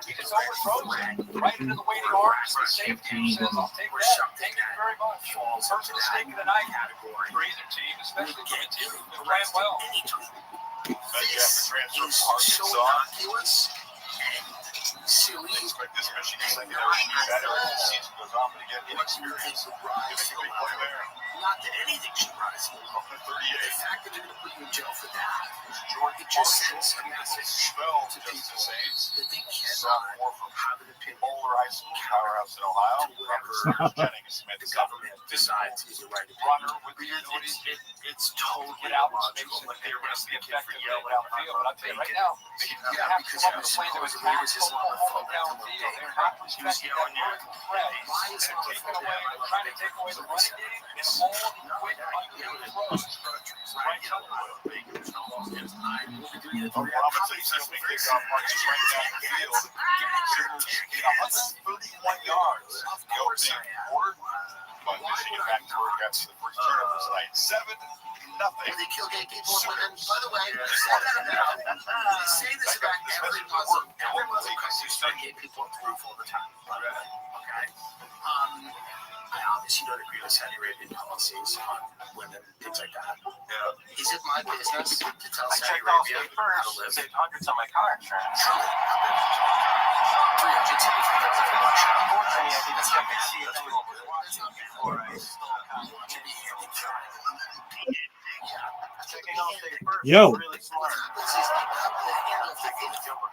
J: He just overthrows it right into the waiting arms. The safety says, I'll take that. Thank you very much. First mistake of the night for either team, especially for the team that ran well.
K: This is so innocuous and silly. I expect this Michigan secondary to be better as the season goes on, but again, inexperience. Not that anything should rise. The fact that they're going to put you in jail for that, it just sends a message to people that they cannot have an opinion.
O: Polarized powerhouse in Ohio.
K: Jennings,
B: the government decides he's the right
J: Runner with the
B: it's totally
J: get out in
B: illogical.
J: space, but they're going to be effective down the field. But I'll tell you right now, Michigan's going to have to come up with a plan that was packed Oklahoma downfield. They're not respecting that vertical threat. They're taking away, trying to take away the running game and all the quick underneath throws. Right to
K: Robinson sends me kickoff marks right down the field. 131 yards. The opening quarter. But Michigan back to work after the first turnover tonight. 7-0.
B: They kill gay people and women. By the way, they say this about every Muslim. Every Muslim country start gay people up the roof all the time. Okay? I obviously don't agree with Saudi Arabian policies on women, things like that. Yeah. Is it my business to tell Saudi Arabia how to live?
O: Saved hundreds on my car insurance.
B: Unfortunately, I didn't check and see if they were before I stole
D: Yo.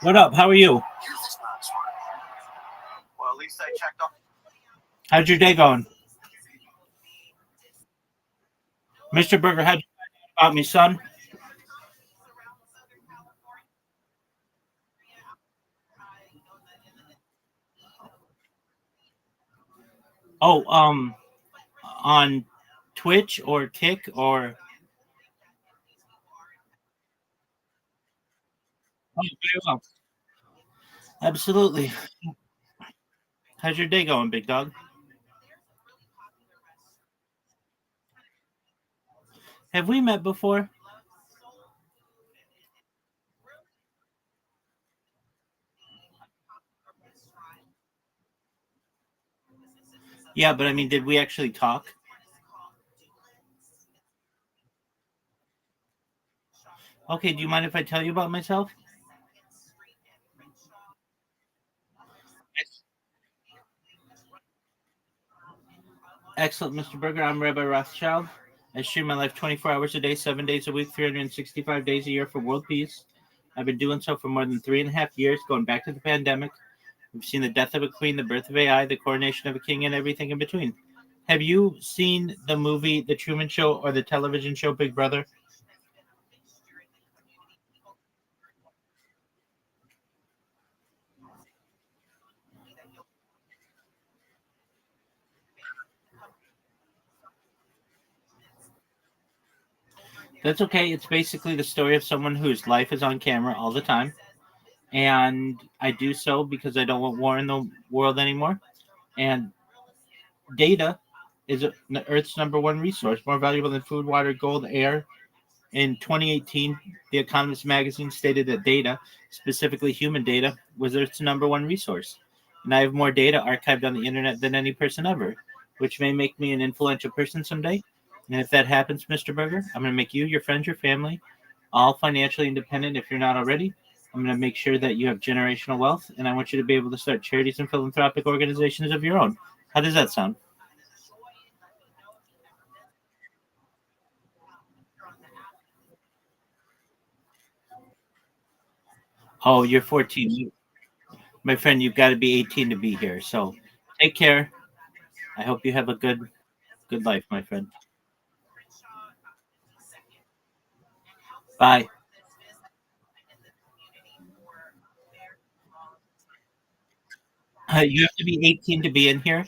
D: What up? How are you?
O: Well, at least I checked up.
D: How's your day going? Mr. Berger, how'd you find out about me, son? Oh, on Twitch or Kick or... Oh, very well. Absolutely. How's your day going, big dog? Have we met before? Yeah, but I mean, did we actually talk? Okay, do you mind if I tell you about myself? Excellent, Mr. Berger. I'm Rabbi Rothschild. I stream my life 24 hours a day, 7 days a week, 365 days a year for world peace. I've been doing so for more than 3.5 years, going back to the pandemic. We've seen the death of a queen, the birth of AI, the coronation of a king, and everything in between. Have you seen the movie The Truman Show or the television show Big Brother? That's okay. It's basically the story of someone whose life is on camera all the time. And I do so because I don't want war in the world anymore. And data is the Earth's number one resource, more valuable than food, water, gold, air. In 2018, The Economist magazine stated that data, specifically human data, was Earth's number one resource. And I have more data archived on the internet than any person ever, which may make me an influential person someday. And if that happens, Mr. Berger, I'm going to make you, your friends, your family, all financially independent if you're not already. I'm going to make sure that you have generational wealth, and I want you to be able to start charities and philanthropic organizations of your own. How does that sound? Oh, you're 14. My friend, you've got to be 18 to be here. So take care. I hope you have a good life, my friend. Bye. You have to be 18 to be in here,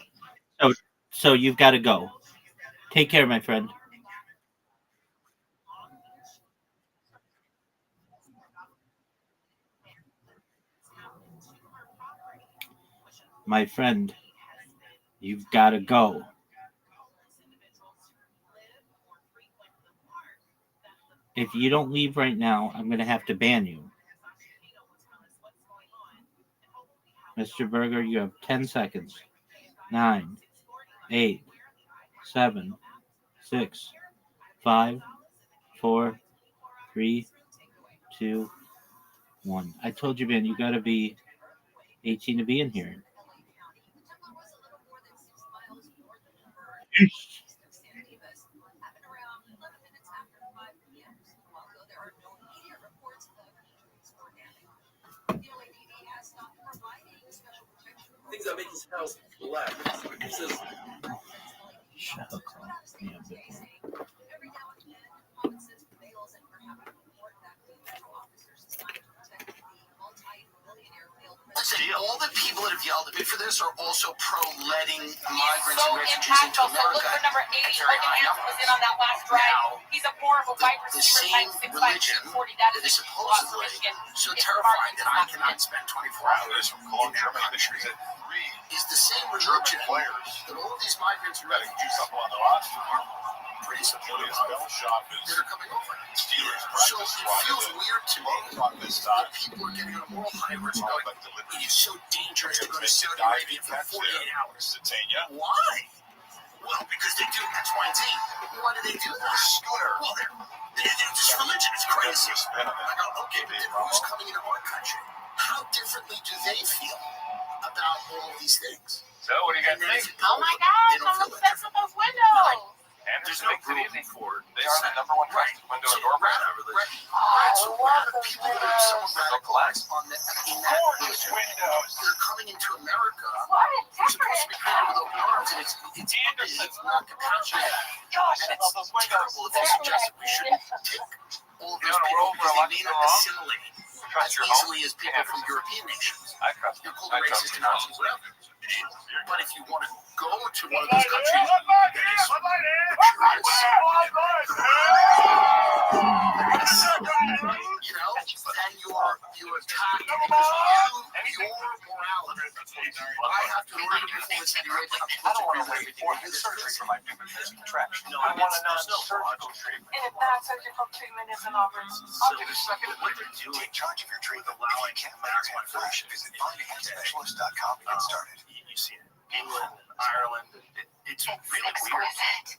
D: so you've got to go. Take care, my friend. My friend, you've got to go. If you don't leave right now, I'm going to have to ban you. Mr. Berger, you have 10 seconds. 9, 8, 7, 6, 5, 4, 3, 2, 1. I told you, man, you got to be 18 to be in here.
F: Things that make his house black. It says,
B: Listen, all the people that have yelled at me for this are also pro-letting migrants
C: so
B: and refugees into
C: impactful. So look
B: America.
C: for number 80. Logan Hansen was in on that last drive. He's a horrible wide
B: The
C: receiver,
B: same
C: 6'5",
B: religion
C: 240. That
B: that
C: is
B: is
C: a lot for
B: supposedly
C: Michigan.
B: so
C: It's
B: terrifying that I
C: smart.
B: cannot spend 24 hours in that country is the same religion that all these migrants and refugees are pretty supportive of that are coming over. So it feels weird to me that people are getting on a moral high horse going, it is so dangerous to go to Saudi Arabia for 48 hours. Why? Well, because they do X, Y, and Z. Why do they do that? Well, they're just religion. It's crazy. I go, okay, but then who's coming into our country? How differently do they feel about all of these things?
O: So, what do you guys think?
C: Oh my gosh, I'm obsessed with those windows.
O: And there's no room for they are the number one trusted window and door brand.
B: So where are the people that are so radical on the, in that
O: windows?
B: They're coming into America. They're supposed to be coming with open arms, and it's not compassionate. And it's terrible if they suggest that we shouldn't take all of those people because they may not assimilate as easily as people from European nations. You're called a racist and Nazi, whatever. But if you want to go to one of those countries that is then you're attacked because your morality. I have to order to perform this anyway.
O: I don't want to wait for his surgery for my pigmentation contraction. I want a non-surgical treatment.
C: And if that surgical treatment isn't offered,
O: So the second what they're doing, take charge of your treatment, allowing can't matter what information. Visit findingspecialist.com to get started.
K: You see it. England, Ireland, it's really weird.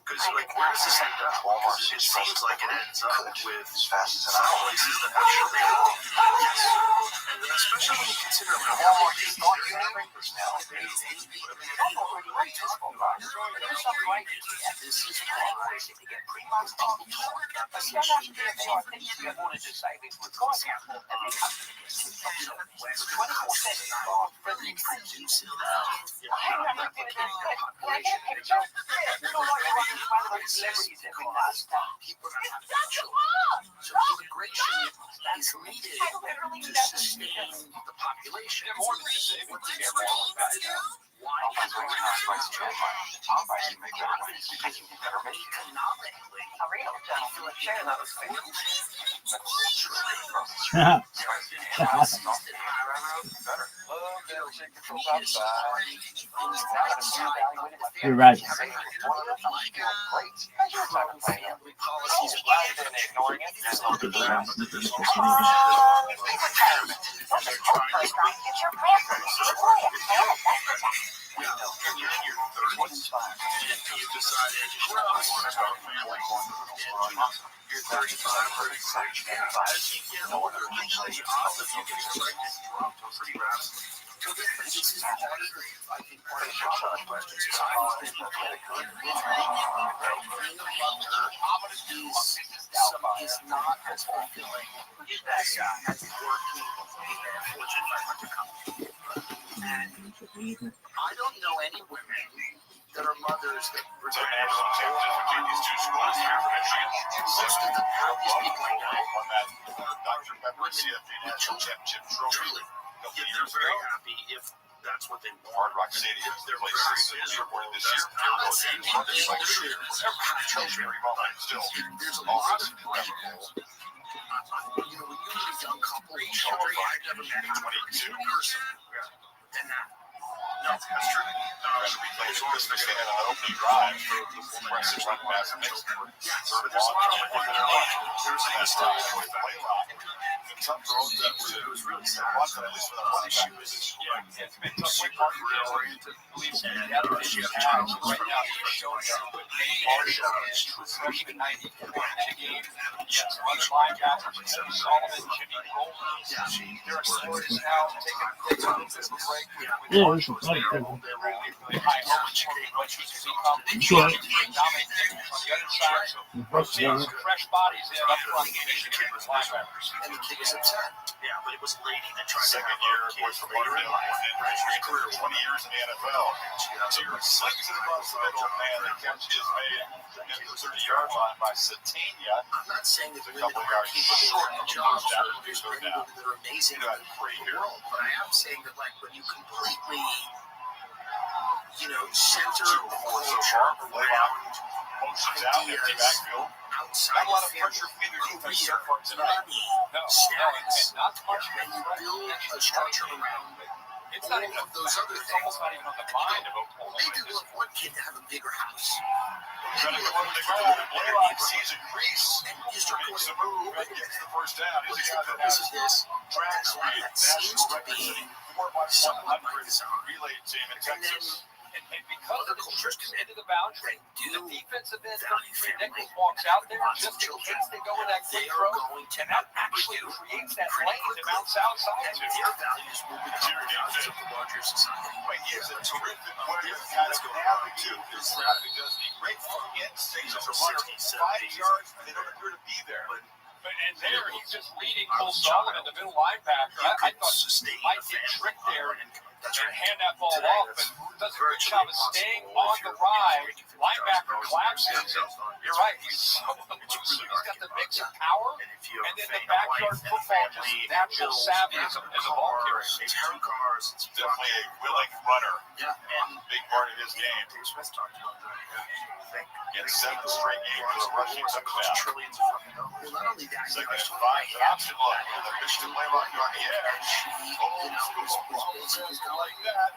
K: Because, like, where does this end up? Because it seems like it ends up with some places that have sugar. Yes. And especially when you consider how much is going to
B: People are having children. So immigration is needed to sustain the population. Why
D: You're right.
K: You're 35, 36, 35. As you get older, the odds of you getting pregnant drop pretty rapidly. This is part of the, I think, part of the questions is how being a mother is not as fulfilling as working in a Fortune 500 company. And I don't know any women that are
B: mothers that were
V: So national championship between these two schools here from Michigan.
B: most of the happiest people I know
V: Won that Dr. Pepper CFP national championship trophy.
H: They're very happy if that's what they want.
V: Hard Rock Stadium is their place this year.
B: I'm not saying there's never have children, but there's a lot of people. You know, when you meet a young couple, I've never met a 22 person, and that.
H: No, that's true.
V: We played Christmas Day on an opening drive. Impressive run pass and mix.
H: But there's a lot of people that are there's a nice time with the Laylock. Some girls that was really sad.
V: Watch that at least for the money.
H: She was
V: It's been tough.
H: super career oriented. And she had a child who was
J: Right now, he's showing up with
H: she was
J: freshman 90 points a game. Other linebackers, Solomon, Jimmy Rollins, Derek Ford is now taking a physical break.
D: Yeah, it's a funny thing. Sure.
J: Fresh bodies in up front.
B: And the kid was upset.
H: Yeah, but it was a lady that tried to
V: Second
H: have
V: year,
H: her
V: boys
H: kids
V: from
H: later in life.
V: His career 20 years in the NFL. So you're slings it across the middle, man. The catch is made at the 30-yard line by Satania.
B: I'm not saying that
V: It's a
B: women
V: couple
B: are
V: yards
B: capable
V: short
B: of
V: of
B: jobs.
V: the
B: There's
V: third
B: many
V: down.
B: women that are amazing in
V: You got
B: the
V: three here.
B: world, but I am saying that like when you completely, you know, center the
V: So
B: culture
V: sharp, lay out,
B: around
V: motions out, empty
B: ideas
V: backfield.
B: outside
V: Not a lot of
B: family,
V: pressure from either defense so
B: career,
V: far tonight.
B: money, status,
J: not much.
B: and you build a structure around
J: It's
B: all
J: not even
B: of those other
J: it's
B: things.
J: almost not even on the mind of Oklahoma.
B: Maybe we want one kid to have a bigger house.
V: Trying to go over the ground. Blaylock sees a crease.
B: And you start going,
V: Makes a move and gets the first down.
B: what
V: He's
B: is
V: a
B: the
V: guy that
B: purpose
V: has
B: of this?
V: track
B: And a lot of
V: speed,
B: that seems
V: national
B: to
V: record
B: be
V: setting 4x100
B: somewhat by design.
V: relay team in
B: And then
V: Texas.
J: And because
B: other
J: of the
B: cultures
J: trips
B: commit
J: into the boundary,
B: do
J: the defensive end
B: value
J: Three
B: family,
J: Nichols walks out there
B: lots
J: just
B: of
J: in
B: children.
J: case they go with that
B: They
J: quick
B: are
J: throw,
B: going to
J: and that actually
B: outdo
J: creates that
B: pretty
J: lane to
B: quickly.
J: bounce outside
B: And
J: to.
B: their values will become the values of the larger society.
V: But he is a terrific player. Kind of attitude. His traffic does need great front end stage as a runner. 5 yards, they don't appear to be there.
J: And there, he's just reading Cole Solomon, the middle linebacker. I thought he might get tricked there and hand that ball off, but does a good job of staying on the ride. Linebacker collapses. You're right, he's so elusive. He's got the mix of power and then the backyard football, just natural savvy as a ball carrier.
V: Terry Cars, it's definitely a willing runner.
B: Yeah, and
V: Big part of his game.
B: Dave Smith talked about that.
V: Gets 7 straight games with a rushing touchdown.
B: Trillions of fucking dollars. Well, not only that, you
V: Second
B: know, I
V: and
B: saw
V: 5,
B: my
V: option look with a Michigan Blaylock on the edge.
B: and she, you know, was basically going
V: Like that.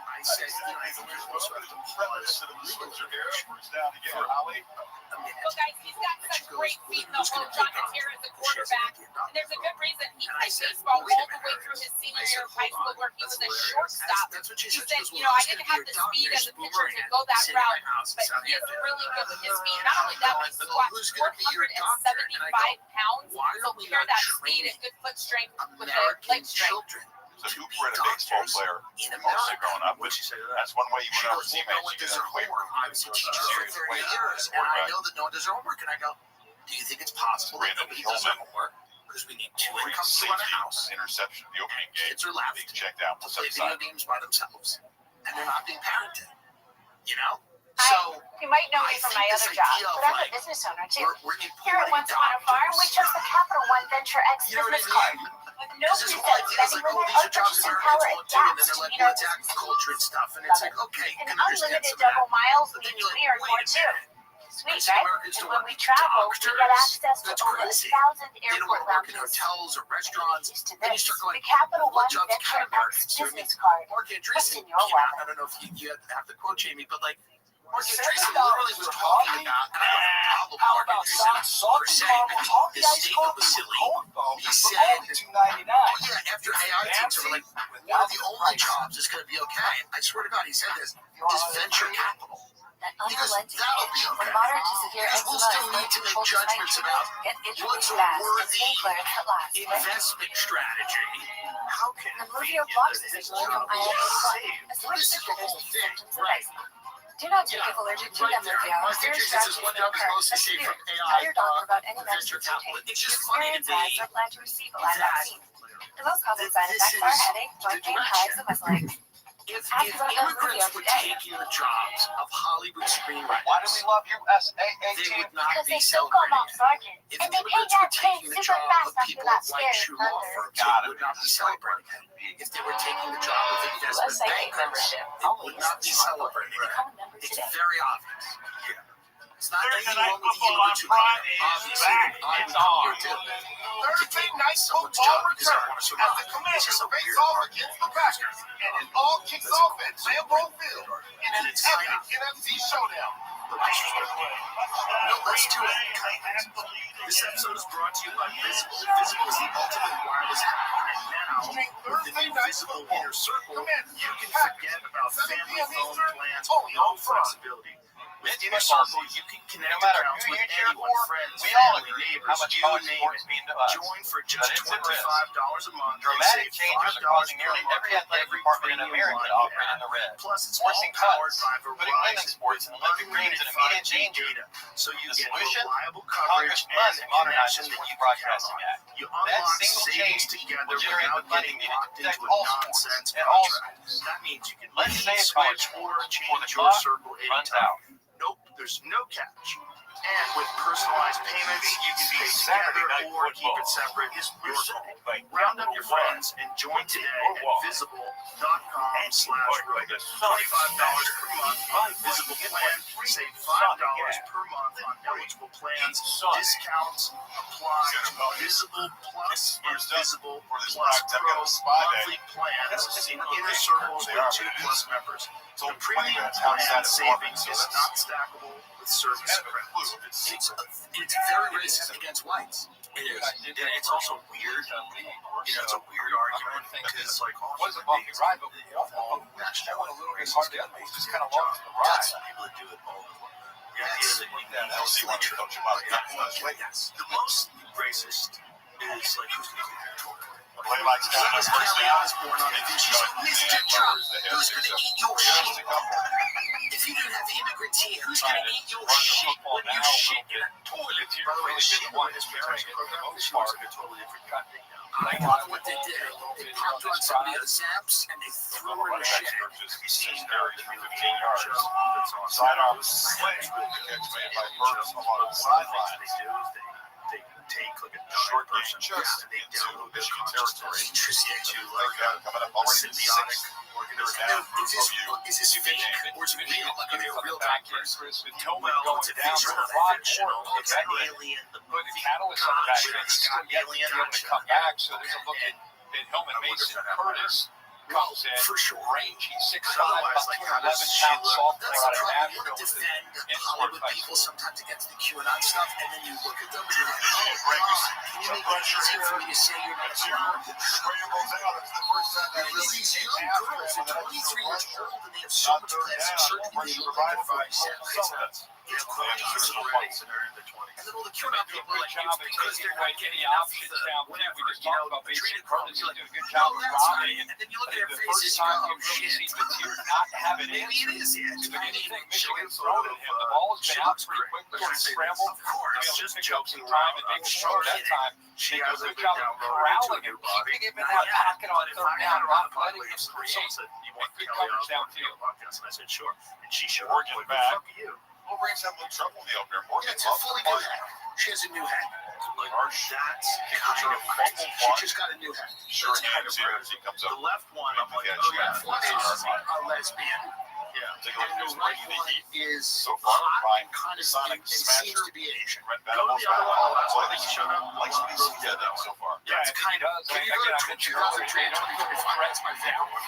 B: I said, you know, I think you're supposed to have to
V: Premise to the Switzer here. First down again. Holly.
B: a minute.
C: Well, guys, he's got such great feet in the hole. Jonathan here is a quarterback, and there's a good reason he played baseball all the way through his senior year of high school, where he was a shortstop.
B: That's what she
C: He
B: said.
C: said, you know, I didn't have the speed as a pitcher to go that route, but he is really good with his feet. Not only that, but he squats 475 pounds, so compare that speed and good foot strength with the leg strength.
V: The Hooper and a baseball player. Also growing up.
B: What'd she say to that?
V: That's one way you
B: She
V: win over
B: goes, well, no one
V: teammates. You
B: does
V: get
B: their
V: a weight
B: homework.
V: room.
B: I was a teacher for 30 years, and I know that no one does their homework. And I go, do you think it's possible that
V: Brandon
B: nobody does their
V: Hillman.
B: homework? Because we need 2
V: Free
B: incomes to run a
V: safety
B: house.
V: interception. The opening game.
B: Kids are left
V: Being checked out.
B: to play video
V: Side.
B: games by themselves, and they're not being parented. You know? So
C: You might know me
B: I
C: from
B: think
C: my
B: this
C: other job,
B: idea of,
C: but I'm a
B: like,
C: business owner too.
B: we're
C: Here at Once Upon a Farm, we chose the Capital One Venture X
B: You know what I
C: business card.
B: mean?
C: With no
B: Because this whole
C: preset
B: idea is
C: spending
B: like, oh,
C: limit
B: these
C: or
B: are jobs
C: purchasing
B: Americans
C: power
B: won't do, and then
C: adapts
B: they're
C: to
B: like,
C: meet
B: well,
C: our
B: it's
C: business
B: agriculture and
C: needs.
B: stuff, and it's like, okay, you
C: And
B: can understand
C: unlimited
B: some of that.
C: double miles
B: But then
C: means
B: you're
C: we
B: like,
C: are
B: wait
C: more
B: a
C: too.
B: minute.
C: Sweet,
B: Some
C: right?
B: Americans
C: And
B: don't
C: when
B: want
C: we
B: to be
C: travel, we get
B: doctors.
C: access to
B: That's
C: over
B: crazy.
C: 1,000
B: They don't
C: airport
B: want to work in
C: lounges.
B: hotels or restaurants.
C: Used to
B: Then you
C: this,
B: start going,
C: the Capital
B: what
C: One
B: jobs
C: Venture
B: can Americans
C: X
B: do? I mean,
C: business card.
B: Mark Andreessen
C: What's in your
B: came out.
C: wallet?
B: I don't know if you have to quote Jamie, but like, Mark Andreessen literally was talking about, and I don't have a problem with Mark Andreessen per se, his statement was silly. He said, oh yeah, after AI takes over, like, one of the only jobs that's going to be okay, I swear to God, he said this, is venture capital. Because that'll be okay. Because we'll still need to make judgments about what's a worthy investment strategy. How can it be that this job is safe? This is the whole thing, right?
C: Do not take if allergic to them with you.
B: Mark Andreessen says one job is mostly safe from AI
C: Tell your doctor about any
B: venture
C: medicines you
B: capital.
C: take.
B: It's just funny to
C: Experience
B: me
C: as or plan to receive a live
B: that
C: vaccine. The most common side
B: this
C: effects are
B: is
C: headache, joint
B: the
C: pain, hives, and muscle aches.
B: If immigrants were taking the jobs of Hollywood screenwriters,
V: Why do we love USAA
B: they
V: team?
B: would not
C: Because
B: be
C: they still call them
B: celebrating.
C: sergeants.
B: If
C: And they pay
B: immigrants were
C: that pay
B: taking the
C: super
B: job
C: fast
B: of
C: after
B: people
C: that
B: at white
C: scary
B: shoe law
C: thunder.
B: firms, they would not be celebrating. If they were taking the job of investment
U: USA
B: bankers,
U: membership.
B: they would not be celebrating.
U: Become a member
B: It's
U: today.
B: very obvious. It's not
J: Thursday
B: anything
J: night
B: wrong with the
J: football on
B: immigrants who come here.
J: Friday is
B: Obviously,
J: back.
B: I would
J: It's
B: come
J: on.
B: here too.
L: Thursday night
B: Someone's
L: football
B: job because I want to
L: returns as
B: survive.
L: the Commanders
B: It's just a
L: face
B: weird
L: off
B: argument.
L: against the Packers, and it all kicks off at Lambeau Field in an epic NFC showdown.
B: No, let's do it. This episode is brought to you by Visible. Visible is the ultimate wireless app. And now, with the new Visible Inner Circle, you can forget about family phone plans with no flexibility. With Inner Circle, you can connect accounts with anyone, friends, family, neighbors, you name it. Join for just $25 a month and
V: Dramatic
B: save
V: changes
B: $5
V: are causing
B: per
V: nearly
B: month
V: every
B: with
V: athletic
B: every
V: department in
B: premium
V: America
B: line
V: to
B: you
V: operate in
B: have.
V: the red.
B: Plus, it's all
V: Forcing
B: powered
V: cuts,
B: by
V: putting
B: Verizon
V: women's sports and Olympic Games in immediate
B: 5G
V: danger.
B: data, so you
V: The
B: get
V: solution?
B: reliable
V: Congress
B: coverage
V: must
B: and
V: modernize
B: connection
V: the
B: that
V: Sports
B: you can count
V: Broadcasting
B: on.
V: Act.
B: You
V: That
B: unlock
V: single
B: savings
V: change
B: together
V: will generate
B: without
V: the funding
B: getting
V: needed to
B: locked
V: protect
B: into a
V: all sports
B: nonsense
V: and all
B: contract.
V: schools.
B: That means you can
V: Let's
B: leave,
V: save college
B: switch, or
V: sports before the
B: change your
V: clock
B: circle
V: runs
B: anytime.
V: out.
B: Nope, there's no catch. And with personalized payments, you can pay
V: Saturday
B: together
V: night
B: or keep
V: football.
B: it separate. It's your call.
V: Like
B: Round up your friends and join today at visible.com/rogan. $25 per month on Visible plan. Save $5 per month on eligible plans. Discounts apply to Visible Plus and Visible Plus Pro monthly plans in Inner Circles with 2+ members. The premium plan savings is not stackable with service credits. It's very racist against whites. It is. And it's also weird. It's a weird argument because, like, all
V: What's a bumpy ride? But
B: all national
V: a little bit hard to get. It's just kind of long to the ride.
B: That's people that do it all the time. The most racist is, like, who's going to clean the toilet?
V: Play like
B: Kelly Osbourne on it. She's like, Mr. Trump, who's going to eat your shit? If you don't have immigrants here, who's going to eat your shit when you shit in a toilet? By the way, the shit one is marriage program. She looks like a totally different country now. I don't know what they did. They popped on some of the zaps and they threw her in the shit. Have you seen the 15 yards that's on
V: Sidearm sledge with the catch made by Burks along the sideline.
B: They take like a short person and they download their consciousness into like a symbiotic organism. Is this fake or is it real? Like, are they a real doctor? Well, it's a fictional. It's an alien. The movie.
V: Catalyst on the back end. He's still yet to be able to come back. So there's a look at Hillman Mason Curtis. Comes in,
B: for sure,
V: rangy, 6'5", about 211 pound sophomore out of Nashville.
B: Defend Hollywood people sometimes against the QAnon stuff, and then you look at them and you're like, oh, God, can you make it easy for me to say you're not QAnon? These young girls are 23 years old, and they have so much plastic surgery, they look like they're 47. And then all the QAnon people are like, because they're not getting enough of the whatever, you know, treated problems. You're like,
V: do a good job of robbing.
B: and then you look at their
V: The
B: faces,
V: first
B: you go,
V: time
B: oh,
V: you really
B: shit.
V: see Batir not have it in.
B: Maybe it is it.
V: Anything Michigan's thrown at him, the ball has been out pretty quick, sort of scrambled.
B: Of course,
V: To be able to
B: just
V: pick up
B: joking
V: some time
B: around.
V: and make sure that time
B: She
V: they do
B: has
V: a
B: a
V: good job of corralling him, keeping him in that pocket on third down, not letting him create. Good coverage downfield.
B: And I said, sure. And she showed
V: Morgan's
B: up.
V: back.
B: Fuck you.
V: We'll bring some little trouble in the opener. Morgan
B: It's a fully new hat. She has a new hat. Like, that's kind of crazy. She just got a new hat.
V: Sure,
B: It's kind of
V: he comes up.
B: The left one, I'm like, oh, yeah, the left one is a lesbian. Yeah. And the right one is hot and kind of and seems to be Asian. Go to the other one. I think he showed up.
V: Likes what he sees that so far.
B: Yeah, it's kind of. Can you go to 2003 and 2035? That's my favorite one.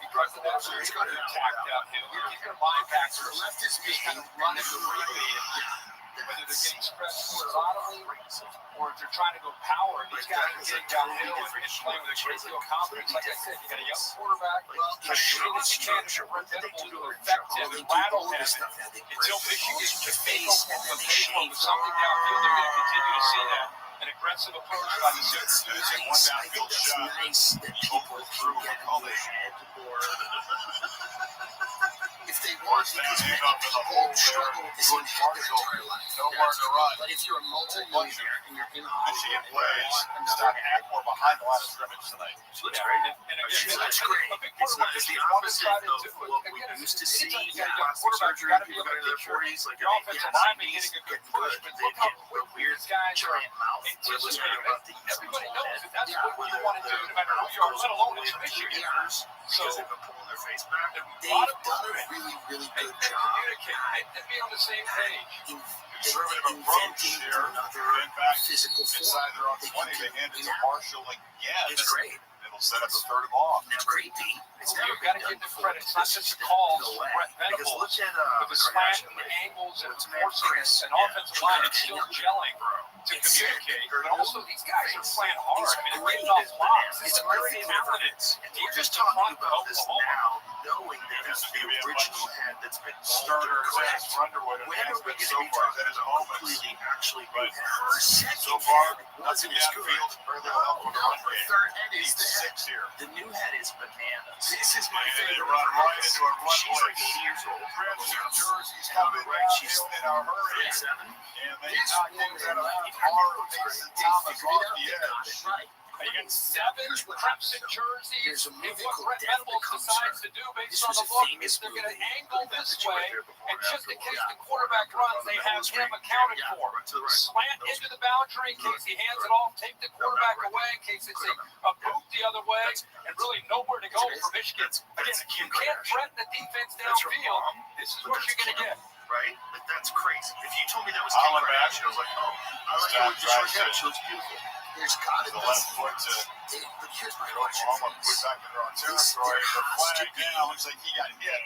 V: Because of that, so he's got to attack downhill. You're keeping a linebacker.
B: The left is me.
V: Kind of running the right. Whether they're getting stressed horizontally or if they're trying to go power, these guys are getting downhill and playing with a great deal of confidence. Like I said, you got a young quarterback.
B: Well,
V: But Michigan's chance to run Venable to affect him and rattle him until Michigan can make a something downfield. They're going to continue to see that. An aggressive approach by the Syracuse and one downfield shot.
B: Nice that people can get on the head or if
L: they want, because many people struggle with this in their entire life.
V: Nowhere to run.
L: But if you're a multi-millionaire and you're in
V: Michigan
L: Hollywood,
V: plays
L: another
V: more behind the line of scrimmage tonight.
H: Looks great.
V: And again,
H: That's great. It's not the opposite of what we used to see in plastic surgery. People got in their 40s, like in the 90s, getting good. They get a weird giant mouth. We're listening about the
J: everybody knows that that's what you want to do, no matter who you are, let alone in Michigan.
H: because they've been pulling their face back.
L: they've done a really, really good job
J: Make them be on the same page.
V: Conservative approach here.
L: another
V: back
L: physical form.
V: inside their own
L: They
V: 20.
L: can
V: They hand it
L: do
V: to
L: that.
V: Marshall again.
L: It's great.
V: It'll set up the third and long.
L: It's great, Pete. It's never
J: You've
L: been
J: got to
L: done
J: give them
L: before.
J: credit. It's not just the calls
L: No
J: from
L: way.
J: Brett
H: Because
J: Venables
H: look at
J: with the slant and the angles and the forcing and offensive line. It's still gelling to communicate. But also, these guys are playing hard. I mean, they're getting off blocks.
H: It's
J: It's
H: my
J: very
H: favorite.
J: talented.
H: And we're just talking about this now, knowing that it's the original head that's been
V: Starter
H: correct.
V: Underwood
H: When
V: has
H: are we
V: been
H: going
V: so
H: to be
V: far.
H: talking
V: That is
H: about
V: moments.
H: completely actually
V: But
H: her second
V: so far,
H: head wasn't as good?
V: downfield, early help on the run
H: Her
V: game.
H: third head is
V: He's
H: the head.
V: 6 here.
H: The new head is bananas. This is my
V: And they
H: favorite.
V: run right into a run
H: She's like
V: blitz.
H: 80 years old.
V: Crimson jerseys
H: And on
V: coming
H: the right, she's
V: downfield in a hurry.
H: 37.
V: And they knock things out of Hard Mason Thomas off the edge.
L: Right.
J: You get 7 Crimson jerseys. And what Brett Venables decides to do based on the look is they're going to angle this way, and just in case the quarterback runs, they have him accounted for. Slant into the boundary in case he hands it off, take the quarterback away in case it's a boot the other way, and really nowhere to go for Michigan. Again, you can't threaten the defense downfield. This is what you're going to get.
H: Right? Like, that's crazy. If you told me that was
V: I'll
H: Kim
V: back.
H: Kardashian, I was like, oh, I like how she short hair. She looks beautiful.
L: There's got to
V: The
L: be.
V: left foot to
L: But here's my question.
V: Oklahoma put back in their own territory. The flag now looks like he got hit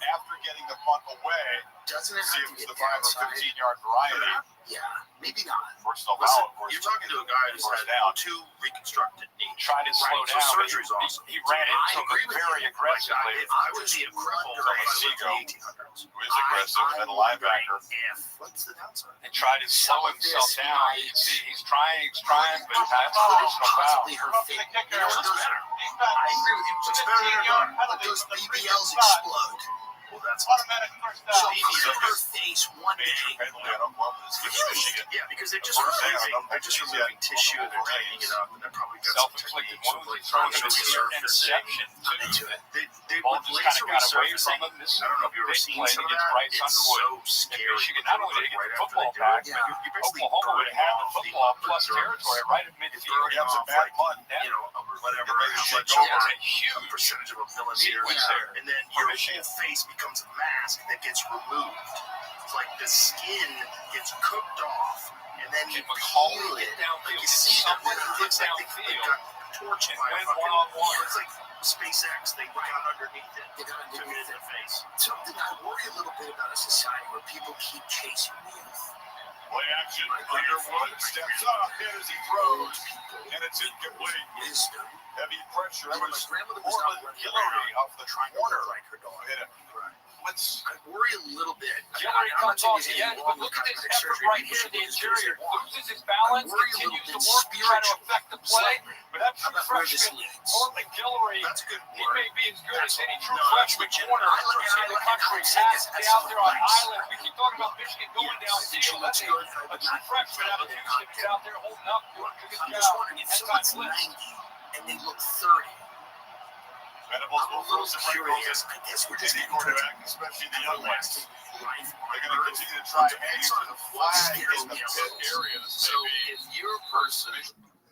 V: after getting the punt away.
L: Doesn't it
V: See
L: have
V: if
L: to
V: it's
L: get
V: the 5 or
L: downside?
V: 15-yard variety.
L: Yeah, maybe not.
V: First of
H: Listen,
V: all, of course,
H: you're talking to a guy who's
V: first
H: had
V: down.
H: 2 reconstructed knees.
J: Tried to slow
H: Right, so
J: down.
H: surgery's
J: but
H: awesome.
J: He ran
H: I
J: into
H: agree
J: him
H: with
J: very
H: you.
J: aggressively.
H: Like, if I would be a cripple if I lived in the 1800s.
V: Who is aggressive and a linebacker.
H: What's the downside?
J: And tried to slow himself
L: This
J: down.
L: might-
J: You see, he's trying, but that's a personal foul.
L: Possibly her thing. You know what those are? I agree with you.
H: What's better than a gun?
L: But those BBLs explode.
H: Well, that's
J: Automatic first
L: So
J: down.
L: could her face one
V: Major
L: day.
V: penalty on Oklahoma is against Michigan.
H: Yeah, because they're just
V: We're saying
H: removing,
V: on the
H: tissue,
V: on the
H: they're tightening it up, and they're probably got some
J: Self-inflicted
H: techniques of
J: wounds.
H: like
J: He's throwing
H: laser
J: a clear
H: resurfacing.
J: interception,
L: I'm into
J: too.
L: it.
H: They
J: Ball
H: with
J: just
H: laser
J: kind of got away
H: resurfacing.
J: from him. This is
H: I don't know if
J: a
H: you've ever
J: big
H: seen
J: play
H: some of
J: against
H: that.
J: Bryce
H: It's
J: Underwood.
H: so
J: And
H: scary.
J: Michigan not only did they get the football back, but you basically Oklahoma would have had the football plus territory right at midfield.
V: He has a bad punt.
H: You know, whatever.
V: Maybe
H: How
V: shake
H: much
V: over.
H: a huge percentage of a millimeter,
J: Sequence there.
H: and then your whole face becomes a mask that gets removed. It's like the skin gets cooked off, and then you peel it. Like you see them, and it looks like they got torched by a fucking. It's like SpaceX. They got underneath it.
L: They got
H: Took it in the face.
L: Something I worry a little bit about a society where people keep chasing youth.
V: Play action. Underwood steps up. Here as he throws. And it's incomplete.
L: Wisdom.
V: Heavy pressure. It
L: Like when
V: was
L: my grandmother was out
V: Orland
L: running
V: Hillary
L: around,
V: off the
L: trying to
V: corner.
L: look like her daughter.
V: Hit him.
L: I worry a little bit.
J: Hillary
L: I'm not
J: comes off
L: saying
J: the
L: there's
J: edge,
L: anything
J: but
L: wrong
J: look
L: with
J: at this
L: cosmetic
J: effort
L: surgery.
J: right
L: People
J: here.
L: should
J: The
L: do as good as
J: interior
L: they want.
J: loses his balance,
L: I worry a
J: continues
L: little
J: to
L: bit
J: work, trying to affect the play.
L: slightly.
J: But that true
L: About where this
J: freshman,
L: leads.
J: Orland Hillary,
H: That's a good
J: he
H: word.
J: may be as good as any true
H: No,
J: freshman
H: that's
J: corner
L: I like-
J: in the country.
L: I like
J: Has to be out there on
L: nice.
J: islands. We keep talking about Michigan going
L: Yes,
J: downfield.
L: she looks
J: That's
L: good,
J: a
L: but
J: true
L: not-
J: freshman out of
L: not
J: Houston. He's
L: good.
J: out there holding up, doing a good
L: I'm just
J: job.
L: wondering if
J: That's
L: someone's
J: not blitz.
L: 90 and they look 30.
V: Venables
L: I'm a
V: will
L: little
V: force the break
L: curious. I guess we're just
V: any
L: getting
V: quarterback, especially the young ones.
L: everlasting life.
V: They're going to continue to try hanging to the flag in the pit areas.
H: So if you're a person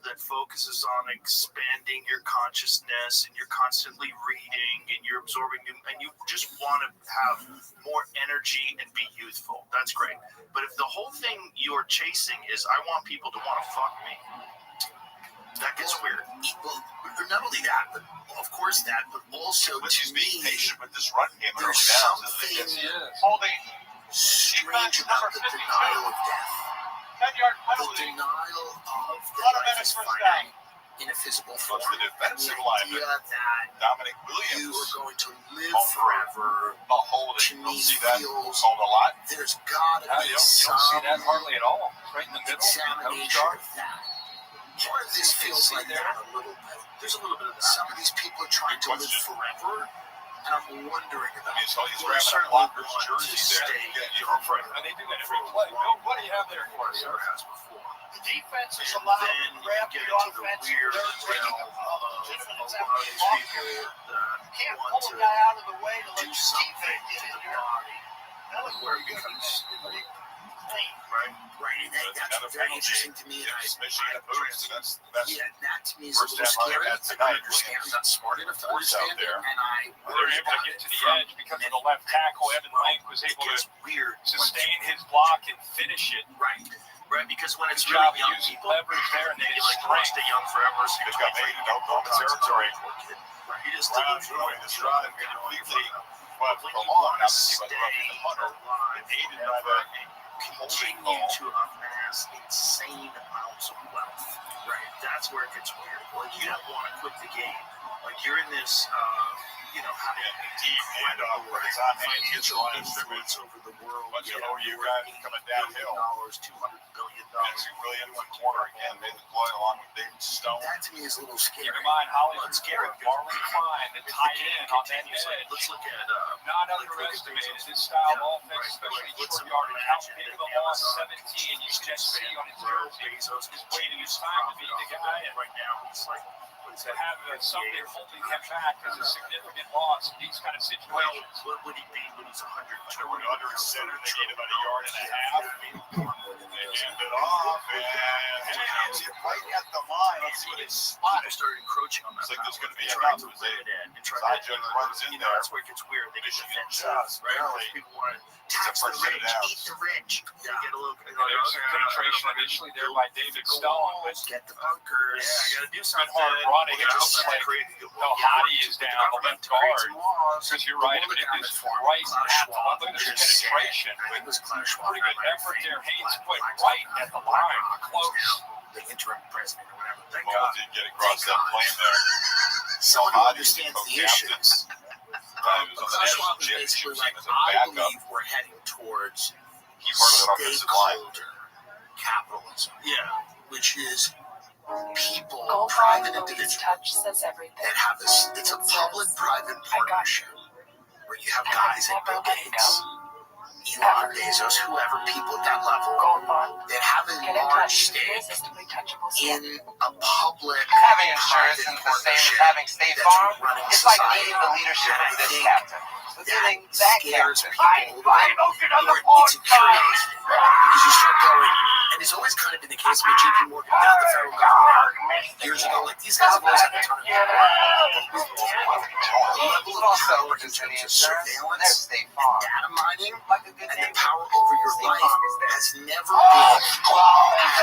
H: that focuses on expanding your consciousness and you're constantly reading and you're absorbing new, and you just want to have more energy and be youthful, that's great. But if the whole thing you're chasing is I want people to want to fuck me, that gets weird.
L: Well, not only that, but of course that, but also
V: Which
L: to
V: is being
L: me,
V: patient with this run game.
L: there's something
J: Holding
L: strange about the denial of death.
J: 10-yard
L: The
J: penalty.
L: denial of the
J: Automatic
L: life is
J: first
L: finite in a physical form.
V: What's the
L: And
V: defensive
L: the
V: lineman?
L: idea that
V: Dominic
L: you
V: Williams.
L: are going to live
V: Home for
L: forever,
V: a holding.
L: to
V: You
L: me
V: don't see that
L: feels
V: called a lot.
L: there's got to
J: You
L: be
J: don't
L: some
J: see that hardly at all. Right in the middle. No
L: examination
J: start.
L: of that. Part of this feels like that a little bit.
H: There's a little bit of that.
L: Some of these people are trying to live
V: Question.
L: forever,
B: And I'm wondering about
V: He's
B: well,
V: grabbing a
B: certainly
V: Blockers
B: want
V: jersey
B: to
V: there.
B: stay
V: And they do that every play. Bill, what do you have there for us?
B: Never has before.
N: The defense is
B: And
N: allowed
B: then
N: to
B: you
N: grab
B: get
N: the
B: into the
N: offense.
B: weird
N: They're taking
B: realm of a lot of these people that
N: can't
B: want
N: pull a
B: to
N: guy out of the way to let
B: do
N: your
B: something
N: teammate
B: to
N: get in
B: the
N: there.
B: body
N: That was
B: where
N: pretty
B: it
N: good.
B: becomes
N: Pretty clean.
B: right. And that's very interesting to me. And
V: Michigan moves, so that's
B: yeah, that to me is a
V: first
B: little
V: time I
B: scary.
V: had
B: I
V: tonight.
B: understand. I'm not smart enough to
V: Force out
B: understand it,
V: there.
B: and I
V: They're
B: worry
V: able to
B: about
V: get
B: it
V: to the
B: from
V: edge because of the left tackle. Evan Lang was able to
B: weird
V: sustain his block and finish it.
B: Right, because when it's
V: Good
B: really
V: job
B: young
V: using
B: people,
V: leverage there and
B: they
V: his
B: like want to
V: strength.
B: stay young forever. So
V: They've got made in Oklahoma territory.
B: He just
V: Brown
B: didn't
V: doing this drive completely, but
B: like
V: for
B: you
V: long,
B: want
V: not
B: to
V: to see
B: stay
V: much of the punter,
B: alive
V: and aided by
B: forever
V: the
B: and continue to amass insane amounts of wealth. Right, that's where it gets weird. Like you don't want to quit the game. Like you're in this, having a
V: deep handoff where it's on
B: financial influence over the world.
V: bunch of OU guys coming downhill.
B: $200 billion.
V: Nancy Williams went corner again, made the play along with David Stone.
B: That to me is a little scary.
V: Keep in mind, Hollywood
B: scary.
V: Marlon Klein, the tight end on that edge.
B: Let's look at
V: Not underestimated his style of offense, especially short yardage. How big of a loss? 17. You can just see on his jersey. He's waiting his time to be the guy, and
B: right now he's like
V: to have something holding him back is a significant loss in these kind of situations.
B: What would he be when he's 120?
V: Under his center, they need about a yard and a half. They hand it off, and hands it right at the line. Let's see what it's spotted.
B: They started encroaching on that.
V: It's like there's going to be
B: trying
V: enough.
B: to limit it and try
V: Side
B: to
V: judge runs in there.
B: That's where it gets weird. They get defensive, right? People want to tax the rich, eat the rich. Yeah, get a little.
V: There's penetration initially there by David Stone, but
B: get the bunkers. Yeah, I got to do something.
V: hard running. It looks like Hottie is down the left guard. Because you're right, but it is right at the line. Look at this penetration. Pretty good effort there. Haynes put right at the line, close.
B: The interim president or whatever. Thank
V: Ball
B: God.
V: did get across that plane there.
B: Someone who understands the issues. Clash Swap is basically like, I believe we're heading towards stakeholder capitalism. Yeah, which is people, private individuals that have this. It's a public-private partnership where you have guys like Bill Gates, Elon Bezos, whoever, people at that level that have a large stake in a public
G: having insurance is the same as having State Farm. It's like needing the leadership of this captain. Feeling that captain.
B: Insecurities because you start going, and it's always kind of been the case with JP Morgan down the federal government years ago. Like these guys have always had a ton of the level of power in terms of surveillance, data mining, and the power over your life has never been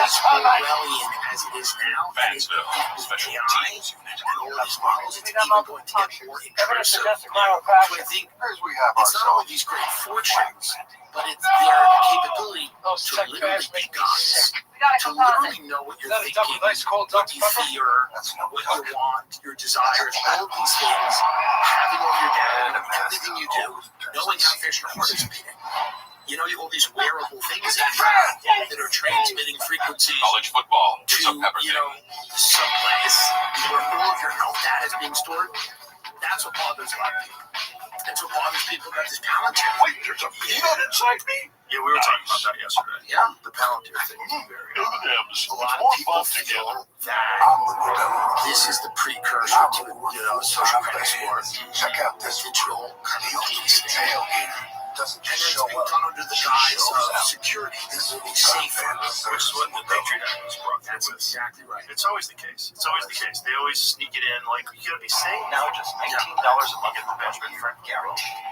B: as Orwellian as it is now. And it's with AI and all these models, it's even going to get more intrusive. So I think it's not only these great fortunes, but it's their capability to literally be gods, to literally know what you're thinking, what you fear, what you want, your desires, all of these things, having all your data, everything you do, knowing how fast your heart is beating. You know, all these wearable things that are transmitting frequencies
V: College football.
B: to, someplace where all of your health data is being stored. That's what bothers a lot of people. That's what bothers people about this Palantir.
V: Wait, there's a peanut inside me?
B: Yeah, we were talking about that yesterday. Yeah, the Palantir thing. A lot of people feel that this is the precursor to, social credit score. Check out this digital tailgater. And it's being done under the guise of security. This will be safer.
H: Which is what the Patriot Act was brought.
B: That's exactly right.
H: It's always the case. It's always the case. They always sneak it in like, you gotta be safe.
B: Now just $19 a month at the Benjamin Franklin guarantee.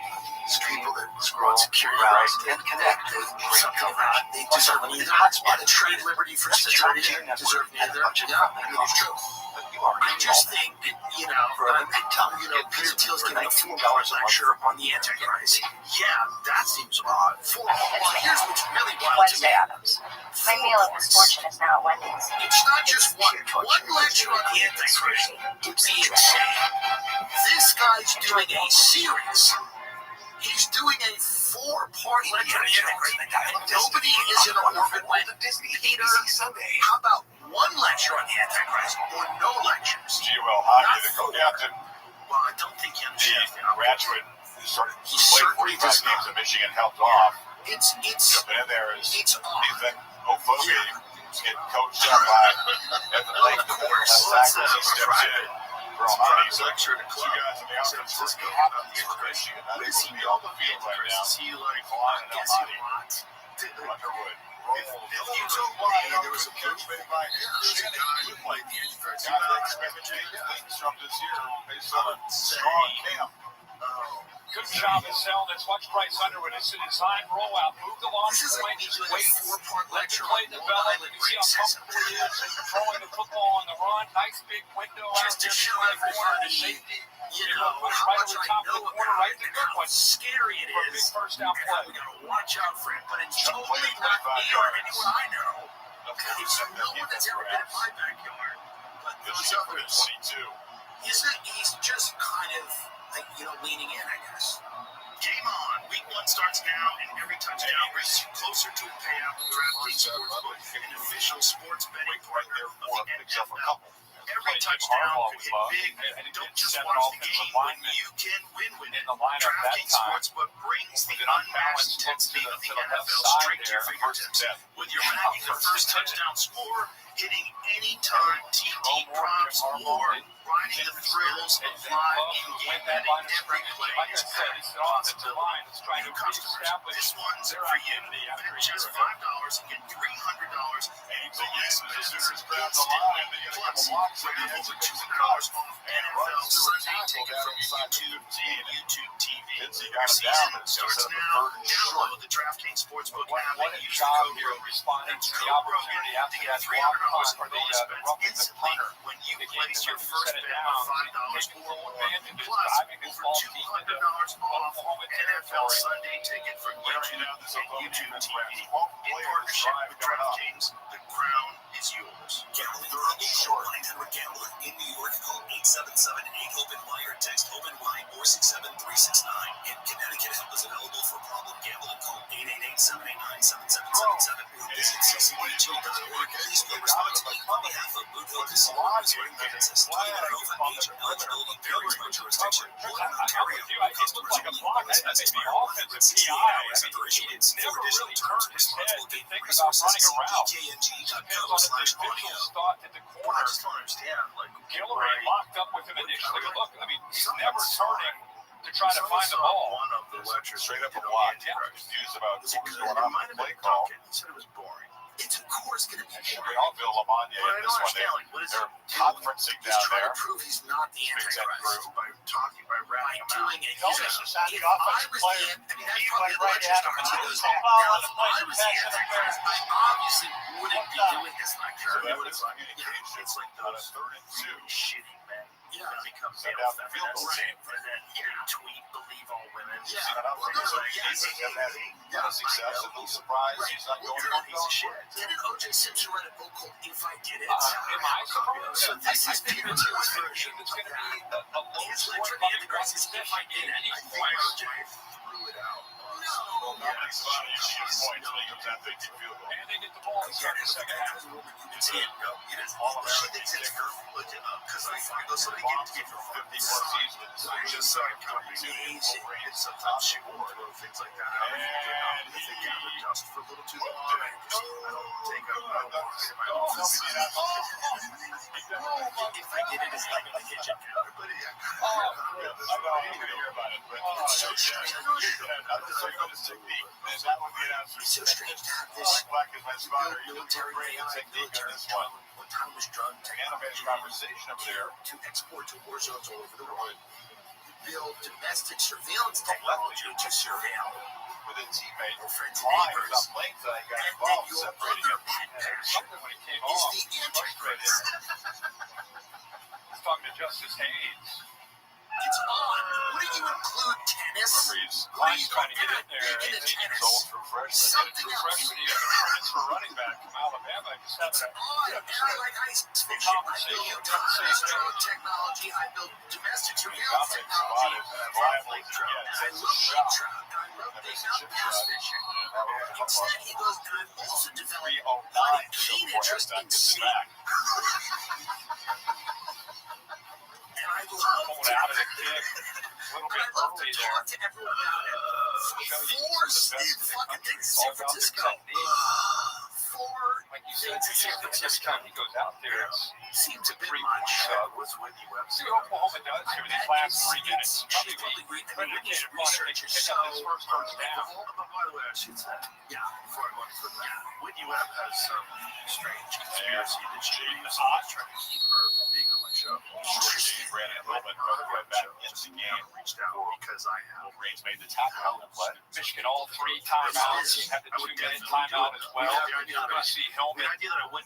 B: It's people that screw on security rights and connect. They deserve neither. And the trade liberty for security deserve neither. Yeah, I mean, it's true. I just think, Peter Thiel's giving a $4 lecture on the Antichrist. Yeah, that seems odd. Well, here's what's really wild to me.
C: My meal of misfortune is now at Wendy's.
B: It's not just one lecture on the Antichrist would be insane. This guy's doing a series. He's doing a 4-part lecture on the Antichrist. Nobody is in orbit with Peter. How about one lecture on the Antichrist or no lectures?
V: GOL Hockey, the co-captain.
B: Well,
K: don't think he
V: The
K: understands
V: graduate who started
K: He
V: played
K: certainly
V: 45
K: does
V: games
K: not.
V: at Michigan, helped off.
K: It's
V: Jumping in there is
K: it's
V: Ethan Ofoge, who's getting coached up by Evan Lake.
K: Of course.
V: Sackers, he steps in.
K: Private
V: So
K: lecture at a
V: two
K: club.
V: guys in the
K: San
V: offense
K: Francisco.
V: who happen to be from Michigan. Not
K: What
V: able
K: does
V: to
K: he
V: be
K: know
V: on the
K: about
V: field right
K: Chris?
V: now.
K: Is he like,
V: Flying
K: I
V: in
K: guess he
V: Almighty.
K: wants to
V: Underwood.
K: If you told me there was a coach made by there's a guy who played the Antichrist,
V: Guys that expect to change things from this year based on a strong camp.
J: Good job of selling this. Watch Bryce Underwood. It's a design rollout. Move the launch
K: This is
J: point.
K: like me doing
J: Wait.
K: a 4-part
J: Let the
K: lecture
J: play
K: on
J: develop.
K: Long
J: You see how
K: racism.
J: comfortable he is in throwing the football on the run. Nice big window out
K: Just to
J: there
K: show
J: between the corner and the
K: everybody,
J: safety.
K: you
J: They're
K: know,
J: gonna put it
K: how
J: right
K: much
J: over
K: I
J: top of
K: know
J: the corner,
K: about
J: right
K: it
J: to
K: and
J: the good
K: how
J: one.
K: scary it
J: For a big
K: is
J: first down
K: and
J: play.
K: how we gotta watch out for it. But it's totally not me or anyone I know. It's no one that's ever been in my backyard. But those others, he's just kind of like, leaning in, I guess. Game on. Week 1 starts now, and every touchdown brings you closer to a payout with DraftKings Sportsbook, an official sports betting partner of the NFL. Every touchdown could hit big. Don't just watch the game, but you can win it. DraftKings Sportsbook brings the unmatched intensity of the NFL straight to your fingertips. Whether you're backing the first touchdown score, hitting anytime TD props, or riding the thrills of live in-game betting, every play is packed with possibility. New customers, this one's for you. Bet just $5 and get $300 in bonus bets instantly. Plus, grab over $200 off NFL Sunday ticket from your YouTube TV. Your season starts now. Download the DraftKings Sportsbook app and use the code ROGAN. That's code ROGAN to get $300 in bonus bets instantly when you place your first bet of $5 or more. Plus, over $200 off NFL Sunday ticket from YouTube and YouTube TV. In partnership with DraftKings, the crown is yours. Gambling problem? Short. 900-GAMBLER. In New York, call 877-8-HOPE-NY or text HOPE-NY or 67369. In Connecticut, help is available for problem gambling. Call 888-789-7777 or visit ccpg.org. Please play responsibly on behalf of Boot Hill Casino and Resort in Kansas. 21 over age. Eligibility varies by jurisdiction. Born in Ontario. Customers only. Bonus bets expire 168 hours after issuance. For additional terms, responsible gaming resources. See BKNG.com/audio.
J: Thought that the corner,
K: I just don't understand. Like,
J: Guillory locked up with him initially. Look, I mean, he's never turning to try to find the ball.
K: One of the lectures
V: Straight up a block. Confused about what was going on with the play call.
K: He said it was boring. It's of course going to be
V: Actually,
K: boring.
V: I'll Bill Lamagna
K: But I
V: in
K: don't
V: this one.
K: understand. Like, what is
V: They're
K: he
V: conferencing
K: He's
V: down
K: trying
V: there.
K: to prove he's not the
V: Big Ten
K: Antichrist by talking, by ratting him out.
V: doing it.
K: He's like, if I was the that's probably the lecture starts. He goes, now, if I was the Antichrist, I obviously wouldn't be doing this lecture.
V: So that was
K: It's like
V: on a
K: those
V: 3rd and 2.
K: shitty men.
V: Yeah.
K: That become
V: Send
K: male
V: out the field goal
K: feminists,
V: team.
K: and then tweet, believe all women.
V: Yeah. Well, no, he's had success, and no surprise. He's not going
K: You're a piece of shit. Didn't O.J. Simpson write a book called If I Did It?
J: Am I surprised?
K: So this is Peter Thiel's version.
J: It's going to be a low
K: His
J: score
K: lecture on the Antichrist is If I Did It. I think O.J. threw it out.
V: Well, nobody's about to shoot points when he comes out there to field goal.
J: And they get the ball to start the second half.
K: It's him. No, it is all American. She thinks it's her. Because I go, somebody gave it to me for
V: 50 more seasons.
K: So I just saw it come amazing. And sometimes she will throw things like that out. And if they gather dust for a little too long, I don't take up my walks in my office. If I did it, it's like a kitchen counter. But yeah.
V: I'm not even going to hear about it. But it's so strange. I'm just saying about his technique. And that would be an answer.
K: It's so strange to have this
V: Black is my spotter. You look
K: military
V: for great
K: AI,
V: technique on
K: military
V: this one.
K: autonomous drug
V: Animated conversation up there.
K: to export to war zones all over the world. You build domestic surveillance technology to surveil
V: With a teammate.
K: your friends and
V: Flying
K: neighbors.
V: without playing tonight. Got
K: And then
V: involved.
K: your
V: Separating
K: other
V: him.
K: pet passion
J: Something when he came
K: is
J: off,
K: the
J: frustrated.
K: Antichrist.
J: He's talking to Justice Hayes.
K: It's on. Wouldn't you include tennis? What are you
J: trying to get in there.
K: Big into tennis?
V: From freshman.
K: Something else.
J: Freshman, he got a transfer running back from Alabama. Just
K: It's
J: having
K: on. And I like ice fishing. I build autonomous drone technology. I build domestic surveillance technology. I love lake trout. I love big out bass fishing. Instead, he goes, and I've also developed a keen interest in sea. And I love to
O: little bit early there.
K: Talk to everyone about it. Four Steve fucking things in San Francisco. Four
O: like you said, every time he goes out there, it
K: seems a bit much.
O: What's Whitney Webb? See what Oklahoma does here in these last 3 minutes. Probably predicated upon if they can pick up this first down.
H: By the way, I should say, before I go any further, Whitney Webb has some strange conspiracy that she is trying to keep her from being on my show.
O: She ran a little bit further back into the game.
H: Reached out because I have.
O: Wolverines made the tackle. Michigan all 3 timeouts. Have the 2-minute timeout as well. I see Hillman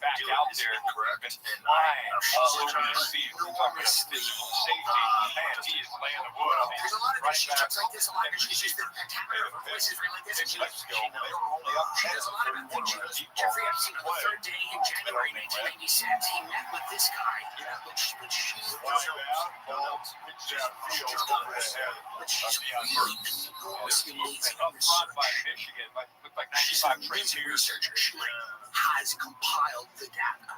O: back out there. Been flying all over the field. We're talking about physical safety. Man, he is laying the wood.
K: There's a lot of issues like this, a lot of issues that happen in places like this.
O: In Mexico, they were only up 10.
K: There's a lot of issues. Jeffrey Epstein, on the 3rd day in January 1996, he met with this guy, but she's really enormously amazing
O: Michigan, looked like 95 traits here.
K: Researcher, she has compiled the data.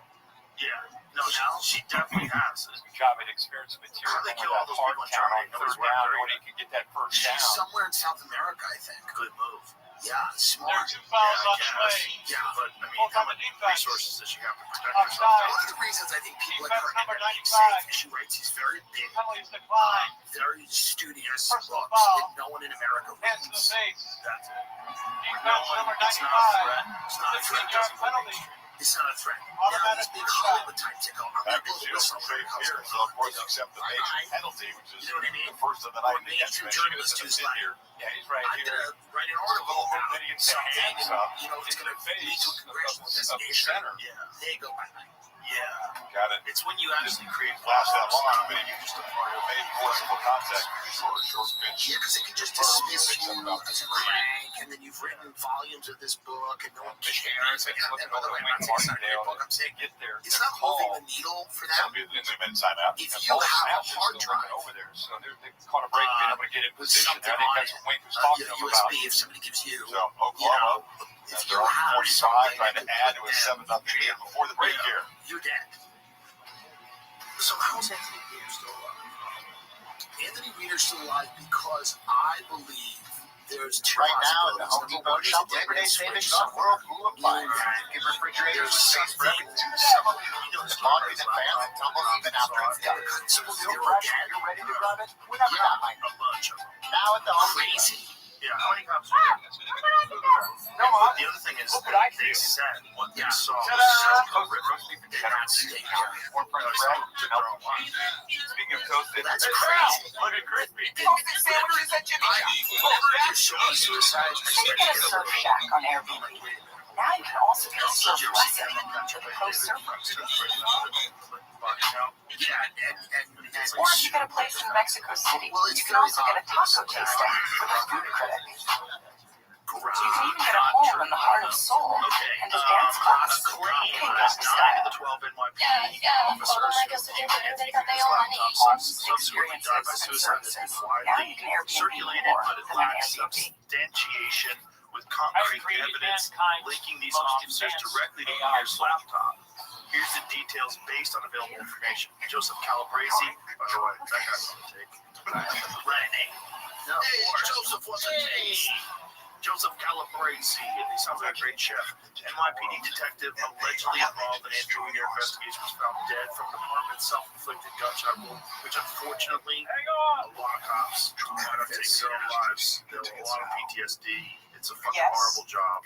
H: Yeah, no, she definitely has.
O: Good job at experiencing material.
H: They kill all those people in Germany.
O: Third down, when he could get that first down.
K: She's somewhere in South America, I think.
H: Good move.
K: Yeah, smart.
J: There are 2 fouls on the play.
H: Yeah, but I mean, how many resources does she have to protect herself?
K: One of the reasons I think people like her are safe is she writes these very big, very studious books that no one in America reads.
H: That's it.
J: Defense number 95.
H: It's not a threat. It's not a threat.
J: 15-yard penalty.
K: It's not a threat. Now, these big Hollywood types that go, I'm going to blow the whistle.
O: Here, so of course, except the major penalty, which is the first of the night against Michigan. Yeah, he's right
K: I'm
O: here.
K: going to write an article about something, and, it's going to lead to a congressional investigation. They go bye-bye.
H: Yeah.
O: Got it.
H: It's when you actually create
O: last that long,
H: maybe just a
O: maybe forcible contact, short pitch.
K: Yeah, because it can just dismiss you as a crank, and then you've written volumes of this book, and no one cares. And by the way, I'm not saying it's not a great book. I'm saying it's not moving the needle for them. If you have a hard drive
O: over there, so they caught a break, being able to get in position. I think that's what Wink was talking about.
K: USB, if somebody gives you,
O: so Oklahoma. If you have 45 trying to add to a 7-0 lead before the break here.
K: You're dead. So how is Anthony Weiner still alive? Anthony Weiner's still alive because I believe there's 2
P: right now in the Home Depot shop Labor Day savings on Whirlpool appliances. Get refrigerators with space for every 2 seconds. Laundry that fans and tumbles even after it's done. You're fresh and you're ready to run it whenever that might be. Now at the Home Depot.
H: Yeah, how many cops are there? No, the other thing is they said what they saw was so horrific.
O: Speaking of toasted,
K: that's crazy.
O: Look at Crispy.
K: Sandwiches at Jimmy John's. Suicide.
T: They get a surf shack on Airbnb. Now you can also get a surf lesson to the pro surfers. Or if you get a place in Mexico City, you can also get a taco tasting with a food critic. You can even get a home in the heart of Seoul and a dance class, K-pop style. Experiences and services. Now you can Airbnb more than an Airbnb.
H: Substantiation with concrete evidence linking these officers directly to Weiner's laptop. Here's the details based on available information. Joseph Calabresi, by the way, that guy's on the tape. Joseph wasn't tape. Joseph Calabresi, he sounds like a great chef. NYPD detective allegedly involved in Andrew Weiner investigation was found dead from department's self-inflicted gunshot wound, which unfortunately, a lot of cops had to take their own lives. There were a lot of PTSD. It's a fucking horrible job.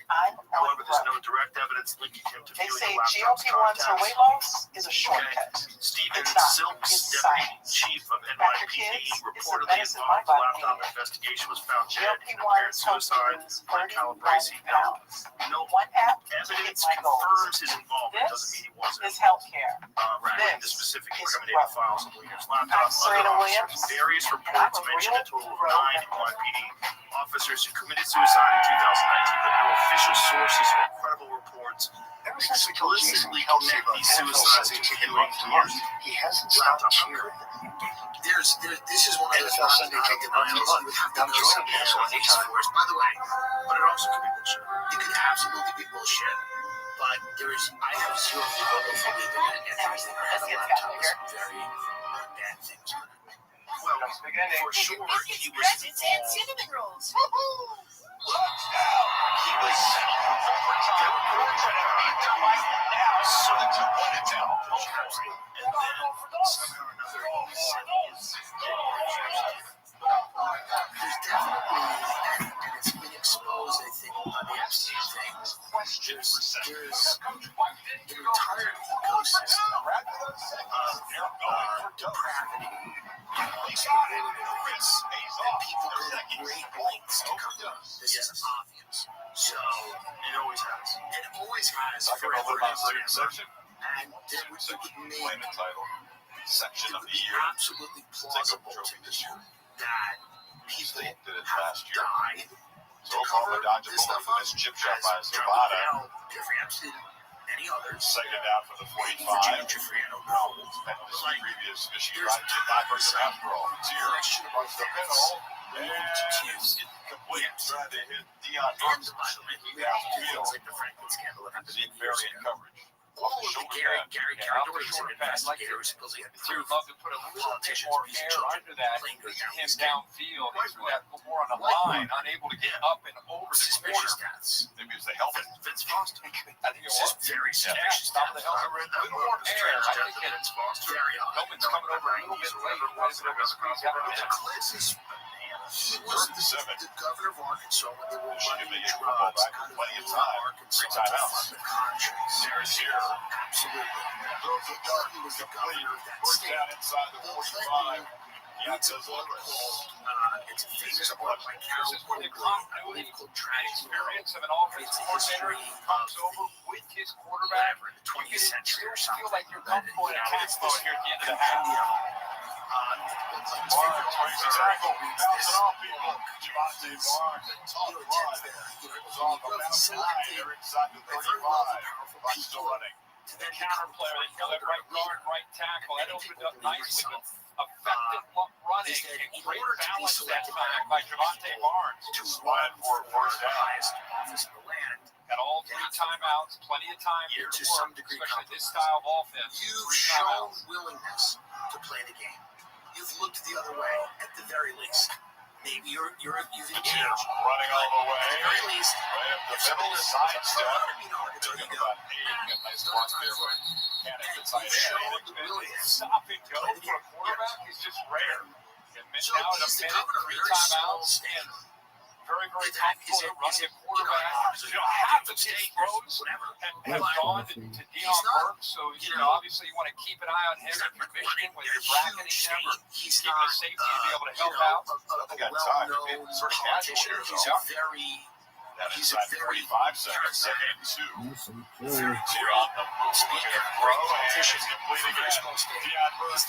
H: However, there's no direct evidence linking him to
T: They
H: viewing
T: say
H: the laptop's
T: GLP-1 for weight loss is a shortcut.
H: Stephen
T: It's not.
H: Silks,
T: It's
H: deputy
T: science.
H: chief of
T: Dr.
H: NYPD,
T: Kids,
H: reportedly
T: it's the medicine
H: involved in the
T: my body
H: laptop
T: needed.
H: investigation, was found dead in
T: GLP-1
H: apparent suicide by Calabresi. No evidence confirms his involvement. Doesn't mean he wasn't.
T: Is healthcare.
H: Reading the specific incriminating files on Weiner's laptop,
T: Serena
H: other
T: Williams.
H: officers, various reports mention a total of 9 NYPD officers who committed suicide in 2019, but no official sources or credible reports explicitly connect these suicides to viewing Weiner's
L: He hasn't stopped cheering.
K: This is one of those ones that take the miles. You would have to know something on these force. By the way, but it also could be bullshit. It could absolutely be bullshit. But I have zero problem believing that everything on the laptop is very bad things on it. Well, for sure, he was
I: Credits and cinnamon rolls.
K: He was so and then somehow or another he said there's definitely, and it's been exposed, I think, on the Epstein thing. There's an entire ecosystem of depravity amongst the wilderness, and people go to great lengths to cover up. This is obvious. So it always has. It always has forever and ever. And it would make
V: section of the year.
K: absolutely plausible to me that people have died
V: So Oklahoma dodged a
K: this
V: bullet
K: stuff
V: with this chip shot by
K: as
V: Zapata.
K: Jeffrey Epstein, any others.
V: Cited out for the 45.
K: Virginia Jeffrey, I don't know.
V: And this previous Michigan Ryan did not hurt him after all. It's here. Runs the middle. And complete. Trying to hit Deion Brooks. Downfield.
K: Like the Franklin scandal that happened
V: Zeke Berry in coverage.
K: Gary Carter was an investigator who supposedly had
J: He would love to put a little bit more air under that, him downfield. He threw that more on the line, unable to get up and over the corner.
V: Maybe it's the helmet.
K: Vince Foster.
J: I think it was
K: Very suspicious.
J: top of the helmet. A little more air. I think it's helmet's coming over a little bit late. Might have been able to squeeze out of it.
K: He was the governor of Arkansas when they were running drugs out of Arkansas to fund the contracts. Absolutely. He was the governor of that state.
V: Inside the 45.
K: It's a book called, it's a famous book by Carol Quigley, I believe called Tragic
J: Experience of an offensive coordinator who comes over with his quarterback
K: in the 20th century or something.
J: Feel like you're comfortable in attack mode here at the end of the half.
V: Barnes makes a tackle. Bounces off people. Javante Barnes, a tough run. It was off the left line. They're inside the 35. Barnes still running.
J: The counter player, they call it right guard, right tackle. That opened up nicely with effective running and great balance that time by Javante Barnes.
V: One for first down.
J: Got all three timeouts, plenty of time here to work, especially this style of offense.
K: You've shown willingness to play the game. You've looked the other way, at the very least. Maybe you've engaged.
V: Running all the way.
K: At the very least,
V: Right up the
K: if someone
V: middle,
K: is
V: side step.
K: Arkansas, you go.
V: Nice block there. Cannon inside
J: Stop and go for a quarterback is just rare.
K: So
J: now in a
K: he's the
J: minute,
K: governor of
J: three
K: a very small
J: timeouts,
K: state.
J: very comfortable at running a quarterback. Half of his throws have gone to Deion Burks, so obviously you want to keep an eye on him if you're Michigan when you're bracketing him or keeping a safety to be able to help out.
K: Well-known politician. He's a very
V: 45 seconds, second and 2. Here on the move.
K: speaking of great politician,
V: Completing
K: very
V: it.
K: small state.
V: Deion Burks.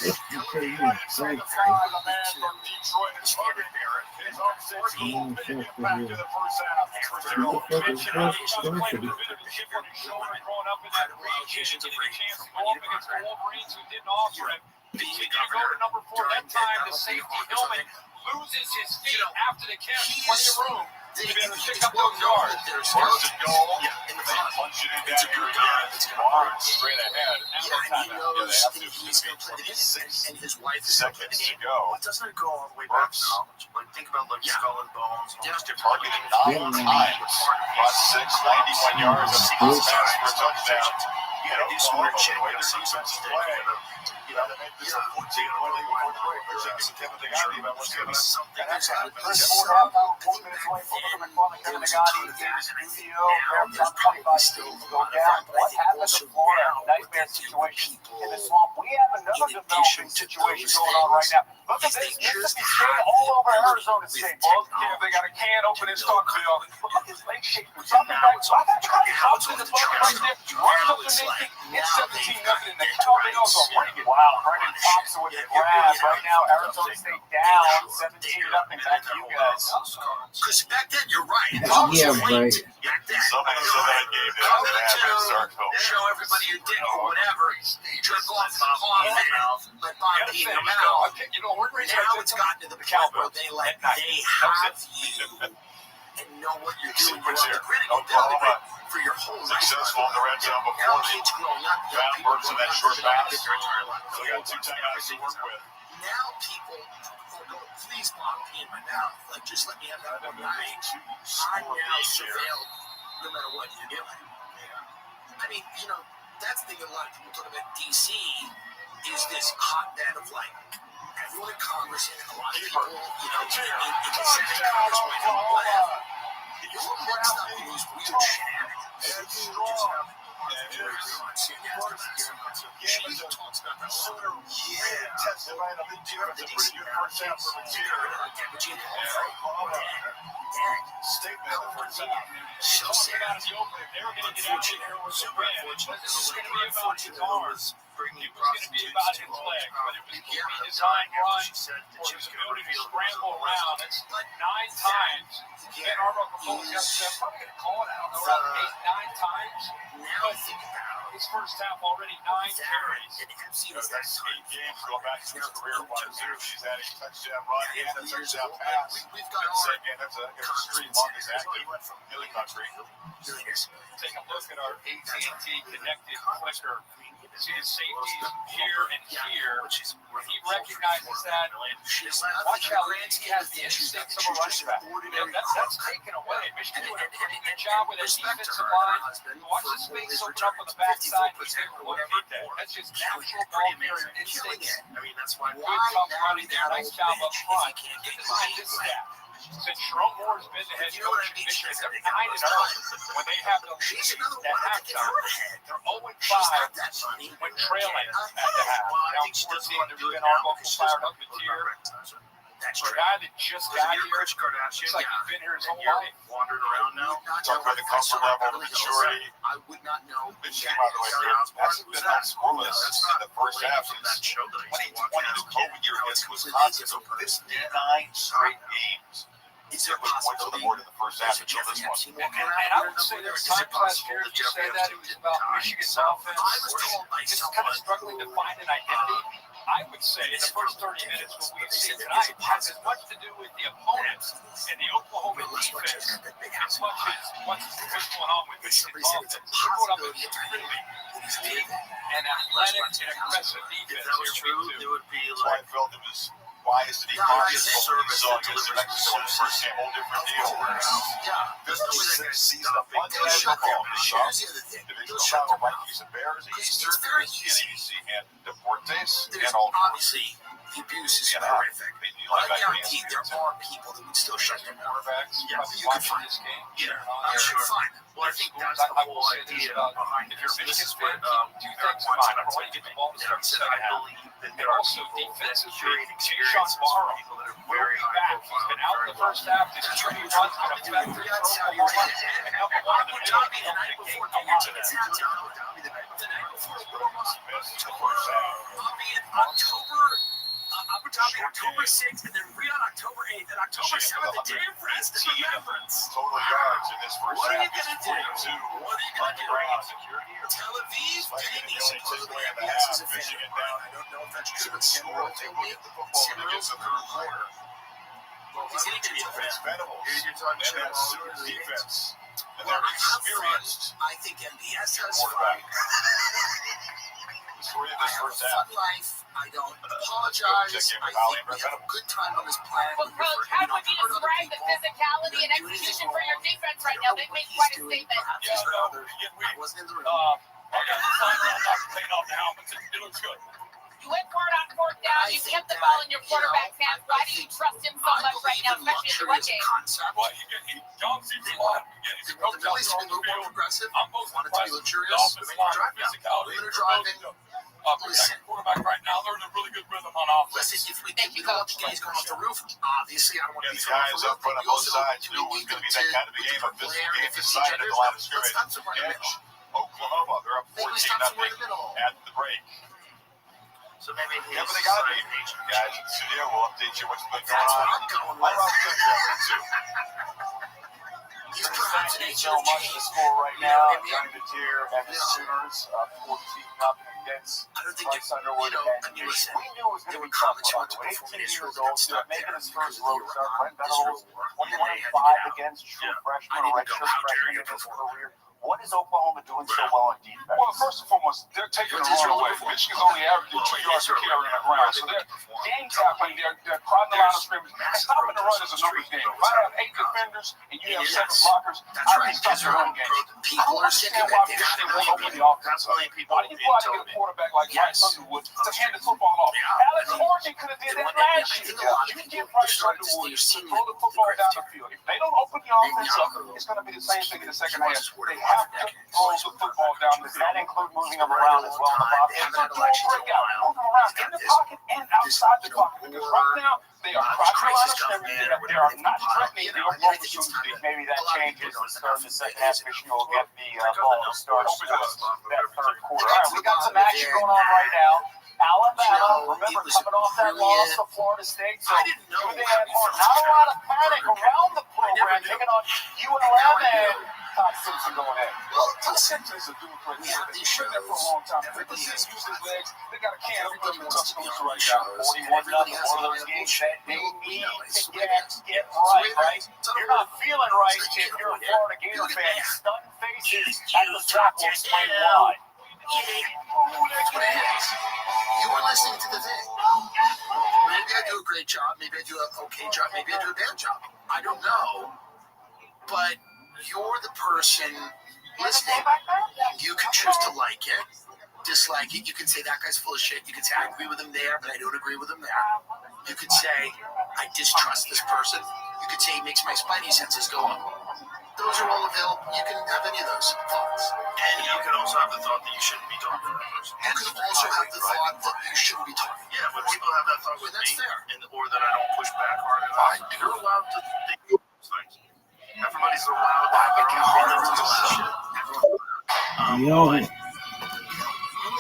J: Inside the 5, a man from Detroit is Marvin Barrett. His own 16, big impact in the first half. Mentioned how he was playing a bit of a chip on his shoulder growing up in that region, getting a chance to go up against the Wolverines who didn't offer him. Continue to go to number 4. That time, the safety Hillman loses his feet after the catch. Plenty of room to be able to pick up those yards.
V: First and goal. Punch it in down here again. Barnes straight ahead.
K: Yeah, he knows that he's going to play the game, and his wife is going to play the game.
V: Go.
K: Doesn't it go all the way back to college? Like, think about like Skull and Bones.
V: Targeted 9 times. Plus 6, 91 yards. And pass for a touchdown.
K: You got to do some weird shit.
V: You got to some play. You got to make this a 14-1 before the break. We're checking Kevin Degani about what's going on.
K: Something that's got to be
J: First quarter, half 4 minutes away from the McClellan. Kevin Degani, studio, top 25 still go down. What happened to Florida? Nightmare situation in the swamp. We have another developing situation going on right now. Look at this. Mississippi State all over Arizona State. Well, yeah, they got a can open in Starkville. Look at this lake shape. Something right. Out to the bucket right there. Right up the naked. It's 17-0 in the count. They don't go bring it. Wow, Brendan Thompson with the grab. Right now, Arizona State down 17-0. Back to you guys.
K: Because back then, you're right.
L: Yeah, right.
K: Back then,
V: Somebody said that game didn't
K: coming
V: happen in
K: to
V: Starkville.
K: show everybody your dick or whatever. Jerk off the coffin. Let Bob pee in your mouth. Now it's gotten to the point where they have you and know what you're doing. You're on the grid and you're building it for your whole life.
V: Successful in the red zone before
K: Now kids growing up, young
V: Found
K: people
V: Burks in
K: growing
V: that
K: up,
V: short
K: they're gonna
V: pass.
K: get their entire life.
V: So we got 2 timeouts to work with.
B: now people are going, please block me in my mouth. Like, just let me have that one night. I'm now surveilled no matter what you're doing. I mean, that's the thing a lot of people talk about DC is this hotbed of, like, everyone in Congress and a lot of people, in the Senate, Congress, whatever. You're mixed up in these weird shenanigans. She talks about that sooner. Testified on the DC first half of the year. Statement for so sad. Super unfortunate. This is going to be about his arms. It was going to be about his leg, but it was a redesigned run for his ability to scramble around. It's like 9 times. Ben Arbuckle got probably going to call it out around 8, 9 times. Now think about his first half already 9 carries. That's 8 games going back to his career. He's had a touchdown run and a touchdown pass. We've got that's a stream on this active in the country. Take a look at our AT&T connected clicker. See his safeties here and here. He recognizes that. Watch how he has the instincts of a running back. That's taken away. Michigan doing a pretty good job with that defensive line. Watch the space open up on the backside. He's able to locate that. That's just natural ball carrier instincts. I mean, that's why good job running there. Nice job up front. This is his staff. Since Jerome Moore's been the head coach in Michigan, they're 9-0 when they have the lead at halftime. They're 0-5 when trailing at the half. Now, 14, there's been Arbuckle fired up with here. For a guy that just got here, looks like he's been here his whole life.
H: Wandering around now.
B: Talk about the comfort level, the maturity. I would not know.
V: Michigan, by the way, hasn't been that scoreless in the first half since 2020, the COVID year against Wisconsin. So 59 straight games. Is there points on the board in the first half until this one?
J: And I would say there were times last year you said that it was about Michigan's offense. Just kind of struggling to find an identity. I would say in the first 30 minutes, what we've seen tonight has as much to do with the opponents and the Oklahoma defense as much as what's going on with Michigan's offense. They're going up against really big and athletic and aggressive defense.
H: It would be
V: like, I felt it was biased to be cautious of what we saw against Mexico in the first game. Whole different deal. This sees the fundamental ball. Divisional battle, Vikings and Bears, Eastern, NBC, and Deportes, and all.
B: Obviously, the abuse is horrific. I guarantee there are people that would still shut them down. Yeah, you can find this game. Yeah, I'm sure. Fine. Well, I think that's the whole idea behind it. If you're Michigan fan,
J: two things in mind. Number one, you get the ball to start the second half. And also defensively, Sean Barrow will be back. He's been out in the first half. This is where he runs to the back to the Oklahoma. And number one, the night before October 6th, and then on October 8th, and October 7th, the day of rest and remembrance.
V: Total yards in this first
B: What are you
V: half.
B: going to do? What are you going to do? Tel Aviv, maybe supposedly MBS is a fan. I don't know if that's true, but Samuel told me. Samuel's in the third quarter. He's going to be a fan.
V: You're talking about Sooners defense. And
B: Well,
V: they're experienced.
B: I think MBS has fun.
V: Story of this first
B: Fun
V: half.
B: life. I don't apologize. I think we have a good time on this planet.
U: Well, Coach, how would you describe the physicality and execution for your defense right now? They've made quite a statement.
B: I wasn't in the room.
J: I got the sign on not taking off the helmets. It looks good.
U: You went for it on fourth down. You kept the ball in your quarterback's hands. Why do you trust him so much right now, especially in the run game?
J: Well, he jumps, he's a lot. He's a coach out there on the field. I'm most impressed with the offensive line physicality. Protecting quarterback right now. They're in a really good rhythm on offense.
B: Listen, if we think you know the game's going off the roof, obviously I don't want to be
V: The guys up front on both sides knew it was going to be that kind of a game, a physical game decided at the line of scrimmage. Edge, Oklahoma, they're up 14-0 at the break.
H: So maybe
V: Yeah, but they got to be guys in the studio. We'll update you what's been going on.
B: He's confident
V: so much to score right now. Johnny Mateer and the Sooners 14-0 against Bryce Underwood. We knew it was going to be tough. 18 years old, making his first road start. Brent Venables, 21-5 against true freshman, redshirt freshman in his career.
G: What is Oklahoma doing so well on defense?
N: Well, first and foremost, they're taking the run away. Michigan's only averaging 2 yards per carry on the ground. So they're game tackling, they're crowding the line of scrimmage. And stopping the run is a numbers game. If I have 8 defenders and you have 7 blockers, I can stop the run game. I don't understand why Michigan won't open the offense up. Why do you go out and get a quarterback like Bryce Underwood to hand the football off? Alex Horton could have did that last year. You get Bryce Underwood to throw the football down the field. If they don't open the offense up, it's going to be the same thing in the second half. They have to throw the football down the field.
G: That include moving them around as well in the pocket.
N: It's a dual breakout. Move them around in the pocket and outside the pocket. Because right now, they are crossing a lot of scrimmage. They are not threatening the Oklahoma opportunity.
G: Maybe that changes to start the second half. Michigan will get the ball to start that third quarter. All right, we got some action going on right now. Alabama, remember, coming off that loss to Florida State, so they had not a lot of panic around the program, taking on ULM and Todd Simpson going in.
N: Well, Todd Simpson is a dual threat. He's been there for a long time. They just use his legs. They got a can of touchdowns right now.
G: 41-0, one of those games that they need to get right? You're not feeling right if you're a Florida Gator fan. Stunned faces at the stop will explain why.
B: That's what it is. You are listening to the thing. Maybe I do a great job. Maybe I do an okay job. Maybe I do a bad job. I don't know. But you're the person listening. You can choose to like it, dislike it. You can say that guy's full of shit. You can say I agree with him there, but I don't agree with him there. You could say I distrust this person. You could say he makes my spidey senses go up. Those are all available. You can have any of those thoughts.
H: And you can also have the thought that you shouldn't be talking to that person.
B: You can also have the thought that you shouldn't be talking.
H: Yeah, but people have that thought with
B: That's
H: me,
B: fair.
H: or that I don't push back hard enough. You're allowed to think those things. Everybody's allowed to have their own opinions on that shit.
D: Yo.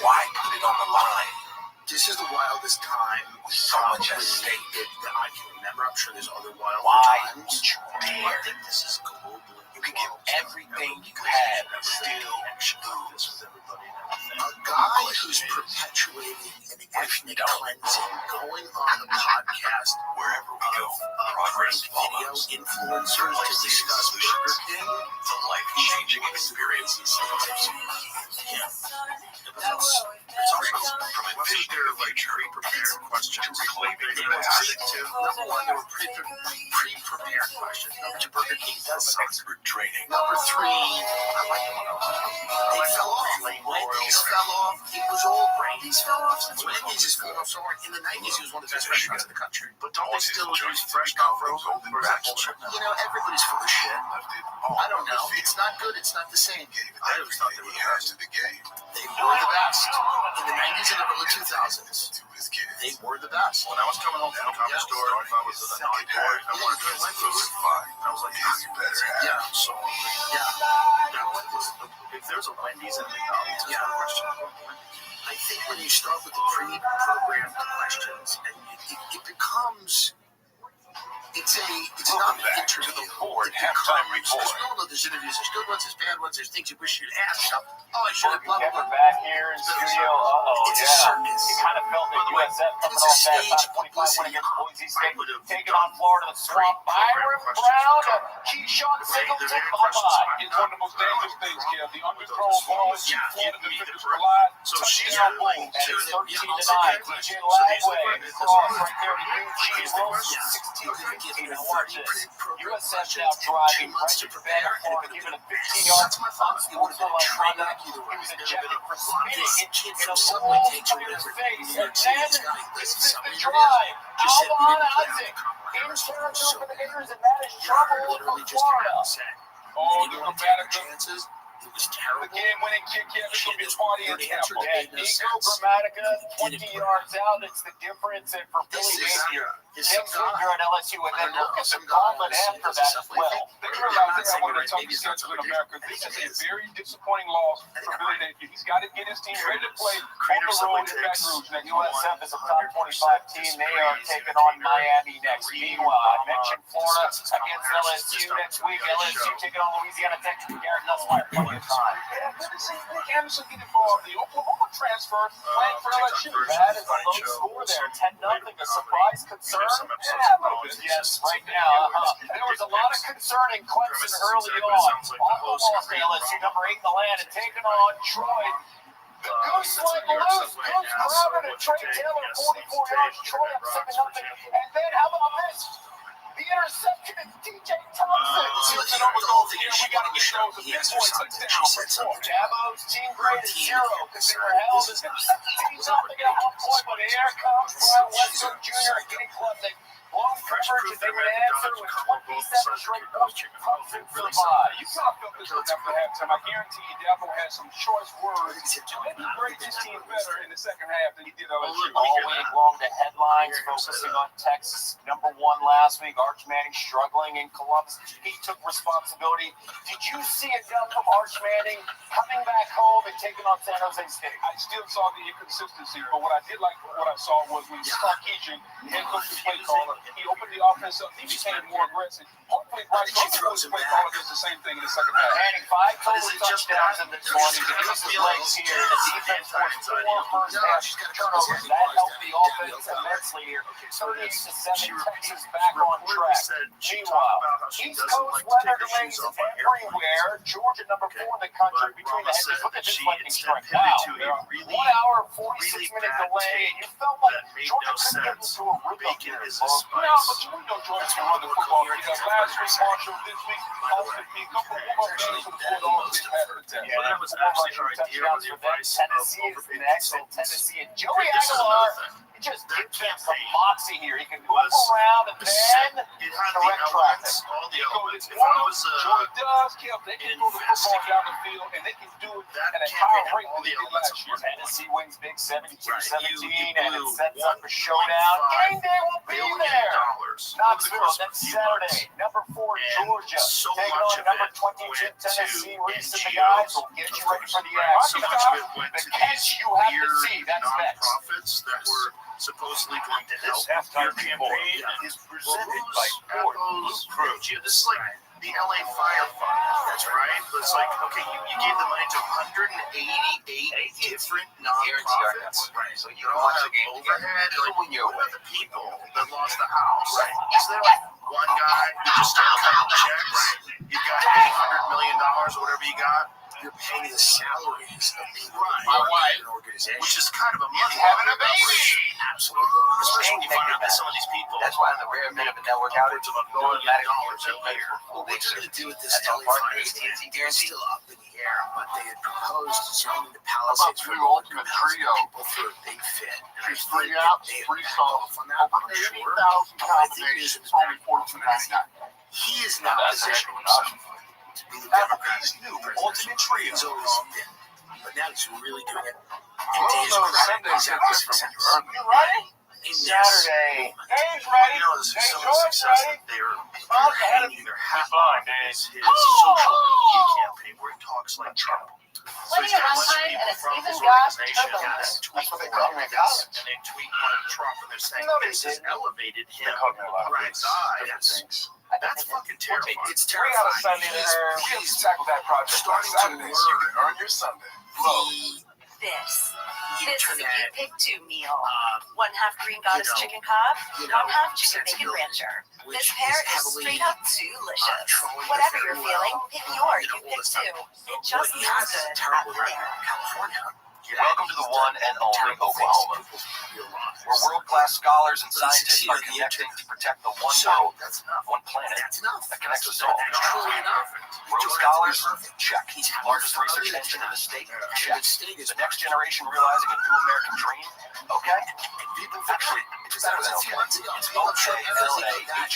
B: Why put it on the line? This is the wildest time with so much at stake that I can remember. I'm sure there's other wilder times. I think this is global. You can give everything you have and still lose. A guy who's perpetuating an ethnic cleansing, going on a podcast wherever we go, prank video influencers to discuss Burger King, the life-changing experiences of him. It's also from a visionary pre-prepared question reclaiming the classic to number one, there were pre-prepared questions. Number two, Burger King does expert training. Number three, they fell off. Wendy's fell off. It was all Wendy's fell off since Wendy's has fallen off so hard. In the 90s, it was one of the best restaurants in the country.
H: But don't they still use fresh cut frozen?
B: You know, everybody's full of shit. I don't know. It's not good. It's not the same.
H: I always thought they were the best in the game.
B: They were the best in the 90s and the early 2000s. They were the best.
H: When I was coming home from the comedy store, if I was a naughty boy, I wanted to go to food. I was like, you better have.
B: Yeah.
H: I'm so hungry.
B: Yeah.
H: If there's a Wendy's and a McDonald's, there's no question.
B: I think when you start with the pre-programmed questions, and it becomes, it's not an interview.
G: To the board halftime report.
B: There's interviews, there's good ones, there's bad ones, there's things you wish you'd ask. Oh, I should have blah, blah, blah.
G: Back here in studio.
B: It's a circus.
G: It kind of felt like USF coming off that 25 win against Boise State, taking on Florida, the swamp. Byron Brown, Keyshawn Singleton, bye-bye.
N: It's one of the most dangerous things, Kev. The underthrow ball, Florida defenders collide.
H: So she's
G: Touchdown Bulls, and it's 13-9. TJ Lagway, cross right there to Eugene Wilson, 16-15. Now watch this. USF now driving right to Savannah, Florida, given a 15-yard unsportsmanlike conduct. He was ejected for spitting in a full player's face. And then this is the drive. Alvon Isaac in territory for the Gators, and that is trouble for Florida.
N: Oh, the Grammatica.
B: It was terrible.
N: The game-winning kick, yeah, this will be a party in Tampa.
G: And Nico Grammatica, 20 yards out, it's the difference. And for Billy Napier, Tim Finger at LSU, and then look at the gauntlet after that as well.
N: They realize they have one of the toughest schedules in America. This is a very disappointing loss for Billy Napier. He's got to get his team ready to play on the road in Baton Rouge next week.
G: USF is a top 25 team. They are taking on Miami next. Meanwhile, I mentioned Florida against LSU next week. LSU taking on Louisiana Tech. Garrett Nussmeier, plenty of time.
N: Yeah, good to see Nick Anderson get involved. The Oklahoma transfer playing for LSU.
G: That is a low score there. 10-0. A surprise concern
N: concern? Yeah, a little bit, yes, right now. There was a lot of concern in Clemson early on. Almost, let's see, number 8 in the land and taking on Troy. The Goose let loose. Goose Crowder to Trey Taylor, 44 yards. Troy up 7-0. And then how about this? The interception is DJ Thompson.
B: It's
N: an overgoal here. We got to get those a big boy touchdown. Dabo's team grade is 0 because they were held as 17-0 at one point. But here comes Brian Westbrook Jr. and Kenny Klubnik. Long coverage, and they would answer with 27 straight points. Thompson for the bye. You saw Phil Pickens after halftime. I guarantee you, Dabo had some choice words to maybe break his team better in the second half than he did LSU. All week long, the headlines focusing on Texas. Number 1 last week, Arch Manning struggling in Columbus. He took responsibility. Did you see enough of Arch Manning coming back home and taking on San Jose State? I still saw the inconsistency, but what I did like what I saw was when Sarkisian, head coach and play caller, he opened the offense up. He became more aggressive. Hopefully, Bryce Young's play caller does the same thing in the second half. Manning 5 total touchdowns in this morning. The Goose's legs here. The defense forced 4 first half turnovers. That helped the offense immensely here. 38-7. Texas back on track. Meanwhile, East Coast weather delays everywhere. Georgia number 4 in the country between the hedges. Look at this lightning strike. Wow. 1 hour, 46-minute delay. And you felt like Georgia couldn't get into a rhythm here. No, but you know Georgia can run the football. Last week, Marshall, this week, ultimately, a couple of warm-up games for the Bulldogs.
K: Well, that was actually our idea with the advice
N: Tennessee is next, and Tennessee and Joey Aguilar. He just gives them some moxie here. He can move around and then direct traffic.
K: If I was
N: Joey does, they can throw the football down the field, and they can do it at a higher rate than they did last year. Tennessee wins big 17-17, and it sets up a showdown. Game day will be there. Knoxville, that's Saturday. Number 4, Georgia. Taking on number 22, Tennessee. Reese and the guys will get you ready for the action. The catch you have to see, that's next.
K: That were supposedly going to help
N: your
K: campaign is presented by Apple's Crew. This is like the LA Fire Fund. That's right. It's like, okay, you gave the money to 188 different nonprofits. Right. So you all have overhead. Like, what about the people that lost the house? Right. Is there like one guy who just started cutting checks? You got $800 million or whatever you got. You're paying the salaries of people my wife, which is kind of a money having a baby. Absolutely. Especially when you find out that some of these people.
B: That's why on the rare bit of a network outage,
K: $1 million a year.
B: Well, what they're going to do with this LA Fire is still up in the air, but they had proposed zoning the Palisades for low-income housing people for a big fit. And I think that they have off on that. I'm not sure. I think there's only $14.99. He is now positioning himself to be the Democrats' new ultimate trio. He's always been, but now he's really doing it. And Dave's credit is at the success.
N: You ready? Saturday. Dave's ready.
K: You know, some of the success that they're hanging their hat on is his social media campaign where he talks like Trump. So he's got a bunch of people from his organization that tweet for him, and they tweet like Trump, and they're saying this has elevated him right sides. That's fucking terrifying.
B: It's terrifying.
N: Please tackle that project.
B: Starting to learn.
N: You can earn your Sunday.
U: This is a You Pick 2 meal. 1/2 Green Goddess chicken cob, 1/2 chicken bacon rancher. This pair is straight up delicious. Whatever you're feeling, pick your You Pick 2. It just sounds good at the dinner.
B: California.
R: Welcome to the one and only Oklahoma, where world-class scholars and scientists are connecting to protect the one world, one planet that connects us all. World scholars? Check. Largest research engine in the state? Check. The next generation realizing a new American dream? Okay. Actually, it's better than okay. It's O-K-L-A-H-O-M-A.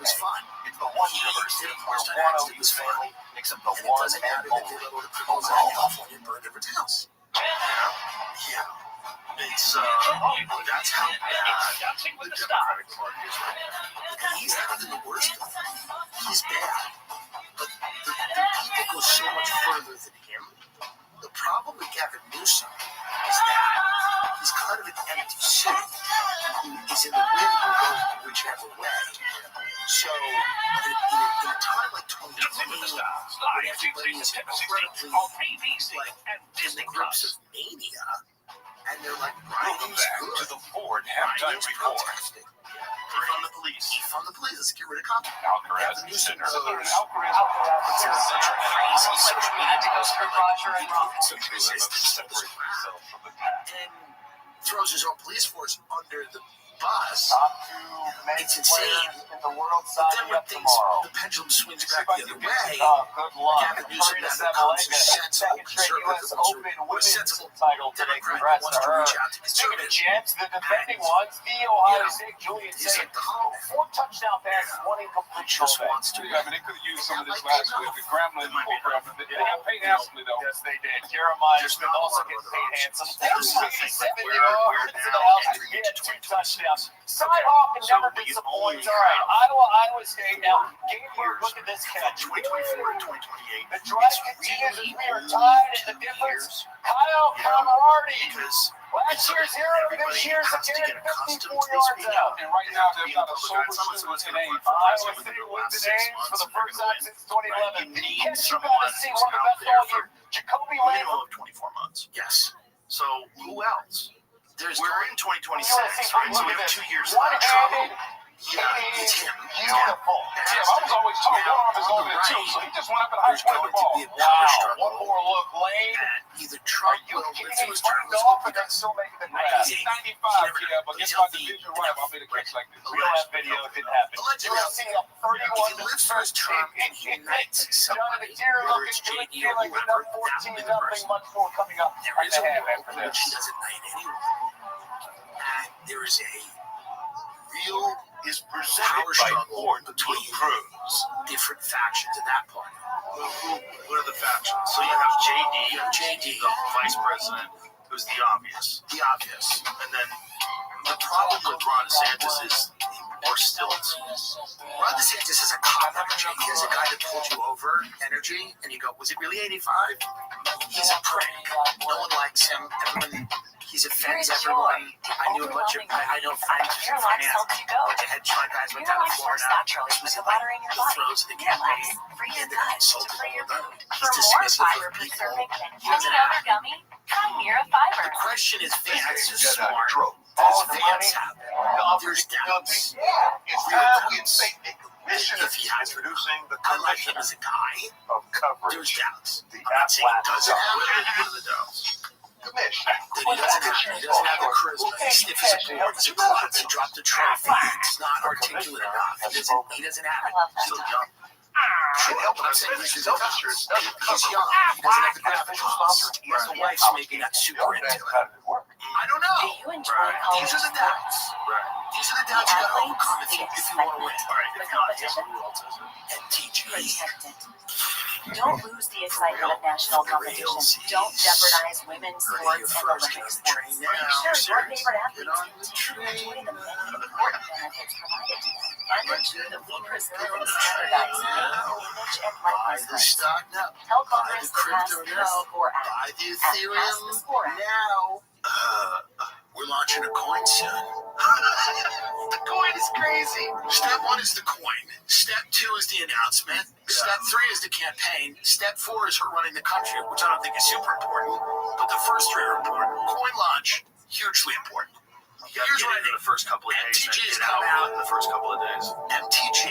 R: It's the one university where one OU's family makes up the one and only Oklahoma.
K: Yeah. It's, that's how bad the Democratic Party is right now. He's not even the worst of them. He's bad. But the people go so much further than him. The problem with Gavin Newsom is that he's kind of an empty suit who is in the wind or going whichever way. So, in a time like 2020, when everybody is incredibly like in the grips of mania, and they're like, Brian's good.
R: To the Ford halftime report.
H: police.
K: Defund the police. Let's get rid of cops.
J: Alcaraz is sitting there.
K: There's
J: Alcaraz.
K: crazy social media
T: to go screw Roger and Rob.
K: and throws his own police force under the bus.
J: Top two
K: It's insane.
J: in the world
K: But then
J: signing
K: when
J: up
K: things,
J: tomorrow.
K: the pendulum swings back the other way,
J: Good luck.
K: Gavin Newsom then becomes a sensible conservative, or a sensible
J: title today.
K: Democrat
J: Congrats
K: wants
J: to
K: to
J: her.
K: reach out to
J: Speaking of
K: conservatives.
J: champs, the defending ones, the Ohio State Julian
K: He's
J: Saint,
K: like the whole
J: 4 touchdown passes, 1 incomplete
K: just
J: throwback.
K: wants to
F: Yeah, but they could have used some of this last week. The Gremlin, they got paid handsomely, though.
J: Yes, they did. Jeremiah Smith also getting paid handsome. 87-year-old into the house. He had 2 touchdowns. Sidehawk can never disappoint. All right, Iowa State. Now, Gabriel, look at this catch.
H: 2024 and 2028.
J: The drive continues as we are tied, and the difference, Kyle Camarardi.
H: Because
J: Last year's hero, this year's again, 54 yards out.
F: And right now, they've got a sober student in Ames.
J: Iowa State wins in Ames for the first time since 2011. The catch you got to see, one of the best all year. Jacoby Lane.
H: minimum of 24 months.
K: Yes.
H: So who else?
K: There's
H: We're in 2026, right? So we have 2 years left.
J: One-handed.
K: Yeah, it's him.
J: Beautiful.
F: Tim, I was always told one arm is over there, too, so he just went up and
K: There's
F: high-pointed
K: going
F: the
K: to be a
F: ball.
K: power
J: Wow.
K: struggle.
J: One more look, Lane.
K: And either Trump
J: Are you
K: will
J: kidding
K: live
J: me?
K: his
J: Putting
K: term.
J: it off and then still making the grab.
K: He's
F: 95, yeah, but against my division rival, I made a catch like this.
J: We don't have video. It didn't happen. USC up 31
K: If he lives for his term and he unites
J: John
K: somebody,
J: Deere
K: whether
J: looking
K: it's
J: good,
K: JD
J: feel
K: or
J: like we're
K: whoever,
J: up
K: that will be
J: 14
K: the
J: nothing.
K: person.
J: Much more coming up
K: There
J: at
K: is
J: the
K: a
J: half
K: world
J: after
K: in which he
J: this.
K: doesn't knight anyone. And there is a real
H: Is
K: power
H: presented by
K: struggle
H: Ford
K: between
H: Cruise.
K: different factions in that party.
H: What are the factions? So you have JD, the vice president, who's the obvious.
K: The obvious.
H: And then the problem with Ron DeSantis is more stilts.
K: Ron DeSantis is a cop energy. He's a guy that pulled you over energy, and you go, was it really 85? He's a prick. No one likes him. Everyone, he offends everyone. I knew a bunch of, I know friends in finance. A bunch of hedge fund guys went down to Florida. He was in like the throes of the campaign. He had the consultant all done. He's dismissive of people. He doesn't have
U: gummy, Chimera Fiber.
K: The question is, Vance is smart.
J: All
K: Does
J: the
K: Vance
J: money.
K: have it? There's doubts.
H: It's time we instate the commission
K: If he has it.
H: introducing the
K: I like him
H: commission
K: as a guy.
H: of coverage.
K: There's doubts.
H: The
K: I'm not saying he doesn't have
H: What
K: it.
H: are the doubts?
K: That he doesn't have it. He doesn't have the charisma. He sniffs his board. He's a klutz. He dropped the trophy. He's not articulate enough. He doesn't have it.
H: Still young.
K: Should help. I'm saying he's young. He's young. He doesn't have the graphics. He has a wife's maybe not super into it. I don't know.
U: Do you enjoy college
K: These are the doubts. These are the doubts you gotta overcome if you want to win.
H: All right,
U: The
H: if not him,
U: competition?
H: who else is it?
K: MTG.
U: Protect it. Don't lose the excitement of national competition. Don't jeopardize women's sports and Olympic sports. Make sure your favorite athletes enjoy the many important benefits provided to them. And ensure that we preserve and standardize name, image, and
K: Buy
U: likeness
K: the
U: rights.
K: stock now.
U: Tell
K: Buy
U: Congress
K: the
U: to pass
K: crypto
U: the
K: now.
U: Score Act.
K: Buy the
U: And pass the
K: Ethereum
U: Score Act.
K: now. We're launching a coin soon.
H: The coin is crazy.
K: Step 1 is the coin. Step 2 is the announcement. Step 3 is the campaign. Step 4 is her running the country, which I don't think is super important. But the first 3 are important. Coin launch, hugely important.
H: You gotta get into the first couple of days.
K: MTG
H: and
K: is
H: get out
K: coming out.
H: in the first couple of days.
K: MTG,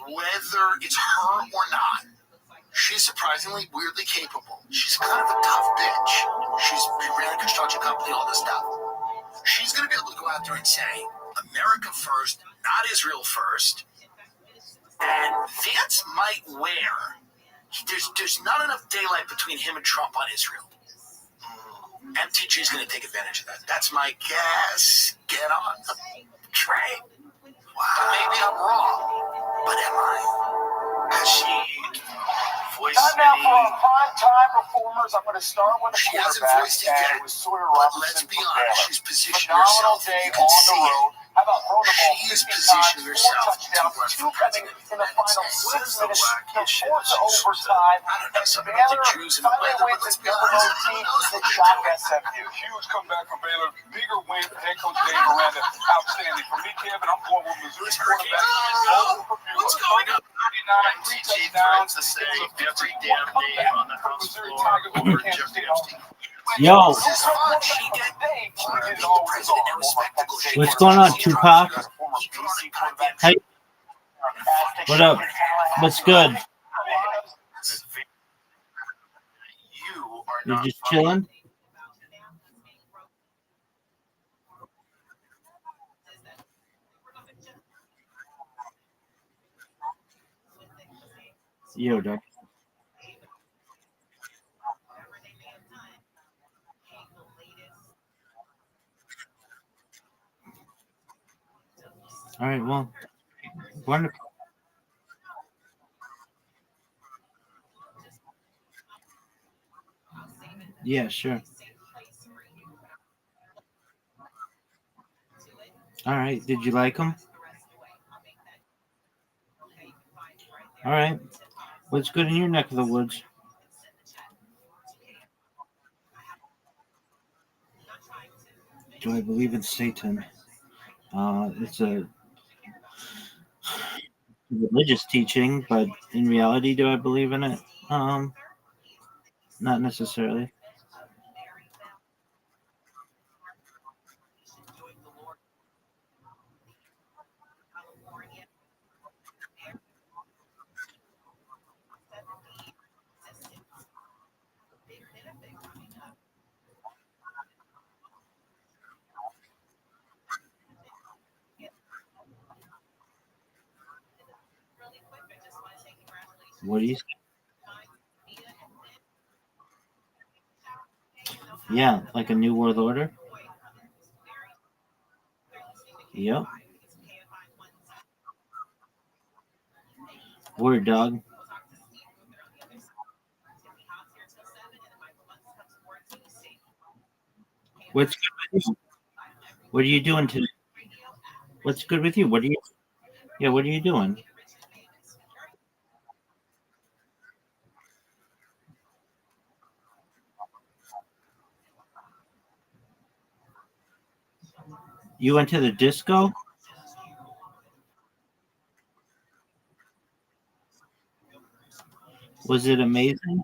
K: whether it's her or not, she's surprisingly weirdly capable. She's kind of a tough bitch. She ran a construction company, all this stuff. She's going to be able to go out there and say, America first, not Israel first. And Vance might wear. There's not enough daylight between him and Trump on Israel. MTG is going to take advantage of that. That's my guess. Get on the train. Wow. Maybe I'm wrong, but am I?
H: Has she voiced
J: Time now for
H: any?
J: our prime-time performers. I'm going to start with the
K: She hasn't
J: quarterback,
K: voiced it
J: and
K: yet,
J: it was Sawyer
K: but
J: Robertson
K: let's be
J: from
K: honest,
J: Baylor.
K: she's positioned
J: Phenomenal
K: herself.
J: day
K: You can
J: on the
K: see it.
J: road. How about throwing the ball
K: She is
J: 15
K: positioning
J: times, 4
K: herself to
J: touchdowns,
K: run
J: 2
K: for
J: coming
K: president.
J: in the final
H: What
J: 6
H: is the
J: minutes,
H: black
J: the
H: issue
J: 4th
H: that she's
J: overtime.
K: I don't know,
J: And
K: something about the
J: Baylor
K: Jews and the
J: finally
K: weather, but
J: wins
K: let's
J: the
K: be honest,
J: road
K: who
J: team
K: knows
J: to
K: what they're
J: shock
K: doing.
J: SMU.
F: Huge comeback from Baylor. Bigger win for head coach Dave Miranda. Outstanding. For me, Kevin, I'm going with Missouri quarterback.
K: What's going on?
F: 39
H: MTG threats to say every damn name on the House floor over Jeffrey Epstein.
D: Yo, what's going on, Tupac? Hey, what up? What's good? You're just chilling? Yo, dog. All right, well, wonderful. Yeah, sure. All right, did you like them? All right, what's good in your neck of the woods? Do I believe in Satan? It's a religious teaching, but in reality, do I believe in it? Not necessarily. What do you? Yeah, like a new world order. Yep. Word, dog. What's good with you? What are you doing today? What's good with you? What are you? Yeah, what are you doing? You went to the disco? Was it amazing?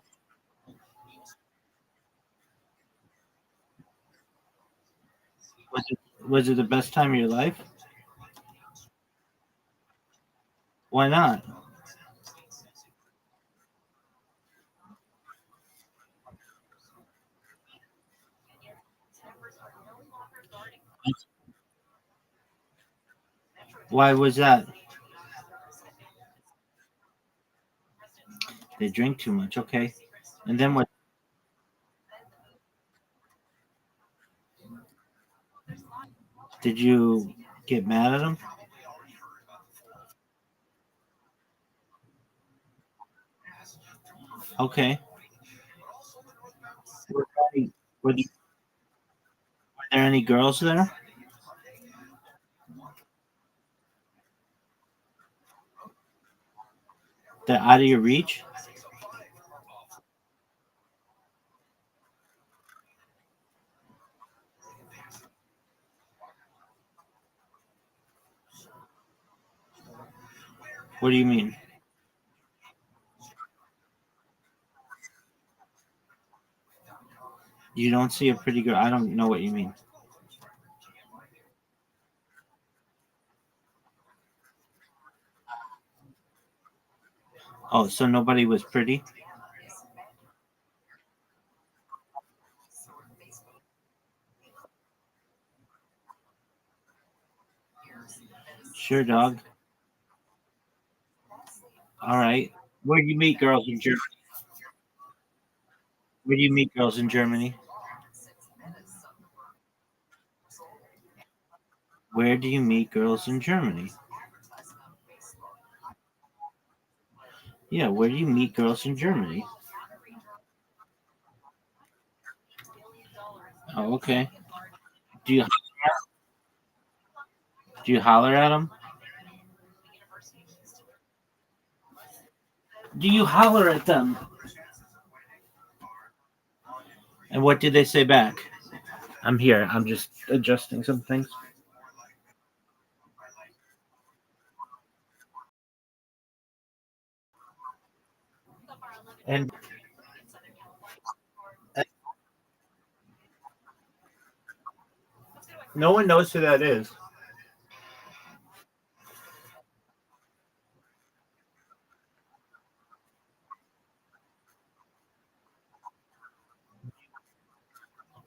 D: Was it the best time of your life? Why not? Why was that? They drink too much. Okay. And then what? Did you get mad at them? Okay. Were, were there any girls there? They're out of your reach? What do you mean? You don't see a pretty girl? I don't know what you mean. Oh, so nobody was pretty? Sure, dog. All right. Where do you meet girls in Germany? Where do you meet girls in Germany? Where do you meet girls in Germany? Yeah, where do you meet girls in Germany? Oh, okay. Do you holler at them? Do you holler at them? And what did they say back? I'm here. I'm just adjusting some things. And No one knows who that is.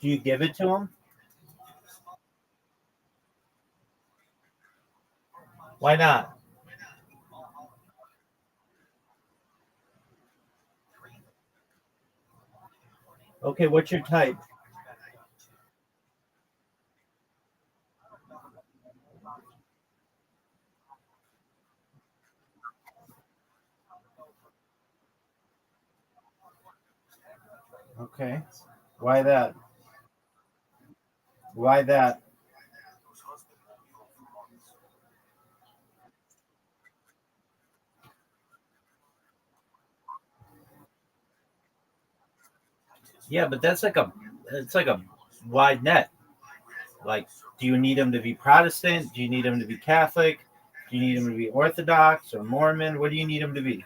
D: Do you give it to him? Why not? Okay, what's your type? Okay. Why that? Why that? Yeah, but it's like a wide net. Like, do you need him to be Protestant? Do you need him to be Catholic? Do you need him to be Orthodox or Mormon? What do you need him to be?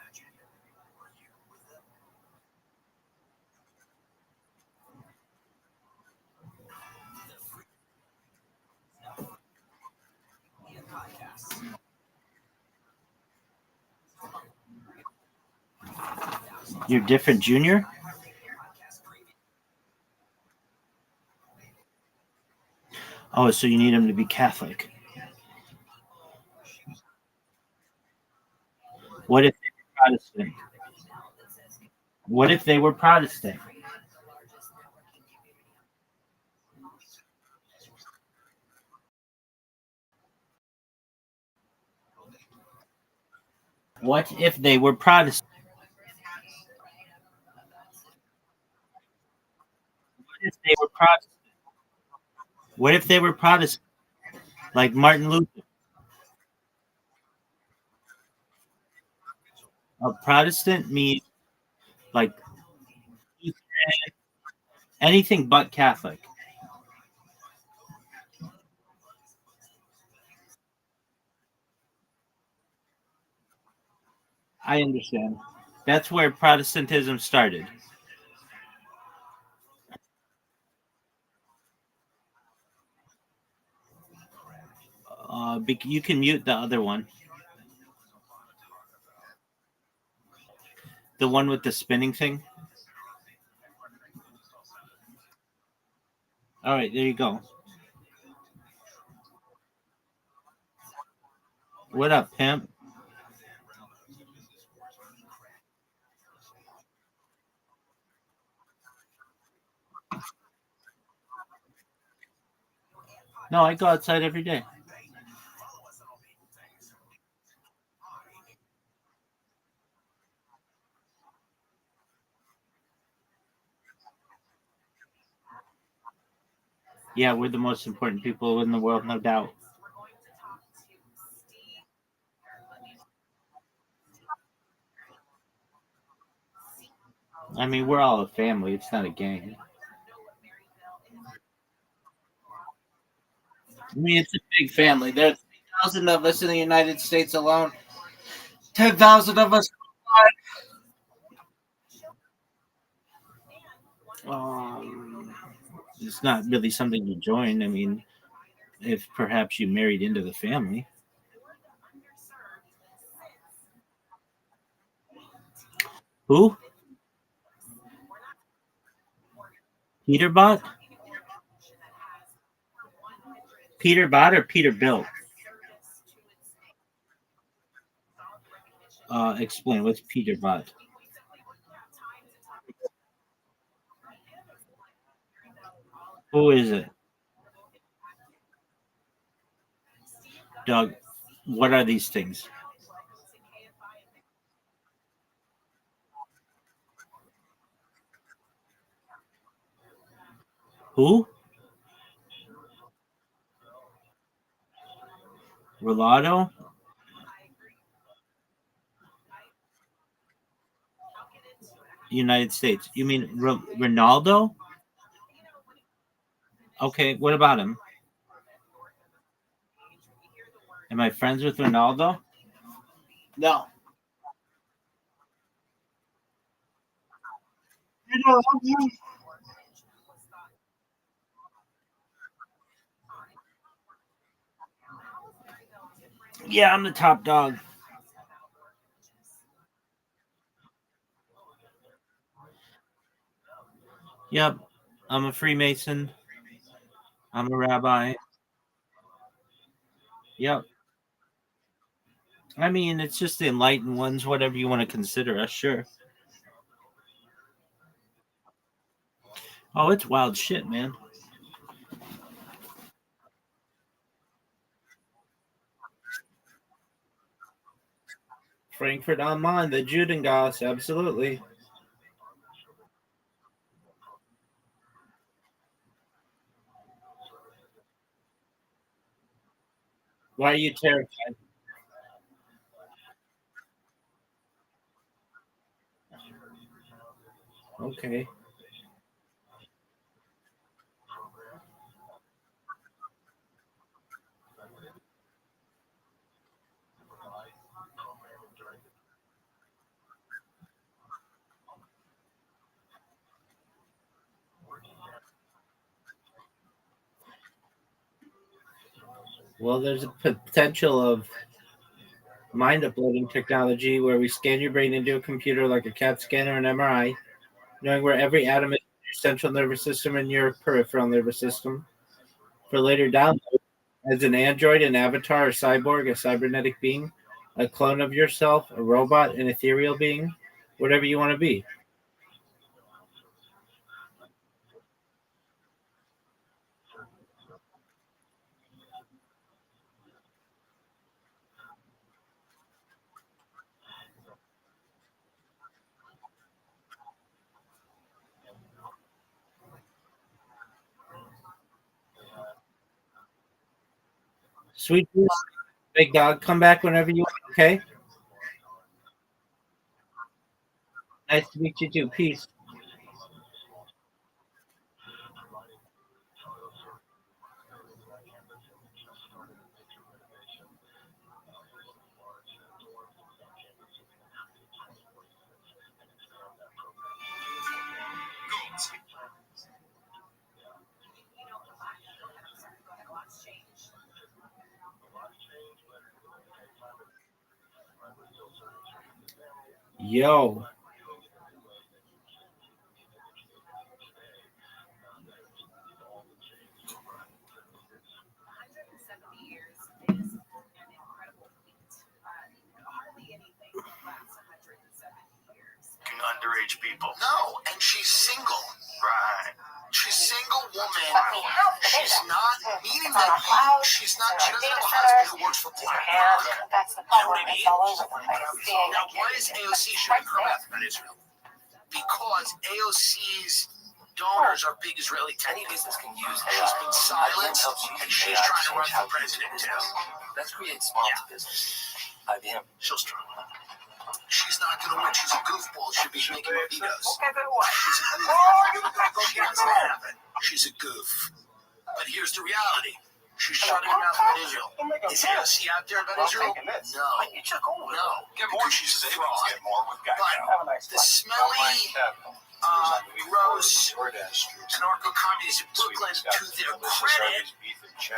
D: You're different, Junior? Oh, so you need him to be Catholic. What if they were Protestant? What if they were Protestant? What if they were Protestant? What if they were Protestant? What if they were Protestant? Like Martin Luther? A Protestant means like Lutheran, anything but Catholic. I understand. That's where Protestantism started. You can mute the other one. The one with the spinning thing. All right, there you go. What up, pimp? No, I go outside every day. Yeah, we're the most important people in the world, no doubt. I mean, we're all a family. It's not a gang. I mean, it's a big family. There's 3,000 of us in the United States alone. 10,000 of us. It's not really something to join. I mean, if perhaps you married into the family. Who? Peter Bot? Peter Bot or Peter Bill? Explain. What's Peter Bot? Who is it? Doug, what are these things? Who? Rolado? United States. You mean Ronaldo? Okay, what about him? Am I friends with Ronaldo? No. Yeah, I'm the top dog. Yep. I'm a Freemason. I'm a rabbi. Yep. I mean, it's just the enlightened ones, whatever you want to consider us, sure. Oh, it's wild shit, man. Frankfurt on Main, the Judengasse, absolutely. Why are you terrified? Okay. Well, there's a potential of mind uploading technology where we scan your brain into a computer like a CAT scan or an MRI, knowing where every atom is in your central nervous system and your peripheral nervous system. For later download as an android, an avatar, a cyborg, a cybernetic being, a clone of yourself, a robot, an ethereal being, whatever you want to be. Sweet juice, big dog. Come back whenever you want, okay? Nice to meet you too. Peace. Yo.
B: Underage people. No, and she's single. Right. She's single woman. She's not meaning that she's not. She doesn't have a husband who works for corporate.
T: That's the
B: You know
T: problem.
B: what I mean?
T: It's all over the place.
B: Now, why is AOC showing her mouth about Israel? Because AOC's donors are big Israeli tech.
R: Any business can use
B: She's been silenced, and she's trying to run for president too.
R: Let's create small business. IBM.
B: She'll struggle. She's not going to win. She's a goofball. She'll be making mojitos. She's a goof. She doesn't have it. She's a goof. But here's the reality. She's shutting her mouth about Israel. Is AOC out there about Israel? No. No. Because she's a fraud. But the smelly, gross anarcho-communists in Brooklyn, to their credit,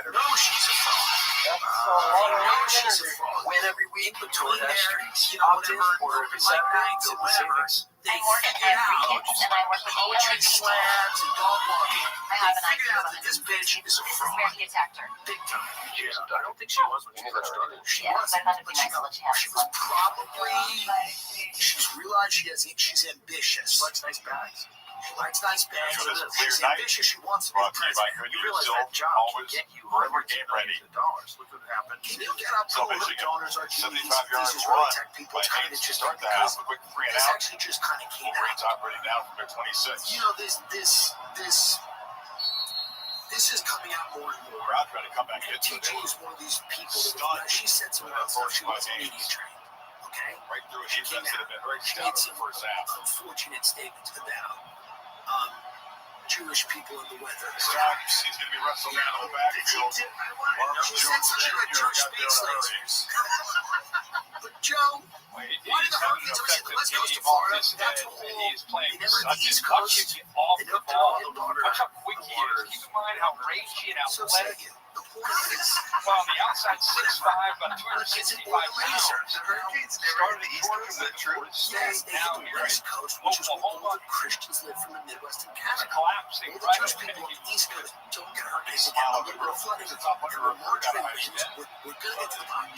B: know she's a fraud. They know she's a fraud. When every week between their, whatever, open mic nights and whatever, they figured out poetry slams and dog walking. They figured out that this bitch is a fraud. Big time. Yeah, I don't think she was when she first started. She wasn't, but she was probably, she's realized she's ambitious. She likes nice bags. She likes nice bags. She's ambitious. She wants to be president. You realize that job can get you hundreds of millions of dollars. Look what happened. Can you get up to the donors are these Israeli tech people? It's kind of interesting because this actually just kind of came out.
F: Operating now from their 26.
B: You know, this is coming out more and more.
F: I'll try to come back.
B: TG is one of these people that she said some of that stuff. She was media trained. Okay?
F: Right through it. She
B: came out. She made some unfortunate statements about Jewish people in the weather.
F: He's going to be wrestling out of the backfield.
B: She said something like church space lasers. But Joe, why did the Hurricanes ever see the West Coast of Florida? That's the whole. They never the East Coast. They never the Florida.
J: he is. Keep in mind how rangy and
B: So
J: athletic.
B: the point is,
J: Well, on the outside, 6'5", about 265 pounds.
H: The Hurricanes never hit the East Coast. Is that true?
B: yes, they hit the West Coast, which is where all the Christians live from the Midwest and Canada.
J: Collapsing
B: All the
J: right
B: Jewish
J: away.
B: people on the East Coast don't get hurricanes. They get a little bit of flooding. There are marginal winds. We're going to get to the bottom.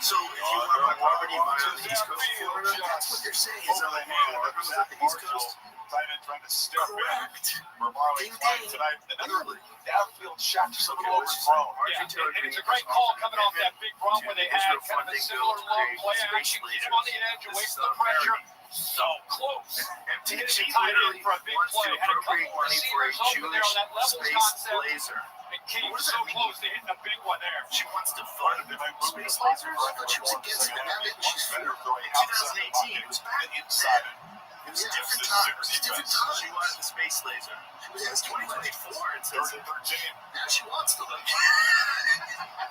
H: So if you want my property buy on the East Coast of Florida,
B: That's what they're saying. Is
H: LA was at the East Coast.
O: Trying to step
B: correct.
O: in for Marley Klein tonight. Another downfield shot just a little overthrown.
J: Yeah, and it's a great call coming off that big run where they had kind of a similar low play action, get him on the edge, away from the pressure. So close to hitting tight end for a big play. Had a couple more receivers open there on that levels concept. And came so close to hitting a big one there.
H: She wants to fund space lasers. I thought she was against them. Now she's for 2018. It was back inside. It was a different time. It was a different time. She wanted the space laser. It was 2024. It says it. Now she wants the laser.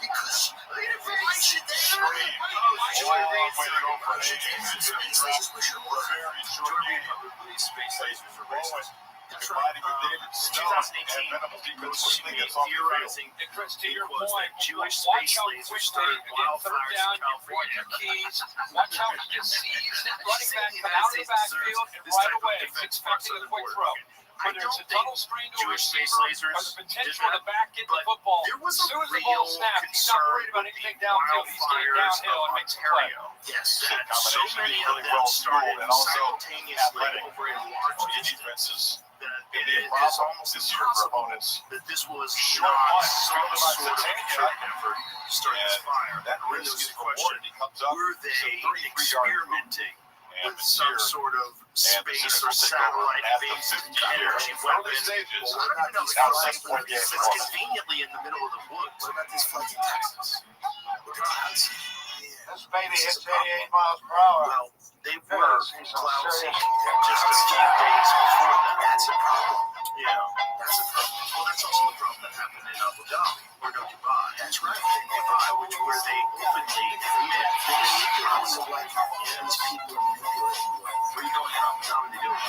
H: Because look at why should they? Space lasers wish it was.
O: Space lasers are racist.
J: That's right. 2018,
H: theorizing.
J: And Chris, to your point,
H: Jewish
J: watch
H: space
J: how
H: lasers
J: quick
H: started
J: they get third
H: wildfires
J: down,
H: in
J: you bring
H: California.
J: your keys. Watch how he just sees that running back come out of the backfield and right away he's expecting a quick throw. Whether it's a tunnel screen to a receiver or the potential of the back get the football. As soon as the ball snaps, he's not worried about anything downfield. He's getting downhill and makes a play.
H: Yes, that so many of them started simultaneously over a large defenses. It is almost impossible that this was not some sort of trick effort to start this fire.
O: That risk is question.
H: Were they experimenting with some sort of space or satellite-based energy weapon? Well, I don't know. It's conveniently in the middle of the woods.
B: What about this flight to Texas? Look at clouds.
N: This baby hits 88 miles per hour.
H: Well, they were clouds just a few days before that.
B: That's a problem.
H: Yeah, that's a problem. Well, that's also the problem that happened in Abu Dhabi or Dubai. That's right. Dubai, where they openly admit they also like these people are manipulating. Where are you going from? How are they doing?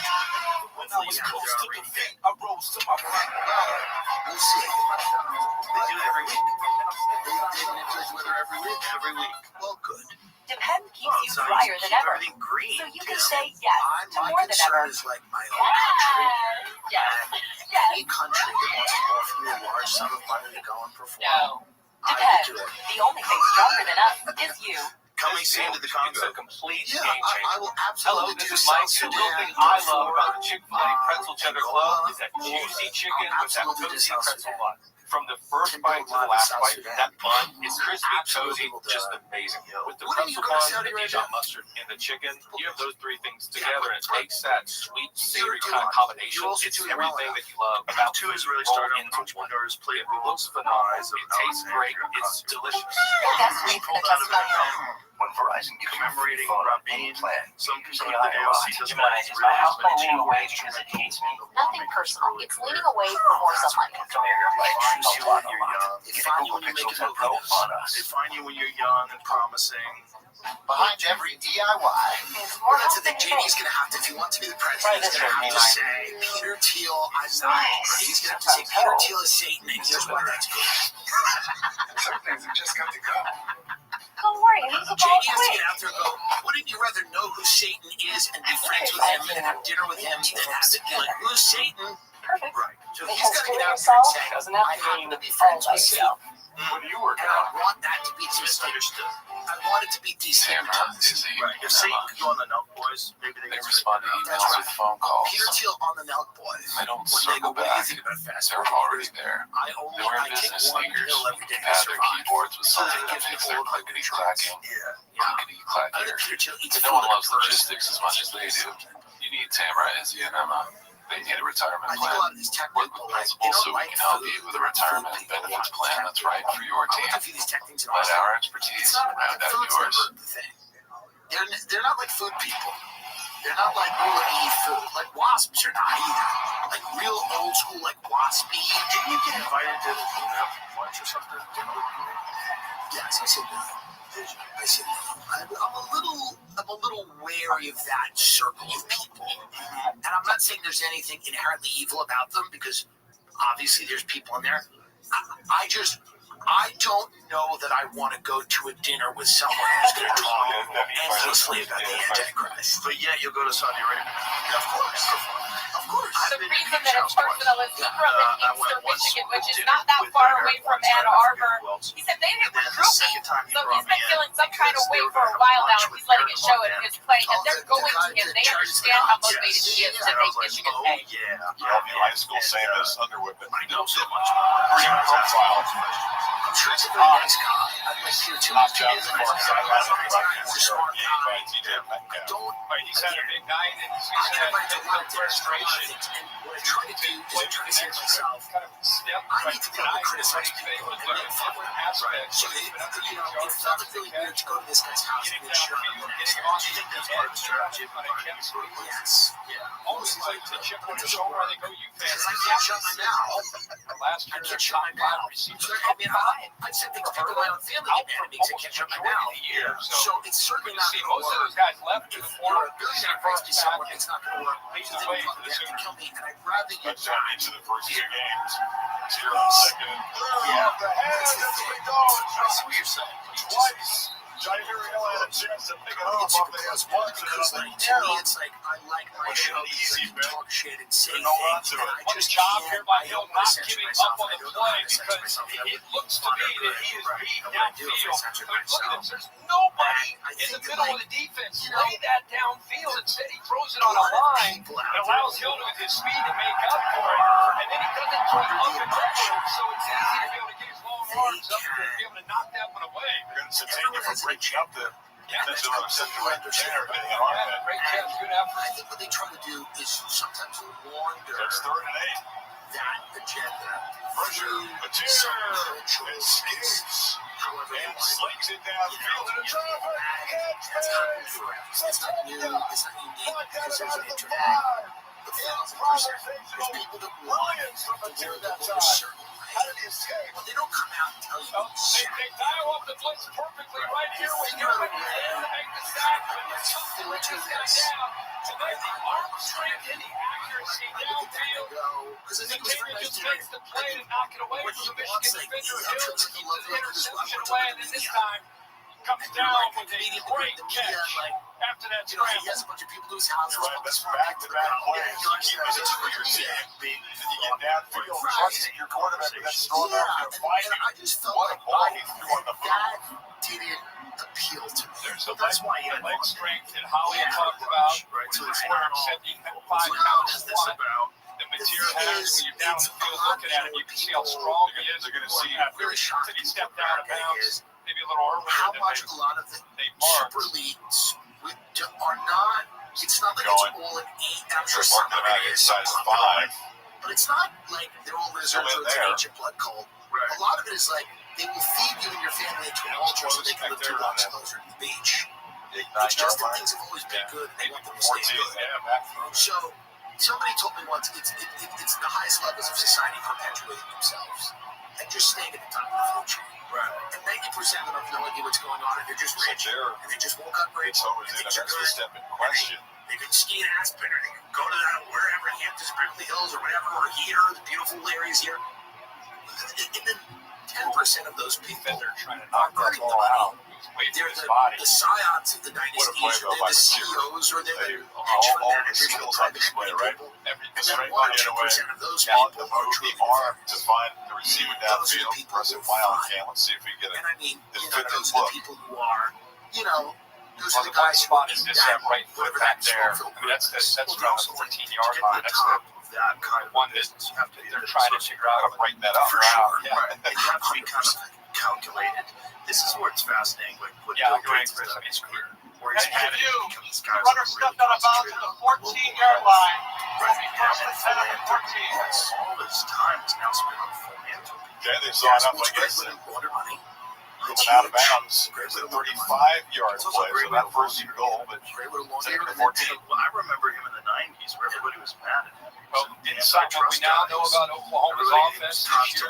V: When I was close to defeat, I rose to my black power.
B: We'll see.
H: They do it every week. They manipulate weather every week. Every week. Well, good.
U: Depend keeps you drier than ever.
H: Green,
U: So you can say yes to
B: My
U: more than ever.
B: concern is like my own country.
U: Yes.
B: Any country that wants to offer me a large sum of money to go and perform,
U: No.
B: I
U: Depend.
B: would do it.
U: The only thing stronger than us is you.
H: Coming soon to the Congo.
O: It's a complete
B: Yeah,
O: game changer.
B: I will
O: Hello,
B: absolutely
O: this
B: do
O: is Mike. The
B: South
O: real
B: Sudan.
O: thing I love about the Chick-fil-A pretzel cheddar club is that
B: Angola.
O: juicy chicken with that
B: Absolutely do
O: cozy
B: South
O: pretzel
B: Sudan.
O: bun. From the first bite to the last bite, that bun is crispy, cozy, just amazing. With the
B: Wouldn't you
O: pretzel
B: go to
O: bun,
B: Saudi
O: the
B: Arabia?
O: Dijon mustard, and the chicken, you have those three things together, and it takes that sweet, savory kind of combination. It's everything that you love about
H: Two
O: food
H: Israeli
O: rolled
H: startup
O: into one.
H: entrepreneurs play
O: It looks phenomenal. It tastes great. It's delicious.
U: Best way to
H: Pulled out of
U: customize
H: their
U: home.
Q: When Verizon gives you
H: commemorating
Q: phone
H: Rabbi.
Q: any plan,
H: Some
Q: you say,
H: conclude
Q: I
H: the
Q: am
H: AOC does
Q: Gemini,
H: not
Q: is my house
H: really
Q: leaning away because it hates me?
C: Nothing personal. It's leaning away for more sunlight.
Q: Come here, like,
H: Finds you
Q: a lot,
H: when
Q: a
H: you're
Q: lot.
H: young.
Q: Get
H: They
Q: a
H: find you
Q: Google
H: when you make
Q: Pixel
H: a
Q: 10 Pro on us.
H: They find you when you're young and promising.
L: Behind every DIY,
B: Well, that's the thing. JD's going to have to, if he wants to be the president, he's going to have to say, Peter Thiel, I'm not. He's going to have to say, Peter Thiel is Satan, and here's why that's good.
L: some things have just got to go.
U: Don't worry, he's a
B: JD
U: ball
B: has to
U: quick.
B: get out there and go, wouldn't you rather know who Satan is and be friends with him and have dinner with him than have to be like, who's Satan?
U: Perfect.
B: Right. So he's
U: Because
B: got to
U: for
B: get out there and
U: yourself
B: say,
U: doesn't have
B: I
U: to
B: happen
U: mean
B: to be
U: all
B: friends
U: by
B: with Satan.
U: yourself.
O: What are you working
B: And I
O: on?
B: want that to be misunderstood. I want it to be destigmatized.
H: Right. If Satan could go on the Nelk Boys, maybe they
Q: They
H: could
Q: respond to
B: That's
Q: emails
B: right.
Q: with phone calls.
B: Peter Thiel on the Nelk Boys.
Q: They don't
B: When they
Q: circle
B: go, what do you
Q: back.
B: think about fast
Q: They're
B: food?
Q: already there.
B: I
Q: They wear
B: take
Q: business
B: one
Q: sneakers,
B: pill every day to
Q: pad their
B: survive.
Q: keyboards with
B: So
Q: something
B: that
Q: that
B: gives me
Q: makes
B: all
Q: their
B: the
Q: clickety clacking.
B: Yeah.
Q: Clickety clack
B: I
Q: here.
B: think Peter Thiel eats
Q: But no one
B: food
Q: loves
B: like a person.
Q: logistics as much as they do. You need Tamara, Izzy, and Emma. They need a retirement
B: I think a
Q: plan.
B: lot of these tech
Q: Work
B: people
Q: with
B: like, they
Q: principals so
B: don't
Q: we
B: like
Q: can help
B: food.
Q: you with a retirement and benefits plan that's right for your
B: I
Q: team.
B: went to a few of these tech things in
Q: Let
B: Austin.
Q: our expertise
B: It's not
Q: round out
B: food's
Q: yours.
B: never the thing. They're not like food people. They're not like, we will eat food. Like wasps are not either. Like real old school, like waspy.
H: Didn't you get invited to have lunch or something?
B: Yes, I said no. I said no. I'm a little wary of that circle of people. And I'm not saying there's anything inherently evil about them because Obviously, there's people in there. I don't know that I want to go to a dinner with someone who's going to talk endlessly about the Antichrist.
H: But yet you'll go to Saudi Arabia.
B: Of course. Of course.
U: The reason that it's personal is he's from Inkster, Michigan, which is not that far away from Ann Arbor. He said they didn't recruit me, so he's been feeling some kind of way for a while now, and he's letting it show in his play. And they're going to him. They understand how motivated he is to make Michigan pay.
V: High school, same as Underwood, but
H: I know so much.
V: profile.
B: I'm sure he's a very nice guy. I'd like to too.
V: Knocked out the
B: He's
V: first time.
J: He's had a big night, and he's had a lot of frustration.
B: And what I try to do is I try to say to myself, I need to be able to criticize people and make fun of them. So it felt really weird to go to this guy's house and make sure I'm the next one. Do you think that's part of the strategy? Yes. Yeah.
J: Almost like the chip on your shoulder, they go, you
B: because I can't shut my mouth.
J: Last year,
B: I can't shut my mouth. I said things people in my own family get mad at me because I can't shut my mouth. So it's certainly not going to work.
J: Most of those guys left
B: If you're a billionaire price to someone, it's not going to work. They have to kill me, and I'd rather you die.
V: Each of the first 2 games. 0 on the second.
B: Yeah. I see what you're saying.
V: Twice. Johnny Hill had a chance to pick it up off the
B: because like, to me, it's like I like my show because I can talk shit and say things. And I just
J: job here by Hill not
B: censor
J: giving
B: myself.
J: up on the play because it looks to me that he is beating downfield. Look at this. There's nobody in the middle of the defense. Lay that downfield. Instead, he throws it on a line that allows Hill with his speed to make up for it. And then he doesn't throw up and over, so it's easy to be able to get his long arms up and be able to knock that one away.
V: Breaking up the defensive center, hitting an arm head.
J: Great catch, good effort.
B: I think what they try to do is sometimes launder
V: It's 3rd and 8.
B: that agenda
V: Pressure,
B: through some cultural
V: escapes,
B: however
V: and slings it downfield to the traffic.
B: That's not new for him. It's not new. It's not unique because there's an internet. 1,000%. There's people that want the world to look a certain way. Well, they don't come out and tell you.
J: They dial up the blitz perfectly right here when you're in to make the sack. They let this guy down. And then the arm strength and the accuracy downfield.
B: Because I think it was very nice
J: just makes the play to knock it away from the Michigan defender. Hill to keep the interception away, and then this time comes down with a great catch after that
B: He
J: scramble.
B: has a bunch of people to his house.
V: You're right, that's back-to-back plays. You keep it for your team. You get downfield, trusting your quarterback with that strong arm to find you.
B: I just felt
V: What a
B: like
V: ball he threw on the
B: that didn't appeal to me.
J: There's a
B: That's why he had
J: leg strength that Holly talked about. So it's where I'm said he had 5 pounds one. The material has when you're down the field looking at him, you can see how strong he is. They're going to see after he stepped out of bounds, maybe a little earlier.
B: How much a lot of the super leagues are not. It's not like it's all an 8. I'm sure some of it is
V: size 5.
B: but it's not like they're all lizards or it's an ancient blood cult. A lot of it is like they will feed you and your family to an altar so they can live 2 blocks closer to the beach. It's just that things have always been good and they want them to stay good. So somebody told me once it's the highest levels of society perpetuating themselves and just staying at the top of the food chain. And 90% of them have no idea what's going on and they're just rich and they just woke up rich and things are good.
V: Step in question.
B: They can ski in Aspen or they can go to that wherever, Hamptons, Beverly Hills or whatever, or here, the beautiful areas here. And then 10% of those people are earning the money. They're the scions of the dynasties, or they're the CEOs, or they're the hedge fund managers, or the private equity people. And then 1 or 2% of those people are truly
V: to find the receiver downfield, press it file on camera, let's see if we get it.
B: And I mean, those are the people who are, those are the guys who
J: spot is just that right foot back there. I mean, that's around the 14-yard line. That's
B: that kind of
J: one that they're trying to figure out how to break that up.
B: For sure. And you have to be kind of calculated. This is where it's fascinating, like what Bill Gates has done in his career. Where he's had to become these guys.
J: The runner stepped out of bounds at the 14-yard line. Will be first and 10 at the 14.
B: All this time is now spent on philanthropy.
V: Yeah, they saw enough, I guess, moving out of bounds. It's a 35-yard play, so that first goal, but second to 14.
H: I remember him in the 90s where everybody was mad at him.
J: Well, inside what we now know about Oklahoma's offense this year,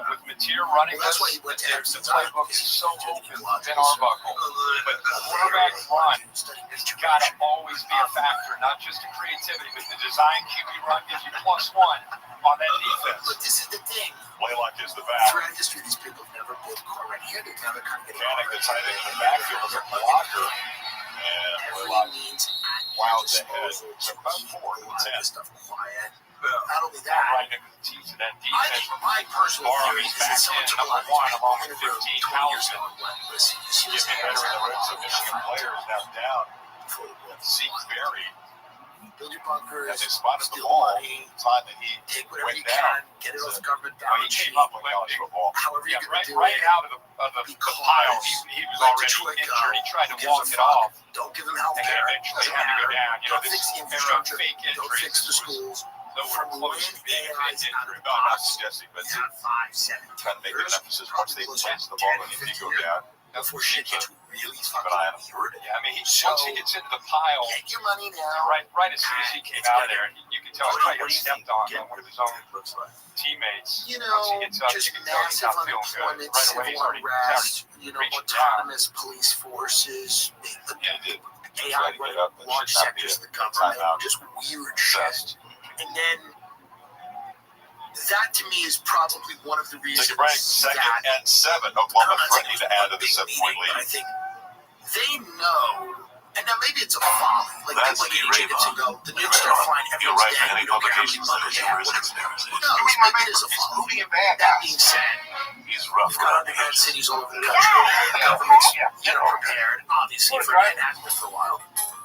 J: with Mateer running,
B: that's why he went to
J: the playbook is so open within Arbuckle. But the quarterback run has got to always be a factor, not just the creativity, but the design QB run gives you +1. on that defense.
B: But this is the thing.
V: Blaylock is the back.
B: Throughout history, these people have never been caught red-handed. Now they're kind of getting
V: Manning, the tight end in the backfield, is a blocker. And Blaylock wound ahead. So about 4 to 10.
B: Stuff quiet. Not only that,
J: Right into the teeth of that
B: I
J: defense.
B: think my personal theory is that someone took a lot of
J: #1 among
B: 15,000.
J: 15,000.
V: Getting better in the red zone. Michigan players now down. Zeke Berry,
B: Build your bunkers,
V: as they spotted the
B: steal
V: ball,
B: money,
V: time that he
B: take whatever
V: went
B: you
V: down.
B: can, get it off the government
V: He
B: balance sheet.
V: came up with college football.
B: However
J: Yeah,
B: you're going to do
J: right
B: it.
J: out of the pile. He was
B: Let
J: already
B: Detroit
J: injured.
B: go.
J: He tried to
B: Who gives
J: walk
B: a
J: it
B: fuck?
J: off.
B: Don't give them health
J: And
B: care.
J: eventually
B: Doesn't
J: had to go
B: matter.
J: down. You know,
B: Don't
J: this
B: fix the
J: era of
B: infrastructure.
J: fake
B: Don't
J: injuries
B: fix the schools.
J: nowhere close to being a fake injury.
V: No, not suggesting, but
B: Yeah, 5, 7
V: trying to make an emphasis once they chase the ball and if you go down.
B: before shit gets really
V: Keep
B: fucking
V: an eye on him.
B: weird.
J: Yeah, I mean, once he gets into the pile,
B: Get your money now.
J: right as soon as he came out of there, you could tell he probably got stepped on by one of his own teammates.
B: You
J: Once he
B: know,
J: gets up,
B: just
J: you can tell he's
B: massive
J: not feeling good.
B: unemployment,
J: Right away,
B: civil unrest, you know,
J: reaching down.
B: autonomous police forces,
V: Yeah, he did.
B: AI
V: Tried to get up, but
B: large
V: should not be
B: sectors of the
V: a
B: government,
V: timeout.
B: just weird shit. And then that to me is probably one of the reasons
V: Take a break. Second
B: that
V: and 7.
B: I'm
V: Oklahoma
B: not
V: threatening
B: saying
V: to add to
B: it's
V: the
B: a big
V: 7-point
B: meeting, but I
V: lead.
B: think they know, and now maybe it's a folly. Like
V: That's
B: people like Eddie
V: the
B: Jacobson go, the nukes
V: You're
B: start flying
V: You're
B: everyone's
V: right,
B: dead.
V: any
B: We don't care how many
V: publications
B: bunkers you have.
V: that
B: Who knows? Maybe it is a folly. That being said,
V: he's rough.
B: you've got underground cities all over the country. The government's prepared, obviously, for Manhattan for a while.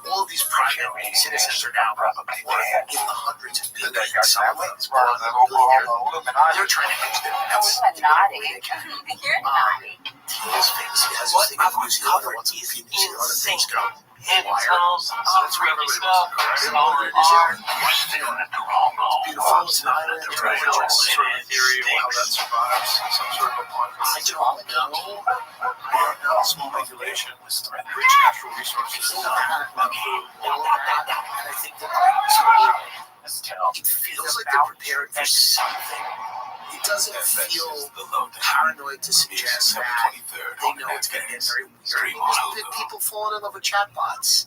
B: All of these private citizens are now probably worth in the hundreds of billions. Some of them they're trying to hedge their bets.
U: You're naughty.
B: These things, he has this thing in New Zealand that wants to feed New Zealand. Other things go haywire. So that's where everybody wants to go. New Zealand. Beautiful. It's an island. There's some sort of theory of how that survives. Some sort of apocalypse. I don't know. Small regulation, rich natural resources. And I think that it feels like they're prepared for something. It doesn't feel paranoid to suggest that they know it's going to get very weird. There's people falling in love with chatbots.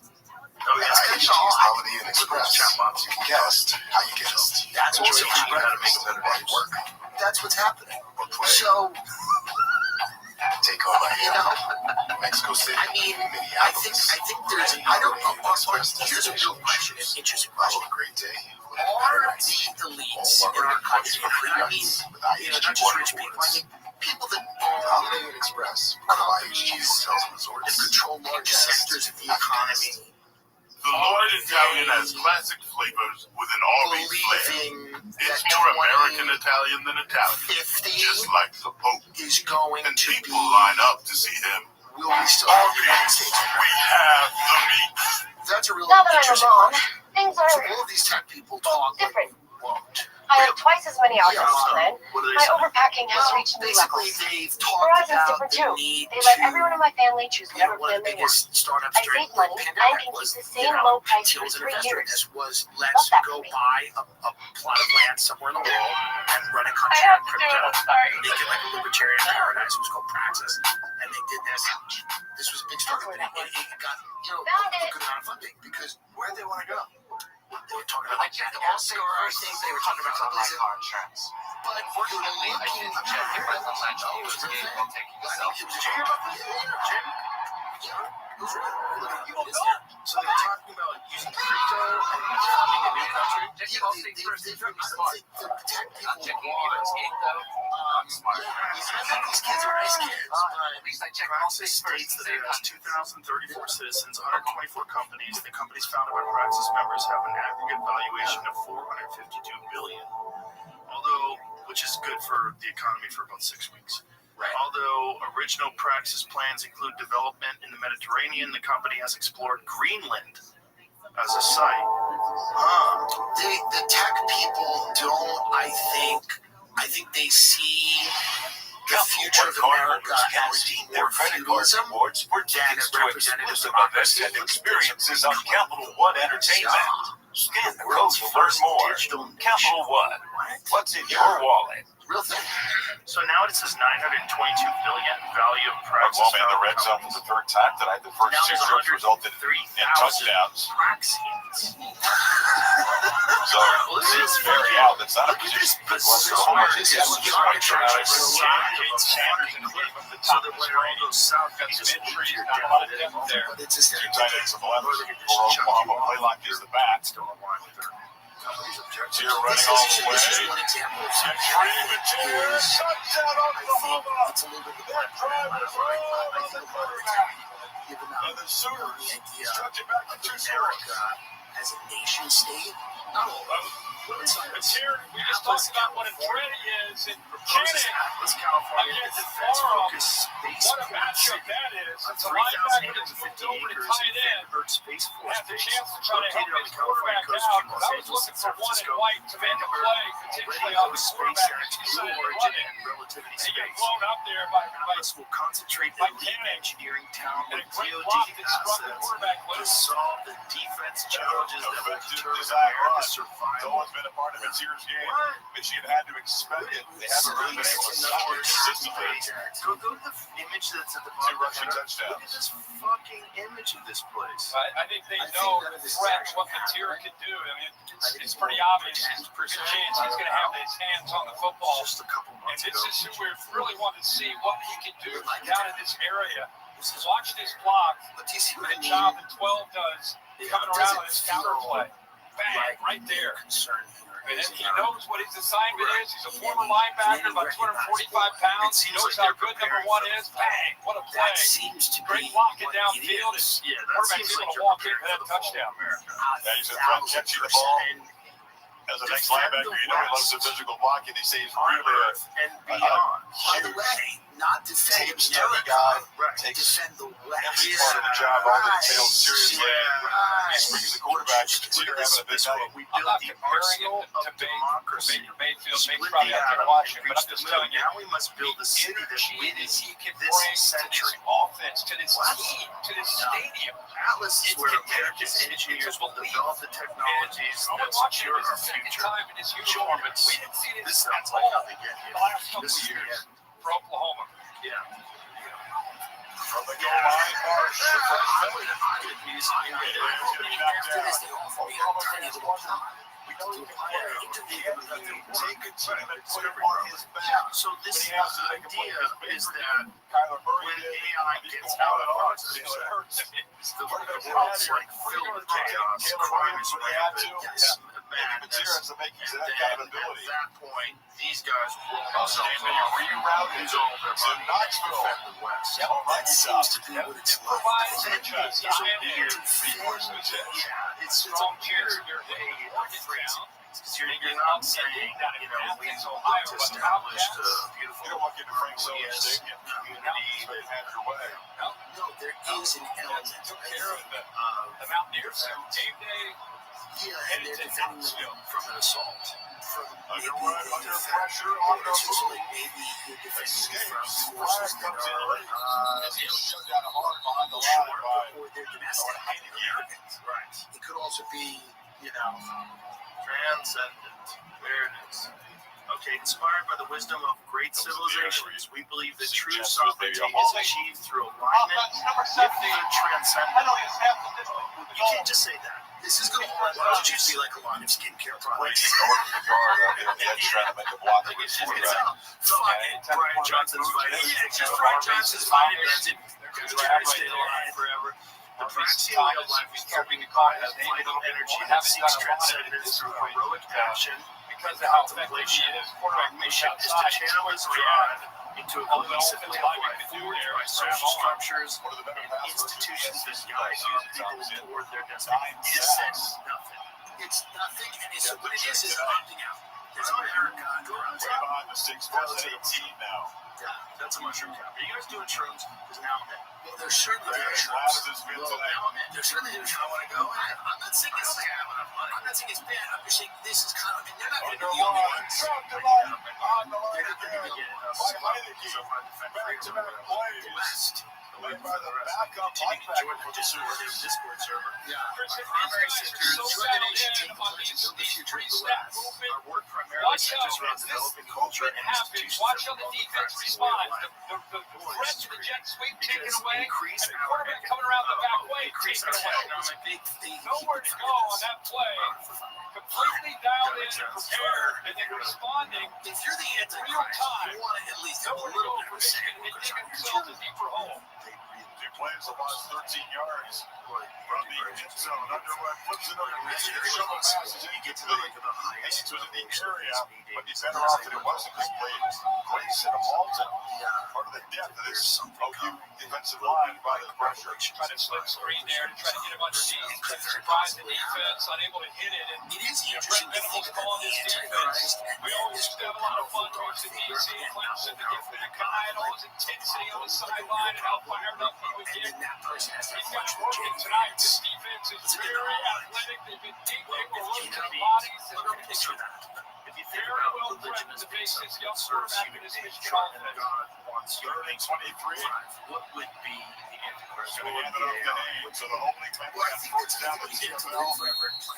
H: Oh, yeah, I use Melody and Express.
B: Chatbots.
H: You can guess how you guessed.
B: That's also
H: how to make a better day's work.
B: That's what's happening. So,
H: Take over,
B: you know,
H: Mexico City.
B: I mean, I think there's. I don't know. Here's a real question. It's an interesting question.
H: A great day.
B: Are the elites in our country? I mean, you know, not just rich people. I mean, people that
H: Holiday Inn Express.
B: companies that control large sectors of the economy.
E: The Lord Italian has classic flavors with an Arby's flair. It's more American Italian than Italian.
B: 50
E: just like the Pope.
B: Is going
E: and
B: to
E: people line up to see him.
B: Will we still have the United States?
E: We have the meat.
B: That's a really
U: Now that I'm a
B: interesting
U: mom,
B: question.
U: things
B: So
U: are
B: all of these tech people talk
U: different.
B: won't.
U: I have twice as many hours
B: Yeah,
U: than
B: what do they
U: my
B: say?
U: overpacking has
B: Well,
U: reached new
B: basically,
U: levels.
B: they've talked
U: Verizon's
B: about
U: different
B: the
U: too.
B: need
U: They let
B: to,
U: everyone in my family choose
B: you know,
U: whatever
B: one of
U: plan
B: the
U: they want.
B: biggest startups
U: I
B: during
U: save money
B: the
U: and
B: pandemic
U: can keep
B: was,
U: the
B: you
U: same
B: know,
U: low price
B: Teal's
U: for
B: an
U: 3
B: investor in
U: years.
B: this was let's
U: Love that
B: go
U: for me.
B: buy a plot of land somewhere in the world and run a
U: I
B: country on
U: have to do
B: crypto.
U: it, I'm sorry.
B: Make it like a libertarian paradise. It was called Praxis. And they did this. This was a big startup. And it got, you know, a good amount of funding because where'd they want to go? They were talking about the All-Star, I think they were talking about my car insurance. But we're going to look in. So they were talking about using crypto and funding a new country. They're tech people these kids are nice kids, but at least I checked Praxis states that it has 2,034 citizens, 124 companies. The companies founded by Praxis members have an aggregate valuation of $452 billion. Which is good for the economy for about 6 weeks. Right. Although original Praxis plans include development in the Mediterranean, the company has explored Greenland as a site. The tech people don't, I think they see the future of America as more feudalism than a representative democracy.
V: And experiences on Capital One Entertainment. Scan the code to learn more. Capital One. What's in your wallet?
B: Real thing.
A: So now it says $922 billion value of Praxis.
V: Oklahoma in the red zone for the third time tonight. The first 6 trips resulted in touchdowns.
A: Praxians Giants.
V: So it's very out. That's not a position. But so much is
A: So they're playing all those south guys just trees, not a lot of depth there.
V: But it's just two tight ends of 11 for Oklahoma. Blaylock is the back.
A: Still on line with their company's objectives.
V: Here running all the way.
A: This is one example of
V: Touchdown Oklahoma.
A: it's a little bit of the black drive was right by the quarterback.
V: And the Sooners stretch it back to 2-0.
A: As a nation state, not all of them.
J: It's here. We just talked about what a threat he is, and Shannon
A: California
J: against
A: defense
J: Farrell.
A: focus space.
J: What a matchup that is. It's a linebacker that's moved over to tight end.
A: Space
J: Has the chance to try to help his quarterback out. I was looking for one and white to make a play, potentially off his quarterback. He decided to run it. He got blown up there by
A: will concentrate their lead engineering talent with DoD assets to solve the defense challenges that will determine America's survival.
V: Been a part of this year's game. Michigan had to expect it. They haven't really been able to stop it consistently.
A: Go to the image that's at the
V: Two
A: bottom.
V: rushing touchdowns.
A: Look at this fucking image of this place.
J: I think they know the threat, what the tier can do. I mean, it's pretty obvious. Good chance he's going to have his hands on the football.
A: Just a couple
J: And
A: months
J: this
A: ago.
J: is who we really want to see what he can do down in this area. Watch this block.
A: But do you see what I
J: The
A: mean?
J: job that 12 does coming around on his counter play. Bang, right there. And he knows what his assignment is. He's a former linebacker, about 245 pounds. He knows how good number one is. Bang, what a play. Great blocking downfield. Quarterback's able to walk in for that touchdown.
V: Yeah, he's a threat catching the ball. As a next linebacker, you know he loves the physical blocking. He says he's really
A: and beyond. By the way, not defend
V: steady guy.
A: Defend the West.
V: Every part of the job, all the details seriously. He's bringing the quarterback to consider having a big night.
A: We
J: I'm
A: built
J: not
A: the
J: comparing
A: arsenal
J: it
A: of
J: to
A: democracy.
J: Baker Mayfield.
A: Split
J: Maybe probably
A: the
J: out there
A: atom,
J: watching, but I'm
A: reached
J: just
A: the
J: telling you.
A: middle. Now we must build a city that wins
J: he can
A: this
J: bring
A: century.
J: to this offense, to this team, to this stadium.
A: Atlas is where America's engineers will develop the technologies that secure our future.
J: Time in his uniform, but we didn't see this at
A: sounds like how
J: all
A: they get here.
J: the last couple
A: This
J: of
A: is the
J: years
A: end.
J: for Oklahoma.
A: Yeah.
V: From the goal line, Marsh.
A: After this, they offer me a tiny little job. So this idea is that when AI gets out of process, the world's like filled with chaos, crime is rampant, yes, madness, and then at that point, these guys roll themselves off, use all their money, defend the West. That seems to be what it's like. It's a weird it's a weird way of phrasing. You're not saying, we hope to establish a beautiful harmonious community that had your way. No, there is an element
J: Took care of the Mountaineers game day.
A: Yeah, and they're defending them from an assault.
V: Under pressure,
A: It's just like maybe you're defending from forces that are
V: shut down a hard behind the line by
A: or they're domestic Americans. Right. It could also be, transcendent. There it is. Okay, inspired by the wisdom of great civilizations, we believe that true sovereignty is achieved through alignment with the transcendent. You can't just say that. This is going to why don't you just be like a line of skincare products?
V: trying to make a block against
A: Brian Johnson's fighting. Brian Johnson's fighting. That's it. He's trying to stay alive forever. The praxia way of life is keeping the car has vital energy that seeks transcendence through heroic action. Because of how contemplation is, our mission is to channel its drive into a cohesive way of life forged by social structures and institutions that guide people toward their destiny. It is nothing. It's nothing, and it's what it is opting out. There's America. Go around
V: behind the 6'18" now.
A: Yeah, that's a mushroom cap. Are you guys doing shrooms? Because now I'm in. Well, they're certainly doing shrooms. Well, now I'm in. They're certainly doing shrooms. I want to go. I'm not saying it's bad. I'm not saying it's bad. I'm just saying this is kind of, and they're not going to be the only ones. They're not going to be the only ones. So far, the fact that the West.
V: By the backup linebacker for the
A: Sooners Discord server. Yeah.
J: Primary
A: centers, drug nation taking place until the future of the West. Our work
J: Watch how this movement happens. Watch how the defense responds. The threat to the jet sweep taken away, and the quarterback coming around the back way taken away. Nowhere to go on that play. Completely dialed in and prepared, and then responding in real time. Nowhere to go for Michigan. They dig themselves a deeper hole.
E: Two plays the last 13 yards from the end zone. Underwood flips it over to Reed. Shovel passes and he gets it. Haynes was in the area, but he's better off that it wasn't because played Grayson of Malton. Part of the depth of this OU defensive line by the pressure.
J: Trying to slip screen there to try to get him underneath. Surprise the defense, unable to hit it. And
B: it is
J: Brent Venables calling this defense. We always used to have a lot of fun watching DC and Clemson to get that guy and all his intensity on the sideline and how fired up he would get. He's got working tonight. This defense is very athletic. They've been deep. They will look to the bodies. And very well threatened to face this young quarterback in this Michigan offense.
E: Starting 23.
B: What would be the
E: Going to hand it off to Haynes. So the holding penalty first down the TFL.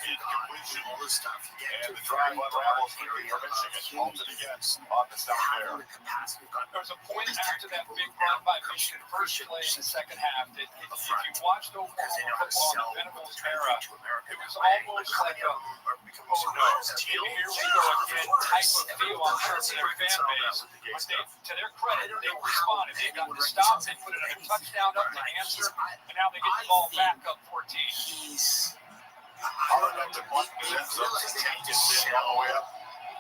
E: Incompletion. And the drive unravels quickly for Michigan. Holds it against on the stop there.
J: There's a point after that big run by Michigan first play in the second half that if you watched Oklahoma football in the Venables era, it was almost like a, oh no, here we go again type of feel on certain their fan base. But they, to their credit, they responded. They got the stop, they put it in a touchdown up to answer, and now they get the ball back up 14.
E: Hard enough to punt the end zone. Gets in all the way up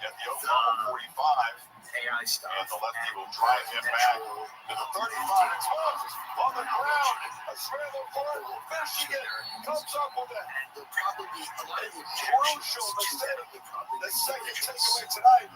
E: at the Oklahoma 45. And the lefty will drive him back to the 35. It's on the ground. A scramble for Michigan comes up with it. Crucial mistake. The second takeaway tonight.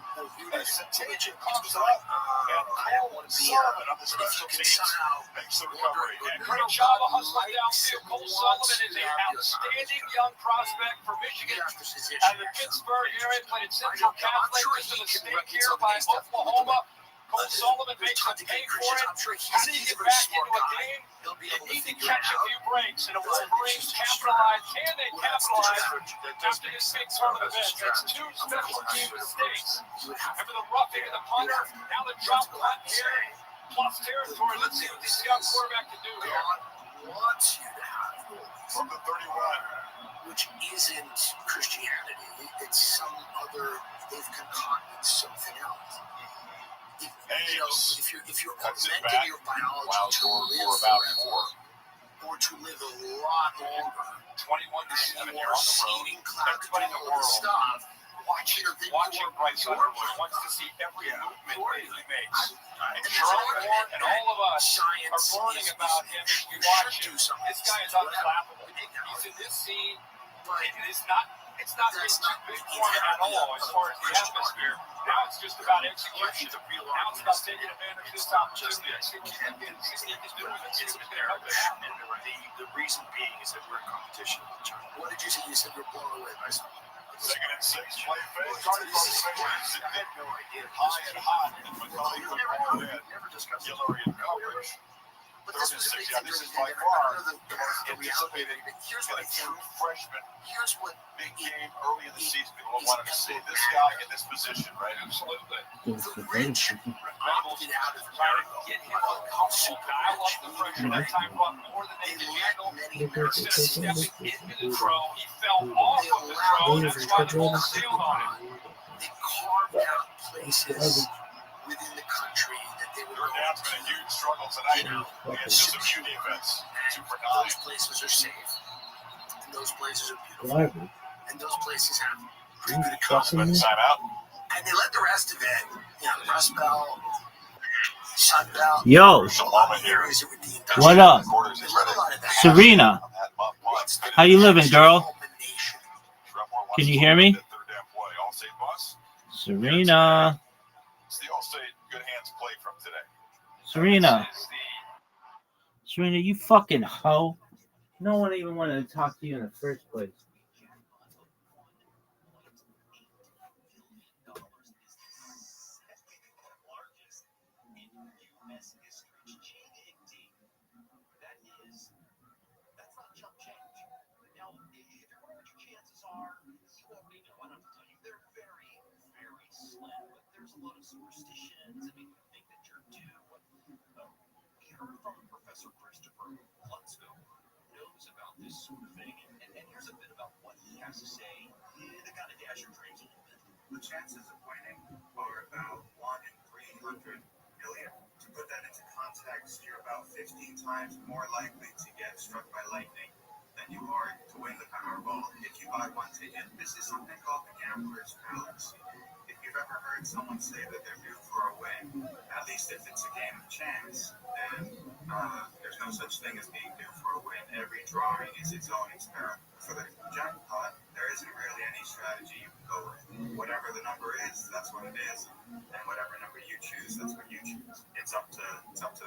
E: As Santagian comes up and Cole Sullivan on the special teams makes the recovery.
J: And great job of hustling downfield. Cole Sullivan is an outstanding young prospect for Michigan. Out of the Pittsburgh area, played at Central Catholic. Just a mistake here by Oklahoma. Cole Sullivan makes them pay for it. How do you get back into a game? You need to catch a few breaks. And the Wolverines capitalize. Can they capitalize after this big tournament event? That's two special team mistakes. Remember the roughing of the punter. Now the drop punt here. Plus territory. Let's see what this young quarterback can do here.
B: Wants you to have
E: from the 31,
B: which isn't Christianity. It's some other. They've concocted something else. If you're augmenting your biology to live forever, or to live a lot longer,
J: 21-7,
B: you're on the road. Everybody in the world stuff.
J: Watching Bryce Underwood wants to see every movement that he makes. And Jerome Moore and all of us are learning about him as we watch him. This guy is unflappable. He's in this scene, but it's not been too big for him at all as far as the atmosphere. Now it's just about execution. Now it's about taking advantage of this opportunity.
B: The reason being is that we're in competition with each other. What did you say? You said you're blown away by something.
E: Second and 6, play fake. High and hot. And never discussed Hillary and coverage. But this was a big thing. This is by far the most anticipated. Here's what I think. Freshman. Here's what big game early in the season. People wanted to see this guy in this position, right?
J: Absolutely.
E: The reach.
J: Get out of trying to get him uncomfortable. Dial up the pressure. That time run more than they can handle. Instead of stepping into the throw, he fell off of the throw. That's why the ball sailed on him.
B: They carved out places within the country that they would.
E: That's been a huge struggle tonight against the Q defense. 2 for 9.
B: Those places are safe. And those places are beautiful. And those places have pretty good economy.
E: Timeout.
B: And they let the rest of it, Rust Belt, Sun Belt.
D: Yo, what up? Serena, how you living, girl? Can you hear me? Serena.
E: It's the All-State Good Hands play from today.
D: Serena, you fucking hoe. No one even wanted to talk to you in the first place.
R: plan, but there's a lot of superstitions that make you think that you're due. We heard from Professor Christopher Lutsko, who knows about this sort of thing, and here's a bit about what he has to say to kind of dash your dreams a little bit.
M: The chances of winning are about 1 in 300 million. To put that into context, you're about 15 times more likely to get struck by lightning than you are to win the Powerball if you buy one ticket. This is something called the gambler's fallacy. If you've ever heard someone say that they're due for a win, at least if it's a game of chance, then there's no such thing as being due for a win. Every drawing is its own experiment. For the jackpot, there isn't really any strategy you can go with. Whatever the number is, that's what it is, and whatever number you choose, that's what you choose. It's up to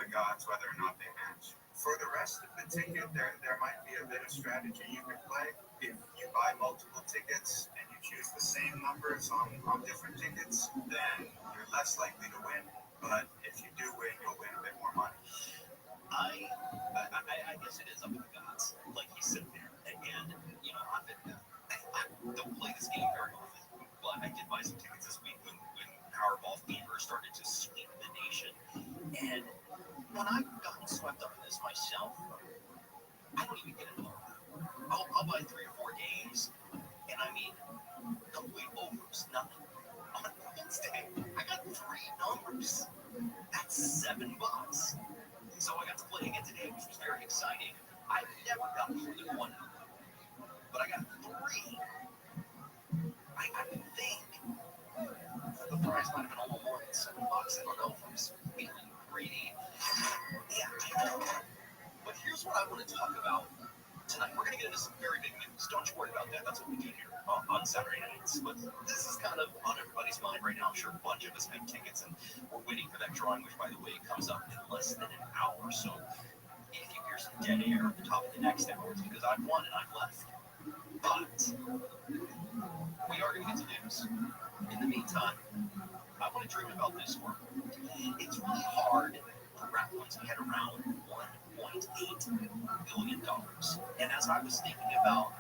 M: the gods whether or not they match. For the rest of the ticket, there might be a bit of strategy you can play. If you buy multiple tickets and you choose the same numbers on different tickets, then you're less likely to win. But if you do win, you'll win a bit more money.
R: I guess it is up to the gods, like he said there. And I don't play this game very often, but I did buy some tickets this week when Powerball fever started to sweep the nation. And when I've gotten swept up in this myself, I don't even get involved. I'll buy 3 or 4 games, and I mean, complete overs, nothing. On Wednesday, I got 3 numbers. That's $7. So I got to play again today, which was very exciting. I've never got more than 1 number, but I got 3. I would think the prize might have been a little more than $7. I don't know if I'm just feeling greedy. Yeah, I know. But here's what I want to talk about tonight. We're going to get into some very big news. Don't you worry about that. That's what we do here on Saturday nights. But this is kind of on everybody's mind right now. I'm sure a bunch of us have tickets, and we're waiting for that drawing, which, by the way, comes up in less than an hour. So if you hear some dead air at the top of the next hour, it's because I've won and I've left. But we are going to get to news. In the meantime, I want to dream about this one. It's really hard to wrap one's head around $1.8 billion. And as I was thinking about,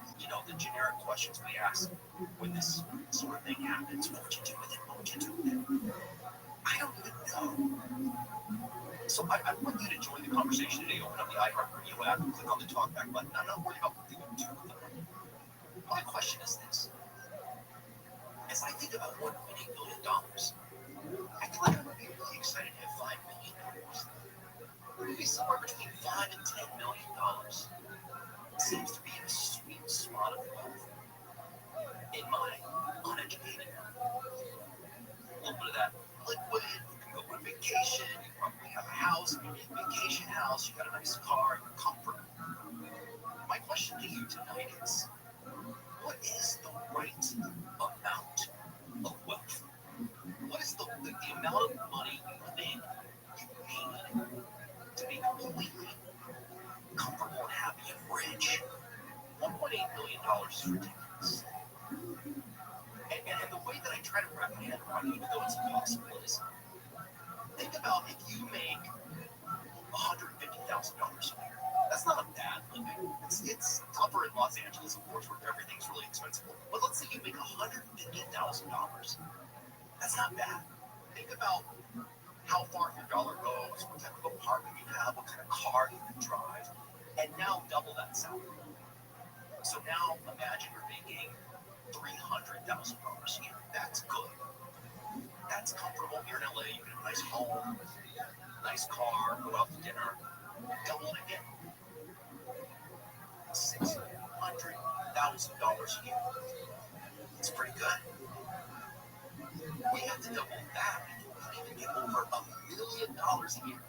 R: the generic questions we ask when this sort of thing happens, what would you do with it? What would you do with it? I don't even know. So I want you to join the conversation today. Open up the iHeartRadio app and click on the talkback button. I'm not worried about what you would do with it. My question is this. As I think about $1.8 billion, I feel like I'm going to be really excited to have $5 million. Maybe somewhere between $5 and $10 million. Seems to be a sweet spot of wealth in my uneducated mind. A little bit of that liquid, you can go on vacation, you probably have a house, maybe a vacation house, you got a nice car, you're comfortable. My question to you tonight is, what is the right amount of wealth? What is the amount of money you think you need to be completely comfortable and happy and rich? $1.8 million is ridiculous. And the way that I try to wrap my head around it, even though it's impossible, is think about if you make $150,000 a year. That's not a bad living. It's tougher in Los Angeles, of course, where everything's really expensive. But let's say you make $150,000. That's not bad. Think about how far your dollar goes, what type of apartment you have, what kind of car you can drive, and now double that salary. So now imagine you're making $300,000 a year. That's good. That's comfortable. You're in LA, you get a nice home, nice car, go out to dinner, double it again. $600,000 a year. It's pretty good. We have to double that before we even get over $1 million a year.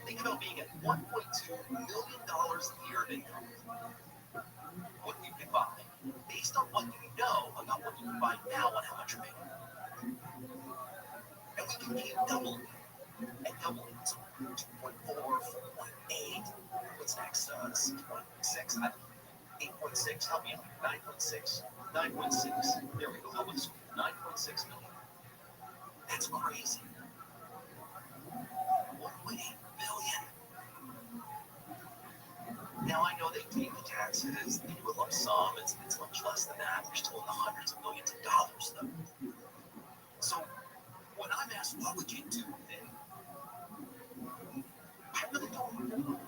R: Think about being at $1.2 million a year of income. What you can buy based on what you know about what you can buy now and how much you're making. And we can keep doubling and doubling. So 2.4, 4.8, what's next? 6.6, 8.6, help me out. 9.6, 9.6. There we go. How about this? 9.6 million. That's crazy. 1.8 billion. Now I know they take the taxes, they do a lump sum, it's much less than that. They're still in the hundreds of millions of dollars though.
V: What would you do with it? I really don't know.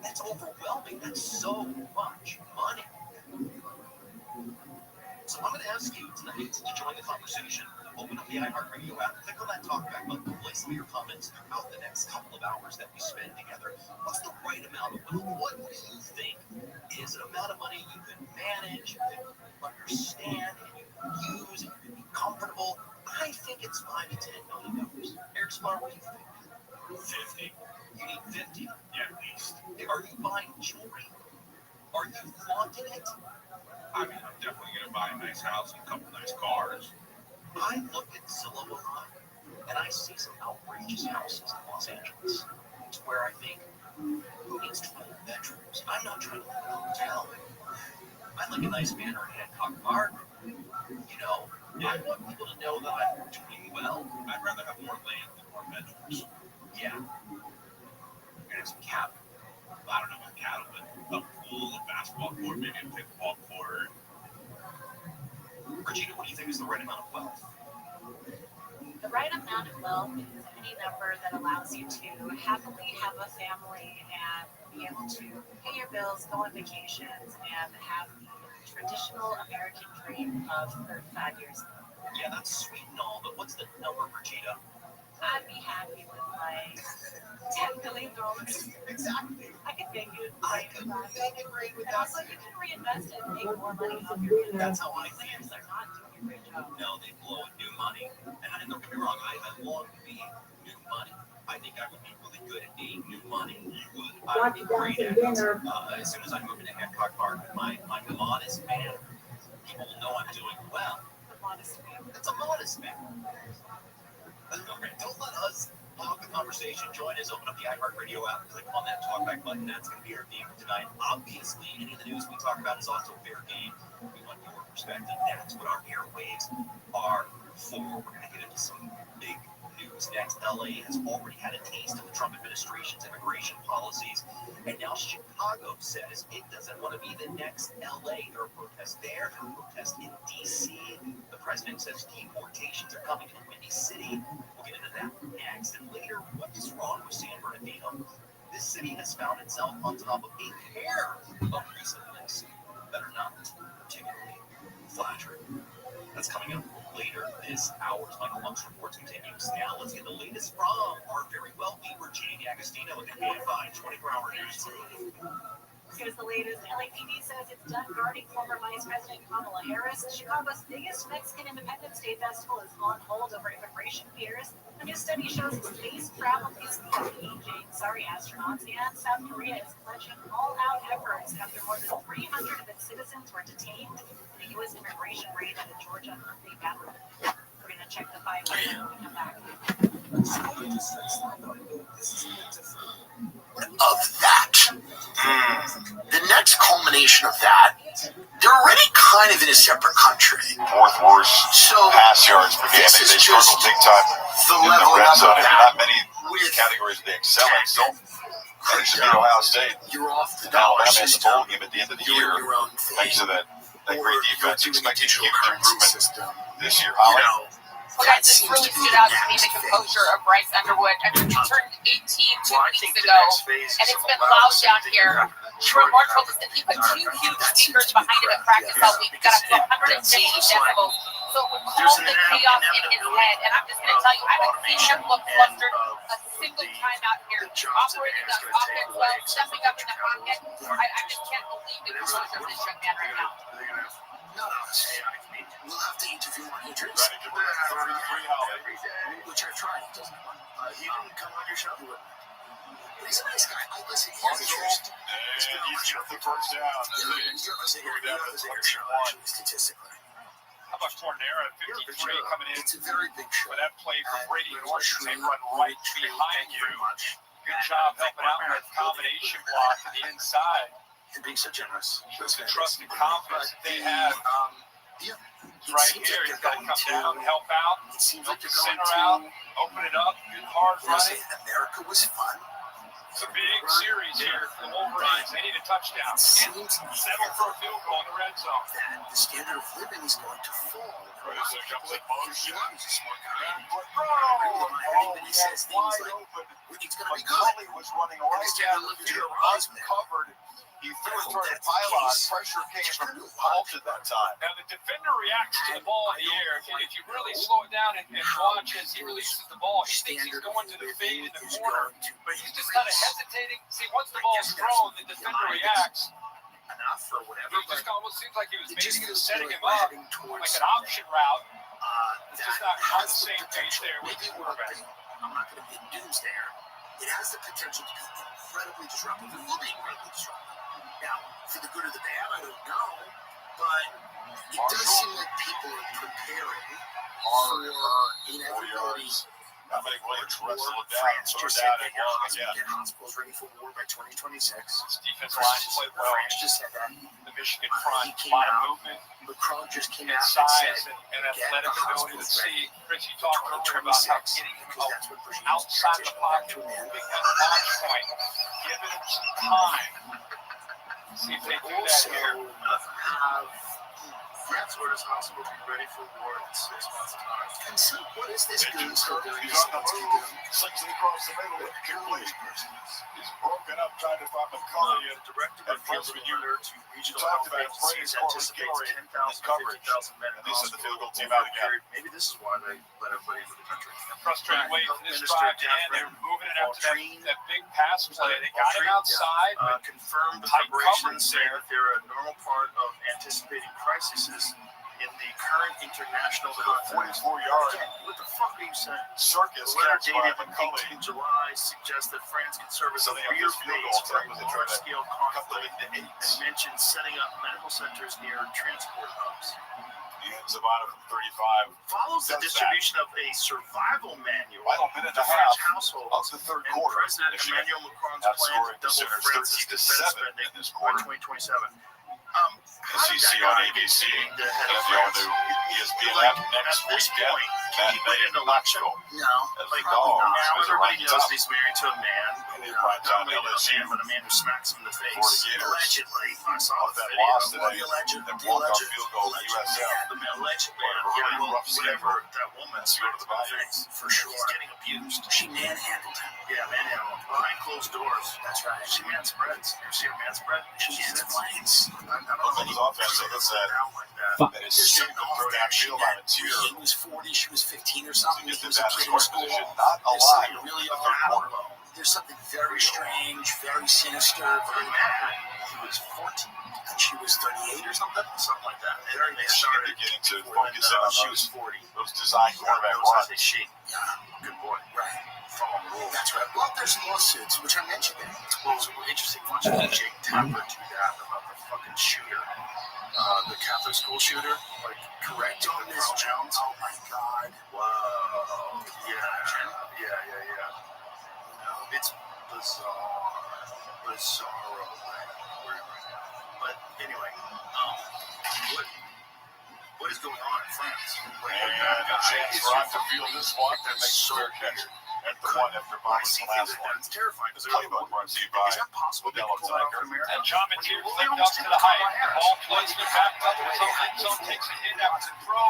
V: That's overwhelming. That's so much money. So I'm going to ask you tonight to join the conversation. Open up the iHeartRadio app, click on that talkback button, place some of your comments throughout the next couple of hours that we spend together. What's the right amount of wealth? What do you think is an amount of money you could manage, you could understand, and you could use, and you could be comfortable? I think it's $5 to $10 million. Eric Spar, what do you think? 50. You need 50? Yeah, at least. Are you buying jewelry? Are you flaunting it? I mean, I'm definitely going to buy a nice house and a couple nice cars. I look at Zillow and I see some outrageous houses in Los Angeles. To where I think, who needs 12 bedrooms? I'm not trying to live in a hotel. I like a nice manor in Hancock Park. You know, I want people to know that I'm doing well. I'd rather have more land than more bedrooms. Yeah. And some cattle. I don't know about cattle, but a pool, a basketball court, maybe a pickleball court. Regina, what do you think is the right amount of wealth?
U: The right amount of wealth is any number that allows you to happily have a family and be able to pay your bills, go on vacations, and have the traditional American dream of 35 years.
V: Yeah, that's sweet and all, but what's the number, Regina?
U: I'd be happy with like $10 million.
V: Exactly.
U: I could make it.
V: I could make it great with that.
U: Also, you can reinvest it and make more money off your business.
V: That's how I feel.
U: They're not doing a great job.
V: No, they blow at new money. And don't get me wrong, I long to be new money. I think I would be really good at being new money. You would. I would be great at it. As soon as I move into Hancock Park with my modest man, people will know I'm doing well.
U: The modest man.
V: It's a modest man. Don't let us hog the conversation. Join us. Open up the iHeartRadio app. Click on that talkback button. That's going to be our theme tonight. Obviously, any of the news we talk about is also fair game. We want your perspective. That's what our airwaves are for. We're going to get into some big news next. LA has already had a taste of the Trump administration's immigration policies. And now Chicago says it doesn't want to be the next LA. There are protests there. There are protests in D.C. The president says deportations are coming to Windy City. We'll get into that next. And later, what is wrong with San Bernardino? This city has found itself on top of a pair of precipices that are not particularly flattering. That's coming up later this hour. Michael Monk's reports continues. Now let's get the latest from our very wealthy Virginia Agostino with the KFI 24-hour news.
U: Here's the latest. LAPD says it's done guarding former Vice President Kamala Harris. Chicago's biggest Mexican Independence Day festival is on hold over immigration fears. A new study shows space travel is engaging. Sorry, astronauts. And South Korea is pledging all-out efforts after more than 300 of its citizens were detained in a U.S. immigration raid at a Georgia Monthly battle. We're going to check the 5 minutes when we come back.
B: Of that. The next culmination of that, they're already kind of in a separate country.
E: Fourth worst pass yards per game. They struggle big time
B: the
E: in the red zone. And not many
B: with
E: categories they excel in. So, thanks to Ohio State.
B: You're off the dollar
E: Alabama in the
B: system.
E: bowl game at the end of the year. Thanks to that great defense, expecting huge improvement this year. Holly?
P: Well, guys, this really stood out to me, the composure of Bryce Underwood. I mean, he turned 18 2 weeks ago, and it's been loud down here. Jerome Moore told us that he put 2 huge speakers behind him at practice all week. He got up to 150 decibels, so it would calm the chaos in his head. And I'm just going to tell you, I haven't seen him look flustered a single time out here. Operating the offense well, stepping up in the pocket. I just can't believe the composure of this young man right now.
B: Not us. We'll have to interview our agents. Which I've tried. He didn't come on your show. He's a nice guy. I listen. He's interest.
E: He's got the first down.
B: Statistically.
O: How about Tornera at 53 coming in?
B: It's a very big show.
O: For that play from Brady Norton, they run right behind you. Good job helping out with that combination block to the inside.
B: And being so generous.
O: Shows the trust and confidence that they have. Right here, he's got to come down, help out,
B: seems like
O: the center out, open it up, good hard running.
B: America was fun.
J: It's a big series here for the Wolverines. They need a touchdown. Settle for a field goal in the red zone.
B: The standard of living is going to fall.
E: There's a couple of motions.
B: He's a smart guy.
E: He
B: says things like, it's going to be good.
E: Cully was running right down the field, uncovered. He threw it toward the pylon. Pressure came from Alt at that time.
J: Now, the defender reacts to the ball in the air. If you really slow it down and watch as he releases the ball, he thinks he's going to the fade in the corner, but he's just kind of hesitating. See, once the ball's thrown, the defender reacts.
B: Enough or whatever.
J: It just almost seems like he was basically setting him up like an option route. It's just not on the same page there with the quarterback.
B: I'm not going to be in doomsday. It has the potential to be incredibly disruptive. It will be incredibly disruptive. Now, for the good or the bad, I don't know, but it does seem like people are preparing for inevitability.
E: I think Williams wrestled it down.
B: France
E: So
B: just
E: down
B: said
E: and
B: that
E: long again.
B: get hospitals ready for war by 2026.
J: This defense line has played well.
B: France just said that.
J: The Michigan front,
B: He came
J: a lot
B: out.
J: of movement,
B: Macron just came
J: and
B: out and
J: size
B: said,
J: and
B: get
J: athletic
B: the
J: ability to
B: hospitals
J: see.
B: ready
J: Chris, you talked earlier about how getting
B: because that's what Brigitte
J: outside the pocket, moving that launch point, giving him some time. See if they do that here.
K: France orders hospital to be ready for war in 6 months' time.
B: And so, what is this goon still doing?
E: He's on the move. Slicks it across the middle. Complete. He's broken up trying to find McCully and
K: directed
E: and Prince with you.
K: to regional
E: talked
K: health
E: about
K: agencies
E: Praise
K: anticipates
E: Corey
K: 10,000 to
E: coverage.
K: 50,000 men in
E: And they said the field goal team
K: over
E: out
K: a
E: again.
K: period. Maybe this is why they let everybody into the country.
J: Frustrated waiting for this drive to end. They're moving it up to that big pass play. They got him outside, but
K: confirmed the
J: tight
K: preparations
J: coverage
K: saying
J: there.
K: that they're a normal part of anticipating crises in the current international conflict.
E: 44 yards.
K: What the fuck are you saying?
E: Circus
K: The letter
E: catch by
K: dated on
E: McCully.
K: 18 July suggests that France could serve as a
E: Setting up
K: rear
E: this field
K: base
E: goal
K: for a
E: attempt was a
K: large-scale conflict
E: couple of
K: and mentioned setting up medical centers near transport hubs.
E: He ends the bottom from 35.
K: Follows the
E: Does
K: distribution of a survival manual
E: Final minute and
K: to
E: a
K: French
E: half
K: households
E: of the third
K: and
E: quarter.
K: President
E: Michigan
K: Emmanuel Macron's plan
E: outscoring
K: to
E: the
K: double
E: Sooners
K: France's defense
E: 13-7
K: spending
E: in this
K: by
E: quarter.
K: 2027.
E: SEC on ABC and the all-new ESPN app next weekend. Matt Bay in Knoxville.
K: No,
E: Like
K: now
E: dogs.
K: everybody knows that he's married to a man.
E: And in prime time,
K: Not only a
E: LSU.
K: man, but a man who smacks him in the face.
E: Florida Gators.
K: Allegedly, I saw
E: Off
K: the
E: that
K: video.
E: loss today. That walk-off field goal to USF.
K: The alleged man,
E: Whatever,
K: yeah,
E: really
K: well,
E: rough
K: whatever
E: scene.
K: that woman
E: Let's go to
K: smacked
E: the
K: him in the
E: value.
K: face, for sure. He's getting abused. She manhandled him. Yeah, manhandled him. Behind closed doors. That's right. She man spreads. You ever see her man spread? She man splits. I don't know.
E: His offense, so that's that. And his skin to throw downfield on a tier.
B: He was 40, she was 15 or something.
E: To
B: He
E: get
B: was
E: the
B: a
E: best
B: kid in
E: score
B: school.
E: position. Not a
B: There's
E: lot.
B: something really odd. There's something very strange, very sinister, very mad. He was 14 and she was 38 or something.
K: Something like that. And then they
E: Michigan
K: started
E: beginning to
K: when
E: focus in on
K: she was
E: those
K: 40.
E: design quarterback
K: Notice I say
E: runs.
K: she. Good boy. Right. Follow the rules.
B: That's right. Well, there's lawsuits, which I mentioned there.
K: Well, it was interesting watching Jake Tapper do that about the fucking shooter. The Catholic school shooter. Like, correct on his pronouns.
B: Oh my God.
K: Whoa. Yeah. It's bizarre. Bizarro. But anyway, what is going on in France?
E: And a chance for us to feel this one that makes a fair catch at the one after bombing the last one.
K: It's terrifying because
E: Playbook brought to you by
K: is that possible to
E: Modelo
K: pull that off
E: Tiger.
K: in America?
J: And John Mateer flipped up to the height. The ball placement back up to his own end zone, takes a hit after the throw.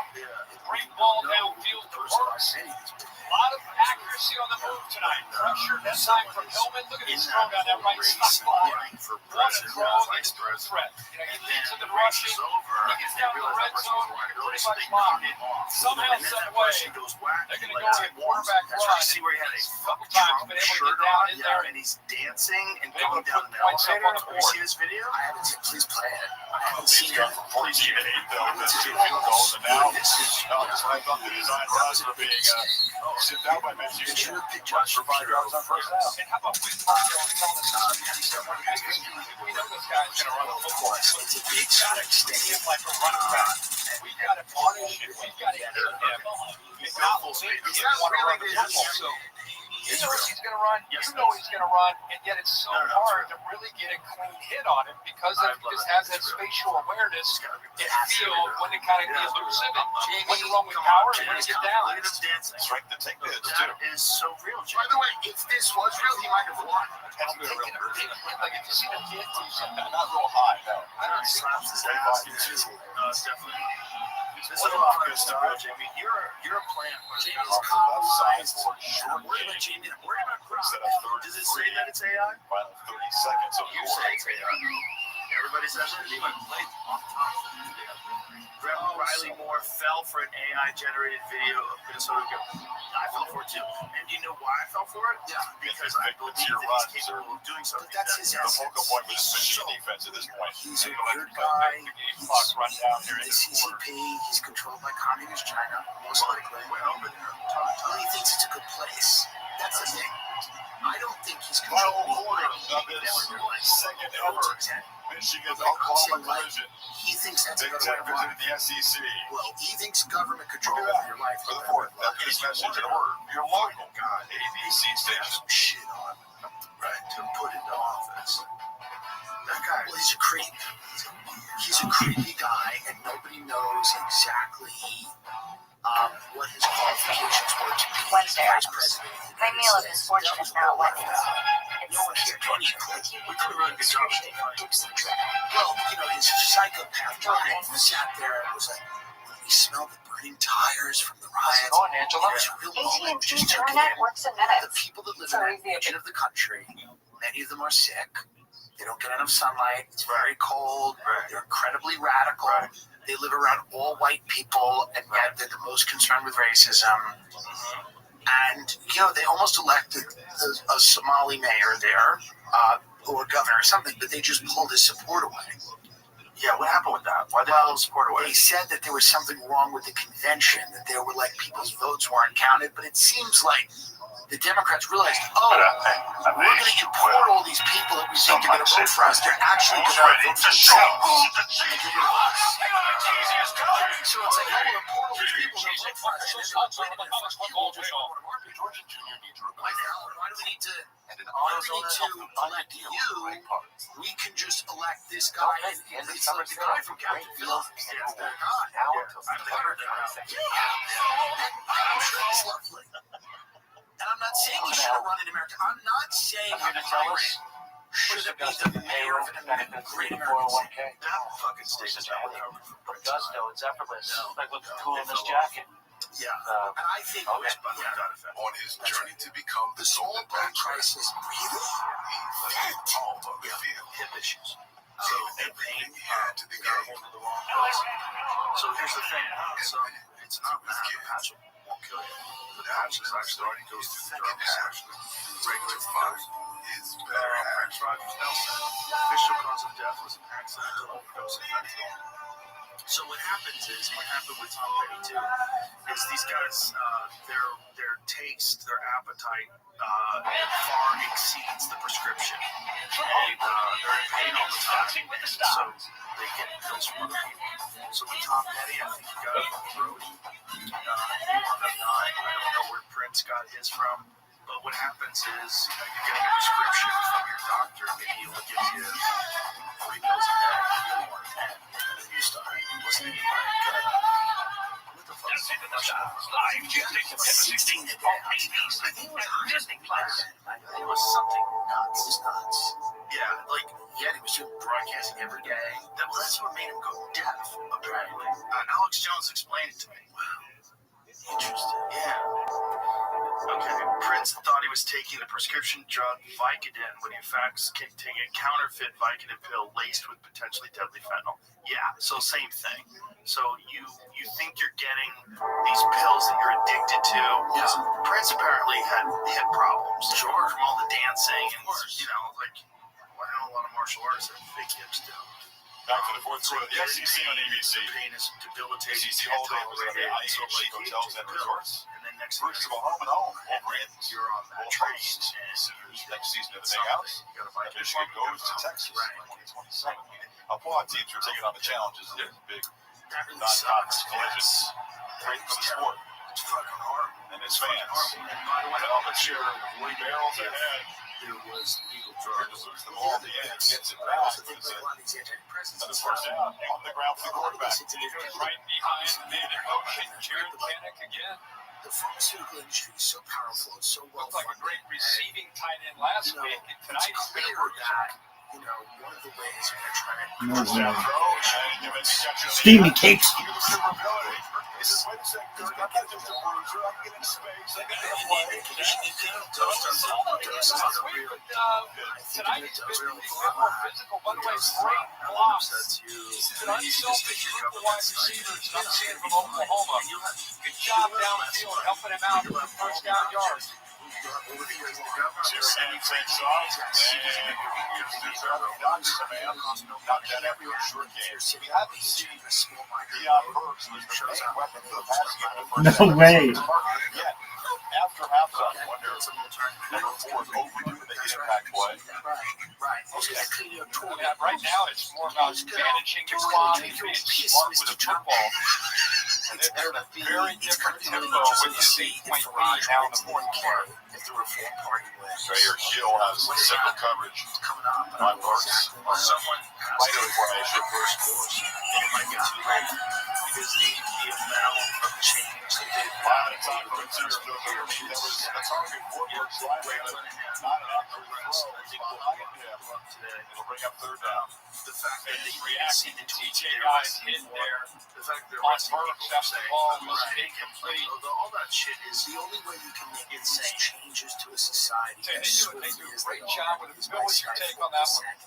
J: Great ball downfield to Hurts. A lot of accuracy on the move tonight. Pressure this time from Hillman. Look at his throw down that right sideline. What a throw against the threat. You know, he leads to the rushing. He gets down to the red zone. Pretty much locked. Somehow, some way, they're going to go on a quarterback run.
K: See where he had a
J: Couple times been able to get down in there.
K: and he's dancing and
J: They
K: going
J: would
K: down
J: put
K: an
J: points up
K: elevator.
J: on the
K: Have you
J: board.
K: seen this video?
B: I haven't seen. Please play it. I haven't
E: He's
B: seen
E: gone
B: it.
E: from 14 to 8, though, with two field goals, and now Alex, I thought the design runs were being shipped out by Michigan. Runs for 5 yards on first down.
J: And how about Whit Martindale telling us we know this guy's going to run the football.
B: It's a big
J: We've got to treat him like a running back. We've got to punish him. We've got to hit him. And not make him want to run the football. So
F: You know he's going to run. You know he's going to run, and yet it's so hard to really get a clean hit on him because he just has that spatial awareness and feel when to kind of be elusive and when to run with power and when to get down.
E: Look at him dancing.
V: Strength to take this, too.
E: That is so real, Jay.
B: By the way, if this was real, he might have won.
F: Like if you see the hit,
V: not real high, no.
E: I don't slaps his ass, too. No, it's definitely. This is a lot of good stuff, Jamie. You're a plant.
B: Jamie's compromised.
E: I'm worried about Jamie. I'm worried about Chris. Does it say that it's AI?
V: Final 30 seconds of
E: You say it's AI. Everybody says it. Even played off top. Rabbi Riley Moore fell for an AI-generated video of Minnesota. I fell for it too. And do you know why I fell for it? Yeah. Because I believe that he's capable of doing something.
B: But that's his essence.
V: The focal point was his mission defense at this point.
B: He's a weird guy. He's CCP. He's controlled by communist China, most likely. And he thinks it's a good place. That's the thing. I don't think he's controlled.
V: Second ever Michigan Oklahoma collision.
B: He thinks that's
V: Big
B: another
V: Ten
B: way to
V: visiting the SEC.
B: Well, he thinks government control of your life.
V: For the fourth, that's his message in a word. Your local ABC station.
B: Shit on him, right, to put into office. That guy, well, he's a creep. He's a creepy guy, and nobody knows exactly what his qualifications were to be
U: Wednesday,
B: vice president.
U: my meal of misfortune is now Wednesday.
B: No one here told you. We could run the job. Well, you know, his psychopath mind sat there and was like, he smelled the burning tires from the riots.
F: How's it going, Angela?
B: It was a real moment. We just took it
U: Internet
B: in.
U: works in minutes.
B: The people that live in that region of the country, many of them are sick. They don't get enough sunlight. It's very cold. They're incredibly radical. They live around all white people, and yet they're the most concerned with racism. And, you know, they almost elected a Somali mayor there, or governor or something, but they just pulled his support away.
E: Yeah, what happened with that? Why did they pull his support away?
B: They said that there was something wrong with the convention, that there were, like, people's votes weren't counted, but it seems like the Democrats realized, we're going to import all these people that we think are going to vote for us. They're actually going to vote for themselves. So it's like, we'll import all these people that vote for us.
V: Georgia Jr. needs to
B: Why do we need to elect you? We can just elect this guy. And it's like the guy from Captain Phil. It's their guy. I'm sure he's lovely. And I'm not saying he should have run in America. I'm not saying a pirate should have been the mayor of a great American city.
E: That fucking state is not
J: Augusto, it's effortless. Like looking cool in this jacket.
B: Yeah, and I think
V: on his journey to become the
B: whole black crisis breathe
V: all of the field.
E: Hip issues.
V: So they pain had to the game.
E: So here's the thing. So it's not that the patch won't kill you. The patch is actually goes through the dermal section. Regular fire
V: is better.
E: Prince Rogers Nelson. The official cause of death was an accidental overdose of fentanyl. So what happens is, what happened with Tom Petty too, is these guys, their taste, their appetite far exceeds the prescription. And they're in pain all the time, and so they get pills from other people. So with Tom Petty, I think he got it from the road. He wound up dying. I don't know where Prince got his from, but what happens is, you know, you're getting a prescription from your doctor, maybe he'll give you 3 pills a day, or 10, and then you start listening to what the fuck is the
B: It was 16 a day. I think it was
E: Disney Plus. It was something nuts.
B: It was nuts.
E: Yeah, like, yeah, he was doing broadcasting every day. That's what made him go deaf, apparently. Alex Jones explained it to me. Wow. Interesting. Yeah. Okay. Prince thought he was taking the prescription drug Vicodin when he in fact was taking a counterfeit Vicodin pill laced with potentially deadly fentanyl. Yeah, so same thing. So you think you're getting these pills that you're addicted to. Yeah. Prince apparently had hip problems. Sure. From all the dancing and, you know, like, well, I know a lot of martial artists have fake hips too.
V: Back to the fourth quarter of the SEC on ABC.
E: The pain is debilitating.
V: SEC Hall Day was at the IHG Hotels and Resorts.
E: And then next
V: Bruce to go home and home. Wolverines.
E: You're on that train.
V: Sooners next season in the Big House. Michigan goes to Texas in 2027. Applaud teams for taking on the challenges. There's big non-conference collisions. Great for the sport.
H: It's fucking horrible.
E: And his fans. Helmet share 3 barrels ahead.
H: There was legal drugs.
E: Lose the ball at the end. Gets it back. Another first down. On the ground for the quarterback.
F: He goes right behind the man in motion. Jared Kinnick again.
H: The pharmaceutical industry is so powerful and so well
F: Looked like a
H: funded.
F: great receiving tight end last week, and tonight he's been a
H: that, one of the ways they're trying to
E: First down throw. And give it to Judge.
D: Steamy cakes.
E: He was maneuverability. He says, wait a second, Dirk, I'm not just a bruiser. I can get in space. I can play.
F: Tonight he's been a bit more physical. By the way, great blocks. He's an unselfish group of wide receivers that I'm seeing from Oklahoma. Good job downfield helping him out for first down yards.
E: Sandy takes off, and here's the knocks a man. Knocked that after a short game. We haven't seen Deion Burks, who's the main weapon for the passing game.
D: No way.
E: Yet, after halftime, I wonder if number 4 is overdue the impact play.
F: Right now, it's more about managing the clock and being smart with the football. And they're a very different tempo with the 8-point lead now in the fourth quarter.
E: Mayor Gill has single coverage on Burks.
H: Someone
E: Right away formation.
H: Because the amount of change that they've
E: A lot of time for interior field underneath. That was a target for Burks right there, but not enough to throw. It'll bring up third down.
H: The fact that
F: He's reacting to TJ guys hit there.
H: The fact that
F: On Burks after the ball was incomplete.
H: all that shit is the only way you can make insane changes to a society.
F: They do a great job with it. Bill, what's your take on that one?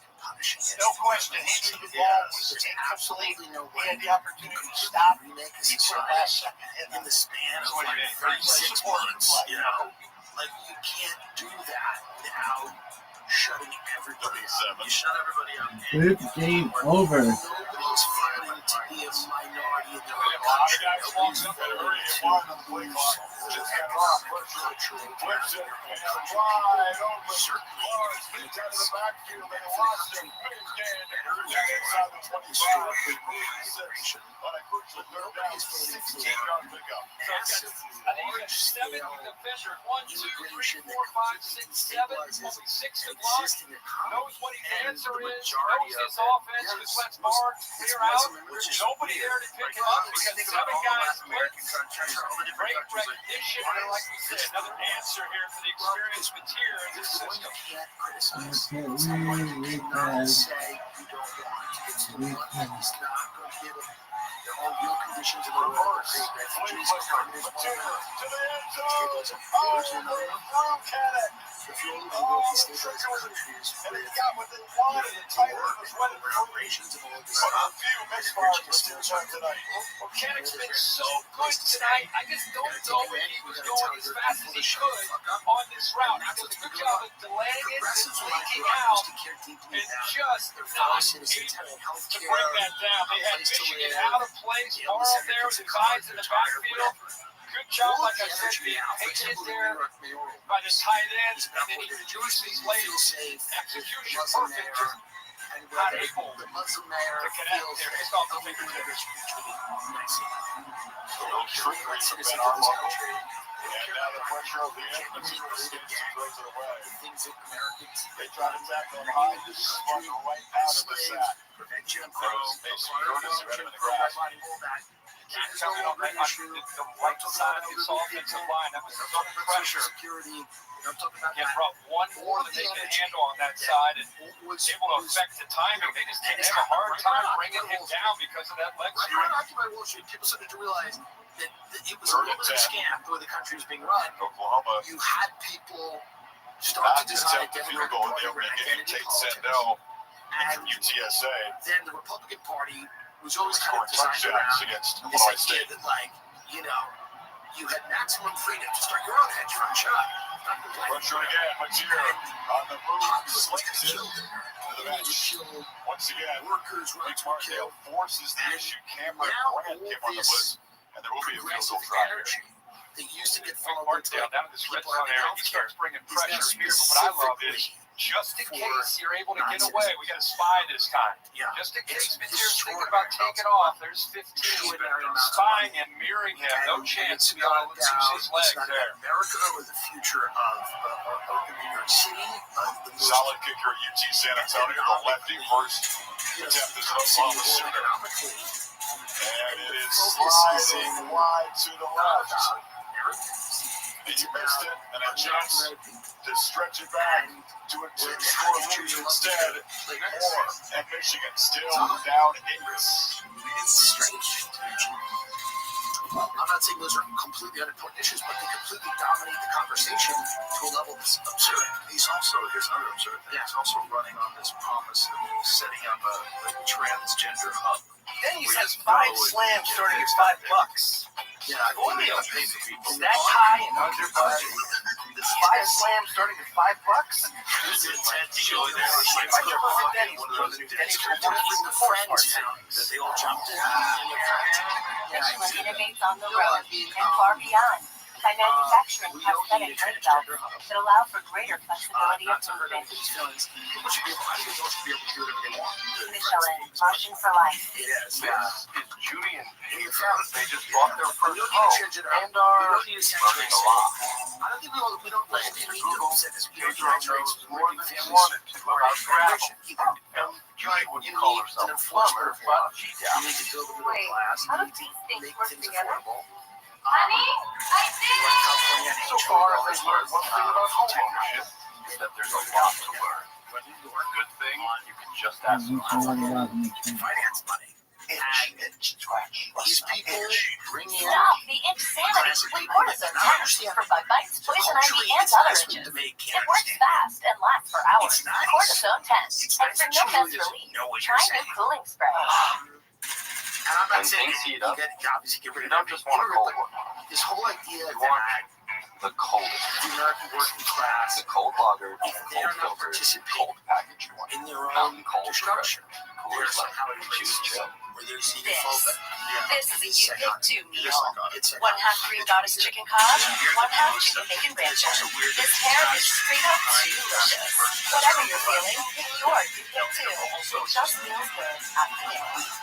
B: No question. He knew the ball was absolutely no way. He had the opportunity to stop. He put a last second hit
H: in the span of
F: What do you mean?
H: 36 months. Like you can't do that without shutting everybody up. You shut everybody up.
D: Good game over.
H: Nobody's fighting to be a minority in their own
E: A lot of
H: country.
E: guys walks up there already get one on the play clock. Just got it off. Flips it. And wide open. Lawrence beats out of the backfield. They lost him. Big gain. Inside the 25. On a crucial third down. 16-yard pickup.
F: I think you got 7 defenders. 1, 2, 3, 4, 5, 6, 7. Only 6 to block. Knows what his answer is. Knows his offense. Just lets Barnes clear out. Nobody there to pick him up because 7 guys blitz. Great recognition. And like we said, another answer here for the experienced material in this system.
H: Real conditions in the world create refugees and foreigners. If you only world destabilizing countries with war operations and all this stuff,
F: Kinnick's been so good tonight. I just don't know if he was going as fast as he could on this route. He does a good job of delaying it and leaking out and just not able to bring that down. They had Michigan out of place, Morrow there with his eyes in the backfield. Good job, like I said, being patient there by the tight ends, and then he reduced these late execution perfect, just not able to connect there. It's off the fingertips.
E: And now the pressure of the end, the throws it away. They try to tackle him high, just run right out of the sack. Jim Crow, Mason Curtis, right in the grass.
F: Keep coming on the right side of this offensive line. That was under pressure. Get brought one more than they can handle on that side and able to affect the timing. They just didn't have a hard time bringing him down because of that leg strike.
H: People started to realize that it was a little bit of a scam the way the country was being run.
E: Oklahoma.
H: You had people start to design a
E: field goal. They were getting Tate Sandell from UTSA.
H: Then the Republican Party was always kind of
E: Scored
H: designed
E: touchdowns
H: around
E: against
H: this
E: Illinois
H: idea
E: State.
H: that, like, you had maximum freedom to start your own hedge fund shop.
E: Pressure again, Mateer on the move, slings it to the bench. Once again, Rick Martindale forces the issue. Cameron Grant came on the blitz, and there will be a field goal try here.
H: They used to get followed
F: Martindale down in this red zone area. He starts bringing pressure here, but what I love is Just in case you're able to get away, we got a spy this time.
B: Yeah.
F: Just in case Vizier's thinking about taking off, there's 15. Spying and mirroring him, no chance to be able to lose his legs there.
B: America or the future of New York City.
E: Solid kicker at UT San Antonio, the lefty first attempt is Oklahoma Sooner. And it is sliding wide to the left. And you missed it, and a chance to stretch it back to a two-score lead instead. Moore and Michigan still down 8.
B: It's strange. I'm not saying those are completely unimportant issues, but they completely dominate the conversation to a level that's absurd.
H: Here's another absurd thing. He's also running on this promise of setting up a transgender hub.
G: Then he says 5 slams starting at $5.
B: Yeah,
G: Julio, that high and under budget. 5 slams starting at $5?
H: This is Ted Deal there.
B: That they all jumped in.
U: Michelin innovates on the road and far beyond by manufacturing prosthetic foot belts that allow for greater flexibility of movement. Michelin, motion for life.
R: It's Judy and Paige. They just bought their first home and are running a lot.
B: I don't think we don't let it be Google.
R: Paige knows more than she wanted to about gravel. And Judy wouldn't call herself a plumber, but she doubted.
U: Wait, how do these things work together? Honey, I did it!
R: So far, I've learned one thing about home ownership is that there's a lot to learn. Good thing you can just ask them.
B: Finance money.
R: Itch, scratch.
B: These people bring in.
U: Stop the insanity with cortisone tablets for bug bites, poison ivy, and other itches. It works fast and lasts for hours. Cortisone 10. And for no mess relief, try new cooling spray.
B: And I'm not saying
R: things heat
B: you
R: up,
B: obviously get rid
R: you
B: of
R: don't just want a cold one.
B: this whole idea
R: You
B: that
R: want the coldest.
B: the American working class,
R: The cold lager,
B: if they are
R: cold
B: not
R: filtered,
B: participating
R: cold package you want.
B: in their
R: Mountain
B: own
R: cold
B: destruction,
R: Cooler
B: they're somehow
R: like
B: in
R: choose
B: places
R: chill.
B: where there's xenophobic.
U: This is a you pick two meal.
B: It's
U: 1/2 Green Goddess chicken cod, 1/2 chicken bacon rancher. This pair is straight up delicious. Whatever you're feeling, pick your you pick two. It just feels good at the end.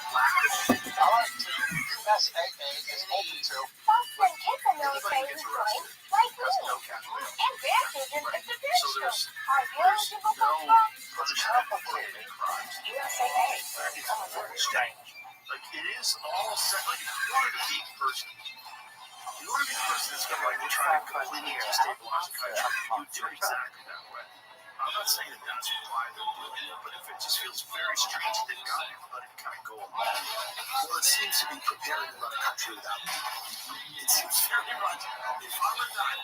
G: USAA is open to.
C: Boston kids are military join, like me. And grandchildren of the British. Are you eligible for fun? USAA.
H: Like, it is all set. Like, if you want to be a person, that's going to like try to completely destabilize the country, you do it exactly that way. I'm not saying that that's why they're doing it, but if it just feels very strange that they've got everybody to kind of go along.
B: Well, it seems to be preparing to run a country without people. It seems very much. If I'm a nut,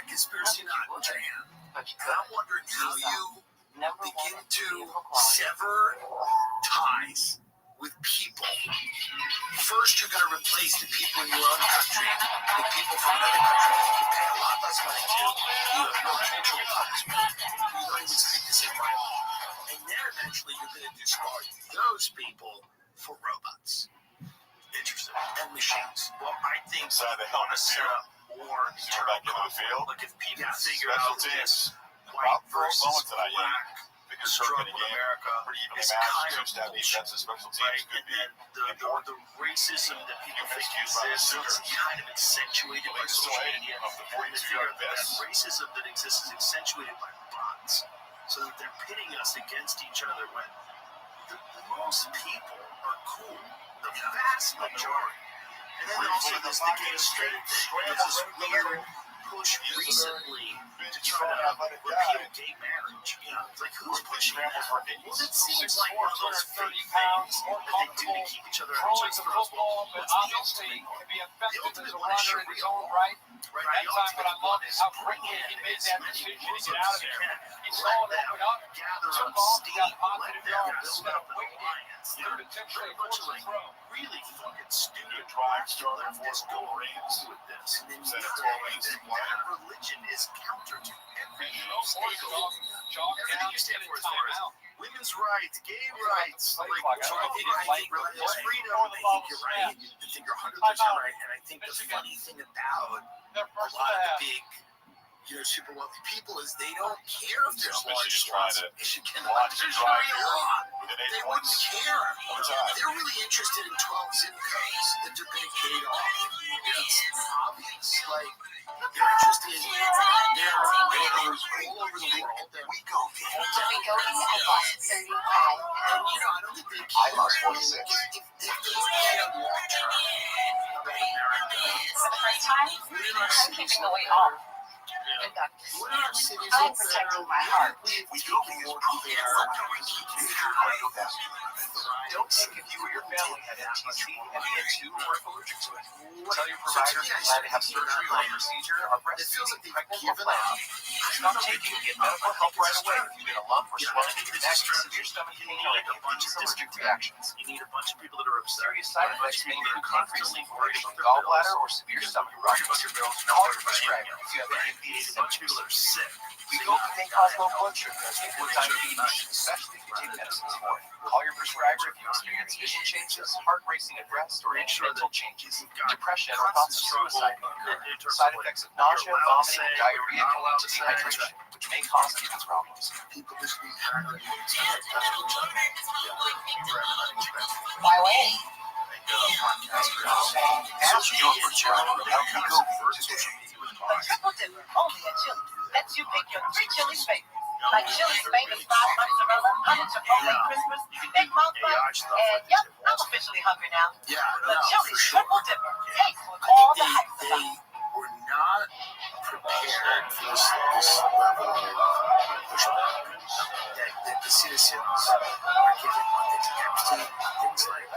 B: conspiracy nut, which I am, and I'm wondering how you begin to sever ties with people. First, you're going to replace the people in your own country with people from another country that you pay a lot less money to. You have no cultural ties with. You don't even speak the same language. And then eventually you're going to discard those people for robots.
H: Interesting.
B: And machines.
H: Well, I think
E: Inside the helmet
H: set
E: here.
H: up more
E: You're back into the field.
H: Like if people
B: Yes.
H: figure
E: Special
H: out
E: teams.
H: this white
E: For a
H: versus
E: moment tonight, you
H: black
E: biggest
H: struggle
E: circuit
H: in
E: game.
H: America
E: Pretty evenly
H: is
E: matched.
H: kind of
E: Two-step defensive special teams
H: right,
E: could
H: and
E: be
H: then the racism that people think
E: Excused by the
H: exists is
E: Sooners.
H: kind of accentuated by
E: Like so
H: social
E: eight
H: media.
E: of the
H: And
E: 43
H: that
E: best.
H: racism that exists is accentuated by bots, so that they're pitting us against each other when most people are cool, the vast majority. And then also there's the gay straight thing. There's this weird push recently to try to repeal gay marriage. You know, it's like who's pushing that? Well, it seems like one of those fake things that they do to keep each other at
F: Throwing
H: each
F: the
H: other's
F: football, but
H: What's the
F: obviously
H: ultimate one?
F: can be
H: The
F: effective as
H: ultimate
F: a
H: one is
F: runner in his
H: Sharia
F: own
H: law.
F: right.
H: Right,
F: That
H: the
F: time, but I
H: ultimate
F: love
H: one is
F: how
H: bring
F: quickly
H: in
F: he made
H: as
F: that
H: many
F: decision to
H: Muslims
F: get out of
H: as you
F: there.
H: can.
F: He saw
H: Let
F: it
H: them
F: open up,
H: gather
F: took
H: up
F: off,
H: steam.
F: got
H: Let
F: positive
H: them
F: yards
H: build
F: instead
H: up
F: of
H: an
F: waiting
H: alliance.
F: to
H: They're
F: potentially
H: very much
F: force a
H: like
F: throw.
H: really fucking stupid
E: drive
H: to
E: starter
H: let this
E: for
H: go
E: Wolverines.
H: along with this. And then
E: Set
H: you
E: of
H: tell
E: 12
H: me
E: minutes
H: that
E: to play.
H: that religion is counter to every
F: Force
H: staple.
F: jog
H: Everything
F: down,
H: you stand
F: get
H: for
F: a
H: as far as
F: timeout.
H: women's rights, gay rights, like
F: clock. I don't know if you didn't like
H: religious
F: the
H: freedom.
B: I think you're right. I think you're 100% right. And I think the funny thing about
F: Their
B: a
F: first
B: lot of
F: half.
B: the big super wealthy people is they don't care if there's large
E: just trying
B: swaths
E: to
B: of Michigan.
E: launch
B: There's
E: drive
B: really a lot.
E: within 8
B: They
E: points.
B: wouldn't care.
E: One time.
B: They're really interested in 12 zip codes that they're going to get off. It's obvious. Like, they're interested in their neighbors all over the world. We go there.
U: I lost 35.
B: And, I don't think they care.
V: I lost 46.
B: If they care long term about America,
U: For the first time, I'm keeping the weight off. I'm protecting my heart.
V: We go because proof Don't think if you or your family had MTC, MBN2, or if allergic to it. Tell your provider if you plan to have surgery or a procedure or breastfeeding, pregnant, or planning. Stop taking and get medical help right away if you get a lump or swelling in your neck, severe stomach pain, or any allergic reactions.
H: You need a bunch of people that are upset.
V: Serious side effects may include constantly irritable gallbladder or severe stomach problems. Call your prescriber if you have any of these symptoms.
H: Sick.
V: We go may cause low blood sugar as well as diabetes, especially if you take medicines for it. Call your prescriber if you experience vision changes, heart racing at rest, or any mental changes, depression, or thoughts of suicide. Side effects of nausea, vomiting, and diarrhea can lead to dehydration, which may cause kidney problems.
B: people just be paranoid.
U: Why wait?
V: Ask your prescriber how you go first.
U: A triple dipper only at Chili's lets you pick your 3 Chili's favorites. Like Chili's famous fried mozzarella, honey chipotle Christmas, big mouth bites, and yep, I'm officially hungry now.
B: Yeah,
U: The
B: no,
U: Chili's
B: for sure.
U: triple dipper tastes with
B: I
U: all
B: think
U: the hype.
B: they were not prepared for this level of pushback that the citizens are giving on things like Epstein, things like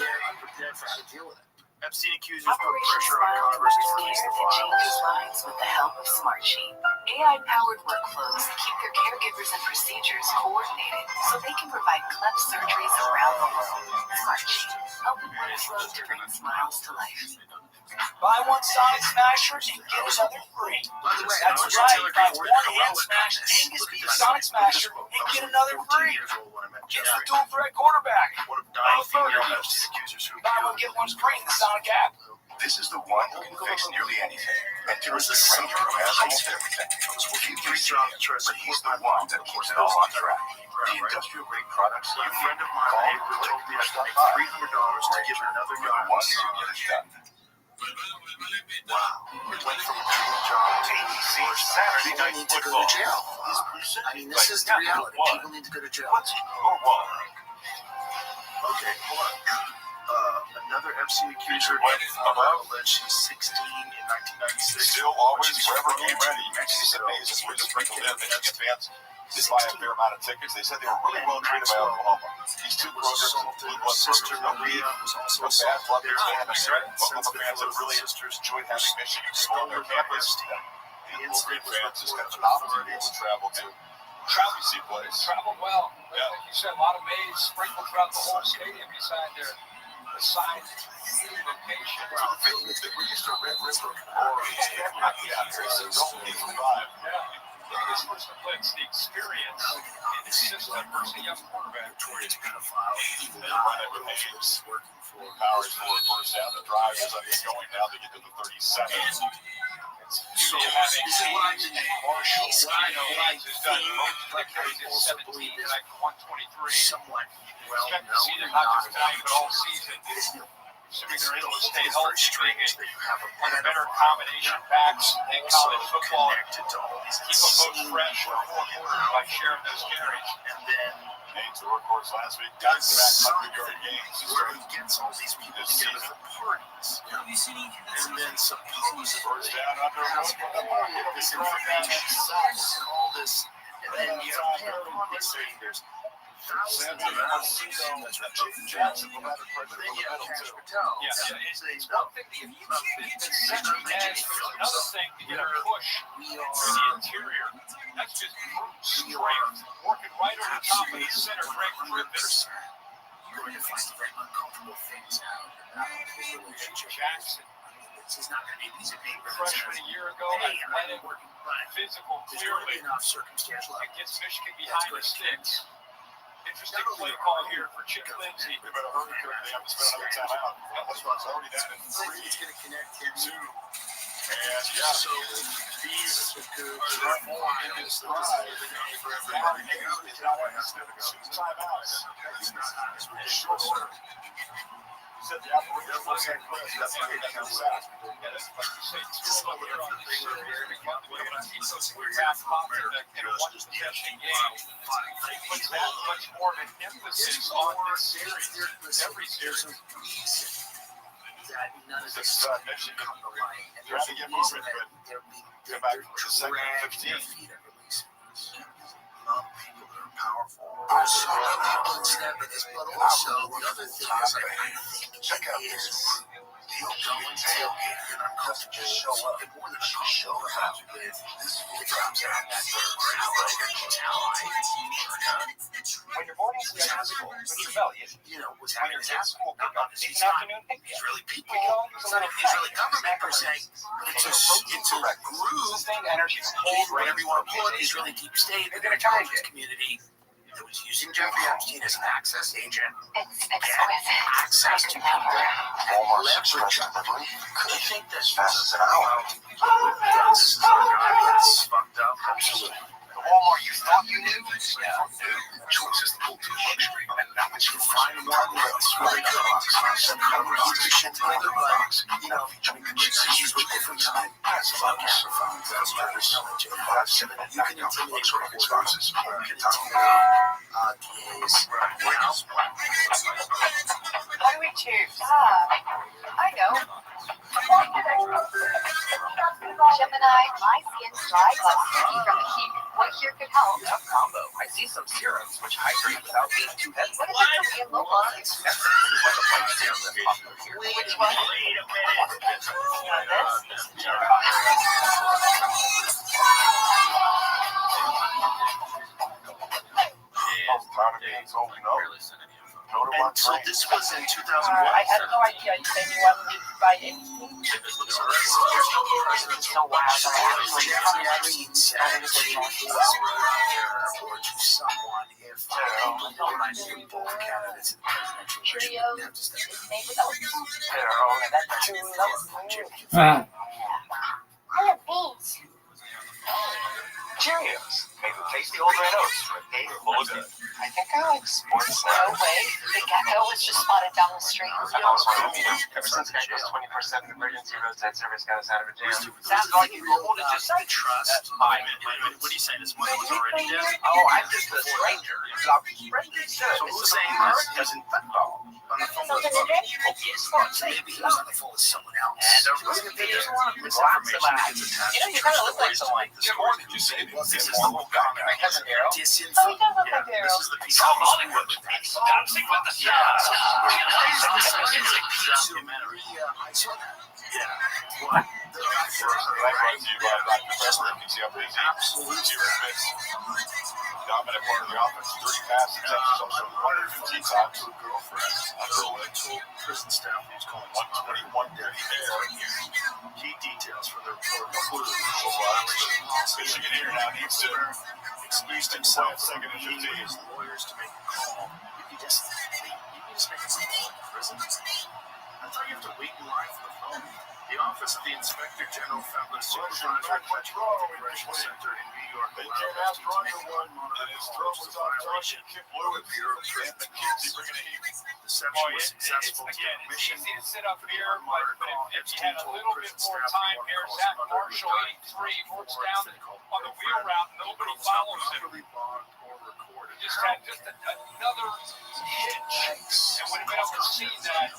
B: they're unprepared for how to deal with it.
H: Epstein accusers put pressure on Congress to release the file.
U: Changes lives with the help of Smartsheet. AI-powered workflows keep their caregivers and procedures coordinated so they can provide cleft surgeries around the world. Smartsheet, helping workflow to bring smiles to life.
G: Buy one Sonic Smasher and get another free.
B: By the way,
G: That's right. Buy one hand smash Angus beef Sonic Smasher and get another free. It's the dual threat quarterback.
H: One of 9 female Epstein accusers who
G: Buy one get one free in the Sonic app.
V: This is the one who can fix nearly anything. And here's the friend who has almost everything. He's but he's the one that keeps it all on track. The industrial grade products
H: a friend of mine told me I could make $300 to give another guy
V: once you get it done.
H: Wow. It went from a dream job to ABC Saturday
B: People
H: night
B: need to go
H: football.
B: to jail. I mean, this is the reality. People need to go to jail.
H: Or what? Okay, hold on. Another Epstein accuser alleged she's 16 in 1996.
E: Still always forever game ready. It's amazing when you sprinkle in Michigan fans did buy a fair amount of tickets. They said they were really well treated by Oklahoma. These two programs, blue blood
H: Sister
E: programs, no beef,
H: Maria was also
E: no bad
H: assaulted
E: blood.
H: there.
E: There's Oklahoma fans that really enjoyed having Michigan on their campus. The in-state fans is kind of an opportunity to travel to. Travel see place.
F: Traveled well. Yeah. Like you said, a lot of maize sprinkled throughout the whole stadium beside their assigned location.
V: We used to Red River.
F: This was the blitz, the experience, and the system versus a young quarterback.
H: Notorious pedophile.
E: They run it with Hayes. Powers for first down. The drive is going now. They get to the 37.
F: So this is what I've been Marshall. Hayes has done most of the carries at 17 tonight for 123.
B: Somewhat well
F: Expect to see them not just tonight, but all season. Assuming they're able to stay healthy, bring it one of the better combination backs in college football. Keep them both fresh for 4 quarters by sharing those carries.
H: And then
E: Hayes, the workhorse last week, got to back 100-yard games.
H: where he gets all these people together for parties. And then supposedly
E: First down under
H: has all of this information and all this. And then you have apparently saying there's thousands of that's Jackson, no matter the then you have Cash Patel.
F: It's one thing to get it's such a edge, but it's another thing to get a push through the interior. That's just brute strength. Working right over the top of the center, Greg Griffiths.
B: You're going to find very uncomfortable things out about his relationship.
F: Jackson.
B: He's not going to be easy being
F: Freshman a year ago, athletic, physical,
B: There's going to be
F: clearly.
B: enough circumstantial
F: It gets Michigan behind the sticks. Interesting play call here for Chip Lindsey.
E: They better hurry because they have to spend another timeout. That's why it's already down in 3.
B: It's going to connect here.
E: 2. And yeah,
B: so these are good.
E: more in his stride for everybody. He's got 2 timeouts. It's short. Said the operator was saying, that's not going to have sack.
F: Puts that much more of an emphasis on this series. Every series.
B: That none of this
E: This Michigan
B: come to light. And
E: trying to get moving, but come back for the second and 15.
B: People that are powerful. There's so many people in step in this, but also the other thing is like, I think check out this. He'll go and tailgate and I'm going to just show up. And more than she shows up with this drops out that
G: When your boarding schedule is full, it's rebellious.
B: You know, what's happening is
G: school pickup, it's
B: it's
G: an
B: not
G: afternoon pickup.
B: Israeli people.
G: We can all use
B: It's
G: a
B: not
G: little
B: an Israeli government per se, but it's a group.
G: Sustained energy,
B: Hold whatever you want to put, Israeli deep state, the intelligence community that was using Jeffrey Epstein as an access agent.
U: It's exquisite.
B: Access to power. Leverage. Could think this was an hour. This is that's fucked up. Absolutely. The Walmart you thought you knew? Yeah. Choices pulled too luxury. And now that you find one that's really good. Some cover up the shit by the bugs. You know, she's with different time. That's about microphones. That's better selling to the 5-7. You can intimidate sort of responses. You can intimidate DAs.
U: What do we choose? I know. Gemini, my skin's dry but sticky from the heat. What here could help?
R: Tough combo. I see some serums which hydrate without being too heavy.
U: What if it's a real local?
R: Essence is like a white serum that's popular here.
U: Which one?
H: And so this was in 2001.
U: I had no idea you said you wanted me to buy anything.
B: So that's so wild. I actually never seen everybody on his or to someone if my new poll candidates in the presidential election
U: Cheerios.
B: have to step
U: It's made with oats. I love beans.
G: Cheerios, made with tasty old red oats, made full of good.
U: I think I like sports. No way. The gecko was just spotted down the street.
G: I've always wanted to meet him. Ever since Geico's 24/7 emergency roadside service got us out of a jam.
R: Sounds like you want to just say
B: trust.
R: Wait
B: a minute. What are you saying? This money was already dead?
R: Oh, I'm just a stranger.
B: So who's saying this doesn't football? On the phone with maybe he was on the phone with someone else.
R: And a real video with lots of eyes.
U: You know, you kind of look like someone.
R: You're more than you say. This is the whole guy. My cousin Daryl.
U: Oh, he does look like Daryl.
B: This is the piece
R: From Hollywood. It's Dancing with the Stars.
B: documentary. I saw that. Yeah. What?
E: Dominant part of the offense, 3 passes, also 115 times to a girlfriend.
H: Prison staff was calling
E: 121 dead air.
H: key details for the report.
E: Michigan here now needs to
H: Excused himself
E: second and 15.
H: his lawyers to make a call. You can just make a call in prison. I thought you have to wait in line for the phone. The Office of the Inspector General found the supervisor at the Correctional Center in New York.
E: They came after Underwood, and his throw was on target. Kip Lewis and McKenzie bringing a heat.
H: Deception was successful.
F: Again, it's easy to sit up here, but if you had a little bit more time here, Zach Marshall, 83, works down on the wheel route, nobody follows him. Just had another hitch, and would have been able to see that.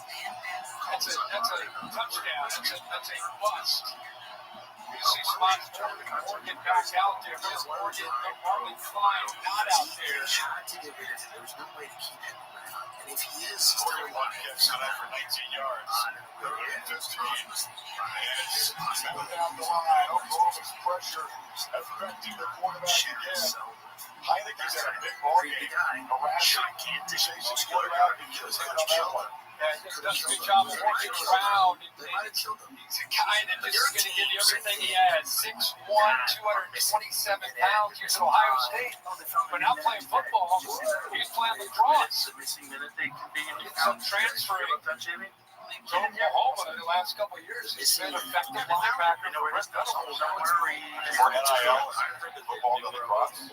F: That's a touchdown. That's a bust. You see spots Morgan back out there. Where's Morgan? Marlon Klein not out there.
B: Tried to get rid of him. There was no way to keep him around. And if he is still
E: Morgan one catch out for 19 yards. Third and 15. And it's down the line. Oklahoma's pressure affecting the quarterback again. Heineke's had a big ball game.
H: Gigantic.
E: Chases quarterback and kills him on that one.
F: And just does a good job of working around.
B: They might have killed him.
F: He's kind of just going to give you everything he has. 6'1", 227 pounds. He was at Ohio State. But now playing football, he's playing lacrosse. Some transferring to Oklahoma in the last couple of years. He's been an effective linebacker for Brett Venables.
V: Football to lacrosse.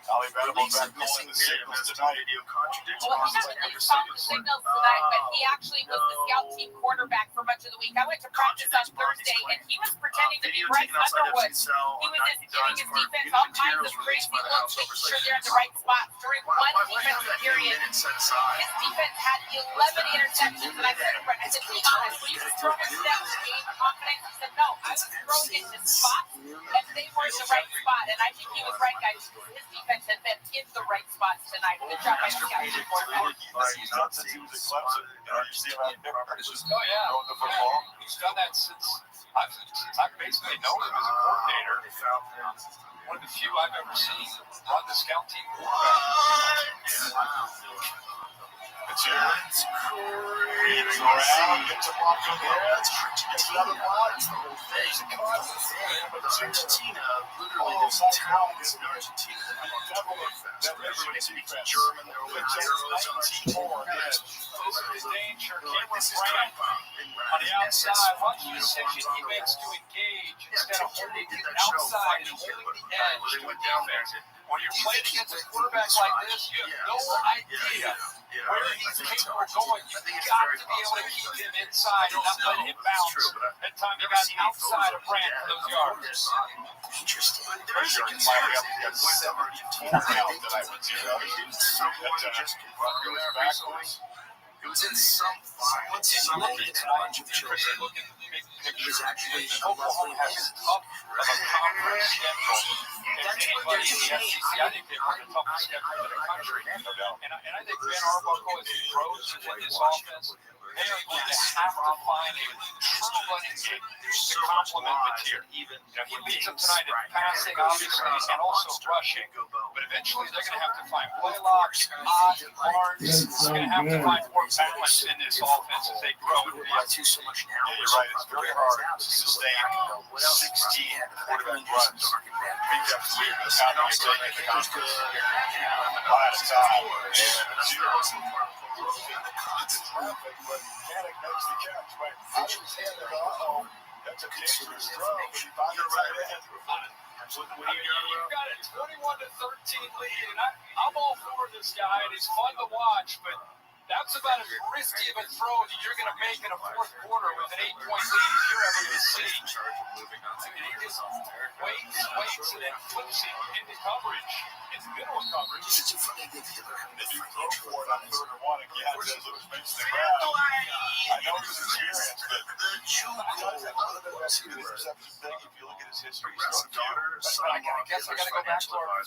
P: Well, he hasn't found the signals tonight, but he actually was the scout team quarterback for much of the week. I went to practice on Thursday, and he was pretending to be Bryce Underwood. He was just giving his defense all kinds of crazy looks, making sure they're in the right spot. During one defensive period, his defense had 11 interceptions, and I said, be honest, when you were throwing steps to gain confidence, he said, no, I was throwing it to spots, and they were in the right spot. And I think he was right, guys. His defense had been in the right spots tonight. Good job by the scout team quarterback.
V: He's done since he was at Clemson. You see him out there.
F: Oh, yeah.
V: Throwing the football.
F: He's done that since I've basically known him as a coordinator. One of the few I've ever seen run the scout team quarterback.
V: It's here. Reads around, gets a block in there. Gets another block. There's a cut.
A: Argentina, literally, there's towns in Argentina that everybody speaks German. They're all arrows on team.
F: This is danger. Cameron Brand on the outside. Watch the decision he makes to engage instead of holding the outside and holding the edge to a defense. When you're playing against a quarterback like this, you have no idea where he's capable of going. You've got to be able to keep him inside and not let him bounce. That time you got outside of Brand for those yards.
A: Interesting.
V: There's a Miami up against 74 now that I would do. Backwards.
A: It was in some
F: It was actually Oklahoma has as tough of a conference schedule as anybody in the SEC. I think they have the toughest schedule in the country. And I think Ben Arbuckle, as he grows within this offense, they are going to have to find a true running game to complement Mateer. He leads them tonight in passing, obviously, and also rushing. But eventually, they're going to have to find Blaylock, Odd, Barnes. They're going to have to find more balance in this offense as they grow.
V: Yeah, you're right. It's very hard to sustain 16 quarterback runs. Make that clear. That's how you start making it. Last time, and zeros. Traffic, but Panic makes the catch. Right out of his hand. That's a dangerous throw. But he finds it right in.
F: You've got a 21-13 lead, and I'm all for this guy, and he's fun to watch, but that's about as risky of a throw that you're going to make in a fourth quarter with an 8-point lead as you're ever going to see. And he just waits, and then flips it into coverage, into middle of coverage.
V: They do throw for it on 3rd and 1 again. Lewis makes the grab. I know his experience, but a little bit of interception thing. If you look at his history,
F: I guess I got to go back to our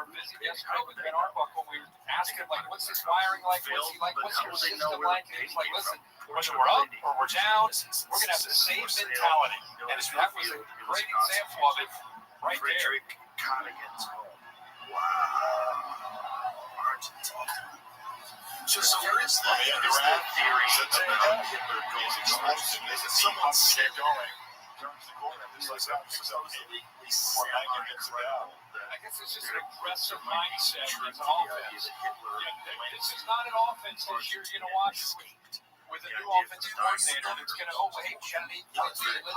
F: busy guest with Ben Arbuckle. We asked him, like, what's his wiring like? What's he like? What's your system like? And he's like, listen, whether we're up or we're down, we're going to have the same mentality. And that was a great example of it right there.
A: So there is the theory about Hitler going explosive. Is it someone said going?
V: Turns the corner, just like that, picks up 8 before Magna gets it out.
F: I guess it's just an aggressive mindset as an offense. This is not an offense this year you're going to watch with a new offensive coordinator that's going to, hey, we got an 8-point lead.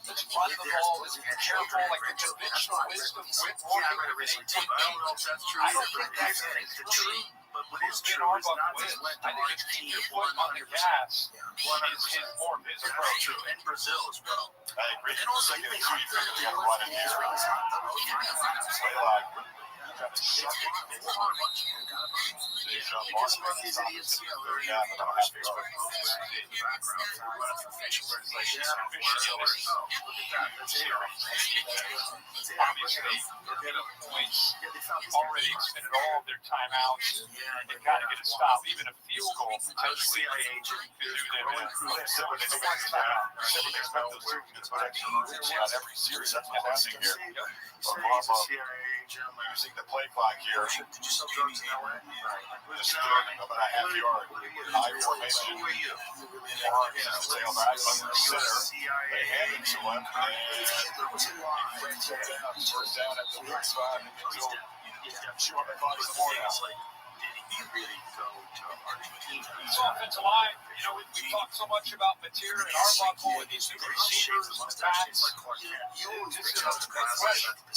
F: Let's run the ball. Let's be careful, like the conventional wisdom with working with an 8-point lead. I don't think that's true.
A: But what is true is not just let the
F: I think it's keep your foot on the gas is more of his approach.
A: And Brazil as well.
V: I agree. And also, you think we got to run in here. Blaylock kind of shut it.
A: Because of his idiots, you know, they're on his Facebook post. Facial translation.
F: Obviously, points already expended all of their timeouts. They've got to get a stop, even a field goal potentially to do them in.
V: Every series that's happening here.
E: using the play clock here.
K: Did you sell drugs in LA?
E: Just about a half yard. High formation. Stay on the center. They hand it to him. And first down at the 35 until 200 blocks the more now.
K: Did he really go to Argentina?
F: This offensive line, we talked so much about Mateer and Arbuckle and these new receivers and backs. This is a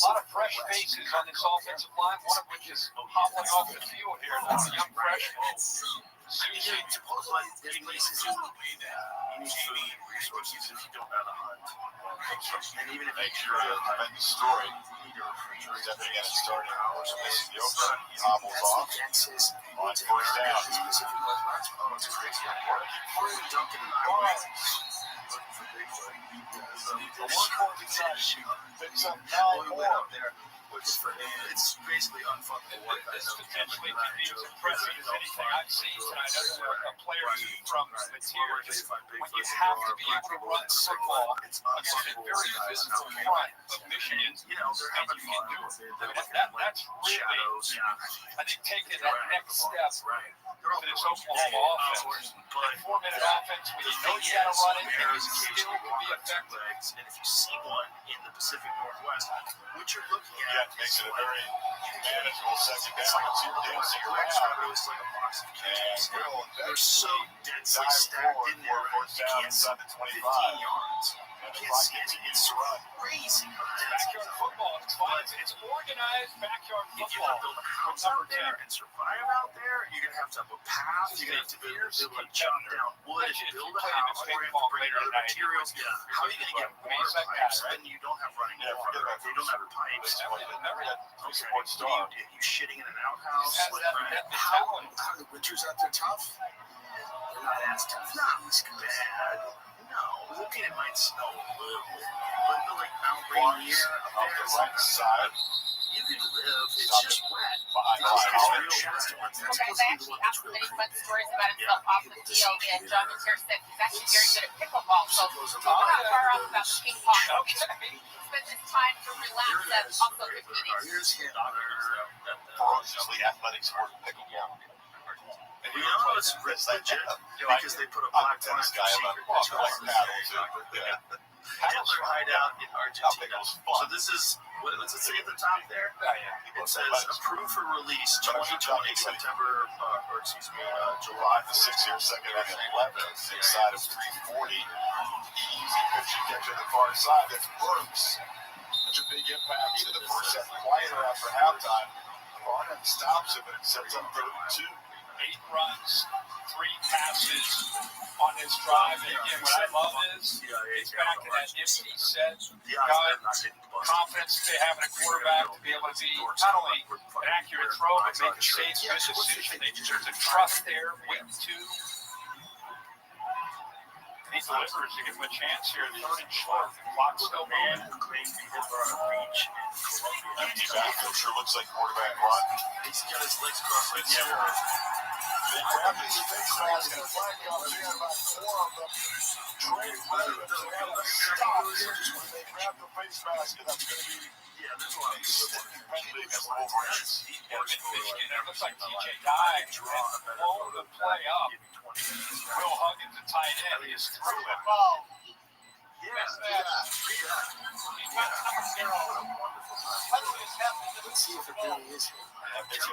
F: lot of fresh faces on this offensive line, one of which is hobbling off the field here. That's a young freshman.
K: Susie. This place is just the way that you need food and resources if you don't have a hunt. And even if
E: you have the story, stepping in and starting missing the opener, he hobbles off on first down.
K: It's crazy. Duncan and I were looking for Bigfoot. The one point we tried to shoot
E: picks up 9 more.
K: It's basically unfuckable.
F: This potentially could be as impressive as anything I've seen tonight. Other players from Mateer, when you have to be able to run football against a very physical front of Michigan, and you can do it. That's really, I think, taking that next step for this Oklahoma offense. But 4-minute offense, when you know you got to run it, and you still can be effective.
K: And if you see one in the Pacific Northwest, what you're looking at
E: makes it a very manageable second down.
K: It's like a box of cans. They're so densely stacked in there. You can't see 15 yards. You can't see it. It's crazy.
F: Backyard football. It's fun. It's organized backyard football.
K: If you want to build a house out there and survive out there, you're going to have a path. You're going to have to be able to chop down wood and build a house. Or you have to bring other materials. How are you going to get water pipes when you don't have running water? You don't have pipes. You shitting in an outhouse? How are the winters out there tough? They're not as tough. Not as bad. No. I mean, it might snow a little bit. But like Mount Rainier up there,
E: the right side.
K: you can live. It's just wet.
P: Okay, I actually asked many fun stories about himself off the field, and John Mateer said he's actually very good at pickleball, so we're not far off about the ping pong. He spends his time to relax and also competing.
E: Ferociously athletic sport pickleball.
K: You know, it's legit because they put a black tennis guy on paddle too. Hitler hideout in Argentina. So this is what's it say at the top there? It says approved for release 2020 September
E: July the 6-year second and 11th inside of 340. Easy pitch get to the far side. That works. Such a big impact to the first set. Quieter after halftime. Barnum stops it, but it sets up 32.
F: 8 runs, 3 passes on this drive. And again, what I love is it's back in that nifty set. Confidence to having a quarterback to be able to be not only an accurate throw, but make a safe, good decision. There's a trust there, win 2. He delivers to give him a chance here. 3rd and short. The clock's still moving.
E: Empty backfield sure looks like quarterback run.
K: He's got his legs crossed like
E: They grab his face mask and a flag comes in. About 4 of them trade weapons. They have to stop when they grab the face mask, and that's going to be
K: there's a lot of
E: penalty against the Wolverines.
F: It looks like TJ Dye blown the play up. Will Huggins, the tight end, is through it.
K: Let's see if it really is.
F: TJ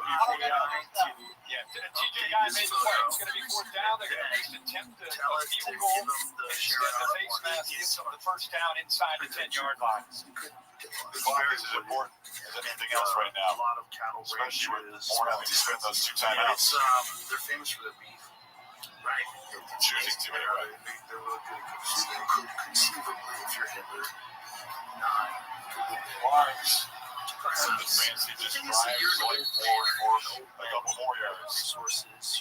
F: Dye made the play. It's going to be 4th down. They're going to make an attempt to field goal. Instead, the face mask gives them the first down inside the 10-yard line.
E: The virus is important as anything else right now.
K: A lot of cattle
E: especially with
K: ranches.
E: more having to spend those 2 timeouts.
K: They're famous for their beef. Right.
E: Choosing to anyway.
K: They're really good at cooking. You could conceivably, if you're Hitler,
E: Barnes. Fancy just drives away forward for a couple more yards.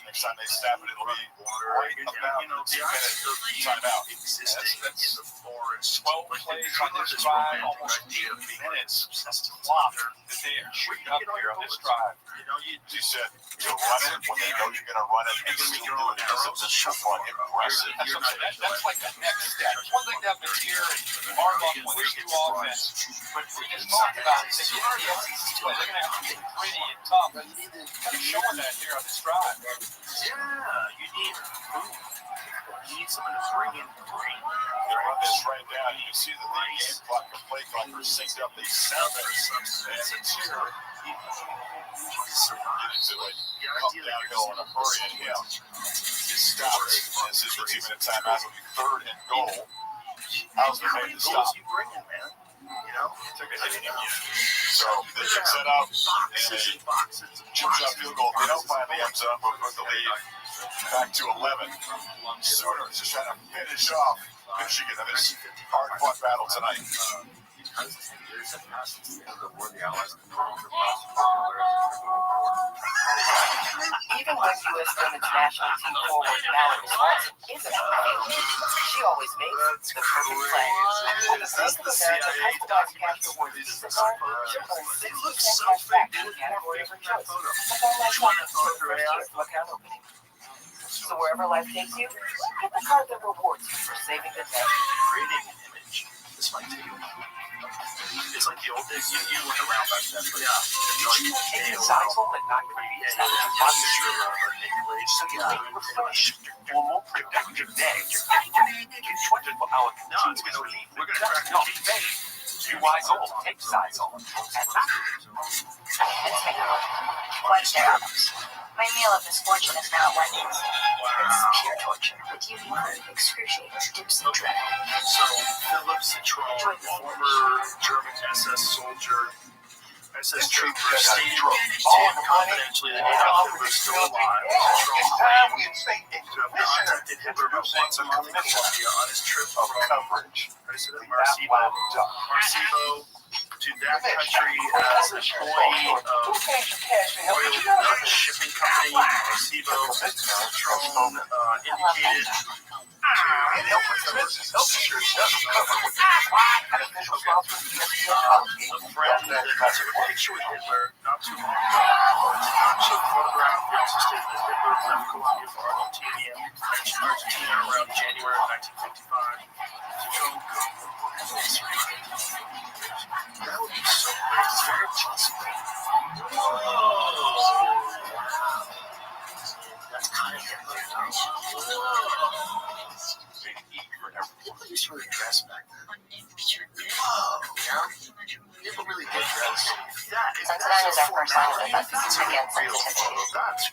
E: Next time they snap it, it'll be right about 2-minute timeout.
K: That's
F: 12 plays on this drive, almost 8 minutes. That's the clock that they have chewed up here on this drive.
E: You said you'll run it when they know you're going to run it, and still do it because it's just fun, aggressive.
F: That's like the next step. It's one thing to have Mateer and Arbuckle when they do offense, but we just talked about it. They get the SEC play. They're going to have to get gritty and tough. And kind of showing that here on this drive.
A: Yeah, you need someone to bring in brain.
E: They're on this right now. You can see that the game clock and play clock are synced up. They sound better. And it's here. Come downhill in a hurry at him. He stops. This is the 2-minute timeout. It'll be 3rd and goal. How's the made to stop?
A: You bring in, man. You know?
E: So they get set up and a chip shot field goal. They don't find the end zone, but put the lead back to 11. Sooners just trying to finish off Michigan in this hard-fought battle tonight.
T: Even when U.S. women's national team forward Mallory Swanson isn't on the field, she always makes the perfect play. With the Bank of America customized cash rewards Visa card, she'll earn 6% cash back in the category of her choice. Something like that for her first year of account opening. So wherever life takes you, get the card that rewards you for saving the day.
A: Creating an image. This might take you. It's like the old days. You went around back then. But yeah.
T: It's desirable but not creepy. It's not a monster or naked rage. So you make refresh your more productive day. Your 24-hour continuous relief. We're going to crack your day. UIZOL, Exizol, and Let's make it
U: Quite steroids. My meal of misfortune is now Wendy's. It's pure torture, but you include excruciating dips and dread.
A: So, Philip Citron, former German SS soldier, SS trooper, stated confidentially that Adolf Hitler was still alive. Citron claimed to have contacted Hitler about once a month in Colombia on his trip from Maracaibo to that country as an employee of oil shipping company Maracaibo. Citron indicated a friend that has a picture with Hitler not too long ago. Not so photograph. He also stated that Hitler left Colombia for Argentina around January of 1955. That would be so great. It's very possible. That's kind of Hitler. People used to really dress back then. People really did dress.
U: Sunshine is our first sign of against sensitivity.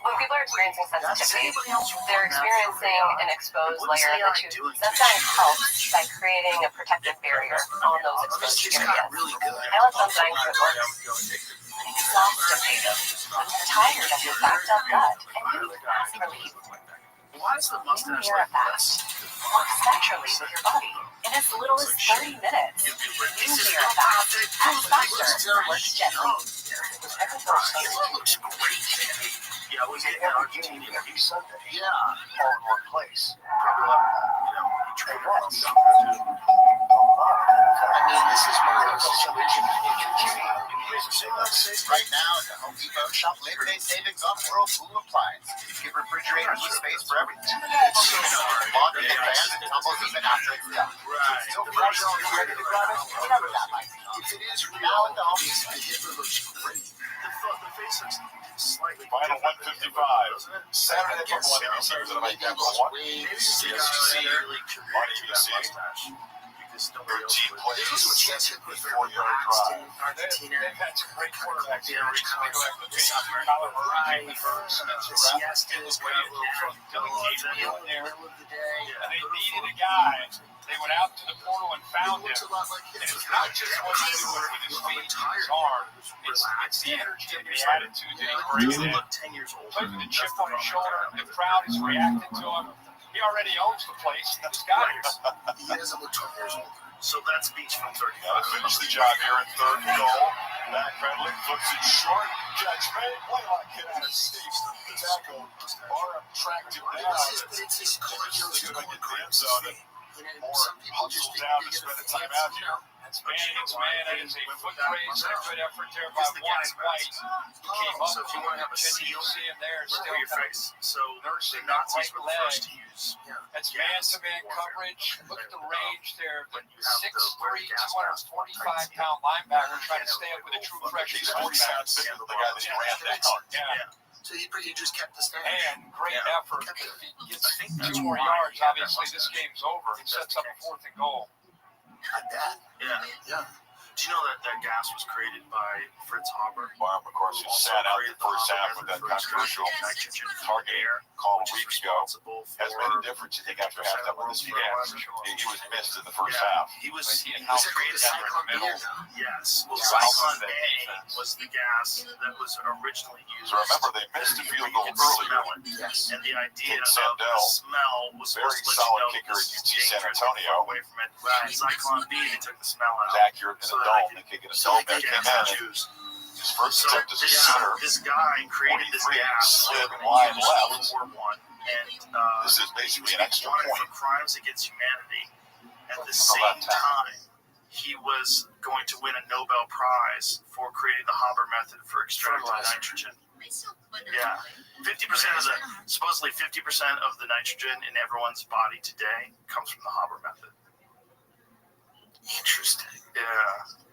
U: When people are experiencing sensitivity, they're experiencing an exposed layer of the tooth. Sunshine helps by creating a protective barrier on those exposed areas. I let Sunshine do it works. Exhausted, tired of your backed up gut, and you ask relief.
A: Why is the mustache
U: like
A: this?
U: Works naturally with your body in as little as 30 minutes. You hear fast, act faster, works gently.
A: It looks great. Yeah, was it in Argentina every Sunday? Yeah, all in one place. Probably, he trained around something. I mean, this is one of those situations you can
L: right now at the Home Depot, shop Labor Day savings on Whirlpool appliance. Give refrigerators with space for everything. It's so hard. Longer than fans and tumbles even after it's done.
A: Right.
L: Still fresh on the ready to grab it. Whatever that might be.
A: If it is real,
L: now at the Home
A: Depot, Hitler looks great. The face looks slightly
E: Final 155. Saturday from 1 ABC to the night number 1. CSC on ABC. Routine plays, 4-yard drive.
A: Argentina,
F: That's a great quarterback.
A: the Irish siesta is where you
F: Meal in there, and they needed a guy. They went out to the portal and found him. And it's not just what he do with his feet and his arm. It's the energy and the attitude that he brings in. Plays with a chip on his shoulder. The crowd is reacting to him. He already owns the place. He's got it.
A: He doesn't look 12 years old. So that's Beach from 35.
E: Finish the job here at 3rd and goal. Back Redlick flips it short. Catch made. Play like it out of Steve's tackle. Barham tracked him down.
A: It's his
E: Good in the end zone.
B: some people just think
V: down
B: they
V: to
B: get
V: spend
B: a
V: the time
B: fancy,
V: out here.
F: That's Manning's man. That is a foot race and a good effort there by one White. He came up
A: So if you want to have a seal,
F: you see him there
A: look
F: still
A: at your face. So
F: nursing
A: the
F: that
A: Nazis
F: right
A: were the first to
F: leg.
A: use.
F: That's man-to-man coverage. Look at the range there. The 6'3", 245-pound linebacker trying to stay up with a true freshman.
V: He's 40 pounds bigger than the guy that he ran down.
F: Yeah.
B: So he just kept the stand.
F: And great effort. If he gets 2 more yards, obviously this game's over. He sets up a 4th and goal.
B: I bet.
A: Yeah. Do you know that that gas was created by Fritz Haber?
V: Well, of course, he sat out the first half with that controversial target call a week ago. Has made a difference, you think, after halftime with his fans. He was missed in the first half.
A: He was
F: created that in the middle.
A: Yes. Well,
V: Cyclone
A: Cyclone A was the gas that was originally used.
V: So remember, they missed a field goal earlier.
B: Yes.
A: And the idea
V: Kid
A: of
V: Sandell,
A: the smell was
V: very
A: supposed to
V: solid
A: let you
V: kicker
A: know
V: at
A: this
V: UT
A: is
V: San
A: dangerous,
V: Antonio.
A: away from it. Right. Cyclone B, they took the smell
V: Was
A: out.
V: accurate in
A: So
V: the
A: that
V: dome.
A: they
V: They kick it a
A: so
V: dome
A: they
V: back
A: could
V: in there.
A: choose.
V: His first
A: So
V: attempt as a center.
A: this guy created this
V: 43
A: gas
V: slid
A: and
V: wide
A: used
V: left.
A: for one. And
V: This is
A: he
V: basically
A: was
V: an extra
A: wanted
V: point.
A: for crimes against humanity. At the
V: How
A: same
V: about that?
A: time, he was going to win a Nobel Prize for creating the Haber method for extracting nitrogen. Yeah, 50% of supposedly 50% of the nitrogen in everyone's body today comes from the Haber method.
B: Interesting.
A: Yeah.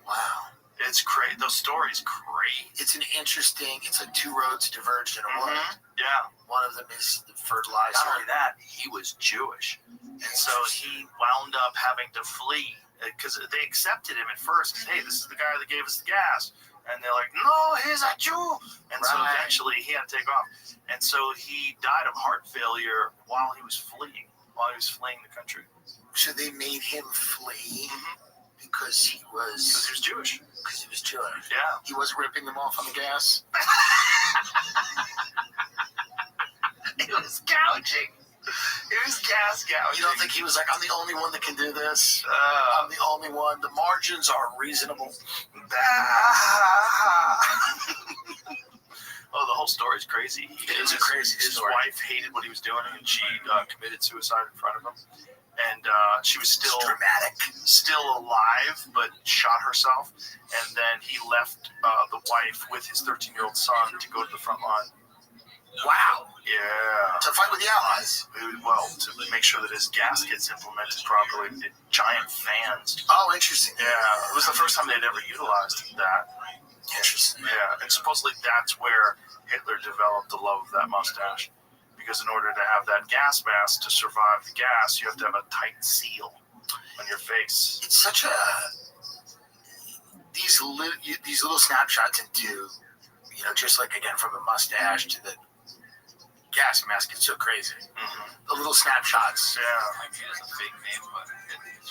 B: Wow.
A: It's great. Those stories, great.
B: It's it's like two roads diverged in a wood.
A: Yeah.
B: One of them is the fertilizer.
A: Not only that, he was Jewish. And so he wound up having to flee because they accepted him at first. Hey, this is the guy that gave us the gas. And they're like, no, he's a Jew. And so eventually he had to take off. And so he died of heart failure while he was fleeing the country.
B: So they made him flee because he was
A: Jewish.
B: Because he was Jewish.
A: Yeah.
B: He wasn't ripping them off on the gas.
A: It was gouging. It was gas gouging.
B: You don't think he was like, I'm the only one that can do this? I'm the only one. The margins are reasonable.
A: Oh, the whole story is crazy.
B: It is a crazy story.
A: His wife hated what he was doing, and she committed suicide in front of him. And she was still
B: dramatic,
A: still alive, but shot herself. And then he left the wife with his 13-year-old son to go to the front line.
B: Wow.
A: Yeah.
B: To fight with the Allies.
A: Well, to make sure that his gas gets implemented properly. The giant fans.
B: Oh, interesting.
A: Yeah. It was the first time they'd ever utilized that.
B: Interesting.
A: Yeah. And supposedly that's where Hitler developed the love of that mustache. Because in order to have that gas mask to survive the gas, you have to have a tight seal on your face.
B: It's such a these little snapshots into, just like again from the mustache to the gas mask. It's so crazy. The little snapshots.
A: Yeah.
O: I mean, it's a fake name, but it's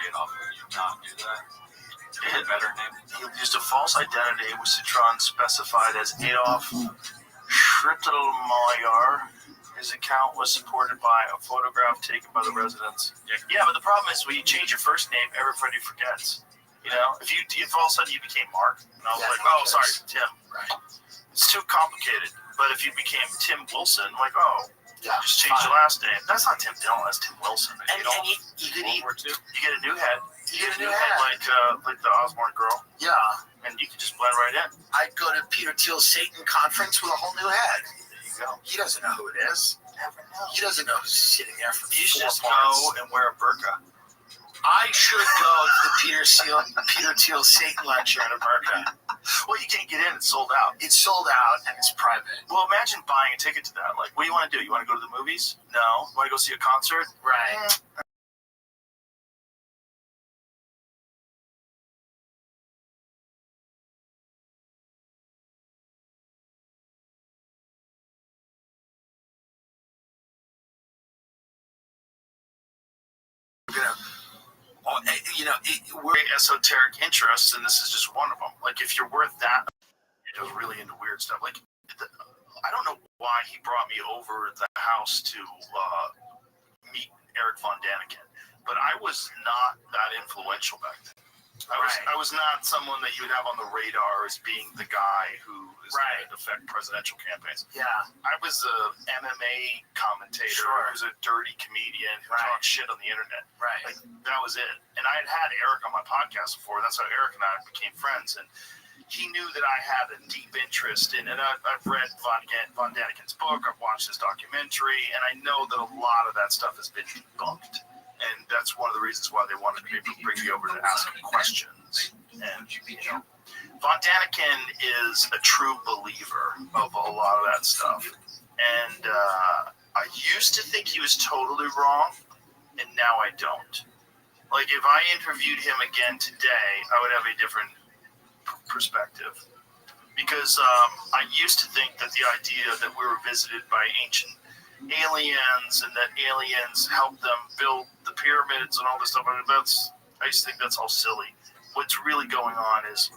O: Adolf. Would you not do that? A better name.
A: He used a false identity, with Citron specified as Adolf Schrittelmeyer. His account was supported by a photograph taken by the residents. Yeah, but the problem is when you change your first name, everybody forgets. If all of a sudden you became Mark, and I was like, oh, sorry, Tim.
B: Right.
A: It's too complicated. But if you became Tim Wilson, like, just change your last name. That's not Tim Dillon, that's Tim Wilson.
B: And you get
A: a new head. You get a new head like the Osborne girl.
B: Yeah.
A: And you can just blend right in.
B: I'd go to Peter Thiel's Satan conference with a whole new head.
A: There you go.
B: He doesn't know who it is.
A: Never know.
B: He doesn't know who's sitting there for
A: You should
B: 4
A: just
B: months.
A: go and wear a burqa.
B: I should go to the Peter Thiel Satan lecture in America.
A: Well, you can't get in. It's sold out.
B: It's sold out and it's private.
A: Well, imagine buying a ticket to that. Like, what do you want to do? You want to go to the movies? No. Want to go see a concert?
B: Right.
A: We're esoteric interests, and this is just one of them. Like, if you're worth that, it was really into weird stuff. Like, I don't know why he brought me over the house to meet Eric Von Daniken, but I was not that influential back then. I was not someone that you would have on the radar as being the guy who is going to affect presidential campaigns.
B: Yeah.
A: I was a MMA commentator who was a dirty comedian who talked shit on the internet.
B: Right.
A: Like, that was it. And I had Eric on my podcast before. That's how Eric and I became friends. And he knew that I had a deep interest in, and I've read Von Daniken's book, I've watched his documentary, and I know that a lot of that stuff has been debunked. And that's one of the reasons why they wanted to bring me over to ask him questions. And, Von Daniken is a true believer of a lot of that stuff. And I used to think he was totally wrong, and now I don't. Like, if I interviewed him again today, I would have a different perspective. Because I used to think that the idea that we were visited by ancient aliens and that aliens helped them build the pyramids and all this stuff, I used to think that's all silly. What's really going on is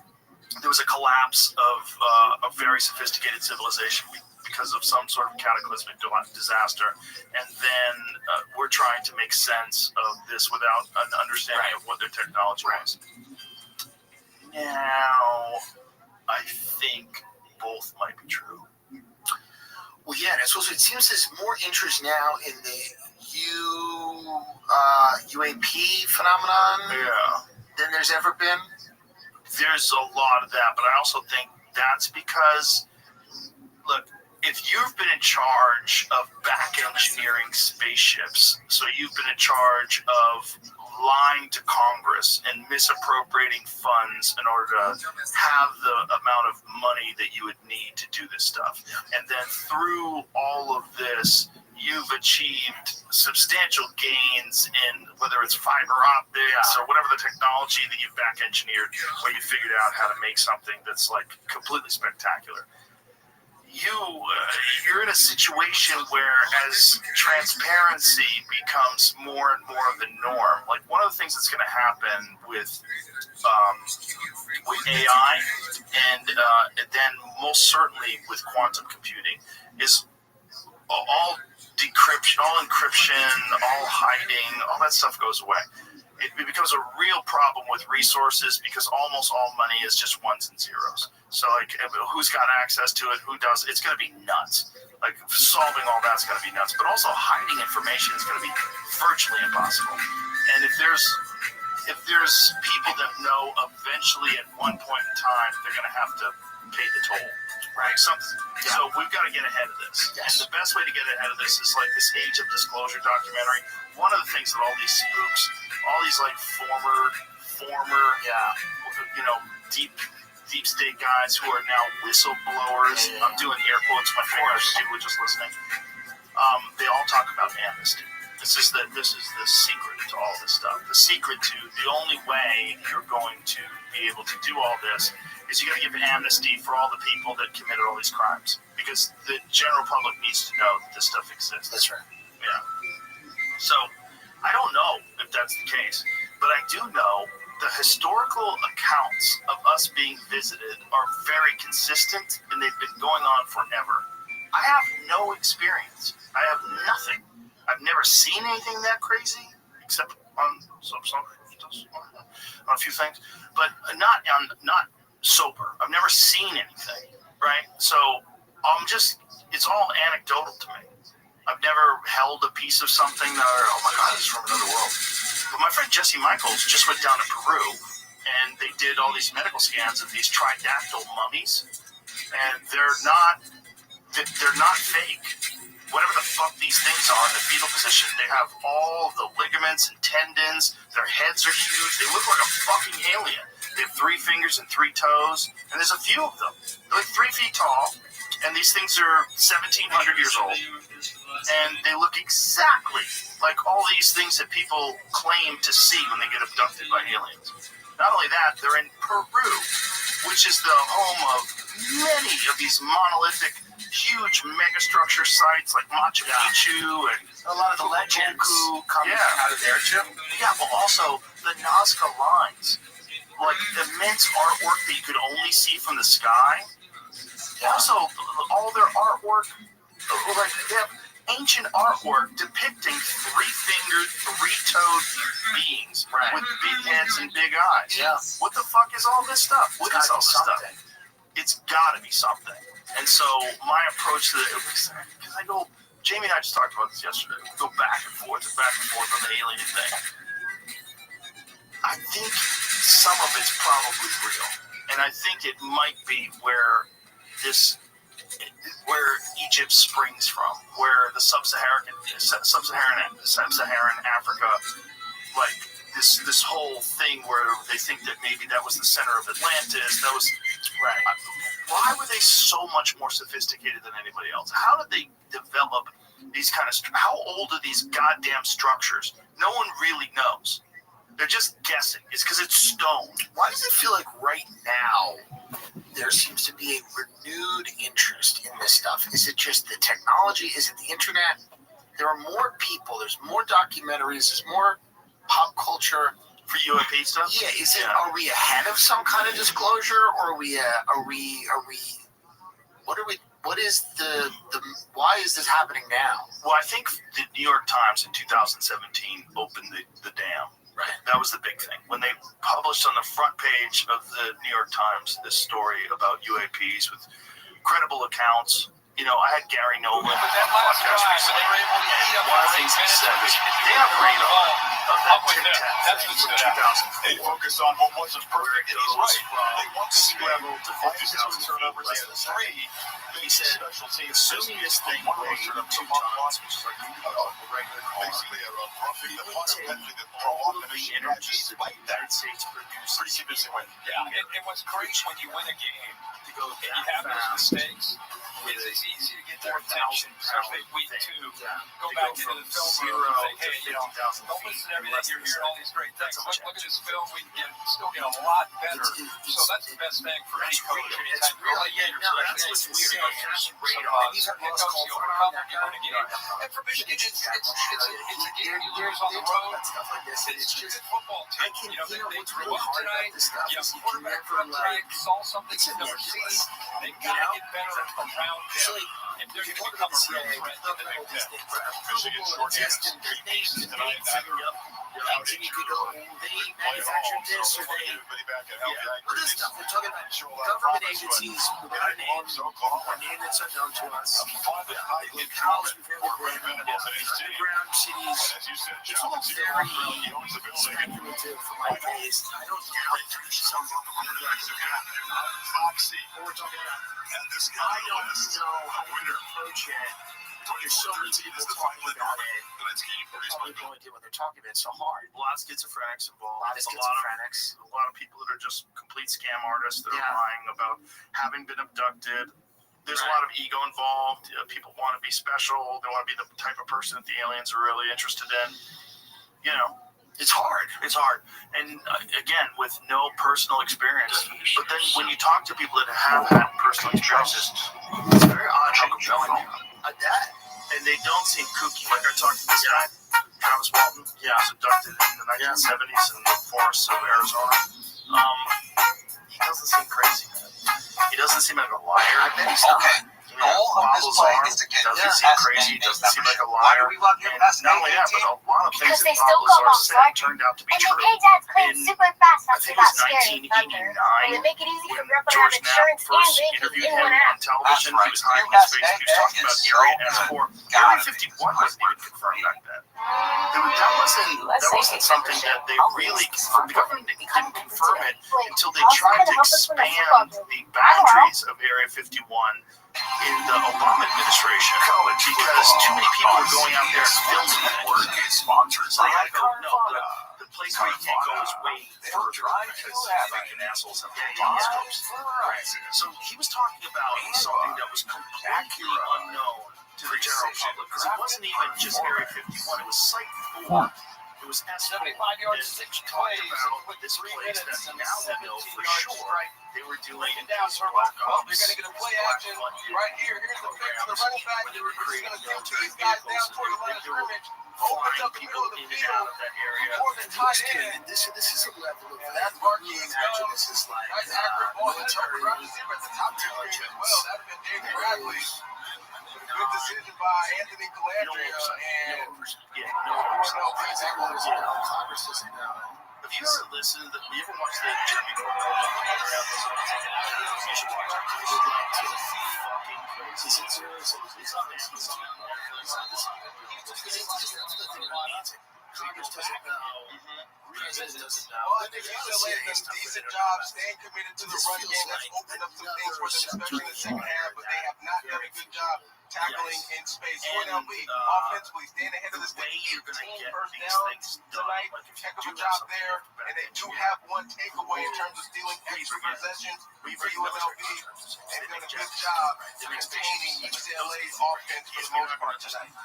A: there was a collapse of a very sophisticated civilization because of some sort of cataclysmic disaster, and then we're trying to make sense of this without an understanding of what their technology was. Now, I think both might be true.
B: Well, yeah, and I suppose it seems there's more interest now in the UAP phenomenon than there's ever been.
A: There's a lot of that, but I also think that's because, look, if you've been in charge of back engineering spaceships, so you've been in charge of lying to Congress and misappropriating funds in order to have the amount of money that you would need to do this stuff, and then through all of this, you've achieved substantial gains in whether it's fiber optics or whatever the technology that you've back engineered, where you figured out how to make something that's like completely spectacular. You're in a situation where as transparency becomes more and more of the norm, like one of the things that's going to happen with AI and then most certainly with quantum computing is all decryption, all encryption, all hiding, all that stuff goes away. It becomes a real problem with resources because almost all money is just ones and zeros. So, like, who's got access to it, who does, it's going to be nuts. Like, solving all that's going to be nuts. But also, hiding information is going to be virtually impossible. And if there's people that know eventually at one point in time they're going to have to pay the toll, right? So we've got to get ahead of this. And the best way to get ahead of this is like this Age of Disclosure documentary. One of the things that all these spooks, all these like former, deep state guys who are now whistleblowers. I'm doing air quotes my fingers for people just listening. They all talk about amnesty. This is the secret to all this stuff. The secret to the only way you're going to be able to do all this is you got to give amnesty for all the people that committed all these crimes, because the general public needs to know that this stuff exists.
B: That's right.
A: Yeah. So I don't know if that's the case, but I do know the historical accounts of us being visited are very consistent, and they've been going on forever. I have no experience. I have nothing. I've never seen anything that crazy, except on a few things, but not sober. I've never seen anything, right? So it's all anecdotal to me. I've never held a piece of something that, oh my God, this is from another world. But my friend Jesse Michaels just went down to Peru, and they did all these medical scans of these tridactyl mummies, and they're not fake. Whatever the fuck these things are in the fetal position, they have all the ligaments and tendons. Their heads are huge. They look like a fucking alien. They have 3 fingers and 3 toes, and there's a few of them. They're like 3 feet tall, and these things are 1,700 years old. And they look exactly like all these things that people claim to see when they get abducted by aliens. Not only that, they're in Peru, which is the home of many of these monolithic, huge megastructure sites like Machu Picchu and
B: a lot of the legends coming out of there too.
A: Yeah, but also the Nazca lines, like immense artwork that you could only see from the sky. Also, all their artwork, like they have ancient artwork depicting three-fingered, three-toed beings with big heads and big eyes.
B: Yeah.
A: What the fuck is all this stuff? What is all this stuff? It's got to be something. And so my approach to it, because I go, Jamie and I just talked about this yesterday. We go back and forth on the alien thing. I think some of it's probably real, and I think it might be where Egypt springs from, where the sub-Saharan Africa, like this whole thing where they think that maybe that was the center of Atlantis. That was right. Why were they so much more sophisticated than anybody else? How did they develop these kind of? How old are these goddamn structures? No one really knows. They're just guessing. It's because it's stone.
B: Why does it feel like right now there seems to be a renewed interest in this stuff? Is it just the technology? Is it the internet? There are more people. There's more documentaries. There's more pop culture
A: for UAP stuff.
B: Yeah. Is it? Are we ahead of some kind of disclosure, or are we? What is the? Why is this happening now?
A: Well, I think the New York Times in 2017 opened the dam. Right. That was the big thing. When they published on the front page of the New York Times this story about UAPs with credible accounts. You know, I had Gary Nolan on the podcast recently, and one of the things he said was they have radar of that Tic Tac thing from 2004.
E: They focus on what wasn't perfect.
A: It goes from
E: They want to
A: sea level to 50,000
E: turnovers
A: feet.
E: and three.
A: He said, assuming this thing weighs 2 tons, which is like a regular car,
E: Basically,
A: it would take all of the energy that the United States produces.
F: Yeah, and what's great when you win a game
A: to go
F: and you have those mistakes, it's easy to get their attention, especially week 2. Go back into the film room and say, hey, don't listen to everything you're hearing, all these great things. Look at this film, we can still get a lot better. So that's the best thing for any coach. Anytime you really get your
A: That's what's weird.
F: here's some hiccups you overcome when you win a game. And for Michigan, it's a game you lose on the road. It's just football team. They grew up tonight. Quarterback from tonight saw something you've never seen. They got to get better around him if they're going to become a real threat in the Big Ten.
E: Michigan shorthanded pieces tonight.
B: They manufactured this, or they. What is stuff? We're talking about government agencies without a name, a name that's unknown to us. Locales we've never been, underground cities. It's all very speculative for my taste. I don't doubt some of Foxy. We're talking about. I don't know how to approach it. There's so many people talking about it. Probably no idea what they're talking about. It's so hard.
A: A lot of schizophrenics involved.
B: A
A: lot of people that are just complete scam artists that are lying about having been abducted. There's a lot of ego involved. People want to be special. They want to be the type of person that the aliens are really interested in. You know, it's hard. It's hard. And again, with no personal experience. But then when you talk to people that have had personal experiences, it's very odd how compelling and they don't seem kooky. Like I talked to this guy, Travis Walton. He was abducted in the 1970s in the forests of Arizona. He doesn't seem crazy. He doesn't seem like a liar. I bet he's not.
R: The goal of this play is to get
A: doesn't seem crazy. Doesn't seem like a liar. And not only that, but a lot of things that Pablo said turned out to be true.
C: Pay Dad's claim super fast
A: I
C: once
A: think
C: he
A: it
C: got
A: was
C: scared and
A: 1989
C: they make it easy for
A: when
C: Grandpa to have
A: George Knapp
C: insurance and
A: first
C: banking
A: interviewed
C: in
A: him
C: one app.
A: on television. He was hiding his face. He was talking about Area S4. Area 51 wasn't even confirmed back then. That wasn't something that they really confirmed. The government didn't confirm it until they tried to expand the boundaries of Area 51 in the Obama administration because too many people were going out there filming that work. So they had to go, no, the place where you can't go is way further because freaking assholes have telescopes. So he was talking about something that was completely unknown to the general public because it wasn't even just Area 51, it was Site 4. It was S75 yards, 6 plays with this place that now we know for sure they were doing
F: down for
A: black ops.
F: They're going to get a play action right here. Here's the pick for the running back. He's going to kill 2 guys down toward the line of scrimmage. Opens up the middle of the field. More than tight end.
B: This is a level of that. You imagine this is like military intelligence.
F: Well, that would have been David Bradley.
V: good decision by Anthony Calandria and
H: Congress doesn't know. Have you ever listened? Have you ever watched the Jeremy Corbyn episode? You should watch it. Fucking crazy. Congress doesn't know. President doesn't know.
V: Well, if UCLA has done a decent job staying committed to the run game, that's opened up some things for them, especially in the second half, but they have not done a good job tackling in space. UNLV, offensively, staying ahead of the state. 18 first downs tonight. Heck of a job there. And they do have one takeaway in terms of stealing extra possessions for UNLV. They've done a good job containing UCLA's offense for the most part tonight.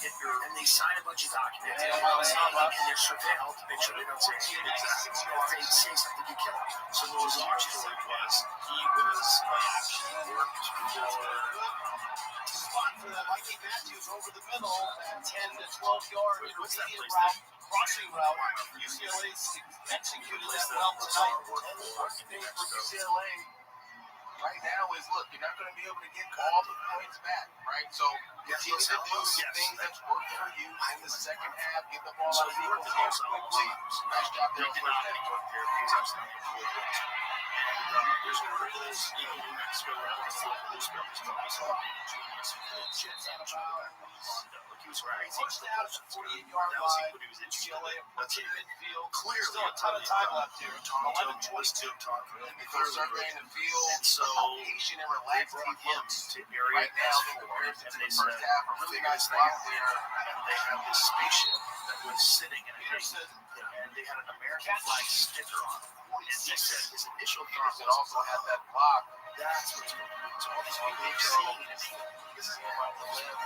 H: And they sign a bunch of documents, and they're surveilled to make sure they don't say anything. If they say something, you kill them. So the bizarre story was he worked
N: for that Mikey Matthews over the middle, 10 to 12 yard intermediate route, crossing route. UCLA executed that well tonight.
V: Worst thing for UCLA right now is, look, you're not going to be able to get all the points back, right? So continue to do things that work for you in the second half. Get the ball out of people's hands quickly. Nice job there on first down.
H: There's gorillas in New Mexico around the floor. There's he was right.
N: First down at the 48-yard line. UCLA approaching midfield. Clearly, still a ton of time left here. 11-22.
V: And because surveying the field,
H: so
V: how patient and relaxed he looks
H: right
V: now in comparison to the first half. A really nice block there.
H: And they have this spaceship that was sitting in a Peterson, and they had an American flag sticker on it. And he said his initial thought
V: Peterson also had that block.
H: That's what's going on. So all these people they've seen, this is about the live.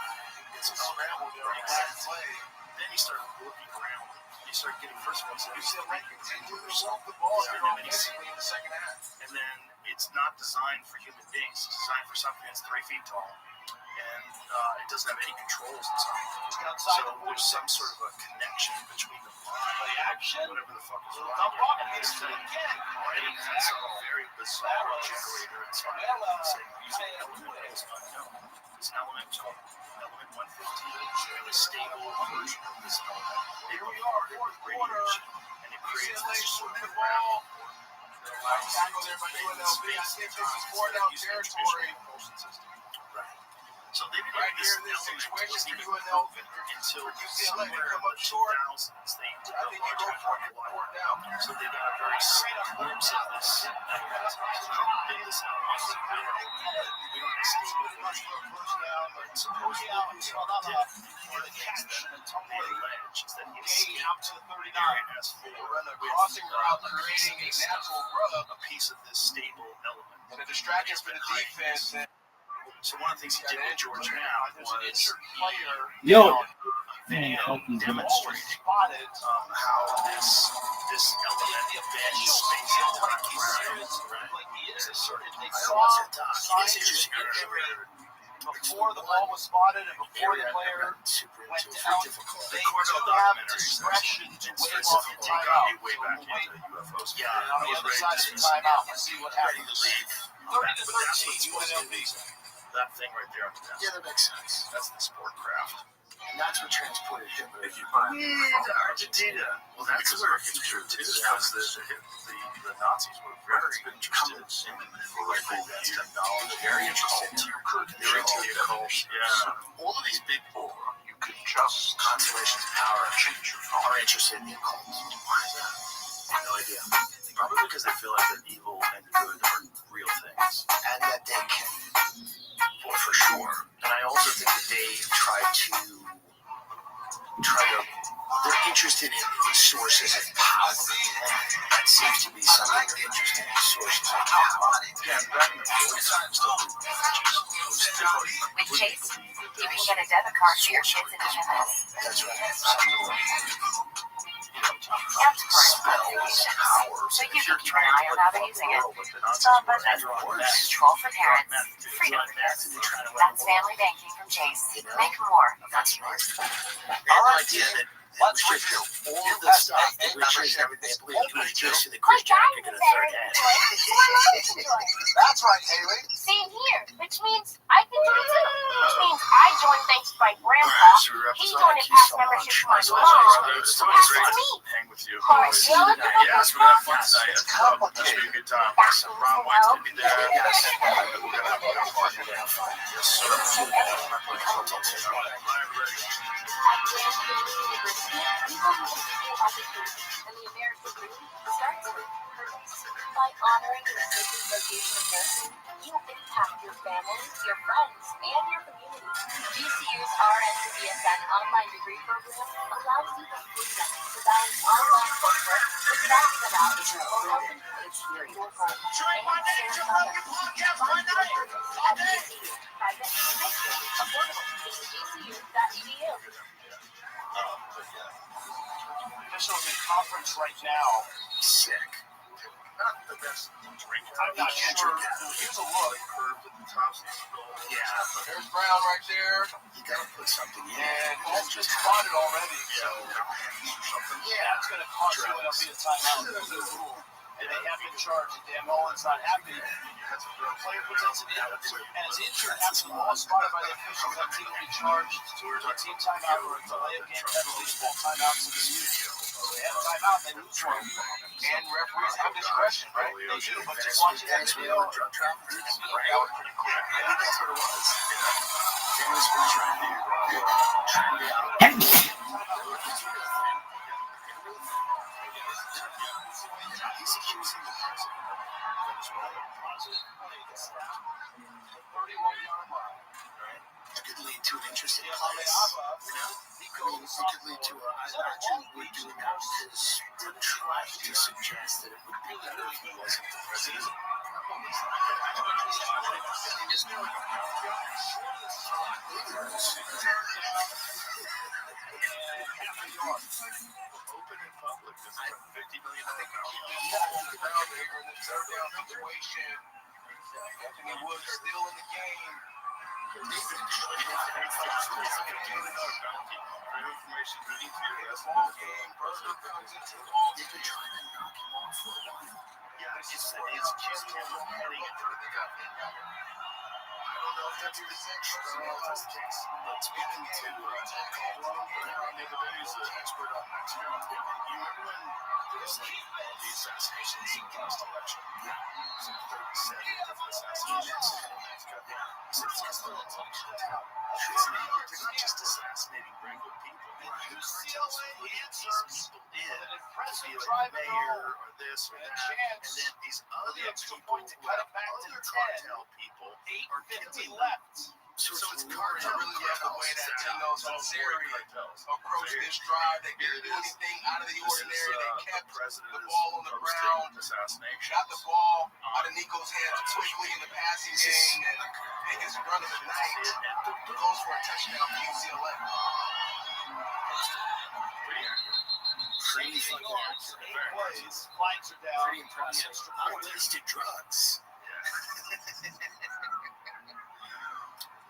H: It's a scramble during that play. Then he started working around. He started getting first of all, so
V: UCLA continued to walk the ball offensively in the second half.
H: And then it's not designed for human beings. It's designed for something that's 3 feet tall. And it doesn't have any controls inside. So there's some sort of a connection between the line, whatever the fuck is wrong, and this thing. And it has some very bizarre generator inside. Using element is unknown. This element is called element 115. And a stable version of this element. Here we are, fourth quarter, and it creates this sort of ground.
V: Tackle there by UNLV. I think this is 4-down territory.
H: So they didn't
V: right here in this situation for UNLV
H: until
V: UCLA they come up short. I think you go for it, 4 down.
H: So they got a very slight glimpse of this. We don't understand much of a first down, but supposedly one of the things that they allege is that he escaped
N: out to the 39
V: run a crossing route, creating a natural rub,
H: a piece of this stable element,
V: and a distraction for the defense.
H: So one of the things he did with Georgia now was
N: an injured player.
H: Video demonstrating how this element bends space and time.
N: Like he is asserted. They saw signs before the ball was spotted and before the player went down. They do have discretion to wave off the timeout.
H: Yeah,
N: on the other side of the timeout. Let's see what happens. 30-13, UNLV.
H: That thing right there.
V: Yeah, that makes sense.
H: That's the sport craft.
V: And that's what transported Hitler
H: to Argentina. Well, that's where it's true too. Because the Nazis were very interested in that technology. Very interested in the occult. Yeah.
V: All of these big four, you could just constellations of power are interested in the occult. Why is that? I have no idea.
H: Probably because they feel like that evil and good are real things.
V: And that they can. Well, for sure. And I also think that they they're interested in sources of power. And that seems to be something they're interested in, sources of power.
H: Yeah, back in the 40s,
U: With Chase, you can get a debit card for your kids in the gymnast.
V: That's right.
U: That's correct. So you can keep an eye on how they're using it. But as control for parents, freedom for kids. That's family banking from Chase. Make more.
V: That's right. I had no idea that
G: Let's review.
B: all the stuff that Richard and everybody was just in the Chris Jericho in the third head.
L: That's right, Haley.
C: Same here, which means I can join too. Which means I joined thanks to my grandpa. He joined a past membership to my mom.
A: It's
C: Who
A: always
C: passed
A: great
C: to me.
A: to hang with you.
C: Or Jill at the
A: Yes, we're gonna have fun tonight. It's complicated. It's gonna be a good time. Ron White's gonna be there. Yes, we're gonna have fun. Yes, sir.
C: By honoring the sacred location of nursing, you impact your family, your friends, and your community. GCU's RN to BSN online degree program allows you the freedom to balance online coursework with practice analysis or helping you achieve your goals.
L: Join my Nature Broken podcast tonight.
C: At GCU, private, high school, affordable. Visit GCU.edu.
N: Officials in conference right now.
B: Sick.
A: Not the best drink.
N: I'm not sure. Here's a look.
B: Yeah.
N: There's Brown right there.
B: You gotta put something in.
N: And Ball's just spotted already. So, yeah, it's going to cost you it'll be a timeout. There's a rule. And they have been charged. Dan Mullen's not happy. The player presents it in, and it's injured after the ball is spotted by the officials. That team will be charged to a team timeout or a delay of game penalties. Ball timeouts in the studio. So they have timeout, they lose one. And referees have discretion, right? They do, but just watching that video, that was pretty clear.
B: I think that's what it was. Dennis was trying to he's accusing the president of Venezuela.
N: 31-yard line.
B: It could lead to an interesting place. It could lead to actually we're doing that because we're trying to suggest that it would be better if he wasn't the president.
A: Open in public. This is a $50 million
N: Situation. Anthony Woods still in the game.
A: information we need to hear. That's the
N: Ball game. Berger comes into the ball.
B: They've been trying to knock him off for a while.
A: Yeah, it's just heading into the gut. I don't know if that's the case. I don't know if that's the case. But speaking to Ron he's an expert on Mexico. You remember when the assassinations in the last election? Yeah. It was 37 different assassinations in Mexico. Yeah. So it's just they're not just assassinating regular people.
N: UCLA answers
A: people in
N: an impressive
A: be
N: drive
A: like mayor or this or that, and then these other
N: extra
A: people,
N: point to cut it back to
A: other
N: 10.
A: cartel people, are
N: 8:50
A: killing
N: left.
B: So it's
N: really the way that Tindos and Siri approach this drive. They didn't do anything out of the ordinary. They kept the ball on the ground, got the ball out of Nico's hands quickly in the passing game, and biggest run of the night goes for a touchdown for UCLA.
B: Pretty fucking accurate.
N: Flags are down.
B: Pretty impressive. Unlisted drugs.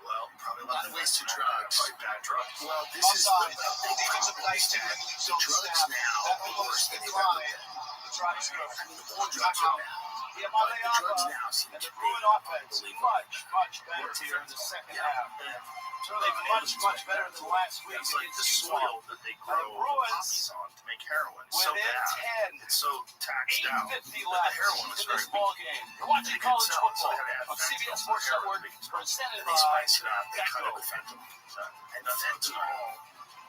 B: Well, probably a lot of ways to drugs.
A: Probably bad drugs.
B: Well, this is the big problem. The drugs now are worse than they've ever been. I mean, all drugs are bad. But the drugs now seem to be unbelievable.
N: Much better here in the second half. Certainly much better than last week.
A: It's like the soil that they grow poppies on to make heroin. So bad. It's so taxed out. The heroin is very
N: ball game. You're watching college football on CBS Sports Network. Presented by.
B: They spice it up. They cut it with fentanyl. And fentanyl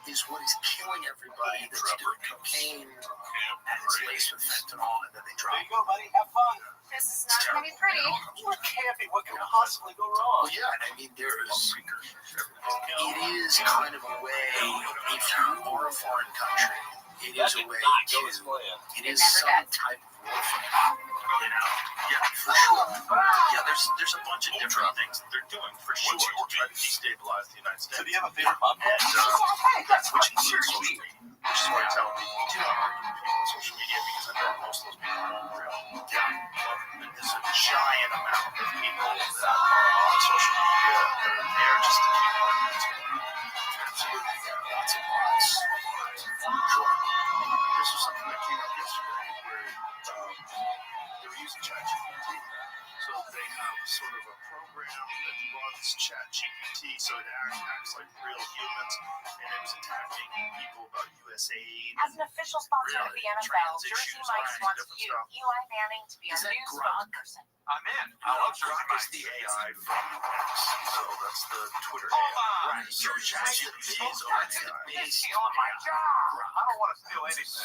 B: is what is killing everybody that's doing cocaine and it's laced with fentanyl, and then they drop it.
N: There you go, buddy. Have fun.
C: This is not going to be pretty.
N: What can't be? What can possibly go wrong?
B: Well, yeah, I mean, it is kind of a way, if you are a foreign country, it is a way to, it is some type of warfare, you know?
A: Yeah, for sure. Yeah, there's a bunch of different things that they're doing for sure to try to destabilize the United States.
N: So do you have a favorite podcast?
A: Which includes social media. Which is why I tell people, do not argue with people on social media because I know most of those people aren't real. Yeah. There's a giant amount of people that are on social media that are there just to keep arguments going.
B: Absolutely, yeah, lots of lies. Sure.
H: this was something that came up yesterday where they were using ChatGPT. So they have sort of a program that runs ChatGPT so it acts like real humans, and it was attacking people about USAID.
U: As an official sponsor of the NFL, Jersey Mike's wants you, Eli Manning, to be our new spokesperson.
O: I'm in. I love Jersey
H: Mike's. The AI from so that's the Twitter AI. Right. So ChatGPT is OpenAI.
O: He's stealing my job. I don't want to steal anything.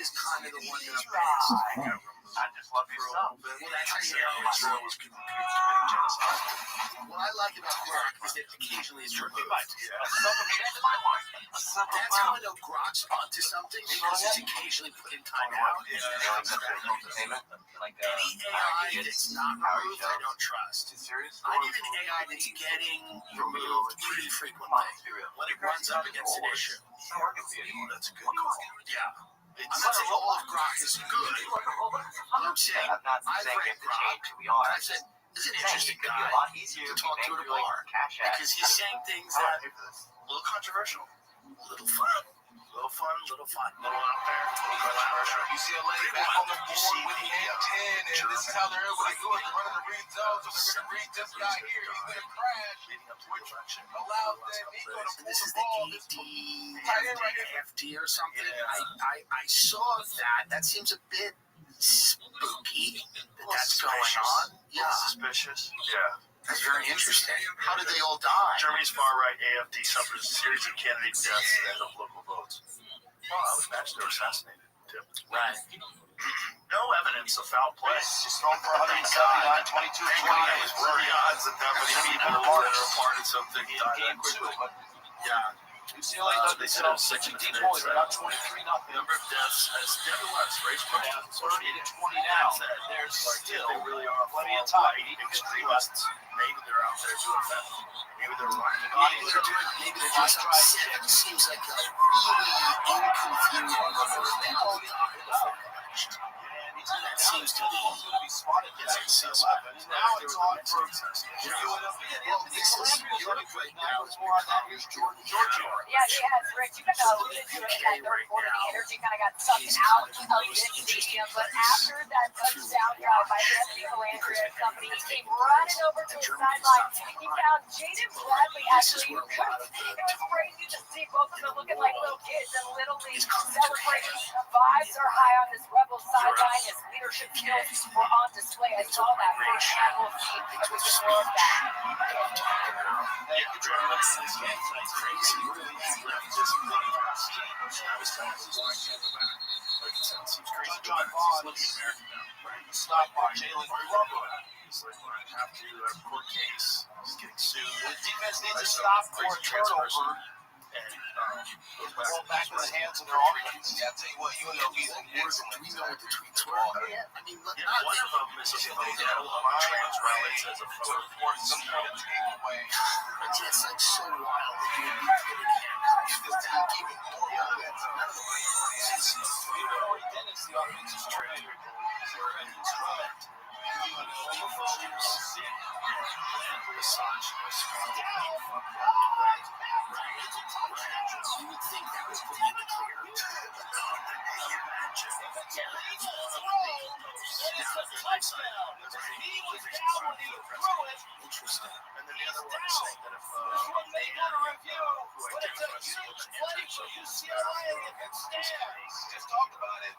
H: Is kind of the one that
O: I just love you so.
H: Well, that's Israel was committing genocide. What I like about Grok is that occasionally it's removed. That's how I know Grok's onto something because it's occasionally put in time out. Any AI that's not removed, I don't trust. I need an AI that's getting removed pretty frequently when it runs up against an issue. That's a good call. Yeah. I'm not saying all of Grok is good. I'm saying I've read Grok, and I said, this is an interesting guy to talk to at a bar because he's saying things that are a little controversial, a little fun. A little out there, controversial.
V: UCLA back on the board with the N10, and this is how they're able to do it. They're running the read zone, so they're going to read this guy here. He's going to crash, which allows them to pull the ball.
H: FD or something. I saw that. That seems a bit spooky that's going on. Yeah. Suspicious. Yeah. That's very interesting. How did they all die? Germany's far-right AfD suffers a series of candidate deaths and of local votes. Well, I would imagine they were assassinated, too. Right. No evidence of foul play.
V: Just thrown for 179, 22, 28.
H: What are the odds that many people that are a part of something died that quickly? Yeah.
V: UCLA does themselves 60 points. They're up 23-0.
H: Number of deaths has nevertheless raised from
V: 30 to 20 now. There's still
H: really are
V: plenty of time.
H: Extremists. Maybe they're out there doing that. Maybe they're running. Maybe they're just upset. It seems like a really inconvenient that seems to be
V: smart at this. Now it's on for Georgia.
U: Yeah, he has, Rick. You kind of alluded to it in that third quarter. The energy kind of got sucked out of this stadium. But after that touchdown drive by Anthony Landry and company, he came running over to the sideline. He found Jaden Bradley, actually. It was crazy to see both of them looking like little kids and Little League celebrating. The vibes are high on this Rebel sideline. His leadership skills were on display. I saw that first annual team. It was just more of that.
V: John Bond stopped by Jalen Glover.
H: He's like, I have to have a court case. He's getting sued.
V: The defense needs to stop for a turnover.
H: And
V: goes back to the hands of their offense. Yeah, I'll tell you what, UNLV is an excellent.
H: We know what the tweets were. I mean, one of them is a photo of trans rights as a photo of some kind of takeaway. It's like so wild that you would be put in handcuffs. It's even more wild. None of the places,
V: Dennis, the offensive coordinator, were an instrument.
H: You would think that was put in the clear. Interesting. And then the other one is saying that if
V: they go to review, but it's a huge play for UCLA against Stan's. Just talked about it.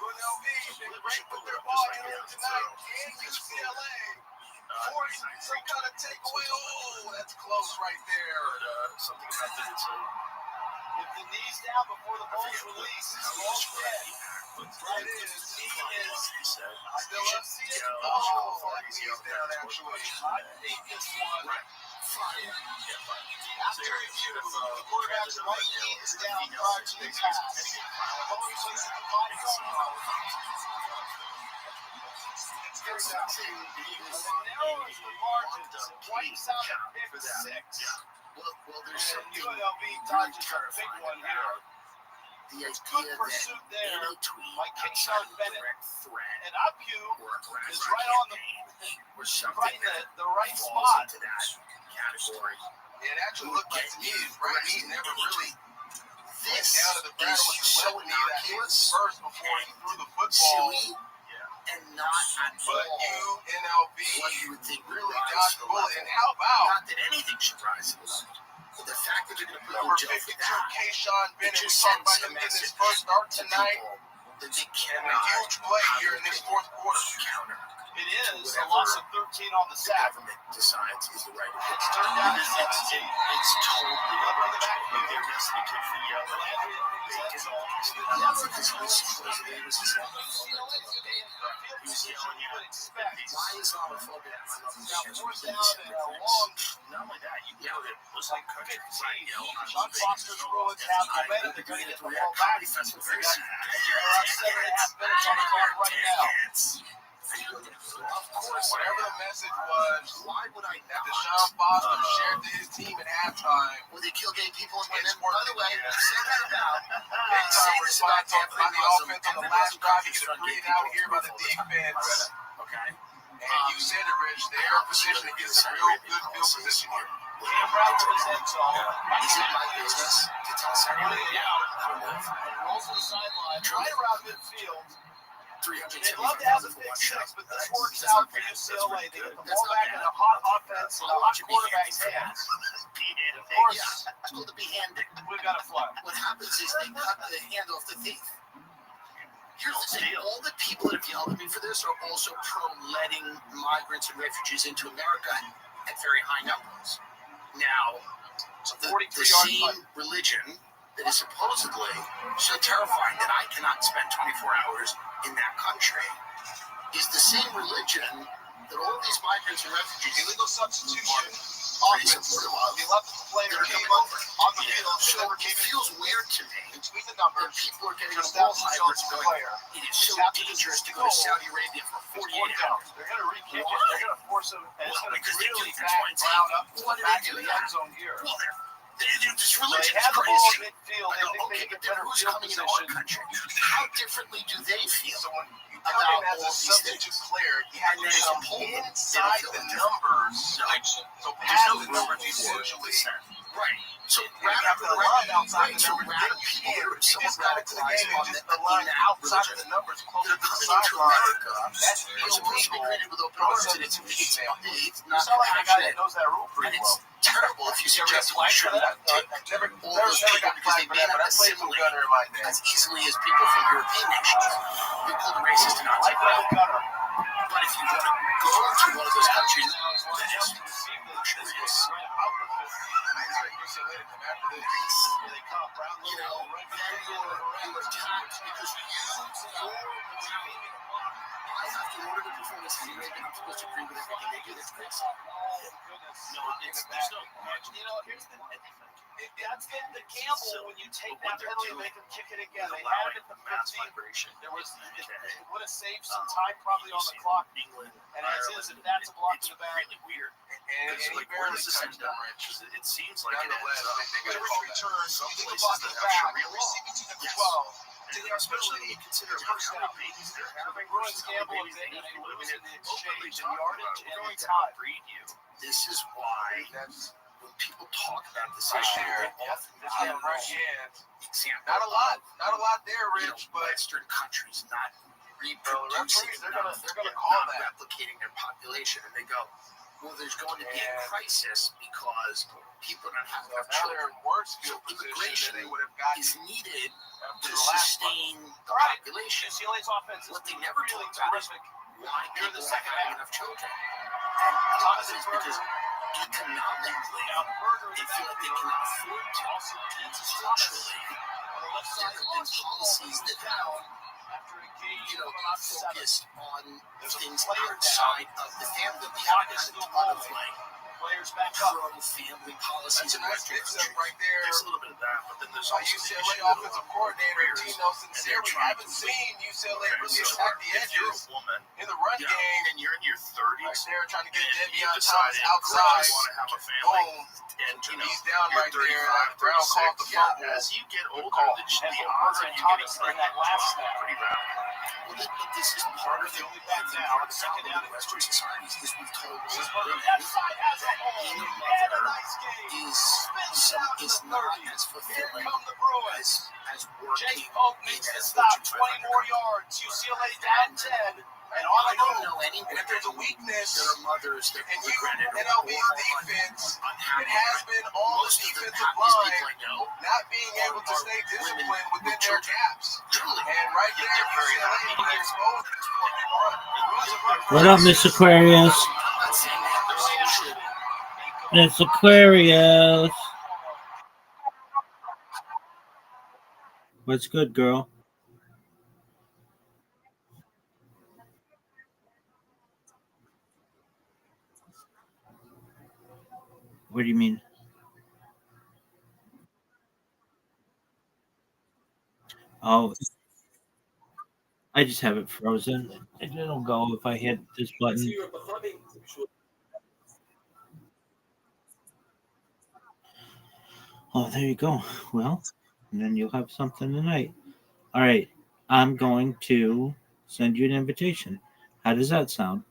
V: UNLV, they break with their ball here tonight in UCLA. Some kind of takeaway. Oh, that's close right there.
H: Something about that.
V: With the knees down before the ball's released, it's all dead. It is. He is still up. Oh, he's down actually. I think this one. After review, the quarterback's right knee is down prior to the pass. Narrows the margins and wipes out a pick six.
H: Well, there's something
V: UNLV dodges a big one here.
H: The
V: Good pursuit there by Kingsard Bennett. And Apu is right on the right spot.
H: Category.
V: It actually looked like to me, right? He never really
B: This
V: down to the ground
B: is
V: with the
B: so
V: left knee that hit
B: innocuous
V: first before he threw the football.
B: silly and not at
V: But
B: all
V: UNLV
B: what you would think
V: really
B: rise
V: dodged
B: to
V: the
B: the
V: bullet.
B: level.
V: And how about
B: Not that anything should rise to the level, but the fact that they're going to put
V: number
B: in jail
V: 52,
B: for that,
V: Kayshawn
B: it
V: Bennett? We
B: just
V: talked
B: sends
V: about
B: a
V: him getting his
B: message
V: first start
B: to
V: tonight.
B: people that they
V: And a
B: cannot
V: huge play here in this fourth quarter.
B: counter
J: It is a loss of 13 on the
B: the
J: sack.
B: government decides is the right
J: It's
B: opinion.
J: turned down to 17.
B: It's totally
J: Lever in the backfield.
H: Their destiny could be
J: Landry in his end zone.
B: yeah, because he was supposedly he was his
J: Field position you would expect.
B: Why is homophobic?
J: Now, fourth down and a long,
H: not only that, you know that
J: like 15. Sean Foster's Bruins have momentum. They're going to get the ball back. They're around 7.5 minutes on the clock right now.
V: Of course, whatever the message was,
B: Why would I
V: that
B: not?
V: Deshaun Foster shared to his team at halftime.
B: Would they kill gay people and women?
V: It's worth
B: By the
V: it,
B: way,
V: yeah.
B: say that about.
V: Big
B: Say
V: time
B: this about
V: response
B: every
V: on the
B: Muslim.
V: offense on the
B: Every
V: last
B: Muslim
V: drive to
B: country's
V: get a
B: trying to
V: green
B: get
V: out
B: people
V: here by the
B: approval of
V: defense.
B: Okay.
V: And you said it, Rich. They're in position to get some real good field position here.
J: Cam Bradford is end zone.
B: Is it my business to tell somebody?
J: Rolls to the sideline, right around midfield.
B: 300
J: They'd love to have the pick six, but this works out for UCLA. They get the ball back in a hot offense and a hot quarterback's hands. Of course,
B: It's called the behanding.
J: we've got a flag.
B: What happens is they cut the hand off the thief. Here's the thing, all the people that have yelled at me for this are also pro-letting migrants and refugees into America at very high numbers. Now, the same religion that is supposedly so terrifying that I cannot spend 24 hours in that country is the same religion that all these migrants and refugees
V: Illegal substitution.
B: offense.
V: The 11th player came over on the field.
B: So it feels weird to me
V: Between the
B: that
V: numbers,
B: people are getting
V: just
B: ball
V: out the
B: hybrids
V: Johnson
B: going,
V: player.
B: it is so dangerous to go to Saudi Arabia for 48 hours.
J: They're going to re-kick it. They're going to force him. And it's going to
B: Because they
J: really
B: do
J: back
B: things
J: Brown up to
B: What
J: the
B: do
J: back
B: they
J: of
B: do
J: the
B: now?
J: end zone here.
B: Well, this
J: They
B: religion is
J: have the ball in
B: crazy.
J: midfield.
B: I
J: They
B: go,
J: think they
B: okay,
J: get
B: but
J: better
B: who's
J: field
B: coming into our
J: position.
B: country? How differently do they feel
V: So when you
B: about
V: come in as
B: all
V: a
B: these
V: substitute
B: things?
V: player, you have
B: And
V: to
B: then
V: come
B: pull them.
V: inside the numbers. So past the numbers essentially.
B: Right. So
V: You have to run outside the numbers. You just got into the game and just the line outside of the numbers closer to the sideline. That's illegal.
B: All of a sudden, it's
J: You
B: not
J: sound like a guy
B: compassionate.
J: that knows that rule pretty
B: And
J: well.
B: it's terrible if you suggest we should not take
V: Never
B: all those people
V: got
B: because they
V: flagged for
B: may
V: that,
B: not
V: but I played some
B: assimilate
V: gunner in my day.
B: as easily as people from European nations. We call the racist and Nazi.
J: Like Little Gunner.
B: But if you want to go to one of those countries,
J: That is luxurious.
B: you know, then you're attacked because you're I have to order the performance and I'm supposed to agree with everything they do. That's crazy.
J: No, there's no. You know, here's the. That's the gamble when you take that penalty and make them kick it again. They had it at the 15. There was it would have saved some time probably on the clock. And as is, if that's a block in the back,
H: really weird.
V: And
H: It's
V: he
H: like, where
V: barely
H: does this end
V: touched
H: up?
V: him, Rich.
H: It seems like it
V: Nonetheless,
H: ends up.
V: they got a return.
H: Some
V: You
H: places
V: block
H: that
V: it
H: have
V: back.
H: really
V: Receiving to the
B: Yes.
V: 12.
H: Especially when you consider how many babies they're having.
J: Bruins gamble a bit and they lose in the exchange in yardage and in time.
B: This is why when people talk about this
V: Right
B: issue,
V: there.
B: they often
V: Yeah,
B: give
V: right hand.
B: example
V: Not a lot. Not a lot there,
B: you know,
V: Rich, but
B: Western countries not
V: reproducing.
B: reproducing
V: They're gonna
B: enough,
V: call
B: not
V: that.
B: replicating their population, and they go, well, there's going to be a
V: And-
B: crisis because people are not having enough
V: now they're
B: children.
V: in worse field
B: So
V: position
B: immigration
V: than they would have gotten
B: is needed
V: after
B: to
V: the last one.
B: sustain the
J: Right.
B: population.
J: UCLA's offense is
B: What they never
J: really
B: talk about is
J: terrific.
B: why
J: Here in
B: people
J: the
B: aren't
J: second
B: having
J: half.
B: enough children. And a lot of it is because economically,
J: Now the burger in
B: they
J: the
B: feel like they
J: backfield
B: cannot afford to.
J: also needs his Thomas
B: Culturally,
J: on the left
B: there
J: side.
B: have been policies that have,
J: After a game,
B: you know, focused on things
J: player
B: outside of the family. We haven't had a ton of like
J: players back up.
B: pro-family policies in
V: That's a
B: Western
V: nice mix-up
B: countries.
V: right there.
H: There's a little bit of that, but then there's
V: By
H: also the
V: UCLA
H: issue of
V: offensive coordinator Tino Sincere. We haven't seen UCLA really attack the
H: if you're
V: edges
H: a woman,
V: in the run
H: you know,
V: game.
H: and you're in your
V: Right
H: 30s,
V: there, trying to get
H: and you
V: Devion
H: decided
V: Thomas
H: I
V: outside.
H: want to have a family,
V: Boom.
H: and you know,
V: He's down
H: you're
V: right there.
H: 35,
V: Brown calls the
H: 36,
V: fumble.
H: as you get older,
V: call.
H: the
J: And
H: odds of
J: Burger and
H: you getting
J: Thomas in that last snap.
H: pretty rapid.
K: This is part of the only back now. Second down in Western societies is we've told
J: Left side has a hole.
K: being a
J: And a
K: mother
J: nice game.
K: is
J: Spins out to the
K: not
J: 30.
K: as
J: Here
K: fulfilling
J: come the Bruins.
K: as working.
J: Jake Oak makes the stop. 20 more yards. UCLA down 10. And on
K: I
J: the
K: don't
J: move.
K: know anyone.
F: And if there's a weakness
K: There are mothers that
F: in you,
K: regretted
F: MLB's defense, it has been all the defensive line not being able to stay disciplined within their gaps. And right there, UCLA was exposed.
D: What up, Miss Aquarius? Miss Aquarius. What's good, girl? What do you mean? Oh, I just have it frozen. It'll go if I hit this button. Oh, there you go. Well, and then you'll have something tonight. All right. I'm going to send you an invitation. How does that sound?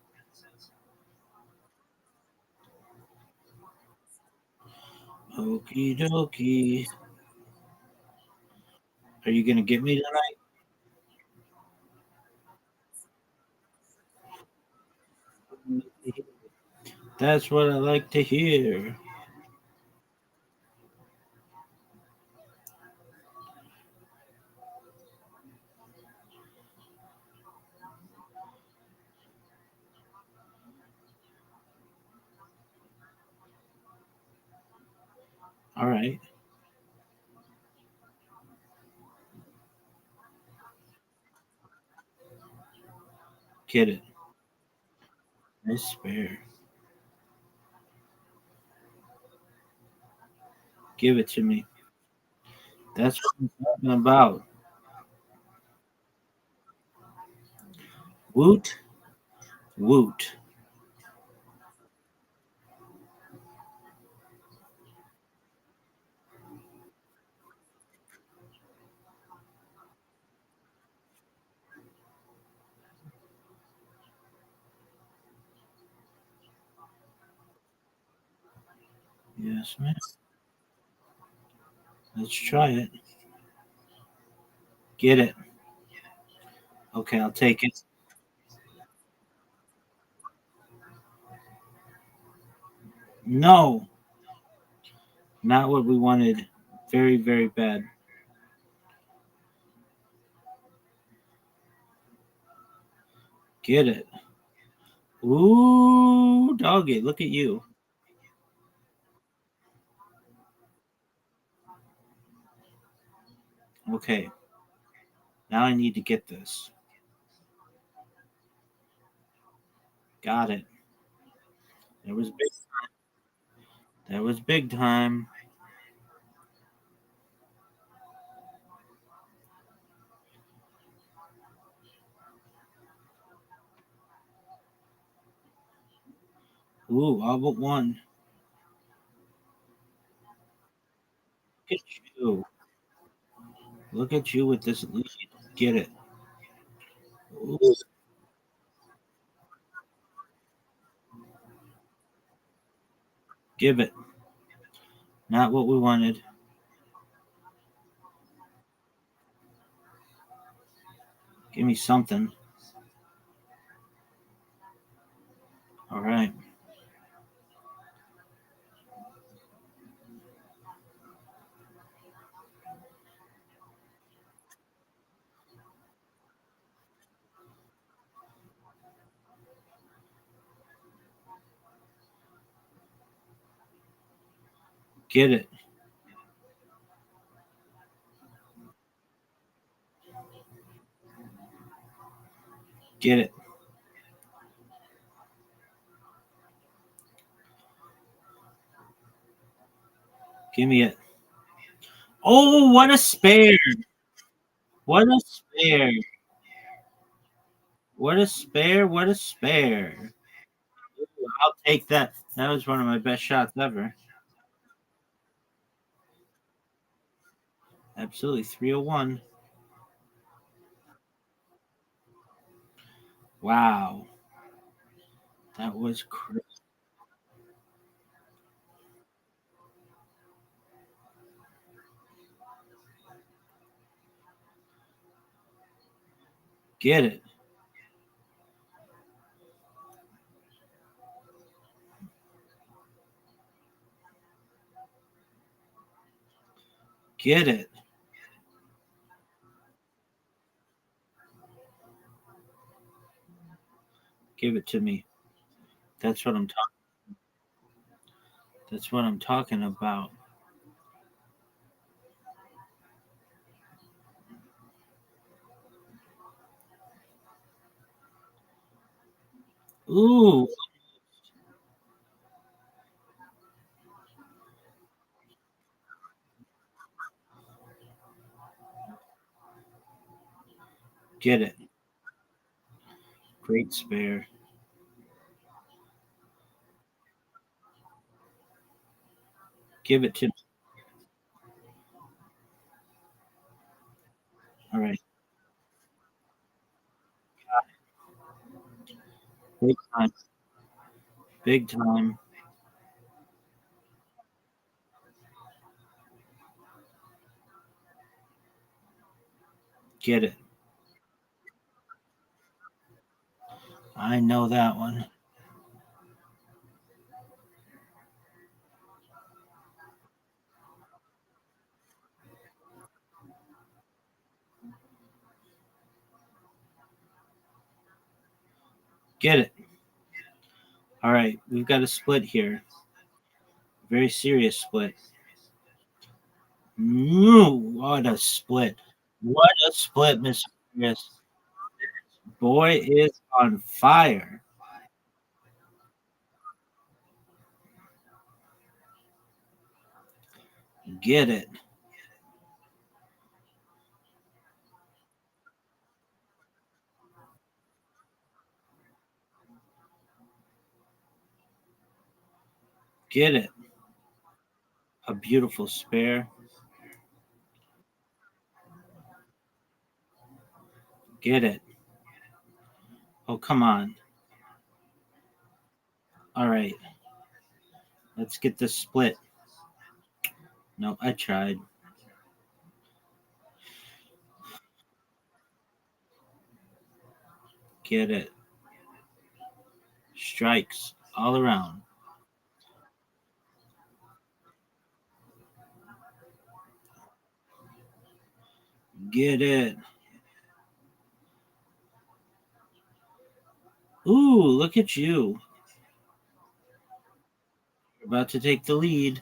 D: Okie dokie. Are you going to get me tonight? That's what I like to hear. All right. Get it. Nice spare. Give it to me. That's what I'm talking about. Woot. Woot. Yes, ma'am. Let's try it. Get it. Okay, I'll take it. No. Not what we wanted. Very, very bad. Get it. Ooh, doggy. Look at you. Okay. Now I need to get this. Got it. That was big. That was big time. Ooh, all but one. Look at you. Look at you with this lead. Get it. Ooh, give it. Not what we wanted. Give me something. All right. Get it. Get it. Give me it. Oh, what a spare. What a spare. What a spare. What a spare. I'll take that. That was one of my best shots ever. Absolutely. 301. Wow. That was crazy. Get it. Get it. Give it to me. That's what I'm talking. That's what I'm talking about. Ooh. Get it. Great spare. Give it to me. All right. Big time. Big time. Get it. I know that one. Get it. All right. We've got a split here. Very serious split. Ooh, what a split. What a split, Mr. Chris. Boy is on fire. Get it. Get it. A beautiful spare. Get it. Oh, come on. All right. Let's get this split. No, I tried. Get it. Strikes all around. Get it. Ooh, look at you. You're about to take the lead.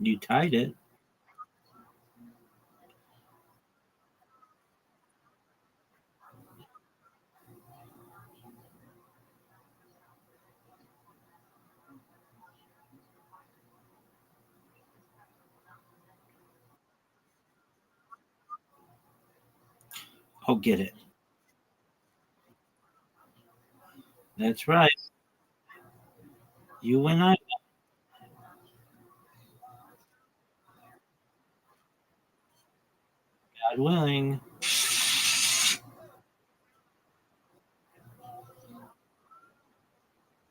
D: You tied it. Oh, get it. That's right. You and I. God willing.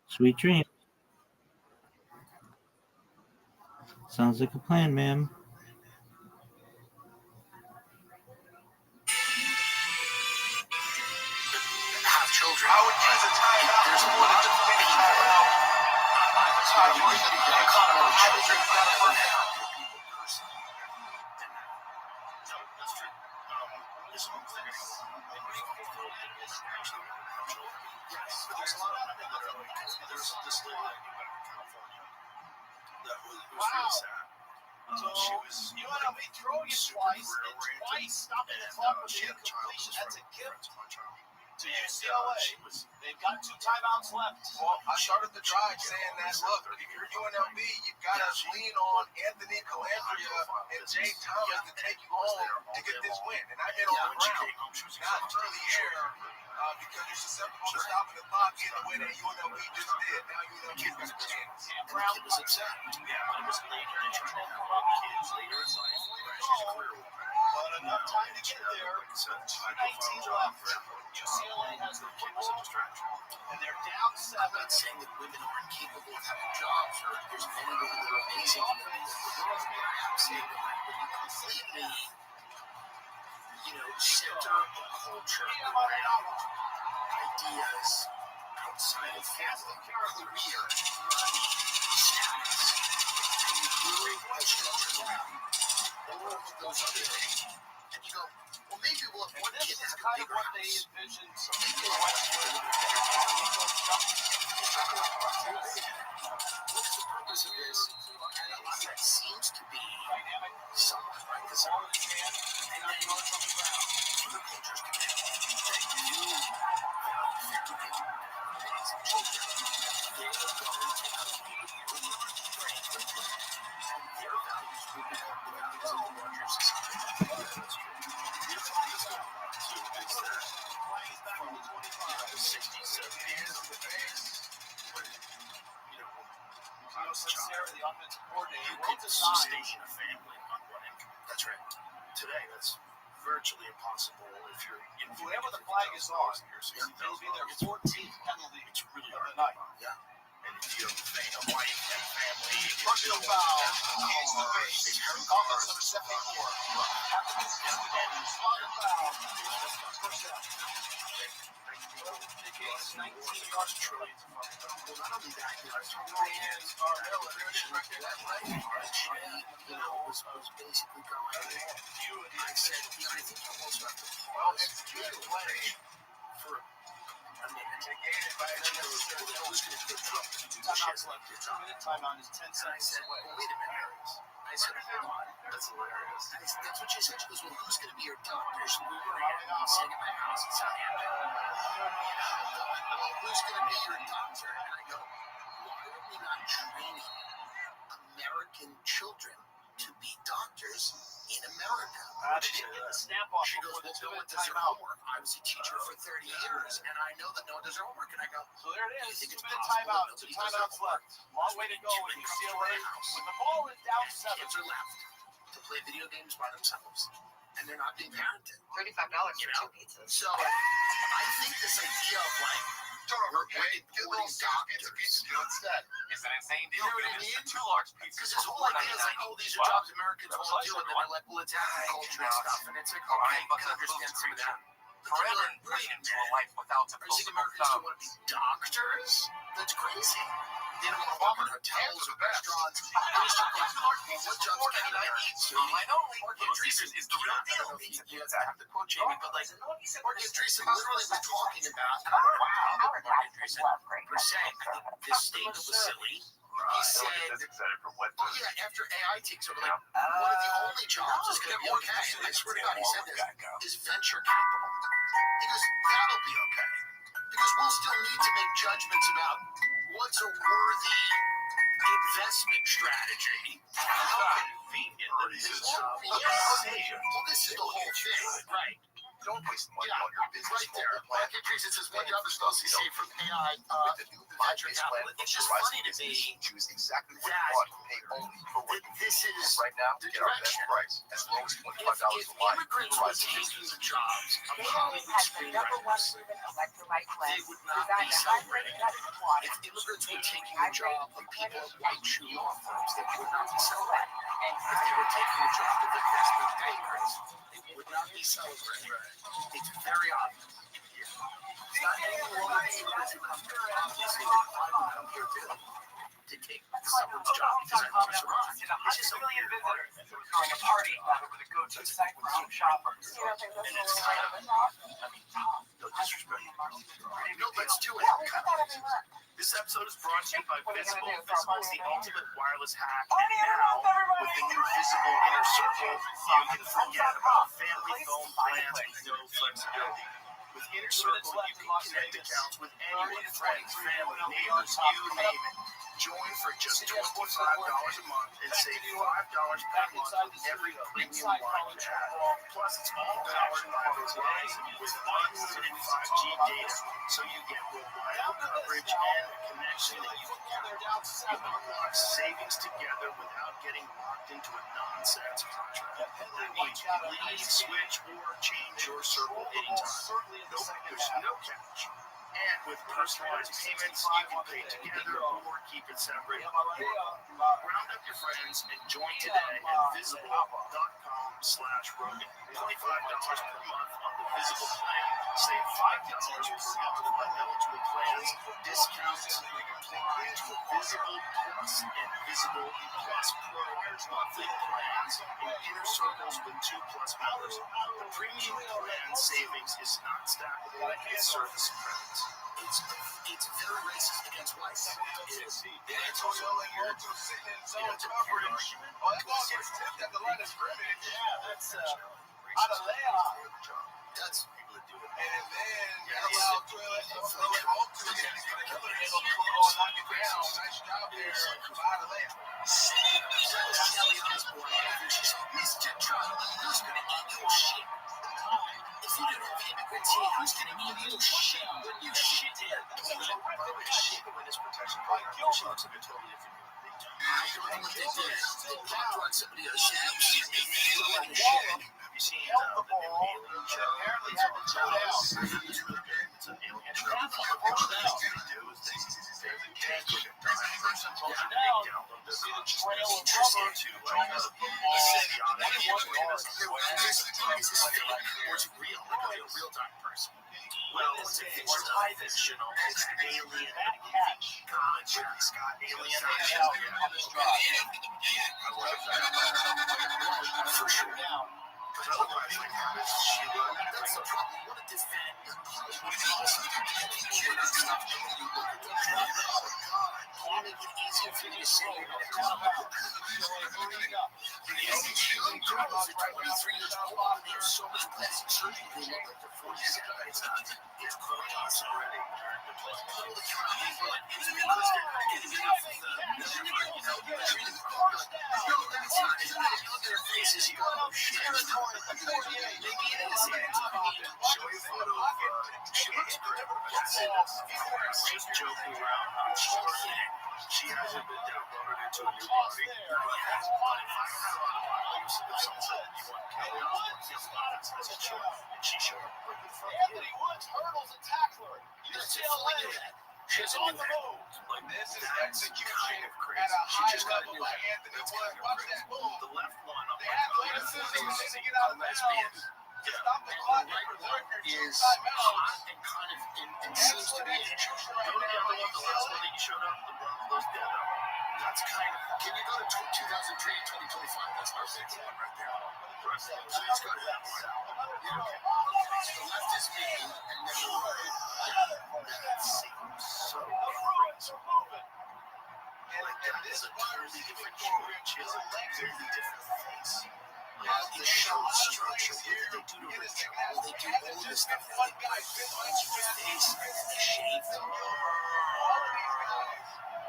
D: Sweet dream. Sounds like a plan, ma'am.
B: Have children. I would use a timeout. There's a lot of people.
H: There's this lady I knew back in California that was really sad. She was
J: you end up throwing it twice, and twice stopping the clock with the completion. That's a gift.
H: My child.
F: to UCLA. They've got 2 timeouts left.
V: Well, I started the drive saying that, look, if you're UNLV, you've got to lean on Anthony Calandria and Jay Thomas to take you home to get this win. And I hit on the ground, not through the air, because you're susceptible to stopping the clock in the way that UNLV just did. Now UNLV's got a chance.
K: Brown was upset. Yeah, but it was later in life. Kids later in life.
F: But enough time to get there. 2:19 left. UCLA has the football, and they're down 7.
K: I'm not saying that women aren't capable of having jobs, or there's many women that are amazing and that I'm saying that when you completely, center the culture around ideas outside of family, career, money, status, and you really structure around all of those other things, and you go, well, maybe we'll have one kid
F: This is
K: have a
F: kind of
K: bigger
F: what they
K: house.
F: envisioned some people
K: What is the purpose of this? That seems to be somewhat right. Because for the culture's command, they do value family, raising children. They are going to have people trained with them, and their values will become the values of the larger society. That's true. The other thing that's going on too is that from the 60s, 70s, of the days, when
F: Sarah, the offensive coordinator,
K: you could sustain a family on one income. That's right. Today, that's virtually impossible if you're in
F: whoever the flag is on, it'll be their 14th penalty.
K: It's really hard.
F: Night.
K: Yeah. And if you have a wife and family,
F: Personal foul. He's the base. Offense number 74. After this and slaughter foul. First down. They gain 19 yards truly.
K: Well, not only that,
F: Hands are available. There it is right there.
K: that life, was basically going. I said, I think you almost have to pause the play for a minute. And then there was going to be a drop.
F: Timeouts left. 2-minute timeout is 10 seconds away.
K: Well, wait a minute. I said, hold on. That's hilarious. That's what she said. She goes, well, who's going to be your doctor? So we were sitting at my house in Southampton. Well, who's going to be your doctor? And I go, why are we not training American children to be doctors in America?
F: They didn't get the snap off.
K: She goes, well, no one does their homework. I was a teacher for 30 years, and I know that no one does their homework. And I go,
F: so there it is. 2-minute timeout. 2 timeouts left. Long way to go with UCLA. When the ball is down 7.
K: kids are left to play video games by themselves, and they're not being parented.
P: $35 for 2 pizzas.
K: So I think this idea of like, we're importing doctors.
F: Instead.
R: It's an insane deal.
K: You know what I mean?
R: 2 large pizzas.
K: Because this whole idea is like, oh, these are jobs Americans won't do, and then they're like, well, it's agriculture and stuff, and it's like, okay, I can understand some of that.
R: Forever into a life without
K: Are you saying Americans don't want to be doctors? That's crazy. They don't want to work in hotels or restaurants. What jobs can I eat?
R: Online only. Little Caesars is the real deal.
K: I don't know if you have to quote Jamie, but like, Morgan Dreesen literally was talking about we're saying this statement was silly. He said, oh yeah, after AI takes over, like, one of the only jobs that's going to be okay, and I swear to God, he said this, is venture capital. He goes, that'll be okay. Because we'll still need to make judgments about what's a worthy investment strategy. How convenient this is. Well, this is the whole thing, right?
V: Don't waste money on your business.
K: Right there. Market Dreesen says one job is supposed to be saved from AI venture capital. It's just funny to me
V: choose exactly what you want and pay only for what you
K: this is
V: right now.
K: the
V: Get our best
K: direction.
V: price as low as $25
K: If
V: a line.
K: immigrants were taking the jobs of Hollywood screenwriters, they would not be celebrating. If immigrants were taking the job of people at white shoe law firms, they would not be celebrating. If they were taking the job of investment bankers, they would not be celebrating. It's very obvious. It's not any longer the immigrants who come here. Obviously, I would come here to take someone's job because I want to survive. It's just a weird part.
R: Throwing a party over the go-to site for home shoppers.
K: And it's kind of, I mean, no disrespect. No, let's do it.
A: This episode is brought to you by Visible. Visible is the ultimate wireless hack. And now, with the new Visible Inner Circle, you can forget about family phone plans with no flexibility. With Inner Circle, you can connect accounts with anyone, friends, family, neighbors, you name it. Join for just $25 a month and save $5 per month with every premium line you add. Plus, it's all powered by Verizon with unlimited 5G data, so you get reliable coverage and a connection that you can count on. You unlock savings together without getting locked into a nonsense contract. That means you can leave, switch, or change your circle anytime. There's no catch. And with personalized payments, you can pay together or keep it separate. Round up your friends and join today at visible.com/Rogan. $25 per month on the Visible plan. Save $5 per month on eligible plans. Discounts apply to Visible Plus and Visible Plus Pro monthly plans in Inner Circles with 2+ members. The premium plan savings is not stackable. It's service credits.
B: It's very racist against whites.
A: It is.
B: It's also weird. It's a weird argument.
F: Oh, that ball gets tipped at the line of scrimmage. Yeah, that's out of layup.
B: That's people that do it.
F: And then you're allowed to throw it home to him. He's going to kill it. He's going to knock it down. Nice job there. Out of layup.
B: Kelly Osbourne averages Mr. Trump. Who's going to eat your shit? If you don't have immigrants here, who's going to eat your shit when you shit here?
A: Witness protection program, which looks like a totally different human being.
B: They blocked on somebody else.
A: Have you seen the new Alien show? Apparently, had to chill out. It's really good. It's an alien show. What they do is they catch a dying person, they download their consciousness into like a
B: was real, like a real dying person.
A: Well, it's high fictional. It's alien catch. Scott Alien. For sure. Because otherwise, like, how does she look?
B: That's the problem. You want to defend your culture. Make it easier for you to say you're not so much plastic surgery. They look like they're 47.
A: It's quite awesome already. She looks great. Just joking around. She hasn't been downloaded into a new body. If someone said you want Kelly Osbourne, that's a joke. And she showed up like the fuck.
F: Anthony Woods hurdles a tackler. UCLA is on the move.
A: Like
F: This is execution at a high level by Anthony Woods. Watch that move.
A: The left one.
F: The athlete assistant to get out of bounds. Stop the clock and preserve your
B: is
F: timeout.
B: hot and kind of and seems to be
A: Go to the other one, the last one that you showed up, the Broncos dead. That's kind of.
B: Can you go to 2003 and 2025? That's our big one right there. Please go to that one. Yeah, okay. So the left is me, and then the right.
A: That seems so crazy. Like that is a totally different human. She has a completely different face.
B: The show structure. What did they do to her? Well, they do all this stuff. They punch her face, they shave them.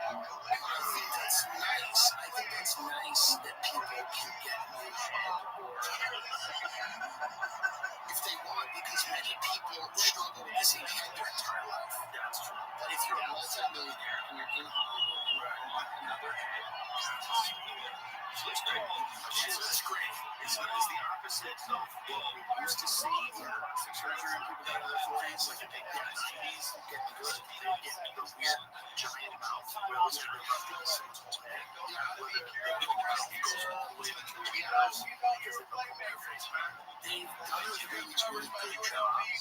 B: I think that's nice. I think it's nice that people can get moved if they want, because many people struggle with this head their entire life.
A: That's true.
B: But if you're a multi-millionaire and you're in Hollywood and you want another head,
A: She's great. She's great. It's the opposite of what we used to see in plastic surgery and people that are face, like a big diabetes, getting good. They get the weird giant mouth. We always hear about the sensible head. Where the mouth goes all the way to the ears because they don't have their face back.
B: they've done a really good job at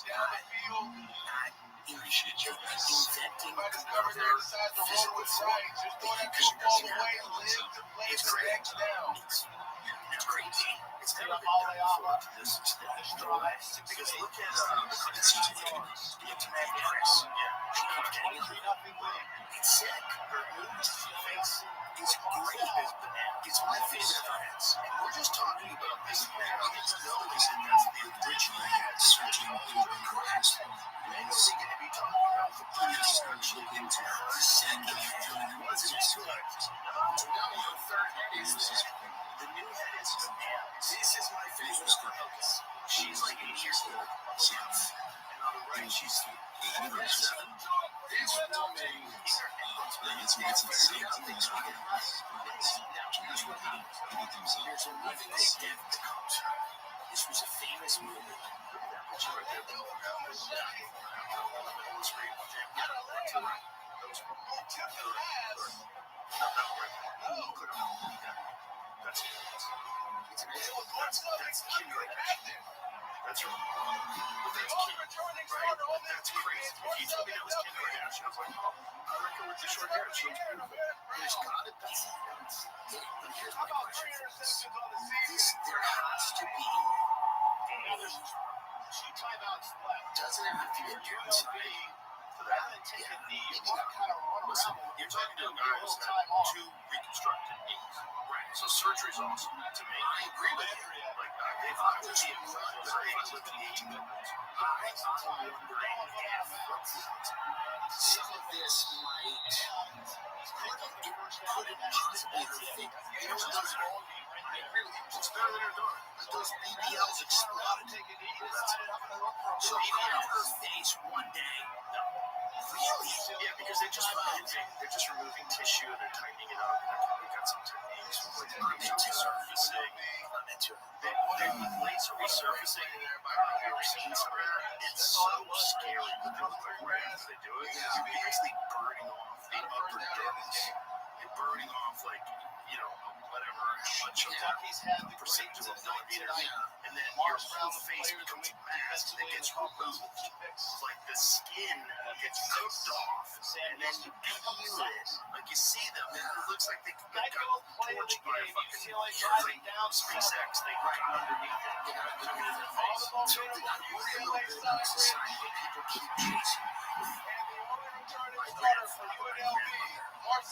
B: inventing another physical form that you can now. It's great. It's crazy.
A: It's never been done before to this extent. Because look at the Chris.
K: She keeps getting it. It's sick. Her moves, her face is great. It's my favorite of her hits. And we're just talking about this. All we know is that that's the original head searching through the cracks. When is he going to be talking about the police actually into her second head? Wasn't good. No, the third head is the new head is the man. This is my favorite of her hits. She's like 8 years old. And on the right, she's 7. This woman it's insane. There's a living stick that comes from. This was a famous movie. That's right. That's crazy. If you told me that was Kim Kardashian, I was like, oh, I reckon with the short hair, she looks beautiful. There's gotta be. But here's my question. There has to be. Doesn't it have to be a dude side? Maybe not. Listen, you're talking to a guy who's had 2 reconstructed knees. Right. So surgery's awesome. To me, I agree with you. Like, if I was the incredible, I lived in the 1800s. I'm wondering if some of this might couldn't possibly think. You know what those are? I agree with you. It's better than her daughter. But those BBLs exploded. So even on her face one day. No. Really? Yeah, because they're just removing tissue and they're tightening it up. And they've probably got some techniques with resurfacing. They're laser resurfacing. I don't know if you've ever seen some of that. It's so scary when they look like rats. They do it. You're basically burning off the upper dermis. You're burning off whatever, how much of the percentage of millimeter, and then your whole face becomes masked and it gets removed. It's like the skin gets cooked off, and then you peel it. Like you see them, and it looks like they got torched by a fucking SpaceX. They got underneath it. So I worry a little bit about society that people keep chasing. My grandfather, my grandmother, old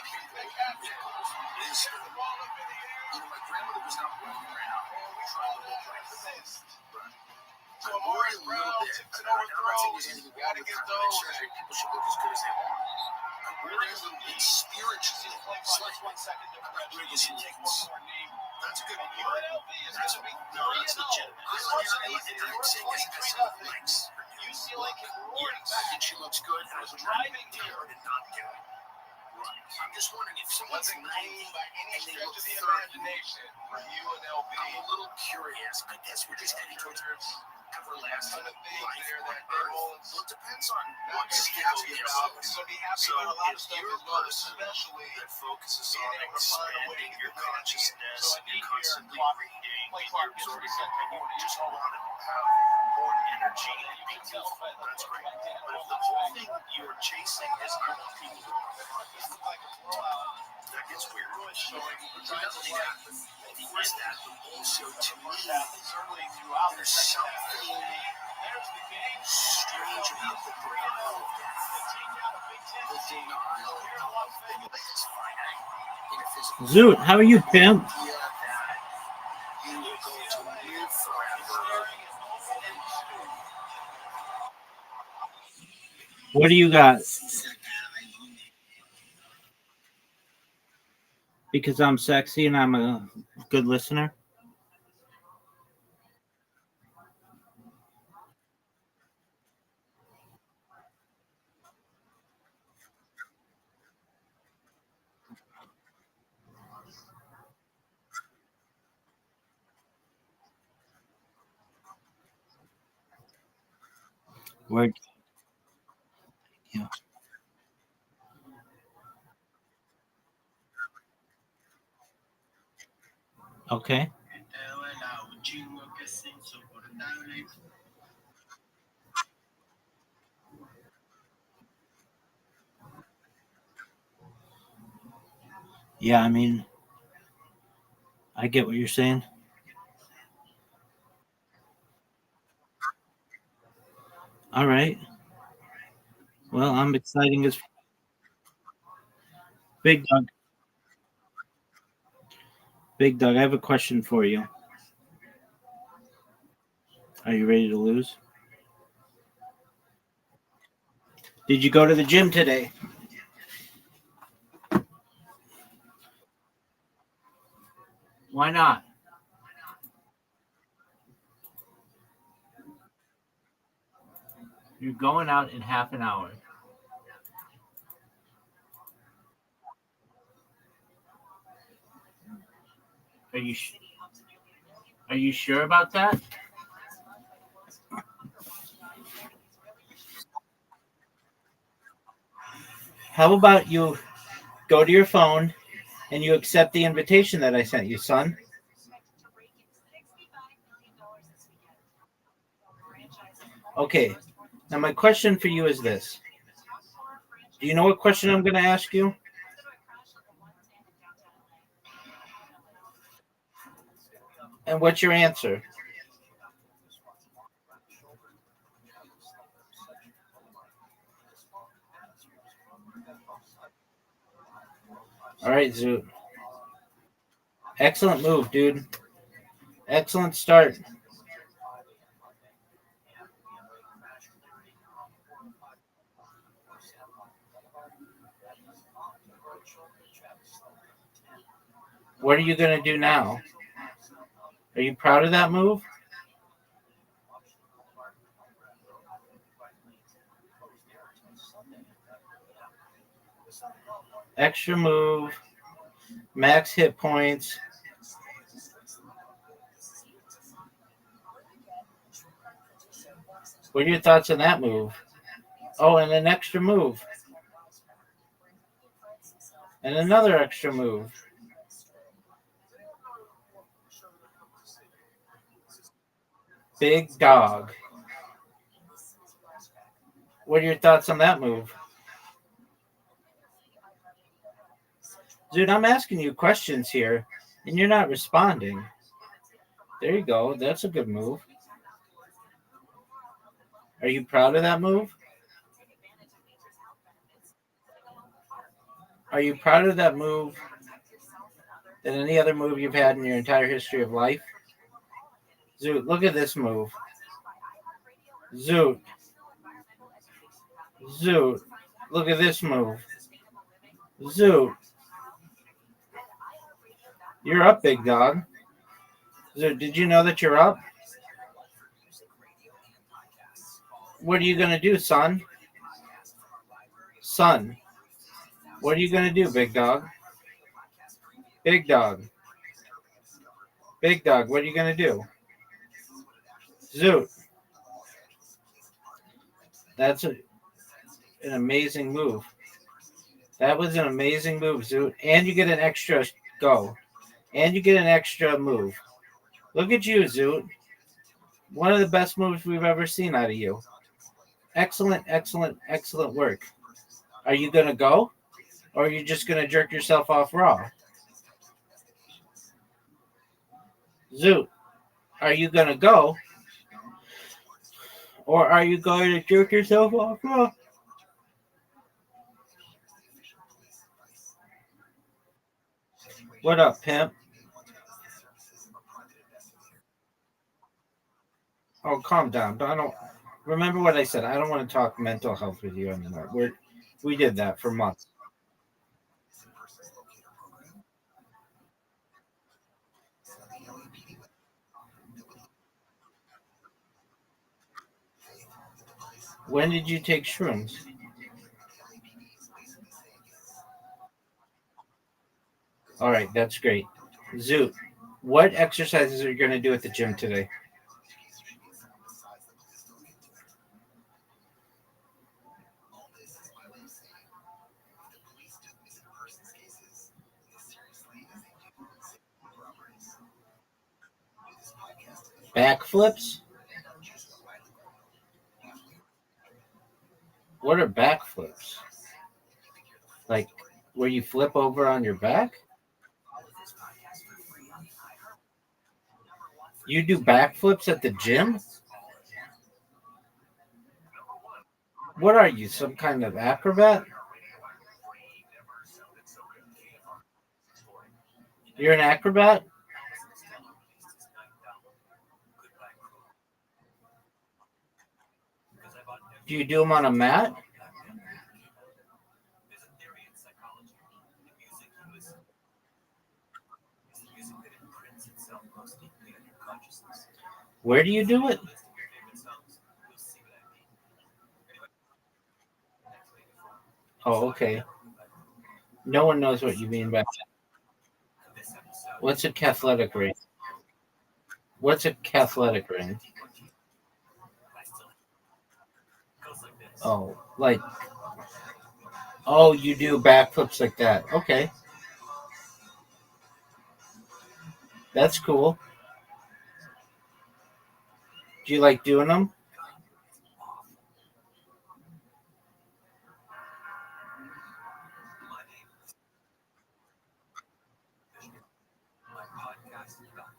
K: people, wisdom. My grandmother was not running around trying to look like this. I worry a little bit. I'm not saying there's anything wrong with cosmetic surgery. People should look as good as they want. I worry a little bit spiritually. About resilience. That's a good one. That's legit. I'm saying this because of likes. I think she looks good. I was driving here and not get it. I'm just wondering if someone's 90 and they look 30. I'm a little curious. I guess we're just heading towards everlasting life on Earth. Well, it depends on what skills you have. So if you're a person that focuses on expanding your consciousness and you're constantly reading and you're absorbing it and you just want to have more energy and be youthful, that's great. But if the whole thing you're chasing is I want people to that gets weird. Not only that, before that, also to me, there's something strange about the denial of death. The denial of it's finite in a physical
D: Zoot, how are you, pimp?
K: idea that you will go to live forever.
D: What do you got? Because I'm sexy and I'm a good listener. Word. Yeah. Okay. Yeah, I mean, I get what you're saying. All right. Well, I'm exciting as Big Doug. Big Doug, I have a question for you. Are you ready to lose? Did you go to the gym today? Why not? You're going out in half an hour. Are you are you sure about that? How about you go to your phone and you accept the invitation that I sent you, son? Okay. Now my question for you is this. Do you know what question I'm going to ask you? And what's your answer? All right, Zoot. Excellent move, dude. Excellent start. What are you going to do now? Are you proud of that move? Extra move, max hit points. What are your thoughts on that move? Oh, and an extra move. And another extra move. Big dog. What are your thoughts on that move? Dude, I'm asking you questions here, and you're not responding. There you go. That's a good move. Are you proud of that move? Are you proud of that move than any other move you've had in your entire history of life? Zoot, look at this move. Zoot. Zoot. Look at this move. Zoot. You're up, big dog. Zoot, did you know that you're up? What are you going to do, son? Son. What are you going to do, big dog? Big dog. Big dog, what are you going to do? Zoot. That's an amazing move. That was an amazing move, Zoot. And you get an extra go. And you get an extra move. Look at you, Zoot. One of the best moves we've ever seen out of you. Excellent, excellent, excellent work. Are you going to go? Or are you just going to jerk yourself off raw? Zoot, are you going to go? Or are you going to jerk yourself off raw? What up, pimp? Oh, calm down. I don't remember what I said. I don't want to talk mental health with you anymore. We did that for months. When did you take shrooms? All right, that's great. Zoot, what exercises are you going to do at the gym today? Backflips? What are backflips? Like where you flip over on your back? You do backflips at the gym? What are you, some kind of acrobat? You're an acrobat? Do you do them on a mat? Where do you do it? Oh, okay. No one knows what you mean by that. What's a cathletic ring? What's a cathletic ring? Oh, like, oh, you do backflips like that. Okay. That's cool. Do you like doing them?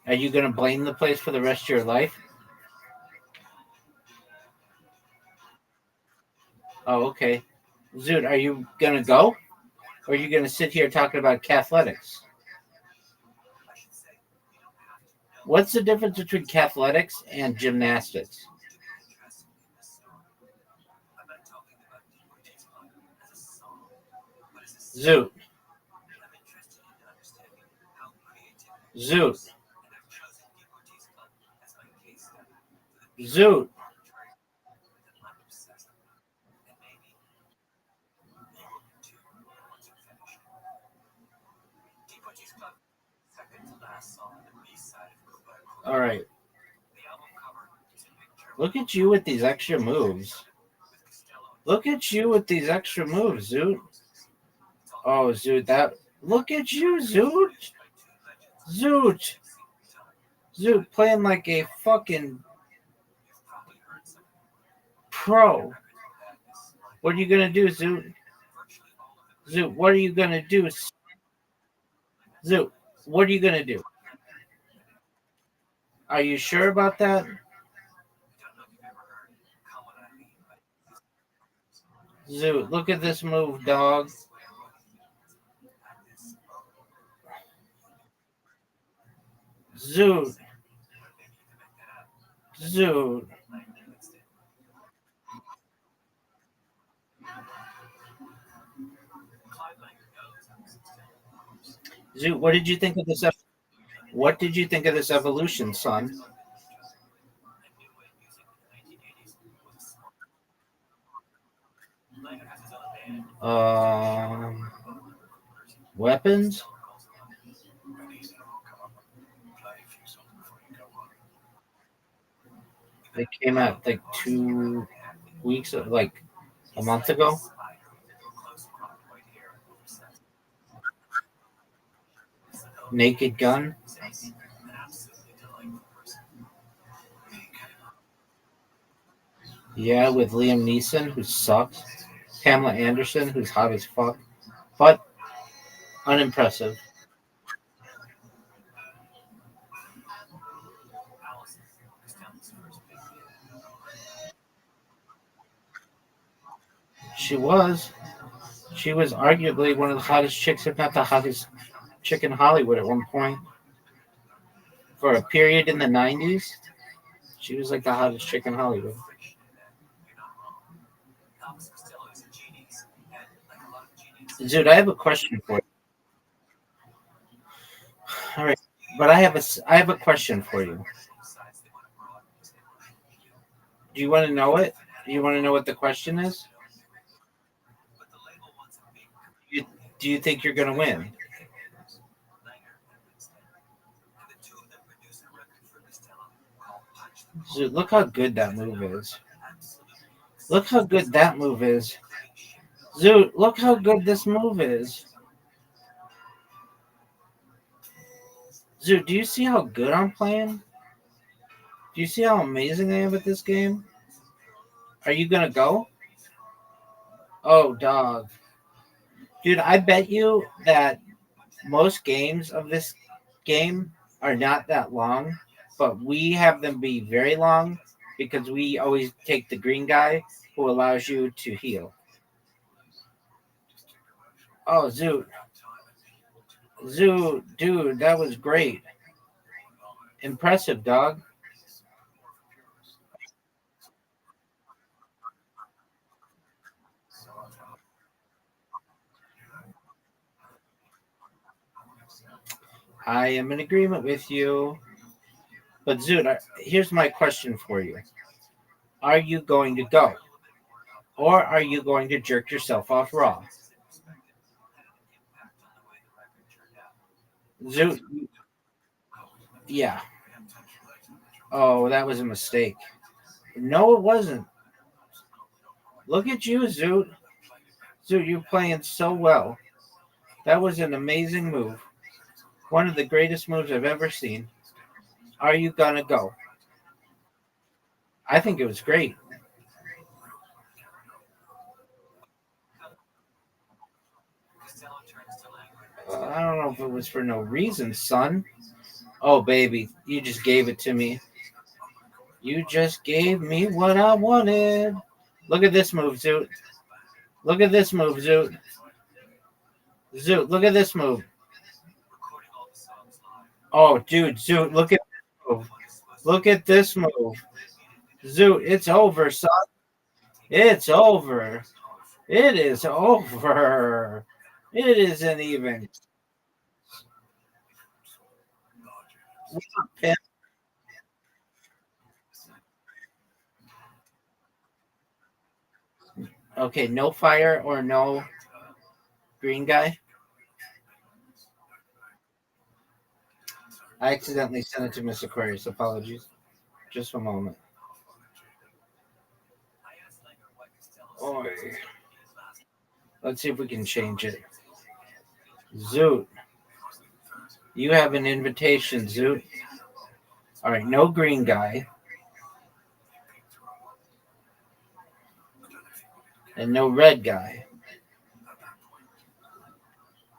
D: Are you going to blame the place for the rest of your life? Oh, okay. Zoot, are you going to go? Or are you going to sit here talking about cathletics? What's the difference between cathletics and gymnastics? Zoot. Zoot. Zoot. All right. Look at you with these extra moves. Look at you with these extra moves, Zoot. Oh, Zoot, that. Look at you, Zoot. Zoot. Zoot playing like a fucking pro. What are you going to do, Zoot? Zoot, what are you going to do? Zoot, what are you going to do? Are you sure about that? Zoot, look at this move, dog. Zoot. Zoot. Zoot, what did you think of this? What did you think of this evolution, son? Weapons? They came out like 2 weeks, like a month ago. Naked Gun. Yeah, with Liam Neeson, who sucks. Pamela Anderson, who's hot as fuck, but unimpressive. She was. She was arguably one of the hottest chicks, if not the hottest chick in Hollywood at one point. For a period in the 90s, she was like the hottest chick in Hollywood. Dude, I have a question for you. All right, but I have a question for you. Do you want to know it? Do you want to know what the question is? Do you think you're going to win? Dude, look how good that move is. Look how good that move is. Dude, look how good this move is. Dude, do you see how good I'm playing? Do you see how amazing I am at this game? Are you going to go? Oh, dog. Dude, I bet you that most games of this game are not that long, but we have them be very long because we always take the green guy who allows you to heal. Oh, Zoot. Zoot, dude, that was great. Impressive, dog. I am in agreement with you. But Zoot, here's my question for you. Are you going to go? Or are you going to jerk yourself off raw? Zoot, yeah. Oh, that was a mistake. No, it wasn't. Look at you, Zoot. Zoot, you're playing so well. That was an amazing move. One of the greatest moves I've ever seen. Are you going to go? I think it was great. I don't know if it was for no reason, son. Oh, baby, you just gave it to me. You just gave me what I wanted. Look at this move, Zoot. Look at this move, Zoot. Zoot, look at this move. Oh, dude, Zoot, look at this move. Look at this move. Zoot, it's over, son. It's over. It is over. It isn't even. Okay, no fire or no green guy. I accidentally sent it to Miss Aquarius. Apologies. Just a moment. Oy. Let's see if we can change it. Zoot. You have an invitation, Zoot. All right, no green guy. And no red guy.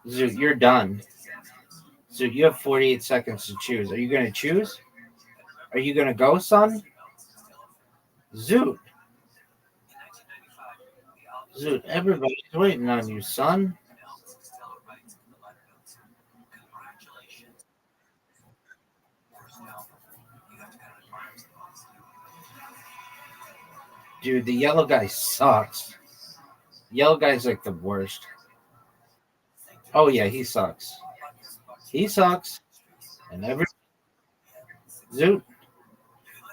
D: Zoot, you're done. Zoot, you have 48 seconds to choose. Are you going to choose? Are you going to go, son? Zoot. Zoot, everybody's waiting on you, son. Dude, the yellow guy sucks. Yellow guy's like the worst. Oh, yeah, he sucks. He sucks. And every Zoot,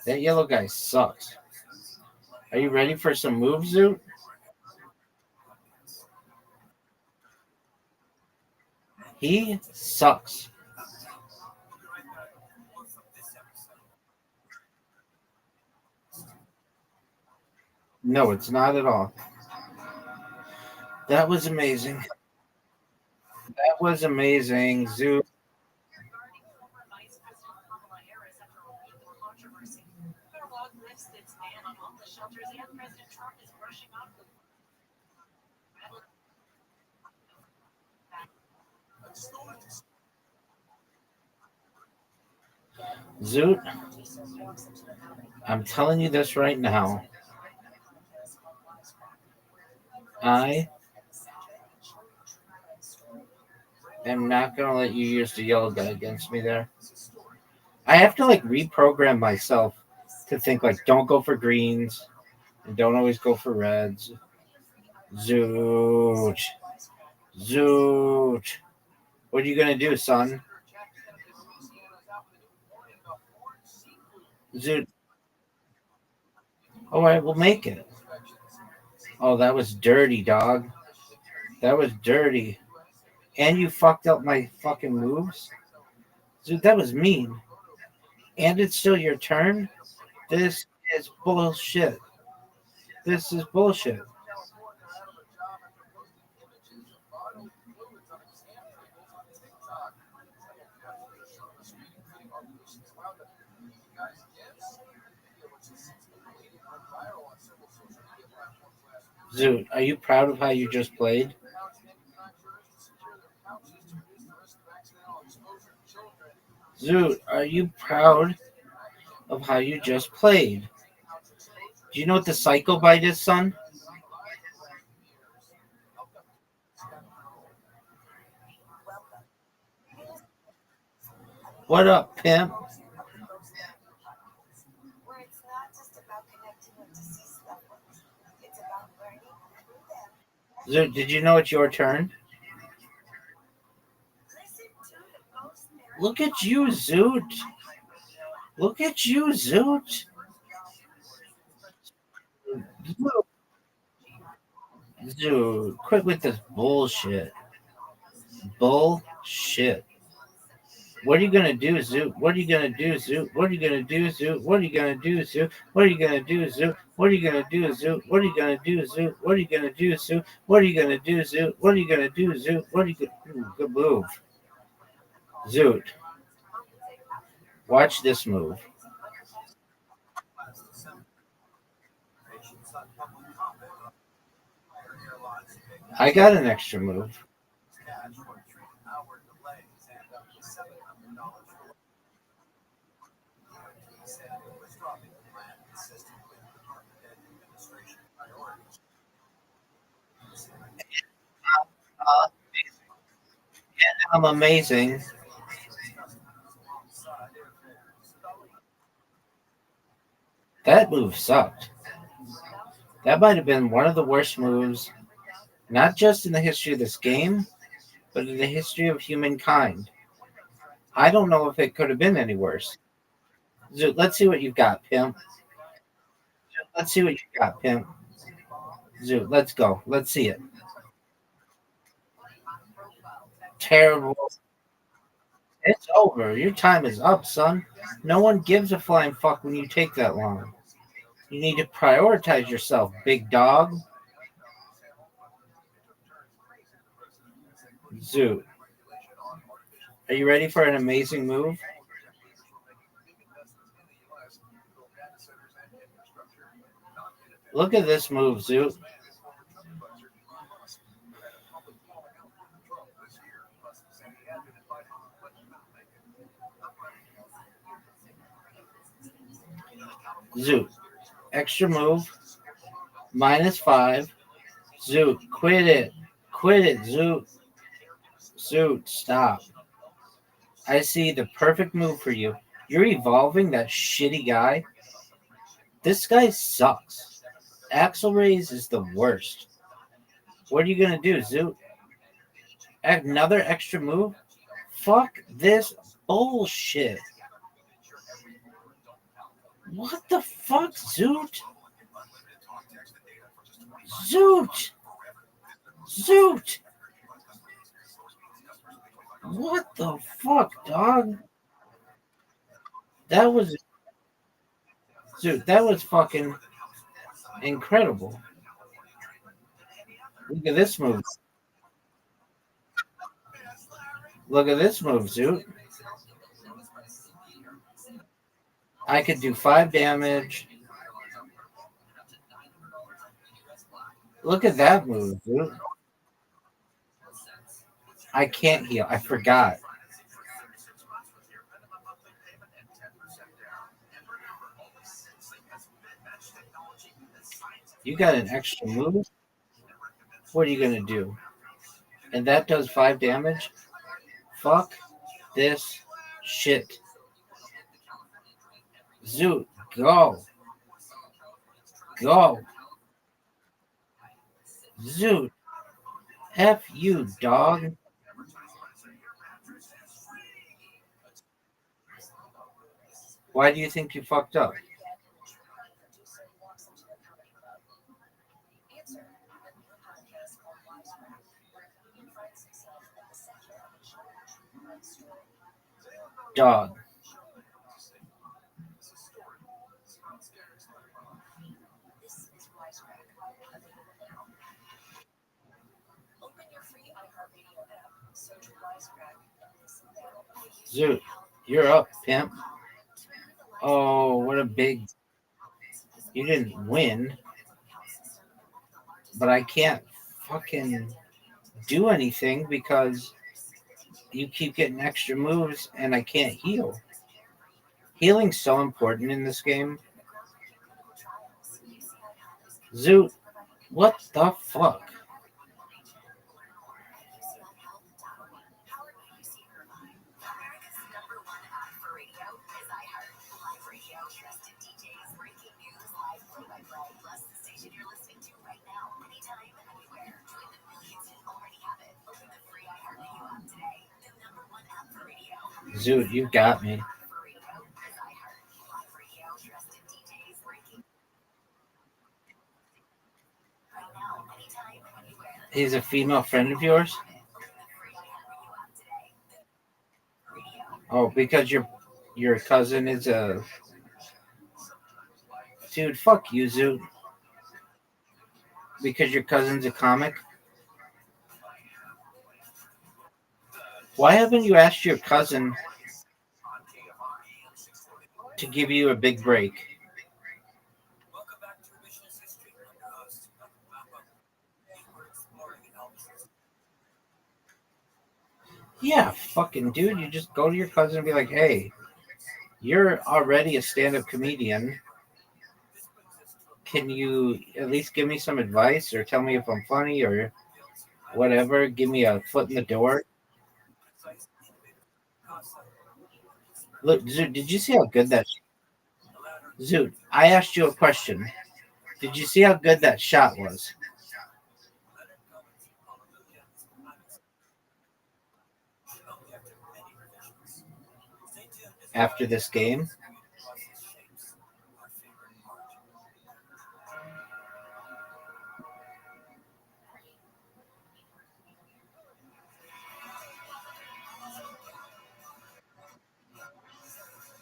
D: that yellow guy sucks. Are you ready for some moves, Zoot? He sucks. No, it's not at all. That was amazing. That was amazing, Zoot. Zoot, I'm telling you this right now. I am not going to let you use the yellow guy against me there. I have to like reprogram myself to think like don't go for greens and don't always go for reds. Zoot. Zoot. What are you going to do, son? Zoot. All right, we'll make it. Oh, that was dirty, dog. That was dirty. And you fucked up my fucking moves? Dude, that was mean. And it's still your turn? This is bullshit. This is bullshit. Zoot, are you proud of how you just played? Zoot, are you proud of how you just played? Do you know what the cycle bite is, son? What up, pimp?
C: Where it's not just about connecting with deceased loved ones. It's about learning through them.
D: Zoot, did you know it's your turn? Look at you, Zoot. Look at you, Zoot. Zoot, quit with this bullshit. Bullshit. What are you gonna do, Zoot? What are you gonna do, Zoot? What are you gonna do, Zoot? What are you gonna do, Zoot? What are you gonna do, Zoot? What are you gonna do, Zoot? What are you gonna do, Zoot? What are you gonna do, Zoot? What are you gonna do, Zoot? What are you gonna do, Zoot? What are you gonna good move. Zoot. Watch this move. I got an extra move. I'm amazing. That move sucked. That might have been one of the worst moves, not just in the history of this game, but in the history of humankind. I don't know if it could have been any worse. Zoot, let's see what you've got, pimp. Let's see what you got, pimp. Zoot, let's go. Let's see it. Terrible. It's over. Your time is up, son. No one gives a flying fuck when you take that long. You need to prioritize yourself, big dog. Zoot. Are you ready for an amazing move? Look at this move, Zoot. Zoot. Extra move. -5. Zoot. Quit it. Quit it, Zoot. Zoot, stop. I see the perfect move for you. You're evolving that shitty guy. This guy sucks. Axel Raise is the worst. What are you going to do, Zoot? Another extra move? Fuck this bullshit. What the fuck, Zoot? Zoot! Zoot! What the fuck, dog? That was... Zoot, that was fucking incredible. Look at this move. Look at this move, Zoot. I could do 5 damage. Look at that move, Zoot. I can't heal. I forgot. You got an extra move? What are you going to do? And that does 5 damage? Fuck this shit. Zoot, go. Go. Zoot. F you, dog. Why do you think you fucked up? Dog. Zoot, you're up, pimp. Oh, what a big... You didn't win. But I can't fucking do anything because you keep getting extra moves and I can't heal. Healing's so important in this game. Zoot, what the fuck? Zoot, you got me. He's a female friend of yours? Oh, because your cousin is a dude. Fuck you, Zoot. Because your cousin's a comic. Why haven't you asked your cousin to give you a big break? Yeah, fucking dude. You just go to your cousin and be like, hey, you're already a stand-up comedian. Can you at least give me some advice or tell me if I'm funny or whatever? Give me a foot in the door. Look, Zoot, did you see how good that... Zoot, I asked you a question. Did you see how good that shot was? After this game?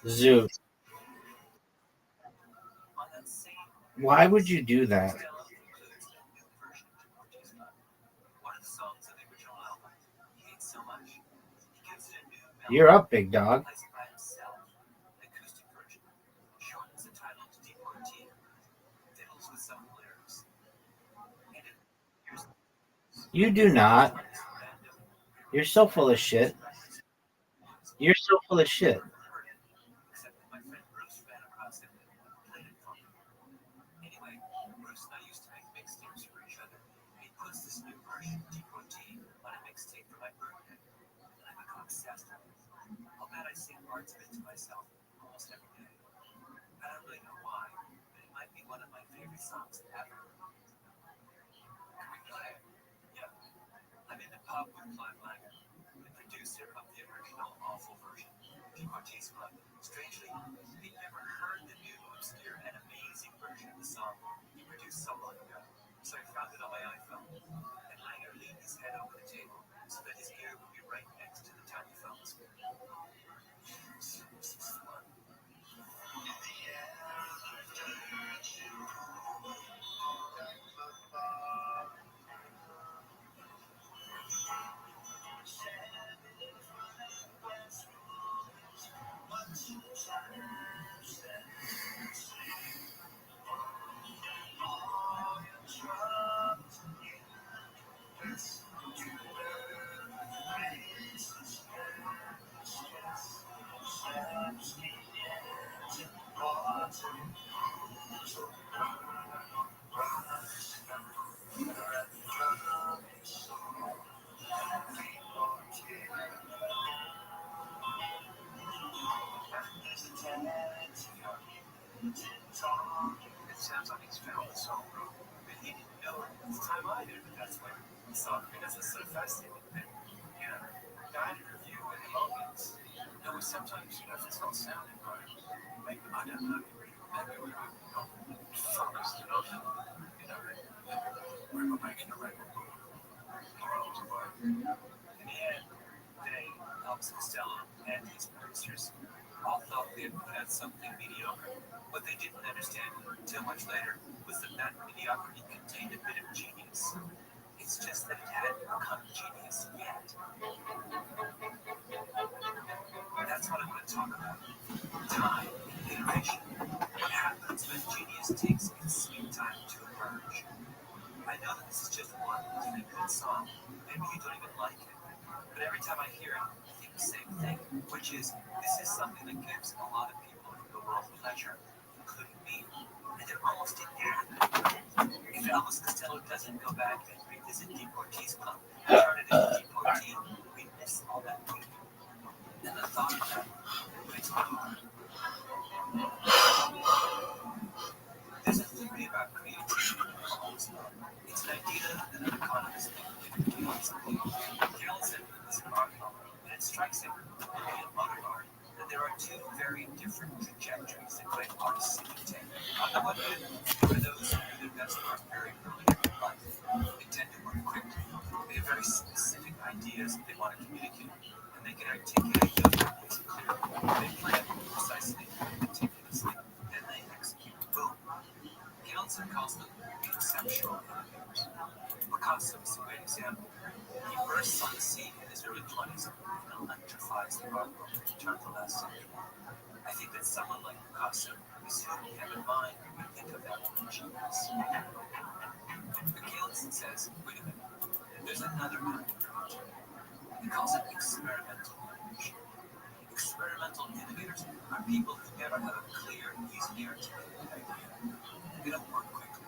D: Zoot. Why would you do that? You're up, big dog. You do not. You're so full of shit. You're so full of shit.
I: Elvis Costello doesn't go back and revisit Deportee's club. Started as Deportee. We miss all that movie. And the thought of that breaks my heart. There's a theory about creativity. It's an idea that an economist thinks Gilson is an art lover, and it strikes him, looking at modern art, that there are two very different trajectories that great artists can take. On the one hand, for those who do their best work very early in life, they tend to work quickly. They have very specific ideas that they want to communicate, and they can articulate those ideas clearly. They plan precisely, meticulously, and they execute. Boom. Gilson calls them conceptual innovators. Picasso is a great example. He bursts on the scene in his early 20s and electrifies the art world that turned the last century. I think that someone like Picasso is who we have in mind when we think of that genius. But Gilson says, wait a minute, there's another kind of project. He calls it experimental innovation. Experimental innovators are people who never have a clear, easily articulated idea. They don't work quickly.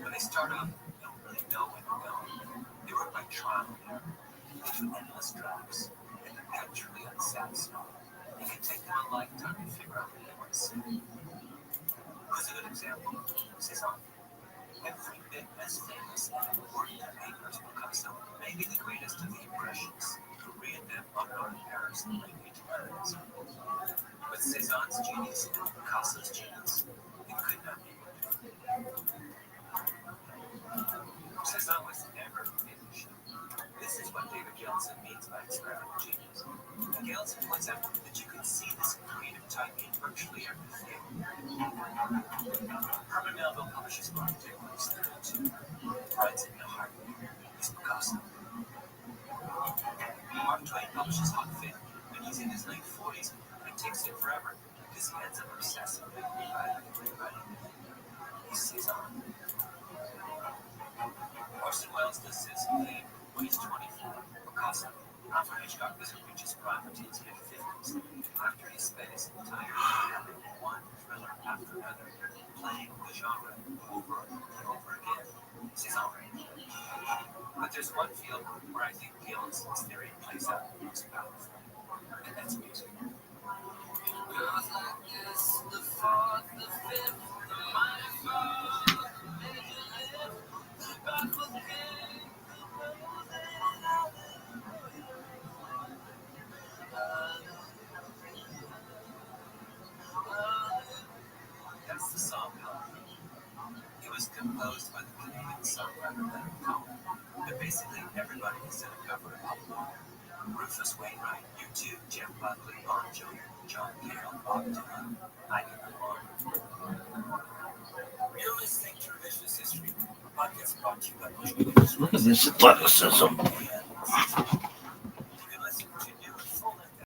I: When they start out, they don't really know where they're going. They work by trial and error. They do endless drafts, and they're naturally unsatisfied. It can take them a lifetime to figure out what they want to say. Who's a good example? Cézanne. Every bit as famous and important a painter as Picasso, maybe the greatest of the Impressionists, who reinvent art in Paris in the late 1800s. But Cézanne's genius and Picasso's genius, it could not be more different. Cézanne was never finished. This is what David Gilson means by experimental genius. Gilson points out that you can see this creative type in virtually everything. Herman Melville publishes Architect when he's 32. Writes in the heart is Picasso. Mark Twain publishes Huck Finn when he's in his late 40s, and it takes him forever because he ends up obsessively rewriting. He's Cézanne. Orson Welles does Citizen Kane when he's 24. Picasso. Alfred Hitchcock was reach his prime in his mid-50s, after he spent his entire career in one thriller after another, playing the genre over and over again. Cézanne. But there's one field where I think Gilson's theory plays out most powerfully, and that's music. Girls like this, the fourth, the fifth, the mighty fourth, major lift, back with the king, that's the song. It was composed by the Canadian songwriter Leonard Cohen. But basically, everybody has done a cover of it. Rufus Wainwright, U2, Jeff Buckley, Bon Jovi, John Cale, Bob Dylan. I can go on. You're listening to Revisionist History, a podcast brought to you by
D: Look at this athleticism.